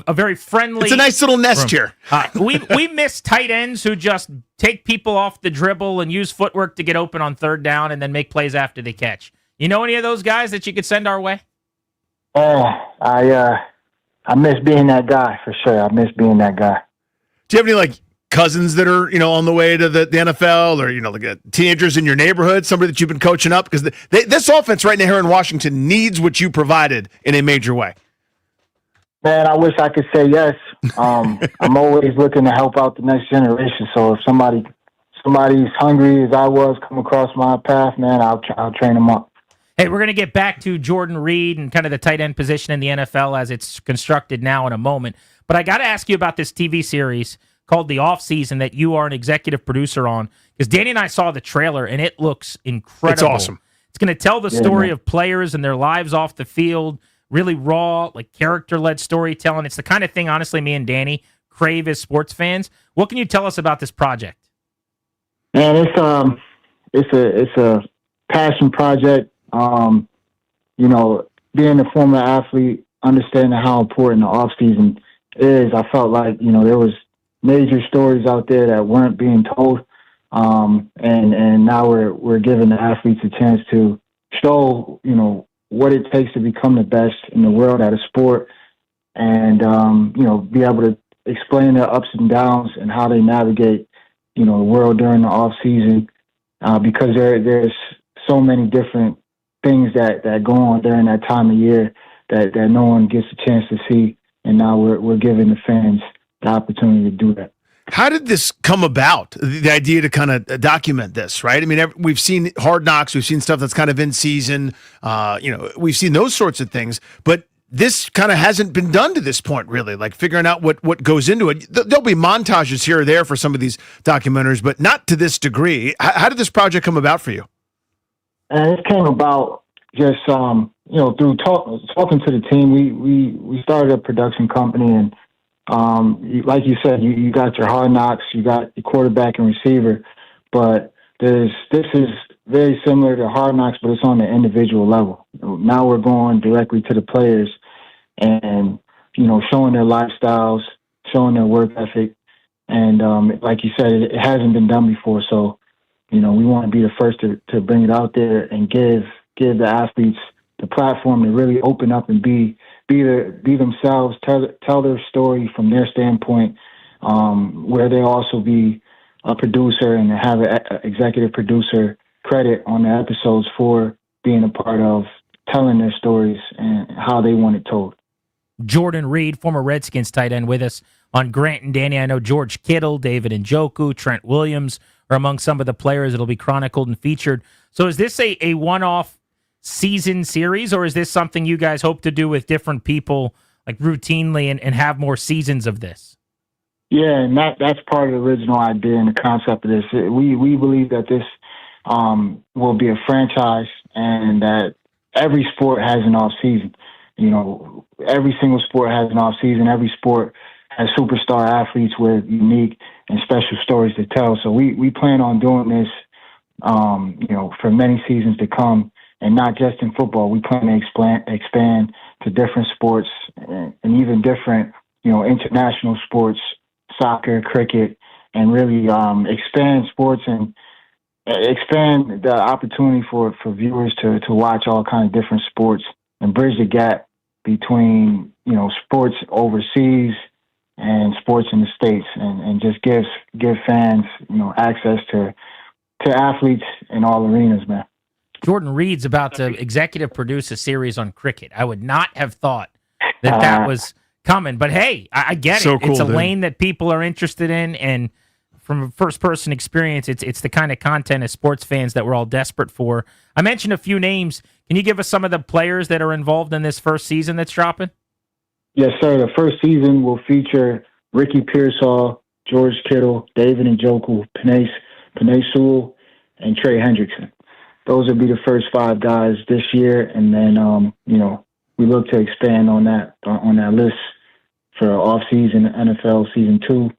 a very friendly... It's a nice little nest here. We miss tight ends who just take people off the dribble and use footwork to get open on third down and then make plays after they catch. You know any of those guys that you could send our way? I miss being that guy, for sure. I miss being that guy. Do you have any, cousins that are, on the way to the NFL or, teenagers in your neighborhood, somebody that you've been coaching up? Because this offense right now here in Washington needs what you provided in a major way. Man, I wish I could say yes. I'm always looking to help out the next generation. So if somebody's hungry as I was, come across my path, man, I'll train them up. Hey, we're going to get back to Jordan Reed and kind of the tight end position in the NFL as it's constructed now in a moment. But I got to ask you about this TV series called The Offseason that you are an executive producer on. Because Danny and I saw the trailer, and it looks incredible. It's awesome. It's going to tell the story of players and their lives off the field, really raw, character-led storytelling. It's the kind of thing, honestly, me and Danny crave as sports fans. What can you tell us about this project? Man, it's a passion project. Being a former athlete, understanding how important the off season is, I felt like there was major stories out there that weren't being told, and now we're giving the athletes a chance to show what it takes to become the best in the world at a sport, and be able to explain their ups and downs and how they navigate the world during the off season, because there's so many different things that go on during that time of year that no one gets a chance to see, and now we're giving the fans the opportunity to do that. How did this come about, the idea to kind of document this, right? I mean, we've seen Hard Knocks, we've seen stuff that's kind of in season, we've seen those sorts of things, but this kind of hasn't been done to this point, really, figuring out what goes into it. There'll be montages here or there for some of these documentaries, but not to this degree. How did this project come about for you? And it came about just, through talking to the team. We started a production company, and like you said, you got your Hard Knocks, you got your quarterback and receiver, but this is very similar to Hard Knocks, but it's on the individual level. Now we're going directly to the players and, showing their lifestyles, showing their work ethic. And like you said, it hasn't been done before. So, we want to be the first to bring it out there and give the athletes the platform to really open up and be themselves, tell their story from their standpoint, where they also be a producer and have an executive producer credit on the episodes for being a part of telling their stories and how they want it told. Jordan Reed, former Redskins tight end, with us on Grant and Danny. I know George Kittle, David Njoku, Trent Williams are among some of the players that'll be chronicled and featured. So is this a one-off season series, or is this something you guys hope to do with different people routinely and have more seasons of this? Yeah, and that's part of the original idea and the concept of this. We believe that this will be a franchise and that every sport has an off season. Every single sport has an off season. Every sport has superstar athletes with unique and special stories to tell. So we plan on doing this, for many seasons to come, and not just in football. We plan to expand to different sports and even different, international sports, soccer, cricket, and really expand sports and expand the opportunity for viewers to watch all kinds of different sports and bridge the gap between, sports overseas and sports in the States, and just give fans, access to athletes in all arenas, man. Jordan Reed's about to executive produce a series on cricket. I would not have thought that was coming, but hey, I get So it. cool, it's a dude. lane that people are interested in, and from a first-person experience, it's the kind of content as sports fans that we're all desperate for. I mentioned a few names. Can you give us some of the players that are involved in this first season that's dropping? Yes, sir. The first season will feature Ricky Pearsall, George Kittle, David Njoku, Panay Sewell, and Trey Hendrickson. Those will be the first 5 guys this year, and then we look to expand on that list for off-season NFL season 2,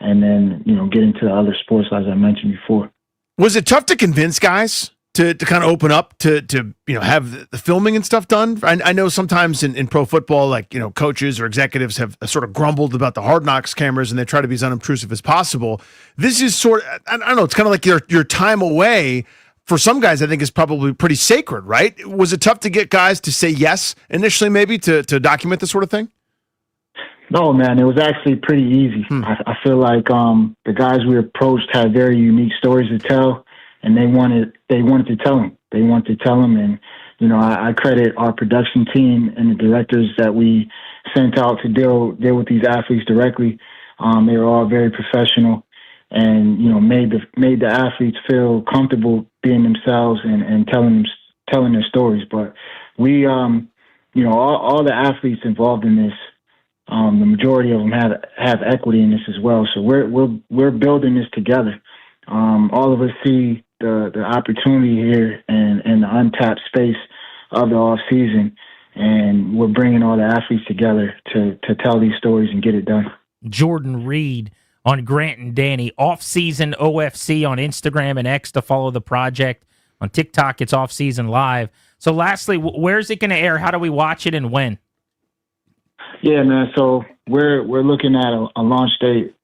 and then get into the other sports as I mentioned before. Was it tough to convince guys to kind of open up to have the filming and stuff done? I know sometimes in pro football, like, coaches or executives have sort of grumbled about the Hard Knocks cameras, and they try to be as unobtrusive as possible. This is sort of, I don't know, it's kind of like your time away. For some guys, I think is probably pretty sacred, right? Was it tough to get guys to say yes initially, maybe to document this sort of thing? No, man, it was actually pretty easy. I feel like the guys we approached had very unique stories to tell, and they wanted to tell them. They wanted to tell them, and I credit our production team and the directors that we sent out to deal with these athletes directly. They were all very professional, and made the athletes feel comfortable being themselves and telling their stories. But we, all the athletes involved in this, the majority of them have equity in this as well. So we're building this together. All of us see the opportunity here and the untapped space of the off season, and we're bringing all the athletes together to tell these stories and get it done. Jordan Reed on Grant and Danny, Off-Season OFC on Instagram and X to follow the project. On TikTok, it's Off-Season Live. So lastly, where's it going to air? How do we watch it and when? Yeah, man. So we're looking at a launch date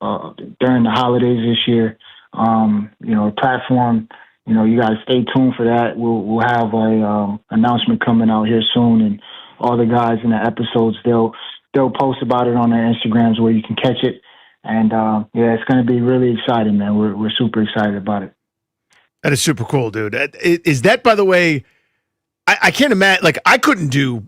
during the holidays this year. A platform. You guys stay tuned for that. We'll have a announcement coming out here soon, and all the guys in the episodes they'll post about it on their Instagrams where you can catch it. And it's going to be really exciting, man. We're super excited about it. That is super cool, dude. Is that, by the way, I can't imagine, like, I couldn't do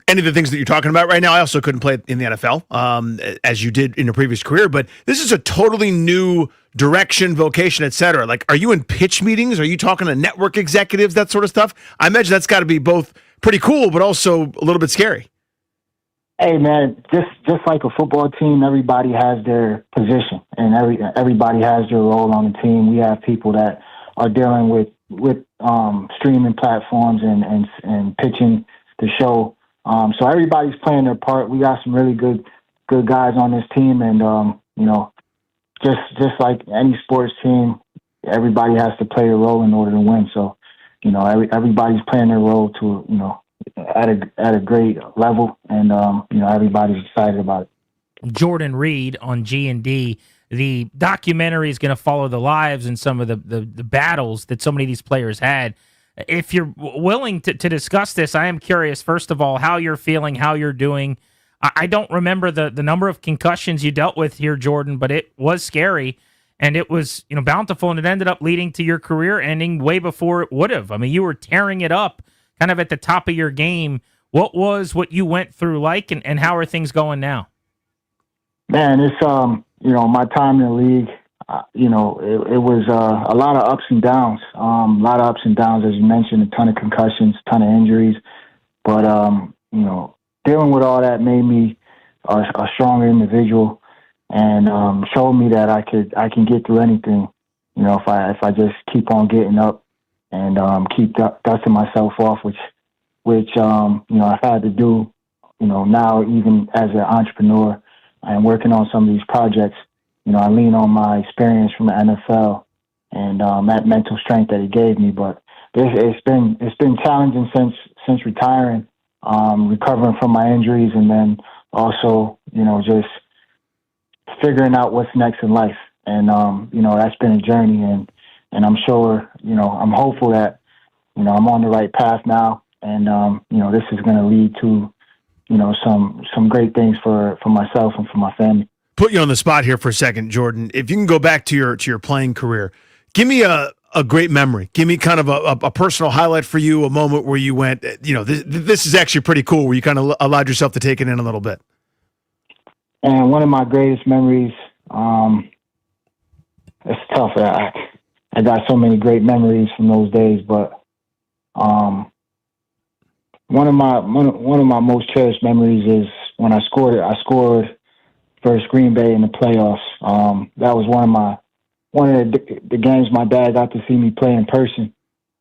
any of the things that you're talking about right now. I also couldn't play in the NFL, as you did in your previous career, but this is a totally new direction, vocation, et cetera. Like, are you in pitch meetings? Are you talking to network executives, that sort of stuff? I imagine that's got to be both pretty cool, but also a little bit scary. Hey, man, just like a football team, everybody has their position, and everybody has their role on the team. We have people that are dealing with streaming platforms and pitching the show. So everybody's playing their part. We got some really good guys on this team, and just like any sports team, everybody has to play a role in order to win. So everybody's playing their role to at a great level, and everybody's excited about it. Jordan Reed on G&D. The documentary is going to follow the lives and some of the battles that so many of these players had. If you're willing to discuss this, I am curious, first of all, how you're feeling, how you're doing. I don't remember the number of concussions you dealt with here, Jordan, but it was scary, and it was bountiful, and it ended up leading to your career ending way before it would have. I mean, you were tearing it up kind of at the top of your game. What was what you went through like, and how are things going now? Man, it's my time in the league, it was a lot of ups and downs. As you mentioned, a ton of concussions, a ton of injuries. But, dealing with all that made me a stronger individual, and showed me that I can get through anything, if I just keep on getting up and keep dusting myself off, which I've had to do now even as an entrepreneur and working on some of these projects, I lean on my experience from the NFL and that mental strength that he gave me. But it's been challenging since retiring, recovering from my injuries, and then also just figuring out what's next in life. And that's been a journey, and I'm sure I'm hopeful that I'm on the right path now, and this is going to lead to some great things for myself and for my family. Put you on the spot here for a second, Jordan. If you can go back to your playing career, give me a great memory. Give me kind of a personal highlight for you, a moment where you went, this is actually pretty cool, where you kind of allowed yourself to take it in a little bit. And one of my greatest memories, it's tough. I got so many great memories from those days, but one of my most cherished memories is when I scored versus Green Bay in the playoffs. That was one of the games my dad got to see me play in person,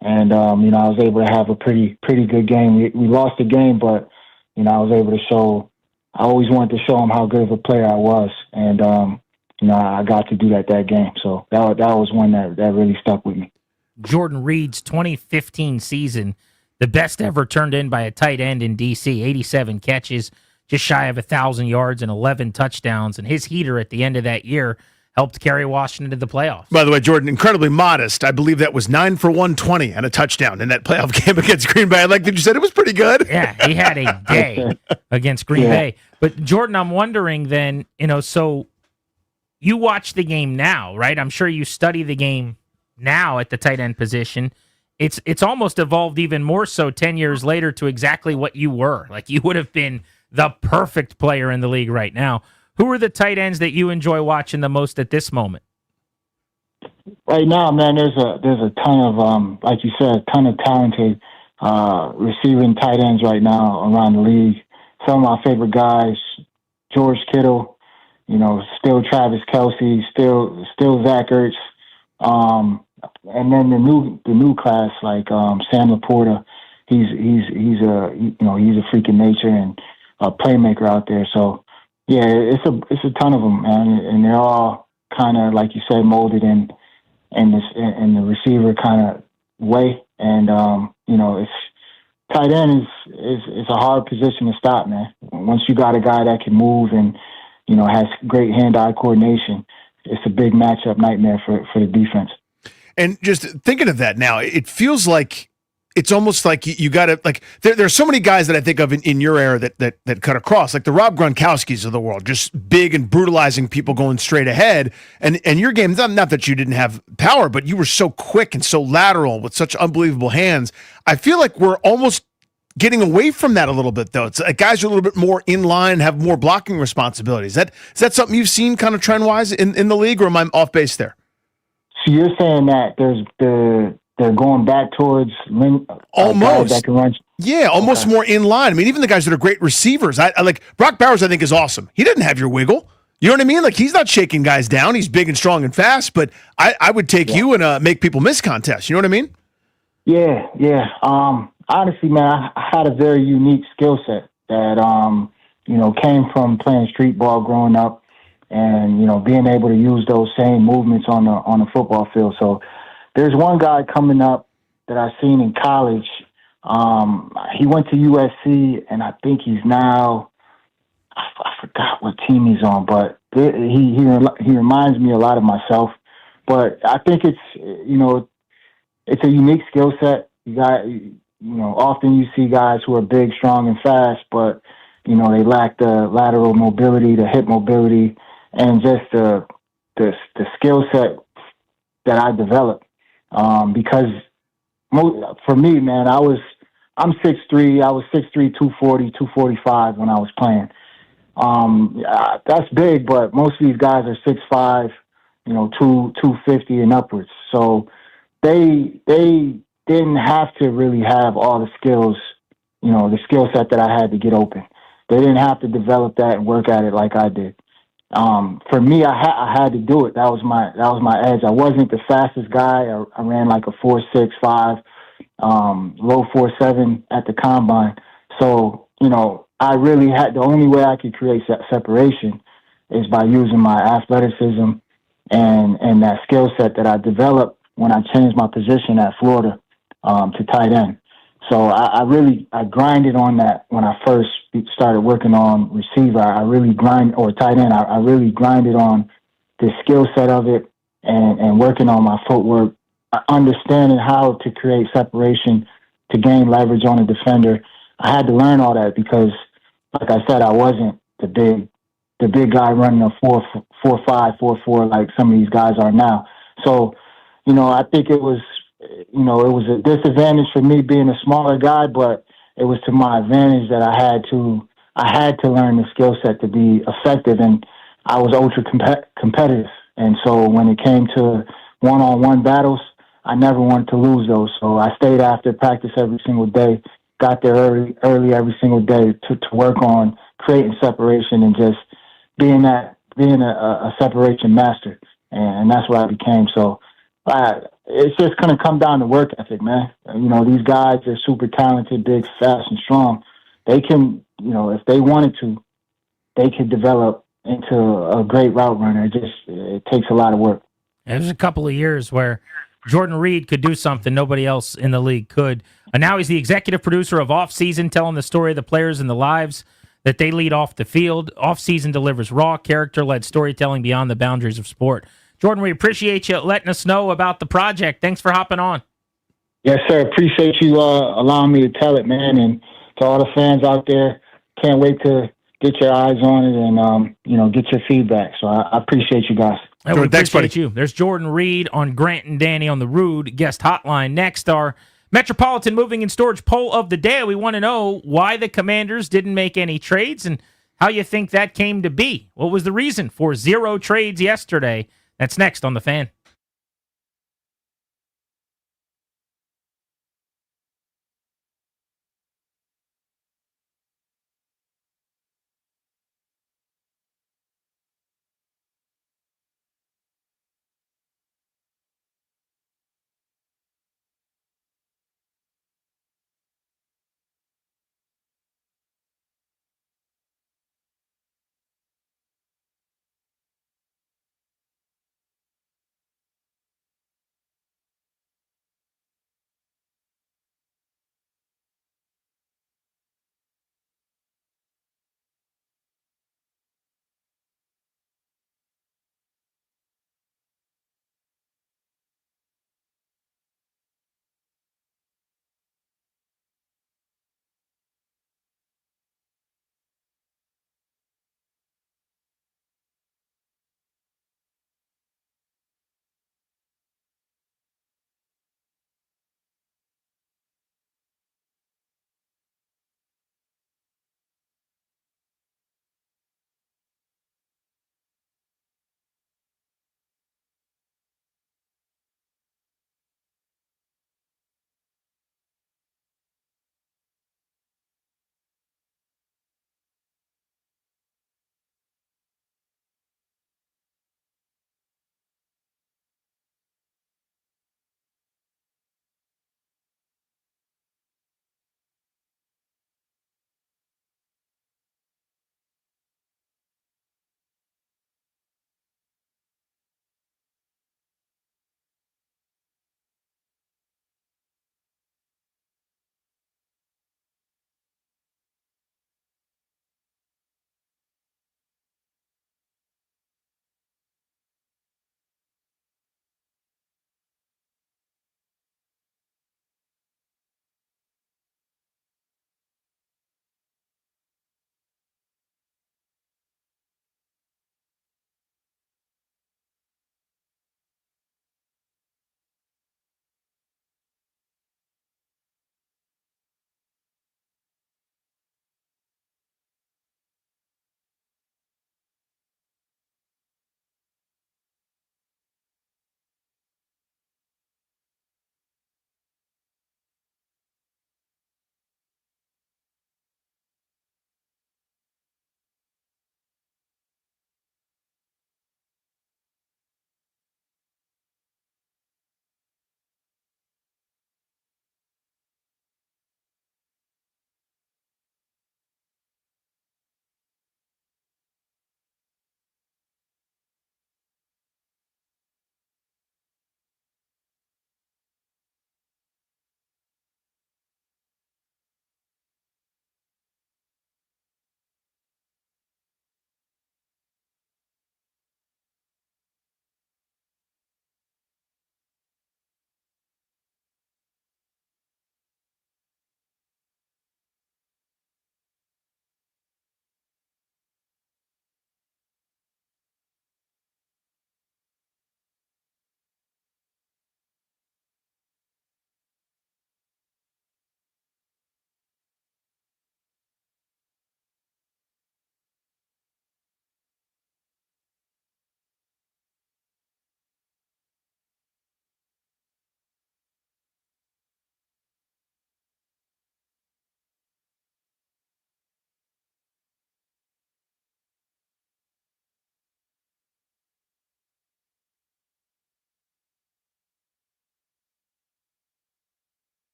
and I was able to have a pretty good game. We lost the game, but I was able to show. I always wanted to show him how good of a player I was, and I got to do that game. So that was one that really stuck with me. Jordan Reed's 2015 season, the best ever turned in by a tight end in D.C., 87 catches, just shy of 1,000 yards and 11 touchdowns, and his heater at the end of that year helped carry Washington to the playoffs. By the way, Jordan, incredibly modest. I believe that was 9 for 120 and a touchdown in that playoff game against Green Bay. Like you said, it was pretty good. Yeah, he had a day against Green Bay. But Jordan, I'm wondering then, so you watch the game now, right? I'm sure you study the game now at the tight end position. It's almost evolved even more so 10 years later to exactly what you were. Like, you would have been the perfect player in the league right now. Who are the tight ends that you enjoy watching the most at this moment? Right now, man, there's a ton of like you said, a ton of talented receiving tight ends right now around the league. Some of my favorite guys, George Kittle, still Travis Kelce, still Zach Ertz, and then the new class like Sam Laporta. He's a freak of nature and a playmaker out there. So yeah, it's a ton of them, man, and they're all kind of, like you said, molded in the receiver kind of way. And it's tight end is a hard position to stop, man. Once you got a guy that can move and has great hand-eye coordination, it's a big matchup nightmare for the defense. And just thinking of that now, it feels like it's almost like you got to, like, there's so many guys that I think of in your era that cut across, like the Rob Gronkowskis of the world, just big and brutalizing people going straight ahead. And your game, not that you didn't have power, but you were so quick and so lateral with such unbelievable hands. I feel like we're almost getting away from that a little bit, though. It's like guys are a little bit more in line, have more blocking responsibilities. Is that something you've seen kind of trend-wise in the league, or am I off base there? So you're saying that they're going back towards almost guys that can run. Yeah, almost more in line. I mean, even the guys that are great receivers. I like Brock Bowers. I think is awesome. He doesn't have your wiggle. You know what I mean? Like, he's not shaking guys down. He's big and strong and fast. But I would take you and make people miss contests. You know what I mean? Yeah. Honestly, man, I had a very unique skill set that came from playing street ball growing up, and being able to use those same movements on the football field. So there's one guy coming up that I've seen in college. He went to USC, and I think he's now, I forgot what team he's on, but he reminds me a lot of myself. But I think it's a unique skill set. You got, often you see guys who are big, strong, and fast, but they lack the lateral mobility, the hip mobility, and just the skill set that I developed. Because for me, man, I'm 6'3". I was 6'3", 240, 245 when I was playing. That's big, but most of these guys are 6'5", 250 and upwards. So they didn't have to really have all the skills, the skill set that I had to get open. They didn't have to develop that and work at it like I did. For me, I had to do it. That was my edge. I wasn't the fastest guy. I ran like a 4.65, low 4.7 at the combine. So, I really had the only way I could create separation is by using my athleticism and that skill set that I developed when I changed my position at Florida to tight end. So I grinded on that when I first started working on receiver. I really or tight end. I really grinded on the skill set of it and working on my footwork, understanding how to create separation to gain leverage on a defender. I had to learn all that because, like I said, I wasn't the big guy running a 4.5, 4.4 like some of these guys are now. So, I think it was a disadvantage for me being a smaller guy, but it was to my advantage that I had to learn the skill set to be effective, and I was ultra competitive. And so when it came to one-on-one battles, I never wanted to lose those. So I stayed after practice every single day, got there early every single day to work on creating separation and just being a separation master. And that's what I became. So it's just going to come down to work ethic, man. These guys are super talented, big, fast, and strong. They can, if they wanted to, they could develop into a great route runner. It takes a lot of work. There's a couple of years where Jordan Reed could do something nobody else in the league could. And now he's the executive producer of Off Season, telling the story of the players and the lives that they lead off the field. Off Season delivers raw, character-led storytelling beyond the boundaries of sport. Jordan, we appreciate you letting us know about the project. Thanks for hopping on. Yes, sir. Appreciate you allowing me to tell it, man. And to all the fans out there, can't wait to get your eyes on it and, get your feedback. So I appreciate you guys. Hey, we appreciate you. There's Jordan Reed on Grant and Danny on the Rude guest hotline. Next, our Metropolitan Moving and Storage poll of the day. We want to know why the Commanders didn't make any trades and how you think that came to be. What was the reason for 0 trades yesterday? That's next on The Fan.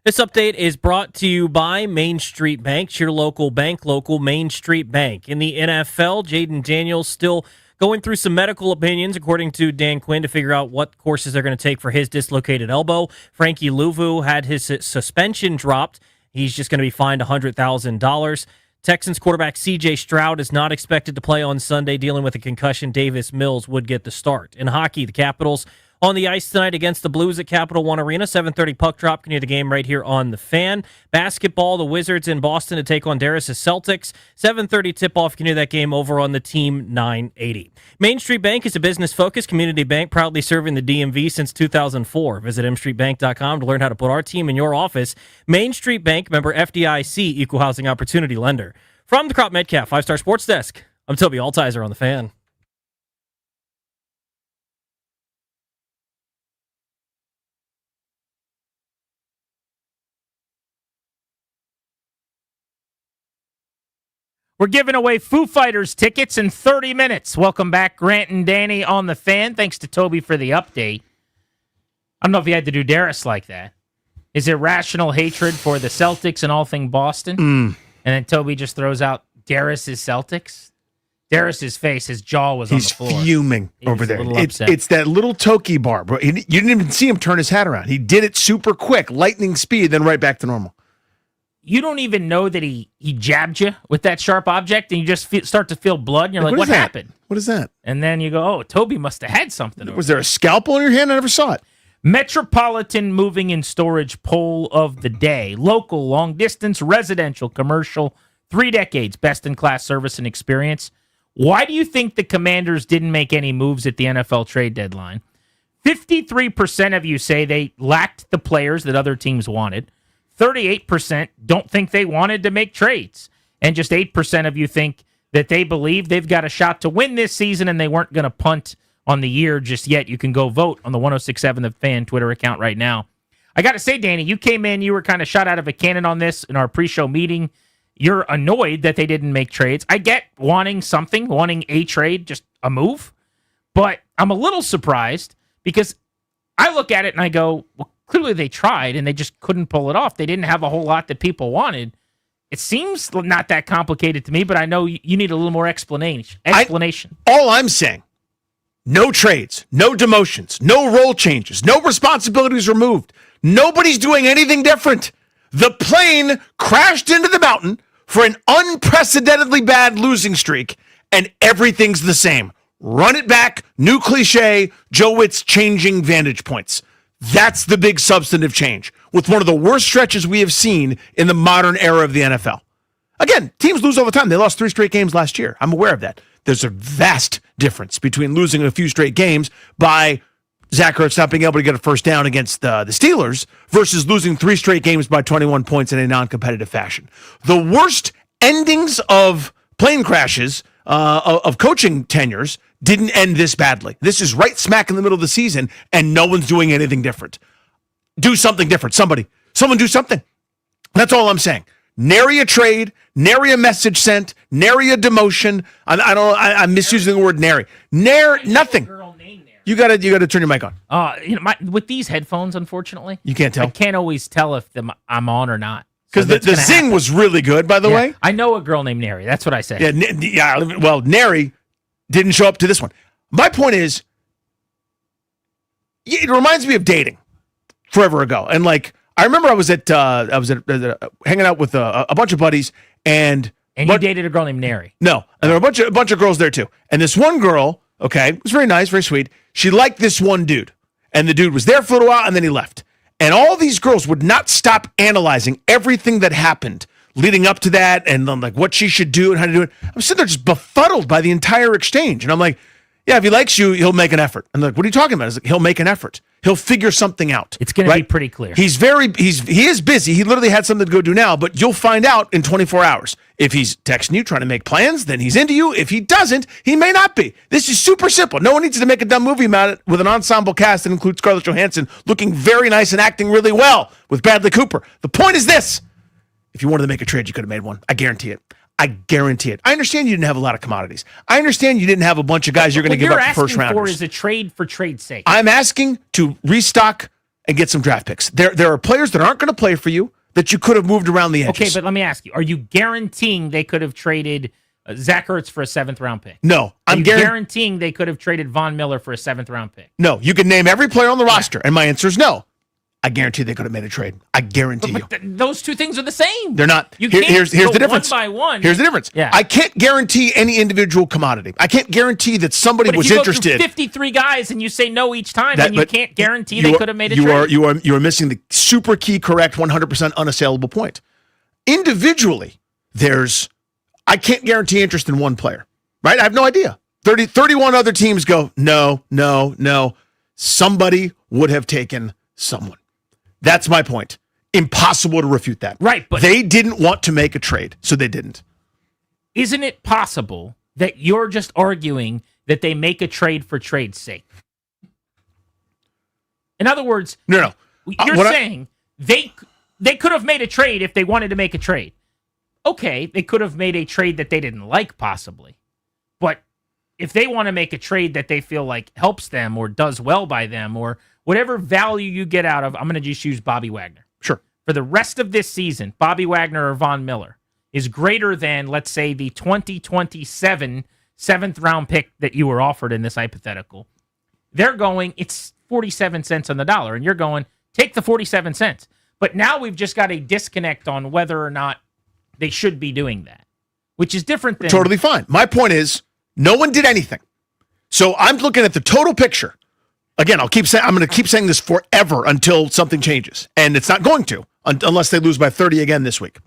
This update is brought to you by Main Street Bank, your local bank, local Main Street Bank. In the NFL, Jaden Daniels still going through some medical opinions, according to Dan Quinn, to figure out what courses they're going to take for his dislocated elbow. Frankie Louvu had his suspension dropped. He's just going to be fined $100,000. Texans quarterback C.J. Stroud is not expected to play on Sunday, dealing with a concussion. Davis Mills would get the start. In hockey, the Capitals on the ice tonight against the Blues at Capital One Arena. 7:30 puck drop. Can hear the game right here on the Fan. Basketball, the Wizards in Boston to take on Darris' Celtics. 7:30 tip-off. Can hear that game over on the Team 980. Main Street Bank is a business-focused community bank proudly serving the DMV since 2004. Visit mstreetbank.com to learn how to put our team in your office. Main Street Bank, member FDIC, Equal Housing Opportunity Lender. From the Crop Metcalf 5-Star Sports Desk, I'm Toby Altizer on the Fan. We're giving away Foo Fighters tickets in 30 minutes. Welcome back, Grant and Danny on the Fan. Thanks to Toby for the update. I don't know if he had to do Darris like that. His irrational hatred for the Celtics and all thing Boston. And then Toby just throws out Darris' Celtics. Darris' face, his jaw was on the floor. He's fuming over there. It's It's that little Toki bar, bro. You didn't even see him turn his hat around. He did it super quick, lightning speed, then right back to normal. You don't even know that he jabbed you with that sharp object, and you just start to feel blood, and you're like, what happened? What is that? And then you go, oh, Toby must have had something. Was there a scalpel in your hand? I never saw it. Metropolitan Moving and Storage poll of the day. Local, long distance, residential, commercial, 3 decades, best-in-class service and experience. Why do you think the Commanders didn't make any moves at the NFL trade deadline? 53% of you say they lacked the players that other teams wanted. 38% don't think they wanted to make trades. And just 8% of you think that they believe they've got a shot to win this season and they weren't going to punt on the year just yet. You can go vote on the 1067 The Fan Twitter account right now. I got to say, Danny, you came in, you were kind of shot out of a cannon on this in our pre-show meeting. You're annoyed that they didn't make trades. I get wanting something, wanting a trade, just a move. But I'm a little surprised because I look at it and I go, well, clearly they tried and they just couldn't pull it off. They didn't have a whole lot that people wanted. It seems not that complicated to me, but I know you need a little more explanation. All I'm saying, no trades, no demotions, no role changes, no responsibilities removed. Nobody's doing anything different. The plane crashed into the mountain for an unprecedentedly bad losing streak, and everything's the same. Run it back, new cliche, Joe Witt's changing vantage points. That's the big substantive change with one of the worst stretches we have seen in the modern era of the NFL. Again, teams lose all the time. They lost 3 straight games last year. I'm aware of that. There's a vast difference between losing a few straight games by Zach Ertz not being able to get a first down against the Steelers versus losing 3 straight games by 21 points in a non-competitive fashion. The worst endings of plane crashes, of coaching tenures, didn't end this badly. This is right smack in the middle of the season, and no one's doing anything different. Do something different. Someone do something. That's all I'm saying. Nary a trade, nary a message sent, nary a demotion. I'm misusing the word nary. Nothing. You gotta turn your mic on. With these headphones, unfortunately, you can't tell. I can't always tell if I'm on or not. Because the zing was really good, by the way. I know a girl named Nary. That's what I said. Yeah. Well, Nary didn't show up to this one. My point is, it reminds me of dating forever ago. And like, I remember I was hanging out with a bunch of buddies, and you dated a girl named Nary. No, and there were a bunch of girls there too. And this one girl, was very nice, very sweet. She liked this one dude, and the dude was there for a little while, and then he left. And all these girls would not stop analyzing everything that happened leading up to that, and like what she should do and how to do it. I'm sitting there just befuddled by the entire exchange, and I'm like, yeah, if he likes you, he'll make an effort. I'm like, what are you talking about? I was like, he'll make an effort. He'll figure something out. It's going to be pretty clear. He is busy. He literally had something to go do now, but you'll find out in 24 hours. If he's texting you, trying to make plans, then he's into you. If he doesn't, he may not be. This is super simple. No one needs to make a dumb movie about it with an ensemble cast that includes Scarlett Johansson looking very nice and acting really well with Bradley Cooper. The point is this. If you wanted to make a trade, you could have made one. I guarantee it. I guarantee it. I understand you didn't have a lot of commodities. I understand you didn't have a bunch of guys you're going to give up first rounders. What you're asking for is a trade for trade's sake. I'm asking to restock and get some draft picks. There are players that aren't going to play for you that you could have moved around the edges. Okay, but let me ask you: are you guaranteeing they could have traded Zach Ertz for a 7th-round pick? No, I'm guaranteeing they could have traded Von Miller for a 7th-round pick. No, you can name every player on the roster, and my answer is no. I guarantee they could have made a trade. I guarantee you. Those two things are the same. They're not. You can't here's go the difference. one by one. Here's the difference. Yeah. I can't guarantee any individual commodity. I can't guarantee that somebody But was if you interested. Go through 53 guys and you say no each time, then you can't guarantee they could have made a trade. You are missing the super key, correct, 100% unassailable point. Individually, I can't guarantee interest in one player, right? I have no idea. 31 other teams go, no. Somebody would have taken someone. That's my point. Impossible to refute that. Right, but they didn't want to make a trade, so they didn't. Isn't it possible that you're just arguing that they make a trade for trade's sake? In other words, no. You're saying they could have made a trade if they wanted to make a trade. Okay, they could have made a trade that they didn't like, possibly. But if they want to make a trade that they feel like helps them or does well by them or whatever value you get out of, I'm going to just use Bobby Wagner. Sure. For the rest of this season, Bobby Wagner or Von Miller is greater than, let's say, the 2027 7th-round pick that you were offered in this hypothetical. They're going, it's 47 cents on the dollar, and you're going, take the 47 cents. But now we've just got a disconnect on whether or not they should be doing that, which is different than... Totally fine. My point is, no one did anything. So I'm looking at the total picture. Again, I'm going to keep saying this forever until something changes. And it's not going to, unless they lose by 30 again this week.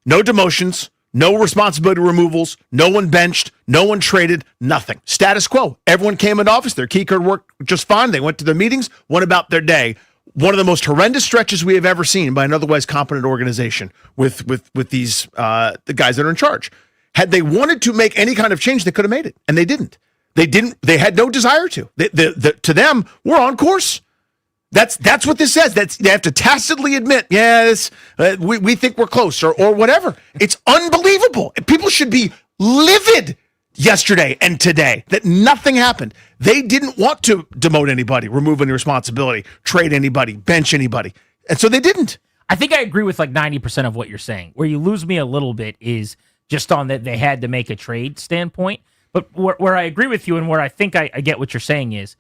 No demotions, no responsibility removals, no one benched, no one traded, nothing. Status quo. Everyone came into office. Their key card worked just fine. They went to their meetings, went about their day. One of the most horrendous stretches we have ever seen by an otherwise competent organization with these the guys that are in charge. Had they wanted to make any kind of change, they could have made it, and they didn't. They had no desire to. To them, we're on course. That's what this says. They have to tacitly admit, yes, we think we're close or whatever. It's unbelievable. People should be livid yesterday and today that nothing happened. They didn't want to demote anybody, remove any responsibility, trade anybody, bench anybody. And so they didn't. I think I agree with like 90% of what you're saying. Where you lose me a little bit is just on that they had to make a trade standpoint. But where I agree with you and where I think I get what you're saying is,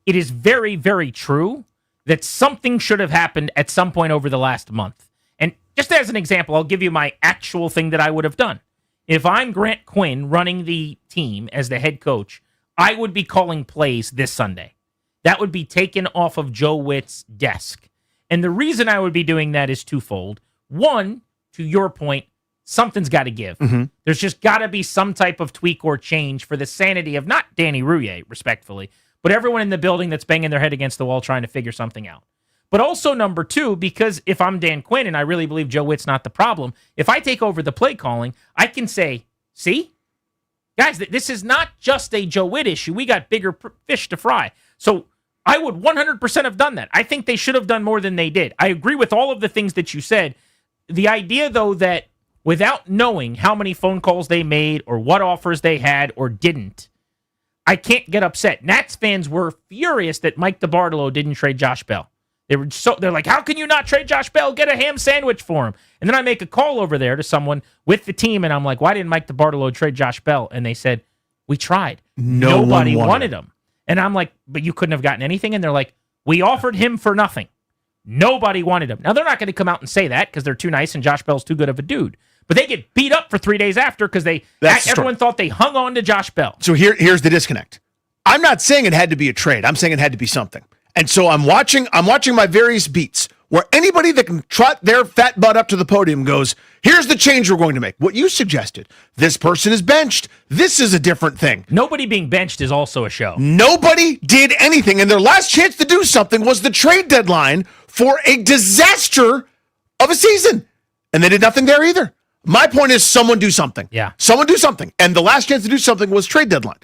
it is very, very true that something should have happened at some point over the last month. And just as an example, I'll give you my actual thing that I would have done. If I'm Grant Quinn running the team as the head coach, I would be calling plays this Sunday. That would be taken off of Joe Witt's desk. And the reason I would be doing that is twofold. One, to your point, something's got to give. Mm-hmm. There's just got to be some type of tweak or change for the sanity of not Danny Rouillet, respectfully, but everyone in the building that's banging their head against the wall trying to figure something out. But also, number two, because if I'm Dan Quinn and I really believe Joe Witt's not the problem, if I take over the play calling, I can say, see? Guys, this is not just a Joe Witt issue. We got bigger fish to fry. So I would 100% have done that. I think they should have done more than they did. I agree with all of the things that you said. The idea, though, that without knowing how many phone calls they made or what offers they had or didn't, I can't get upset. Nats fans were furious that Mike DiBartolo didn't trade Josh Bell. They're like, how can you not trade Josh Bell? Get a ham sandwich for him. And then I make a call over there to someone with the team, and I'm like, why didn't Mike DiBartolo trade Josh Bell? And they said, we tried. Nobody wanted him. And I'm like, but you couldn't have gotten anything? And they're like, we offered him for nothing. Nobody wanted him. Now, they're not going to come out and say that because they're too nice and Josh Bell's too good of a dude. But they get beat up for 3 days after because everyone thought they hung on to Josh Bell. So here's the disconnect. I'm not saying it had to be a trade. I'm saying it had to be something. And so I'm watching my various beats where anybody that can trot their fat butt up to the podium goes, here's the change we're going to make. What you suggested. This person is benched. This is a different thing. Nobody being benched is also a show. Nobody did anything. And their last chance to do something was the trade deadline for a disaster of a season. And they did nothing there either. My point is someone do something. Yeah. Someone do something. And the last chance to do something was trade deadline.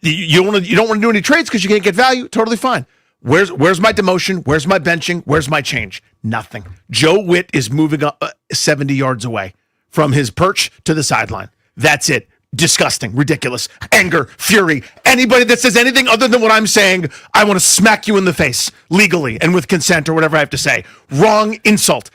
You don't want to do any trades because you can't get value. Totally fine. Where's my demotion? Where's my benching? Where's my change? Nothing. Joe Witt is moving up 70 yards away from his perch to the sideline. That's it. disgusting, ridiculous, anger, fury. Anybody that says anything other than what I'm saying, I want to smack you in the face legally and with consent or whatever I have to say. Wrong, insult.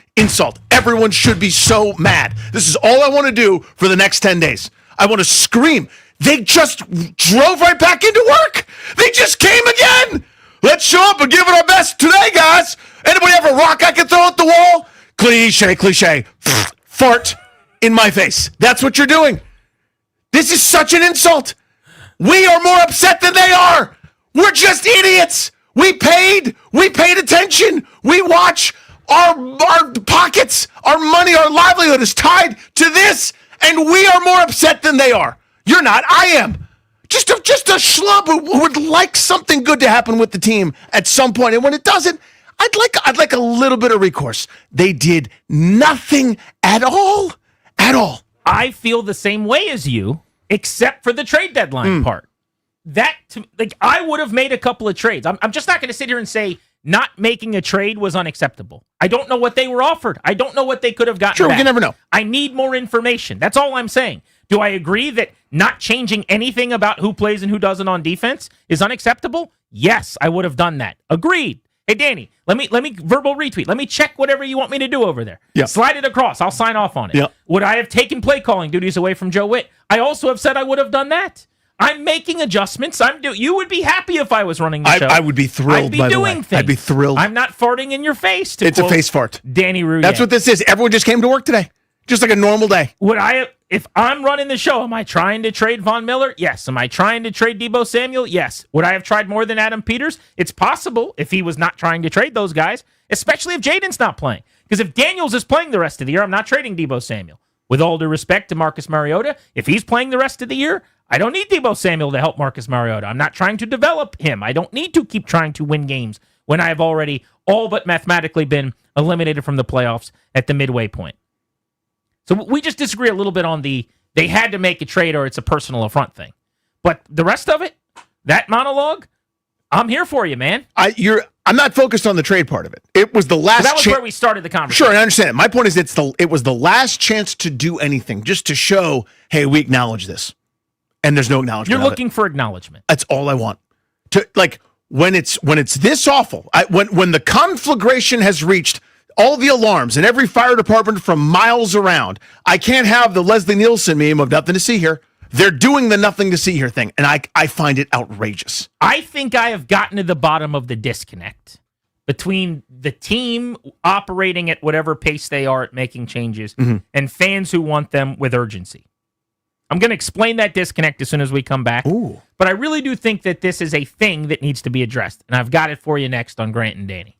Everyone should be so mad. This is all I want to do for the next 10 days. I want to scream. They just drove right back into work. They just came again. Let's show up and give it our best today, guys. Anybody have a rock I can throw at the wall? Cliche. Fart in my face. That's what you're doing. This is such an insult. We are more upset than they are. We're just idiots. We paid attention. We watch. Our pockets, our money, our livelihood is tied to this, and we are more upset than they are. You're not. I am. Just a schlub who would like something good to happen with the team at some point, and when it doesn't, I'd like a little bit of recourse. They did nothing at all. I feel the same way as you, except for the trade deadline part. I would have made a couple of trades. I'm just not going to sit here and say not making a trade was unacceptable. I don't know what they were offered. I don't know what they could have gotten Sure, back. we can never know. I need more information. That's all I'm saying. Do I agree that not changing anything about who plays and who doesn't on defense is unacceptable? Yes, I would have done that. Agreed. Hey, Danny, let me verbal retweet. Let me check whatever you want me to do over there. Yeah. Slide it across. I'll sign off on it. Yeah. Would I have taken play calling duties away from Joe Witt? I also have said I would have done that. I'm making adjustments. You would be happy if I was running the show. I would be thrilled, I'd be by the doing way. things. I'd be thrilled. I'm not farting in your face. It's a face fart. Danny Rouillet. That's what this is. Everyone just came to work today. Just like a normal day. If I'm running the show, am I trying to trade Von Miller? Yes. Am I trying to trade Deebo Samuel? Yes. Would I have tried more than Adam Peters? It's possible if he was not trying to trade those guys, especially if Jaden's not playing. Because if Daniels is playing the rest of the year, I'm not trading Deebo Samuel. With all due respect to Marcus Mariota, if he's playing the rest of the year, I don't need Deebo Samuel to help Marcus Mariota. I'm not trying to develop him. I don't need to keep trying to win games when I have already all but mathematically been eliminated from the playoffs at the midway point. So we just disagree a little bit on they had to make a trade or it's a personal affront thing. But the rest of it, that monologue, I'm here for you, man. I'm not focused on the trade part of it. It was the last. That was where we started the conversation. Sure, I understand. My point is, it was the last chance to do anything, just to show, hey, we acknowledge this, and there's no acknowledgement. You're looking for acknowledgement. That's all I want. When it's this awful, when the conflagration has reached all the alarms in every fire department from miles around, I can't have the Leslie Nielsen meme of nothing to see here. They're doing the nothing to see here thing, and I find it outrageous. I think I have gotten to the bottom of the disconnect between the team operating at whatever pace they are at making changes and fans who want them with urgency. I'm going to explain that disconnect as soon as we come back. Ooh. But I really do think that this is a thing that needs to be addressed, and I've got it for you next on Grant and Danny.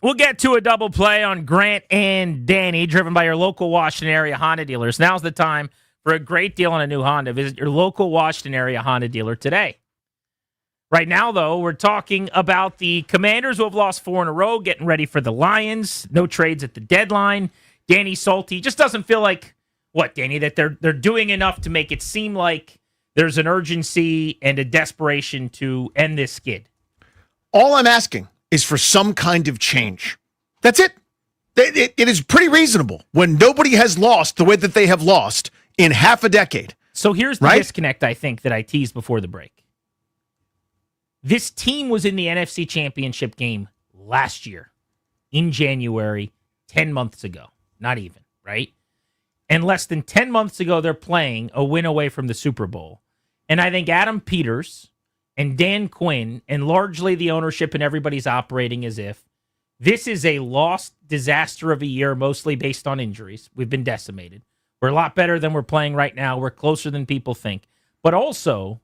We'll get to a double play on Grant and Danny, driven by your local Washington area Honda dealers. Now's the time for a great deal on a new Honda. Visit your local Washington area Honda dealer today. Right now, though, we're talking about the Commanders who have lost 4 in a row, getting ready for the Lions. No trades at the deadline. Danny Salty just doesn't feel like, what, Danny, that they're doing enough to make it seem like there's an urgency and a desperation to end this skid. All I'm asking is for some kind of change. That's it. It is pretty reasonable when nobody has lost the way that they have lost in half a decade. So here's the disconnect, I think, that I teased before the break. This team was in the NFC Championship game last year in January, 10 months ago. Not even, right? And less than 10 months ago, they're playing a win away from the Super Bowl. And I think Adam Peters and Dan Quinn and largely the ownership and everybody's operating as if this is a lost disaster of a year, mostly based on injuries. We've been decimated. We're a lot better than we're playing right now. We're closer than people think. But also,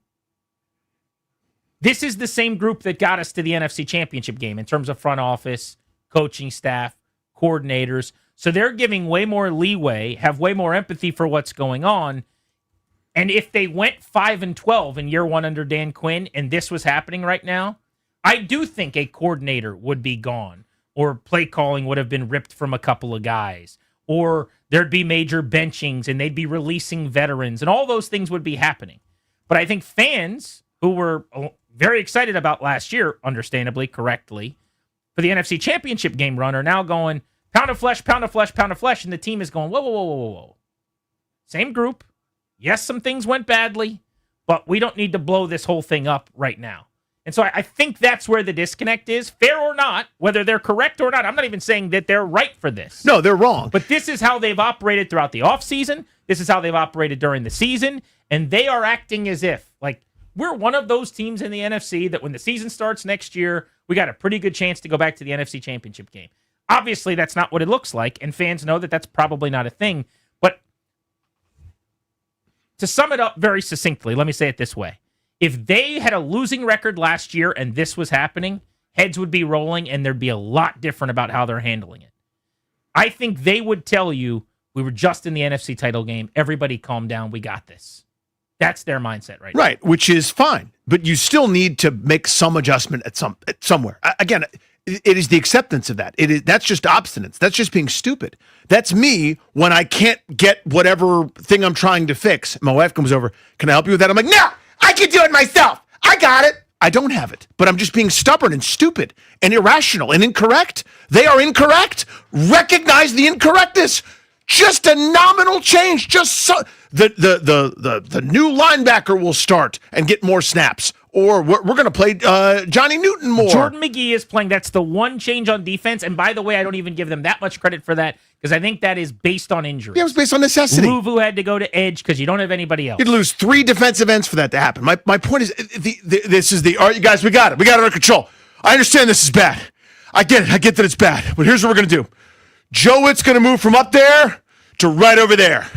this is the same group that got us to the NFC Championship game in terms of front office, coaching staff, coordinators. So they're giving way more leeway, have way more empathy for what's going on. And if they went 5-12 in year one under Dan Quinn and this was happening right now, I do think a coordinator would be gone, or play calling would have been ripped from a couple of guys, or there'd be major benchings and they'd be releasing veterans, and all those things would be happening. But I think fans who were very excited about last year, understandably, correctly, for the NFC Championship game run are now going pound of flesh, pound of flesh, pound of flesh, and the team is going, whoa, whoa, whoa, whoa, whoa. Same group. Yes, some things went badly, but we don't need to blow this whole thing up right now. And so I think that's where the disconnect is, fair or not, whether they're correct or not. I'm not even saying that they're right for this. No, they're wrong. But this is how they've operated throughout the offseason. This is how they've operated during the season. And they are acting as if, like, we're one of those teams in the NFC that when the season starts next year, we got a pretty good chance to go back to the NFC Championship game. Obviously, that's not what it looks like, and fans know that that's probably not a thing. But to sum it up very succinctly, let me say it this way. If they had a losing record last year and this was happening, heads would be rolling and there'd be a lot different about how they're handling it. I think they would tell you, we were just in the NFC title game. Everybody calm down. We got this. That's their mindset right now. Right, which is fine. But you still need to make some adjustment at somewhere. Again, it is the acceptance of that. That's just obstinance. That's just being stupid. That's me when I can't get whatever thing I'm trying to fix. My wife comes over, can I help you with that? I'm like, no, I can do it myself. I got it. I don't have it, but I'm just being stubborn and stupid and irrational and incorrect. They are incorrect. Recognize the incorrectness. Just a nominal change. Just so the new linebacker will start and get more snaps. Or we're going to play Johnny Newton more. Jordan McGee is playing. That's the one change on defense. And by the way, I don't even give them that much credit for that because I think that is based on injury. Yeah, it was based on necessity. Luvu had to go to edge because you don't have anybody else. You'd lose 3 defensive ends for that to happen. My point is, this is all right, you guys, we got it. We got it under control. I understand this is bad. I get it. I get that it's bad. But here's what we're going to do. Jowitt's going to move from up there to right over there.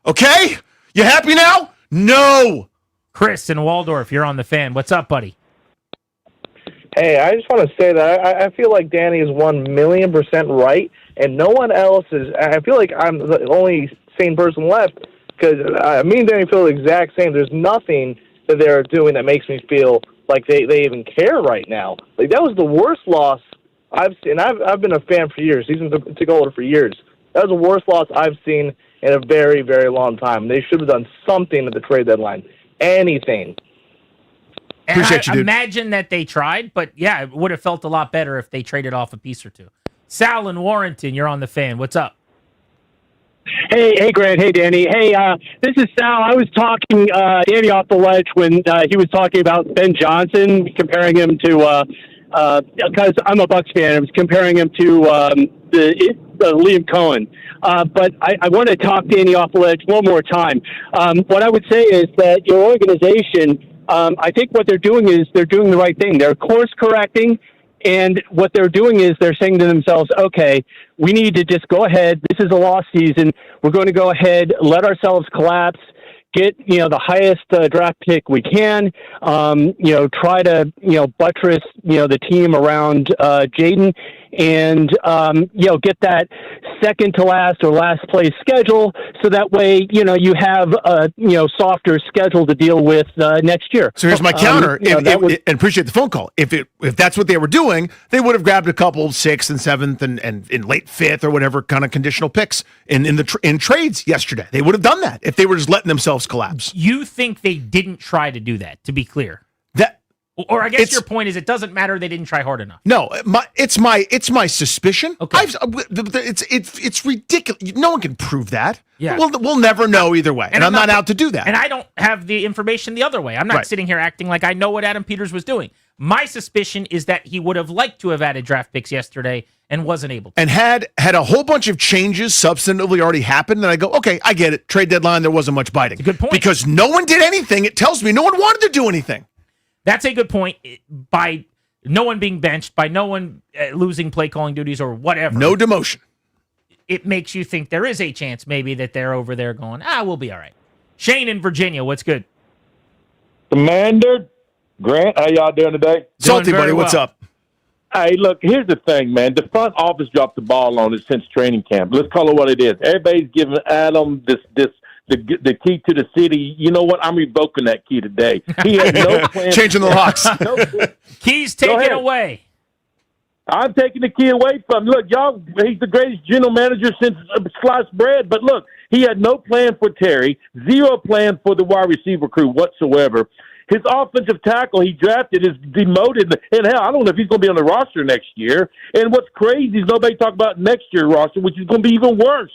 Okay? You happy now? No. Chris in Waldorf, you're on the fan. What's up, buddy? Hey, I just want to say that I feel like Danny is 1,000,000% right, and no one else is. I feel like I'm the only sane person left because me and Danny feel the exact same. There's nothing that they're doing that makes me feel like they even care right now. Like that was the worst loss I've seen. I've been a fan for years, season ticket holder for years. That was the worst loss I've seen in a very, very long time. They should have done something at the trade deadline. Anything. And Appreciate you, dude. Imagine that they tried, but yeah, it would have felt a lot better if they traded off a piece or two. Sal in Warrenton, you're on the fan. What's up? Hey, Grant. Hey, Danny. Hey, this is Sal. I was talking Danny off the ledge when he was talking about Ben Johnson, comparing him to because I'm a Bucs fan. I was comparing him to Liam Cohen. But I want to talk Danny off the ledge one more time. What I would say is that your organization, I think what they're doing is they're doing the right thing. They're course correcting, and what they're doing is they're saying to themselves, okay, we need to just go ahead. This is a lost season. We're going to go ahead, let ourselves collapse, get the highest draft pick we can. Try to buttress the team around Jaden, and get that second to last or last place schedule, so that way you have a softer schedule to deal with next year. So here's my counter, and appreciate the phone call. If that's what they were doing, they would have grabbed a couple 6th and 7th and in late 5th or whatever kind of conditional picks in trades yesterday. They would have done that if they were just letting themselves collapse. You think they didn't try to do that, to be clear? Or I guess your point is it doesn't matter, they didn't try hard enough. No, it's my suspicion. Okay. It's ridiculous. No one can prove that. Yeah. We'll never know either way. And I'm not out to do that. And I don't have the information the other way. I'm not sitting here acting like I know what Adam Peters was doing. My suspicion is that he would have liked to have added draft picks yesterday and wasn't able to. And had a whole bunch of changes substantively already happened, and I go, okay, I get it. Trade deadline, there wasn't much biting. Good point. Because no one did anything. It tells me no one wanted to do anything. That's a good point. By no one being benched, by no one losing play calling duties or whatever. No demotion. It makes you think there is a chance maybe that they're over there going, we'll be all right. Shane in Virginia, what's good? Commander, Grant, how y'all doing today? Salty, buddy, what's up? Hey, look, here's the thing, man. The front office dropped the ball on it since training camp. Let's call it what it is. Everybody's giving Adam the key to the city. You know what? I'm revoking that key today. He had no plan. Changing the locks. Keys taken away. I'm taking the key away from him. Look, y'all, he's the greatest general manager since sliced bread. But look, he had no plan for Terry, zero plan for the wide receiver crew whatsoever. His offensive tackle he drafted is demoted. And hell, I don't know if he's going to be on the roster next year. And what's crazy is nobody talk about next year's roster, which is going to be even worse.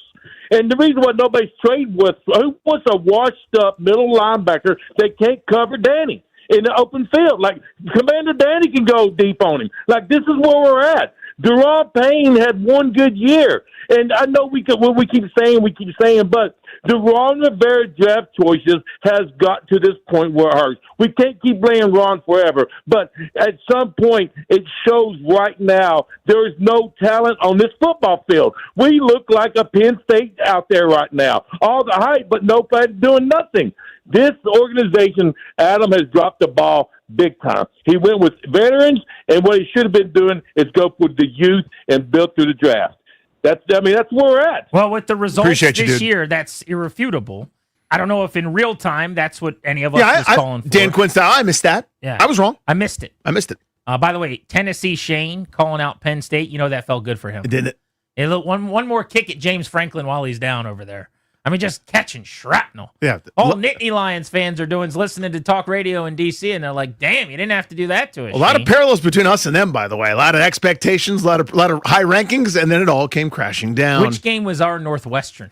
And the reason why nobody's trading with, who wants a washed-up middle linebacker that can't cover Danny in the open field? Like, Commander Danny can go deep on him. Like, this is where we're at. Deron Payne had one good year. And I know we keep saying, but the Ron Rivera draft choices has got to this point where it hurts. We can't keep blaming Ron forever, but at some point it shows right now there is no talent on this football field. We look like a Penn State out there right now. All the hype, but nobody doing nothing. This organization, Adam, has dropped the ball big time. He went with veterans, and what he should have been doing is go for the youth and build through the draft. That's where we're at. Well, with the results this year, that's irrefutable. I don't know if in real time that's what any of us was calling for. Dan Quinn style, I missed that. Yeah, I was wrong. I missed it. By the way, Tennessee Shane calling out Penn State. That felt good for him. Didn't it? Hey, look, one more kick at James Franklin while he's down over there. I mean, just catching shrapnel. Yeah. All Nittany Lions fans are doing is listening to talk radio in D.C., and they're like, damn, you didn't have to do that to us. A lot of parallels between us and them, by the way. A lot of expectations, a lot of high rankings, and then it all came crashing down. Which game was our Northwestern?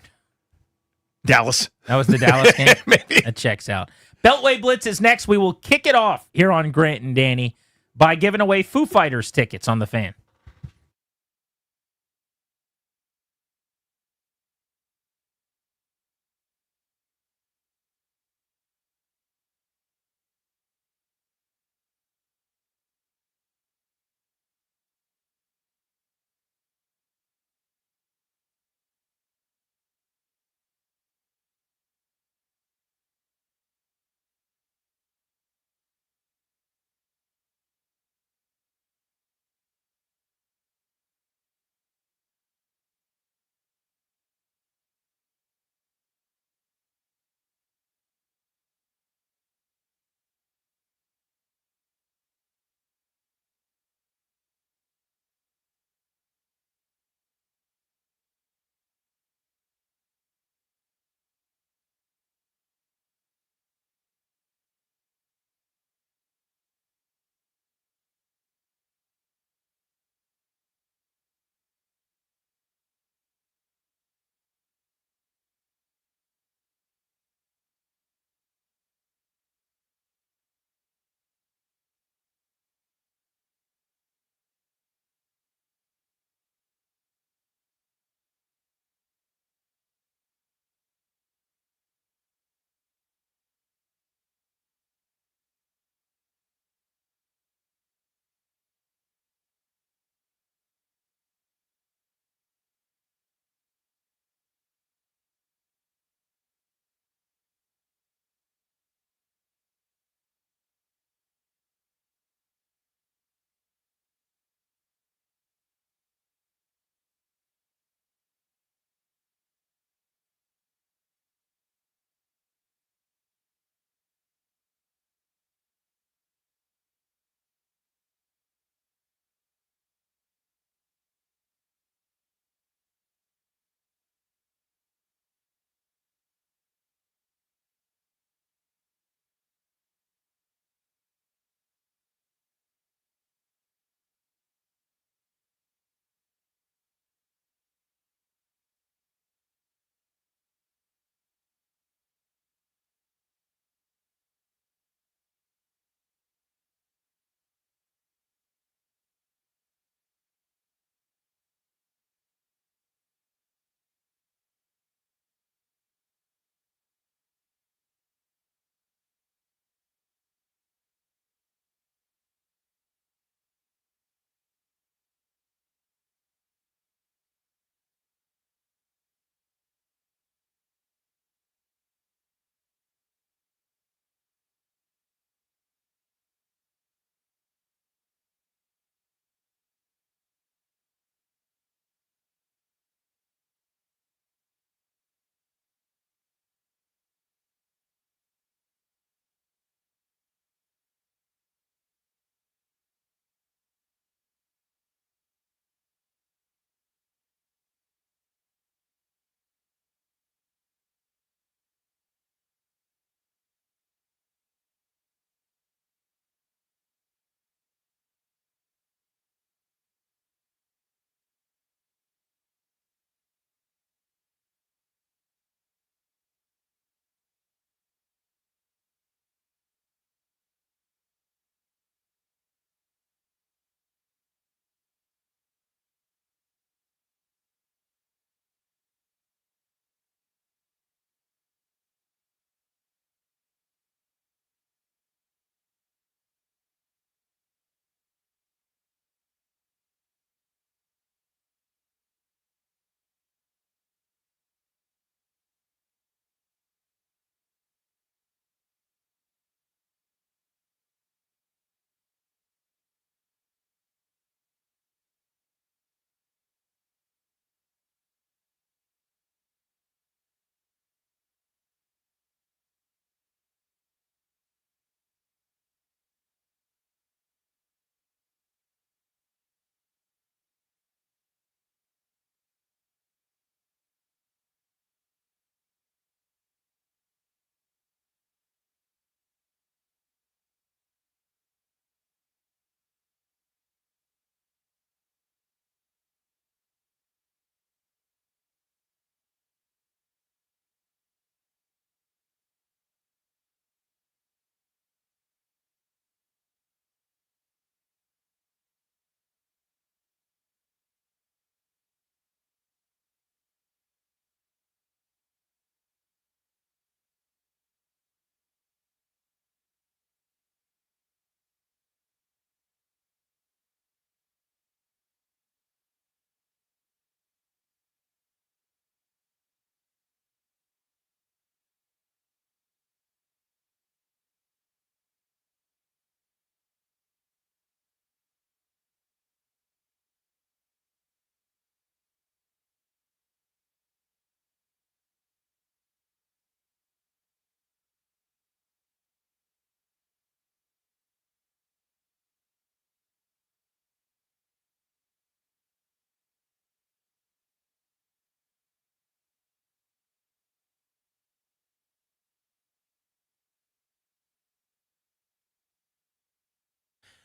Dallas. That was the Dallas game? Maybe. That checks out. Beltway Blitz is next. We will kick it off here on Grant and Danny by giving away Foo Fighters tickets on the Fan.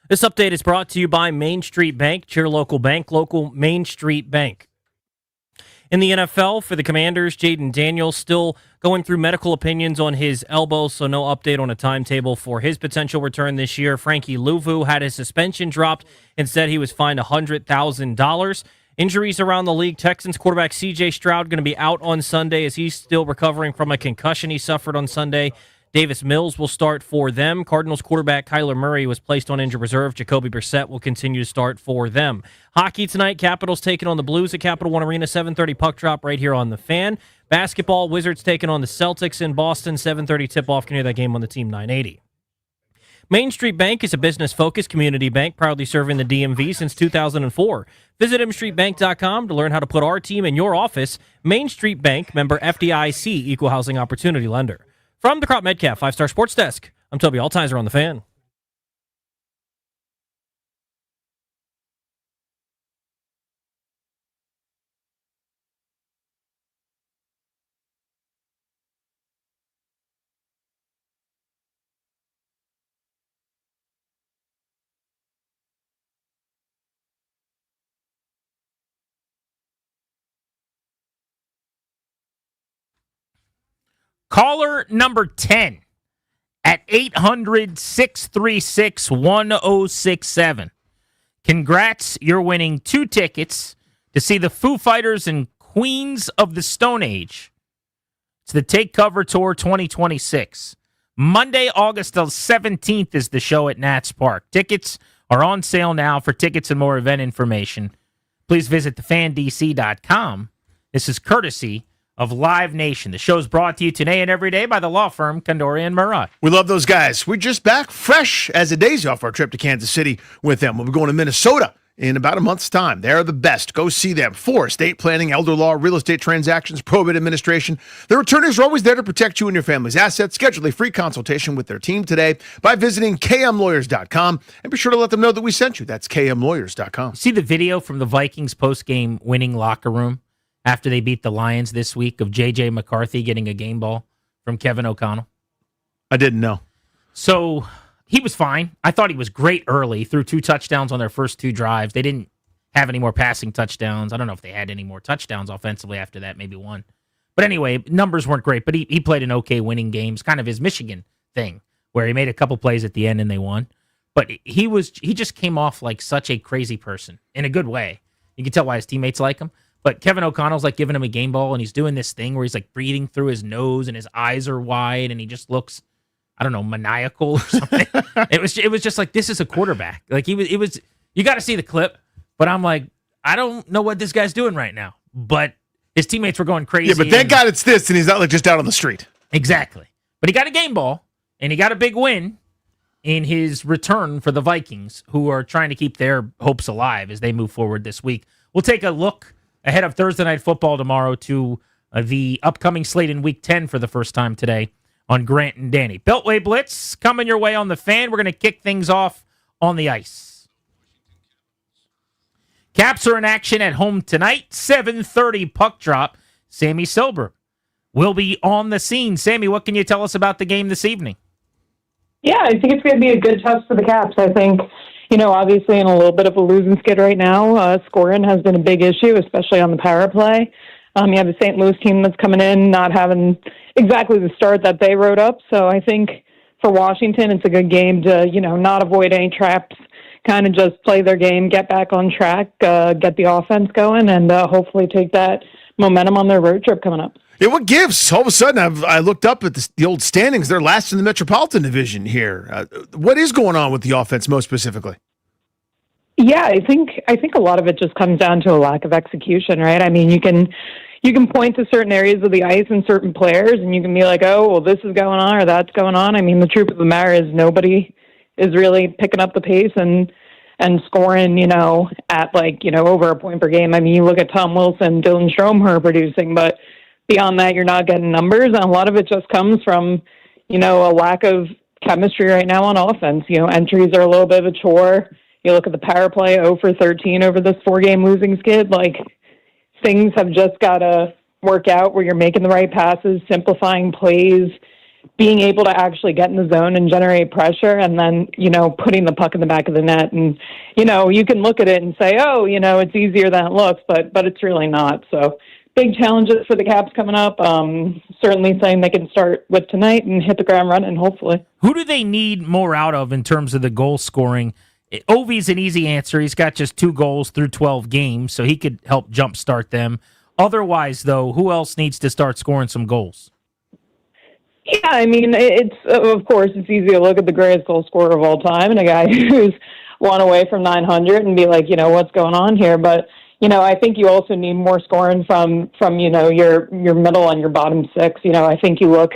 This update is brought to you by Main Street Bank. Cheer local bank, local Main Street Bank. In the NFL, for the Commanders, Jaden Daniels still going through medical opinions on his elbow, so no update on a timetable for his potential return this year. Frankie Louvu had his suspension dropped. Instead, he was fined $100,000. Injuries around the league. Texans quarterback C.J. Stroud going to be out on Sunday as he's still recovering from a concussion he suffered on Sunday. Davis Mills will start for them. Cardinals quarterback Kyler Murray was placed on injured reserve. Jacoby Brissett will continue to start for them. Hockey tonight, Capitals taking on the Blues at Capital One Arena, 7:30 puck drop right here on The Fan. Basketball, Wizards taking on the Celtics in Boston, 7:30 tip-off. Can hear that game on the Team 980. Main Street Bank is a business-focused community bank proudly serving the DMV since 2004. Visit mstreetbank.com to learn how to put our team in your office. Main Street Bank, member FDIC, Equal Housing Opportunity Lender. From the Crop Medcalf 5-Star Sports Desk, I'm Toby Altizer on The Fan. Caller number 10 at 800-636-1067. Congrats, you're winning 2 tickets to see the Foo Fighters and Queens of the Stone Age. It's the Take Cover Tour 2026. Monday, August 17th is the show at Nats Park. Tickets are on sale now. For tickets and more event information, please visit thefandc.com. This is courtesy of Live Nation. The show's brought to you today and every day by the law firm Kandori and Murrah. We love those guys. We're just back fresh as a daisy off our trip to Kansas City with them. We'll be going to Minnesota in about a month's time. They're the best. Go see them for estate planning, elder law, real estate transactions, probate administration. Their attorneys are always there to protect you and your family's assets. Schedule a free consultation with their team today by visiting kmlawyers.com and be sure to let them know that we sent you. That's kmlawyers.com. See the video from the Vikings post-game winning locker room after they beat the Lions this week of J.J. McCarthy getting a game ball from Kevin O'Connell? I didn't know. So he was fine. I thought he was great early, threw 2 touchdowns on their first 2 drives. They didn't have any more passing touchdowns. I don't know if they had any more touchdowns offensively after that, maybe 1. But anyway, numbers weren't great, but he played an okay winning game. It's kind of his Michigan thing, where he made a couple plays at the end and they won. But he just came off like such a crazy person in a good way. You can tell why his teammates like him. But Kevin O'Connell's like giving him a game ball, and he's doing this thing where he's like breathing through his nose, and his eyes are wide, and he just looks, I don't know, maniacal or something. It was just like, this is a quarterback. Like it was. You got to see the clip, but I'm like, I don't know what this guy's doing right now. But his teammates were going crazy. Yeah, but thank God it's this, and he's not like just out on the street. Exactly. But he got a game ball, and he got a big win in his return for the Vikings, who are trying to keep their hopes alive as they move forward this week. We'll take a look ahead of Thursday Night Football tomorrow to the upcoming slate in Week 10 for the first time today on Grant and Danny. Beltway Blitz coming your way on the Fan. We're going to kick things off on the ice. Caps are in action at home tonight, 7:30 puck drop. Sammy Silber will be on the scene. Sammy, what can you tell us about the game this evening? Yeah, I think it's going to be a good test for the Caps. I think, obviously in a little bit of a losing skid right now. Scoring has been a big issue, especially on the power play. You have the St. Louis team that's coming in, not having exactly the start that they wrote up. So I think for Washington, it's a good game to, not avoid any traps, kind of just play their game, get back on track, get the offense going, and hopefully take that momentum on their road trip coming up. Yeah, what gives? All of a sudden, I looked up at the old standings. They're last in the Metropolitan Division here. What is going on with the offense most specifically? Yeah, I think a lot of it just comes down to a lack of execution, right? I mean, you can point to certain areas of the ice and certain players, and you can be like, oh, well, this is going on or that's going on. I mean, the truth of the matter is nobody is really picking up the pace and scoring, at over a point per game. I mean, you look at Tom Wilson, Dylan Strome, who are producing, but beyond that, you're not getting numbers, and a lot of it just comes from, a lack of chemistry right now on offense. Entries are a little bit of a chore. You look at the power play, 0 for 13 over this 4-game losing skid. Things have just got to work out where you're making the right passes, simplifying plays, being able to actually get in the zone and generate pressure, and then, putting the puck in the back of the net. And, you can look at it and say, oh, it's easier than it looks, but it's really not. So big challenges for the Caps coming up. Certainly saying they can start with tonight and hit the ground running, hopefully. Who do they need more out of in terms of the goal scoring? Ovi's an easy answer. He's got just 2 goals through 12 games, so he could help jumpstart them. Otherwise, though, who else needs to start scoring some goals? Yeah, I mean, it's of course it's easy to look at the greatest goal scorer of all time and a guy who's one away from 900 and be like, what's going on here? But I think you also need more scoring from your middle and your bottom 6. I think you look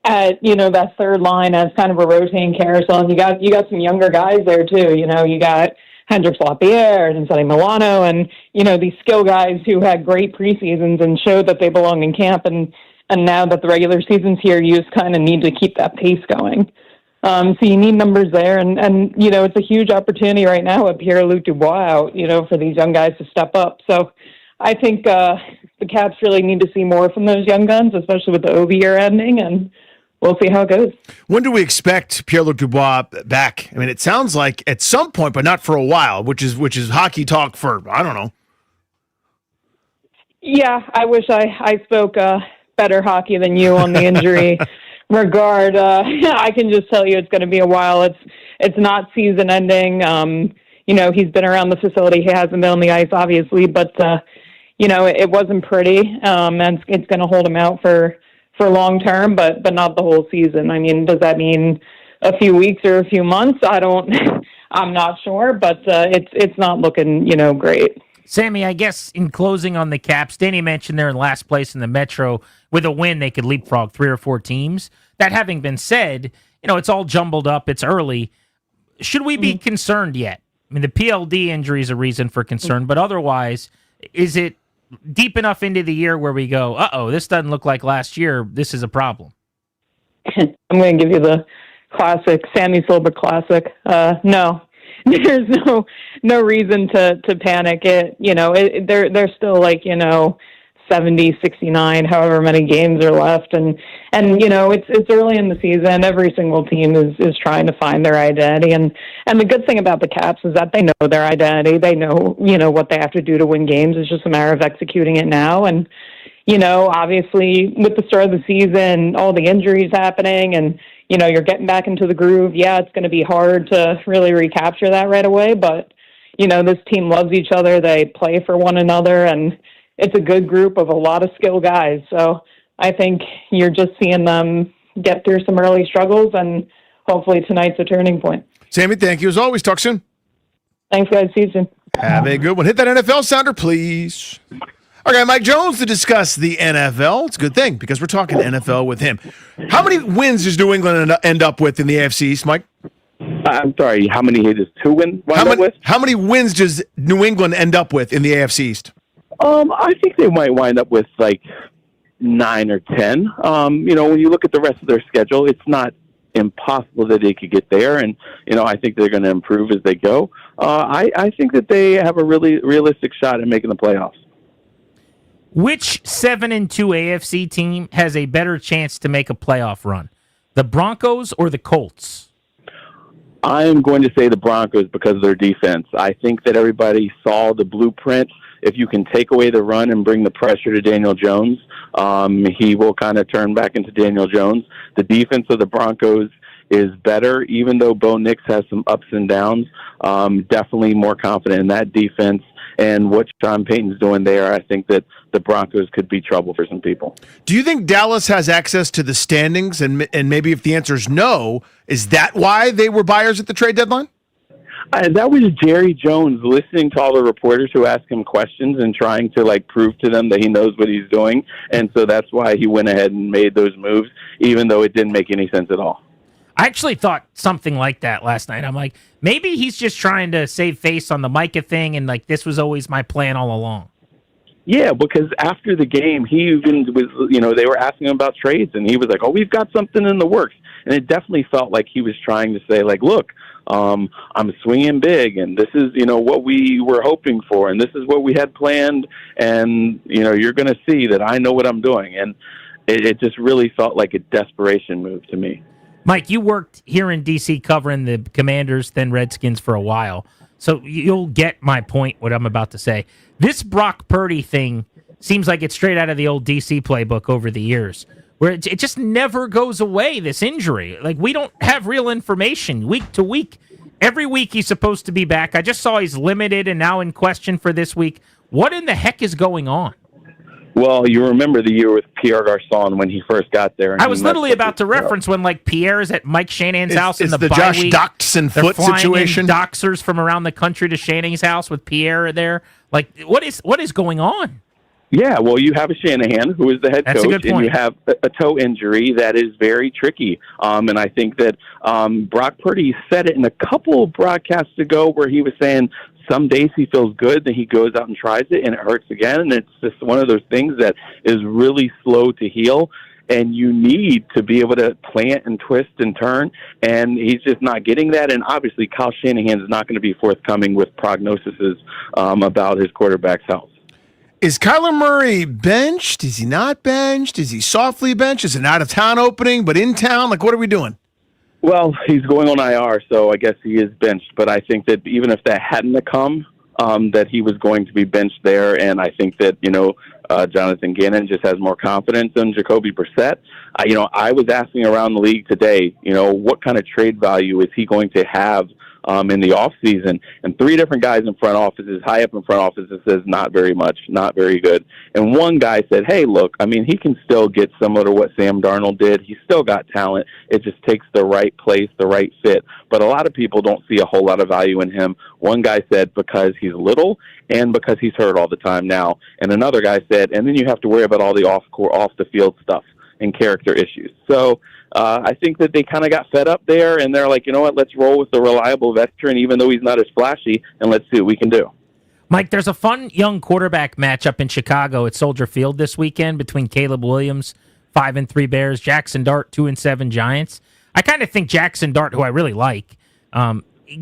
at that third line as kind of a rotating carousel, and you got some younger guys there too. You got Hendrix Lapierre and Sonny Milano, and these skill guys who had great preseasons and showed that they belong in camp, and now that the regular season's here, you just kind of need to keep that pace going. So you need numbers there, and it's a huge opportunity right now with Pierre-Luc Dubois out, for these young guys to step up. So I think the Caps really need to see more from those young guns, especially with the Ovi year ending, and we'll see how it goes. When do we expect Pierre-Luc Dubois back? I mean, it sounds like at some point, but not for a while, which is hockey talk for, I don't know. Yeah, I wish I spoke better hockey than you on the injury regard. I can just tell you it's going to be a while. It's not season ending. He's been around the facility. He hasn't been on the ice, obviously, but it wasn't pretty, and it's going to hold him out for long term, but not the whole season. I mean, does that mean a few weeks or a few months? I'm not sure, but it's not looking great. Sammy, I guess in closing on the Caps, Danny mentioned they're in last place in the Metro. With a win, they could leapfrog 3 or 4 teams. That having been said, it's all jumbled up. It's early. Should we be concerned yet? I mean, the PLD injury is a reason for concern, but otherwise, is it deep enough into the year where we go, uh-oh, this doesn't look like last year. This is a problem? I'm going to give you the classic, Sammy Silva classic. No. There's no reason to panic. They're still like 70, 69, however many games are left, and it's early in the season. Every single team is trying to find their identity, and the good thing about the Caps is that they know their identity. They know what they have to do to win games. It's just a matter of executing it now. And obviously with the start of the season, all the injuries happening, and you're getting back into the groove. Yeah, it's going to be hard to really recapture that right away, but, this team loves each other. They play for one another, and it's a good group of a lot of skilled guys. So I think you're just seeing them get through some early struggles, and hopefully tonight's a turning point. Sammy, thank you as always. Talk soon. Thanks, guys. See you soon. Have a good one. Hit that NFL sounder, please. Okay, Mike Jones to discuss the NFL. It's a good thing because we're talking NFL with him. How many wins does New England end up with in the AFC East, Mike? I'm sorry, how many does 2 wind wind up with? How many wins does New England end up with in the AFC East? I think they might wind up with like 9 or 10. When you look at the rest of their schedule, it's not impossible that they could get there, and I think they're going to improve as they go. I think that they have a really realistic shot at making the playoffs. Which 7-2 AFC team has a better chance to make a playoff run? The Broncos or the Colts? I'm going to say the Broncos because of their defense. I think that everybody saw the blueprint. If you can take away the run and bring the pressure to Daniel Jones, he will kind of turn back into Daniel Jones. The defense of the Broncos is better, even though Bo Nix has some ups and downs. Definitely more confident in that defense. And what Sean Payton's doing there, I think that the Broncos could be trouble for some people. Do you think Dallas has access to the standings? And maybe if the answer is no, is that why they were buyers at the trade deadline? That was Jerry Jones listening to all the reporters who ask him questions and trying to prove to them that he knows what he's doing. And so that's why he went ahead and made those moves, even though it didn't make any sense at all. I actually thought something like that last night. I'm like, maybe he's just trying to save face on the Micah thing, and this was always my plan all along. Yeah, because after the game, he even was, they were asking him about trades, and he was like, oh, we've got something in the works. And it definitely felt like he was trying to say, look, I'm swinging big, and this is, what we were hoping for, and this is what we had planned, and, you're going to see that I know what I'm doing. And It just really felt like a desperation move to me. Mike, you worked here in D.C. covering the Commanders, then Redskins for a while, so you'll get my point, what I'm about to say. This Brock Purdy thing seems like it's straight out of the old D.C. playbook over the years, where it just never goes away, this injury. Like, we don't have real information week to week. Every week he's supposed to be back. I just saw he's limited and now in question for this week. What in the heck is going on? Well, you remember the year with Pierre Garçon when he first got there. And I was literally about to reference when, like, Pierre's at Mike Shanahan's house in the bye Josh week. Doxson They're foot flying situation. In doxers from around the country to Shanahan's house with Pierre there. Like, what is going on? Yeah, well, you have a Shanahan who is the head That's a coach, good and you point. have a toe injury that is very tricky. And I think that Brock Purdy said it in a couple of broadcasts ago where he was saying some days he feels good, then he goes out and tries it, and it hurts again. And it's just one of those things that is really slow to heal. And you need to be able to plant and twist and turn, and he's just not getting that. And obviously, Kyle Shanahan is not going to be forthcoming with prognoses about his quarterback's health. Is Kyler Murray benched? Is he not benched? Is he softly benched? Is it an out-of-town opening, but in town? Like, what are we doing? Well, he's going on IR, so I guess he is benched. But I think that even if that hadn't come, that he was going to be benched there. And I think that, Jonathan Gannon just has more confidence than Jacoby Brissett. I was asking around the league today, what kind of trade value is he going to have in the offseason? And three different guys in front offices, high up in front offices, says not very much, not very good. And one guy said, hey, look, he can still get similar to what Sam Darnold did. He's still got talent. It just takes the right place, the right fit. But a lot of people don't see a whole lot of value in him. One guy said because he's little and because he's hurt all the time now. And another guy said, and then you have to worry about all the off-the-field stuff and character issues. So I think that they kind of got fed up there, and they're like, you know what, let's roll with the reliable veteran, even though he's not as flashy, and let's see what we can do. Mike, there's a fun young quarterback matchup in Chicago at Soldier Field this weekend between Caleb Williams, 5-3 Bears, Jackson Dart, 2-7 Giants. I kind of think Jackson Dart, who I really like,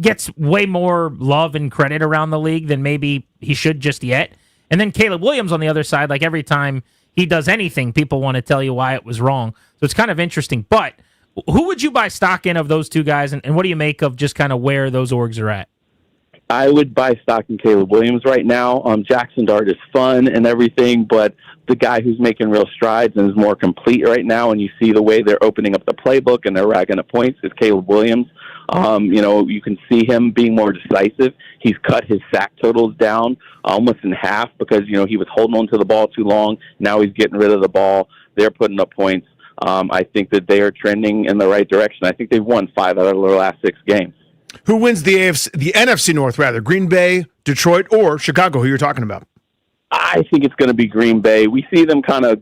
gets way more love and credit around the league than maybe he should just yet. And then Caleb Williams on the other side, like every time he does anything, people want to tell you why it was wrong. So it's kind of interesting. But who would you buy stock in of those two guys, and what do you make of just kind of where those orgs are at? I would buy stock in Caleb Williams right now. Jackson Dart is fun and everything, but the guy who's making real strides and is more complete right now, and you see the way they're opening up the playbook and they're racking up points, is Caleb Williams. You can see him being more decisive. He's cut his sack totals down almost in half because, he was holding on to the ball too long. Now he's getting rid of the ball. They're putting up points. I think that they are trending in the right direction. I think they've won 5 out of their last 6 games. Who wins the NFC North, rather? Green Bay, Detroit, or Chicago, who you're talking about? I think it's going to be Green Bay. We see them kind of,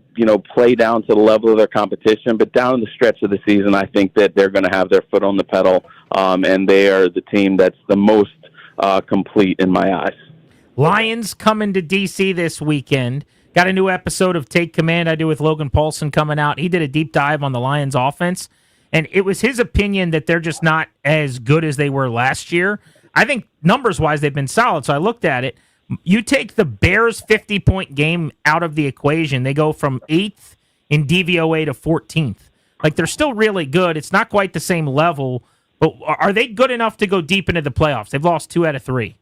play down to the level of their competition, but down the stretch of the season, I think that they're going to have their foot on the pedal, and they are the team that's the most complete in my eyes. Lions coming to D.C. this weekend. Got a new episode of Take Command I do with Logan Paulson coming out. He did a deep dive on the Lions offense, and it was his opinion that they're just not as good as they were last year. I think numbers-wise they've been solid, so I looked at it. You take the Bears' 50-point game out of the equation, they go from 8th in DVOA to 14th. Like, they're still really good. It's not quite the same level, but are they good enough to go deep into the playoffs? They've lost 2 out of 3.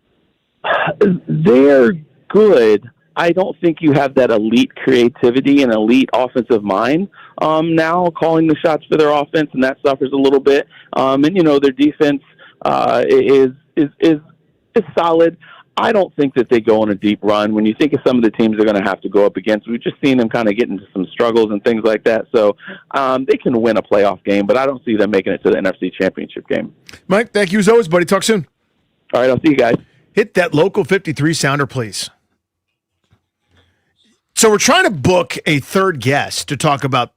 They're good. I don't think you have that elite creativity and elite offensive mind now calling the shots for their offense, and that suffers a little bit. And their defense is solid. I don't think that they go on a deep run. When you think of some of the teams they're going to have to go up against, we've just seen them kind of get into some struggles and things like that. So they can win a playoff game, but I don't see them making it to the NFC Championship game. Mike, thank you as always, buddy. Talk soon. All right, I'll see you guys. Hit that local 53 sounder, please. So we're trying to book a third guest to talk about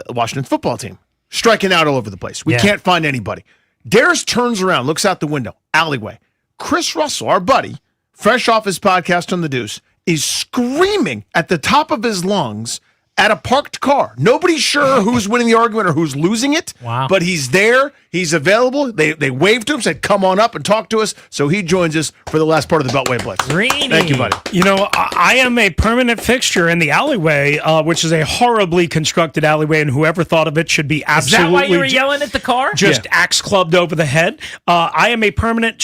Washington's football team. Striking out all over the place. We can't find anybody. Darius turns around, looks out the window, alleyway. Chris Russell, our buddy, fresh off his podcast on The Deuce, is screaming at the top of his lungs at a parked car. Nobody's sure who's winning the argument or who's losing it. Wow. But he's there. He's available. They waved to him, said, come on up and talk to us. So he joins us for the last part of the Beltway Blitz. Greeny. Thank you, buddy. You know, I am a permanent fixture in the alleyway, which is a horribly constructed alleyway, and whoever thought of it should be absolutely... Is that why you were yelling at the car? Just axe clubbed over the head. I am a permanent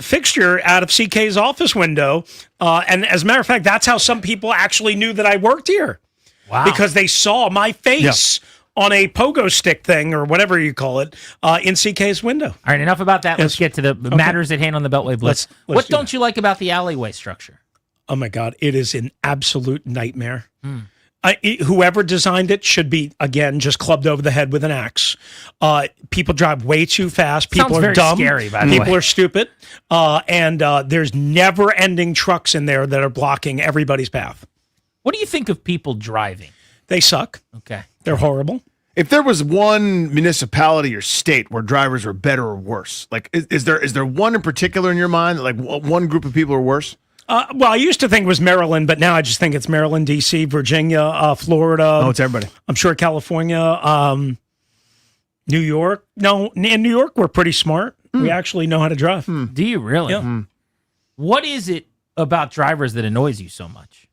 fixture out of CK's office window, and as a matter of fact, that's how some people actually knew that I worked here. Wow. Because they saw my face on a pogo stick thing, or whatever you call it, in CK's window. All right, enough about that. Let's get to the matters at hand on the Beltway Blitz. What don't you like about the alleyway structure? Oh, my God. It is an absolute nightmare. Whoever designed it should be, again, just clubbed over the head with an axe. People drive way too fast. People Sounds are very dumb. scary, by the way. People are stupid. And there's never-ending trucks in there that are blocking everybody's path. What do you think of people driving? They suck. Okay. They're horrible. If there was one municipality or state where drivers are better or worse, like is there one in particular in your mind that like one group of people are worse? Well, I used to think it was Maryland, but now I just think it's Maryland, D.C., Virginia, Florida. Oh, it's everybody. I'm sure California, New York. No, in New York, we're pretty smart. We actually know how to drive. Do you really? Yeah. What is it about drivers that annoys you so much?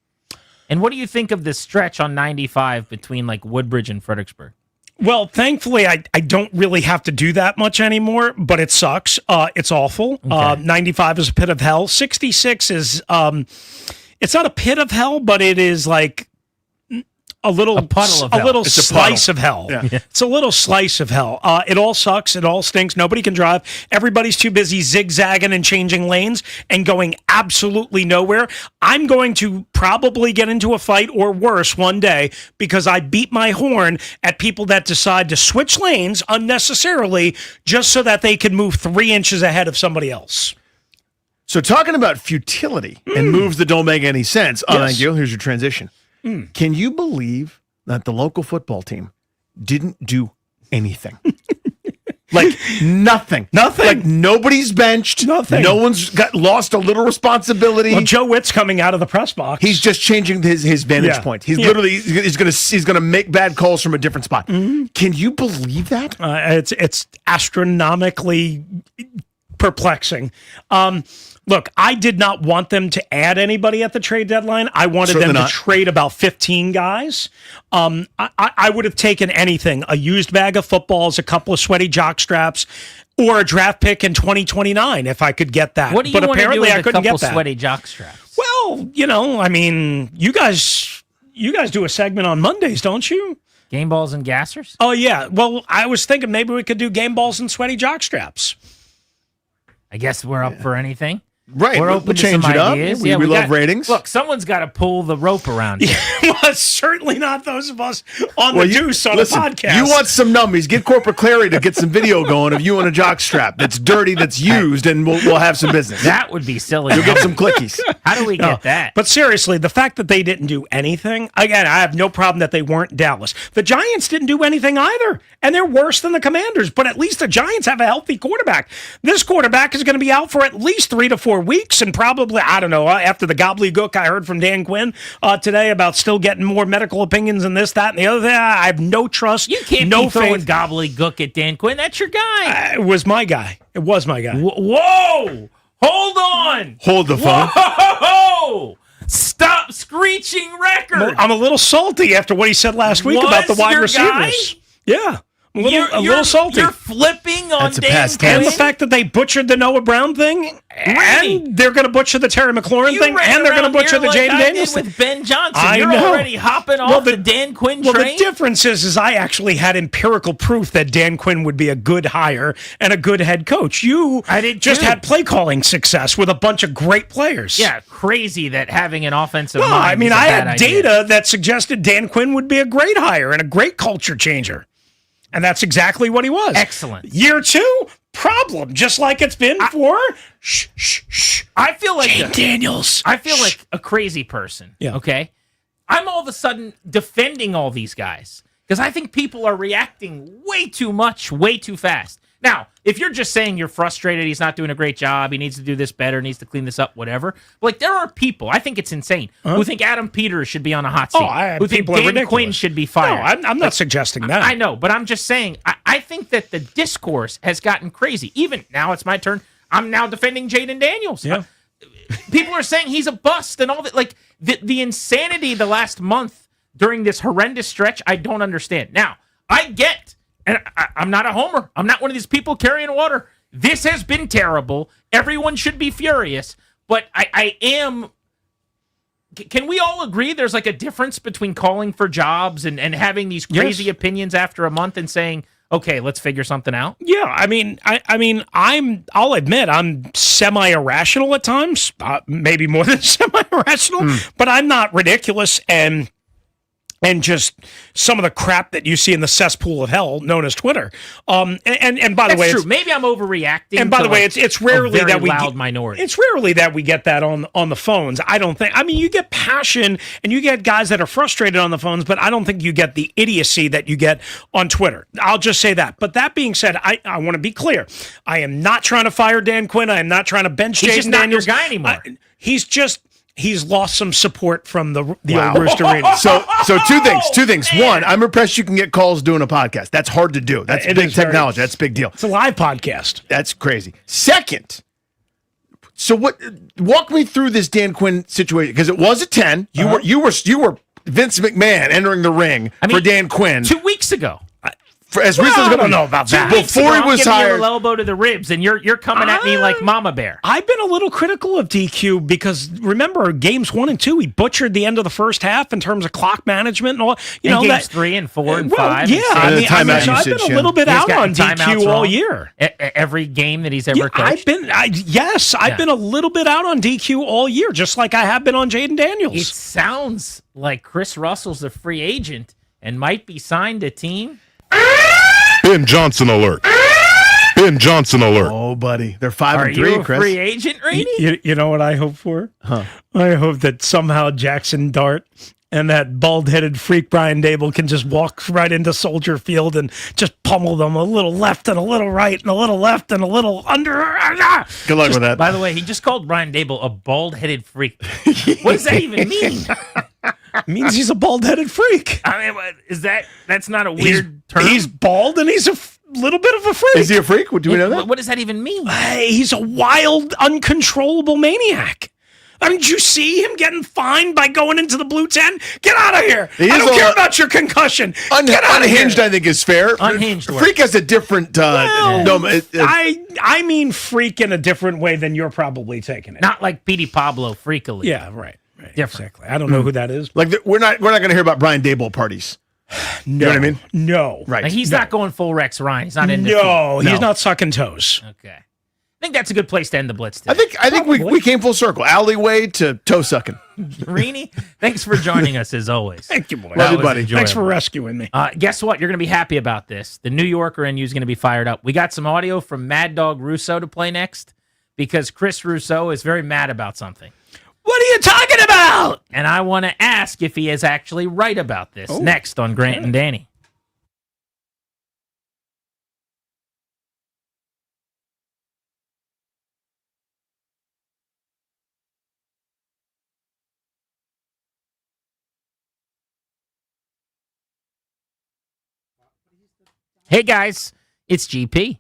And what do you think of this stretch on 95 between like Woodbridge and Fredericksburg? Well, thankfully, I don't really have to do that much anymore, but it sucks. It's awful. 95 is a pit of hell. 66 is, it's not a pit of hell, but it is like a puddle of hell. A little slice of hell. Yeah. It's a little slice of hell. It all sucks. It all stinks. Nobody can drive. Everybody's too busy zigzagging and changing lanes and going absolutely nowhere. I'm going to probably get into a fight or worse one day because I beat my horn at people that decide to switch lanes unnecessarily just so that they can move 3 inches ahead of somebody else. So talking about futility and moves that don't make any sense. Oh, Yes. thank you. Here's your transition. Can you believe that the local football team didn't do anything? Like nothing. Nothing. Like nobody's benched. Nothing. No one's lost a little responsibility. Well, Joe Witt's coming out of the press box. He's just changing his vantage point. He's literally he's gonna make bad calls from a different spot. Can you believe that? It's astronomically perplexing. Look, I did not want them to add anybody at the trade deadline. I wanted Certainly them not. to trade about 15 guys. I would have taken anything, a used bag of footballs, a couple of sweaty jock straps, or a draft pick in 2029 if I could get that. What do you but want to do apparently with I a couldn't couple get that. sweaty jock straps? Well, I mean, you guys do a segment on Mondays, don't you? Game balls and gassers? Oh, yeah. Well, I was thinking maybe we could do game balls and sweaty jock straps. I guess we're up for anything. Right. We're We'll open to change some it up. ideas. We love ratings. Look, someone's got to pull the rope around here. Well, certainly not those of us on the deuce on listen, the podcast. You want some nummies? Get Corporate Clarity to get some video going of you on a jock strap that's dirty, that's used, and we'll have some business. That would be silly. You'll get some clickies. How do we get that? But seriously, the fact that they didn't do anything, again, I have no problem that they weren't Dallas. The Giants didn't do anything either, and they're worse than the Commanders, but at least the Giants have a healthy quarterback. This quarterback is going to be out for at least 3 to 4 weeks, and probably, I don't know, after the gobbledygook I heard from Dan Quinn today about still getting more medical opinions and this, that, and the other thing, I have no trust, You can't no be throwing faith. gobbledygook at Dan Quinn. That's your guy. It was my guy. It was my guy. Whoa! Hold on! Hold the phone. Whoa! Stop screeching record! I'm a little salty after what he said last week about the Was wide your receivers. guy? Yeah. A little salty. You're flipping on That's a Dan past Quinn. And the fact that they butchered the Noah Brown thing, and they're going to butcher the Terry McLaurin thing, and they're going to butcher the Jaden Daniels thing. with Ben Johnson. I You're know. already hopping off the Dan Quinn Well, train. the difference is I actually had empirical proof that Dan Quinn would be a good hire and a good head coach. I did just too. had play calling success with a bunch of great players. Yeah, crazy that having an offensive Well, mind I mean, is a I bad had idea. data that suggested Dan Quinn would be a great hire and a great culture changer. And that's exactly what he was. Excellent. Year 2, problem, just like it's been for I feel like Jaden Daniels. I feel like a crazy person. Yeah. Okay. I'm all of a sudden defending all these guys because I think people are reacting way too much, way too fast. Now, if you're just saying you're frustrated, he's not doing a great job, he needs to do this better, needs to clean this up, whatever. But like, there are people, I think it's insane, who think Adam Peters should be on a hot seat, who think Dan Quinn should be fired. No, I'm not suggesting that. I know, but I'm just saying, I think that the discourse has gotten crazy. Even now, it's my turn. I'm now defending Jaden Daniels. Yeah. People are saying he's a bust and all that. Like, the insanity the last month during this horrendous stretch, I don't understand. Now, I get, and I'm not a homer. I'm not one of these people carrying water. This has been terrible. Everyone should be furious. But I am... Can we all agree there's like a difference between calling for jobs and having these crazy opinions after a month and saying, okay, let's figure something out? Yeah, I mean, I'll admit I'm semi-irrational at times, maybe more than semi-irrational, but I'm not ridiculous and just some of the crap that you see in the cesspool of hell known as Twitter. And by the way, true. Maybe I'm overreacting. And by the way, it's rarely a very that we loud get, minority. It's rarely that we get that on the phones. I don't think. I mean, you get passion and you get guys that are frustrated on the phones, but I don't think you get the idiocy that you get on Twitter. I'll just say that. But that being said, I want to be clear. I am not trying to fire Dan Quinn. I am not trying to bench Jaden He's just not your Daniels. guy anymore. He's lost some support from the old Rooster Radio. So two things. One, I'm impressed you can get calls doing a podcast. That's hard to do. That's big technology. That's a big deal. It's a live podcast. That's crazy. Second, so walk me through this Dan Quinn situation, because it was a 10. You were Vince McMahon entering the ring for Dan Quinn 2 weeks ago. I don't know about that. Before he was hired, a little elbow to the ribs, and you're coming at me like Mama Bear. I've been a little critical of DQ because remember games 1 and 2, he butchered the end of the first half in terms of clock management and all. Games 3 and 4 and 5. Yeah, I've been a little bit out on DQ all year. Every game that he's ever coached. I've been a little bit out on DQ all year, just like I have been on Jaden Daniels. It sounds like Chris Russell's a free agent and might be signed to team. Ben Johnson alert. Ben Johnson alert. Oh, buddy. They're 5 and 3, Are you a Chris. free agent, Rainey? You know what I hope for? Huh. I hope that somehow Jackson Dart and that bald-headed freak Brian Dable can just walk right into Soldier Field and just pummel them a little left and a little right and a little left and a little under. Good luck with that. By the way, he just called Brian Dable a bald-headed freak. What does that even mean? It means he's a bald-headed freak. I mean, that's not a weird term? He's bald and he's a little bit of a freak. Is he a freak? Do we know that? What does that even mean? He's a wild, uncontrollable maniac. I mean, did you see him getting fined by going into the blue tent? Get out of here. I don't care about your concussion. Get out Unhinged, I think, is fair. Unhinged. Freak has a different... I mean freak in a different way than you're probably taking it. Not like Petey Pablo freakily. Yeah, right. Exactly. I don't know who that is. Like we're not going to hear about Brian Dable parties. No. You know what I mean? No. Right. Like, he's not going full Rex Ryan. He's not in No, he's not sucking toes. Okay. I think that's a good place to end the Blitz today. I think we came full circle. Alleyway to toe sucking. Rini, thanks for joining us as always. Thank you, boy. Love you, buddy. Thanks for rescuing me. Guess what? You're going to be happy about this. The New Yorker NU is going to be fired up. We got some audio from Mad Dog Russo to play next because Chris Russo is very mad about something. What are you talking about? And I want to ask if he is actually right about this next on Grant and Danny. Hey guys, it's GP.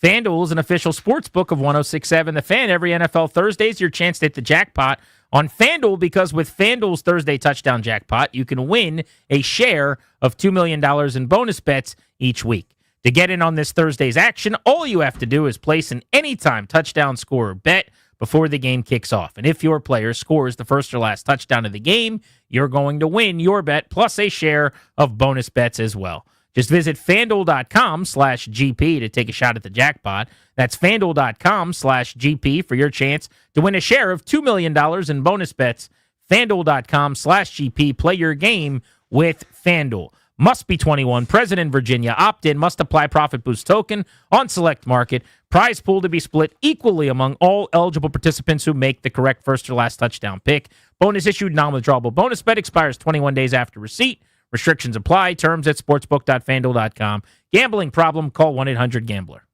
FanDuel is an official sports book of 106.7 The Fan. Every NFL Thursday is your chance to hit the jackpot on FanDuel, because with FanDuel's Thursday touchdown jackpot, you can win a share of $2 million in bonus bets each week. To get in on this Thursday's action, all you have to do is place an anytime touchdown scorer bet before the game kicks off. And if your player scores the first or last touchdown of the game, you're going to win your bet plus a share of bonus bets as well. Just visit FanDuel.com/GP to take a shot at the jackpot. That's FanDuel.com/GP for your chance to win a share of $2 million in bonus bets. FanDuel.com/GP. Play your game with FanDuel. Must be 21, present in Virginia. Opt-in, must apply profit boost token on select market. Prize pool to be split equally among all eligible participants who make the correct first or last touchdown pick. Bonus issued, non-withdrawable bonus bet expires 21 days after receipt. Restrictions apply. Terms at sportsbook.fanduel.com. Gambling problem? Call 1-800-GAMBLER.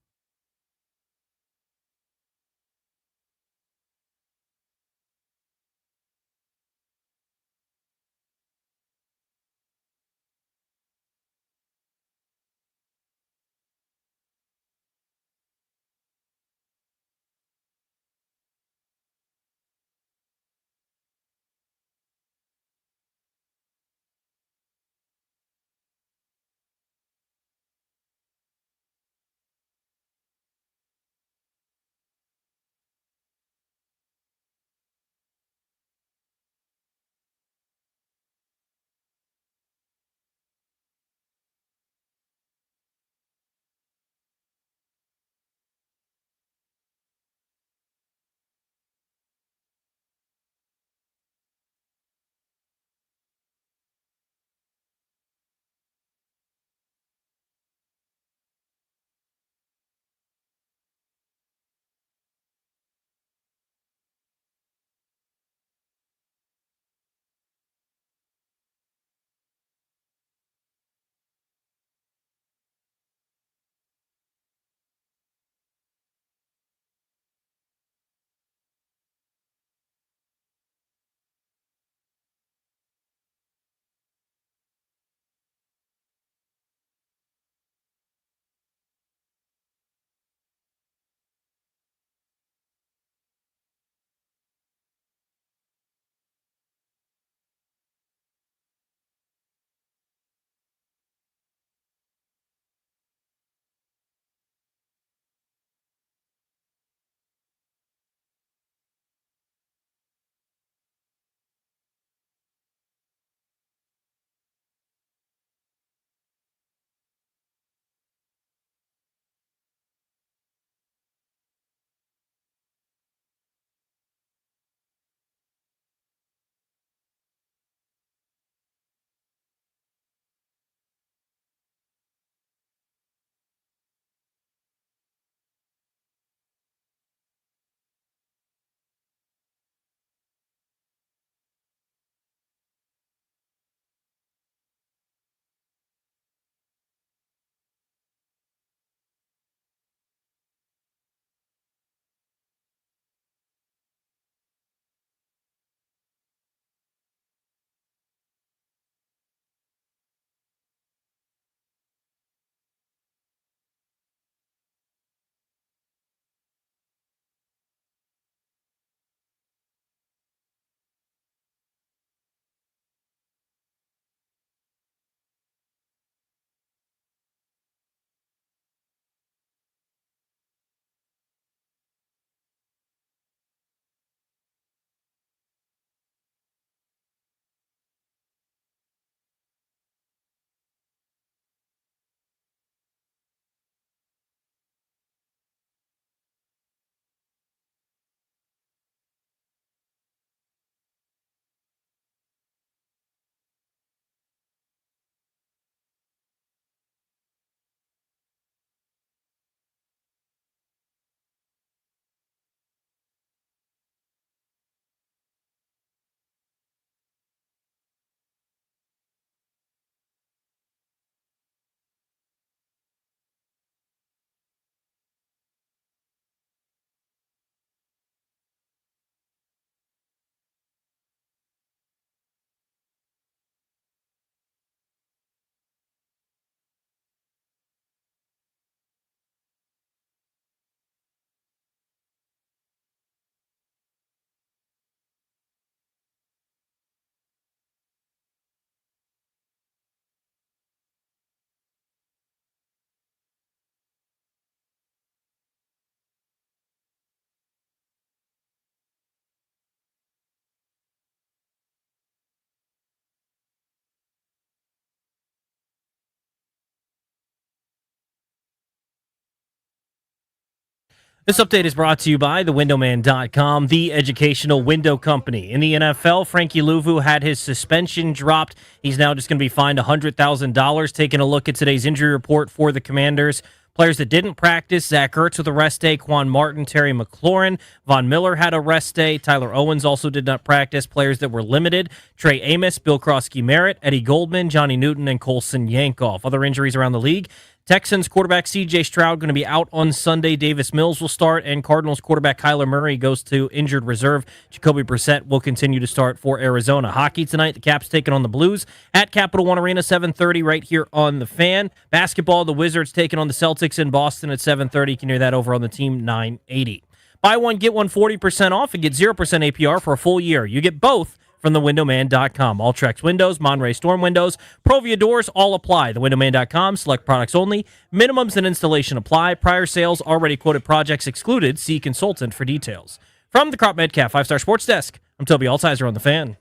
This update is brought to you by thewindowman.com, the educational window company. In the NFL, Frankie Louvu had his suspension dropped. He's now just going to be fined $100,000. Taking a look at today's injury report for the Commanders. Players that didn't practice: Zach Ertz with a rest day, Quan Martin, Terry McLaurin. Von Miller had a rest day. Tyler Owens also did not practice. Players that were limited: Trey Amos, Bill Krosky-Merritt, Eddie Goldman, Johnny Newton, and Colson Yankoff. Other injuries around the league: Texans quarterback C.J. Stroud going to be out on Sunday. Davis Mills will start, and Cardinals quarterback Kyler Murray goes to injured reserve. Jacoby Brissett will continue to start for Arizona. Hockey tonight, the Caps taking on the Blues at Capital One Arena, 7:30 right here on The Fan. Basketball, the Wizards taking on the Celtics in Boston at 7:30. You can hear that over on the Team 980. Buy one, get one 40% off and get 0% APR for a full year. You get both from thewindowman.com. All Trex windows, Monterey Storm windows, Provia doors, all apply. Thewindowman.com, select products only. Minimums and installation apply. Prior sales, already quoted projects excluded. See consultant for details. From the Crop Medcalf 5-Star Sports Desk, I'm Toby Altizer on The Fan.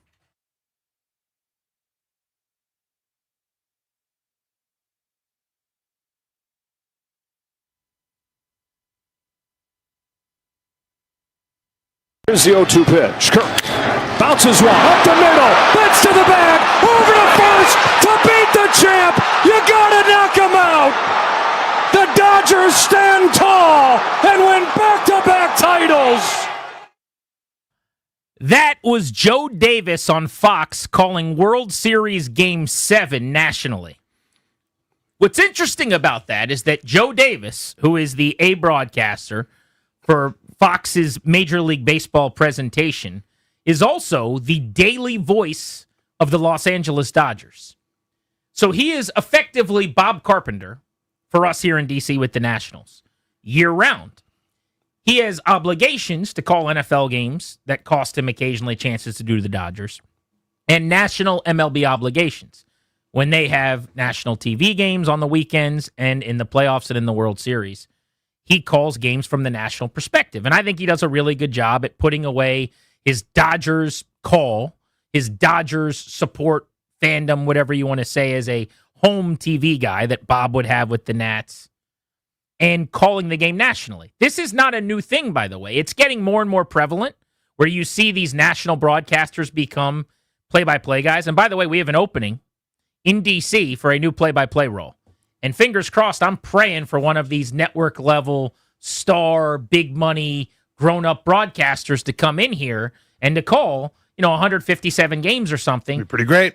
Here's the 0-2 pitch. Kirk bounces one up the middle. That's to the bag. Over to first to beat the champ. You gotta knock him out. The Dodgers stand tall and win back-to-back titles. That was Joe Davis on Fox calling World Series Game 7 nationally. What's interesting about that is that Joe Davis, who is the A broadcaster for Fox's Major League Baseball presentation, is also the daily voice of the Los Angeles Dodgers. So he is effectively Bob Carpenter for us here in D.C. with the Nationals year-round. He has obligations to call NFL games that cost him occasionally chances to do to the Dodgers, and national MLB obligations when they have national TV games on the weekends and in the playoffs and in the World Series. He calls games from the national perspective, and I think he does a really good job at putting away his Dodgers call, his Dodgers support fandom, whatever you want to say, as a home TV guy that Bob would have with the Nats, and calling the game nationally. This is not a new thing, by the way. It's getting more and more prevalent where you see these national broadcasters become play-by-play guys. And by the way, we have an opening in D.C. for a new play-by-play role. And fingers crossed, I'm praying for one of these network-level, star, big-money, grown-up broadcasters to come in here and to call, 157 games or something. Be pretty great.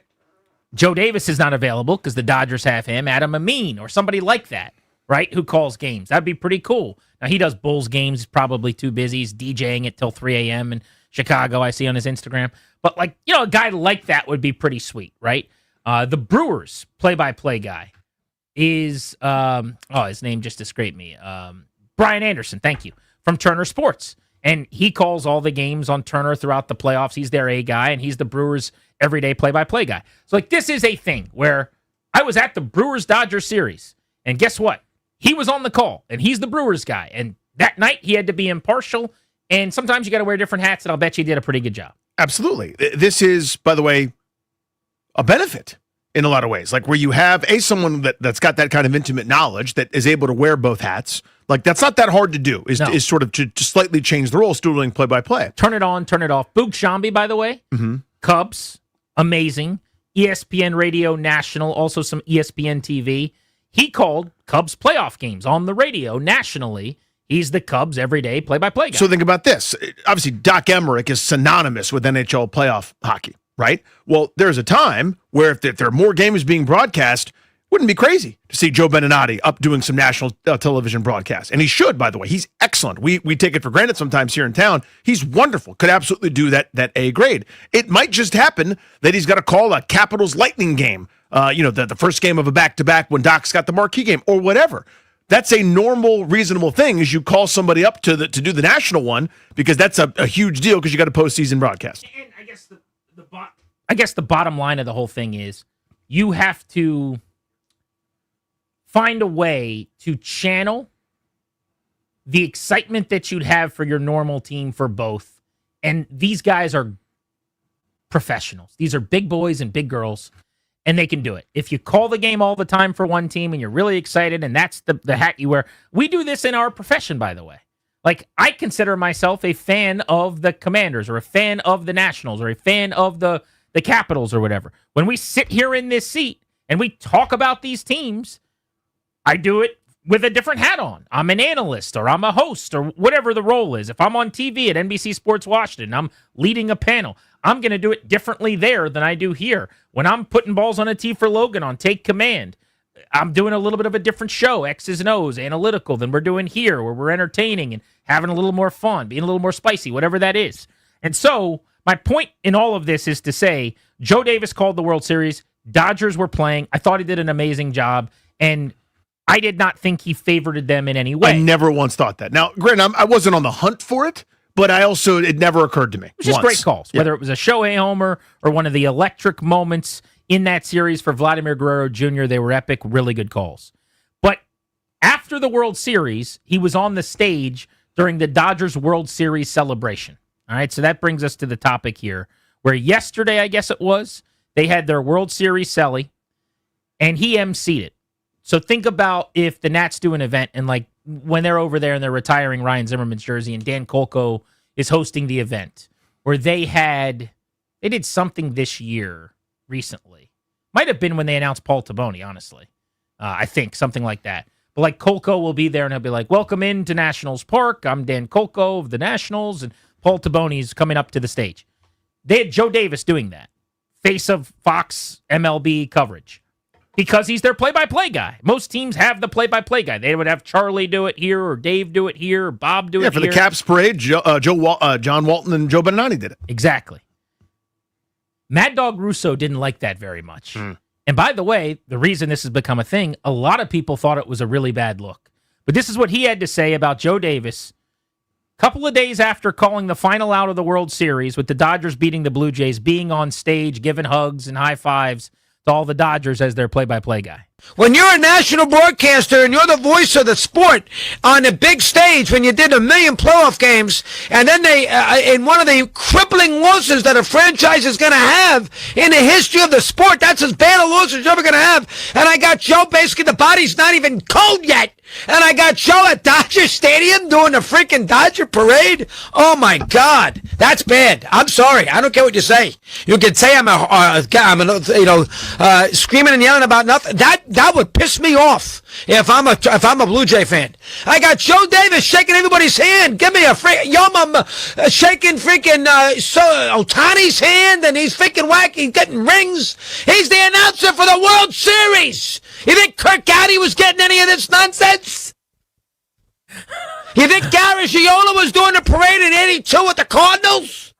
Joe Davis is not available because the Dodgers have him. Adam Amin or somebody like that, right, who calls games. That'd be pretty cool. Now, he does Bulls games. He's probably too busy. He's DJing it till 3 a.m. in Chicago, I see on his Instagram. But, a guy like that would be pretty sweet, right? The Brewers play-by-play guy is, his name just escaped me. Brian Anderson, thank you, from Turner Sports. And he calls all the games on Turner throughout the playoffs. He's their A guy, and he's the Brewers' everyday play-by-play guy. So, this is a thing where I was at the Brewers-Dodgers series, and guess what? He was on the call, and he's the Brewers guy. And that night, he had to be impartial, and sometimes you got to wear different hats, and I'll bet you did a pretty good job. Absolutely. This is, by the way, a benefit in a lot of ways. Like where you have someone that's got that kind of intimate knowledge that is able to wear both hats. Like that's not that hard to do. Is sort of to slightly change the role, still doing play-by-play. Turn it on, turn it off. Boog Shambi, by the way, Cubs, amazing. ESPN Radio National, also some ESPN TV. He called Cubs playoff games on the radio nationally. He's the Cubs everyday play-by-play guy. So think about this. Obviously, Doc Emmerich is synonymous with NHL playoff hockey, right? Well, there's a time where if there are more games being broadcast, wouldn't be crazy to see Joe Beninati up doing some national television broadcasts. And he should, by the way. He's excellent. We take it for granted sometimes here in town. He's wonderful. Could absolutely do that A grade. It might just happen that he's got to call a Capitals Lightning game, the first game of a back-to-back when Doc's got the marquee game or whatever. That's a normal, reasonable thing is you call somebody up to do the national one because that's a huge deal because you got a postseason broadcast. And I guess the bottom line of the whole thing is you have to find a way to channel the excitement that you'd have for your normal team for both. And these guys are professionals. These are big boys and big girls, and they can do it. If you call the game all the time for one team and you're really excited and that's the hat you wear. We do this in our profession, by the way. Like, I consider myself a fan of the Commanders or a fan of the Nationals or a fan of the Capitals or whatever. When we sit here in this seat and we talk about these teams, I do it with a different hat on. I'm an analyst or I'm a host or whatever the role is. If I'm on TV at NBC Sports Washington, I'm leading a panel, I'm going to do it differently there than I do here. When I'm putting balls on a tee for Logan on Take Command, I'm doing a little bit of a different show, X's and O's, analytical, than we're doing here, where we're entertaining and having a little more fun, being a little more spicy, whatever that is. And so my point in all of this is to say Joe Davis called the World Series. Dodgers were playing. I thought he did an amazing job, and I did not think he favored them in any way. I never once thought that. Now, granted, I wasn't on the hunt for it, but it never occurred to me. It was just great calls, whether it was a Shohei homer or one of the electric moments in that series for Vladimir Guerrero Jr. They were epic, really good calls. But after the World Series, he was on the stage during the Dodgers World Series celebration. All right, so that brings us to the topic here, where yesterday, I guess it was, they had their World Series celly, and he emceed it. So think about if the Nats do an event and like when they're over there and they're retiring Ryan Zimmerman's jersey and Dan Kolko is hosting the event, where they did something this year recently. Might have been when they announced Paul Taboni, honestly. I think something like that. But like Kolko will be there and he'll be like, welcome into Nationals Park. I'm Dan Kolko of the Nationals, and Paul Taboni's coming up to the stage. They had Joe Davis doing that. Face of Fox MLB coverage. Because he's their play-by-play guy. Most teams have the play-by-play guy. They would have Charlie do it here, or Dave do it here, or Bob do it here. Yeah, for the Caps parade, John Walton and Joe Beninati did it. Exactly. Mad Dog Russo didn't like that very much. And by the way, the reason this has become a thing, a lot of people thought it was a really bad look. But this is what he had to say about Joe Davis a couple of days after calling the final out of the World Series with the Dodgers beating the Blue Jays, being on stage, giving hugs and high fives to all the Dodgers as their play-by-play guy. When you're a national broadcaster and you're the voice of the sport on a big stage, when you did 1 million playoff games, and then they, in one of the crippling losses that a franchise is going to have in the history of the sport, that's as bad a loss as you're ever going to have. And I got Joe, basically the body's not even cold yet. And I got Joe at Dodger Stadium doing the freaking Dodger parade. Oh my God, that's bad. I'm sorry. I don't care what you say. You can say I'm screaming and yelling about nothing. That would piss me off if I'm a Blue Jay fan. I got Joe Davis shaking everybody's hand. Give me a shaking freaking Ohtani's hand, and he's freaking wacky, getting rings. He's the announcer for the World Series. You think Kirk Gowdy was getting any of this nonsense? You think Garagiola was doing the parade in '82 with the Cardinals?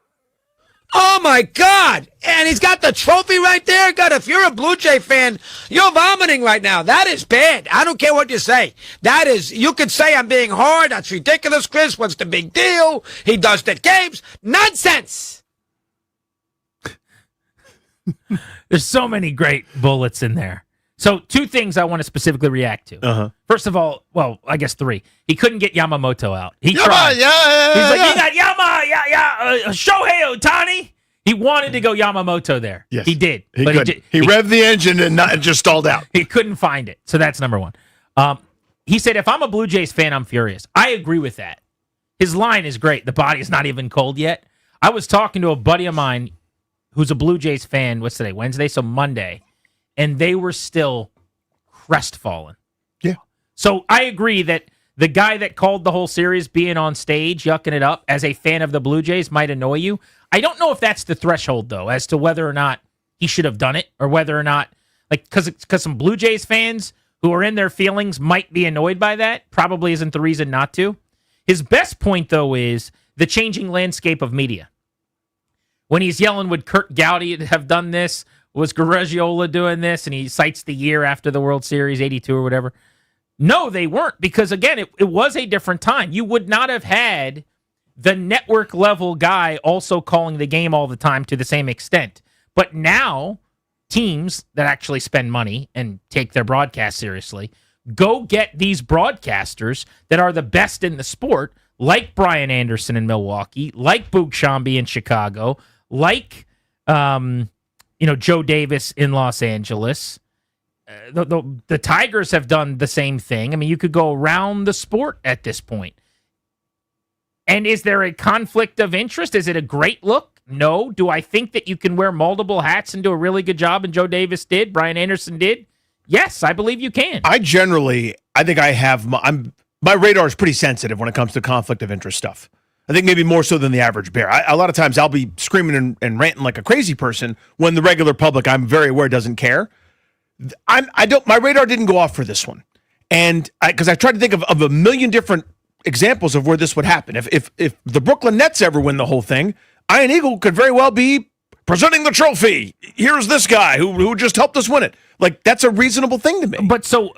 Oh my God! And he's got the trophy right there. God, if you're a Blue Jay fan, you're vomiting right now. That is bad. I don't care what you say. That is, you could say I'm being hard. That's ridiculous, Chris. What's the big deal? He does the games. Nonsense. There's so many great bullets in there. So 2 things I want to specifically react to. First of all, well, I guess 3. He couldn't get Yamamoto out. He tried. He's like, you got Shohei Ohtani. He wanted to go Yamamoto there. Yes. He did. He he revved the engine and just stalled out. He couldn't find it. So that's number 1. He said, if I'm a Blue Jays fan, I'm furious. I agree with that. His line is great. The body is not even cold yet. I was talking to a buddy of mine who's a Blue Jays fan. What's today? Wednesday? So Monday. And they were still crestfallen. Yeah. So I agree that the guy that called the whole series being on stage, yucking it up as a fan of the Blue Jays might annoy you. I don't know if that's the threshold, though, as to whether or not he should have done it or whether or not, like, because some Blue Jays fans who are in their feelings might be annoyed by that. Probably isn't the reason not to. His best point, though, is the changing landscape of media. When he's yelling, would Kurt Gowdy have done this? Was Garagiola doing this? And he cites the year after the World Series, 82 or whatever. No, they weren't, because, again, it was a different time. You would not have had the network-level guy also calling the game all the time to the same extent. But now, teams that actually spend money and take their broadcast seriously go get these broadcasters that are the best in the sport, like Brian Anderson in Milwaukee, like Boog Shambi in Chicago, like Joe Davis in Los Angeles. The Tigers have done the same thing. I mean, you could go around the sport at this point. And is there a conflict of interest? Is it a great look? No. Do I think that you can wear multiple hats and do a really good job, and Joe Davis did, Brian Anderson did? Yes, I believe you can. I think I have my radar is pretty sensitive when it comes to conflict of interest stuff. I think maybe more so than the average bear. A lot of times I'll be screaming and ranting like a crazy person when the regular public, I'm very aware, doesn't care. My radar didn't go off for this one. And because I tried to think of a million different examples of where this would happen. If the Brooklyn Nets ever win the whole thing, Ian Eagle could very well be presenting the trophy. Here's this guy who just helped us win it. Like, that's a reasonable thing to me. But so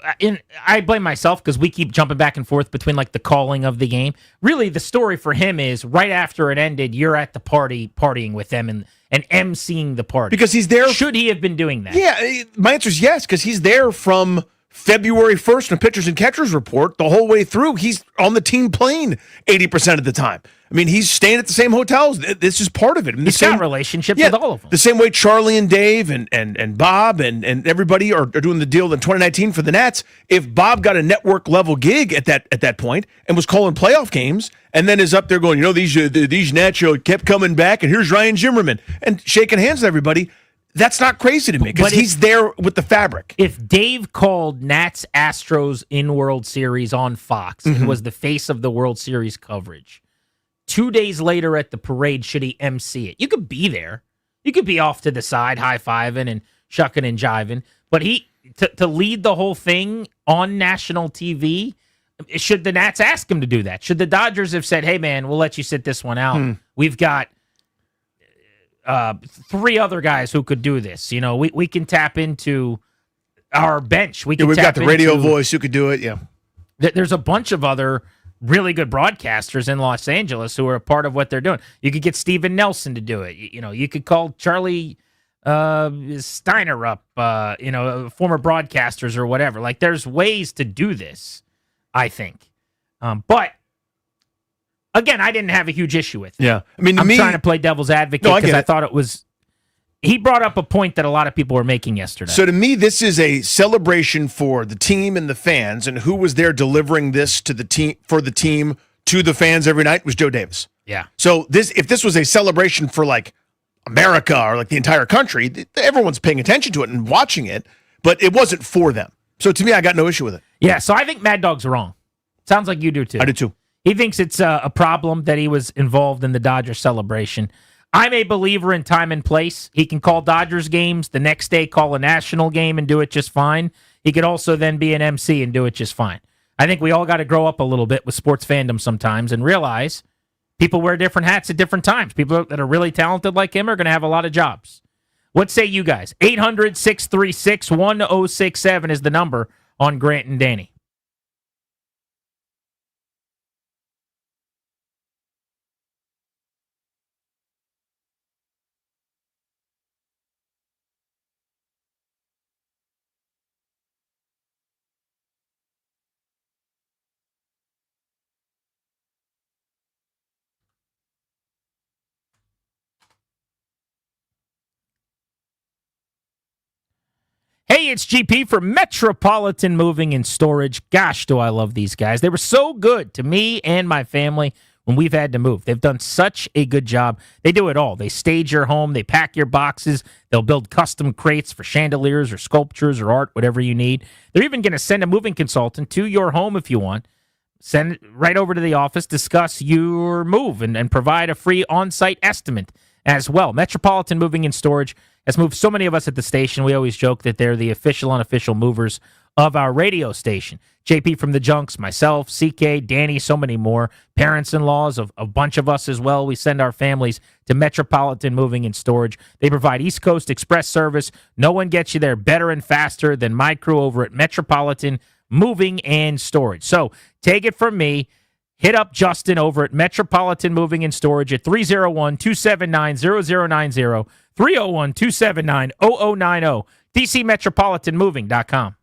I blame myself because we keep jumping back and forth between like the calling of the game. Really, the story for him is right after it ended, you're at the party, partying with them and emceeing the party. Because he's there. Should he have been doing that? Yeah, my answer is yes, because he's there from February 1st in a pitchers and catchers report the whole way through. He's on the team plane 80% of the time. I mean, he's staying at the same hotels. This is part of it. He's got relationships with all of them. The same way Charlie and Dave and Bob and everybody are doing the deal in 2019 for the Nats. If Bob got a network level gig at that point and was calling playoff games and then is up there going, these Nats kept coming back and here's Ryan Zimmerman and shaking hands with everybody, that's not crazy to me because he's there with the fabric. If Dave called Nats Astros in World Series on Fox and was the face of the World Series coverage, 2 days later at the parade, should he MC it? You could be there. You could be off to the side, high-fiving and shucking and jiving. But to lead the whole thing on national TV, should the Nats ask him to do that? Should the Dodgers have said, hey, man, we'll let you sit this one out. We've got 3 other guys who could do this. We can tap into our bench. We've got the radio voice who could do it, yeah. There's a bunch of other really good broadcasters in Los Angeles who are a part of what they're doing. You could get Steven Nelson to do it. You could call Charlie Steiner up, former broadcasters or whatever. Like, there's ways to do this, I think. But again, I didn't have a huge issue with it. Yeah. I mean, I'm trying to play devil's advocate because I thought it was. He brought up a point that a lot of people were making yesterday. So to me, this is a celebration for the team and the fans, and who was there delivering this to the team to the fans every night was Joe Davis. Yeah. So if this was a celebration for like America or like the entire country, everyone's paying attention to it and watching it, but it wasn't for them. So to me, I got no issue with it. Yeah. So I think Mad Dog's wrong. Sounds like you do too. I do too. He thinks it's a problem that he was involved in the Dodgers celebration. I'm a believer in time and place. He can call Dodgers games, the next day call a national game and do it just fine. He could also then be an MC and do it just fine. I think we all got to grow up a little bit with sports fandom sometimes and realize people wear different hats at different times. People that are really talented like him are going to have a lot of jobs. What say you guys? 800-636-1067 is the number on Grant and Danny. Hey, it's GP for Metropolitan Moving and Storage. Gosh, do I love these guys. They were so good to me and my family when we've had to move. They've done such a good job. They do it all. They stage your home. They pack your boxes. They'll build custom crates for chandeliers or sculptures or art, whatever you need. They're even going to send a moving consultant to your home if you want. Send it right over to the office, discuss your move, and provide a free on-site estimate as well. Metropolitan Moving and Storage has moved so many of us at the station. We always joke that they're the official, unofficial movers of our radio station. JP from the Junks, myself, CK, Danny, so many more. Parents-in-laws of a bunch of us as well. We send our families to Metropolitan Moving and Storage. They provide East Coast Express service. No one gets you there better and faster than my crew over at Metropolitan Moving and Storage. So take it from me. Hit up Justin over at Metropolitan Moving and Storage at 301-279-0090, 301-279-0090, DCMetropolitanMoving.com.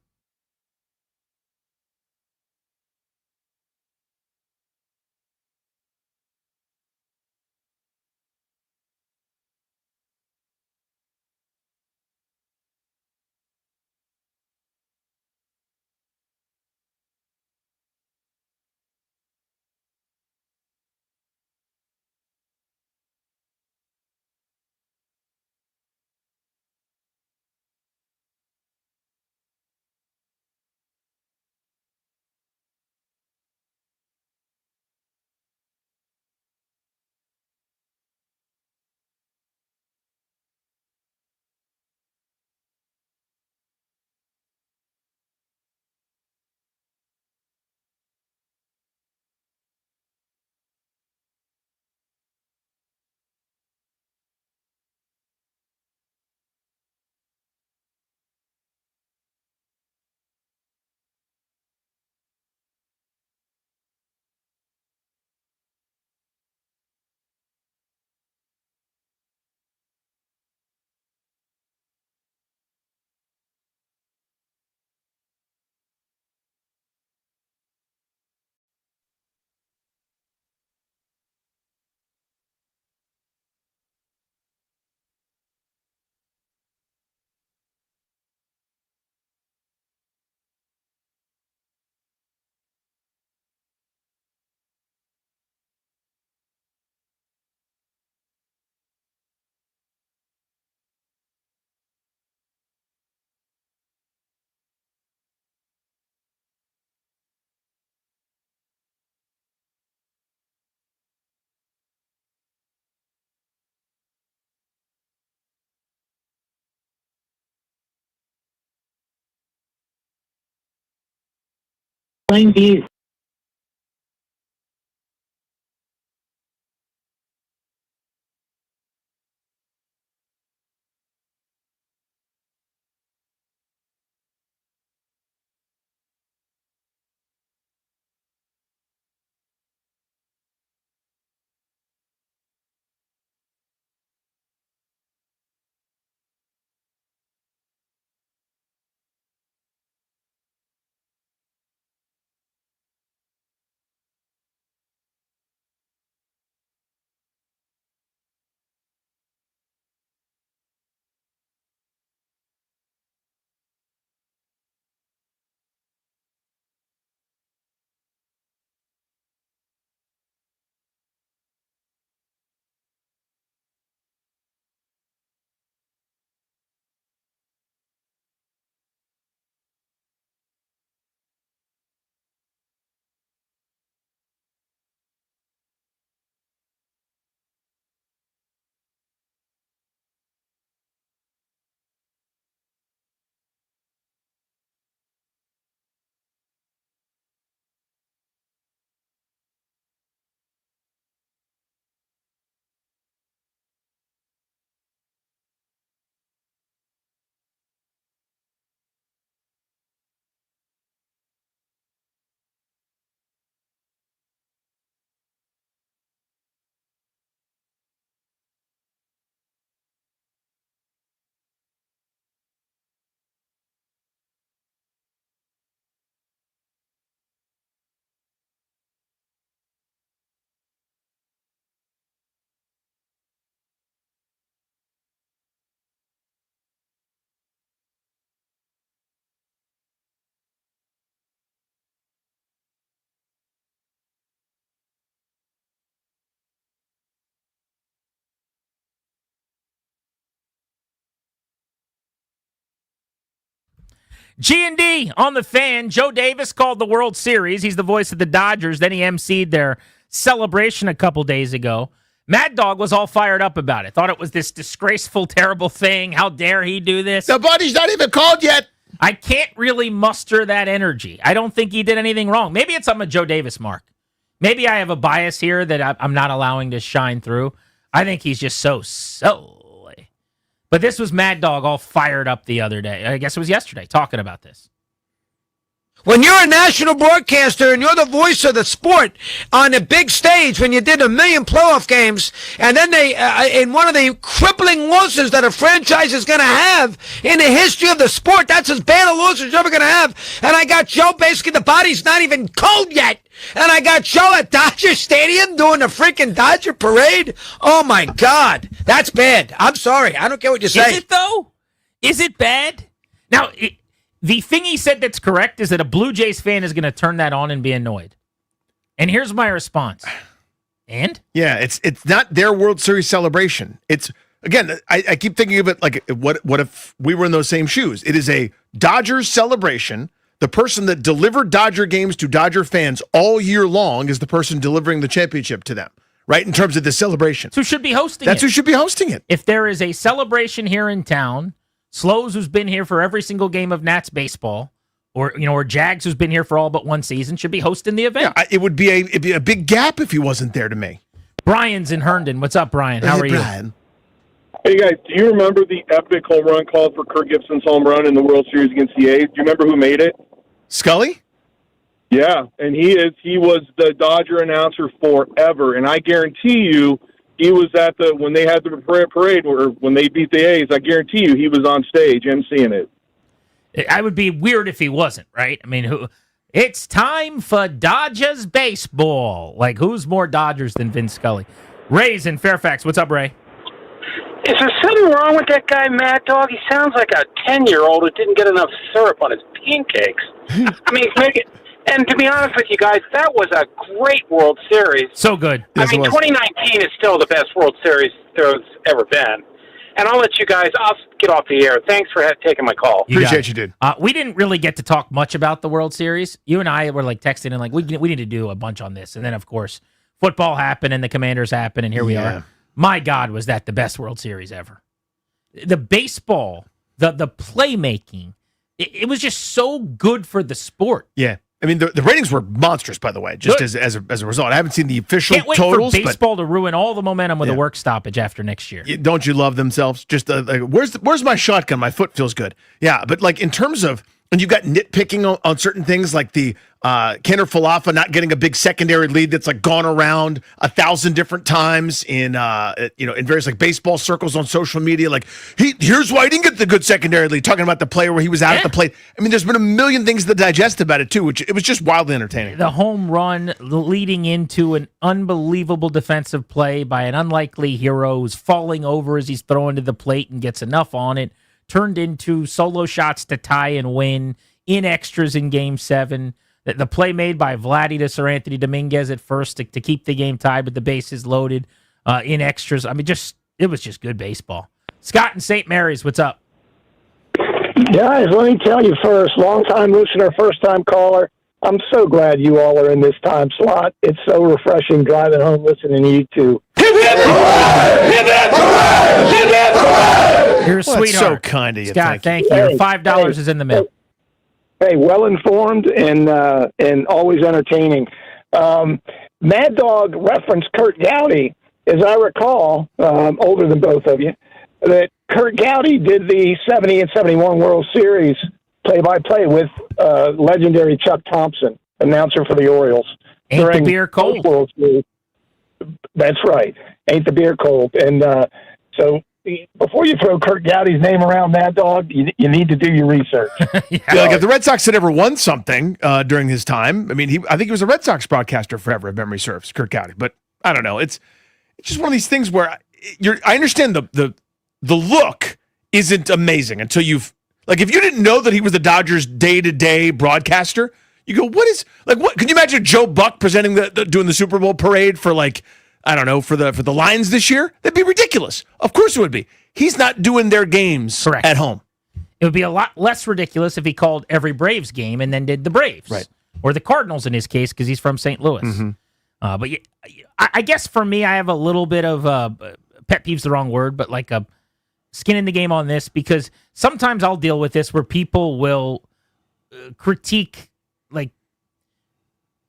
Playing these. G&D on the Fan. Joe Davis called the World Series. He's the voice of the Dodgers. Then he emceed their celebration a couple days ago. Mad Dog was all fired up about it. Thought it was this disgraceful, terrible thing. How dare he do this? The buddy's not even called yet. I can't really muster that energy. I don't think he did anything wrong. Maybe it's I'm a Joe Davis mark. Maybe I have a bias here that I'm not allowing to shine through. I think he's just so silly. But this was Mad Dog all fired up the other day. I guess it was yesterday, talking about this. When you're a national broadcaster and you're the voice of the sport on a big stage, when you did 1 million playoff games, and then they, in one of the crippling losses that a franchise is going to have in the history of the sport, that's as bad a loss as you're ever going to have. And I got Joe, basically the body's not even cold yet. And I got Joe at Dodger Stadium doing the freaking Dodger parade. Oh my God, that's bad. I'm sorry. I don't care what you say. Is it though? Is it bad? Now, the thing he said that's correct is that a Blue Jays fan is going to turn that on and be annoyed. And here's my response. And? Yeah, it's not their World Series celebration. It's, again, I keep thinking of it like, what if we were in those same shoes? It is a Dodgers celebration. The person that delivered Dodger games to Dodger fans all year long is the person delivering the championship to them, right? In terms of the celebration. Who should be hosting That's it? who should be hosting it. If there is a celebration here in town, Slows, who's been here for every single game of Nats baseball, or Jags, who's been here for all but one season, should be hosting the event. Yeah, it'd be a big gap if he wasn't there to me. Brian's in Herndon. What's up, Brian? How are you? Brian. Hey, guys, do you remember the epic home run call for Kirk Gibson's home run in the World Series against the A's? Do you remember who made it? Scully? Yeah, and he was the Dodger announcer forever, and I guarantee you he was at when they had the parade or when they beat the A's. I guarantee you he was on stage emceeing it. I would be weird if he wasn't, right? I mean, it's time for Dodgers baseball. Like, who's more Dodgers than Vin Scully? Ray's in Fairfax. What's up, Ray? Is there something wrong with that guy, Mad Dog? He sounds like a 10-year-old who didn't get enough syrup on his pancakes. I mean, and to be honest with you guys, that was a great World Series. So good. Yes, I mean, 2019 is still the best World Series there's ever been. And I'll let you guys, I'll get off the air. Thanks for taking my call. Appreciate you, dude. We didn't really get to talk much about the World Series. You and I were like texting and like, we need to do a bunch on this. And then, of course, football happened and the Commanders happened, and here we are. My God, was that the best World Series ever. The baseball, the playmaking, it was just so good for the sport. Yeah. I mean, the ratings were monstrous, by the way, just as a result. I haven't seen the official Can't wait totals. for baseball to ruin all the momentum with Yeah. a work stoppage after next year. Don't you love themselves? Just like, where's my shotgun? My foot feels good. Yeah, but like in terms of, and you've got nitpicking on certain things like the Kenner Falafa not getting a big secondary lead that's like gone around 1,000 different times in in various like baseball circles on social media. Like here's why he didn't get the good secondary lead. Talking about the player where he was out at the plate. I mean, there's been a million things to digest about it too, which it was just wildly entertaining. The home run leading into an unbelievable defensive play by an unlikely hero who's falling over as he's throwing to the plate and gets enough on it, turned into solo shots to tie and win in extras in Game 7. The play made by Vladdy to Sir Anthony Dominguez at first to keep the game tied with the bases loaded in extras. I mean, it was just good baseball. Scott in St. Mary's, what's up? Guys, let me tell you first, long-time listener, first-time caller, I'm so glad you all are in this time slot. It's so refreshing driving home listening to you two. You're a sweetheart. So kind of you, Scott, thank you. $5 is in the mail. Hey, well-informed and always entertaining. Mad Dog referenced Kurt Gowdy, as I recall, older than both of you, that Kurt Gowdy did the 70 and 71 World Series play-by-play with legendary Chuck Thompson, announcer for the Orioles. Ain't the beer cold? World Series. That's right. Ain't the beer cold? And so before you throw Kurt Gowdy's name around, Mad Dog, you need to do your research. Like if the Red Sox had ever won something during his time, I mean, I think he was a Red Sox broadcaster forever, if memory serves, Kurt Gowdy. But I don't know. It's just one of these things where I understand the look isn't amazing until you've like if you didn't know that he was the Dodgers day-to-day broadcaster, you go, what? Can you imagine Joe Buck presenting doing the Super Bowl parade for like, I don't know, for the Lions this year? That'd be ridiculous. Of course it would be. He's not doing their games at home. It would be a lot less ridiculous if he called every Braves game and then did the Braves. Right. Or the Cardinals in his case, because he's from St. Louis. Mm-hmm. But I guess for me, I have a little bit of pet peeve's the wrong word, but like a skin in the game on this, because sometimes I'll deal with this where people will critique like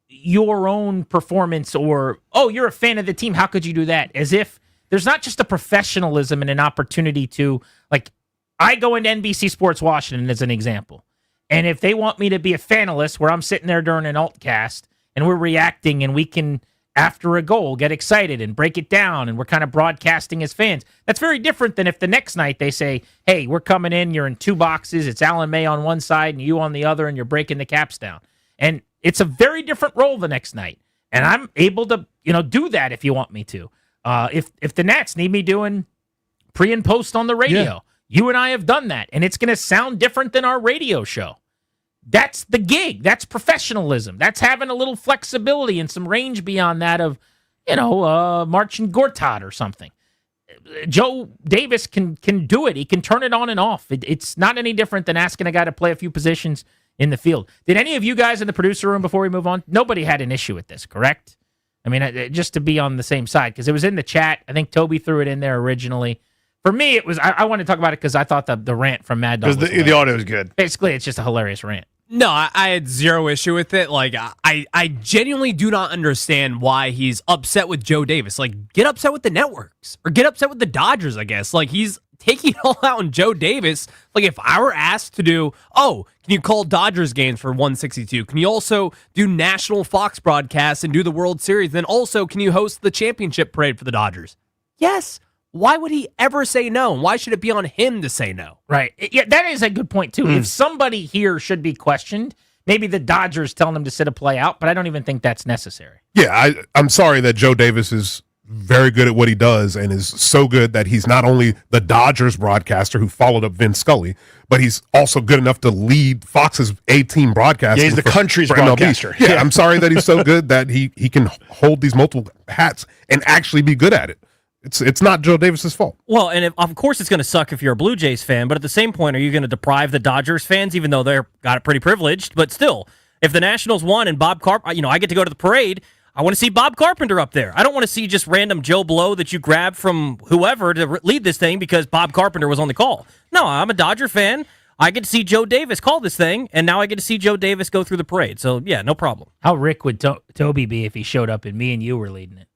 your own performance or, oh, you're a fan of the team, how could you do that? As if there's not just a professionalism and an opportunity to, like, I go into NBC Sports Washington as an example, and if they want me to be a fanalist where I'm sitting there during an altcast and we're reacting and we can, after a goal, get excited and break it down and we're kind of broadcasting as fans, that's very different than if the next night they say, hey, we're coming in, you're in two boxes, it's Alan May on one side and you on the other, and you're breaking the caps down. And it's a very different role the next night. And I'm able to, do that if you want me to. If the Nats need me doing pre and post on the radio, you and I have done that. And it's going to sound different than our radio show. That's the gig. That's professionalism. That's having a little flexibility and some range beyond that of, Marching Gortat or something. Joe Davis can do it. He can turn it on and off. It's not any different than asking a guy to play a few positions in the field. Did any of you guys in the producer room before we move on? Nobody had an issue with this, correct? I mean, just to be on the same side, because it was in the chat. I think Toby threw it in there originally. For me, it was. I wanted to talk about it because I thought the rant from Mad Dog was the audio was good. Basically, it's just a hilarious rant. No, I had zero issue with it. Like, I genuinely do not understand why he's upset with Joe Davis. Like, get upset with the networks or get upset with the Dodgers, I guess. Like, he's taking it all out on Joe Davis. Like, if I were asked to do, can you call Dodgers games for 162? Can you also do national Fox broadcasts and do the World Series? Then also, can you host the championship parade for the Dodgers? Yes. Why would he ever say no? Why should it be on him to say no? Right. Yeah, that is a good point, too. If somebody here should be questioned, maybe the Dodgers telling him to sit a play out, but I don't even think that's necessary. Yeah, I'm sorry that Joe Davis is very good at what he does and is so good that he's not only the Dodgers broadcaster who followed up Vin Scully, but he's also good enough to lead Fox's A-team broadcasting. Yeah, he's the country's for MLB. broadcaster. Yeah, I'm sorry that he's so good that he can hold these multiple hats and actually be good at it. It's not Joe Davis's fault. Well, and of course it's going to suck if you're a Blue Jays fan, but at the same point, are you going to deprive the Dodgers fans, even though they're got it pretty privileged? But still, if the Nationals won and Bob Carpenter, I get to go to the parade, I want to see Bob Carpenter up there. I don't want to see just random Joe Blow that you grab from whoever to lead this thing because Bob Carpenter was on the call. No, I'm a Dodger fan. I get to see Joe Davis call this thing, and now I get to see Joe Davis go through the parade. So, yeah, no problem. How Rick would Toby be if he showed up and me and you were leading it?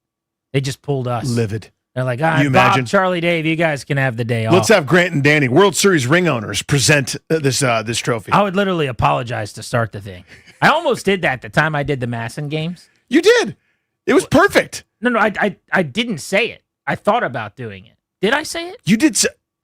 They just pulled us. Livid. They're like, You Bob, imagine? Charlie, Dave, you guys can have the day off. Let's have Grant and Danny, World Series ring owners, present this trophy. I would literally apologize to start the thing. I almost did that the time I did the Masson games. You did. It was perfect. No, I didn't say it. I thought about doing it. Did I say it? You did.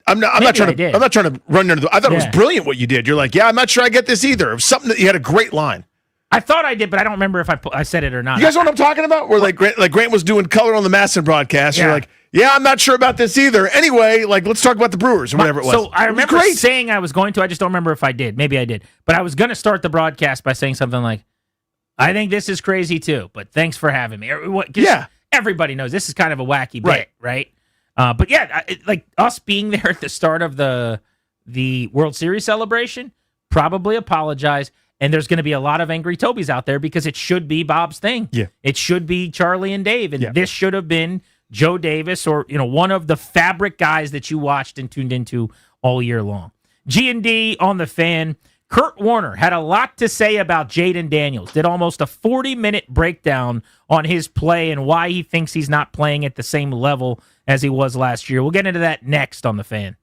I'm not Maybe trying I to. did. I'm not trying to run under the. I thought it was Yeah. brilliant what you did. You're like, yeah, I'm not sure I get this either. It was something that you had a great line. I thought I did, but I don't remember if I said it or not. You guys know what I'm talking about? Where Grant was doing color on the Masson broadcast. Yeah. You're like, yeah, I'm not sure about this either. Anyway, let's talk about the Brewers or whatever it was. So I It was remember great. saying I was going to. I just don't remember if I did. Maybe I did. But I was going to start the broadcast by saying something like, I think this is crazy too, but thanks for having me. Yeah. Everybody knows this is kind of a wacky bit, right? But yeah, like us being there at the start of the World Series celebration, probably apologize. And there's going to be a lot of angry Tobys out there because it should be Bob's thing. Yeah. It should be Charlie and Dave. And this should have been Joe Davis or, one of the fabric guys that you watched and tuned into all year long. G&D on the Fan. Kurt Warner had a lot to say about Jaden Daniels. Did almost a 40-minute breakdown on his play and why he thinks he's not playing at the same level as he was last year. We'll get into that next on the Fan.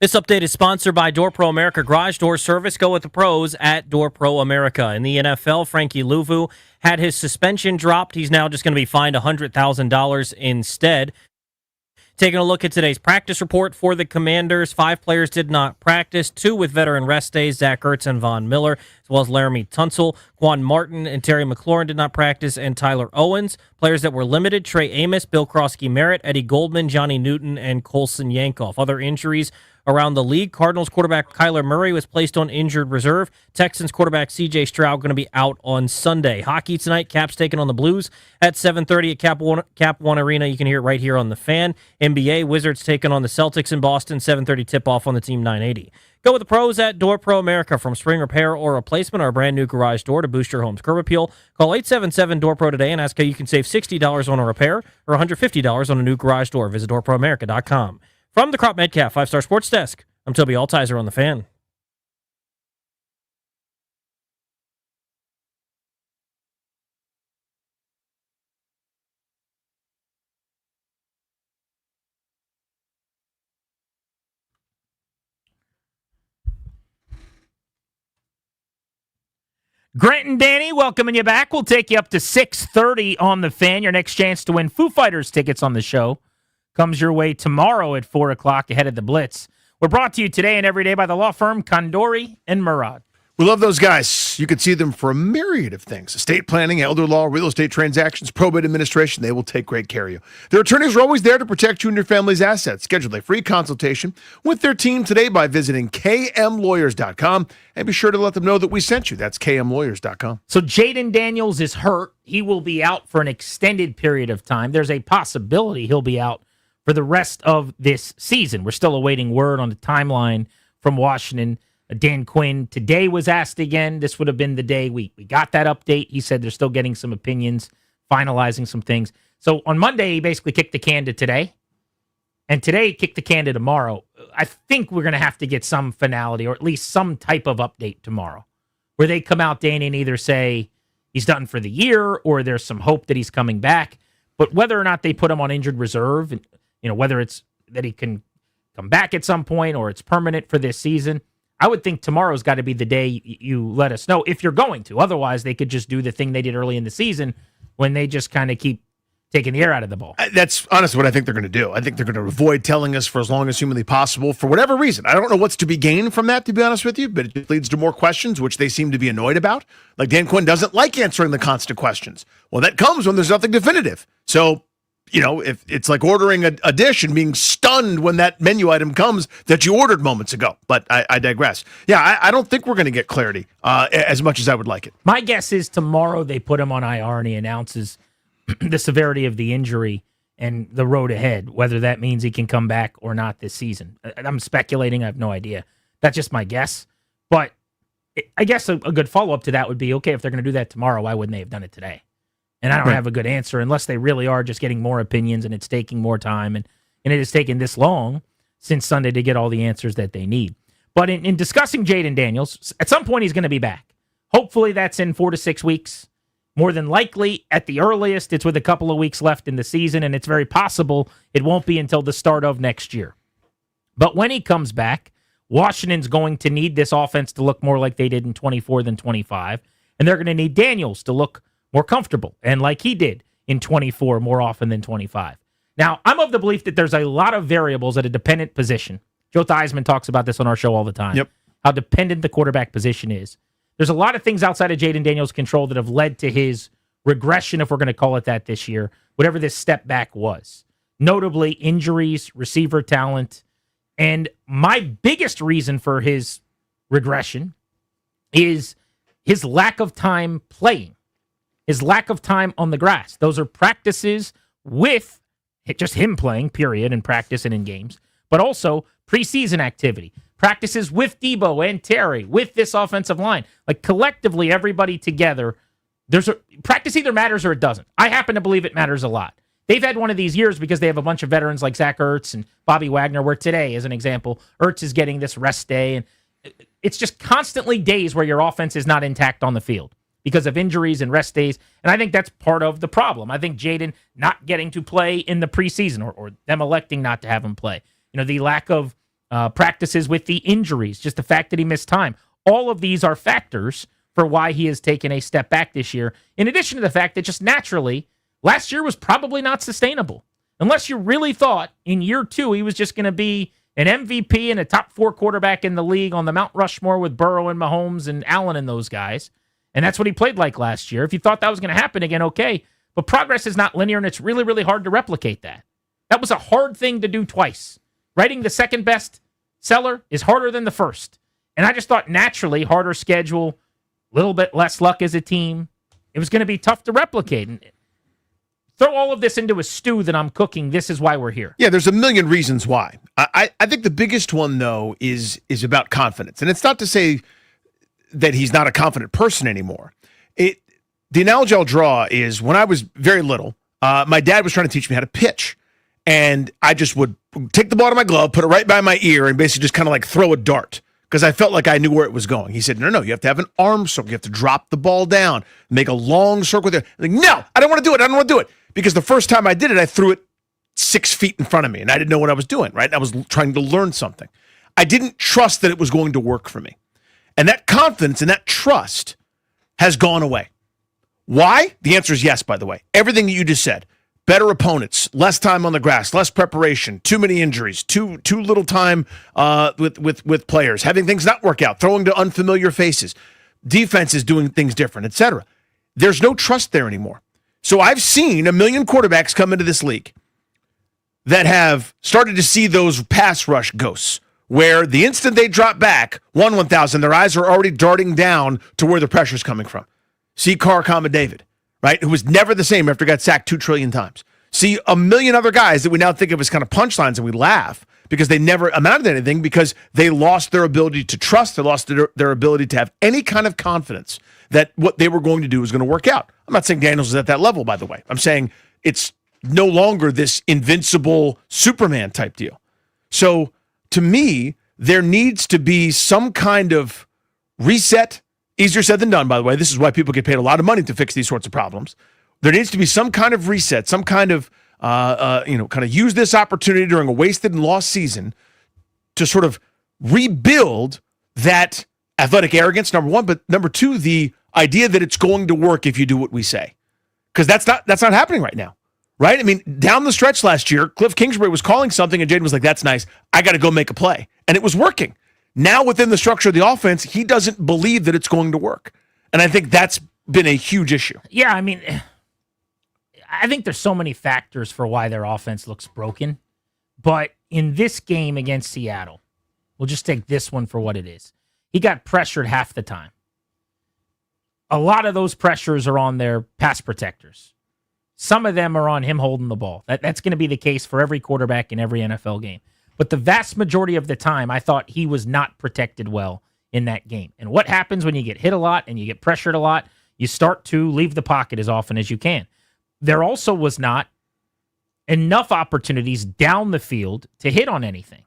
This update is sponsored by Door Pro America Garage Door Service. Go with the pros at Door Pro America. In the NFL, Frankie Louvu had his suspension dropped. He's now just going to be fined $100,000 instead. Taking a look at today's practice report for the Commanders, 5 players did not practice, 2 with veteran rest days, Zach Ertz and Von Miller, as well as Laramie Tunsil. Quan Martin and Terry McLaurin did not practice, and Tyler Owens. Players that were limited, Trey Amos, Bill Krosky-Merritt, Eddie Goldman, Johnny Newton, and Colson Yankoff. Other injuries around the league, Cardinals quarterback Kyler Murray was placed on injured reserve. Texans quarterback C.J. Stroud going to be out on Sunday. Hockey tonight, Caps taking on the Blues at 7:30 at Cap One Arena. You can hear it right here on The Fan. NBA, Wizards taking on the Celtics in Boston, 7:30 tip-off on the Team 980. Go with the pros at Door Pro America. From spring repair or replacement, our brand new garage door to boost your home's curb appeal. Call 877-DOOR-PRO today and ask how you can save $60 on a repair or $150 on a new garage door. Visit doorproamerica.com. From the Crop Medcalf 5-Star Sports Desk, I'm Toby Altizer on The Fan. Grant and Danny, welcoming you back. We'll take you up to 6:30 on The Fan. Your next chance to win Foo Fighters tickets on the show comes your way tomorrow at 4 o'clock ahead of the Blitz. We're brought to you today and every day by the law firm Condori and Murad. We love those guys. You can see them for a myriad of things. Estate planning, elder law, real estate transactions, probate administration. They will take great care of you. Their attorneys are always there to protect you and your family's assets. Schedule a free consultation with their team today by visiting kmlawyers.com and be sure to let them know that we sent you. That's kmlawyers.com. So Jaden Daniels is hurt. He will be out for an extended period of time. There's a possibility he'll be out for the rest of this season. We're still awaiting word on the timeline from Washington. Dan Quinn today was asked again. This would have been the day we got that update. He said they're still getting some opinions, finalizing some things. So on Monday, he basically kicked the can to today. And today, he kicked the can to tomorrow. I think we're going to have to get some finality or at least some type of update tomorrow where they come out, Danny, and either say he's done for the year or there's some hope that he's coming back. But whether or not they put him on injured reserve, and whether it's that he can come back at some point or it's permanent for this season, I would think tomorrow's got to be the day you let us know if you're going to. Otherwise, they could just do the thing they did early in the season when they just kind of keep taking the air out of the ball. That's honestly what I think they're going to do. I think they're going to avoid telling us for as long as humanly possible for whatever reason. I don't know what's to be gained from that, to be honest with you, but it just leads to more questions, which they seem to be annoyed about. Like Dan Quinn doesn't like answering the constant questions. Well, that comes when there's nothing definitive. So, if it's like ordering a dish and being stunned when that menu item comes that you ordered moments ago. But I digress. Yeah, I don't think we're going to get clarity as much as I would like it. My guess is tomorrow they put him on IR and he announces the severity of the injury and the road ahead, whether that means he can come back or not this season. I'm speculating. I have no idea. That's just my guess. But I guess a good follow-up to that would be, okay, if they're going to do that tomorrow, why wouldn't they have done it today? And I don't have a good answer unless they really are just getting more opinions and it's taking more time. And it has taken this long since Sunday to get all the answers that they need. But in discussing Jaden Daniels, at some point he's going to be back. Hopefully that's in 4 to 6 weeks. More than likely, at the earliest, it's with a couple of weeks left in the season, and it's very possible it won't be until the start of next year. But when he comes back, Washington's going to need this offense to look more like they did in 24 than 25, and they're going to need Daniels to look more comfortable, and like he did in 24 more often than 25. Now, I'm of the belief that there's a lot of variables at a dependent position. Joe Theismann talks about this on our show all the time, how dependent the quarterback position is. There's a lot of things outside of Jaden Daniels' control that have led to his regression, if we're going to call it that this year, whatever this step back was. Notably, injuries, receiver talent, and my biggest reason for his regression is his lack of time playing. His lack of time on the grass. Those are practices with just him playing, period, in practice and in games, but also preseason activity. Practices with Debo and Terry, with this offensive line. Like collectively, everybody together, practice either matters or it doesn't. I happen to believe it matters a lot. They've had one of these years because they have a bunch of veterans like Zach Ertz and Bobby Wagner, where today, as an example, Ertz is getting this rest day. And it's just constantly days where your offense is not intact on the field because of injuries and rest days. And I think that's part of the problem. I think Jaden not getting to play in the preseason or them electing not to have him play. The lack of practices with the injuries, just the fact that he missed time. All of these are factors for why he has taken a step back this year, in addition to the fact that just naturally, last year was probably not sustainable. Unless you really thought in year 2 he was just going to be an MVP and a top 4 quarterback in the league on the Mount Rushmore with Burrow and Mahomes and Allen and those guys. And that's what he played like last year. If you thought that was going to happen again, okay. But progress is not linear, and it's really, really hard to replicate that. That was a hard thing to do twice. Writing the second best seller is harder than the first. And I just thought naturally, harder schedule, a little bit less luck as a team. It was going to be tough to replicate. And throw all of this into a stew that I'm cooking. This is why we're here. Yeah, there's a million reasons why. I think the biggest one, though, is about confidence. And it's not to say that he's not a confident person anymore. The analogy I'll draw is when I was very little, my dad was trying to teach me how to pitch. And I just would take the ball out of my glove, put it right by my ear, and basically just kind of like throw a dart because I felt like I knew where it was going. He said, no, you have to have an arm circle. You have to drop the ball down, make a long circle there. Like, no, I don't want to do it. Because the first time I did it, I threw it 6 feet in front of me, and I didn't know what I was doing, right? And I was trying to learn something. I didn't trust that it was going to work for me. And that confidence and that trust has gone away. Why? The answer is yes, by the way. Everything that you just said. Better opponents, less time on the grass, less preparation, too many injuries, too little time with players, having things not work out, throwing to unfamiliar faces, defenses doing things different, etc. There's no trust there anymore. So I've seen a million quarterbacks come into this league that have started to see those pass rush ghosts, where the instant they drop back 1,000, their eyes are already darting down to where the pressure's coming from. See Carr, David, right? Who was never the same after got sacked 2 trillion times. See a million other guys that we now think of as kind of punchlines, and we laugh because they never amounted to anything because they lost their ability to trust. They lost their ability to have any kind of confidence that what they were going to do was going to work out. I'm not saying Daniels is at that level, by the way. I'm saying it's no longer this invincible Superman type deal. So to me, there needs to be some kind of reset. Easier said than done, by the way. This is why people get paid a lot of money to fix these sorts of problems. There needs to be some kind of reset, some kind of, use this opportunity during a wasted and lost season to sort of rebuild that athletic arrogance, number one, but number two, the idea that it's going to work if you do what we say. Because that's not happening right now, right? I mean, down the stretch last year, Cliff Kingsbury was calling something and Jaden was like, that's nice. I got to go make a play. And it was working. Now, within the structure of the offense, he doesn't believe that it's going to work. And I think that's been a huge issue. Yeah, I mean, I think there's so many factors for why their offense looks broken. But in this game against Seattle, we'll just take this one for what it is. He got pressured half the time. A lot of those pressures are on their pass protectors. Some of them are on him holding the ball. That's going to be the case for every quarterback in every NFL game. But the vast majority of the time, I thought he was not protected well in that game. And what happens when you get hit a lot and you get pressured a lot? You start to leave the pocket as often as you can. There also was not enough opportunities down the field to hit on anything.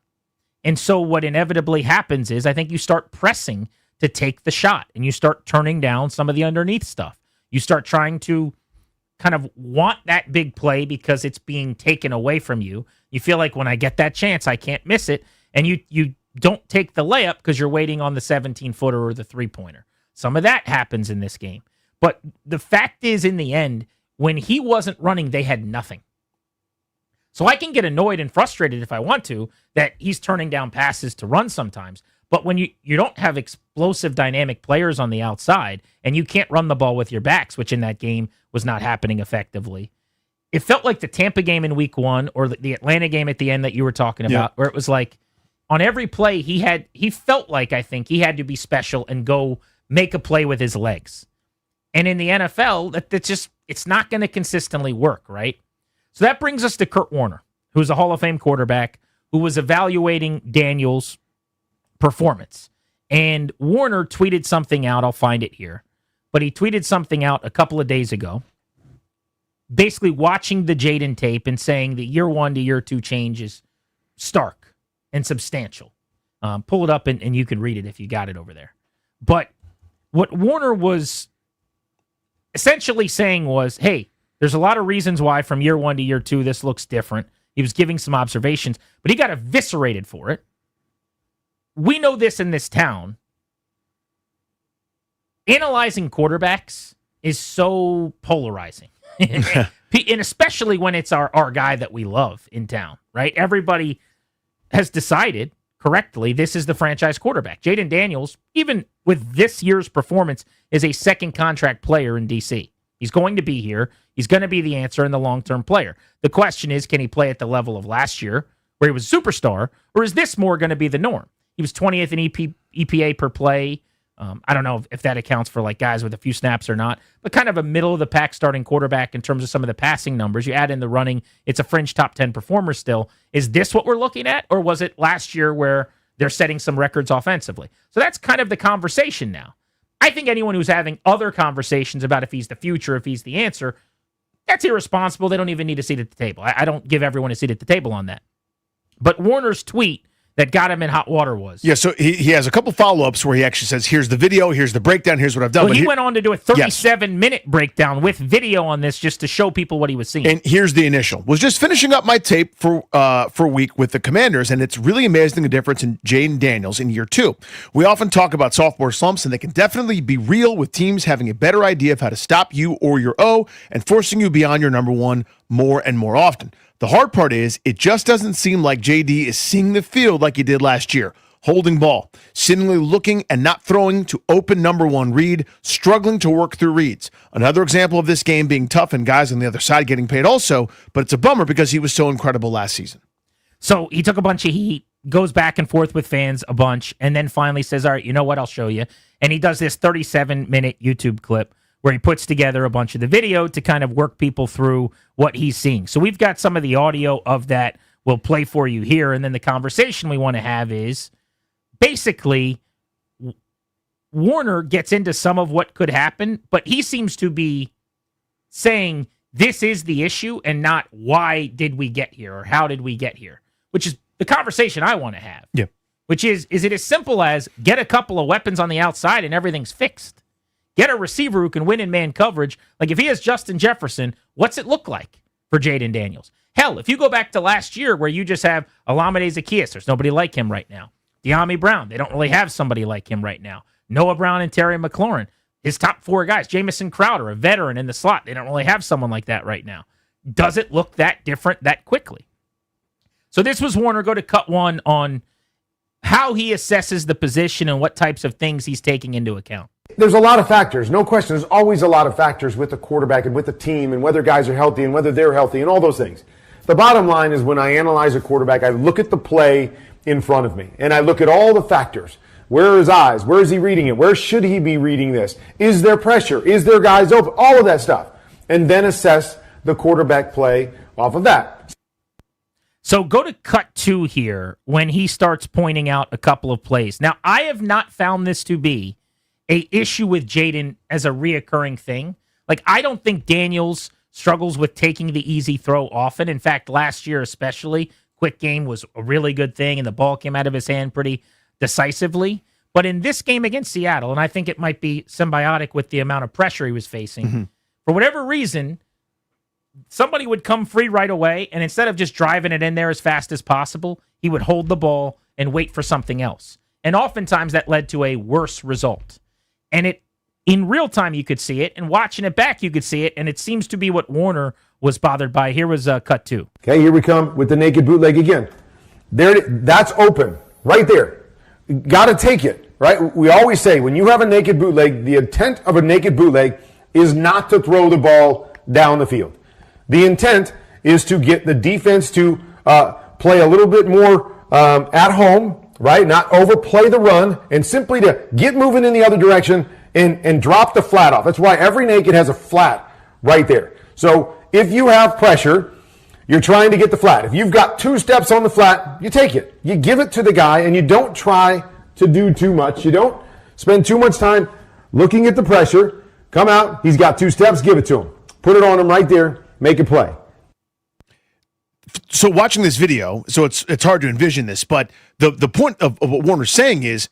And so what inevitably happens is I think you start pressing to take the shot and you start turning down some of the underneath stuff. You start trying to kind of want that big play because it's being taken away from you. You feel like when I get that chance, I can't miss it. And you don't take the layup because you're waiting on the 17-footer or the three-pointer. Some of that happens in this game. But the fact is, in the end, when he wasn't running, they had nothing. So I can get annoyed and frustrated if I want to that he's turning down passes to run sometimes. But when you don't have explosive, dynamic players on the outside and you can't run the ball with your backs, which in that game was not happening effectively, it felt like the Tampa game in week 1 or the Atlanta game at the end that you were talking about, where it was like on every play he felt like, I think, he had to be special and go make a play with his legs. And in the NFL, it's not going to consistently work, right? So that brings us to Kurt Warner, who's a Hall of Fame quarterback who was evaluating Daniels' performance. And Warner tweeted something out. I'll find it here. But he tweeted something out a couple of days ago, basically watching the Jaden tape and saying that year 1 to year 2 change is stark and substantial. Pull it up and you can read it if you got it over there. But what Warner was essentially saying was, hey, there's a lot of reasons why from year 1 to year 2 this looks different. He was giving some observations, but he got eviscerated for it we know this in this town. Analyzing quarterbacks is so polarizing. And especially when it's our guy that we love in town, right? Everybody has decided correctly this is the franchise quarterback. Jaden Daniels, even with this year's performance, is a second contract player in D.C. He's going to be here. He's going to be the answer and the long-term player. The question is, can he play at the level of last year where he was a superstar, or is this more going to be the norm? He was 20th in EPA per play. I don't know if that accounts for like guys with a few snaps or not, but kind of a middle-of-the-pack starting quarterback in terms of some of the passing numbers. You add in the running, it's a fringe top 10 performer still. Is this what we're looking at, or was it last year where they're setting some records offensively? So that's kind of the conversation now. I think anyone who's having other conversations about if he's the future, if he's the answer, that's irresponsible. They don't even need a seat at the table. I don't give everyone a seat at the table on that. But Warner's tweet that got him in hot water was. Yeah, so he has a couple follow-ups where he actually says, here's the video, here's the breakdown, here's what I've done. Well, he went on to do a 37-minute breakdown with video on this just to show people what he was seeing. And here's the initial. Was just finishing up my tape for a week with the Commanders, and it's really amazing the difference in Jaden Daniels in year 2. We often talk about sophomore slumps, and they can definitely be real with teams having a better idea of how to stop you or your O and forcing you beyond your number one more and more often. The hard part is it just doesn't seem like JD is seeing the field like he did last year. Holding ball, seemingly looking and not throwing to open number one read, struggling to work through reads. Another example of this game being tough and guys on the other side getting paid also, but it's a bummer because he was so incredible last season. So he took a bunch of heat, goes back and forth with fans a bunch, and then finally says, all right, you know what, I'll show you. And he does this 37-minute YouTube clip where he puts together a bunch of the video to kind of work people through what he's seeing. So we've got some of the audio of that we'll play for you here, and then the conversation we want to have is basically Warner gets into some of what could happen, but he seems to be saying this is the issue and not why did we get here or how did we get here, which is the conversation I want to have. Yeah. Which is it as simple as get a couple of weapons on the outside and everything's fixed? Get a receiver who can win in man coverage. Like if he has Justin Jefferson, what's it look like for Jaden Daniels? Hell, if you go back to last year where you just have Olamide Zaccheaus, there's nobody like him right now. De'Ami Brown, they don't really have somebody like him right now. Noah Brown and Terry McLaurin, his top four guys. Jamison Crowder, a veteran in the slot. They don't really have someone like that right now. Does it look that different that quickly? So this was Warner. Go to cut one on how he assesses the position and what types of things he's taking into account. There's a lot of factors, no question. There's always a lot of factors with the quarterback and with the team and whether guys are healthy and whether they're healthy and all those things. The bottom line is when I analyze a quarterback, I look at the play in front of me and I look at all the factors. Where are his eyes? Where is he reading it? Where should he be reading this? Is there pressure? Is there guys open? All of that stuff. And then assess the quarterback play off of that. So go to cut 2 here when he starts pointing out a couple of plays. Now, I have not found this to be a issue with Jaden as a reoccurring thing. Like, I don't think Daniels struggles with taking the easy throw often. In fact, last year especially, quick game was a really good thing, and the ball came out of his hand pretty decisively. But in this game against Seattle, and I think it might be symbiotic with the amount of pressure he was facing, for whatever reason, somebody would come free right away, and instead of just driving it in there as fast as possible, he would hold the ball and wait for something else. And oftentimes that led to a worse result. And it, in real time, you could see it, and watching it back, you could see it, and it seems to be what Warner was bothered by. Here was cut 2. Okay, here we come with the naked bootleg again. That's open, right there. Got to take it, right? We always say when you have a naked bootleg, the intent of a naked bootleg is not to throw the ball down the field. The intent is to get the defense to play a little bit more at home, right? Not overplay the run, and simply to get moving in the other direction and drop the flat off. That's why every naked has a flat right there. So if you have pressure, you're trying to get the flat. If you've got 2 steps on the flat, you take it. You give it to the guy, and you don't try to do too much. You don't spend too much time looking at the pressure. Come out, he's got 2 steps, give it to him. Put it on him right there, make a play. So watching this video, so it's hard to envision this, but the point of what Warner's saying is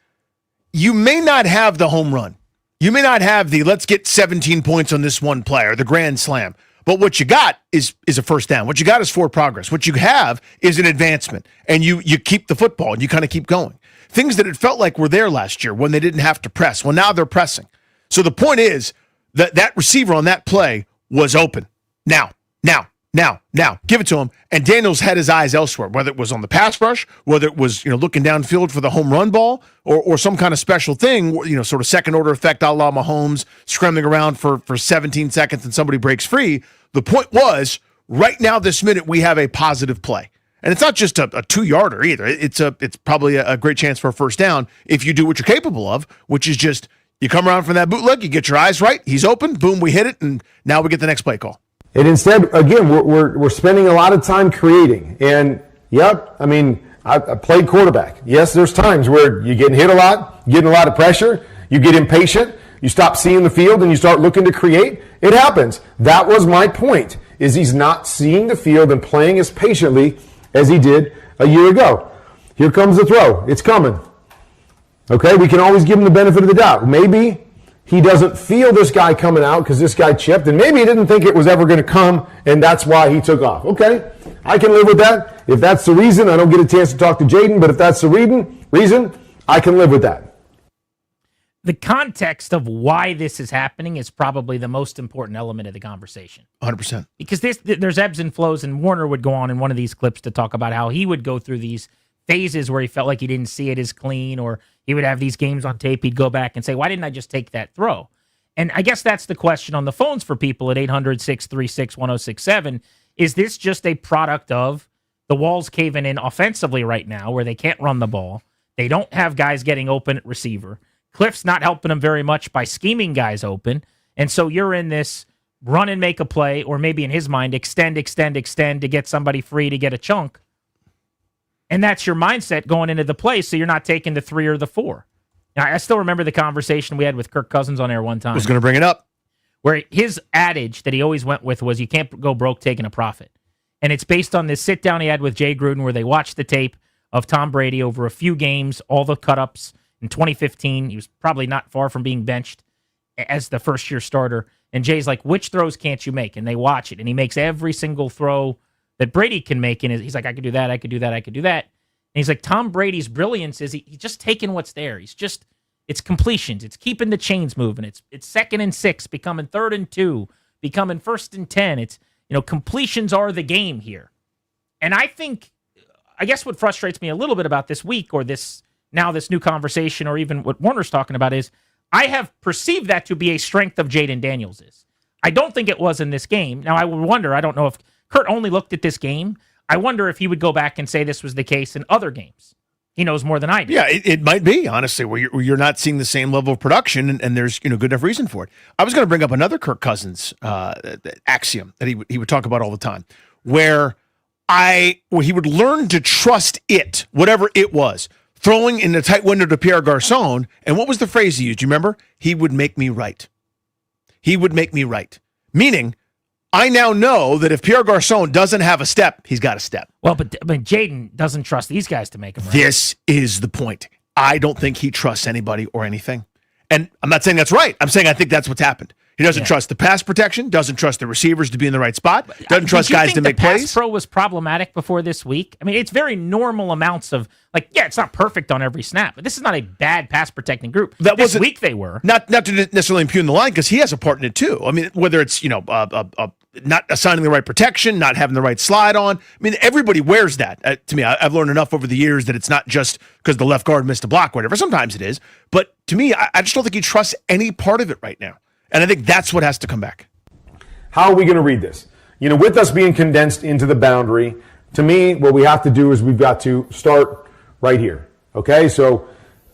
you may not have the home run. You may not have the let's get 17 points on this one play or the grand slam, But what you got is a first down. What you got is forward progress. What you have is an advancement, and you keep the football and you kind of keep going. Things that it felt like were there last year when they didn't have to press. Well, now they're pressing. So the point is that receiver on that play was open. Now, give it to him. And Daniels had his eyes elsewhere, whether it was on the pass rush, whether it was looking downfield for the home run ball, or some kind of special thing, sort of second order effect a la Mahomes, scrambling around for 17 seconds and somebody breaks free. The point was, right now, this minute, we have a positive play. And it's not just a 2-yarder either. It's probably a great chance for a first down if you do what you're capable of, which is just you come around from that bootleg, you get your eyes right, he's open, boom, we hit it, and now we get the next play call. And instead, again, we're spending a lot of time creating. And, yep, I mean, I played quarterback. Yes, there's times where you're getting hit a lot, getting a lot of pressure, you get impatient, you stop seeing the field, and you start looking to create. It happens. That was my point, is he's not seeing the field and playing as patiently as he did a year ago. Here comes the throw. It's coming. Okay, we can always give him the benefit of the doubt. Maybe he doesn't feel this guy coming out because this guy chipped, and maybe he didn't think it was ever going to come, and that's why he took off. Okay, I can live with that. If that's the reason, I don't get a chance to talk to Jaden, but if that's the reason, I can live with that. The context of why this is happening is probably the most important element of the conversation. 100%. Because there's ebbs and flows, and Warner would go on in one of these clips to talk about how he would go through these phases where he felt like he didn't see it as clean, or he would have these games on tape. He'd go back and say, why didn't I just take that throw? And I guess that's the question on the phones for people at 800-636-1067. Is this just a product of the walls caving in offensively right now where they can't run the ball? They don't have guys getting open at receiver. Cliff's not helping them very much by scheming guys open. And so you're in this run and make a play, or maybe in his mind, extend to get somebody free to get a chunk. And that's your mindset going into the play, so you're not taking the 3 or the 4. Now, I still remember the conversation we had with Kirk Cousins on air one time. I was going to bring it up. Where his adage that he always went with was, you can't go broke taking a profit. And it's based on this sit-down he had with Jay Gruden where they watched the tape of Tom Brady over a few games, all the cut-ups. In 2015, he was probably not far from being benched as the first-year starter. And Jay's like, which throws can't you make? And they watch it, and he makes every single throw that Brady can make. And he's like, I could do that, I could do that, I could do that. And he's like, Tom Brady's brilliance is he's just taking what's there. It's completions. It's keeping the chains moving. It's 2nd and 6, becoming 3rd and 2, becoming 1st and 10. It's, completions are the game here. And I guess what frustrates me a little bit about this week, or this new conversation, or even what Warner's talking about, is I have perceived that to be a strength of Jaden Daniels. I don't think it was in this game. Now, I would wonder, I don't know if Kurt only looked at this game. I wonder if he would go back and say this was the case in other games. He knows more than I do. Yeah, it might be, honestly, where you're not seeing the same level of production, and there's good enough reason for it. I was going to bring up another Kirk Cousins axiom that he would talk about all the time, where he would learn to trust it, whatever it was. Throwing in the tight window to Pierre Garçon, and what was the phrase he used? Do you remember? He would make me right. He would make me right. Meaning, I now know that if Pierre Garçon doesn't have a step, he's got a step. Well, but Jaden doesn't trust these guys to make him right. This is the point. I don't think he trusts anybody or anything. And I'm not saying that's right. I'm saying I think that's what's happened. He doesn't trust the pass protection, doesn't trust the receivers to be in the right spot, doesn't trust guys to make plays. Pass pro was problematic before this week? I mean, it's very normal amounts of, it's not perfect on every snap, but this is not a bad pass protecting group. This week they were. Not to necessarily impugn the line, because he has a part in it too. I mean, whether it's, not assigning the right protection, not having the right slide on. I mean, everybody wears that. To me, I've learned enough over the years that it's not just because the left guard missed a block or whatever. Sometimes it is. But to me, I just don't think he trusts any part of it right now. And I think that's what has to come back. How are we going to read this? With us being condensed into the boundary, to me, what we have to do is we've got to start right here. Okay, so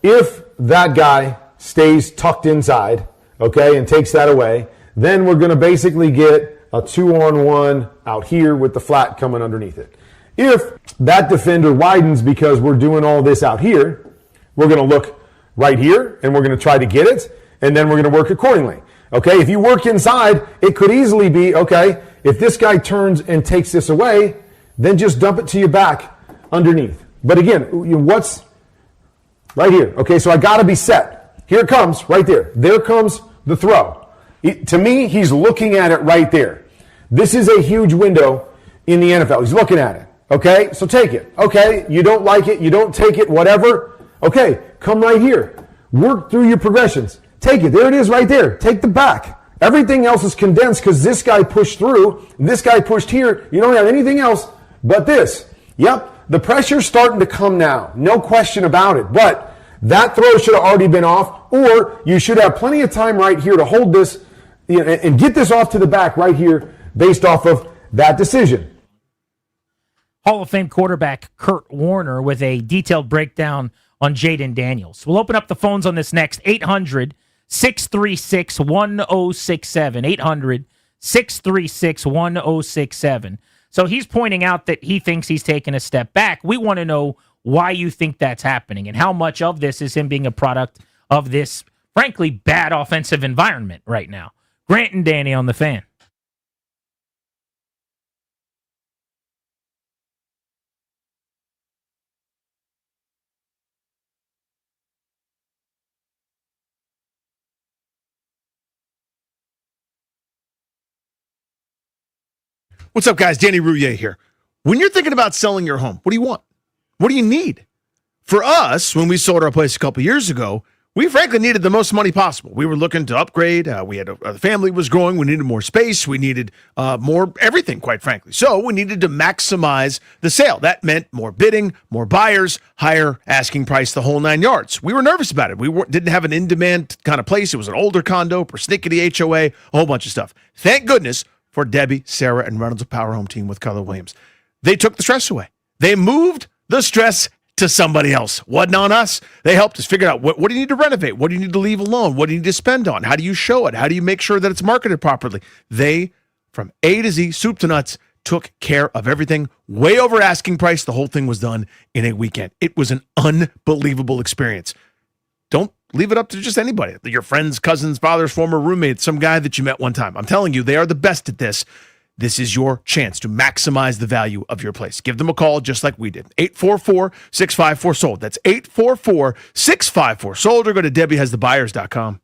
if that guy stays tucked inside, okay, and takes that away, then we're going to basically get a 2-on-1 out here with the flat coming underneath it. If that defender widens because we're doing all this out here, we're going to look right here, and we're going to try to get it, and then we're going to work accordingly. Okay, if you work inside, it could easily be, okay, if this guy turns and takes this away, then just dump it to your back underneath. But again, what's right here? Okay, so I got to be set. Here it comes, right there. There comes the throw. To me, he's looking at it right there. This is a huge window in the NFL. He's looking at it. Okay, so take it. Okay, you don't like it, you don't take it, whatever. Okay, come right here. Work through your progressions. Take it. There it is right there. Take the back. Everything else is condensed because this guy pushed through, this guy pushed here. You don't have anything else but this. Yep, the pressure's starting to come now. No question about it. But that throw should have already been off, or you should have plenty of time right here to hold this and get this off to the back right here based off of that decision. Hall of Fame quarterback Kurt Warner with a detailed breakdown on Jaden Daniels. We'll open up the phones on this next. 800-636-1067. 800-636-1067. So he's pointing out that he thinks he's taken a step back. We want to know why you think that's happening and how much of this is him being a product of this, frankly, bad offensive environment right now. Grant and Danny on the Fan. What's up, guys? Danny Rouillet here. When you're thinking about selling your home, what do you want? What do you need? For us, when we sold our place a couple years ago, we frankly needed the most money possible. We were looking to upgrade. The family was growing. We needed more space. We needed more everything, quite frankly. So we needed to maximize the sale. That meant more bidding, more buyers, higher asking price, the whole 9 yards. We were nervous about it. We didn't have an in-demand kind of place. It was an older condo, persnickety HOA, a whole bunch of stuff. Thank goodness for Debbie, Sarah, and Reynolds of Power Home Team with Keller Williams. They took the stress away. They moved the stress to somebody else. Wasn't on us. They helped us figure out what do you need to renovate? What do you need to leave alone? What do you need to spend on? How do you show it? How do you make sure that it's marketed properly? They, from A to Z, soup to nuts, took care of everything. Way over asking price. The whole thing was done in a weekend. It was an unbelievable experience. Don't leave it up to just anybody. Your friends, cousins, fathers, former roommates, some guy that you met one time. I'm telling you, they are the best at this. This is your chance to maximize the value of your place. Give them a call just like we did. 844-654-SOLD. That's 844-654-SOLD, or go to DebbieHasTheBuyers.com.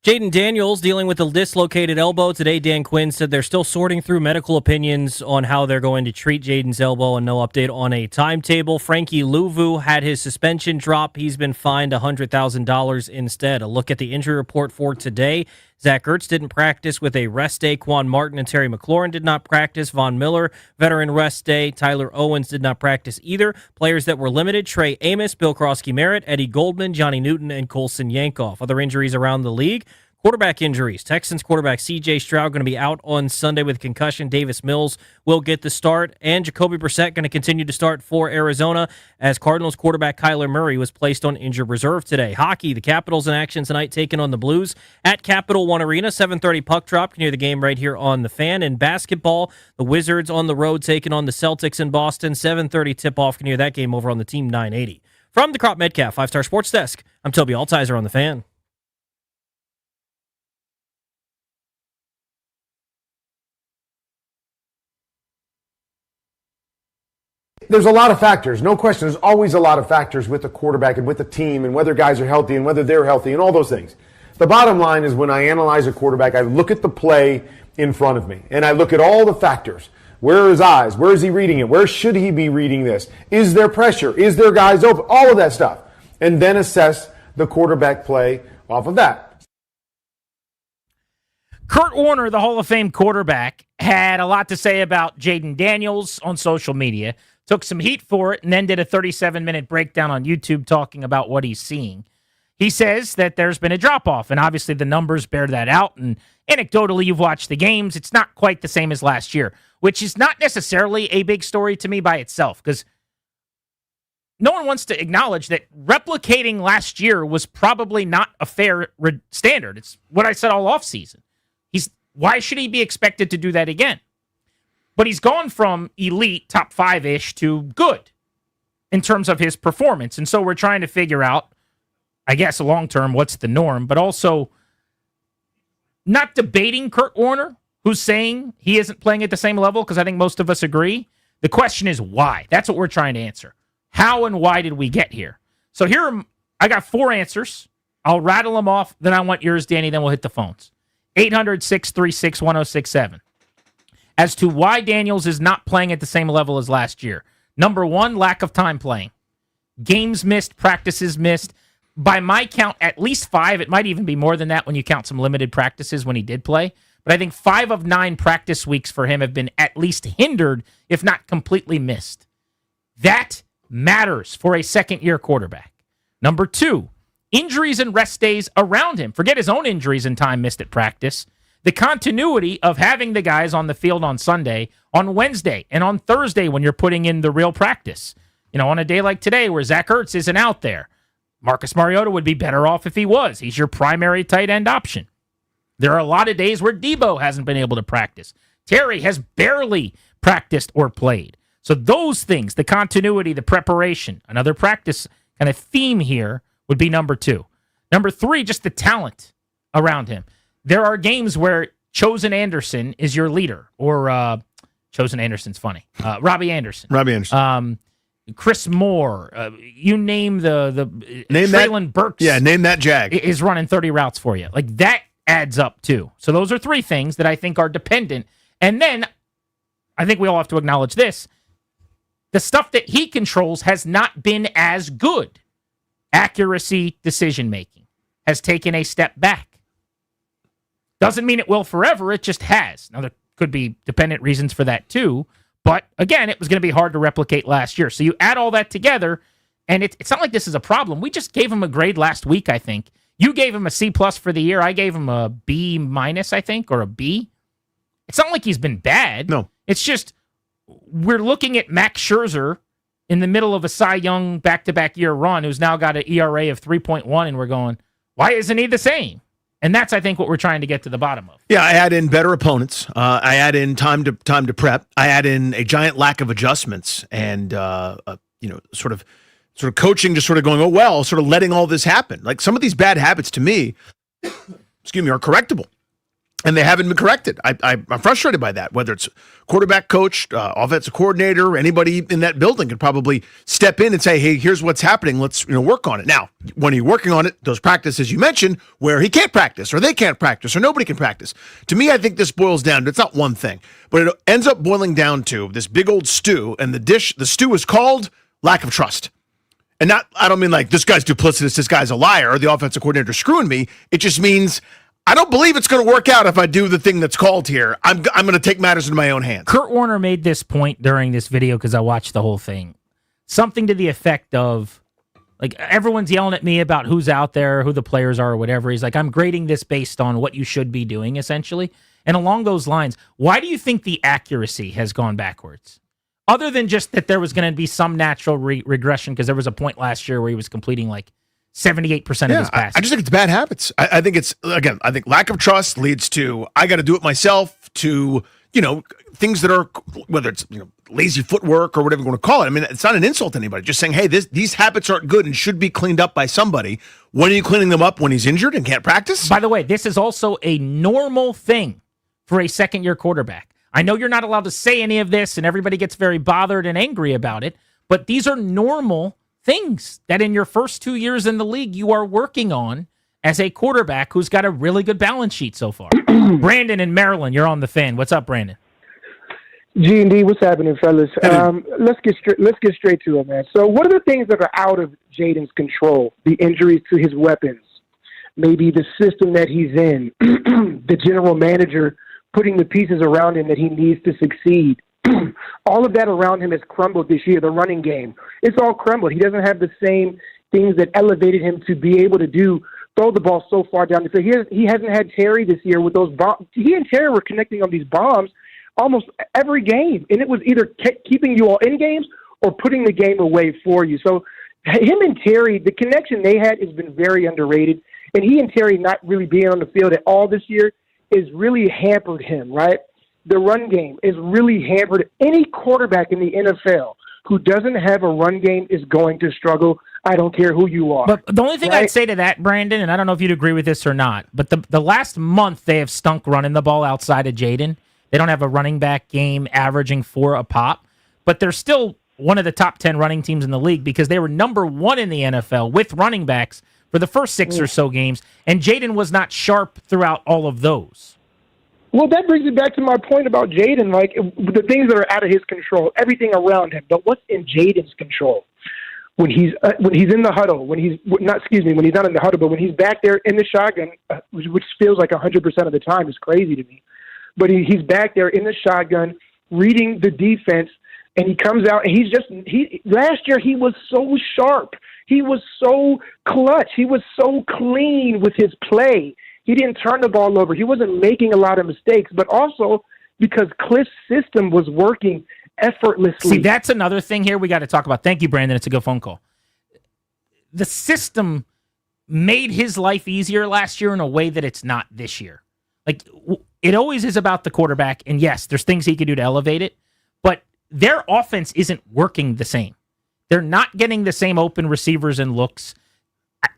Jaden Daniels dealing with a dislocated elbow. Today, Dan Quinn said they're still sorting through medical opinions on how they're going to treat Jaden's elbow and no update on a timetable. Frankie Louvu had his suspension drop. He's been fined $100,000 instead. A look at the injury report for today. Zach Ertz didn't practice with a rest day. Quan Martin and Terry McLaurin did not practice. Von Miller, veteran rest day. Tyler Owens did not practice either. Players that were limited, Trey Amos, Bill Krosky-Merritt, Eddie Goldman, Johnny Newton, and Colson Yankoff. Other injuries around the league. Quarterback injuries. Texans quarterback C.J. Stroud going to be out on Sunday with concussion. Davis Mills will get the start. And Jacoby Brissett going to continue to start for Arizona as Cardinals quarterback Kyler Murray was placed on injured reserve today. Hockey, the Capitals in action tonight taking on the Blues at Capital One Arena. 7:30 puck drop. You can hear the game right here on The Fan. In basketball, the Wizards on the road taking on the Celtics in Boston. 7:30 tip-off. You can hear that game over on the Team 980. From the Crop Metcalf 5-Star Sports Desk, I'm Toby Altizer on The Fan. There's a lot of factors, no question. There's always a lot of factors with the quarterback and with the team and whether guys are healthy and whether they're healthy and all those things. The bottom line is when I analyze a quarterback, I look at the play in front of me and I look at all the factors. Where are his eyes? Where is he reading it? Where should he be reading this? Is there pressure? Is there guys open? All of that stuff. And then assess the quarterback play off of that. Kurt Warner, the Hall of Fame quarterback, had a lot to say about Jaden Daniels on social media. Took some heat for it, and then did a 37-minute breakdown on YouTube talking about what he's seeing. He says that there's been a drop-off, and obviously the numbers bear that out, and anecdotally, you've watched the games. It's not quite the same as last year, which is not necessarily a big story to me by itself, because no one wants to acknowledge that replicating last year was probably not a fair standard. It's what I said all offseason. Why should he be expected to do that again? But he's gone from elite, top five-ish, to good in terms of his performance. And so we're trying to figure out, I guess, long-term, what's the norm, but also not debating Kurt Warner, who's saying he isn't playing at the same level, because I think most of us agree. The question is why. That's what we're trying to answer. How and why did we get here? So I got 4 answers. I'll rattle them off. Then I want yours, Danny. Then we'll hit the phones. 800-636-1067. As to why Daniels is not playing at the same level as last year. Number 1, lack of time playing. Games missed, practices missed. By my count, at least 5. It might even be more than that when you count some limited practices when he did play. But I think 5 of 9 practice weeks for him have been at least hindered, if not completely missed. That matters for a second-year quarterback. Number 2, injuries and rest days around him. Forget his own injuries and time missed at practice. The continuity of having the guys on the field on Sunday, on Wednesday, and on Thursday when you're putting in the real practice. You know, on a day like today where Zach Ertz isn't out there. Marcus Mariota would be better off if he was. He's your primary tight end option. There are a lot of days where Debo hasn't been able to practice. Terry has barely practiced or played. So those things, the continuity, the preparation, another practice kind of theme here would be number 2. Number 3, just the talent around him. There are games where Chosen Anderson is your leader, or Chosen Anderson's funny. Robbie Anderson. Chris Moore. You name Traylon Burks. Yeah, name that Jag. Is running 30 routes for you. Like, that adds up, too. So those are 3 things that I think are dependent. And then, I think we all have to acknowledge this. The stuff that he controls has not been as good. Accuracy, decision-making has taken a step back. Doesn't mean it will forever, it just has. Now, there could be dependent reasons for that too, but again, it was going to be hard to replicate last year. So you add all that together, and it's not like this is a problem. We just gave him a grade last week, I think. You gave him a C+ for the year. I gave him a B-, I think, or a B. It's not like he's been bad. No. It's just we're looking at Max Scherzer in the middle of a Cy Young back-to-back year run who's now got an ERA of 3.1, and we're going, why isn't he the same? And that's, I think, what we're trying to get to the bottom of. Yeah, I add in better opponents. I add in time to prep. I add in a giant lack of adjustments and sort of coaching, just sort of going, oh well, sort of letting all this happen. Like some of these bad habits to me, excuse me, are correctable. And they haven't been corrected. I'm frustrated by that. Whether it's quarterback coach, offensive coordinator, anybody in that building could probably step in and say, "Hey, here's what's happening. Let's work on it." Now, when you're working on it, those practices you mentioned, where he can't practice, or they can't practice, or nobody can practice. To me, I think this boils down to, it's not one thing, but it ends up boiling down to this big old stew, and the stew is called lack of trust. And I don't mean like this guy's duplicitous, this guy's a liar, or the offensive coordinator screwing me. It just means I don't believe it's going to work out if I do the thing that's called here. I'm going to take matters into my own hands. Kurt Warner made this point during this video because I watched the whole thing. Something to the effect of, like, everyone's yelling at me about who's out there, who the players are, or whatever. He's like, I'm grading this based on what you should be doing, essentially. And along those lines, why do you think the accuracy has gone backwards? Other than just that there was going to be some natural regression, because there was a point last year where he was completing like 78% of his passes. I just think it's bad habits. I think it's, again, I think lack of trust leads to, I got to do it myself, to, things that are, whether it's, lazy footwork or whatever you want to call it. I mean, it's not an insult to anybody. Just saying, hey, these habits aren't good and should be cleaned up by somebody. When are you cleaning them up? When he's injured and can't practice? By the way, this is also a normal thing for a second-year quarterback. I know you're not allowed to say any of this, and everybody gets very bothered and angry about it, but these are normal things that in your first 2 years in the league you are working on as a quarterback who's got a really good balance sheet so far. Brandon in Maryland, you're on the Fan. What's up, Brandon? G&D, what's happening, fellas? Let's get straight to it, man. So what are the things that are out of Jaden's control? The injuries to his weapons, maybe the system that he's in, the general manager putting the pieces around him that he needs to succeed. All of that around him has crumbled this year. The running game, it's all crumbled. He doesn't have the same things that elevated him to be able to throw the ball so far down the field. He hasn't had Terry this year with those bombs. He and Terry were connecting on these bombs almost every game, and it was either keeping you all in games or putting the game away for you. So him and Terry, the connection they had has been very underrated, and he and Terry not really being on the field at all this year is really hampered him, right? The run game is really hampered. Any quarterback in the NFL who doesn't have a run game is going to struggle. I don't care who you are. But the only thing I'd say to that, Brandon, and I don't know if you'd agree with this or not, but the last month they have stunk running the ball outside of Jaden. They don't have a running back game averaging 4 a pop, but they're still one of the top 10 running teams in the league because they were number 1 in the NFL with running backs for the first 6 or so games, and Jaden was not sharp throughout all of those. Well, that brings me back to my point about Jaden, like the things that are out of his control, everything around him. But what's in Jaden's control? When he's in the huddle, when he's not in the huddle, but when he's back there in the shotgun, which feels like 100% of the time is crazy to me. But he's back there in the shotgun, reading the defense, and he comes out and last year he was so sharp. He was so clutch. He was so clean with his play. He didn't turn the ball over. He wasn't making a lot of mistakes, but also because Cliff's system was working effortlessly. See, that's another thing here we got to talk about. Thank you, Brandon. It's a good phone call. The system made his life easier last year in a way that it's not this year. Like, it always is about the quarterback, and yes, there's things he could do to elevate it, but their offense isn't working the same. They're not getting the same open receivers and looks.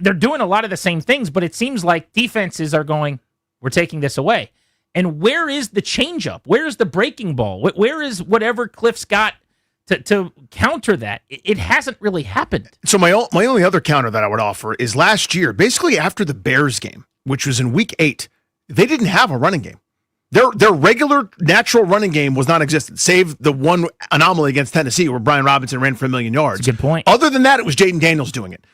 They're doing a lot of the same things, but it seems like defenses are going, we're taking this away. And where is the changeup? Where is the breaking ball? Where is whatever Cliff's got to counter that? It hasn't really happened. So my only other counter that I would offer is last year, basically after the Bears game, which was in week 8, they didn't have a running game. Their regular natural running game was non-existent, save the one anomaly against Tennessee where Brian Robinson ran for 1 million yards. That's a good point. Other than that, it was Jaden Daniels doing it.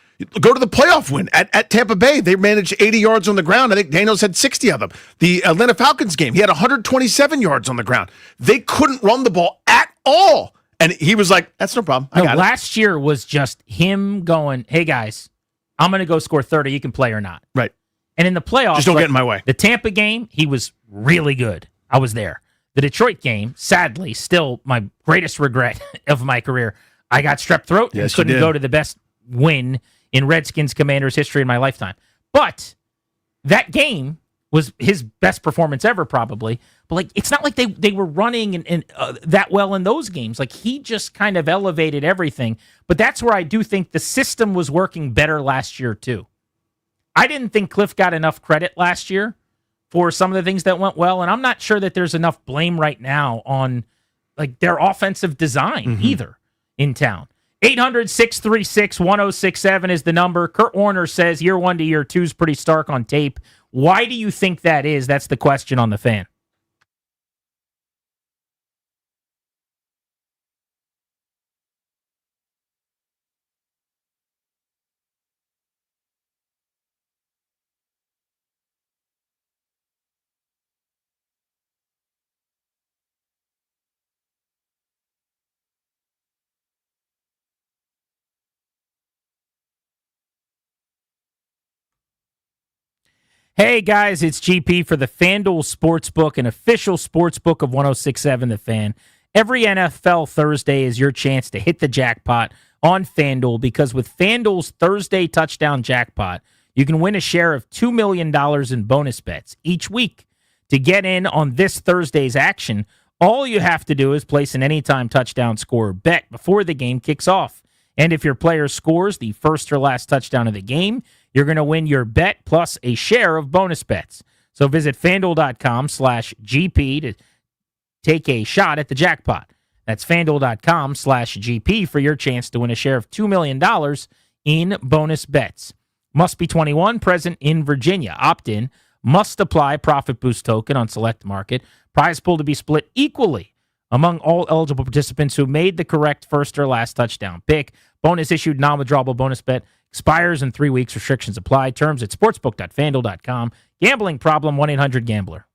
Go to the playoff win at Tampa Bay. They managed 80 yards on the ground. I think Daniels had 60 of them. The Atlanta Falcons game, he had 127 yards on the ground. They couldn't run the ball at all. And he was like, that's no problem. Last year was just him going, hey, guys, I'm going to go score 30. You can play or not. Right. And in the playoffs, just don't get in my way. The Tampa game, he was really good. I was there. The Detroit game, sadly, still my greatest regret of my career. I got strep throat and couldn't go to the best win in Redskins Commanders history in my lifetime. But that game was his best performance ever, probably. But like, it's not like they were running and that well in those games. Like, he just kind of elevated everything. But that's where I do think the system was working better last year too. I didn't think Cliff got enough credit last year for some of the things that went well, and I'm not sure that there's enough blame right now on like their offensive design either in town. 800-636-1067 is the number. Kurt Warner says year 1 to year 2 is pretty stark on tape. Why do you think that is? That's the question on the Fan. Hey guys, it's GP for the FanDuel Sportsbook, an official sportsbook of 1067 The Fan. Every NFL Thursday is your chance to hit the jackpot on FanDuel because with FanDuel's Thursday touchdown jackpot, you can win a share of $2 million in bonus bets each week. To get in on this Thursday's action, all you have to do is place an anytime touchdown score bet before the game kicks off. And if your player scores the first or last touchdown of the game, you're going to win your bet plus a share of bonus bets. So visit FanDuel.com/GP to take a shot at the jackpot. That's FanDuel.com/GP for your chance to win a share of $2 million in bonus bets. Must be 21, present in Virginia. Opt-in. Must apply profit boost token on select market. Prize pool to be split equally among all eligible participants who made the correct first or last touchdown pick. Bonus issued non-withdrawable bonus bet expires in 3 weeks. Restrictions apply. Terms at sportsbook.fanduel.com. Gambling problem, 1-800-GAMBLER.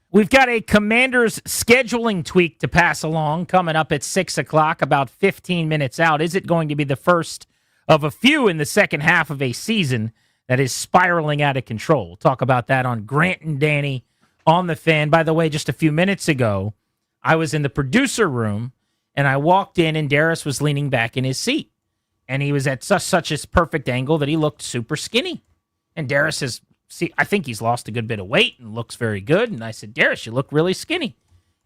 We've got a Commanders scheduling tweak to pass along coming up at 6 o'clock, about 15 minutes out. Is it going to be the first of a few in the second half of a season that is spiraling out of control? We'll talk about that on Grant and Danny on the Fan. By the way, just a few minutes ago, I was in the producer room, and I walked in, and Darius was leaning back in his seat. And he was at such a perfect angle that he looked super skinny. And Darius is... See, I think he's lost a good bit of weight and looks very good. And I said, Darius, you look really skinny.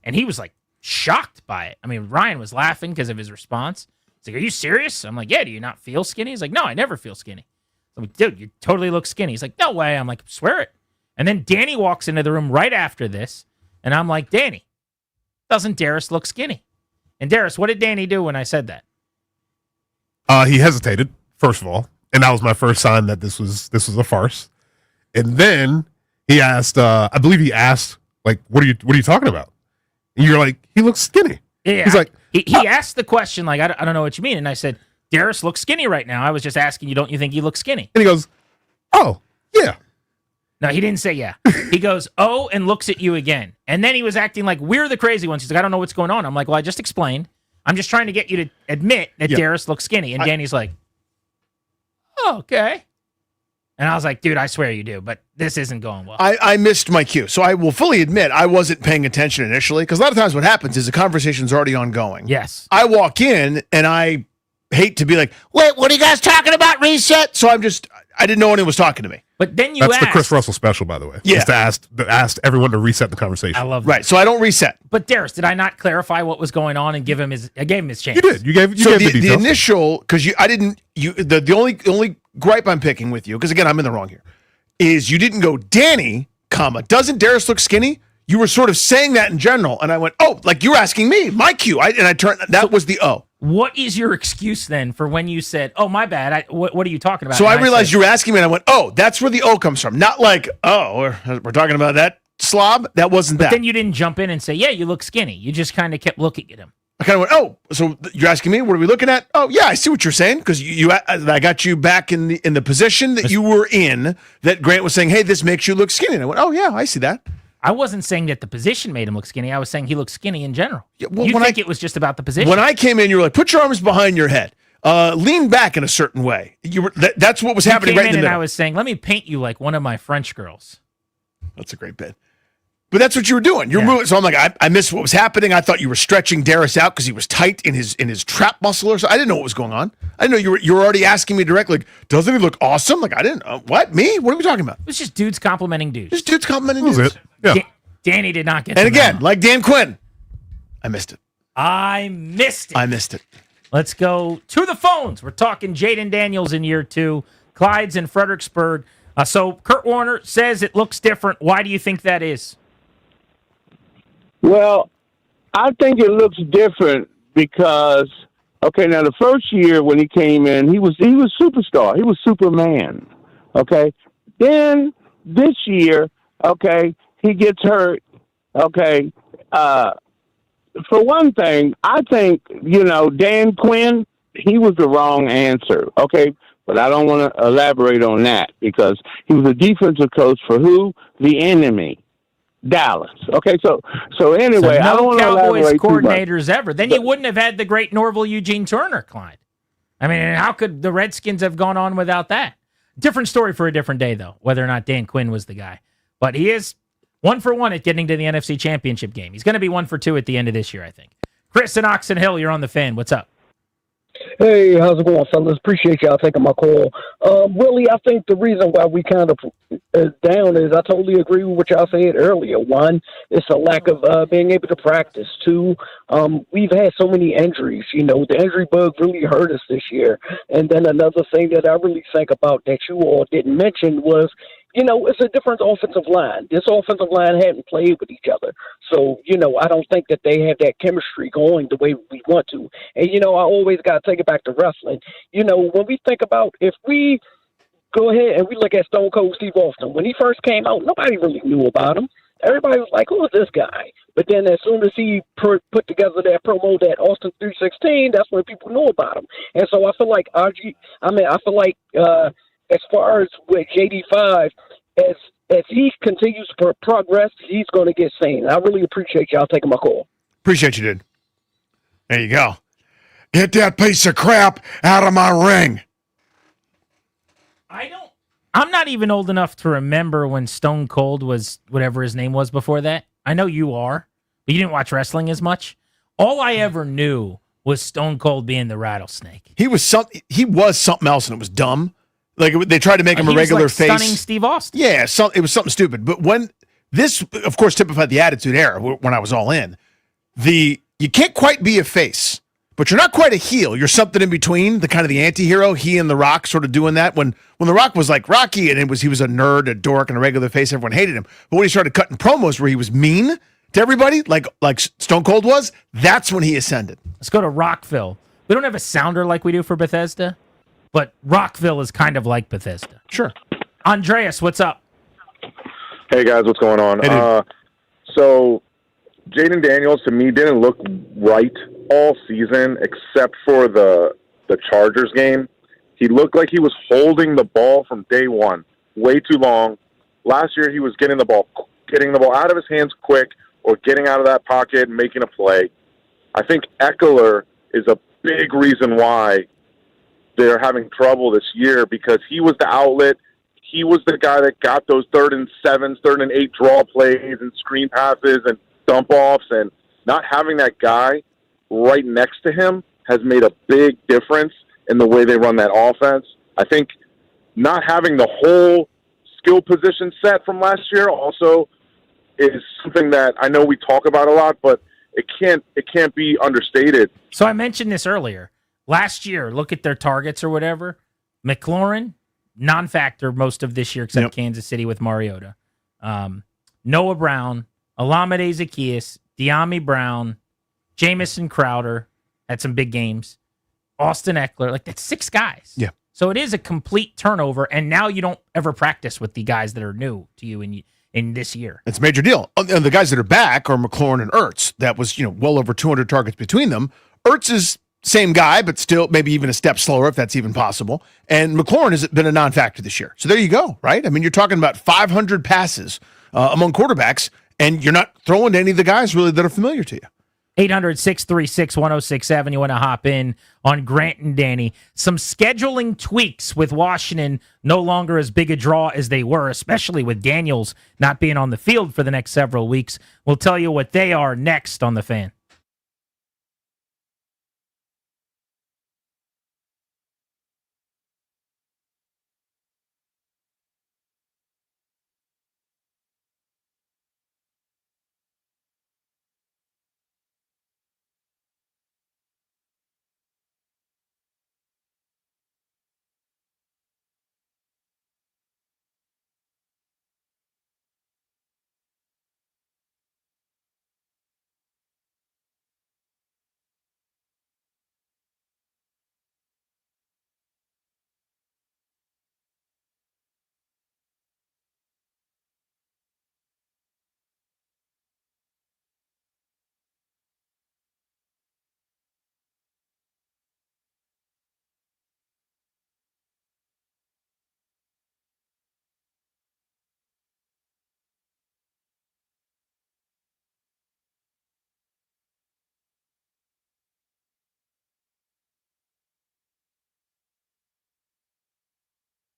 And he was like shocked by it. I mean, Ryan was laughing because of his response. He's like, are you serious? I'm like, yeah, do you not feel skinny? He's like, no, I never feel skinny. I'm like, dude, you totally look skinny. He's like, no way. I'm like, swear it. And then Danny walks into the room right after this. And I'm like, Danny, doesn't Darius look skinny? And Darius, what did Danny do when I said that? He hesitated, first of all. And that was my first sign that this was a farce. And then he asked, I believe he asked, like, what are you talking about? And you're like, he looks skinny. Yeah. He's like, he asked the question, like, I don't know what you mean. And I said, Darius looks skinny right now. I was just asking you, don't you think he looks skinny? And he goes, oh, yeah. No, he didn't say yeah. He goes, oh, and looks at you again. And then he was acting like we're the crazy ones. He's like, I don't know what's going on. I'm like, well, I just explained. I'm just trying to get you to admit that Darius looks skinny. And Danny's like, oh, okay. And I was like, dude, I swear you do, but this isn't going well. I missed my cue. So I will fully admit I wasn't paying attention initially because a lot of times what happens is the conversation's already ongoing. Yes. I walk in and I hate to be like, wait, what are you guys talking about? Reset. So I didn't know anyone was talking to me. But then That's the Chris Russell special, by the way. Yeah. Just to ask everyone to reset the conversation. I love that. Right. So I don't reset. But Darius, did I not clarify what was going on and give him his chance? You did. You gave So the details. the initial, because the only gripe I'm picking with you, because again, I'm in the wrong here, is you didn't go, Danny, doesn't Darius look skinny? You were sort of saying that in general. And I went, oh, like you were asking me, my cue. That was the O. What is your excuse then for when you said, oh, my bad, what are you talking about? So And I realized said, you were asking me, and I went, oh, that's where the O comes from. Not like, oh, we're talking about that slob. That wasn't But that. then you didn't jump in and say, yeah, you look skinny. You just kind of kept looking at him. I kind of went, oh, so you're asking me, what are we looking at? Oh, yeah, I see what you're saying, because I got you back in the position that you were in, that Grant was saying, hey, this makes you look skinny. And I went, oh, yeah, I see that. I wasn't saying that the position made him look skinny. I was saying he looked skinny in general. Yeah, well, you think it was just about the position? When I came in, you were like, put your arms behind your head. Lean back in a certain way. That's what was happening right in the middle. And I was saying, let me paint you like one of my French girls. That's a great bit. But that's what you were doing. You're moving. So I'm like, I missed what was happening. I thought you were stretching Darius out because he was tight in his trap muscle or so. I didn't know what was going on. I didn't know you were already asking me directly, like, doesn't he look awesome? Like, I didn't know. What? Me? What are we talking about? It was just dudes complimenting dudes. Just dudes complimenting That was dudes. it. Yeah. Danny did not get And the again, memo. like Dan Quinn, I missed it. I missed it. I missed it. Let's go to the phones. We're talking Jaden Daniels in year 2, Clyde's in Fredericksburg. So Kurt Warner says it looks different. Why do you think that is? Well, I think it looks different because, okay, now the first year when he came in, he was superstar. He was Superman. Okay. Then this year, okay, he gets hurt. Okay. For one thing, I think, Dan Quinn, he was the wrong answer. Okay. But I don't want to elaborate on that because he was a defensive coach for who? The enemy. Dallas. Okay, so anyway, I don't want to Cowboys elaborate coordinators ever. Then you wouldn't have had the great Norville Eugene Turner, Clyde. I mean, how could the Redskins have gone on without that? Different story for a different day, though, whether or not Dan Quinn was the guy. But he is 1 for 1 at getting to the NFC Championship game. He's going to be 1 for 2 at the end of this year, I think. Chris in Oxon Hill, you're on the Fan. What's up? Hey, how's it going, fellas? Appreciate y'all taking my call. Really, I think the reason why we kind of down is I totally agree with what y'all said earlier. One, it's a lack of being able to practice. Two, we've had so many injuries. The injury bug really hurt us this year. And then another thing that I really think about that you all didn't mention was, it's a different offensive line. This offensive line hadn't played with each other. So, I don't think that they have that chemistry going the way we want to. And, I always got to take it back to wrestling. When we think about if we go ahead and we look at Stone Cold Steve Austin, when he first came out, nobody really knew about him. Everybody was like, who is this guy? But then as soon as he put together that promo, that Austin 316, that's when people knew about him. And so I feel like as far as with JD5, if he continues to progress, he's going to get seen. I really appreciate y'all taking my call. Appreciate you, dude. There you go. Get that piece of crap out of my ring. I'm not even old enough to remember when Stone Cold was whatever his name was before that. I know you are, but you didn't watch wrestling as much. All I ever knew was Stone Cold being the rattlesnake. He was something else, and it was dumb. Like they tried to make him a regular face. Stunning Steve Austin. Yeah, it was something stupid. But when this, of course, typified the Attitude Era when I was all in. You can't quite be a face, but you're not quite a heel. You're something in between, the kind of the anti-hero. He and The Rock sort of doing that. When The Rock was like Rocky, and he was a nerd, a dork, and a regular face, everyone hated him. But when he started cutting promos where he was mean to everybody, like Stone Cold was, that's when he ascended. Let's go to Rockville. We don't have a sounder like we do for Bethesda, but Rockville is kind of like Bethesda. Sure. Andreas, what's up? Hey, guys, what's going on? Hey, so Jaden Daniels, to me, didn't look right all season except for the Chargers game. He looked like he was holding the ball from day one way too long. Last year, he was getting the ball out of his hands quick or getting out of that pocket and making a play. I think Eckler is a big reason why they're having trouble this year because he was the outlet. He was the guy that got those 3rd and 7s, 3rd and 8 draw plays and screen passes and dump offs, and not having that guy right next to him has made a big difference in the way they run that offense. I think not having the whole skill position set from last year also is something that I know we talk about a lot, but it can't be understated. So I mentioned this earlier. Last year, look at their targets or whatever. McLaurin, non-factor most of this year except Kansas City with Mariota. Noah Brown, Olamide Zaccheaus, De'Ami Brown, Jamison Crowder had some big games. Austin Eckler, like that's 6 guys. Yeah. So it is a complete turnover, and now you don't ever practice with the guys that are new to you in this year. It's a major deal. And the guys that are back are McLaurin and Ertz. That was, well over 200 targets between them. Ertz is same guy, but still maybe even a step slower, if that's even possible. And McLaurin has been a non-factor this year. So there you go, right? I mean, you're talking about 500 passes among quarterbacks, and you're not throwing to any of the guys really that are familiar to you. 800-636-1067. You want to hop in on Grant and Danny. Some scheduling tweaks with Washington no longer as big a draw as they were, especially with Daniels not being on the field for the next several weeks. We'll tell you what they are next on The Fan.